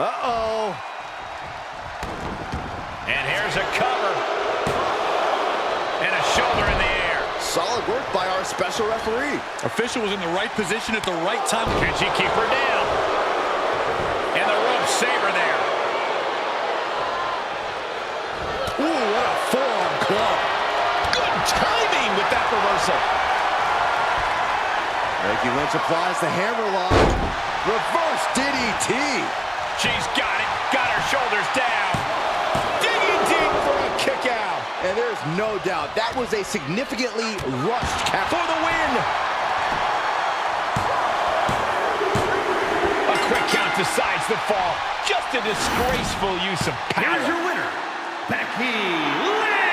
Uh-oh. And here's a cover. And a shoulder in the air. Solid work by our special referee. Official was in the right position at the right time. Can she keep her down? And the rope saver there. Ooh, what a forearm club. Good timing with that reversal. Becky Lynch applies the hammerlock. Reverse DDT. She's got it. Got her shoulders down. Kick out. And there's no doubt that was a significantly rushed count for the win. A quick count decides the fall. Just a disgraceful use of power. Here's your winner, Becky Lynch.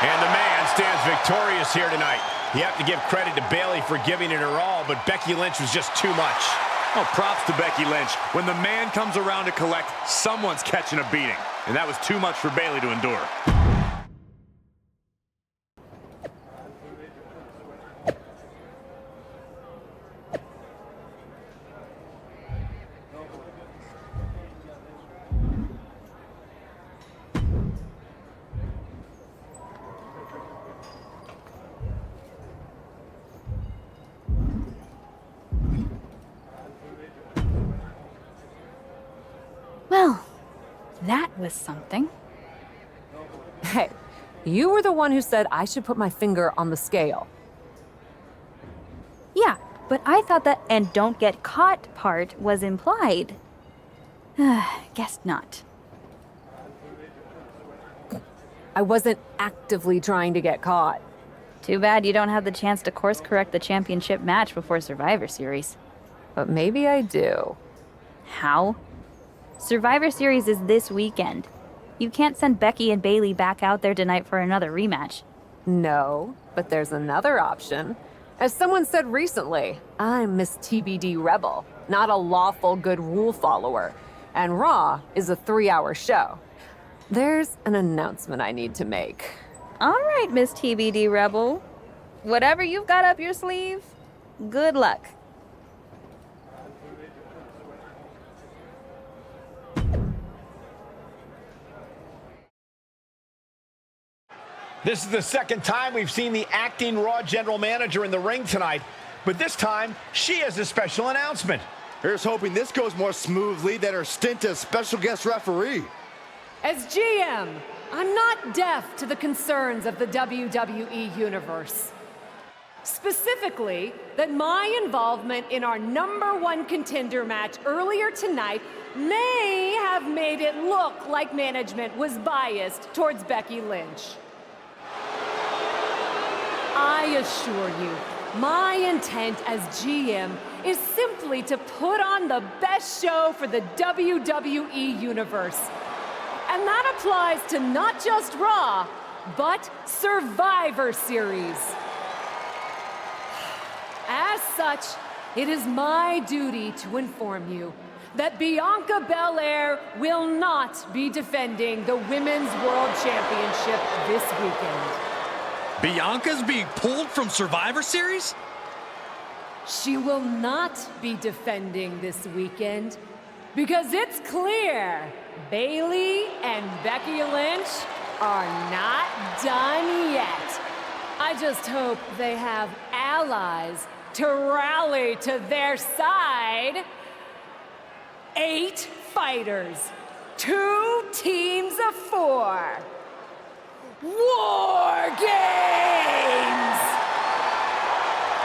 And the man stands victorious here tonight. You have to give credit to Bayley for giving it her all, but Becky Lynch was just too much. Oh, props to Becky Lynch. When the man comes around to collect, someone's catching a beating. And that was too much for Bayley to endure. Well, that was something. Hey, you were the one who said I should put my finger on the scale. Yeah, but I thought that "and don't get caught" part was implied. Guess not. I wasn't actively trying to get caught. Too bad you don't have the chance to course correct the championship match before Survivor Series. But maybe I do. How? Survivor Series is this weekend. You can't send Becky and Bayley back out there tonight for another rematch. No, but there's another option. As someone said recently, I'm Miss TBD Rebel, not a lawful good rule follower. And Raw is a 3-hour show. There's an announcement I need to make. All right, Miss TBD Rebel. Whatever you've got up your sleeve, good luck. This is the second time we've seen the acting Raw general manager in the ring tonight, but this time she has a special announcement. Here's hoping this goes more smoothly than her stint as special guest referee. As GM, I'm not deaf to the concerns of the WWE Universe. Specifically, that my involvement in our #1 contender match earlier tonight may have made it look like management was biased towards Becky Lynch. I assure you, my intent as GM is simply to put on the best show for the WWE Universe. And that applies to not just Raw, but Survivor Series. As such, it is my duty to inform you that Bianca Belair will not be defending the Women's World Championship this weekend. Bianca's being pulled from Survivor Series? She will not be defending this weekend because it's clear Bayley and Becky Lynch are not done yet. I just hope they have allies to rally to their side. 8 fighters, 2 teams of 4. War Games!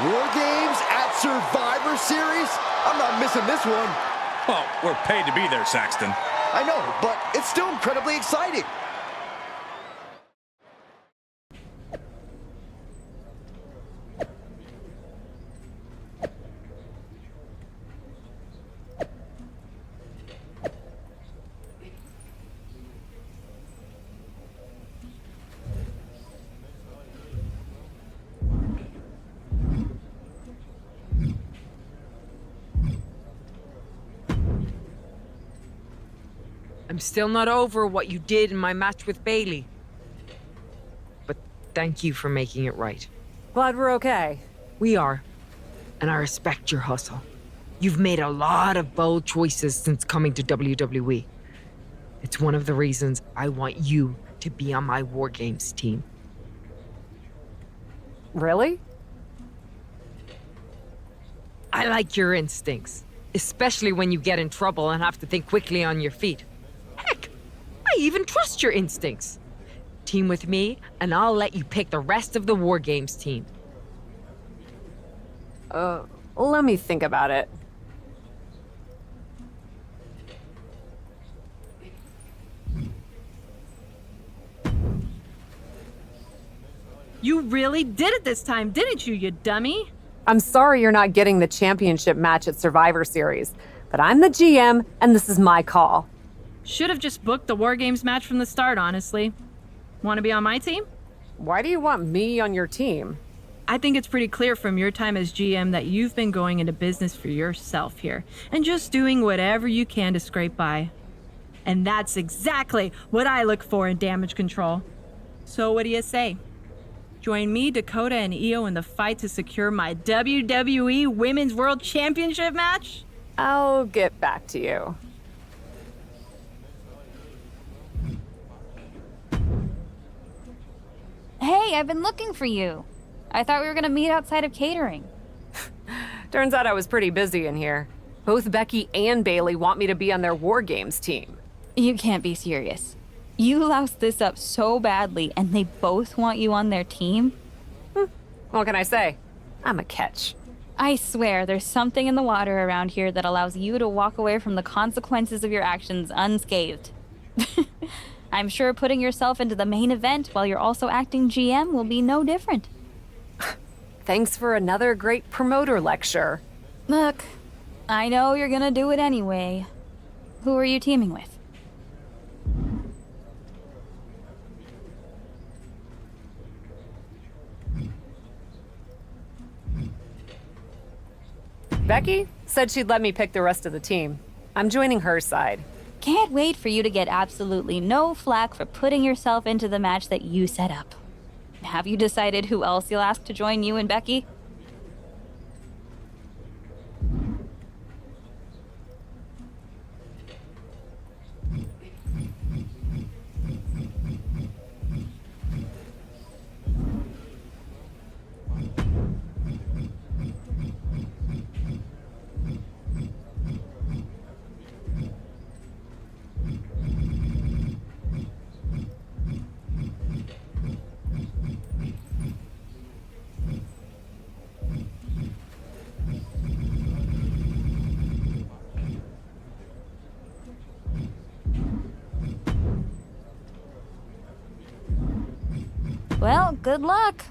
War Games at Survivor Series? I'm not missing this one. Well, we're paid to be there, Saxton. I know, but it's still incredibly exciting. I'm still not over what you did in my match with Bayley. But thank you for making it right. Glad we're okay. We are. And I respect your hustle. You've made a lot of bold choices since coming to WWE. It's one of the reasons I want you to be on my War Games team. Really? I like your instincts, especially when you get in trouble and have to think quickly on your feet. Heck, I even trust your instincts. Team with me, and I'll let you pick the rest of the War Games team. Let me think about it. You really did it this time, didn't you, you dummy? I'm sorry you're not getting the championship match at Survivor Series, but I'm the GM, and this is my call. Should have just booked the War Games match from the start, honestly. Want to be on my team? Why do you want me on your team? I think it's pretty clear from your time as GM that you've been going into business for yourself here and just doing whatever you can to scrape by. And that's exactly what I look for in damage control. So what do you say? Join me, Dakota, and Io in the fight to secure my WWE Women's World Championship match? I'll get back to you. Hey, I've been looking for you. I thought we were gonna meet outside of catering. Turns out I was pretty busy in here. Both Becky and Bayley want me to be on their War Games team. You can't be serious. You loused this up so badly, and they both want you on their team? What can I say? I'm a catch. I swear, there's something in the water around here that allows you to walk away from the consequences of your actions unscathed. I'm sure putting yourself into the main event while you're also acting GM will be no different. Thanks for another great promoter lecture. Look, I know you're gonna do it anyway. Who are you teaming with? Becky said she'd let me pick the rest of the team. I'm joining her side. Can't wait for you to get absolutely no flack for putting yourself into the match that you set up. Have you decided who else you'll ask to join you and Becky? Well, good luck.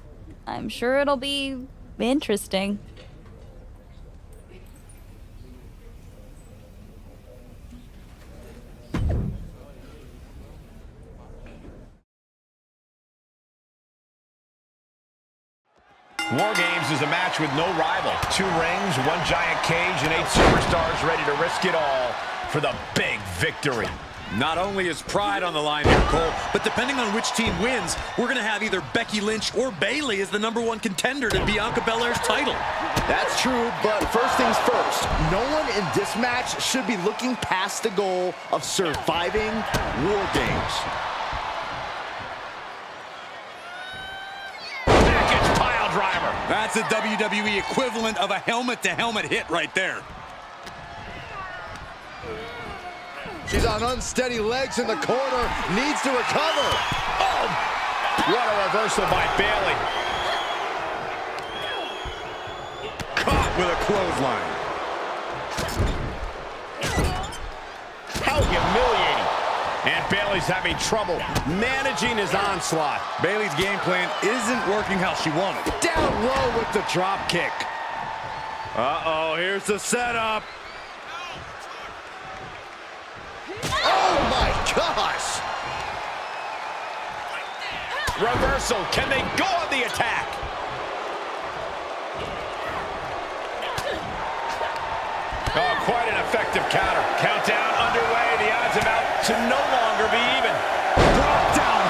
I'm sure it'll be interesting. War Games is a match with no rival. 2 rings, 1 giant cage, and 8 superstars ready to risk it all for the big victory. Not only is pride on the line here, Cole, but depending on which team wins, we're going to have either Becky Lynch or Bayley as the #1 contender to Bianca Belair's title. That's true, but first things first, no one in this match should be looking past the goal of surviving War Games. Package pile driver. That's the WWE equivalent of a helmet-to-helmet hit right there. She's on unsteady legs in the corner, needs to recover. Oh, what a reversal by Bayley. Caught with a clothesline. How humiliating. And Bayley's having trouble managing his onslaught. Bayley's game plan isn't working how she wanted. Down low with the drop kick. Uh-oh, here's the setup. Oh my gosh! Reversal, can they go on the attack? Oh, quite an effective counter. Countdown underway, the odds about to no longer be even. Brought down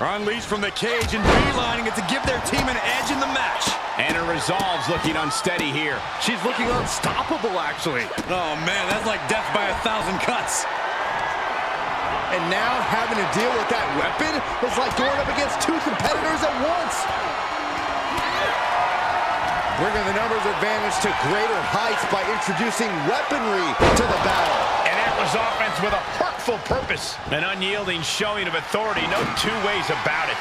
hard. Unleashed from the cage and beelining it to give their team an edge in the match. And her resolve's looking unsteady here. She's looking unstoppable, actually. Oh, man, that's like death by 1,000 cuts. And now having to deal with that weapon is like going up against 2 competitors at once. Bringing the numbers advantage to greater heights by introducing weaponry to the battle. And that was offense with a hurtful purpose. An unyielding showing of authority, no 2 ways about it.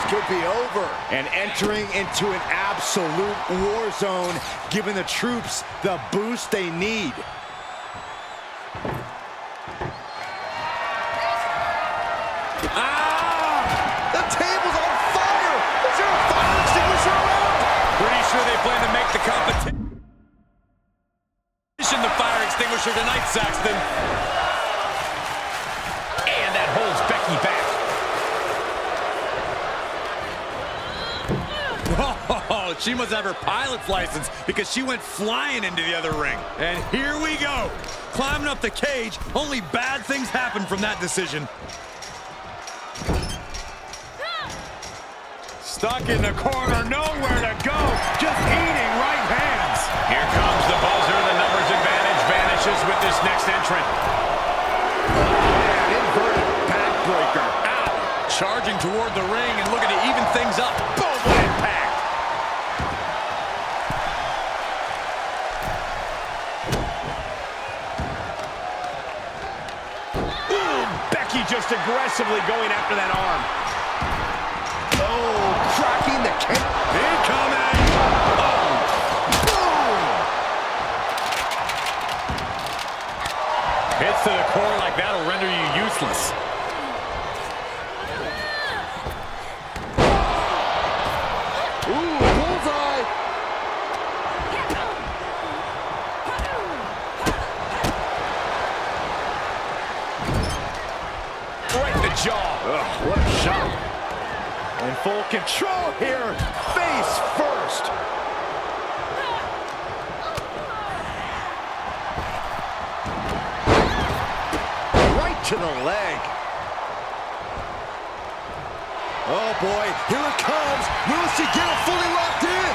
Could be over. And entering into an absolute war zone, giving the troops the boost they need. The table's on fire! Is there a fire extinguisher around? Pretty sure they plan to make the competition the fire extinguisher tonight, Saxton. And that holds Becky back. Oh, she must have her pilot's license because she went flying into the other ring. And here we go. Climbing up the cage, only bad things happen from that decision. Stuck in the corner, nowhere to go. Just eating right hands. Here comes the buzzer. The numbers advantage vanishes with this next entrant. An inverted backbreaker. Ow. Charging toward the ring and looking to even things up. Boom, what impact. Just aggressively going after that arm. Oh, cracking the kick. Incoming. Oh. Boom. Hits to the core like that will render you useless. Ooh, bullseye. Right in the jaw. Ugh, what a control here. Face first. Right to the leg. Oh boy, here it comes. Will she get it fully locked in?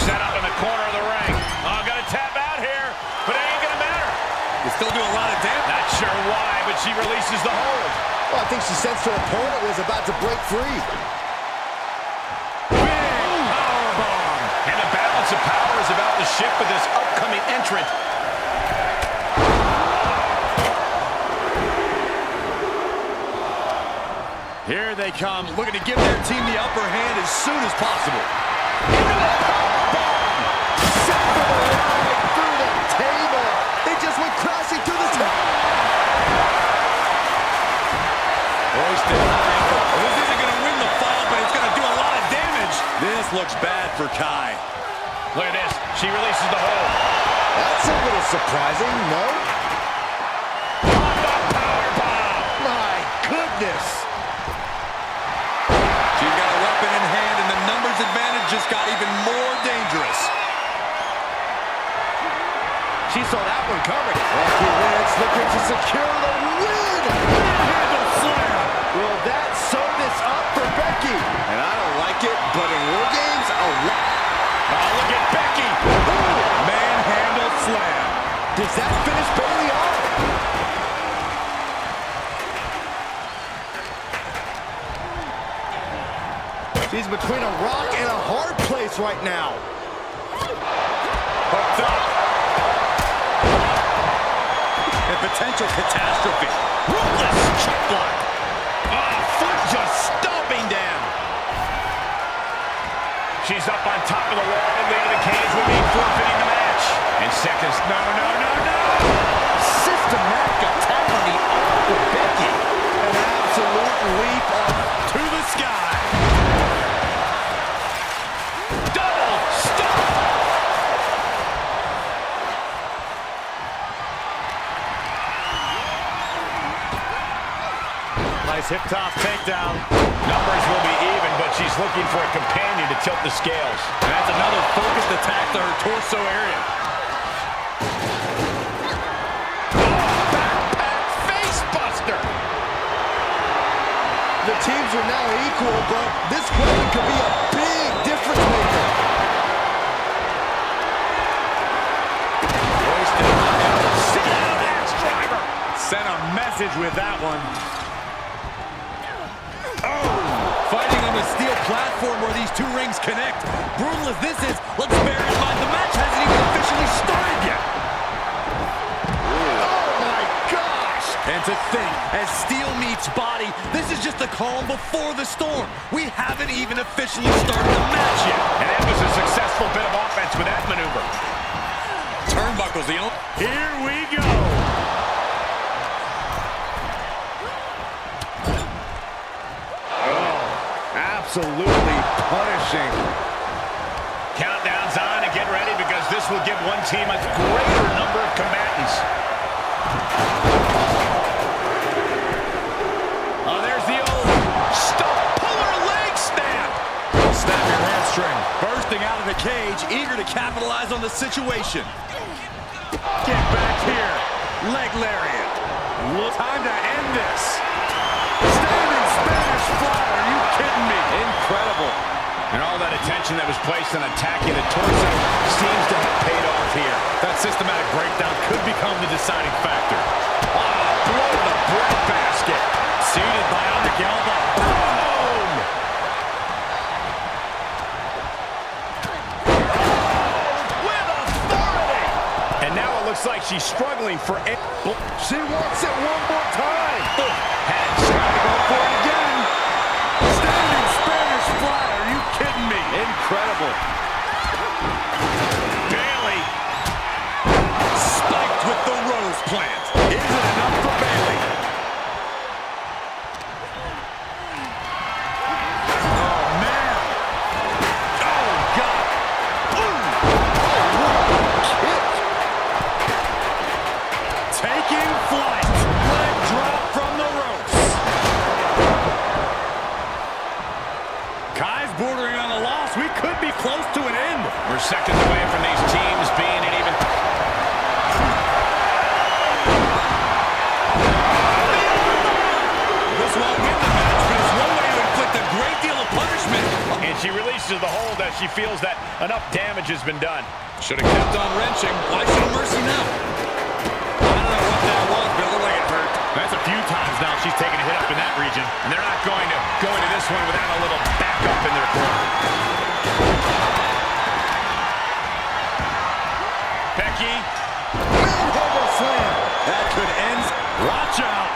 Set up in the corner of the ring. Oh, gonna tap out here, but it ain't gonna matter. You still do a lot of damage. Not sure why, but she releases the hold. Well, I think she sensed her opponent was about to break free. And the balance of power is about to shift with this upcoming entrant. Here they come, looking to give their team the upper hand as soon as possible. Into the powerbomb! Set for the ride through the table. They just went crashing through the table. Hoisted high. Well, this isn't going to win the fall, but it's going to do a lot of damage. This looks bad for Kai. Look at this. She releases the hold. That's a little surprising, no? Powerbomb! My goodness! She's got a weapon in hand, and the numbers advantage just got even more dangerous. She saw that one coming. Becky Lynch looking to secure the win. Handle slam. Will that sew this up for Becky? And I don't like it, but in War Games, Oh, look at Becky. Manhandle slam. Does that finish Bayley off? She's between a rock and a hard place right now. Hooked up. A potential catastrophe. Ruthless chop block. Oh, foot just stomping down. She's up on top of the wall. The lead of the cage will be forfeiting the match. In seconds. No. Systematic attack on the arm for Becky. An absolute leap up To the sky. Double stop. Nice hip toss takedown. Numbers will be even, but she's looking for a companion to tilt the scales. And that's another focused attack to her torso area. Backpack face buster. The teams are now equal, but this weapon could be a big difference maker. Sit down, axe driver. Sent a message with that one. Fighting on the steel platform where these two rings connect. Brutal as this is, let's bear in mind the match hasn't even officially started yet. Oh my gosh! And to think, as steel meets body, this is just the calm before the storm. We haven't even officially started the match yet. And that was a successful bit of offense with that maneuver. Turnbuckle's the only. Here we go. Absolutely punishing. Countdown's on and get ready because this will give one team a greater number of combatants. Oh, there's the old puller leg snap. Snap your hamstring. Bursting out of the cage, eager to capitalize on the situation. Get back here. Leg lariat. Time to end this. Standing Spanish fly. Are you kidding me? Incredible. And all that attention that was placed on attacking the torso seems to have paid off here. That systematic breakdown could become the deciding factor. Blow to the breadbasket. Seated bionic elbow. Boom! With authority! And now it looks like she's struggling for it. She wants it one more time. Had trying to go for it again. Standing Spanish fly. Are you kidding me? Incredible. Bayley. Spiked with the rose plant. Is it enough for Bayley? Oh, man. Oh, God. Ooh. Kick. Taking flight. Leg drop from the ropes. We're seconds away from these teams being an even... This won't win the match, but it's one way to inflict a great deal of punishment. And she releases the hold as she feels that enough damage has been done. Should have kept on wrenching. Why show mercy now? I don't know what that was, but it looked like it hurt. That's a few times now she's taken a hit up in that region. And they're not going to go into this one without a little backup in their corner. Becky. Manhandle slam. That could end. Watch out.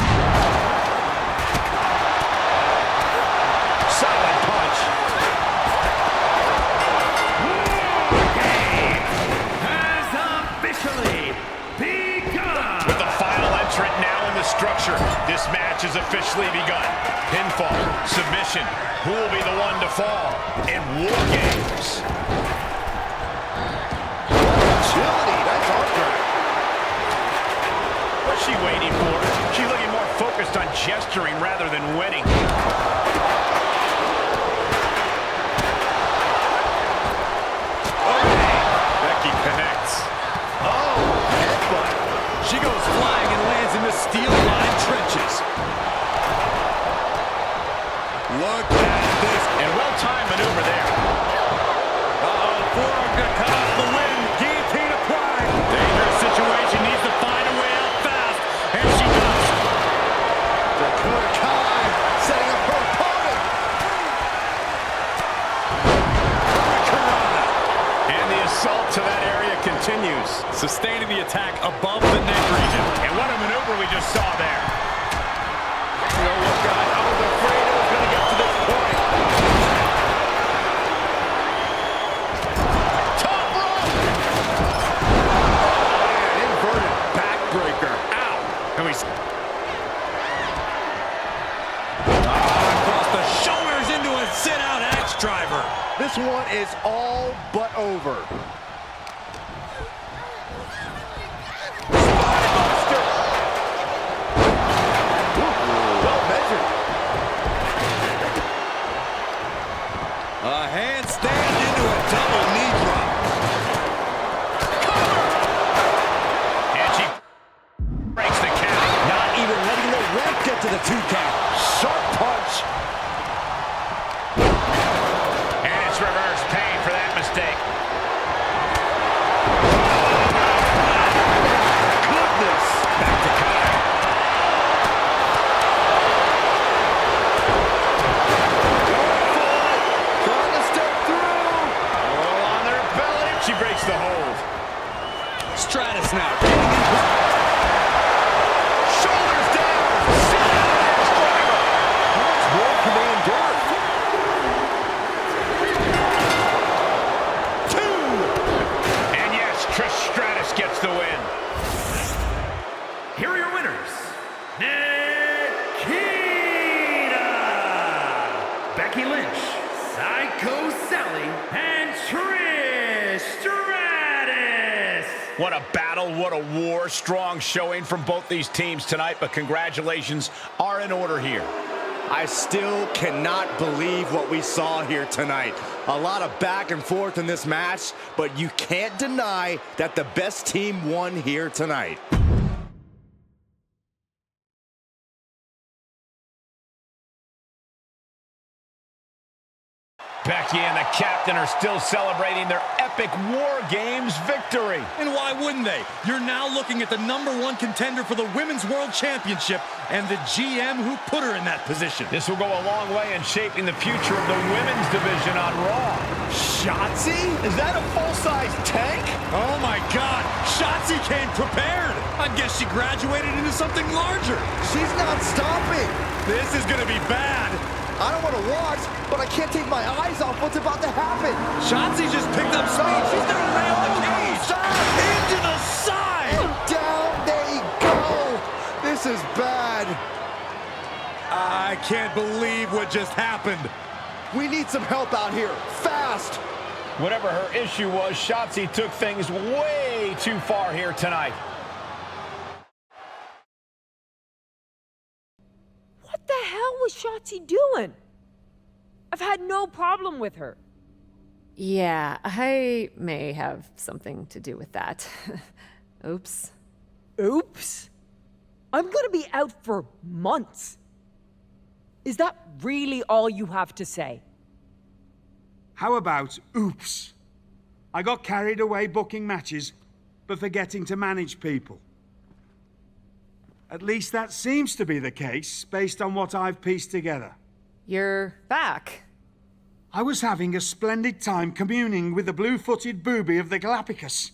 Solid punch. Has officially begun. With the final entrant now in the structure, this match has officially begun. Pinfall, submission, who will be the one to fall? And War Games. Agility, that's hard drag. What's she waiting for? She's looking more focused on gesturing rather than winning. Becky connects. Oh, headbutt. She goes flying and lands in the steel-lined trenches. Look at this. And well-timed maneuver there. Uh-oh, forearm gonna cut off the win. Guillotine applied. Dangerous situation, needs to find a way out fast. And she does. Dakota Kai setting up her opponent. And the assault to that area continues. Sustaining the attack above the neck region. And what a maneuver we just saw there. You know what, guys? I was afraid it was going to get to this point. Top rope! Inverted backbreaker. Ow! And we... across the shoulders into a sit-out axe driver. This one is all but over. Spinebuster. Well measured. A handstand into a double knee drop. And she breaks the count. Not even letting the ref get to the 2 count. Sharp punch. And it's reverse pain for that mistake. Goodness. Back to Kai. Trying to step through. Oh, on their belly. She breaks the hold. Stratus now getting in. Shoulders down. Sit-out driver. How much more can they endure? 2. And yes, Trish Stratus gets the win. Here are your winners. Nikita, Becky Lynch, Psycho Sally, and Trish Stratus. What a battle, what a war. Strong showing from both these teams tonight, but congratulations are in order here. I still cannot believe what we saw here tonight. A lot of back and forth in this match, but you can't deny that the best team won here tonight. Becky and the captain are still celebrating their epic War Games victory. And why wouldn't they? You're now looking at the #1 contender for the Women's World Championship and the GM who put her in that position. This will go a long way in shaping the future of the women's division on Raw. Shotzi? Is that a full-size tank? Oh my God, Shotzi came prepared. I guess she graduated into something larger. She's not stopping. This is gonna be bad. I don't want to watch, but I can't take my eyes off what's about to happen. Shotzi just picked up speed. She's gonna rail the cage. Into the side. And down they go. This is bad. I can't believe what just happened. We need some help out here, fast. Whatever her issue was, Shotzi took things way too far here tonight. What the hell was Shotzi doing? I've had no problem with her. Yeah, I may have something to do with that. Oops. Oops? I'm gonna be out for months. Is that really all you have to say? How about oops? I got carried away booking matches, but forgetting to manage people. At least that seems to be the case, based on what I've pieced together. You're back. I was having a splendid time communing with the blue-footed booby of the Galapagos.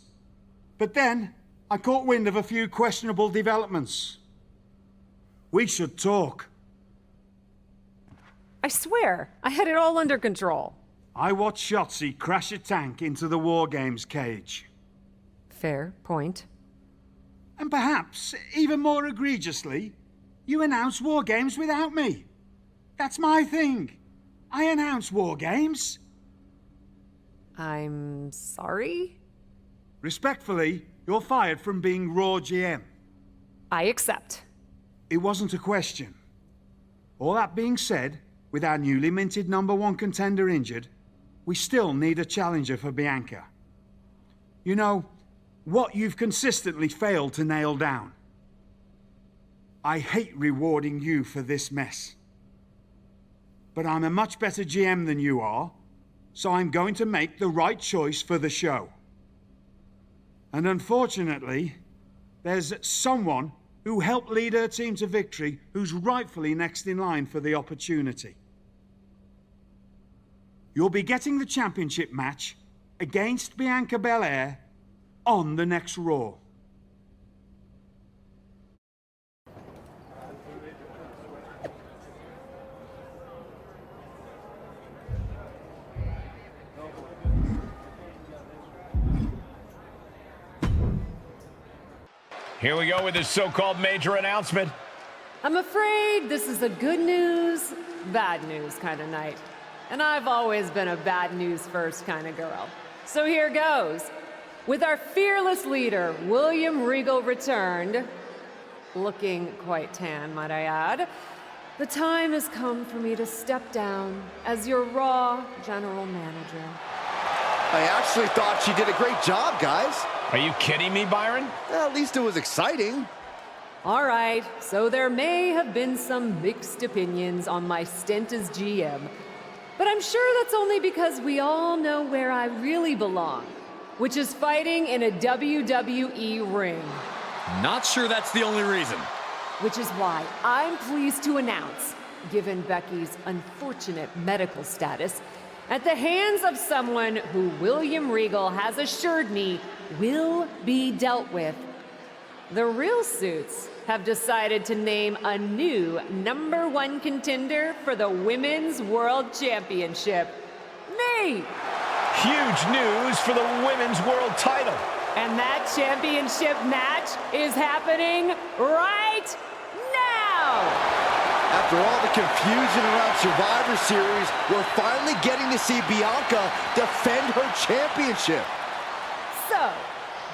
But then, I caught wind of a few questionable developments. We should talk. I swear, I had it all under control. I watched Shotzi crash a tank into the War Games cage. Fair point. And perhaps, even more egregiously, you announce War Games without me. That's my thing. I announce War Games. I'm sorry? Respectfully, you're fired from being Raw GM. I accept. It wasn't a question. All that being said, with our newly minted #1 contender injured, we still need a challenger for Bianca. You know, what you've consistently failed to nail down. I hate rewarding you for this mess. But I'm a much better GM than you are, so I'm going to make the right choice for the show. And unfortunately, there's someone who helped lead her team to victory who's rightfully next in line for the opportunity. You'll be getting the championship match against Bianca Belair on the next Raw. Here we go with this so-called major announcement. I'm afraid this is a good news, bad news kind of night. And I've always been a bad news first kind of girl. So here goes. With our fearless leader, William Regal, returned, looking quite tan, might I add, the time has come for me to step down as your Raw General Manager. I actually thought she did a great job, guys. Are you kidding me, Byron? At least it was exciting. All right, so there may have been some mixed opinions on my stint as GM, but I'm sure that's only because we all know where I really belong, which is fighting in a WWE ring. Not sure that's the only reason. Which is why I'm pleased to announce, given Becky's unfortunate medical status, at the hands of someone who William Regal has assured me will be dealt with, the Real Suits have decided to name a new #1 contender for the Women's World Championship. Me! Huge news for the Women's World title. And that championship match is happening right now! After all the confusion around Survivor Series, we're finally getting to see Bianca defend her championship. So,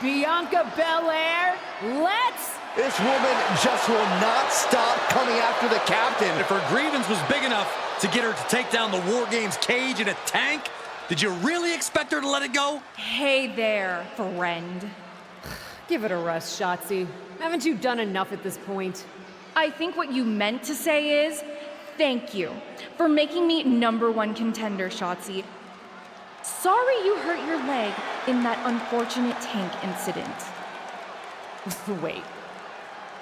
Bianca Belair, let's... This woman just will not stop coming after the captain. If her grievance was big enough to get her to take down the War Games cage in a tank, did you really expect her to let it go? Hey there, friend. Give it a rest, Shotzi. Haven't you done enough at this point? I think what you meant to say is, thank you for making me #1 contender, Shotzi. Sorry you hurt your leg in that unfortunate tank incident. Wait.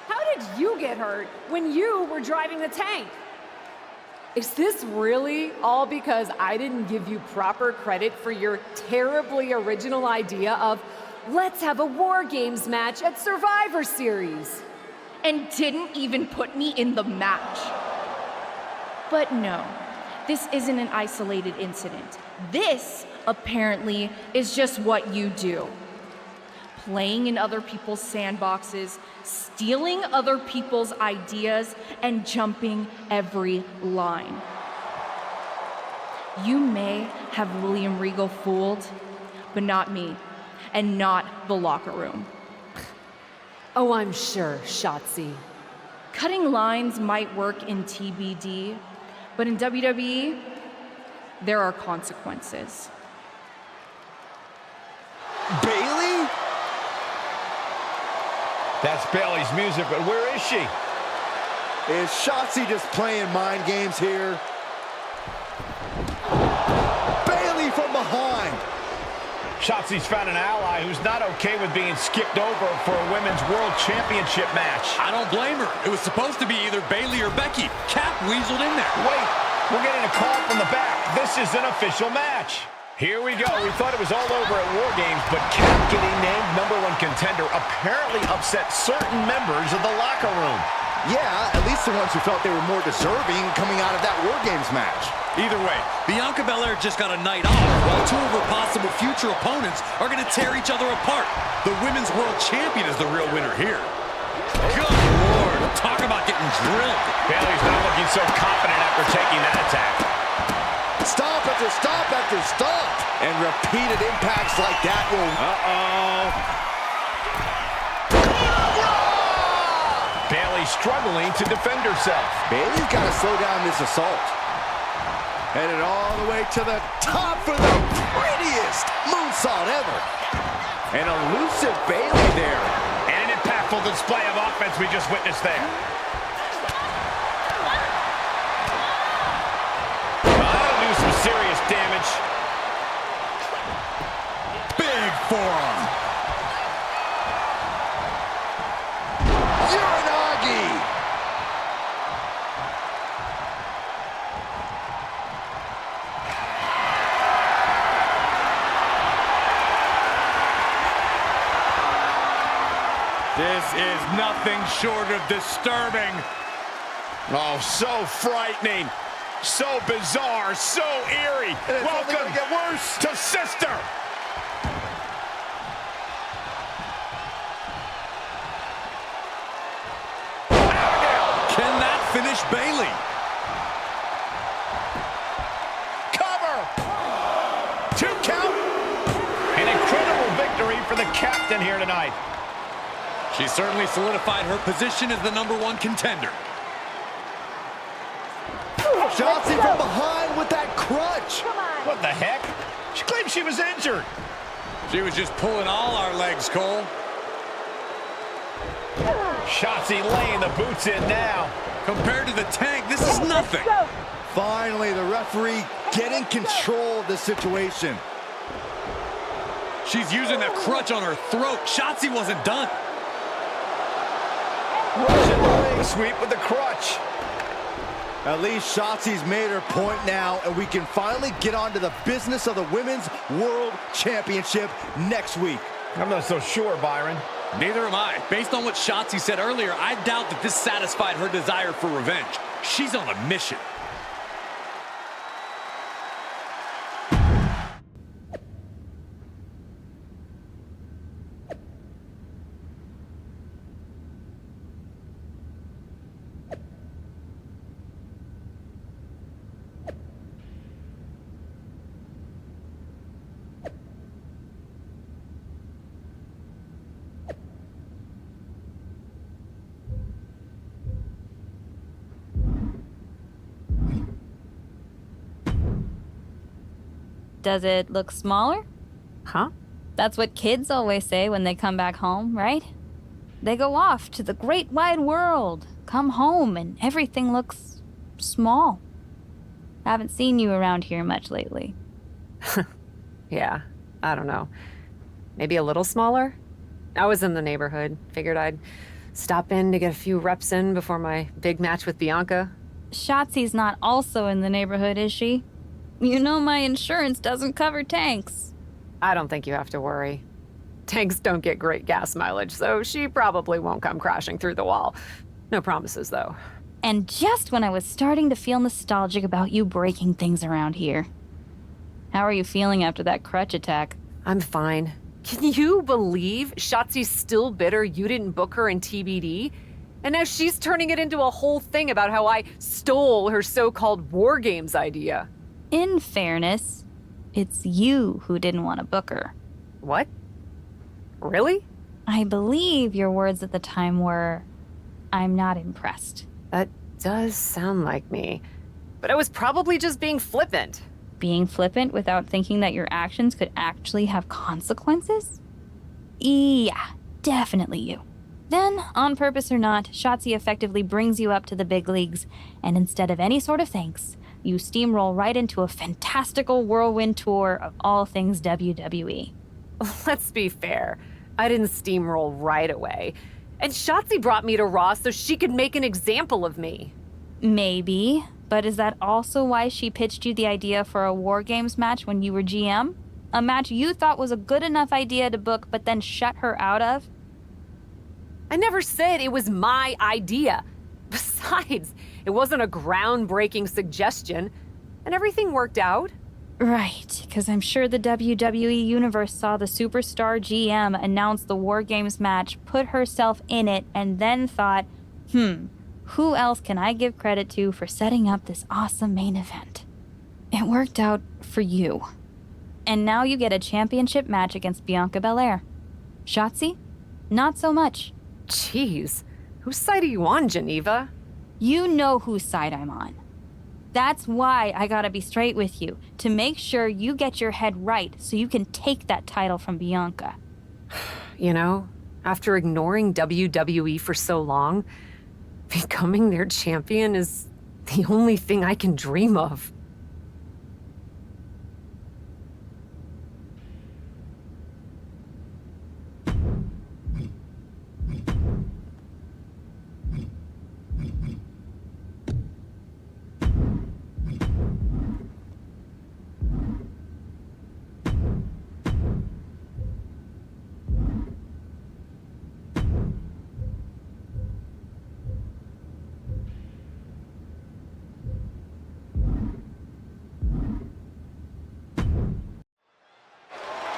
How did you get hurt when you were driving the tank? Is this really all because I didn't give you proper credit for your terribly original idea of let's have a War Games match at Survivor Series? And didn't even put me in the match. But no, this isn't an isolated incident. This, apparently, is just what you do. Playing in other people's sandboxes, stealing other people's ideas, and jumping every line. You may have William Regal fooled, but not me, and not the locker room. Oh, I'm sure, Shotzi. Cutting lines might work in TBD, but in WWE, there are consequences. Bayley? That's Bayley's music, but where is she? Is Shotzi just playing mind games here? Bayley from behind. Shotzi's found an ally who's not okay with being skipped over for a Women's World Championship match. I don't blame her. It was supposed to be either Bayley or Becky. Cap weaseled in there. Wait, we're getting a call from the back. This is an official match. Here we go. We thought it was all over at War Games, but Cap getting named #1 contender apparently upset certain members of the locker room. Yeah, at least the ones who felt they were more deserving coming out of that War Games match. Either way, Bianca Belair just got a night off, while two of her possible future opponents are going to tear each other apart. The Women's World Champion is the real winner here. Good Lord, talk about getting drilled. Bayley's not looking so confident after taking that attack. Stop after stop after stop. And repeated impacts like that will... Bayley struggling to defend herself. Bayley's got to slow down this assault. Headed all the way to the top for the prettiest moonsault ever. An elusive Bayley there. And an impactful display of offense we just witnessed there. That'll do some serious damage. Big forearm. Uranagi. This is nothing short of disturbing. Oh, so frightening. So bizarre. So eerie. Welcome to get worse. to Sister. Can that finish Bayley? Cover. 2 count. An incredible victory for the captain here tonight. She certainly solidified her position as the #1 contender. Shotzi from behind with that crutch. What the heck? She claimed she was injured. She was just pulling all our legs, Cole. Shotzi laying the boots in now. Compared to the tank, this is nothing. Finally, the referee getting control of the situation. She's using that crutch on her throat. Shotzi wasn't done. Russian leg sweep with the crutch. At least Shotzi's made her point now, and we can finally get on to the business of the Women's World Championship next week. I'm not so sure, Byron. Neither am I. Based on what Shotzi said earlier, I doubt that this satisfied her desire for revenge. She's on a mission. Does it look smaller? Huh? That's what kids always say when they come back home, right? They go off to the great wide world, come home, and everything looks small. Haven't seen you around here much lately. Yeah, I don't know. Maybe a little smaller? I was in the neighborhood. Figured I'd stop in to get a few reps in before my big match with Bianca. Shotzi's not also in the neighborhood, is she? You know my insurance doesn't cover tanks. I don't think you have to worry. Tanks don't get great gas mileage, so she probably won't come crashing through the wall. No promises, though. And just when I was starting to feel nostalgic about you breaking things around here. How are you feeling after that crutch attack? I'm fine. Can you believe Shotzi's still bitter you didn't book her in TBD? And now she's turning it into a whole thing about how I stole her so-called War Games idea. In fairness, it's you who didn't want to book her. What? Really? I believe your words at the time were, "I'm not impressed." That does sound like me. But I was probably just being flippant. Being flippant without thinking that your actions could actually have consequences? Yeah, definitely you. Then, on purpose or not, Shotzi effectively brings you up to the big leagues, and instead of any sort of thanks, you steamroll right into a fantastical whirlwind tour of all things WWE. Let's be fair. I didn't steamroll right away. And Shotzi brought me to Raw so she could make an example of me. Maybe, but is that also why she pitched you the idea for a War Games match when you were GM? A match you thought was a good enough idea to book but then shut her out of? I never said it was my idea. Besides, it wasn't a groundbreaking suggestion, and everything worked out. Right, because I'm sure the WWE Universe saw the superstar GM announce the War Games match, put herself in it, and then thought, who else can I give credit to for setting up this awesome main event? It worked out for you. And now you get a championship match against Bianca Belair. Shotzi? Not so much. Jeez, whose side are you on, Geneva? You know whose side I'm on. That's why I gotta be straight with you, to make sure you get your head right so you can take that title from Bianca. You know, after ignoring WWE for so long, becoming their champion is the only thing I can dream of.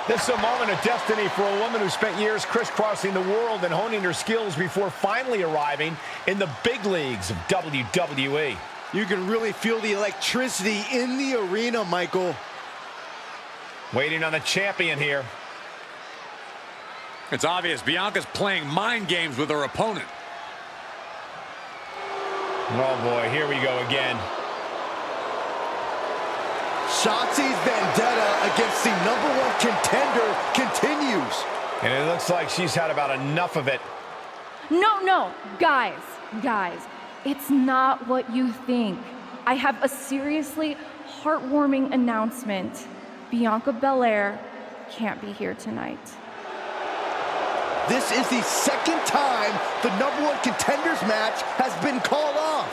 This is a moment of destiny for a woman who spent years crisscrossing the world and honing her skills before finally arriving in the big leagues of WWE. You can really feel the electricity in the arena, Michael. Waiting on the champion here. It's obvious Bianca's playing mind games with her opponent. Oh boy, here we go again. Shotzi's vendetta against the #1 contender continues. And it looks like she's had about enough of it. No, guys, it's not what you think. I have a seriously heartwarming announcement. Bianca Belair can't be here tonight. This is the second time the #1 contenders match has been called off.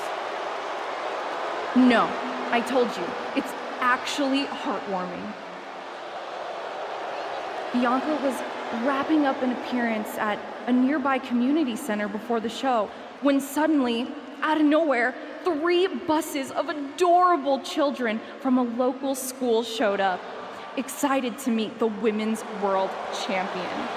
No, I told you, it's actually heartwarming. Bianca was wrapping up an appearance at a nearby community center before the show when suddenly, out of nowhere, 3 buses of adorable children from a local school showed up, excited to meet the Women's World Champion.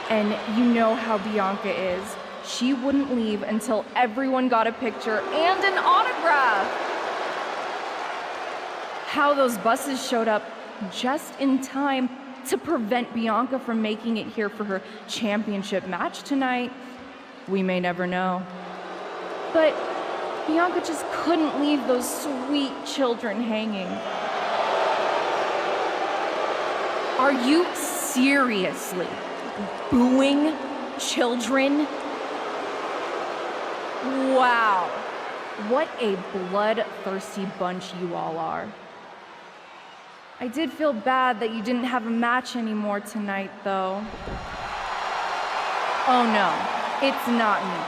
And you know how Bianca is. She wouldn't leave until everyone got a picture and an autograph. How those buses showed up just in time to prevent Bianca from making it here for her championship match tonight, we may never know. But Bianca just couldn't leave those sweet children hanging. Are you seriously booing children? Wow, what a bloodthirsty bunch you all are. I did feel bad that you didn't have a match anymore tonight, though. Oh no, it's not me.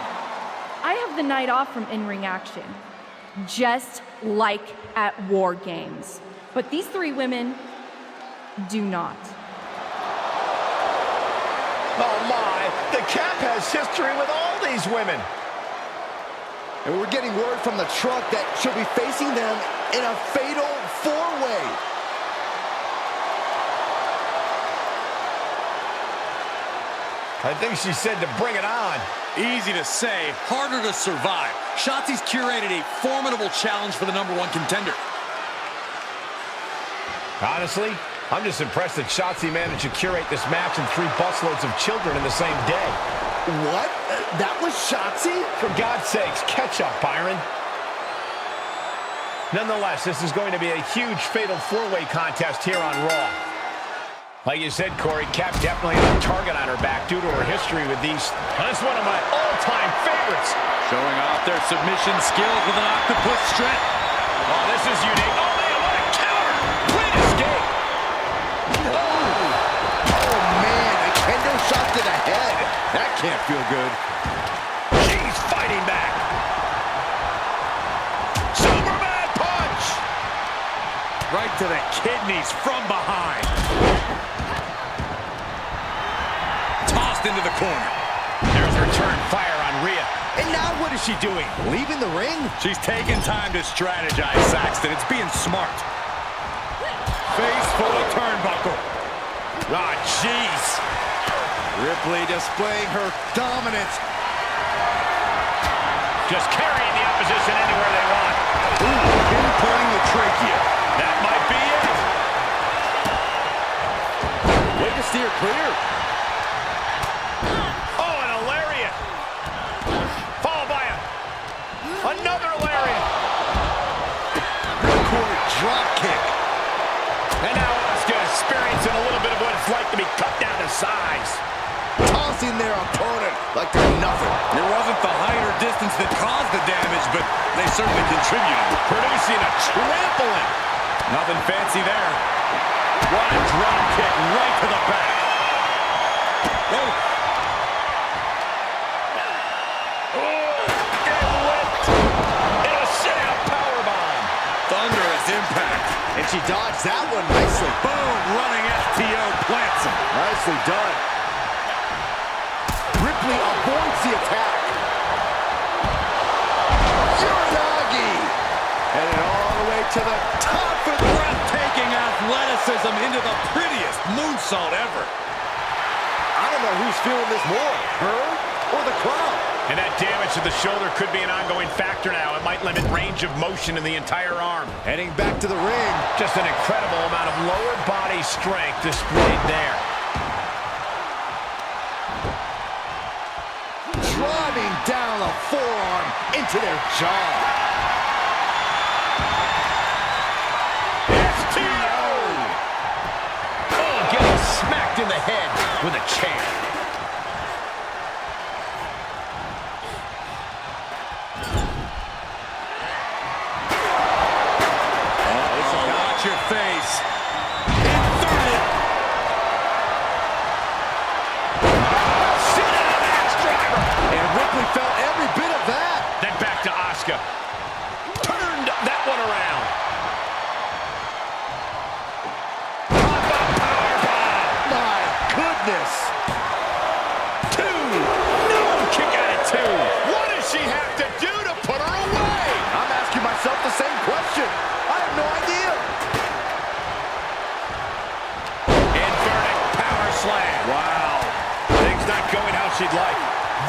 I have the night off from in-ring action, just like at War Games. But these 3 women do not. Oh my, the Cap has history with all these women. And we're getting word from the truck that she'll be facing them in a fatal 4-way. I think she said to bring it on. Easy to say, harder to survive. Shotzi's curated a formidable challenge for the #1 contender. Honestly, I'm just impressed that Shotzi managed to curate this match and 3 busloads of children in the same day. What? That was Shotzi? For God's sakes, catch up, Byron. Nonetheless, this is going to be a huge fatal four-way contest here on Raw. Like you said, Corey, Cap definitely has a target on her back due to her history with these. That's one of my all-time favorites. Showing off their submission skills with an octopus strength. Oh, this is unique. Oh, man, what a counter. Great escape. Oh, man, a kendo shot to the head. That can't feel good. She's fighting back. Superman punch. Right to the kidneys from behind. Tossed into the corner. There's return fire on Rhea. And now what is she doing? Leaving the ring? She's taking time to strategize, Saxton. It's being smart. Face full of turnbuckle. Ah, jeez. Ripley displaying her dominance. Just carrying the opposition anywhere they want. Ooh, pinpointing the trachea. That might be it. Way to steer clear. Oh, and a lariat. Followed by another lariat. Ripcord drop kick. And now Asuka experiencing a little bit of what it's like to be cut down to size. Tossing their opponent like they're nothing. It wasn't the height or distance that caused the damage, but they certainly contributed. Producing a trampling. Nothing fancy there. What a drop kick right to the back. Oh. And she dodged that one nicely. Boom, running FTO plants him. Nicely done. Ripley avoids the attack. Uranagi! Headed all the way to the top with breathtaking athleticism into the prettiest moonsault ever. I don't know who's feeling this more, her or the crowd. And that damage to the shoulder could be an ongoing factor now. It might limit range of motion in the entire arm. Heading back to the ring. Just an incredible amount of lower body strength displayed there. Driving down a forearm into their jaw. STO! Oh, getting smacked in the head with a chair. Face. Inverted. Sit down, axe driver. And Ripley felt every bit of that. Then back to Asuka. Turned that one around. My goodness. Two. No, kick out at two. What does she have to do to put her away? I'm asking myself the same question. I have no idea. Slam. Wow. Things not going how she'd like.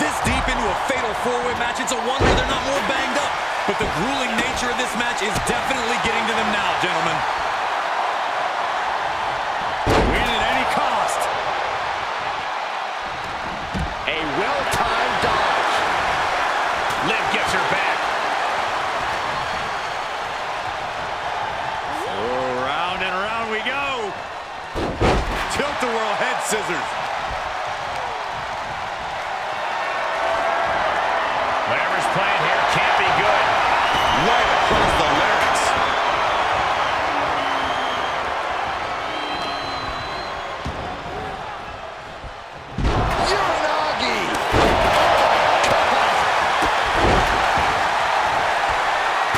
This deep into a fatal four-way match, it's a wonder they're not more banged up. But the grueling nature of this match is definitely getting to them now, gentlemen. Win at any cost. A well-timed dodge. Liv gets her back. Oh, round and round we go. Tilt-a-whirl head scissors. Whatever's playing here can't be good. Right across the larynx. Uranagi!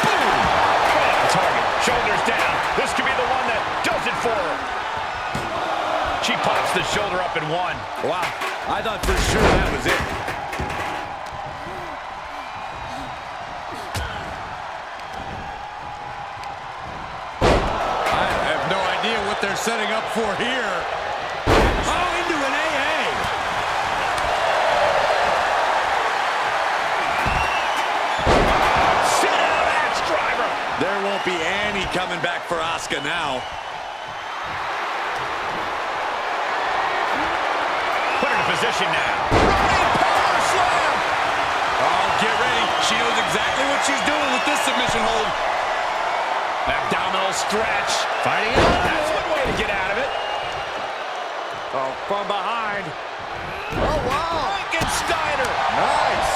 Boom! Target. Shoulders down. This could be the one that does it for her. She pops the shoulder up in one. Wow, I thought for sure that was it. I have no idea what they're setting up for here. Oh, into an AA. Sit down, axe driver. There won't be any coming back for Asuka now. Position now. Running power slam. Oh, get ready. She knows exactly what she's doing with this submission hold. Abdominal stretch. Fighting out. That's one way to get out of it. Oh, from behind. Oh, wow. Frankensteiner. Nice.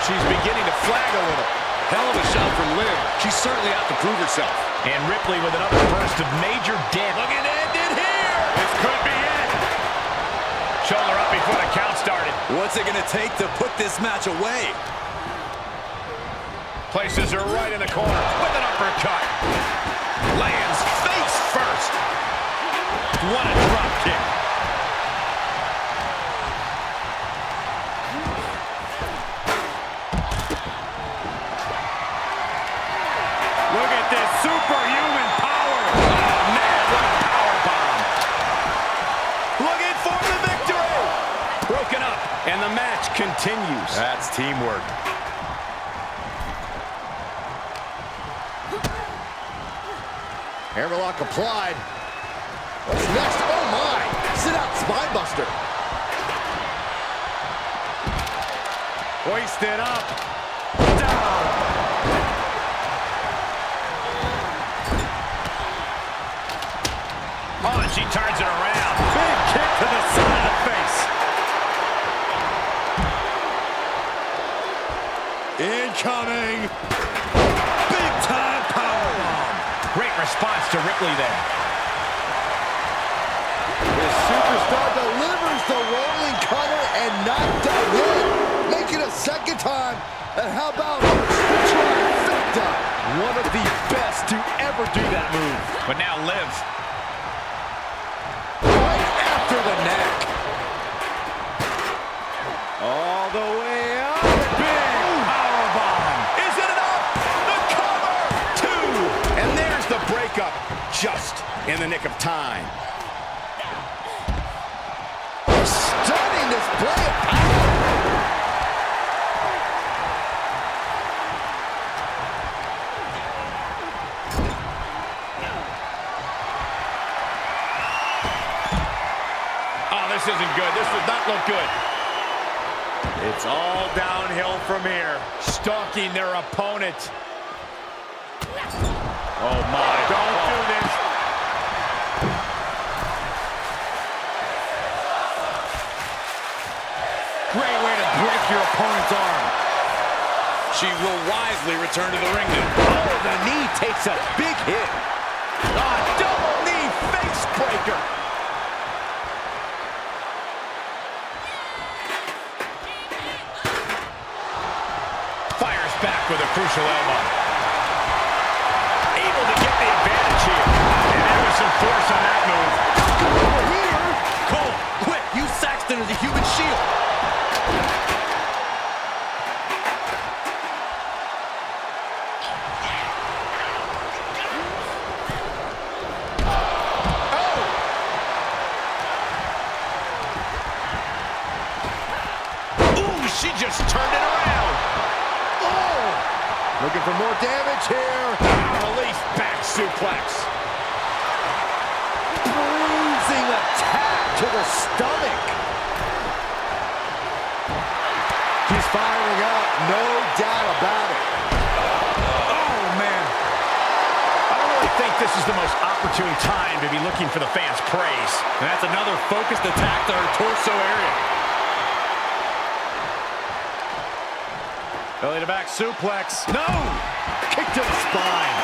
She's beginning to flag a little. Hell of a shot from Liv. She's certainly out to prove herself. And Ripley with another burst of major damage. Looking to end it here. This could be it. Shoulder up before the count started. What's it going to take to put this match away? Places her right in the corner with an uppercut. Lands face first. What a drop kick. Look at this superhuman power. Oh, man, what a powerbomb. Looking for the victory. Broken up, and the match continues. That's teamwork. Hammerlock applied. What's next? Oh my! Sit out spinebuster. Hoisted up. Down. Oh, and she turns it around. Big kick to the side of the face. Incoming. Big time powerbomb. Great response to Ripley there. The superstar delivers the rolling cutter and not done yet. Make it a second time. And how about the trifecta? One of the best to ever do that move. But now Liv. Right after the neck. All the way up. Big powerbomb. Is it enough? The cover. 2. And there's the breakup. Just in the nick of time. Stunning display of power. Oh, this isn't good. This does not look good. It's all downhill from here. Stalking their opponent. Oh, my. Don't do this. Great way to break your opponent's arm. She will wisely return to the ring now. Oh, the knee takes a big hit. Double knee face breaker. Fires back with a crucial elbow. Able to get the advantage here. And there was some force on that move. Over here. Cole, quick, use Saxton as a human shield. She just turned it around. Oh! Looking for more damage here. Release back suplex. Bruising attack to the stomach. He's firing up, no doubt about it. Oh, man. I don't really think this is the most opportune time to be looking for the fans' praise. And that's another focused attack to her torso area. Belly to back suplex. No! Kick to the spine.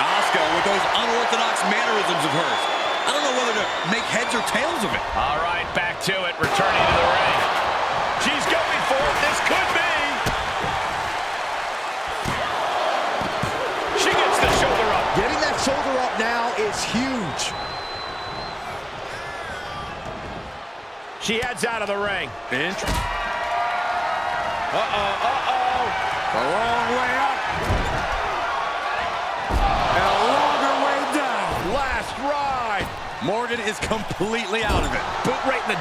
Asuka with those unorthodox mannerisms of hers. I don't know whether to make heads or tails of it. All right, back to it, returning to the ring. She's going for it. This could be. She gets the shoulder up. Getting that shoulder up now is huge. She heads out of the ring. The long way up. And a longer way down. Last ride. Morgan is completely out of it. Boot right in the...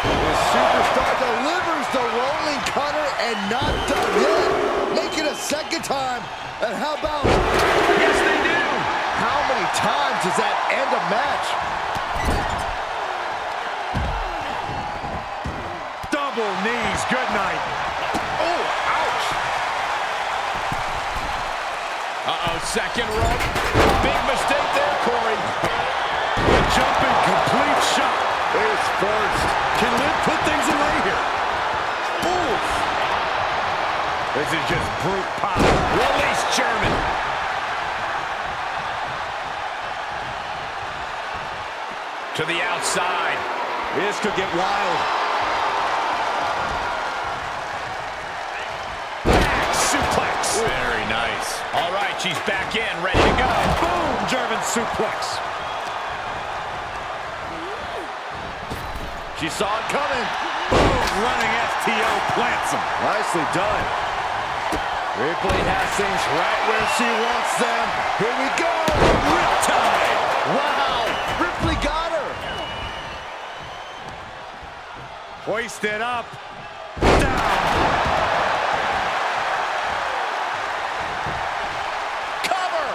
The superstar delivers the rolling cutter and not done yet. Make it a second time. And how about... Yes, they do. How many times does that end a match? Double knees. Good night. Oh, ouch. Uh-oh, second rope. Big mistake there, Corey. Jumping complete shot. It's forced. Can Liv put things away here? Oof. This is just brute power. Release German. To the outside. This could get wild. Back suplex. Very nice. All right, she's back in, ready to go. Boom, German suplex. She saw it coming. Boom, running STO plants him. Nicely done. Ripley has things right where she wants them. Here we go. Riptide. Wow, Ripley got her. Hoisted up. Down. Cover.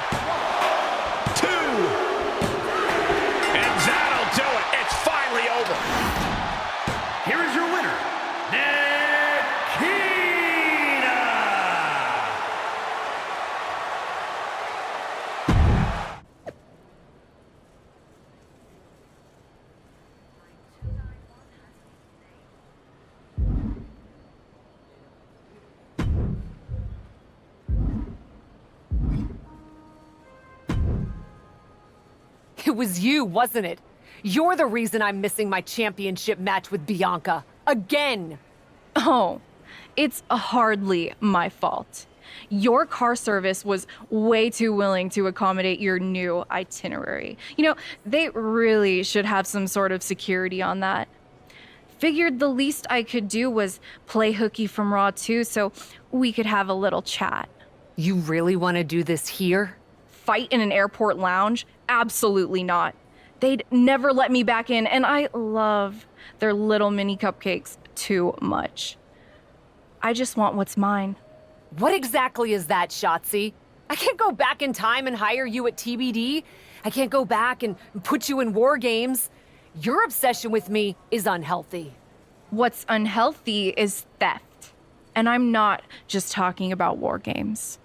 2. And that'll do it. It's finally over. Here is your winner, Nikita! It was you, wasn't it? You're the reason I'm missing my championship match with Bianca. Again! Oh, it's hardly my fault. Your car service was way too willing to accommodate your new itinerary. You know, they really should have some sort of security on that. Figured the least I could do was play hooky from Raw 2 so we could have a little chat. You really want to do this here? Fight in an airport lounge? Absolutely not. They'd never let me back in, and I love their little mini cupcakes too much. I just want what's mine. What exactly is that, Shotzi? I can't go back in time and hire you at TBD. I can't go back and put you in War Games. Your obsession with me is unhealthy. What's unhealthy is theft. And I'm not just talking about War Games.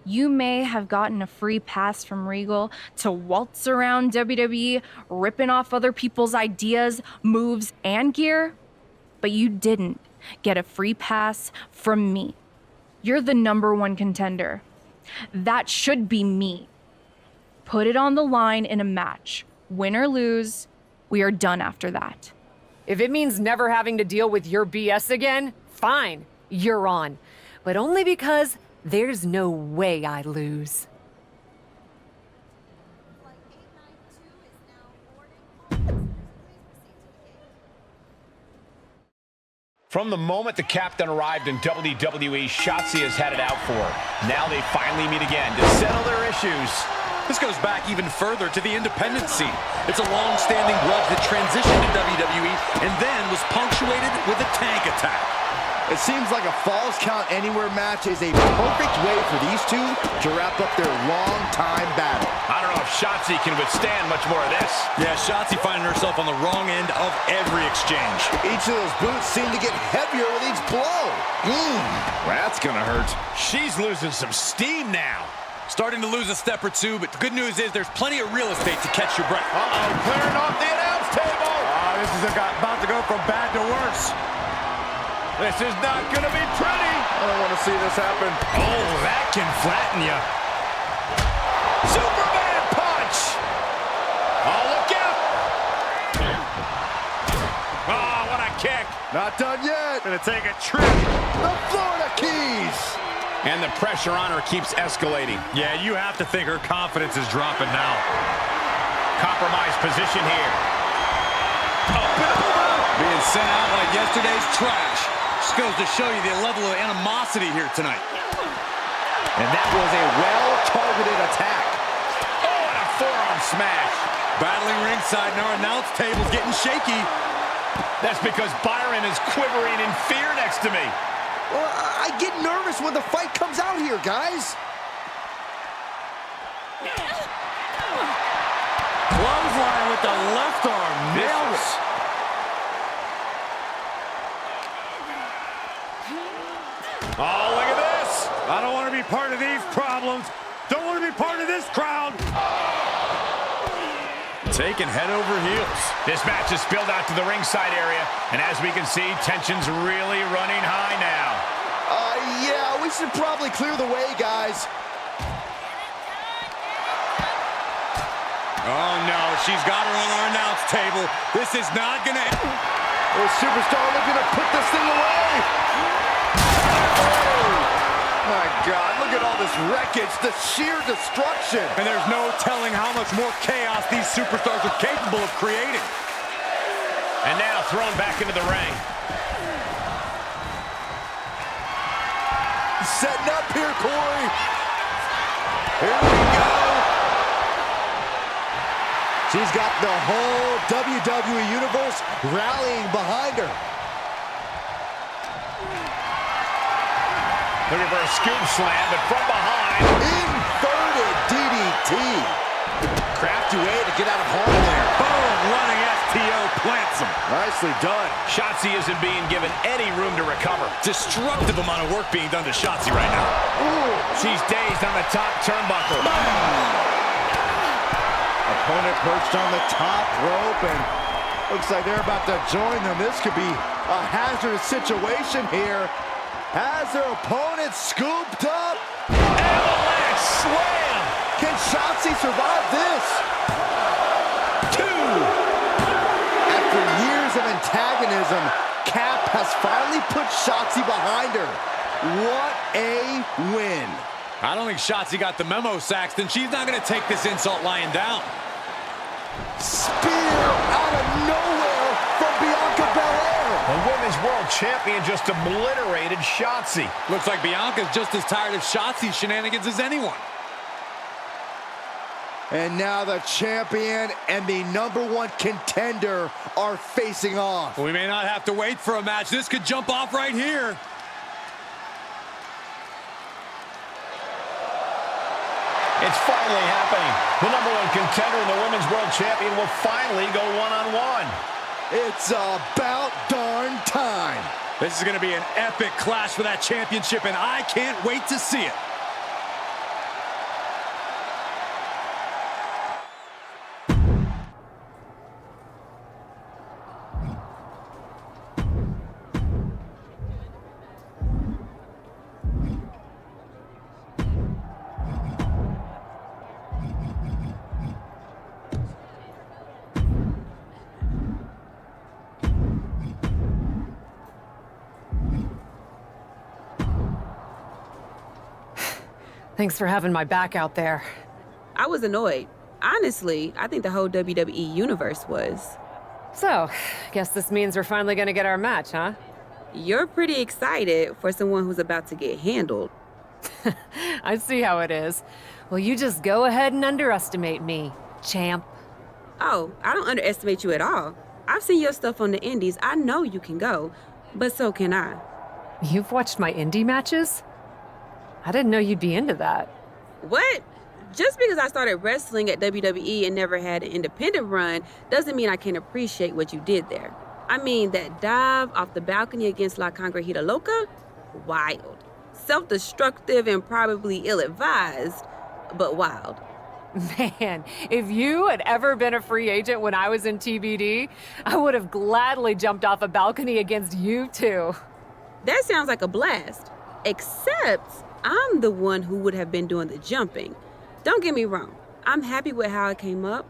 You may have gotten a free pass from Regal to waltz around WWE, ripping off other people's ideas, moves, and gear, but you didn't get a free pass from me. You're the #1 contender. That should be me. Put it on the line in a match. Win or lose, we are done after that. If it means never having to deal with your BS again, fine, you're on. But only because there's no way I lose. From the moment the captain arrived in WWE, Shotzi has had it out for her. Now they finally meet again to settle their issues. This goes back even further to the independent scene. It's a long-standing grudge that transitioned to WWE and then was punctuated with a tank attack. It seems like a Falls Count Anywhere match is a perfect way for these two to wrap up their long-time battle. I don't know if Shotzi can withstand much more of this. Yeah, Shotzi finding herself on the wrong end of every exchange. Each of those boots seem to get heavier with each blow. That's gonna hurt. She's losing some steam now. Starting to lose a step or two, but the good news is there's plenty of real estate to catch your breath. Uh-oh, clearing off the announce table. This is about to go from bad to worse. This is not going to be pretty. I don't want to see this happen. Oh, that can flatten you. Superman punch. Oh, look out. Oh, what a kick. Not done yet. Gonna take a trip. The Florida Keys. And the pressure on her keeps escalating. Yeah, you have to think her confidence is dropping now. Compromised position here. Up and over. Being sent out like yesterday's trash. Just goes to show you the level of animosity here tonight. And that was a well-targeted attack. Oh, and a forearm smash. Battling ringside, and our announce table's getting shaky. That's because Byron is quivering in fear next to me. Well, I get nervous when the fight comes out here, guys. Clothesline with the left arm. Nailed it. Oh, look at this. I don't want to be part of these problems. Don't want to be part of this crowd. Taken head over heels. This match is spilled out to the ringside area, and as we can see, tension's really running high now. Yeah, we should probably clear the way, guys. Oh, no, she's got her on our announce table. This is not gonna... The superstar looking to put this thing away. Oh, my God, look at all this wreckage, the sheer destruction. And there's no telling how much more chaos these superstars are capable of creating. And now thrown back into the ring. Setting up here, Corey. Here we go. She's got the whole WWE Universe rallying behind her. The reverse scoop slam, but from behind. Inverted DDT. Crafty way to get out of harm there. Boom, running STO plants him. Nicely done. Shotzi isn't being given any room to recover. Destructive amount of work being done to Shotzi right now. Ooh. She's dazed on the top turnbuckle. Opponent perched on the top rope, and looks like they're about to join them. This could be a hazardous situation here. Has their opponent scooped up. Avalanche slam. Can Shotzi survive this? 2. After years of antagonism, Cap has finally put Shotzi behind her. What a win. I don't think Shotzi got the memo, Saxton. She's not going to take this insult lying down. Spear out of nowhere from Bianca Belair. The Women's World Champion just obliterated Shotzi. Looks like Bianca's just as tired of Shotzi's shenanigans as anyone. And now the champion and the #1 contender are facing off. We may not have to wait for a match. This could jump off right here. It's finally happening. The #1 contender and the Women's World Champion will finally go one-on-one. It's about darn time. This is going to be an epic clash for that championship, and I can't wait to see it. Thanks for having my back out there. I was annoyed. Honestly, I think the whole WWE Universe was. So, guess this means we're finally gonna get our match, huh? You're pretty excited for someone who's about to get handled. I see how it is. Well, you just go ahead and underestimate me, champ. Oh, I don't underestimate you at all. I've seen your stuff on the indies. I know you can go, but so can I. You've watched my indie matches? I didn't know you'd be into that. What? Just because I started wrestling at WWE and never had an independent run doesn't mean I can't appreciate what you did there. I mean, that dive off the balcony against La Congrejita Loca? Wild. Self-destructive and probably ill-advised, but wild. Man, if you had ever been a free agent when I was in TBD, I would have gladly jumped off a balcony against you too. That sounds like a blast. Except I'm the one who would have been doing the jumping. Don't get me wrong, I'm happy with how it came up,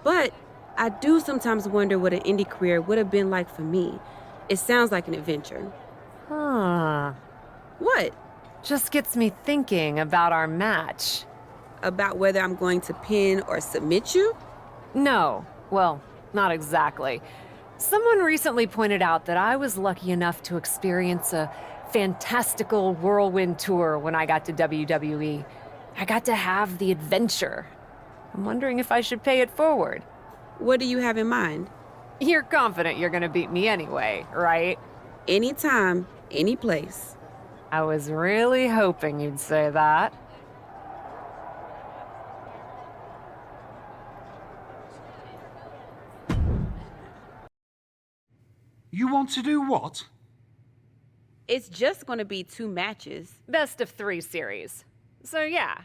but I do sometimes wonder what an indie career would have been like for me. It sounds like an adventure. Huh. What? Just gets me thinking about our match. About whether I'm going to pin or submit you? No. Well, not exactly. Someone recently pointed out that I was lucky enough to experience a fantastical whirlwind tour when I got to WWE. I got to have the adventure. I'm wondering if I should pay it forward. What do you have in mind? You're confident you're gonna beat me anyway, right? Anytime, any place. I was really hoping you'd say that. You want to do what? It's just going to be 2 matches. Best of 3 series. So yeah,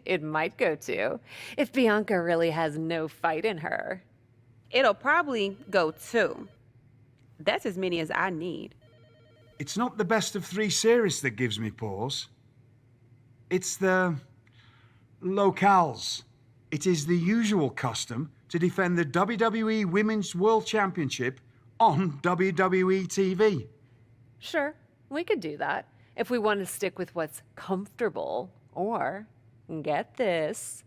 It might go to, if Bianca really has no fight in her. It'll probably go 2. That's as many as I need. It's not the best of 3 series that gives me pause. It's the locales. It is the usual custom to defend the WWE Women's World Championship on WWE TV. Sure, we could do that if we want to stick with what's comfortable. Or, get this,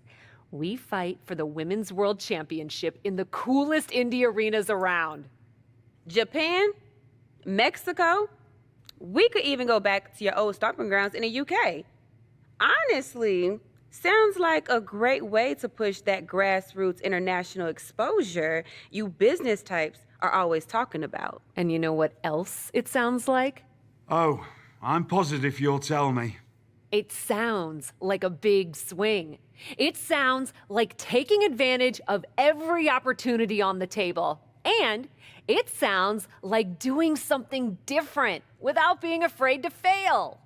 we fight for the Women's World Championship in the coolest indie arenas around. Japan? Mexico? We could even go back to your old stomping grounds in the UK. Honestly, sounds like a great way to push that grassroots international exposure you business types are always talking about. And you know what else it sounds like? Oh, I'm positive you'll tell me. It sounds like a big swing. It sounds like taking advantage of every opportunity on the table. And it sounds like doing something different without being afraid to fail.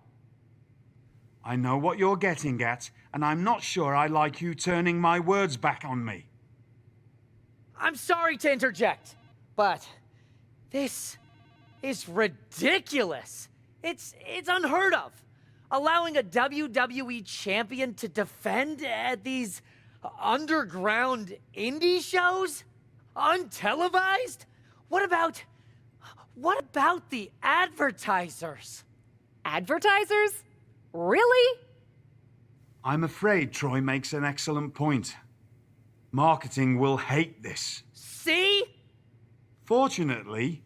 I know what you're getting at, and I'm not sure I like you turning my words back on me. I'm sorry to interject, but this is ridiculous. It's unheard of. Allowing a WWE champion to defend at these underground indie shows? Untelevised? What about the advertisers? Advertisers? Really? I'm afraid Troy makes an excellent point. Marketing will hate this. See? Fortunately,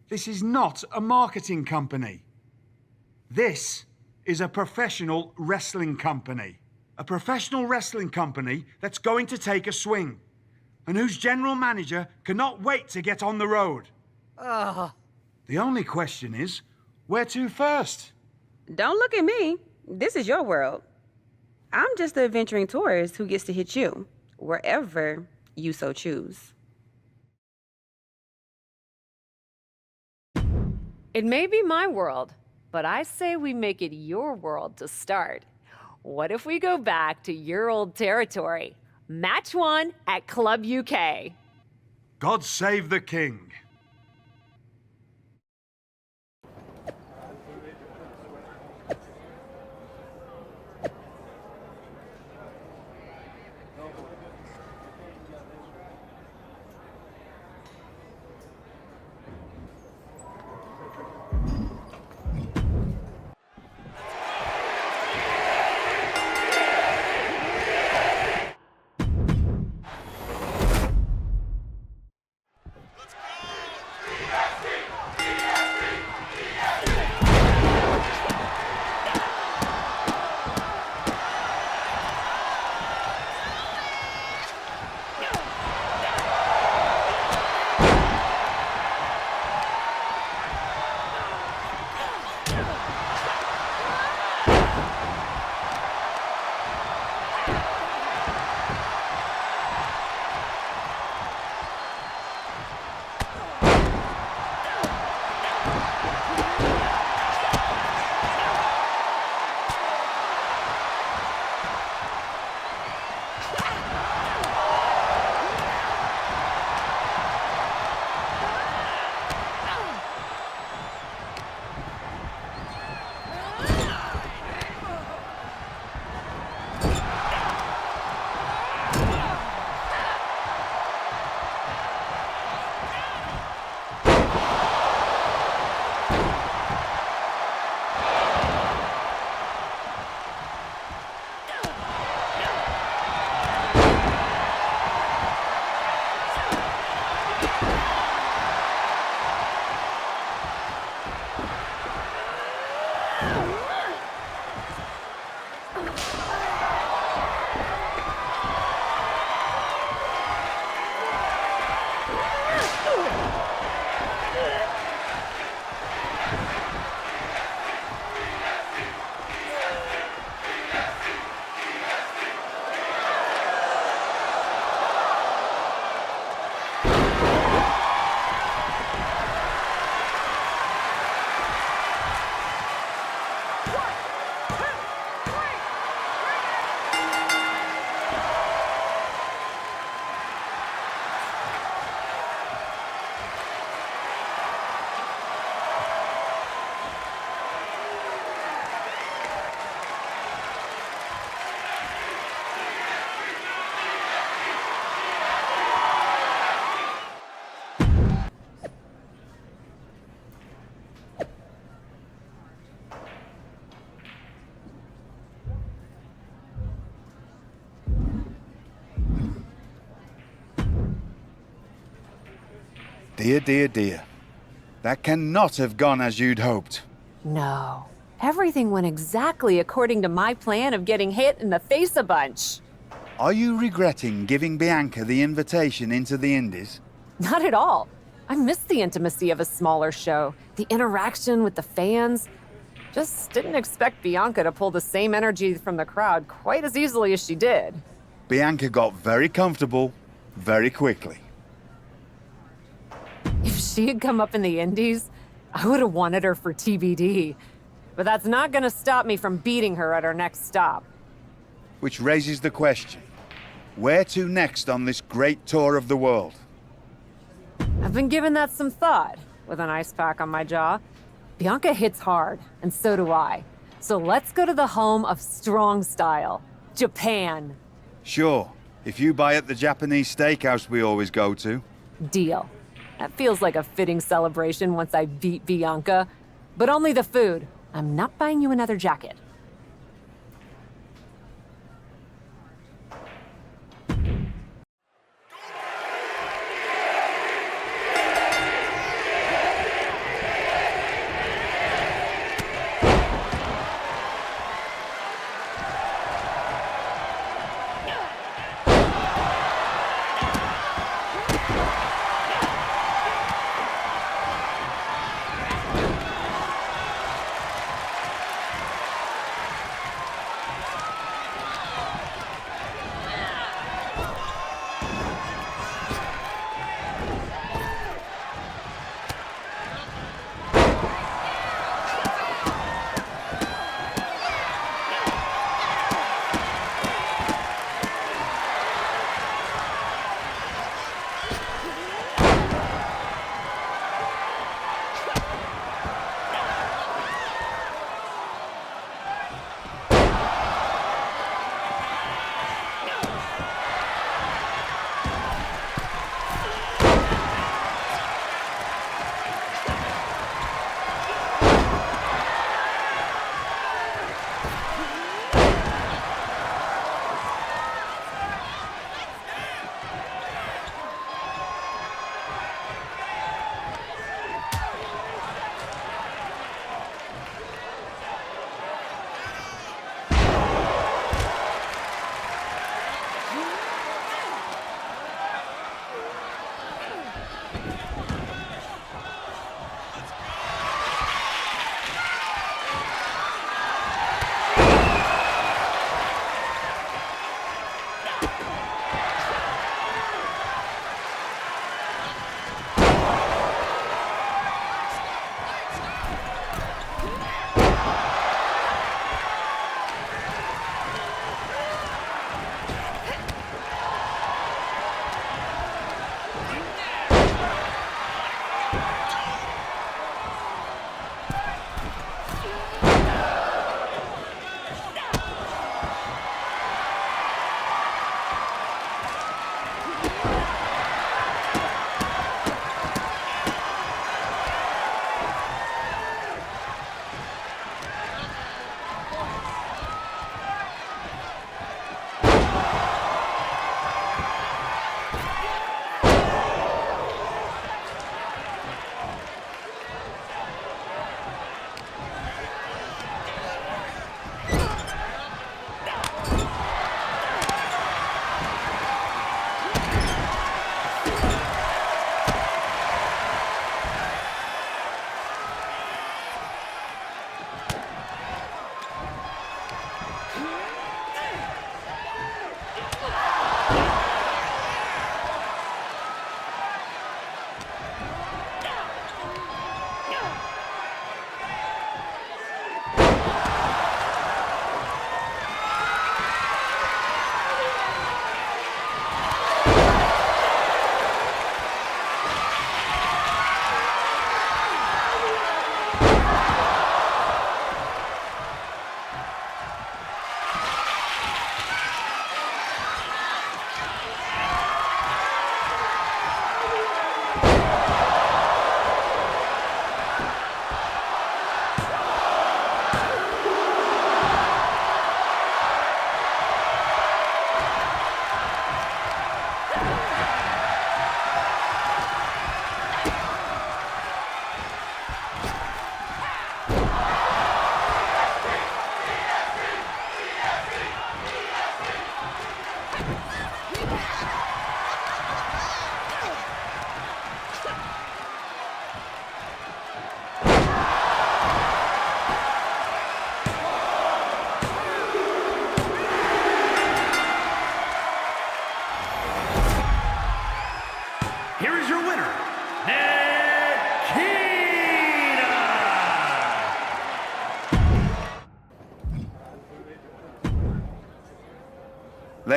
this is not a marketing company. This is a professional wrestling company. A professional wrestling company that's going to take a swing, and whose general manager cannot wait to get on the road. The only question is, where to first? Don't look at me. This is your world. I'm just the adventuring tourist who gets to hit you, wherever you so choose. It may be my world, but I say we make it your world to start. What if we go back to your old territory? Match 1 at Club UK. God save the king. Dear, dear, dear. That cannot have gone as you'd hoped. No. Everything went exactly according to my plan of getting hit in the face a bunch. Are you regretting giving Bianca the invitation into the Indies? Not at all. I miss the intimacy of a smaller show, the interaction with the fans. Just didn't expect Bianca to pull the same energy from the crowd quite as easily as she did. Bianca got very comfortable very quickly. If she had come up in the Indies, I would have wanted her for TBD. But that's not gonna stop me from beating her at our next stop. Which raises the question, where to next on this great tour of the world? I've been giving that some thought, with an ice pack on my jaw. Bianca hits hard, and so do I. So let's go to the home of strong style, Japan. Sure, if you buy at the Japanese steakhouse we always go to. Deal. That feels like a fitting celebration once I beat Bianca. But only the food. I'm not buying you another jacket.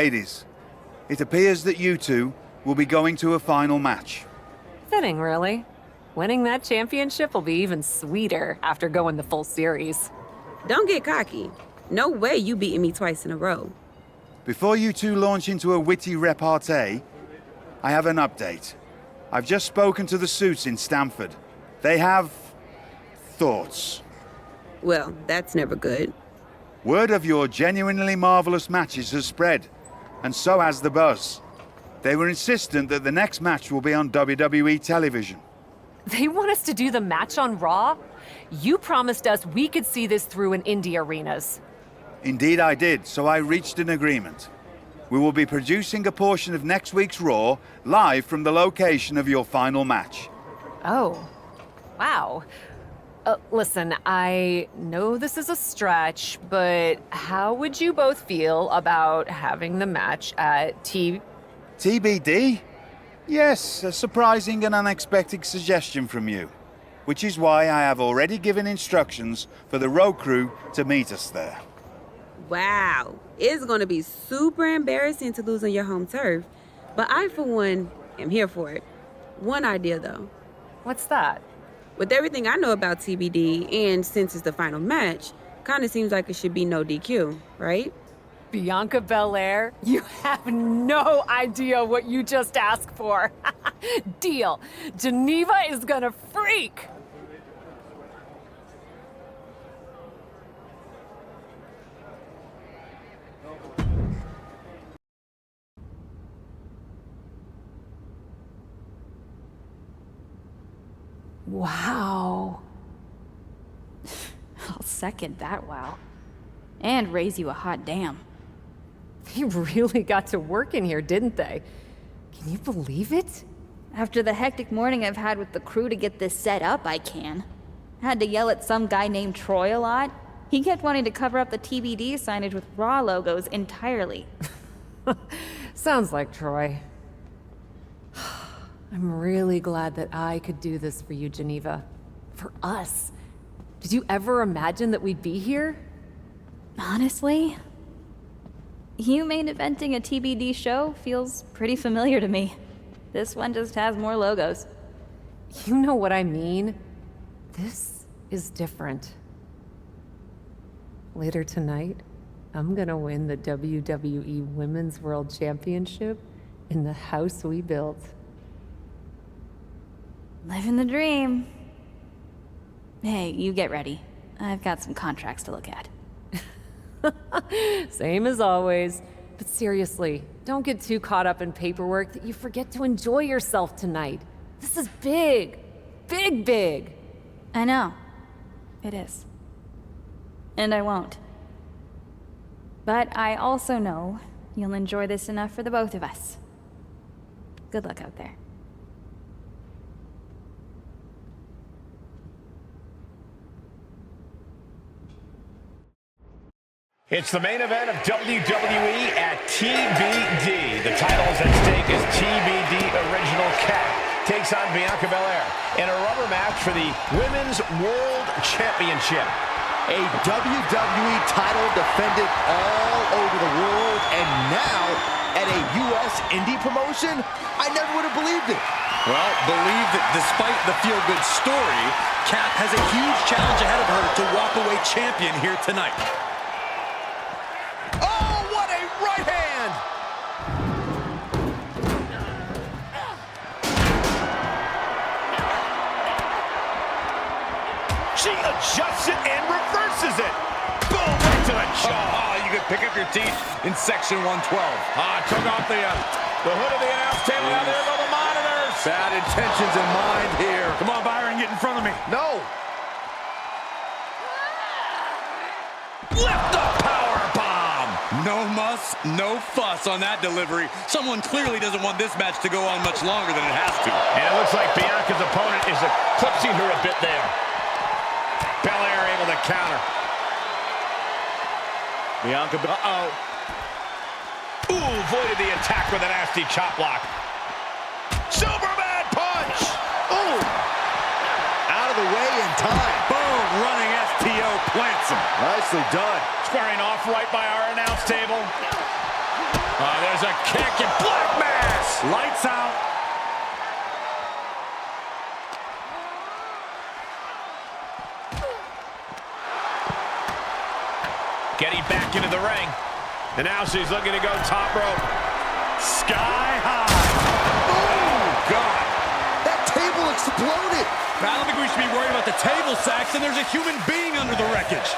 Ladies, it appears that you two will be going to a final match. Fitting, really. Winning that championship will be even sweeter after going the full series. Don't get cocky. No way you beating me twice in a row. Before you two launch into a witty repartee, I have an update. I've just spoken to the suits in Stamford. They have thoughts. Well, that's never good. Word of your genuinely marvelous matches has spread, and so has the buzz. They were insistent that the next match will be on WWE television. They want us to do the match on Raw? You promised us we could see this through in indie arenas. Indeed I did, so I reached an agreement. We will be producing a portion of next week's Raw live from the location of your final match. Oh, wow. Listen, I know this is a stretch, but how would you both feel about having the match at TBD? Yes, a surprising and unexpected suggestion from you. Which is why I have already given instructions for the road crew to meet us there. Wow, it's gonna be super embarrassing to lose on your home turf, but I, for one, am here for it. One idea, though. What's that? With everything I know about TBD, and since it's the final match, kinda seems like it should be no DQ, right? Bianca Belair? You have no idea what you just asked for. Deal. Geneva is gonna freak. Wow. I'll second that wow. And raise you a hot damn. They really got to work in here, didn't they? Can you believe it? After the hectic morning I've had with the crew to get this set up, I can. Had to yell at some guy named Troy a lot. He kept wanting to cover up the TBD signage with Raw logos entirely. Sounds like Troy. I'm really glad that I could do this for you, Geneva. For us. Did you ever imagine that we'd be here? Honestly, you main eventing a TBD show feels pretty familiar to me. This one just has more logos. You know what I mean? This is different. Later tonight, I'm gonna win the WWE Women's World Championship in the house we built. Living the dream. Hey, you get ready. I've got some contracts to look at. Same as always. But seriously, don't get too caught up in paperwork that you forget to enjoy yourself tonight. This is big. Big, big. I know. It is. And I won't. But I also know you'll enjoy this enough for the both of us. Good luck out there. It's the main event of WWE at TBD. The titles at stake as TBD Original Cat takes on Bianca Belair in a rubber match for the Women's World Championship. A WWE title defended all over the world, and now at a U.S. indie promotion? I never would have believed it. Well, believe that despite the feel-good story, Kat has a huge challenge ahead of her to walk away champion here tonight. Oh, what a right hand! She adjusts it and reverses it. Boom, right to the jaw. Oh, you could pick up your teeth in section 112. Took off the hood of the announce table. Now there go the monitors. Bad intentions in mind here. Come on, Byron, get in front of me. No. Lift the power bomb. No muss, no fuss on that delivery. Someone clearly doesn't want this match to go on much longer than it has to. And it looks like Bianca's opponent is eclipsing her a bit there. Belair able to counter. Bianca, Ooh, avoided the attack with a nasty chop block. Superman punch. Ooh. Out of the way in time. Boom, running STO plants him. Nicely done. Squaring off right by our announce table. There's a kick and black mass. Lights out. Getting back into the ring. And now she's looking to go top rope. Sky high. Oh, God. That table exploded. I don't think we should be worried about the table, Saxton. There's a human being under the wreckage.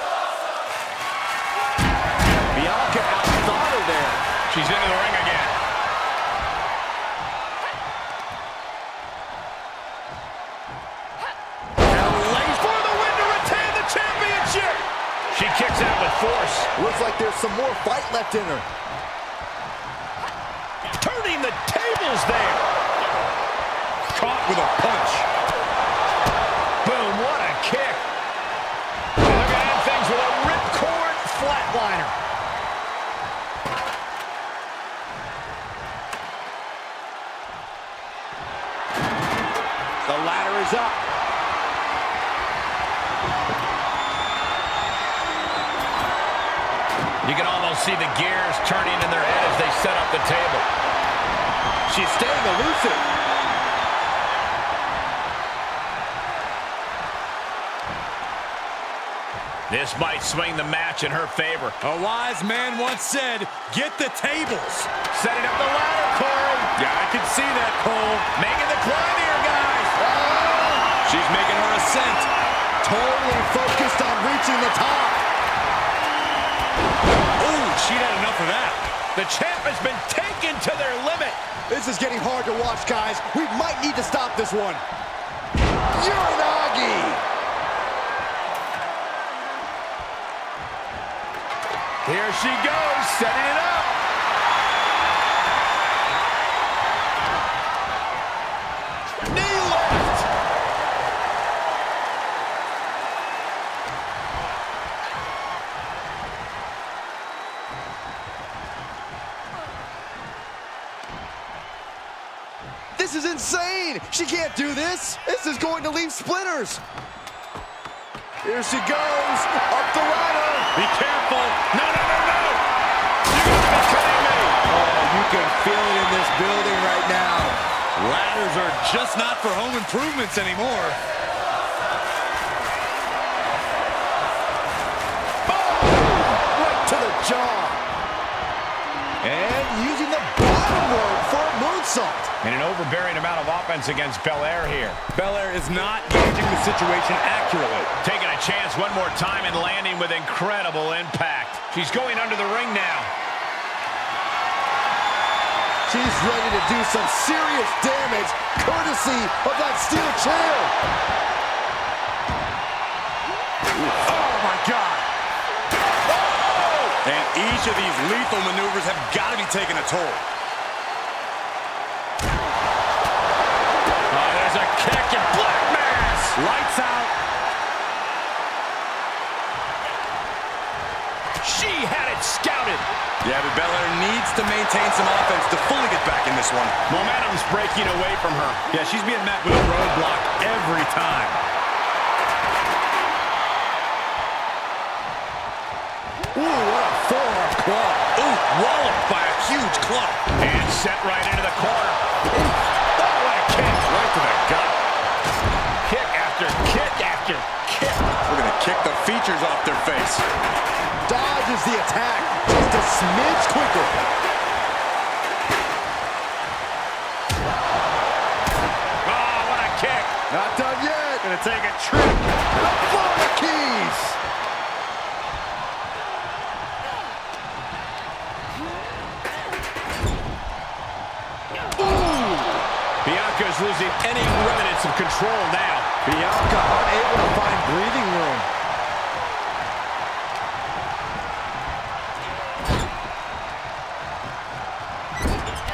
Bianca outthought her there. She's into the ring again. Lays for the win to retain the championship. She kicks out with force. Looks like there's some more fight left in her. Turning the tables there. Caught with a punch. Boom, what a kick. Look at end things with a ripcord flatliner. The ladder is up. You can almost see the gears turning in their head as they set up the table. She's staying elusive. This might swing the match in her favor. A wise man once said, get the tables. Setting up the ladder, Corey. Yeah, I can see that, Cole. Making the climb here, guys. She's making her ascent. Totally focused on reaching the top. Oh, she'd had enough of that. The champ has been taken to their limit. This is getting hard to watch, guys. We might need to stop this one. Uranagi! Here she goes, setting it up. Knee lift. This is insane! She can't do this! This is going to leave splinters! Here she goes! Up the ladder! Be careful! No, no, no, no! You gotta be kidding me! Oh, you can feel it in this building right now. Ladders are just not for home improvements anymore. Right to the jaw. And using the bottom rope for a moonsault. And an overbearing amount of offense against Belair here. Belair is not gauging the situation accurately. Taking a chance one more time and landing with incredible impact. She's going under the ring now. She's ready to do some serious damage, courtesy of that steel chair. Oh, my God. Oh! And each of these lethal maneuvers have got to be taking a toll. There's a kick and black mass. Lights out. She had it scouted. Yeah, but Belair needs to maintain some offense to fully get back in this one. Momentum's breaking away from her. Yeah, she's being met with a roadblock every time. Ooh, what a forearm club. Ooh, walloped by a huge club. And set right into the corner. Oh, what a kick. Right to the gut. Kick after kick after kick. We're going to kick the features off their face. Dodges the attack just a smidge quicker. Oh, what a kick. Not done yet. Going to take a trip. The Florida Keys. Bianca's losing any remnants of control now. Bianca unable to find breathing room.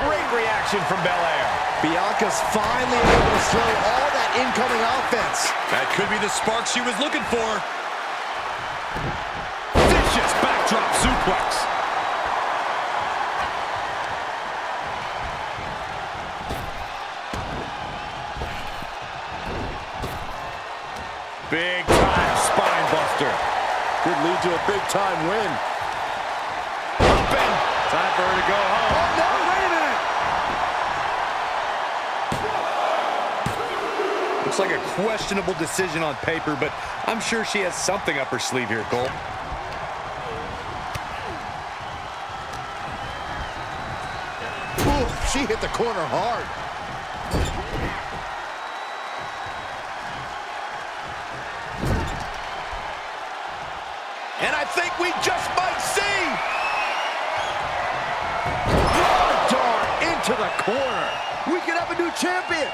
Great reaction from Belair. Bianca's finally able to slow all that incoming offense. That could be the spark she was looking for. Vicious backdrop suplex. Big time spine buster. Could lead to a big time win. Open. Time for her to go home. Looks like a questionable decision on paper, but I'm sure she has something up her sleeve here, Cole. Ooh, she hit the corner hard. And I think we just might see. Dart into the corner. We could have a new champion.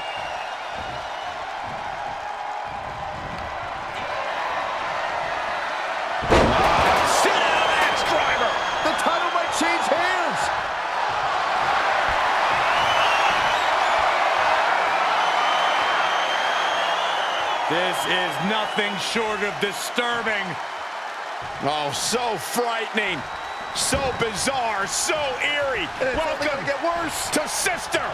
Sit down, axe driver. The title might change hands. This is nothing short of disturbing. Oh, so frightening. So bizarre, so eerie. And it's only Welcome gonna get worse. to Sister.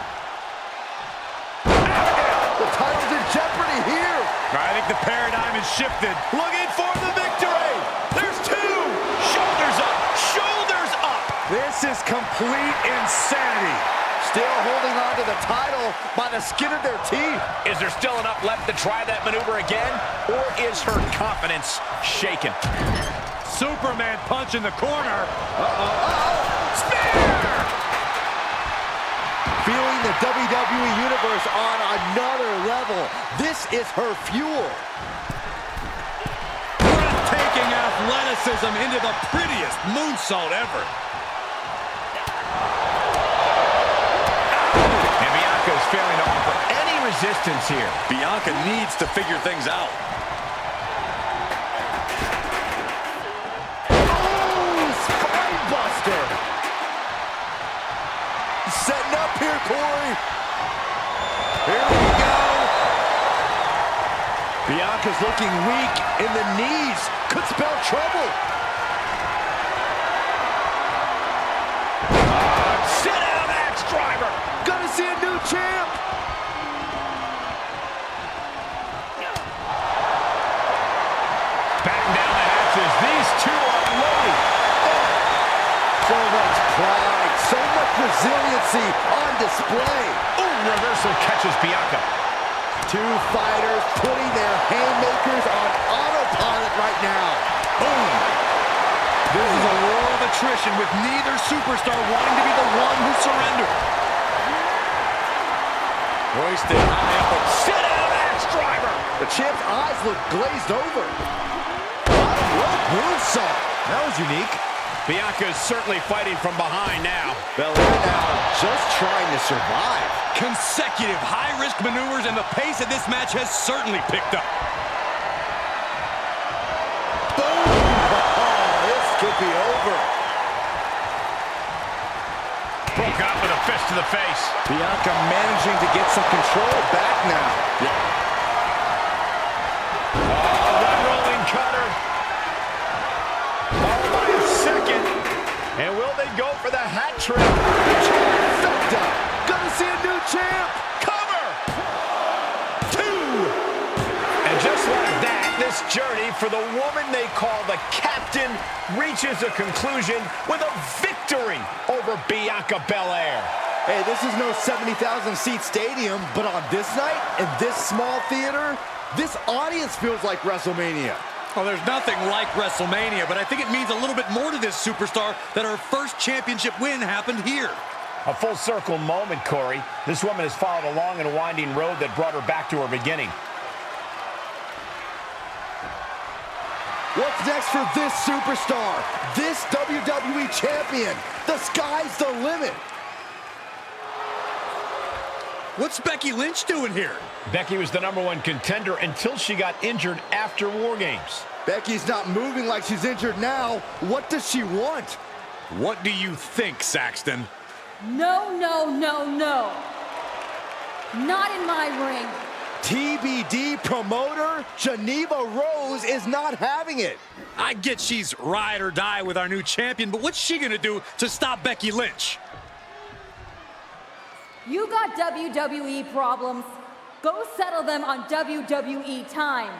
The title's in jeopardy here. I think the paradigm has shifted. Looking for the victory. There's two. Shoulders up. Shoulders up. This is complete insanity. Still holding on to the title by the skin of their teeth. Is there still enough left to try that maneuver again? Or is her confidence shaken? Superman punch in the corner. Spear. Feeling the WWE Universe on another level. This is her fuel. Breathtaking athleticism into the prettiest moonsault ever. And Bianca's failing to offer any resistance here. Bianca needs to figure things out. Setting up here, Corey. Here we go. Bianca's looking weak in the knees. Could spell trouble. Sit down, axe driver. Gonna see a new champ. Batting down the hatches. These two are loaded. So much pride, so much resiliency on display. Ooh, reversal catches Bianca. Two fighters putting their haymakers on autopilot right now. Boom. This is a war of attrition with neither superstar wanting to be the one who surrendered. Hoisted high up. Sit down, axe driver. The champ's eyes look glazed over. Bottom rope moonsault. That was unique. Bianca's certainly fighting from behind now. Belair now just trying to survive. Consecutive high-risk maneuvers, and the pace of this match has certainly picked up. Boom! Oh, this could be over. Broke out with a fist to the face. Bianca managing to get some control back now. Rolling cutter. Followed by a second. And will they go for the hat trick? Trifecta. Gonna see a new champ. Cover. Two. And just like that, this journey for the woman they call the Captain reaches a conclusion with a victory over Bianca Belair. Hey, this is no 70,000 seat stadium, but on this night, in this small theater, this audience feels like WrestleMania. Well, there's nothing like WrestleMania, but I think it means a little bit more to this superstar that her first championship win happened here. A full circle moment, Corey. This woman has followed a long and winding road that brought her back to her beginning. What's next for this superstar? This WWE champion? The sky's the limit. What's Becky Lynch doing here? Becky was the #1 contender until she got injured after War Games. Becky's not moving like she's injured now. What does she want? What do you think, Saxton? No, no, no, no. Not in my ring. TBD promoter Geneva Rose is not having it. I get she's ride or die with our new champion, but what's she gonna do to stop Becky Lynch? You got WWE problems. Go settle them on WWE time.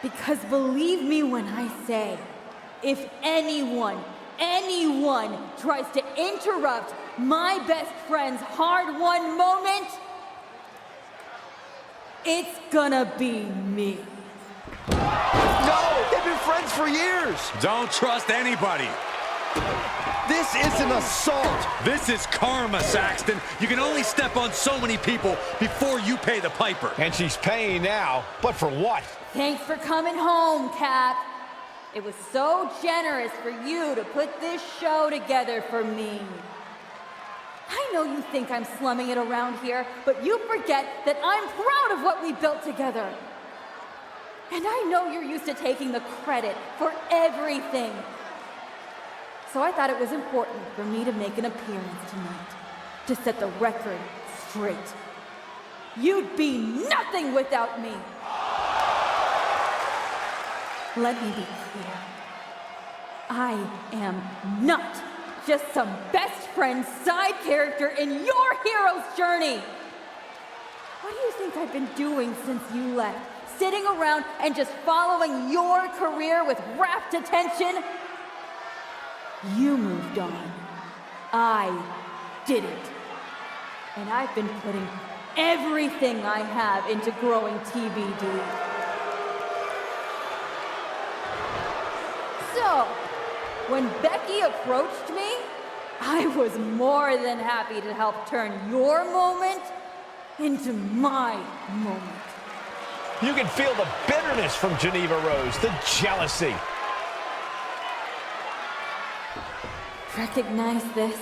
Because believe me when I say, if anyone tries to interrupt my best friend's hard-won moment, It's gonna be me. No, they've been friends for years. Don't trust anybody. This is an assault. This is karma, Saxton. You can only step on so many people before you pay the piper. And she's paying now, but for what? Thanks for coming home, Cap. It was so generous for you to put this show together for me. I know you think I'm slumming it around here, but you forget that I'm proud of what we built together. And I know you're used to taking the credit for everything. So I thought it was important for me to make an appearance tonight, to set the record straight. You'd be nothing without me. Let me be clear. I am not just some best friend side character in your hero's journey. What do you think I've been doing since you left? Sitting around and just following your career with rapt attention? You moved on. I didn't. And I've been putting everything I have into growing TBD. So, when Becky approached me, I was more than happy to help turn your moment into my moment. You can feel the bitterness from Geneva Rose, the jealousy. Recognize this?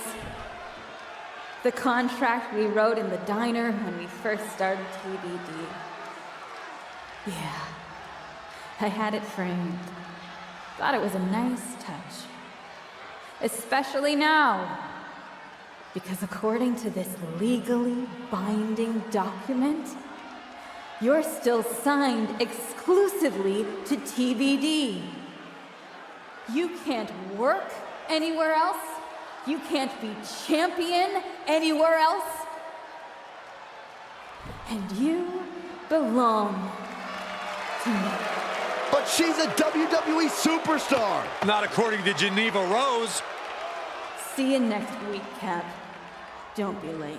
The contract we wrote in the diner when we first started TBD. Yeah, I had it framed. Thought it was a nice touch. Especially now. Because according to this legally binding document, you're still signed exclusively to TBD. You can't work anywhere else. You can't be champion anywhere else. And you belong to me. But she's a WWE superstar. Not according to Geneva Rose. See you next week, Cap. Don't be late.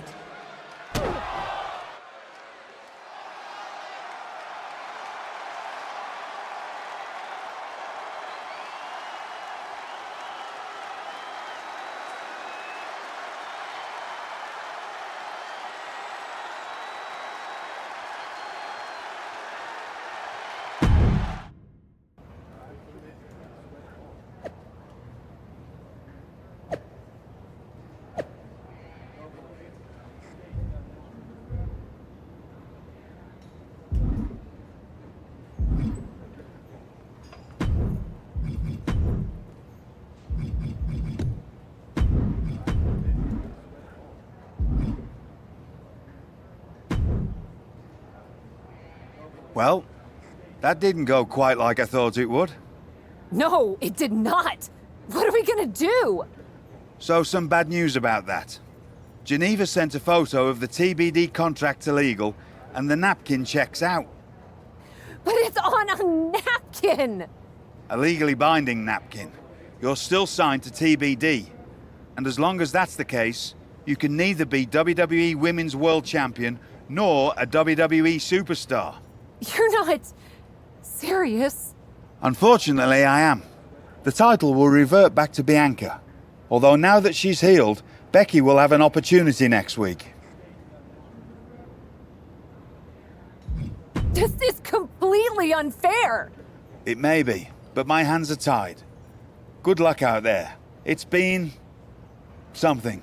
Well, that didn't go quite like I thought it would. No, it did not. What are we gonna do? So some bad news about that. Geneva sent a photo of the TBD contract illegal, and the napkin checks out. But it's on a napkin! A legally binding napkin. You're still signed to TBD. And as long as that's the case, you can neither be WWE Women's World Champion nor a WWE Superstar. You're not serious? Unfortunately, I am. The title will revert back to Bianca. Although now that she's healed, Becky will have an opportunity next week. This is completely unfair! It may be, but my hands are tied. Good luck out there. It's been... something.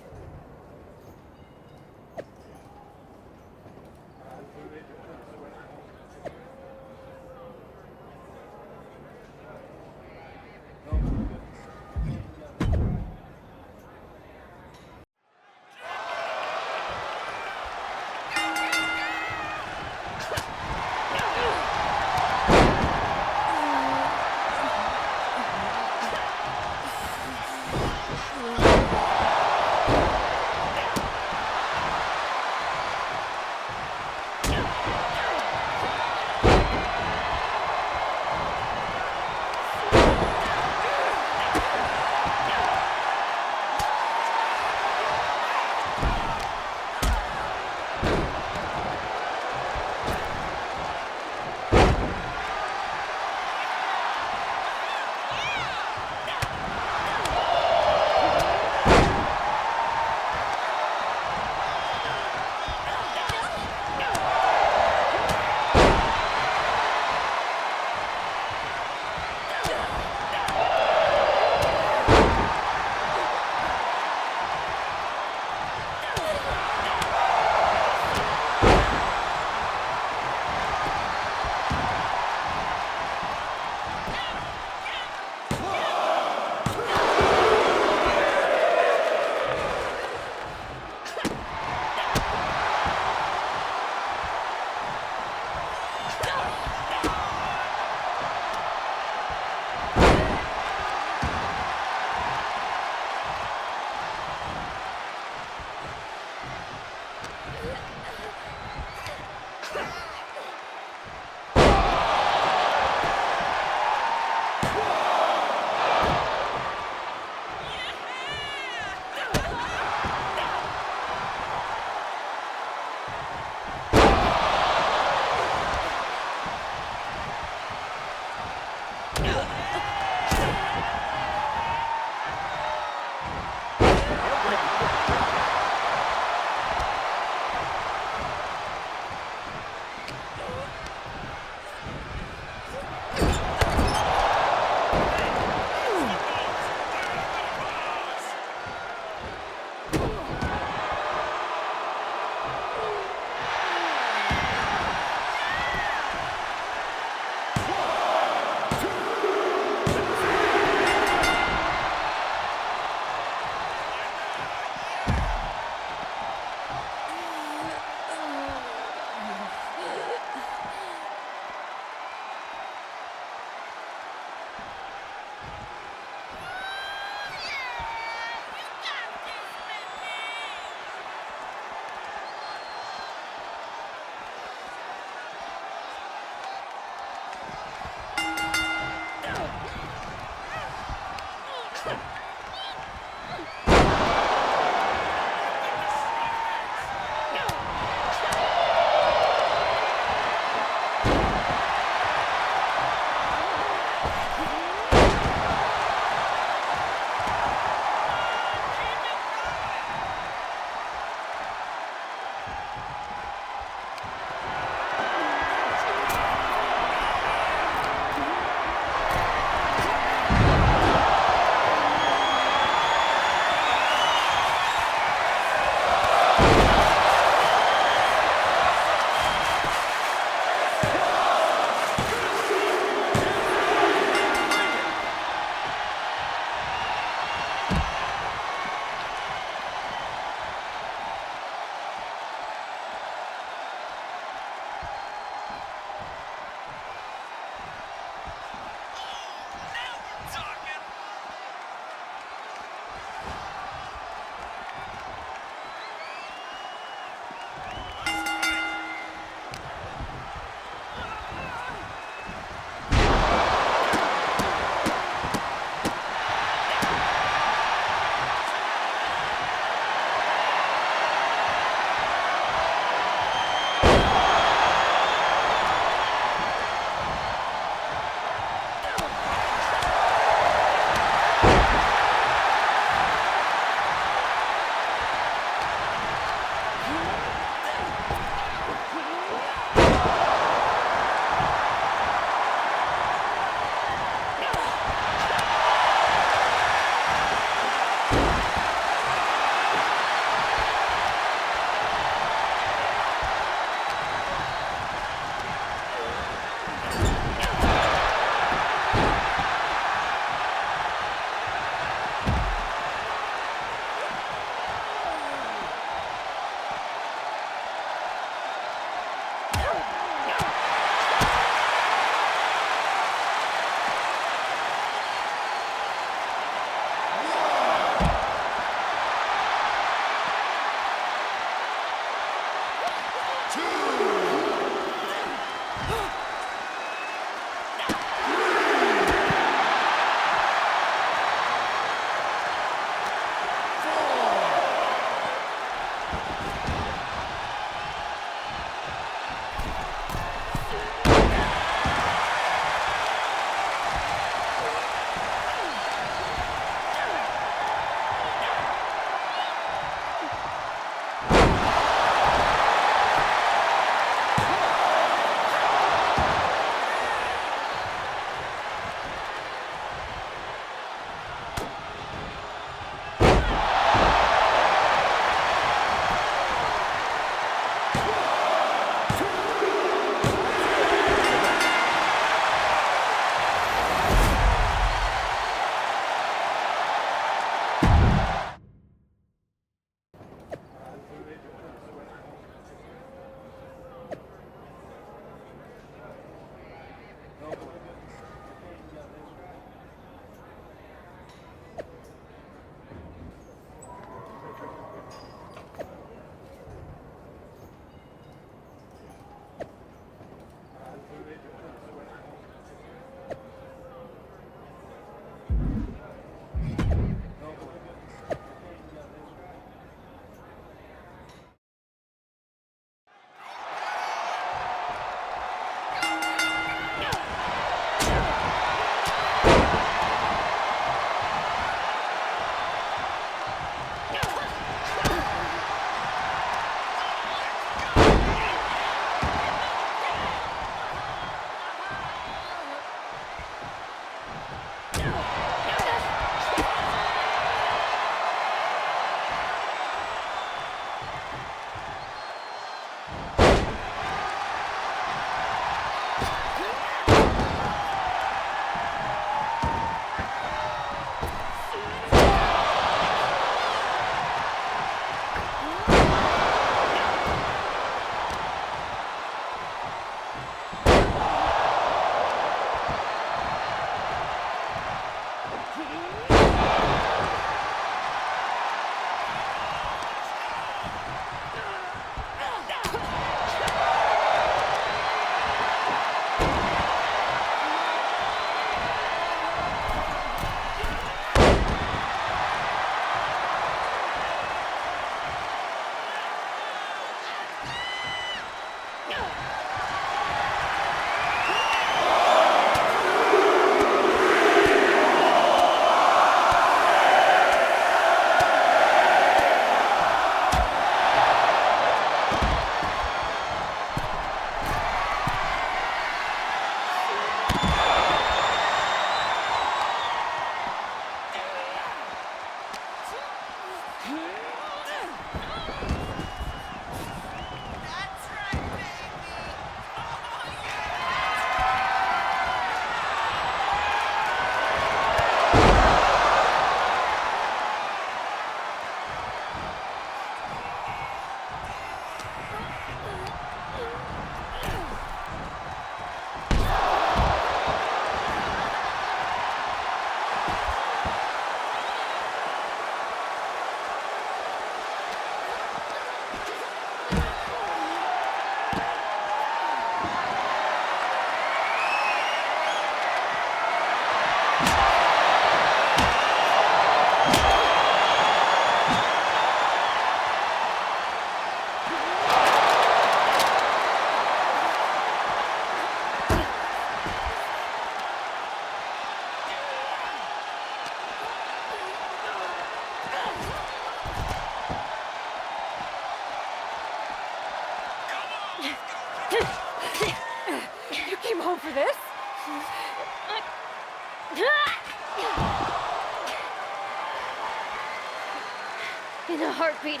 in a heartbeat.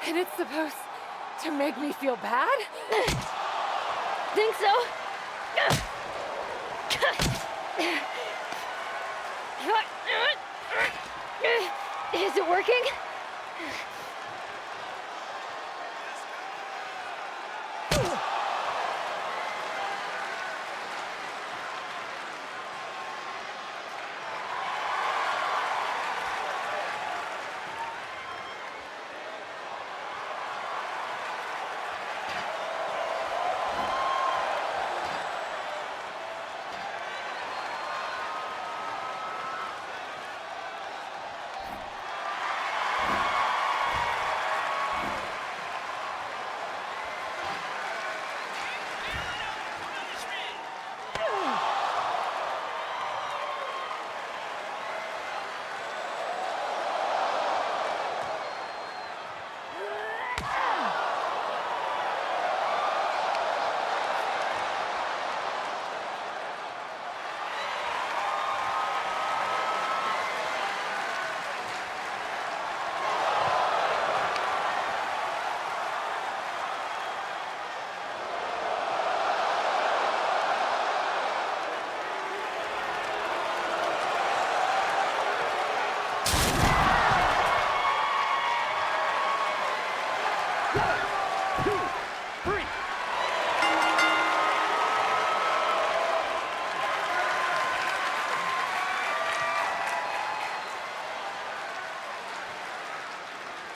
And it's supposed to make me feel bad? Think so? Is it working?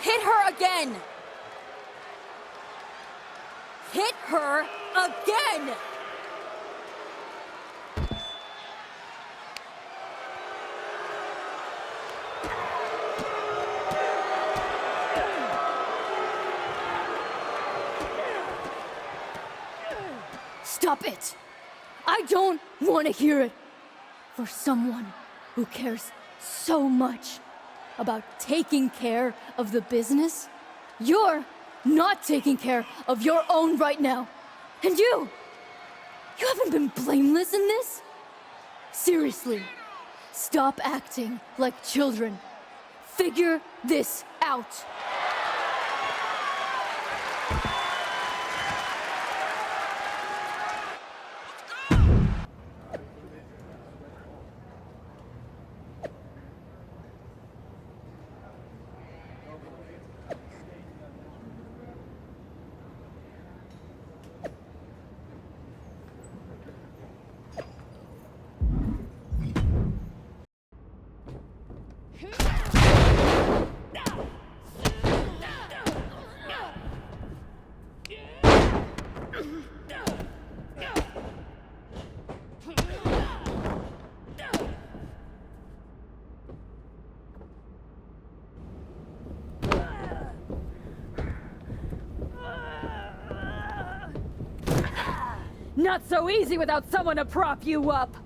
Hit her again! Hit her again! Stop it! I don't want to hear it. For someone who cares so much about taking care of the business, you're not taking care of your own right now. And you haven't been blameless in this? Seriously, stop acting like children. Figure this out. Not so easy without someone to prop you up.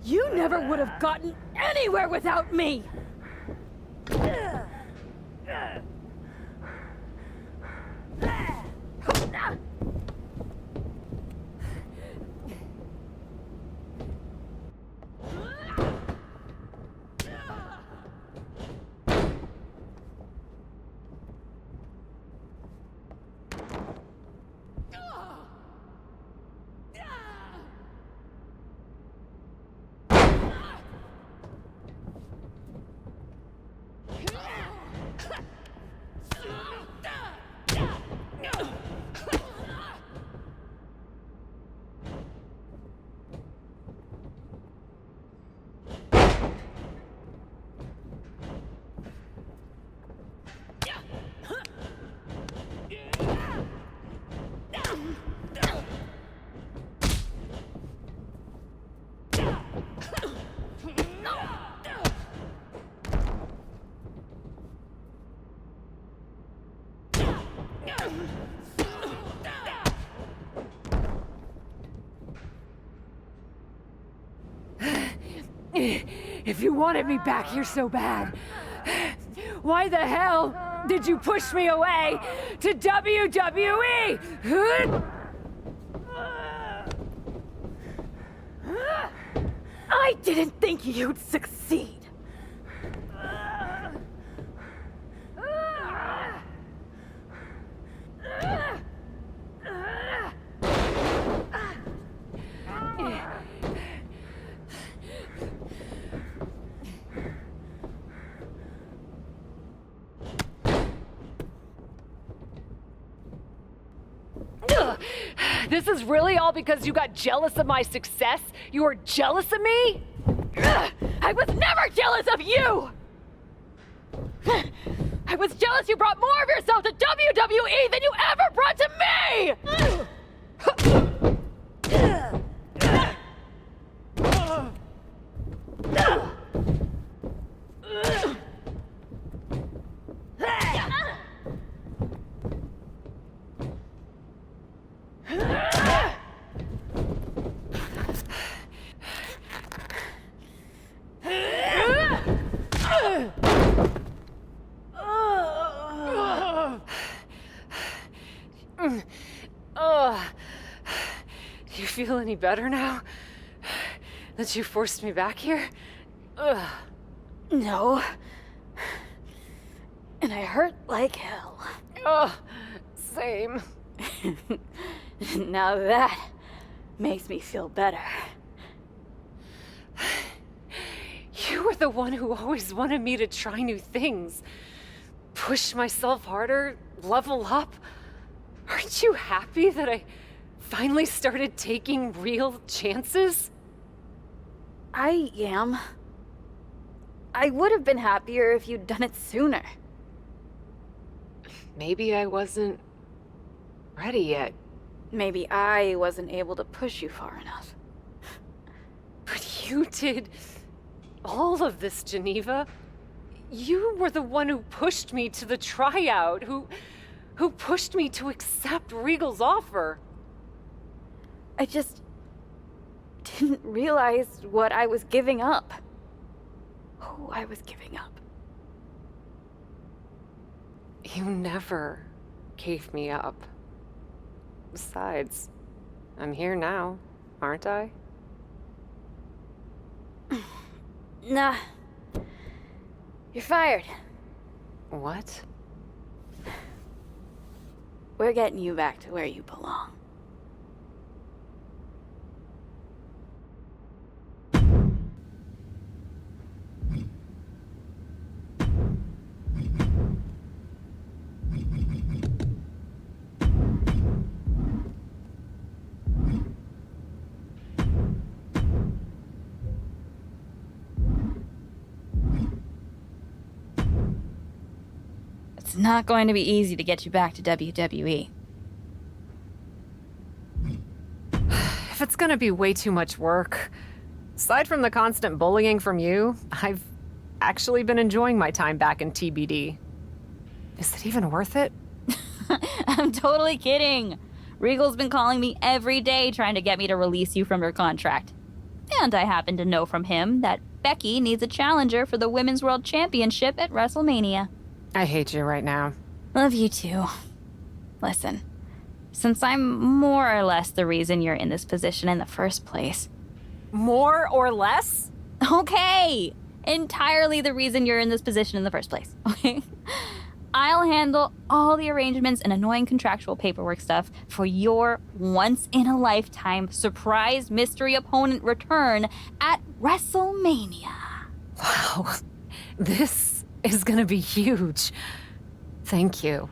You never would have gotten anywhere without me. If you wanted me back here so bad, why the hell did you push me away to WWE? I didn't think you'd succeed. This is really all because you got jealous of my success? You were jealous of me? Ugh, I was never jealous of you! I was jealous you brought more of yourself to WWE than you ever brought to me! Do you feel any better now? That you forced me back here? Ugh. No. And I hurt like hell. Oh, same. Now that makes me feel better. You were the one who always wanted me to try new things. Push myself harder, level up. Aren't you happy that I finally started taking real chances? I am. I would have been happier if you'd done it sooner. Maybe I wasn't ready yet. Maybe I wasn't able to push you far enough. But you did all of this, Geneva. You were the one who pushed me to the tryout, who pushed me to accept Regal's offer. I just didn't realize what I was giving up. Who I was giving up. You never gave me up. Besides, I'm here now, aren't I? Nah. You're fired. What? We're getting you back to where you belong. It's not going to be easy to get you back to WWE. If it's gonna be way too much work, aside from the constant bullying from you, I've actually been enjoying my time back in TBD. Is it even worth it? I'm totally kidding. Regal's been calling me every day trying to get me to release you from your contract. And I happen to know from him that Becky needs a challenger for the Women's World Championship at WrestleMania. I hate you right now. Love you too. Listen, since I'm more or less the reason you're in this position in the first place. More or less? Okay! Entirely the reason you're in this position in the first place, okay? I'll handle all the arrangements and annoying contractual paperwork stuff for your once-in-a-lifetime surprise mystery opponent return at WrestleMania. Wow, this is gonna be huge. Thank you.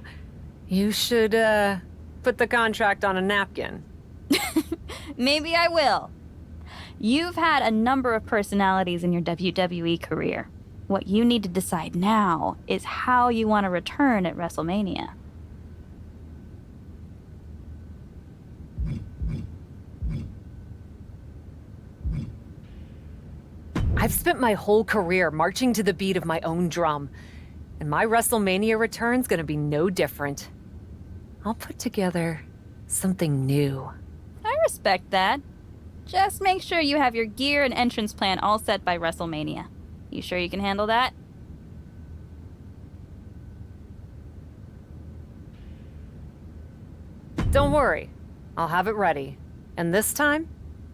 You should, put the contract on a napkin. Maybe I will. You've had a number of personalities in your WWE career. What you need to decide now is how you want to return at WrestleMania. I've spent my whole career marching to the beat of my own drum, and my WrestleMania return's gonna be no different. I'll put together something new. I respect that. Just make sure you have your gear and entrance plan all set by WrestleMania. You sure you can handle that? Don't worry, I'll have it ready. And this time,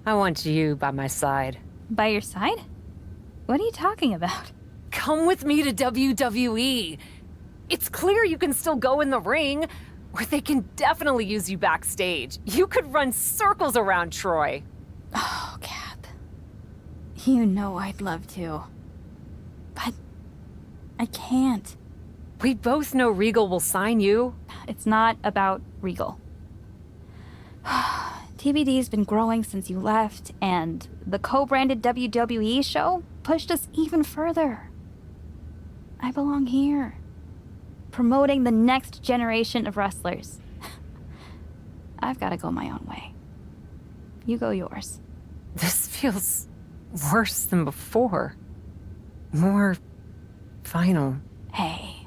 I want you by my side. By your side? What are you talking about? Come with me to WWE. It's clear you can still go in the ring, or they can definitely use you backstage. You could run circles around Troy. Oh, Cap. You know I'd love to. But I can't. We both know Regal will sign you. It's not about Regal. TBD's been growing since you left, and the co-branded WWE show pushed us even further. I belong here, promoting the next generation of wrestlers. I've got to go my own way. You go yours. This feels worse than before. More final. Hey.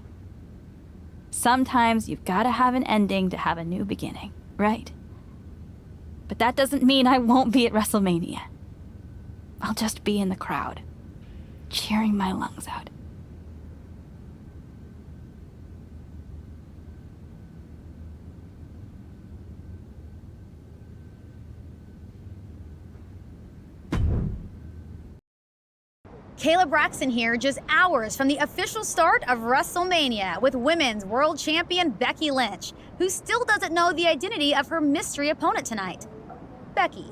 Sometimes you've got to have an ending to have a new beginning, right? But that doesn't mean I won't be at WrestleMania. I'll just be in the crowd, cheering my lungs out. Kayla Braxton here, just hours from the official start of WrestleMania with Women's World Champion Becky Lynch, who still doesn't know the identity of her mystery opponent tonight. Becky,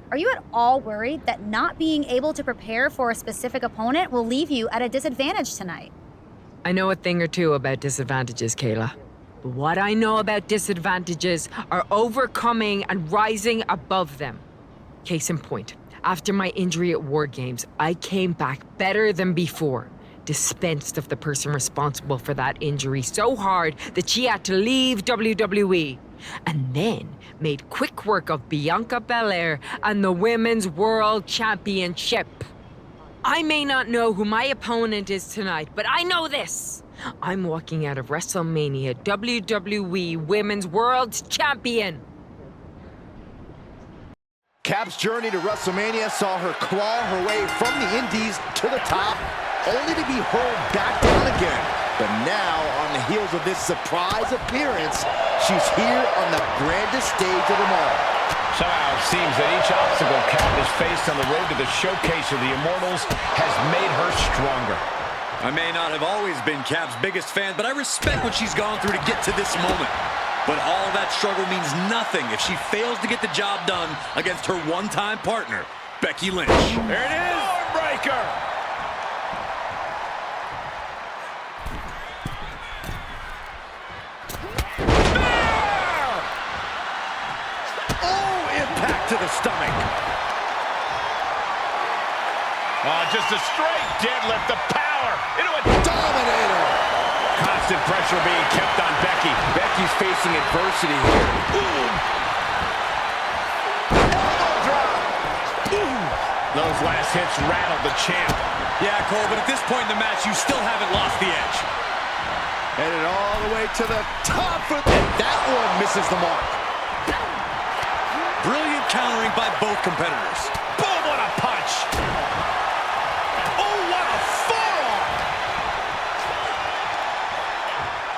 are you at all worried that not being able to prepare for a specific opponent will leave you at a disadvantage tonight? I know a thing or two about disadvantages, Kayla. But what I know about disadvantages are overcoming and rising above them. Case in point. After my injury at War Games, I came back better than before. Dispensed of the person responsible for that injury so hard that she had to leave WWE. And then made quick work of Bianca Belair and the Women's World Championship. I may not know who my opponent is tonight, but I know this. I'm walking out of WrestleMania WWE Women's World Champion. Cap's journey to WrestleMania saw her claw her way from the Indies to the top, only to be hurled back down again. But now, on the heels of this surprise appearance, she's here on the grandest stage of them all. Somehow it seems that each obstacle Cap has faced on the road to the showcase of the Immortals has made her stronger. I may not have always been Cap's biggest fan, but I respect what she's gone through to get to this moment. But all that struggle means nothing if she fails to get the job done against her one-time partner, Becky Lynch. There it is! Armbreaker! Oh, impact to the stomach. Oh, just a straight deadlift, the power into a Dominator! Constant pressure being kept on Becky. Becky's facing adversity here. elbow drop. Those last hits rattled the champ. Yeah, Cole, but at this point in the match, you still haven't lost the edge. Headed all the way to the top, and that one misses the mark. Brilliant countering by both competitors. Boom, what a punch! Oh, what a forearm!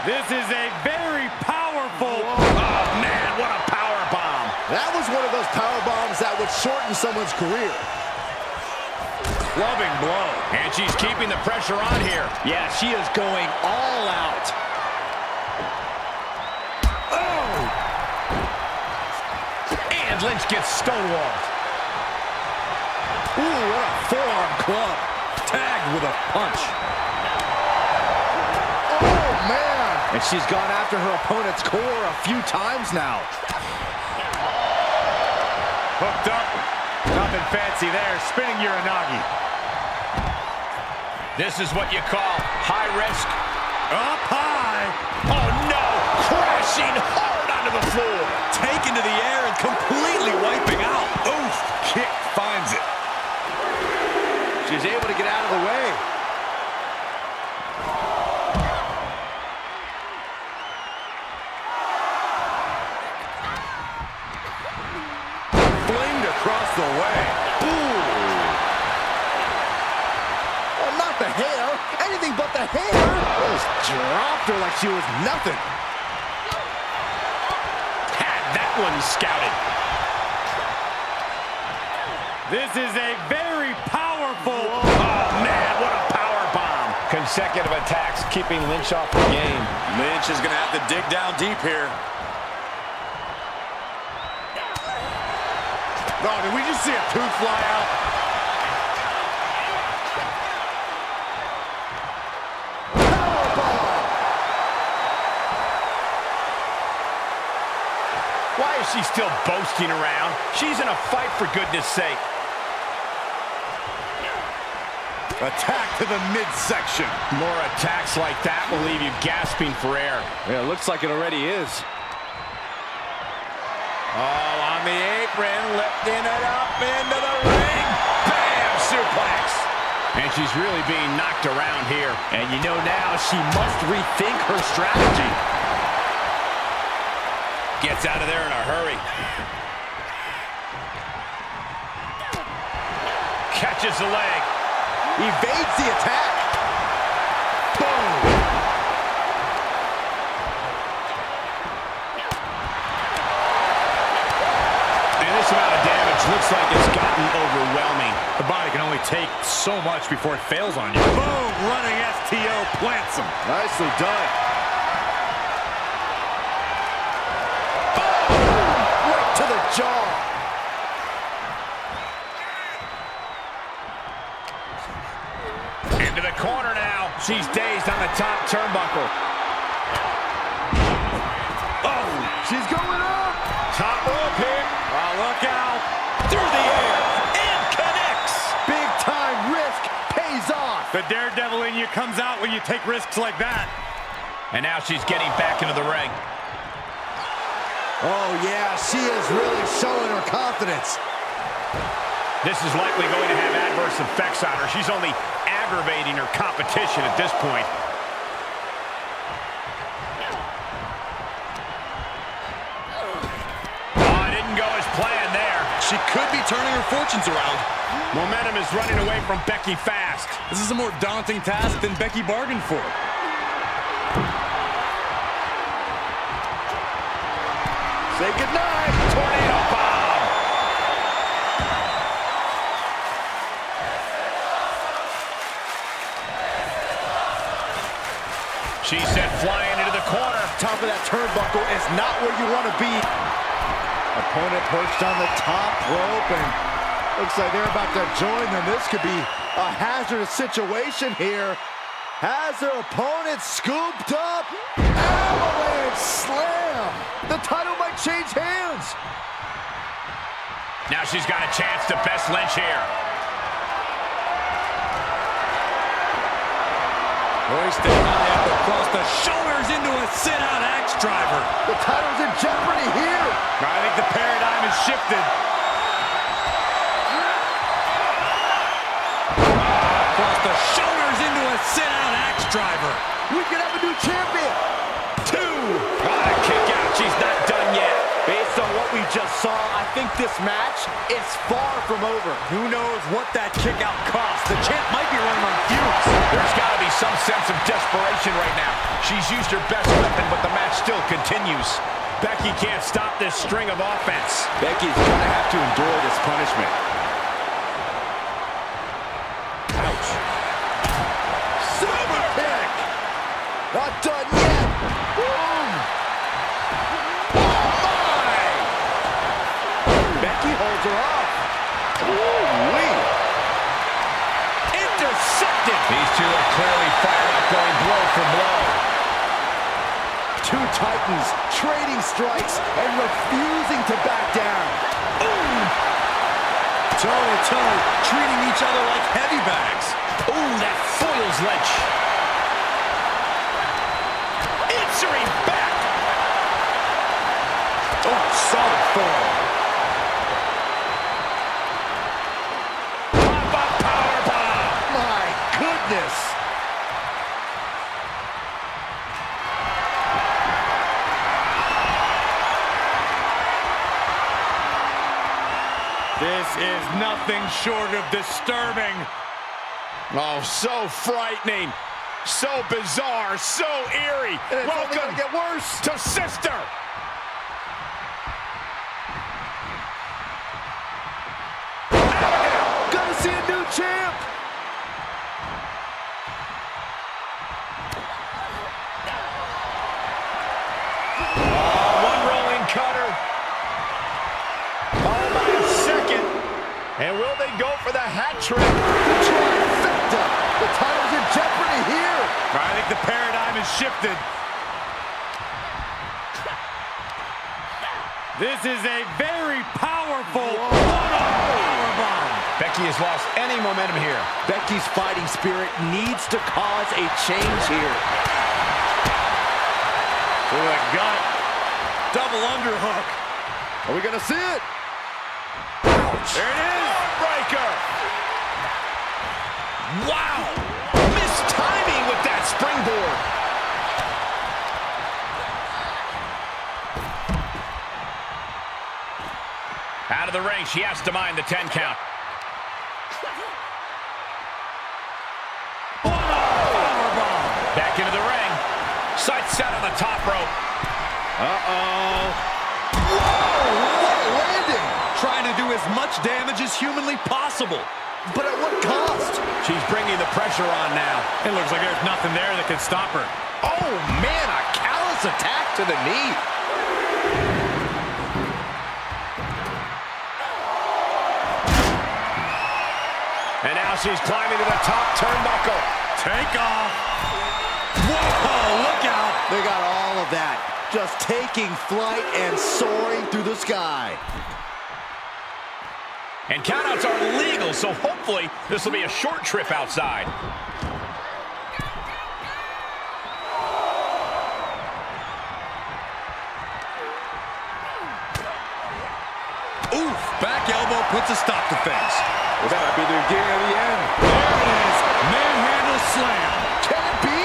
This is a very powerful... Oh, man, what a power bomb! That was one of those power bombs that would shorten someone's career. Clubbing blow. And she's keeping the pressure on here. Yeah, she is going all out. Oh! And Lynch gets stonewalled. Ooh, what a forearm club. Tagged with a punch. Oh, man! And she's gone after her opponent's core a few times now. Hooked up. Nothing fancy there. Spinning Uranagi. This is what you call high risk. Up high. Oh, no! Crashing hard onto the floor. Taken to the air and completely wiping out. Oof, kick finds it. She's able to get out of the way. Flamed across the way. Ooh. Well, not the hair. Anything but the hair. Just dropped her like she was nothing. Had that one scouted. This is a very powerful... Oh, man, what a power bomb. Consecutive attacks keeping Lynch off the game. Lynch is going to have to dig down deep here. Oh, did we just see a tooth fly out? Why is she's still boasting around. She's in a fight, for goodness sake. Attack to the midsection. More attacks like that will leave you gasping for air. Yeah, it looks like it already is. Oh, on the apron, lifting it up into the ring. Bam! Suplex. And she's really being knocked around here. And you know now she must rethink her strategy. Gets out of there in a hurry. Catches the leg. Evades the attack. Boom. And this amount of damage looks like it's gotten overwhelming. The body can only take so much before it fails on you. Boom! Running STO plants him. Nicely done. Right to the jaw. Into the corner now. She's dazed on the top turnbuckle. Oh, she's going up. Top rope here. Oh, look out. Through the air. And connects. Big time risk pays off. The daredevil in you comes out when you take risks like that. And now she's getting back into the ring. Oh, yeah, she is really showing her confidence. This is likely going to have adverse effects on her. She's only aggravating her competition at this point. Oh, it didn't go as planned there. She could be turning her fortunes around. Momentum is running away from Becky fast. This is a more daunting task than Becky bargained for. Say goodnight. Tornado bomb. She sent flying into the corner. Top of that turnbuckle is not where you want to be. Opponent perched on the top rope, and looks like they're about to join them. This could be a hazardous situation here. Has her opponent scooped up. Avalanche slam. The title might change hands. Now she's got a chance to best Lynch here. Hoisted high up across the shoulders into a sit-out axe driver. The title's in jeopardy here. I think the paradigm has shifted. Across the shoulders into a sit-out axe driver. We could have a new champion. 2. Oh, a kick out. She's not done yet. Based on what we just saw, I think this match is far from over. Who knows what that kick out cost? The champ might be running on fumes. There's got to be some sense of desperation right now. She's used her best weapon, but the match still continues. Becky can't stop this string of offense. Becky's gonna have to endure this punishment. Ouch. Super kick! Not done yet! Boom! Oh my! Becky holds her off. Ooh-wee! Intercepted! These two are clearly fired up, going blow for blow. Two titans trading strikes and refusing to back down. Ooh! Toe-to-toe, treating each other like heavy bags. Ooh, that foils Lynch. Answering back. Oh, solid form. Pop-up powerbomb. My goodness. This is nothing short of disturbing. Oh, so frightening. So bizarre. So eerie. And it's only Welcome gonna get worse. to Sister. Gonna see a new champ. One rolling cutter. Followed by a second. And will they go for the hat trick? The trifecta. The title's in jeopardy here. I think the paradigm has shifted. This is a very powerful powerbomb. Becky has lost any momentum here. Becky's fighting spirit needs to cause a change here. To the gut. Double underhook. Are we going to see it? Ouch. There it is. Breaker. Wow. Missed timing with that springboard. Out of the ring. She has to mind the 10 count. Back into the ring. Sights set on the top rope. Uh-oh. Whoa, what a landing! Trying to do as much damage as humanly possible. But at what cost? She's bringing the pressure on now. It looks like there's nothing there that can stop her. Oh, man, a callous attack to the knee. And now she's climbing to the top turnbuckle. Take off. Whoa, look out. They got all of that. Just taking flight and soaring through the sky. And countouts are legal, so hopefully this will be a short trip outside. Oof, back elbow puts a stop to things. Well, that might be the beginning of the end. There it is, manhandle slam. Can it be?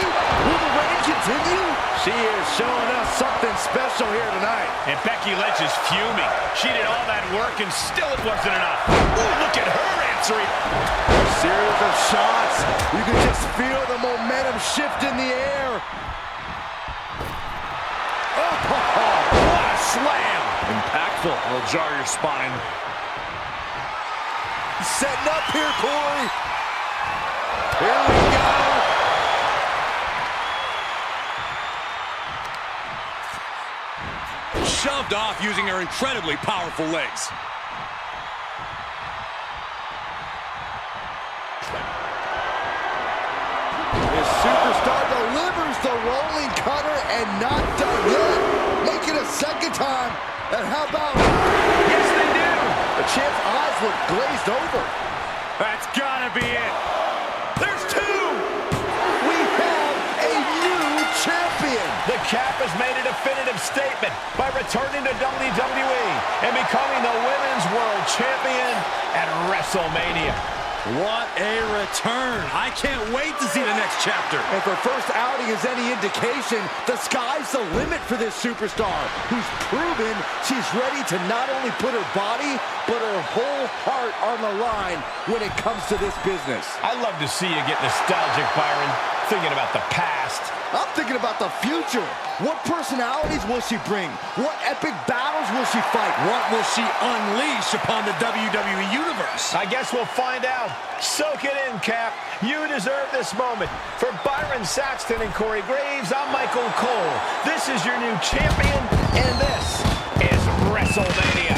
Will the reign continue? She is showing us something special here tonight. And Becky Lynch is fuming. She did all that work and still it wasn't enough. Ooh, look at her answering. A series of shots. You can just feel the momentum shift in the air. Oh, what a slam. Impactful. It'll jar your spine. Setting up here, Corey. Here we go. Shoved off using her incredibly powerful legs. This superstar delivers the rolling cutter and not done yet. Make it a second time. And how about... Yes, they do. The champ's eyes look glazed over. That's gotta be it. There's two. We have a new champion. The Cap has made a definitive statement by returning to WWE and becoming the Women's World Champion at WrestleMania. What a return. I can't wait to see the next chapter. If her first outing is any indication, the sky's the limit for this superstar, who's proven she's ready to not only put her body, but her whole heart on the line when it comes to this business. I love to see you get nostalgic, Byron, thinking about the past. I'm thinking about the future. What personalities will she bring? What epic battles will she fight? What will she unleash upon the WWE Universe? I guess we'll find out. Soak it in, Cap. You deserve this moment. For Byron Saxton and Corey Graves, I'm Michael Cole. This is your new champion, and this is WrestleMania.